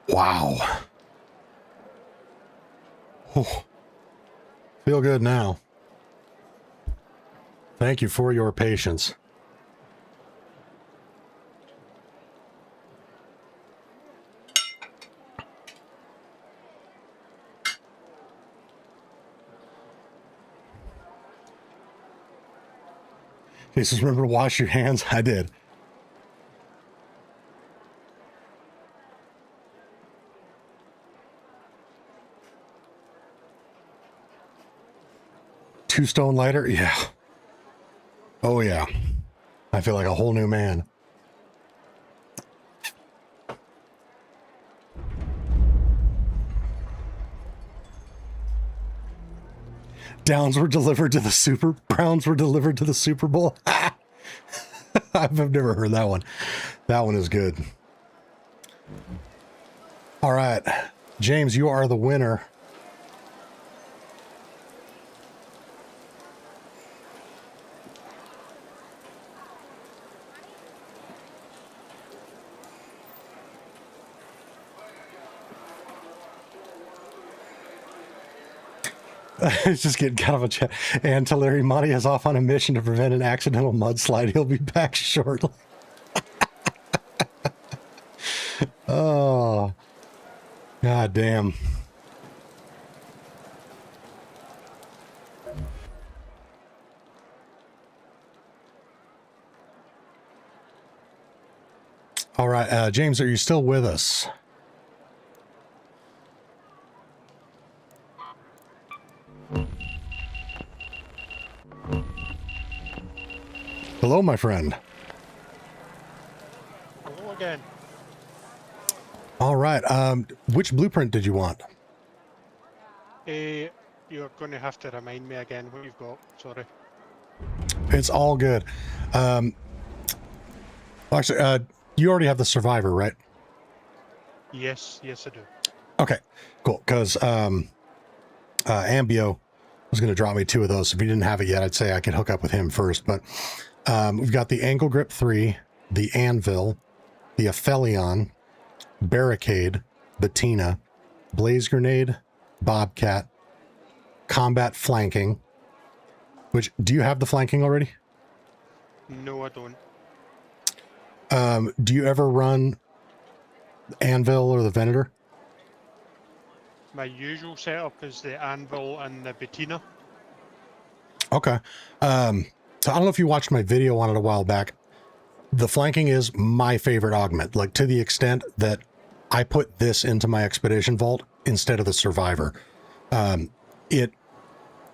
Wow. Oh, feel good now. Thank you for your patience. He says, remember to wash your hands? I did. Two stone lighter? Yeah. Oh, yeah. I feel like a whole new man. Browns were delivered to the Super Bowl. I've never heard that one. That one is good. All right. James, you are the winner. It's just getting kind of a chat. And Larry Monty is off on a mission to prevent an accidental mudslide. He'll be back shortly. Oh, god damn. All right, James, are you still with us? Hello, my friend. Hello again. All right. Which blueprint did you want? You're going to have to remind me again what you've got. Sorry. It's all good. Actually, you already have the Survivor, right? Yes, I do. Okay, cool. Because Ambio was going to drop me 2 of those. If he didn't have it yet, I'd say I could hook up with him first. But we've got the Angle Grip 3, the Anvil, the Aphelion, Barricade, Bettina, Blaze Grenade, Bobcat, Combat Flanking. Which, do you have the flanking already? No, I don't. Do you ever run Anvil or the Venator? My usual setup is the Anvil and the Bettina. Okay. So I don't know if you watched my video on it a while back. The flanking is my favorite augment, like to the extent that I put this into my Expedition Vault instead of the Survivor. It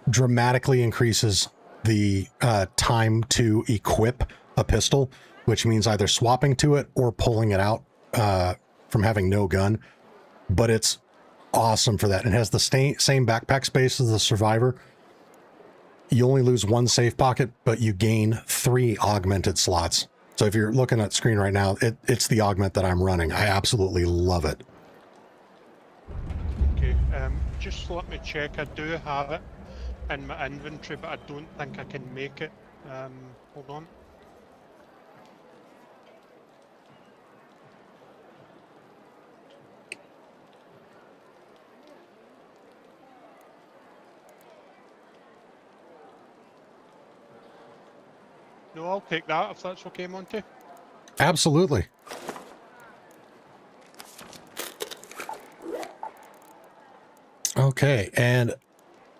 dramatically increases the time to equip a pistol, which means either swapping to it or pulling it out from having no gun. But it's awesome for that. It has the same backpack space as the Survivor. You only lose 1 safe pocket, but you gain 3 augmented slots. So if you're looking at the screen right now, it's the augment that I'm running. I absolutely love it. Okay, just let me check. I do have it in my inventory, but I don't think I can make it. Hold on. No, I'll take that if that's okay, Monty. Absolutely. Okay, and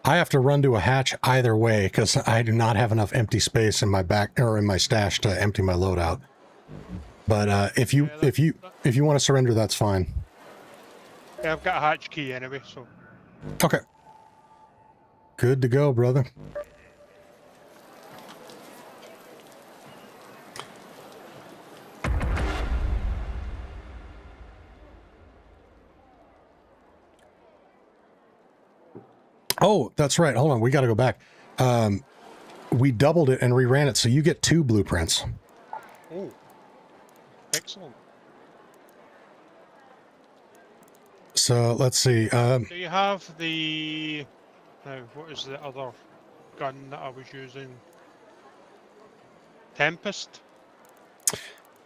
I have to run to a hatch either way because I do not have enough empty space in my back or in my stash to empty my loadout. But if you want to surrender, that's fine. Yeah, I've got a hatch key anyway, so. Okay. Good to go, brother. Oh, that's right. Hold on. We got to go back. We doubled it and reran it, so you get 2 blueprints. Oh, excellent. So let's see. Do you have the... Now, what is the other gun that I was using? Tempest?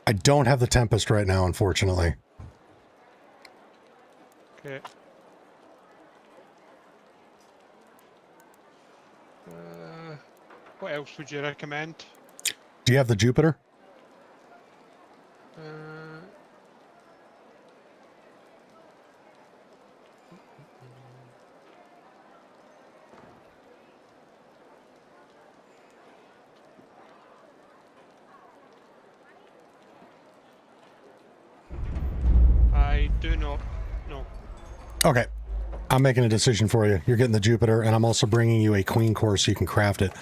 I don't have the Tempest right now, unfortunately. Okay. What else would you recommend? Do you have the Jupiter? I do not know. Okay. I'm making a decision for you. You're getting the Jupiter, and I'm also bringing you a Queen core so you can craft it.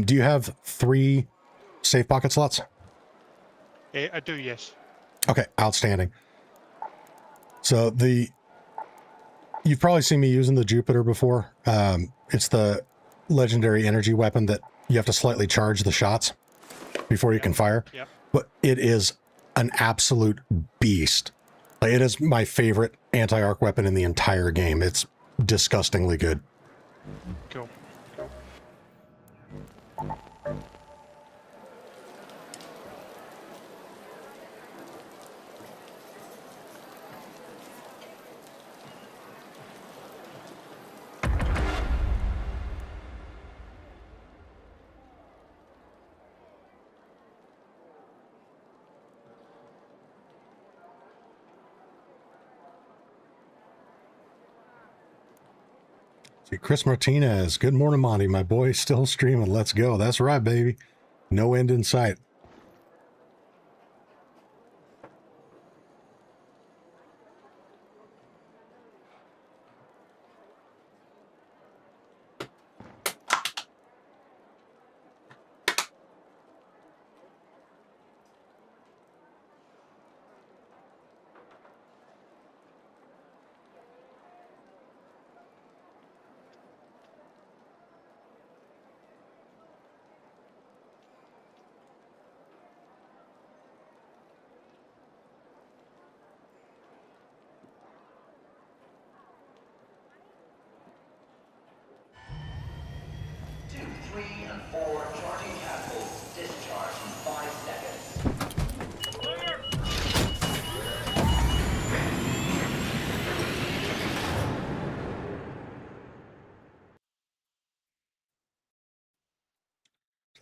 Do you have 3 safe pocket slots? I do, yes. Okay, outstanding. So you've probably seen me using the Jupiter before. It's the legendary energy weapon that you have to slightly charge the shots before you can fire. Yep. But it is an absolute beast. Like, it is my favorite anti-arc weapon in the entire game. It's disgustingly good. Cool. See, Chris Martinez. Good morning, Monty. My boy still streaming. Let's go. That's right, baby. No end in sight.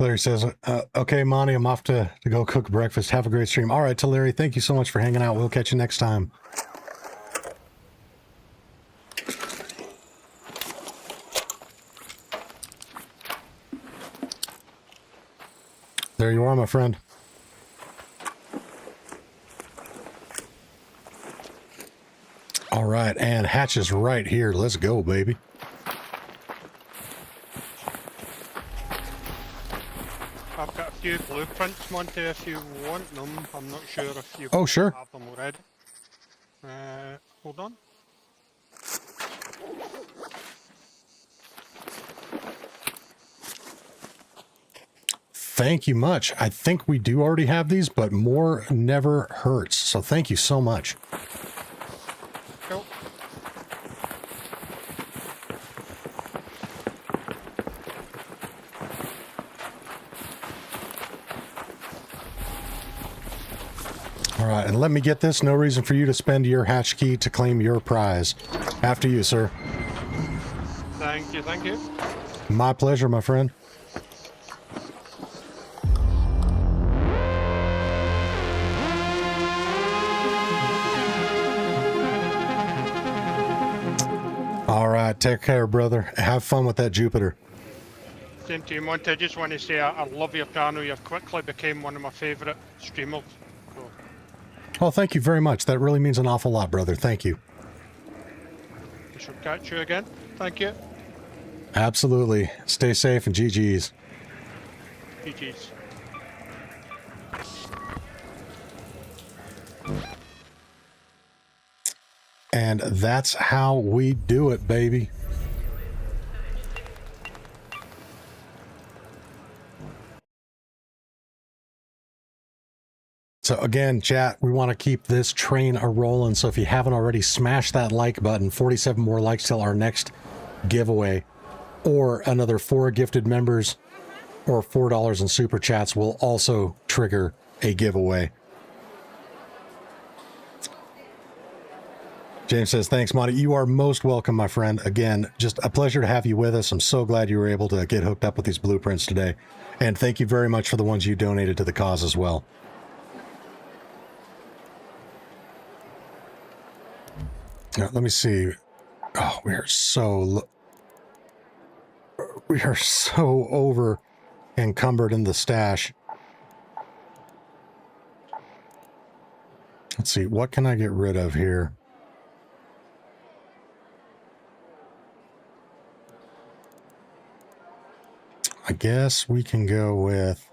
Larry says, okay, Monty, I'm off to go cook breakfast. Have a great stream. All right, to Larry, thank you so much for hanging out. We'll catch you next time. There you are, my friend. All right, and hatch is right here. Let's go, baby. I've got a few blueprints, Monty, if you want them. I'm not sure if you Oh, sure. have them already. Hold on. Thank you much. I think we do already have these, but more never hurts. So thank you so much. Cool. All right, and let me get this. No reason for you to spend your hatch key to claim your prize. After you, sir. Thank you, thank you. My pleasure, my friend. All right, take care, brother. Have fun with that Jupiter. Same to you, Monty. I just want to say I love your channel. You've quickly became one of my favourite streamers. So, Oh, thank you very much. That really means an awful lot, brother. Thank you. we shall catch you again. Thank you. Absolutely. Stay safe and GG's. GG's. And that's how we do it, baby. So again, chat, we want to keep this train a-rolling. So if you haven't already, smash that like button. 47 more likes till our next giveaway. Or another 4 gifted members or $4 in super chats will also trigger a giveaway. James says, thanks, Monty. You are most welcome, my friend. Again, just a pleasure to have you with us. I'm so glad you were able to get hooked up with these blueprints today. And thank you very much for the ones you donated to the cause as well. Now, let me see. Oh, we are so over encumbered in the stash. Let's see. What can I get rid of here? I guess we can go with...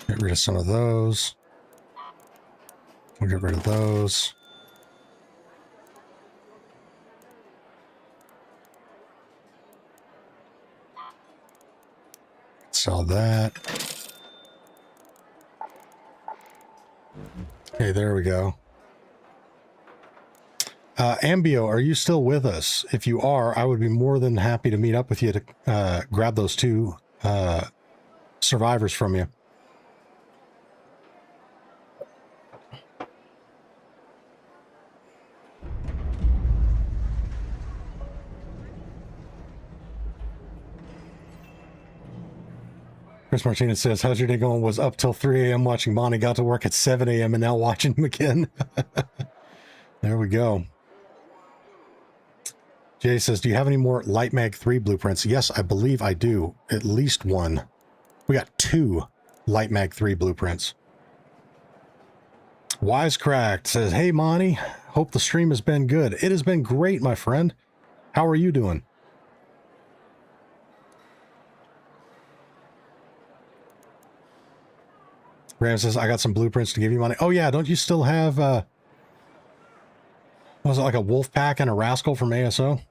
Get rid of some of those. We'll get rid of those. Sell that. Okay, there we go. Ambio, are you still with us? If you are, I would be more than happy to meet up with you to grab those two survivors from you. Chris Martinez says, how's your day going? Was up till 3 a.m. watching Bonnie, got to work at 7 a.m. and now watching him again. There we go. Jay says, do you have any more Light Mag 3 blueprints? Yes, I believe I do. At least one. We got 2 Light Mag 3 blueprints. Wisecracked says, hey, Monty, hope the stream has been good. It has been great, my friend. How are you doing? Ram says, I got some blueprints to give you, Monty. Oh, yeah, don't you still have, was it like a wolf pack and a rascal from ASO?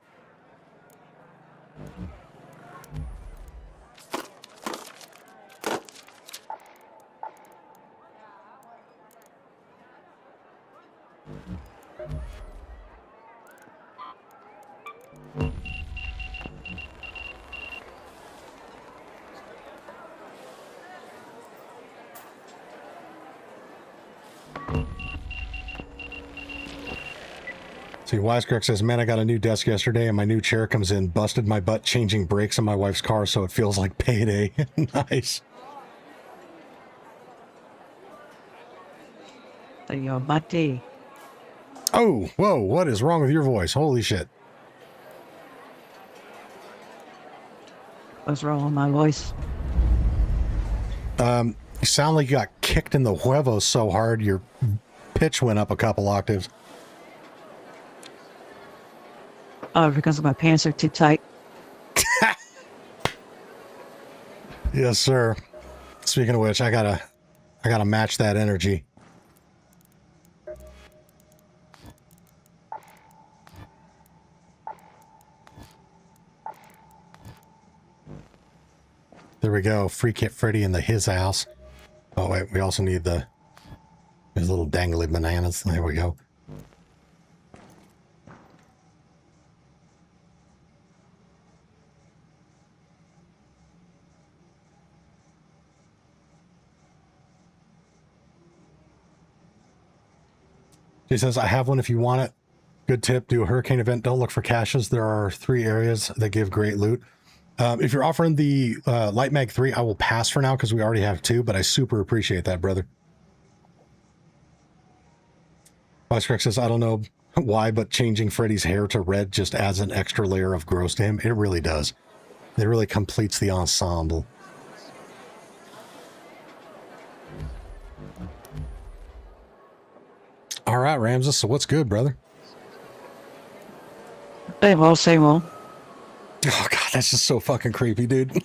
See, Wisecrack says, man, I got a new desk yesterday and my new chair comes in, busted my butt changing brakes on my wife's car, so it feels like payday. Nice. Your buddy. Oh, whoa, what is wrong with your voice? Holy shit. What's wrong with my voice? You sound like you got kicked in the huevos so hard your pitch went up a couple octaves. Oh, because my pants are too tight. Yes, sir. Speaking of which, I gotta match that energy. There we go. Freekit Freddy in his house. Oh wait, we also need his little dangly bananas. There we go. He says, I have one if you want it. Good tip, do a hurricane event. Don't look for caches. There are 3 areas that give great loot. If you're offering the Light Mag 3, I will pass for now because we already have 2, but I super appreciate that, brother. Wisecrack says, I don't know why, but changing Freddy's hair to red just adds an extra layer of gross to him. It really does. It really completes the ensemble. All right, Ramses, so what's good, brother? Same old, same old. Oh, God, that's just so fucking creepy, dude.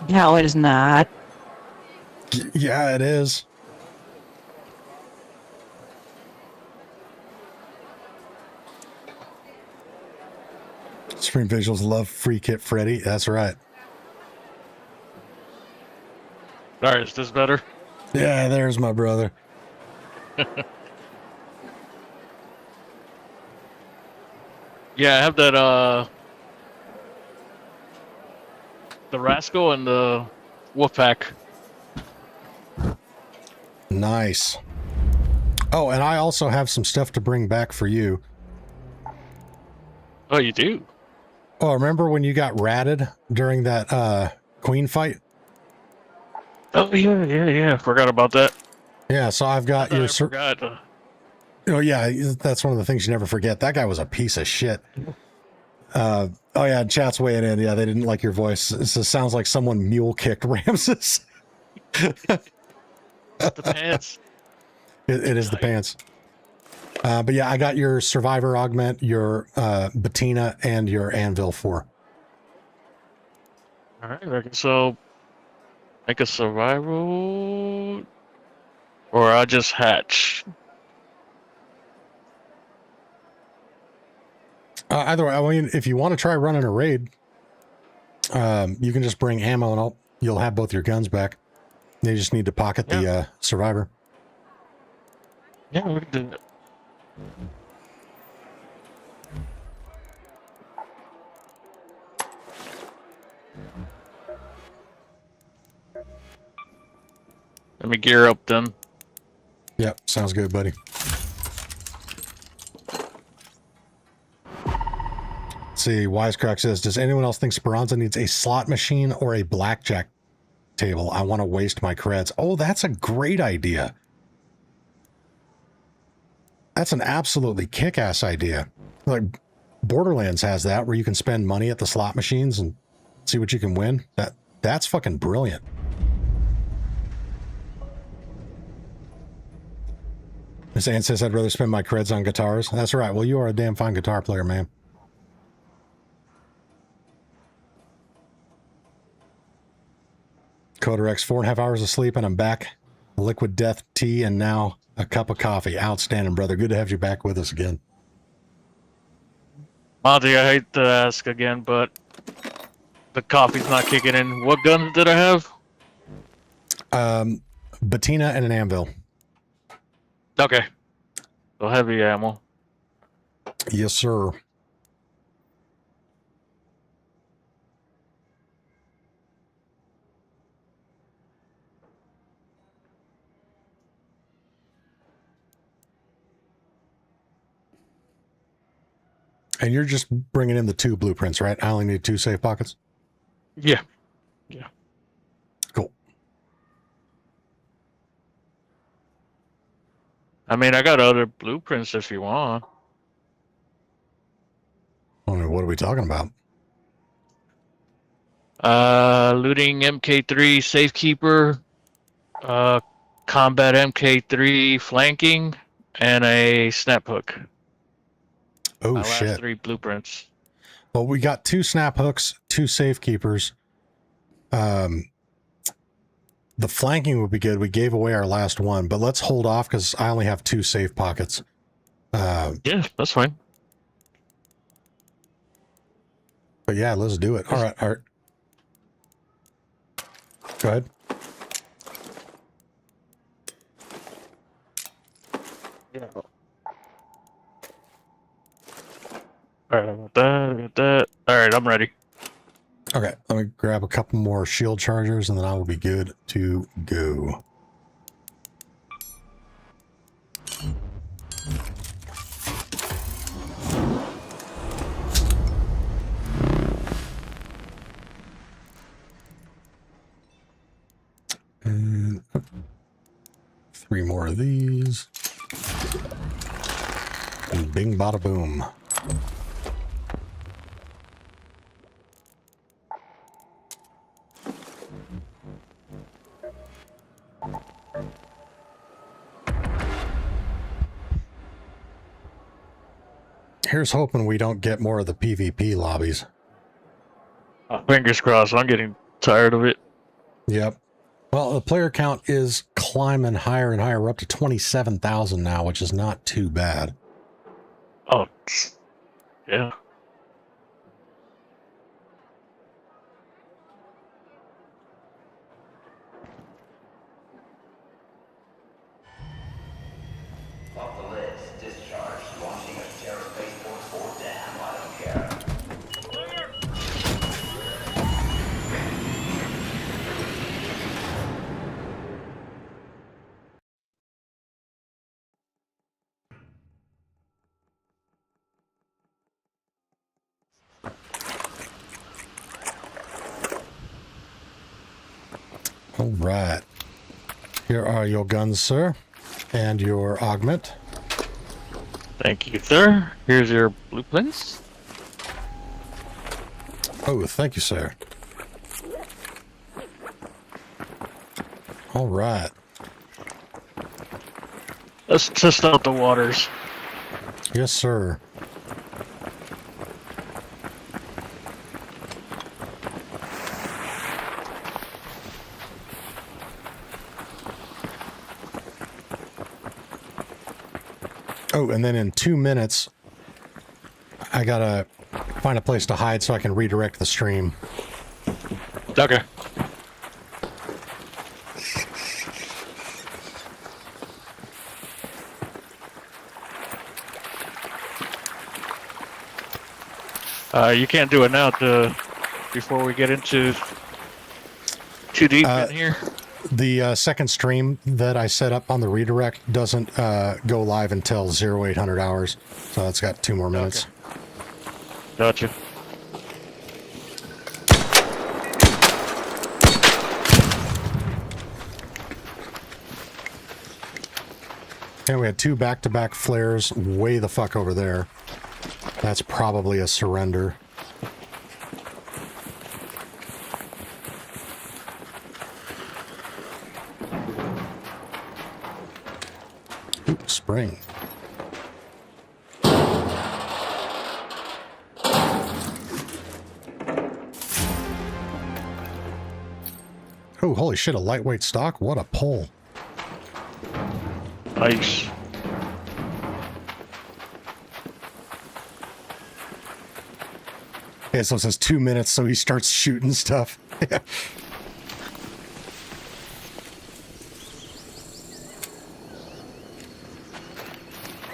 No, it is not. Yeah, it is. Screen visuals love Freekit Freddy. That's right. All right, is this better? Yeah, there's my brother. Yeah, I have that the Rascal and the Wolfpack. Nice. Oh, and I also have some stuff to bring back for you. Oh, you do? Oh, remember when you got ratted during that queen fight? Oh, yeah. Forgot about that. Yeah, so I've got your... I forgot. Oh, yeah, that's one of the things you never forget. That guy was a piece of shit. Oh, yeah, chat's weighing in. Yeah, they didn't like your voice. It sounds like someone mule-kicked Ramses. The pants. It is the pants. But yeah, I got your Survivor Augment, your Bettina, and your Anvil 4. Alright, so make a survival, or I just hatch. Either way, I mean, if you want to try running a raid, you can just bring ammo and you'll have both your guns back. You just need to pocket the Survivor. Yeah, we can do it. Let me gear up then. Yep, sounds good, buddy. Let's see, Wisecrack says, does anyone else think Speranza needs a slot machine or a blackjack table? I want to waste my creds. Oh, that's a great idea. That's an absolutely kick-ass idea. Like, Borderlands has that, where you can spend money at the slot machines and see what you can win. That's fucking brilliant. Miss Ann says, I'd rather spend my creds on guitars. That's right. Well, you are a damn fine guitar player, man. Coderex, 4.5 hours of sleep, and I'm back. Liquid death tea, and now a cup of coffee. Outstanding, brother. Good to have you back with us again. Monty, I hate to ask again, but the coffee's not kicking in. What guns did I have? Bettina and an Anvil. Okay. So heavy ammo. Yes, sir. And you're just bringing in the 2 blueprints, right? I only need 2 safe pockets? Yeah. Cool. I mean, I got other blueprints if you want. I mean, what are we talking about? Looting MK3 Safekeeper, combat MK3 flanking, and a snap hook. Oh, My shit. last 3 blueprints. Well, we got 2 snap hooks, 2 safekeepers. The flanking would be good. We gave away our last one, but let's hold off because I only have 2 safe pockets. Yeah, that's fine. But yeah, let's do it. All right, Art. Go ahead. Yeah. Alright, I got that. Alright, I'm ready. Okay, let me grab a couple more shield chargers and then I will be good to go. And 3 more of these. And bing bada boom. Here's hoping we don't get more of the PvP lobbies. Fingers crossed, I'm getting tired of it. Yep. Well, the player count is climbing higher and higher. We're up to 27,000 now, which is not too bad. Oh, yeah. Off the list, discharge, launching a terror spaceport for damn, I don't care. All right. Here are your guns, sir, and your augment. Thank you, sir. Here's your blueprints. Oh, thank you, sir. All right. Let's test out the waters. Yes, sir. Oh, and then in 2 minutes, I gotta find a place to hide so I can redirect the stream. Okay. You can't do it now before we get into too deep in here. The second stream that I set up on the redirect doesn't go live until 0800 hours, so it's got 2 more minutes. Okay. Gotcha. And we had 2 back-to-back flares way the fuck over there. That's probably a surrender. Ooh, spring. Oh, holy shit, a lightweight stock? What a pull. Nice. Yeah, so it says 2 minutes, so he starts shooting stuff. Okay,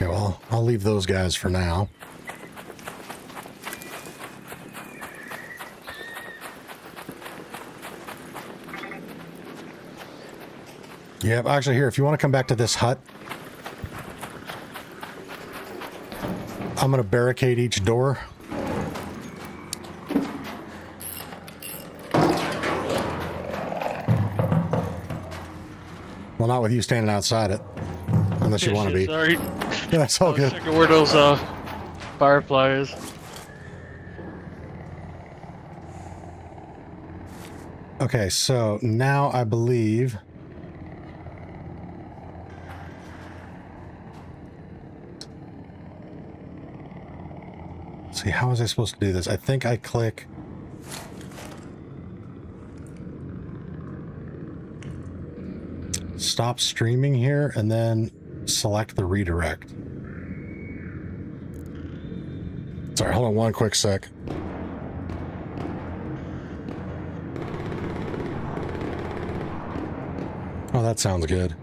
well, I'll leave those guys for now. Yeah, actually here, if you want to come back to this hut, I'm going to barricade each door. Well, not with you standing outside it, unless you want to be. Sorry. Yeah, that's all good. Checking where those firefly is. Okay, so now I believe let's see, how was I supposed to do this? I think I click stop streaming here and then select the redirect. Sorry, hold on one quick sec. Oh, that sounds good.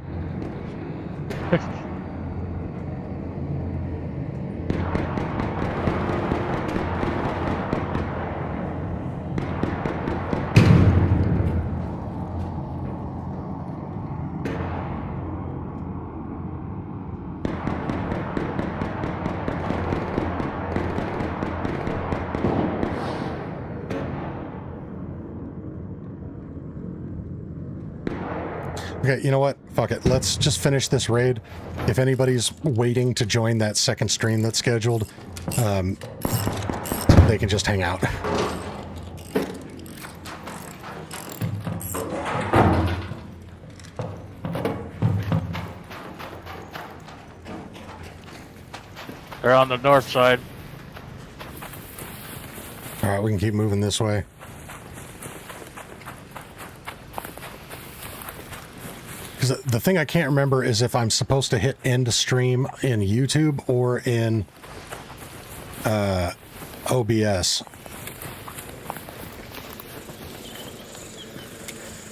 Okay, you know what? Fuck it. Let's just finish this raid. If anybody's waiting to join that second stream that's scheduled, they can just hang out. They're on the north side. All right, we can keep moving this way. Because the thing I can't remember is if I'm supposed to hit end stream in YouTube or in OBS.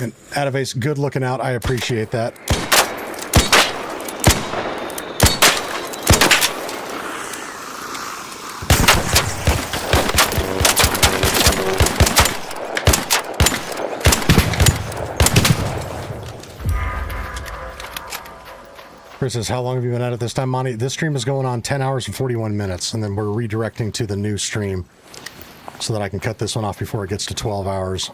And Adavase, good looking out. I appreciate that. Chris says, how long have you been at it this time, Monty? This stream is going on 10 hours and 41 minutes, and then we're redirecting to the new stream so that I can cut this one off before it gets to 12 hours.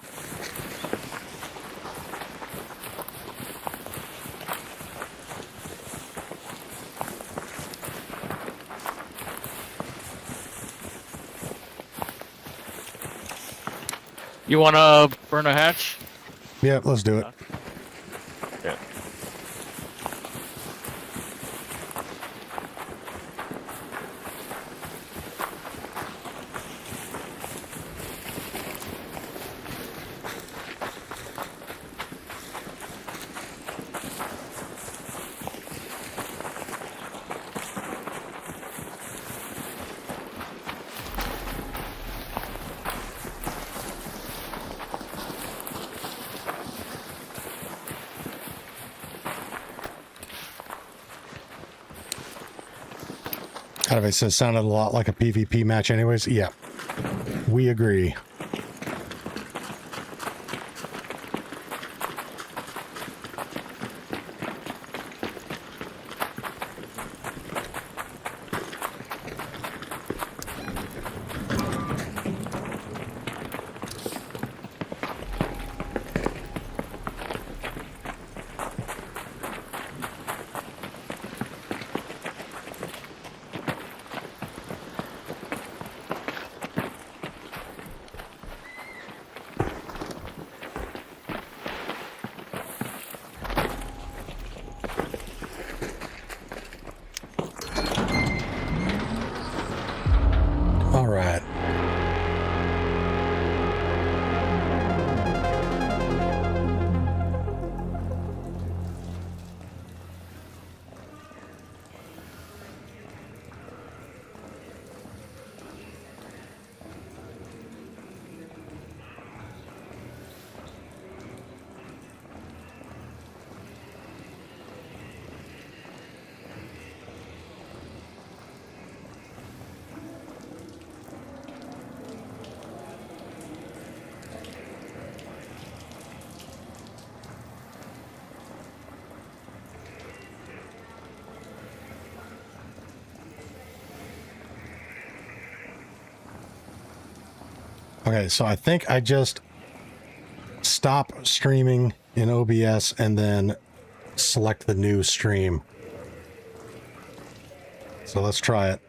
You want to burn a hatch? Yeah, let's do it. Yeah. Kind of, it sounded a lot like a PvP match anyways. Yeah, we agree. All right. Okay, so I think I just stop streaming in OBS and then select the new stream. So let's try it.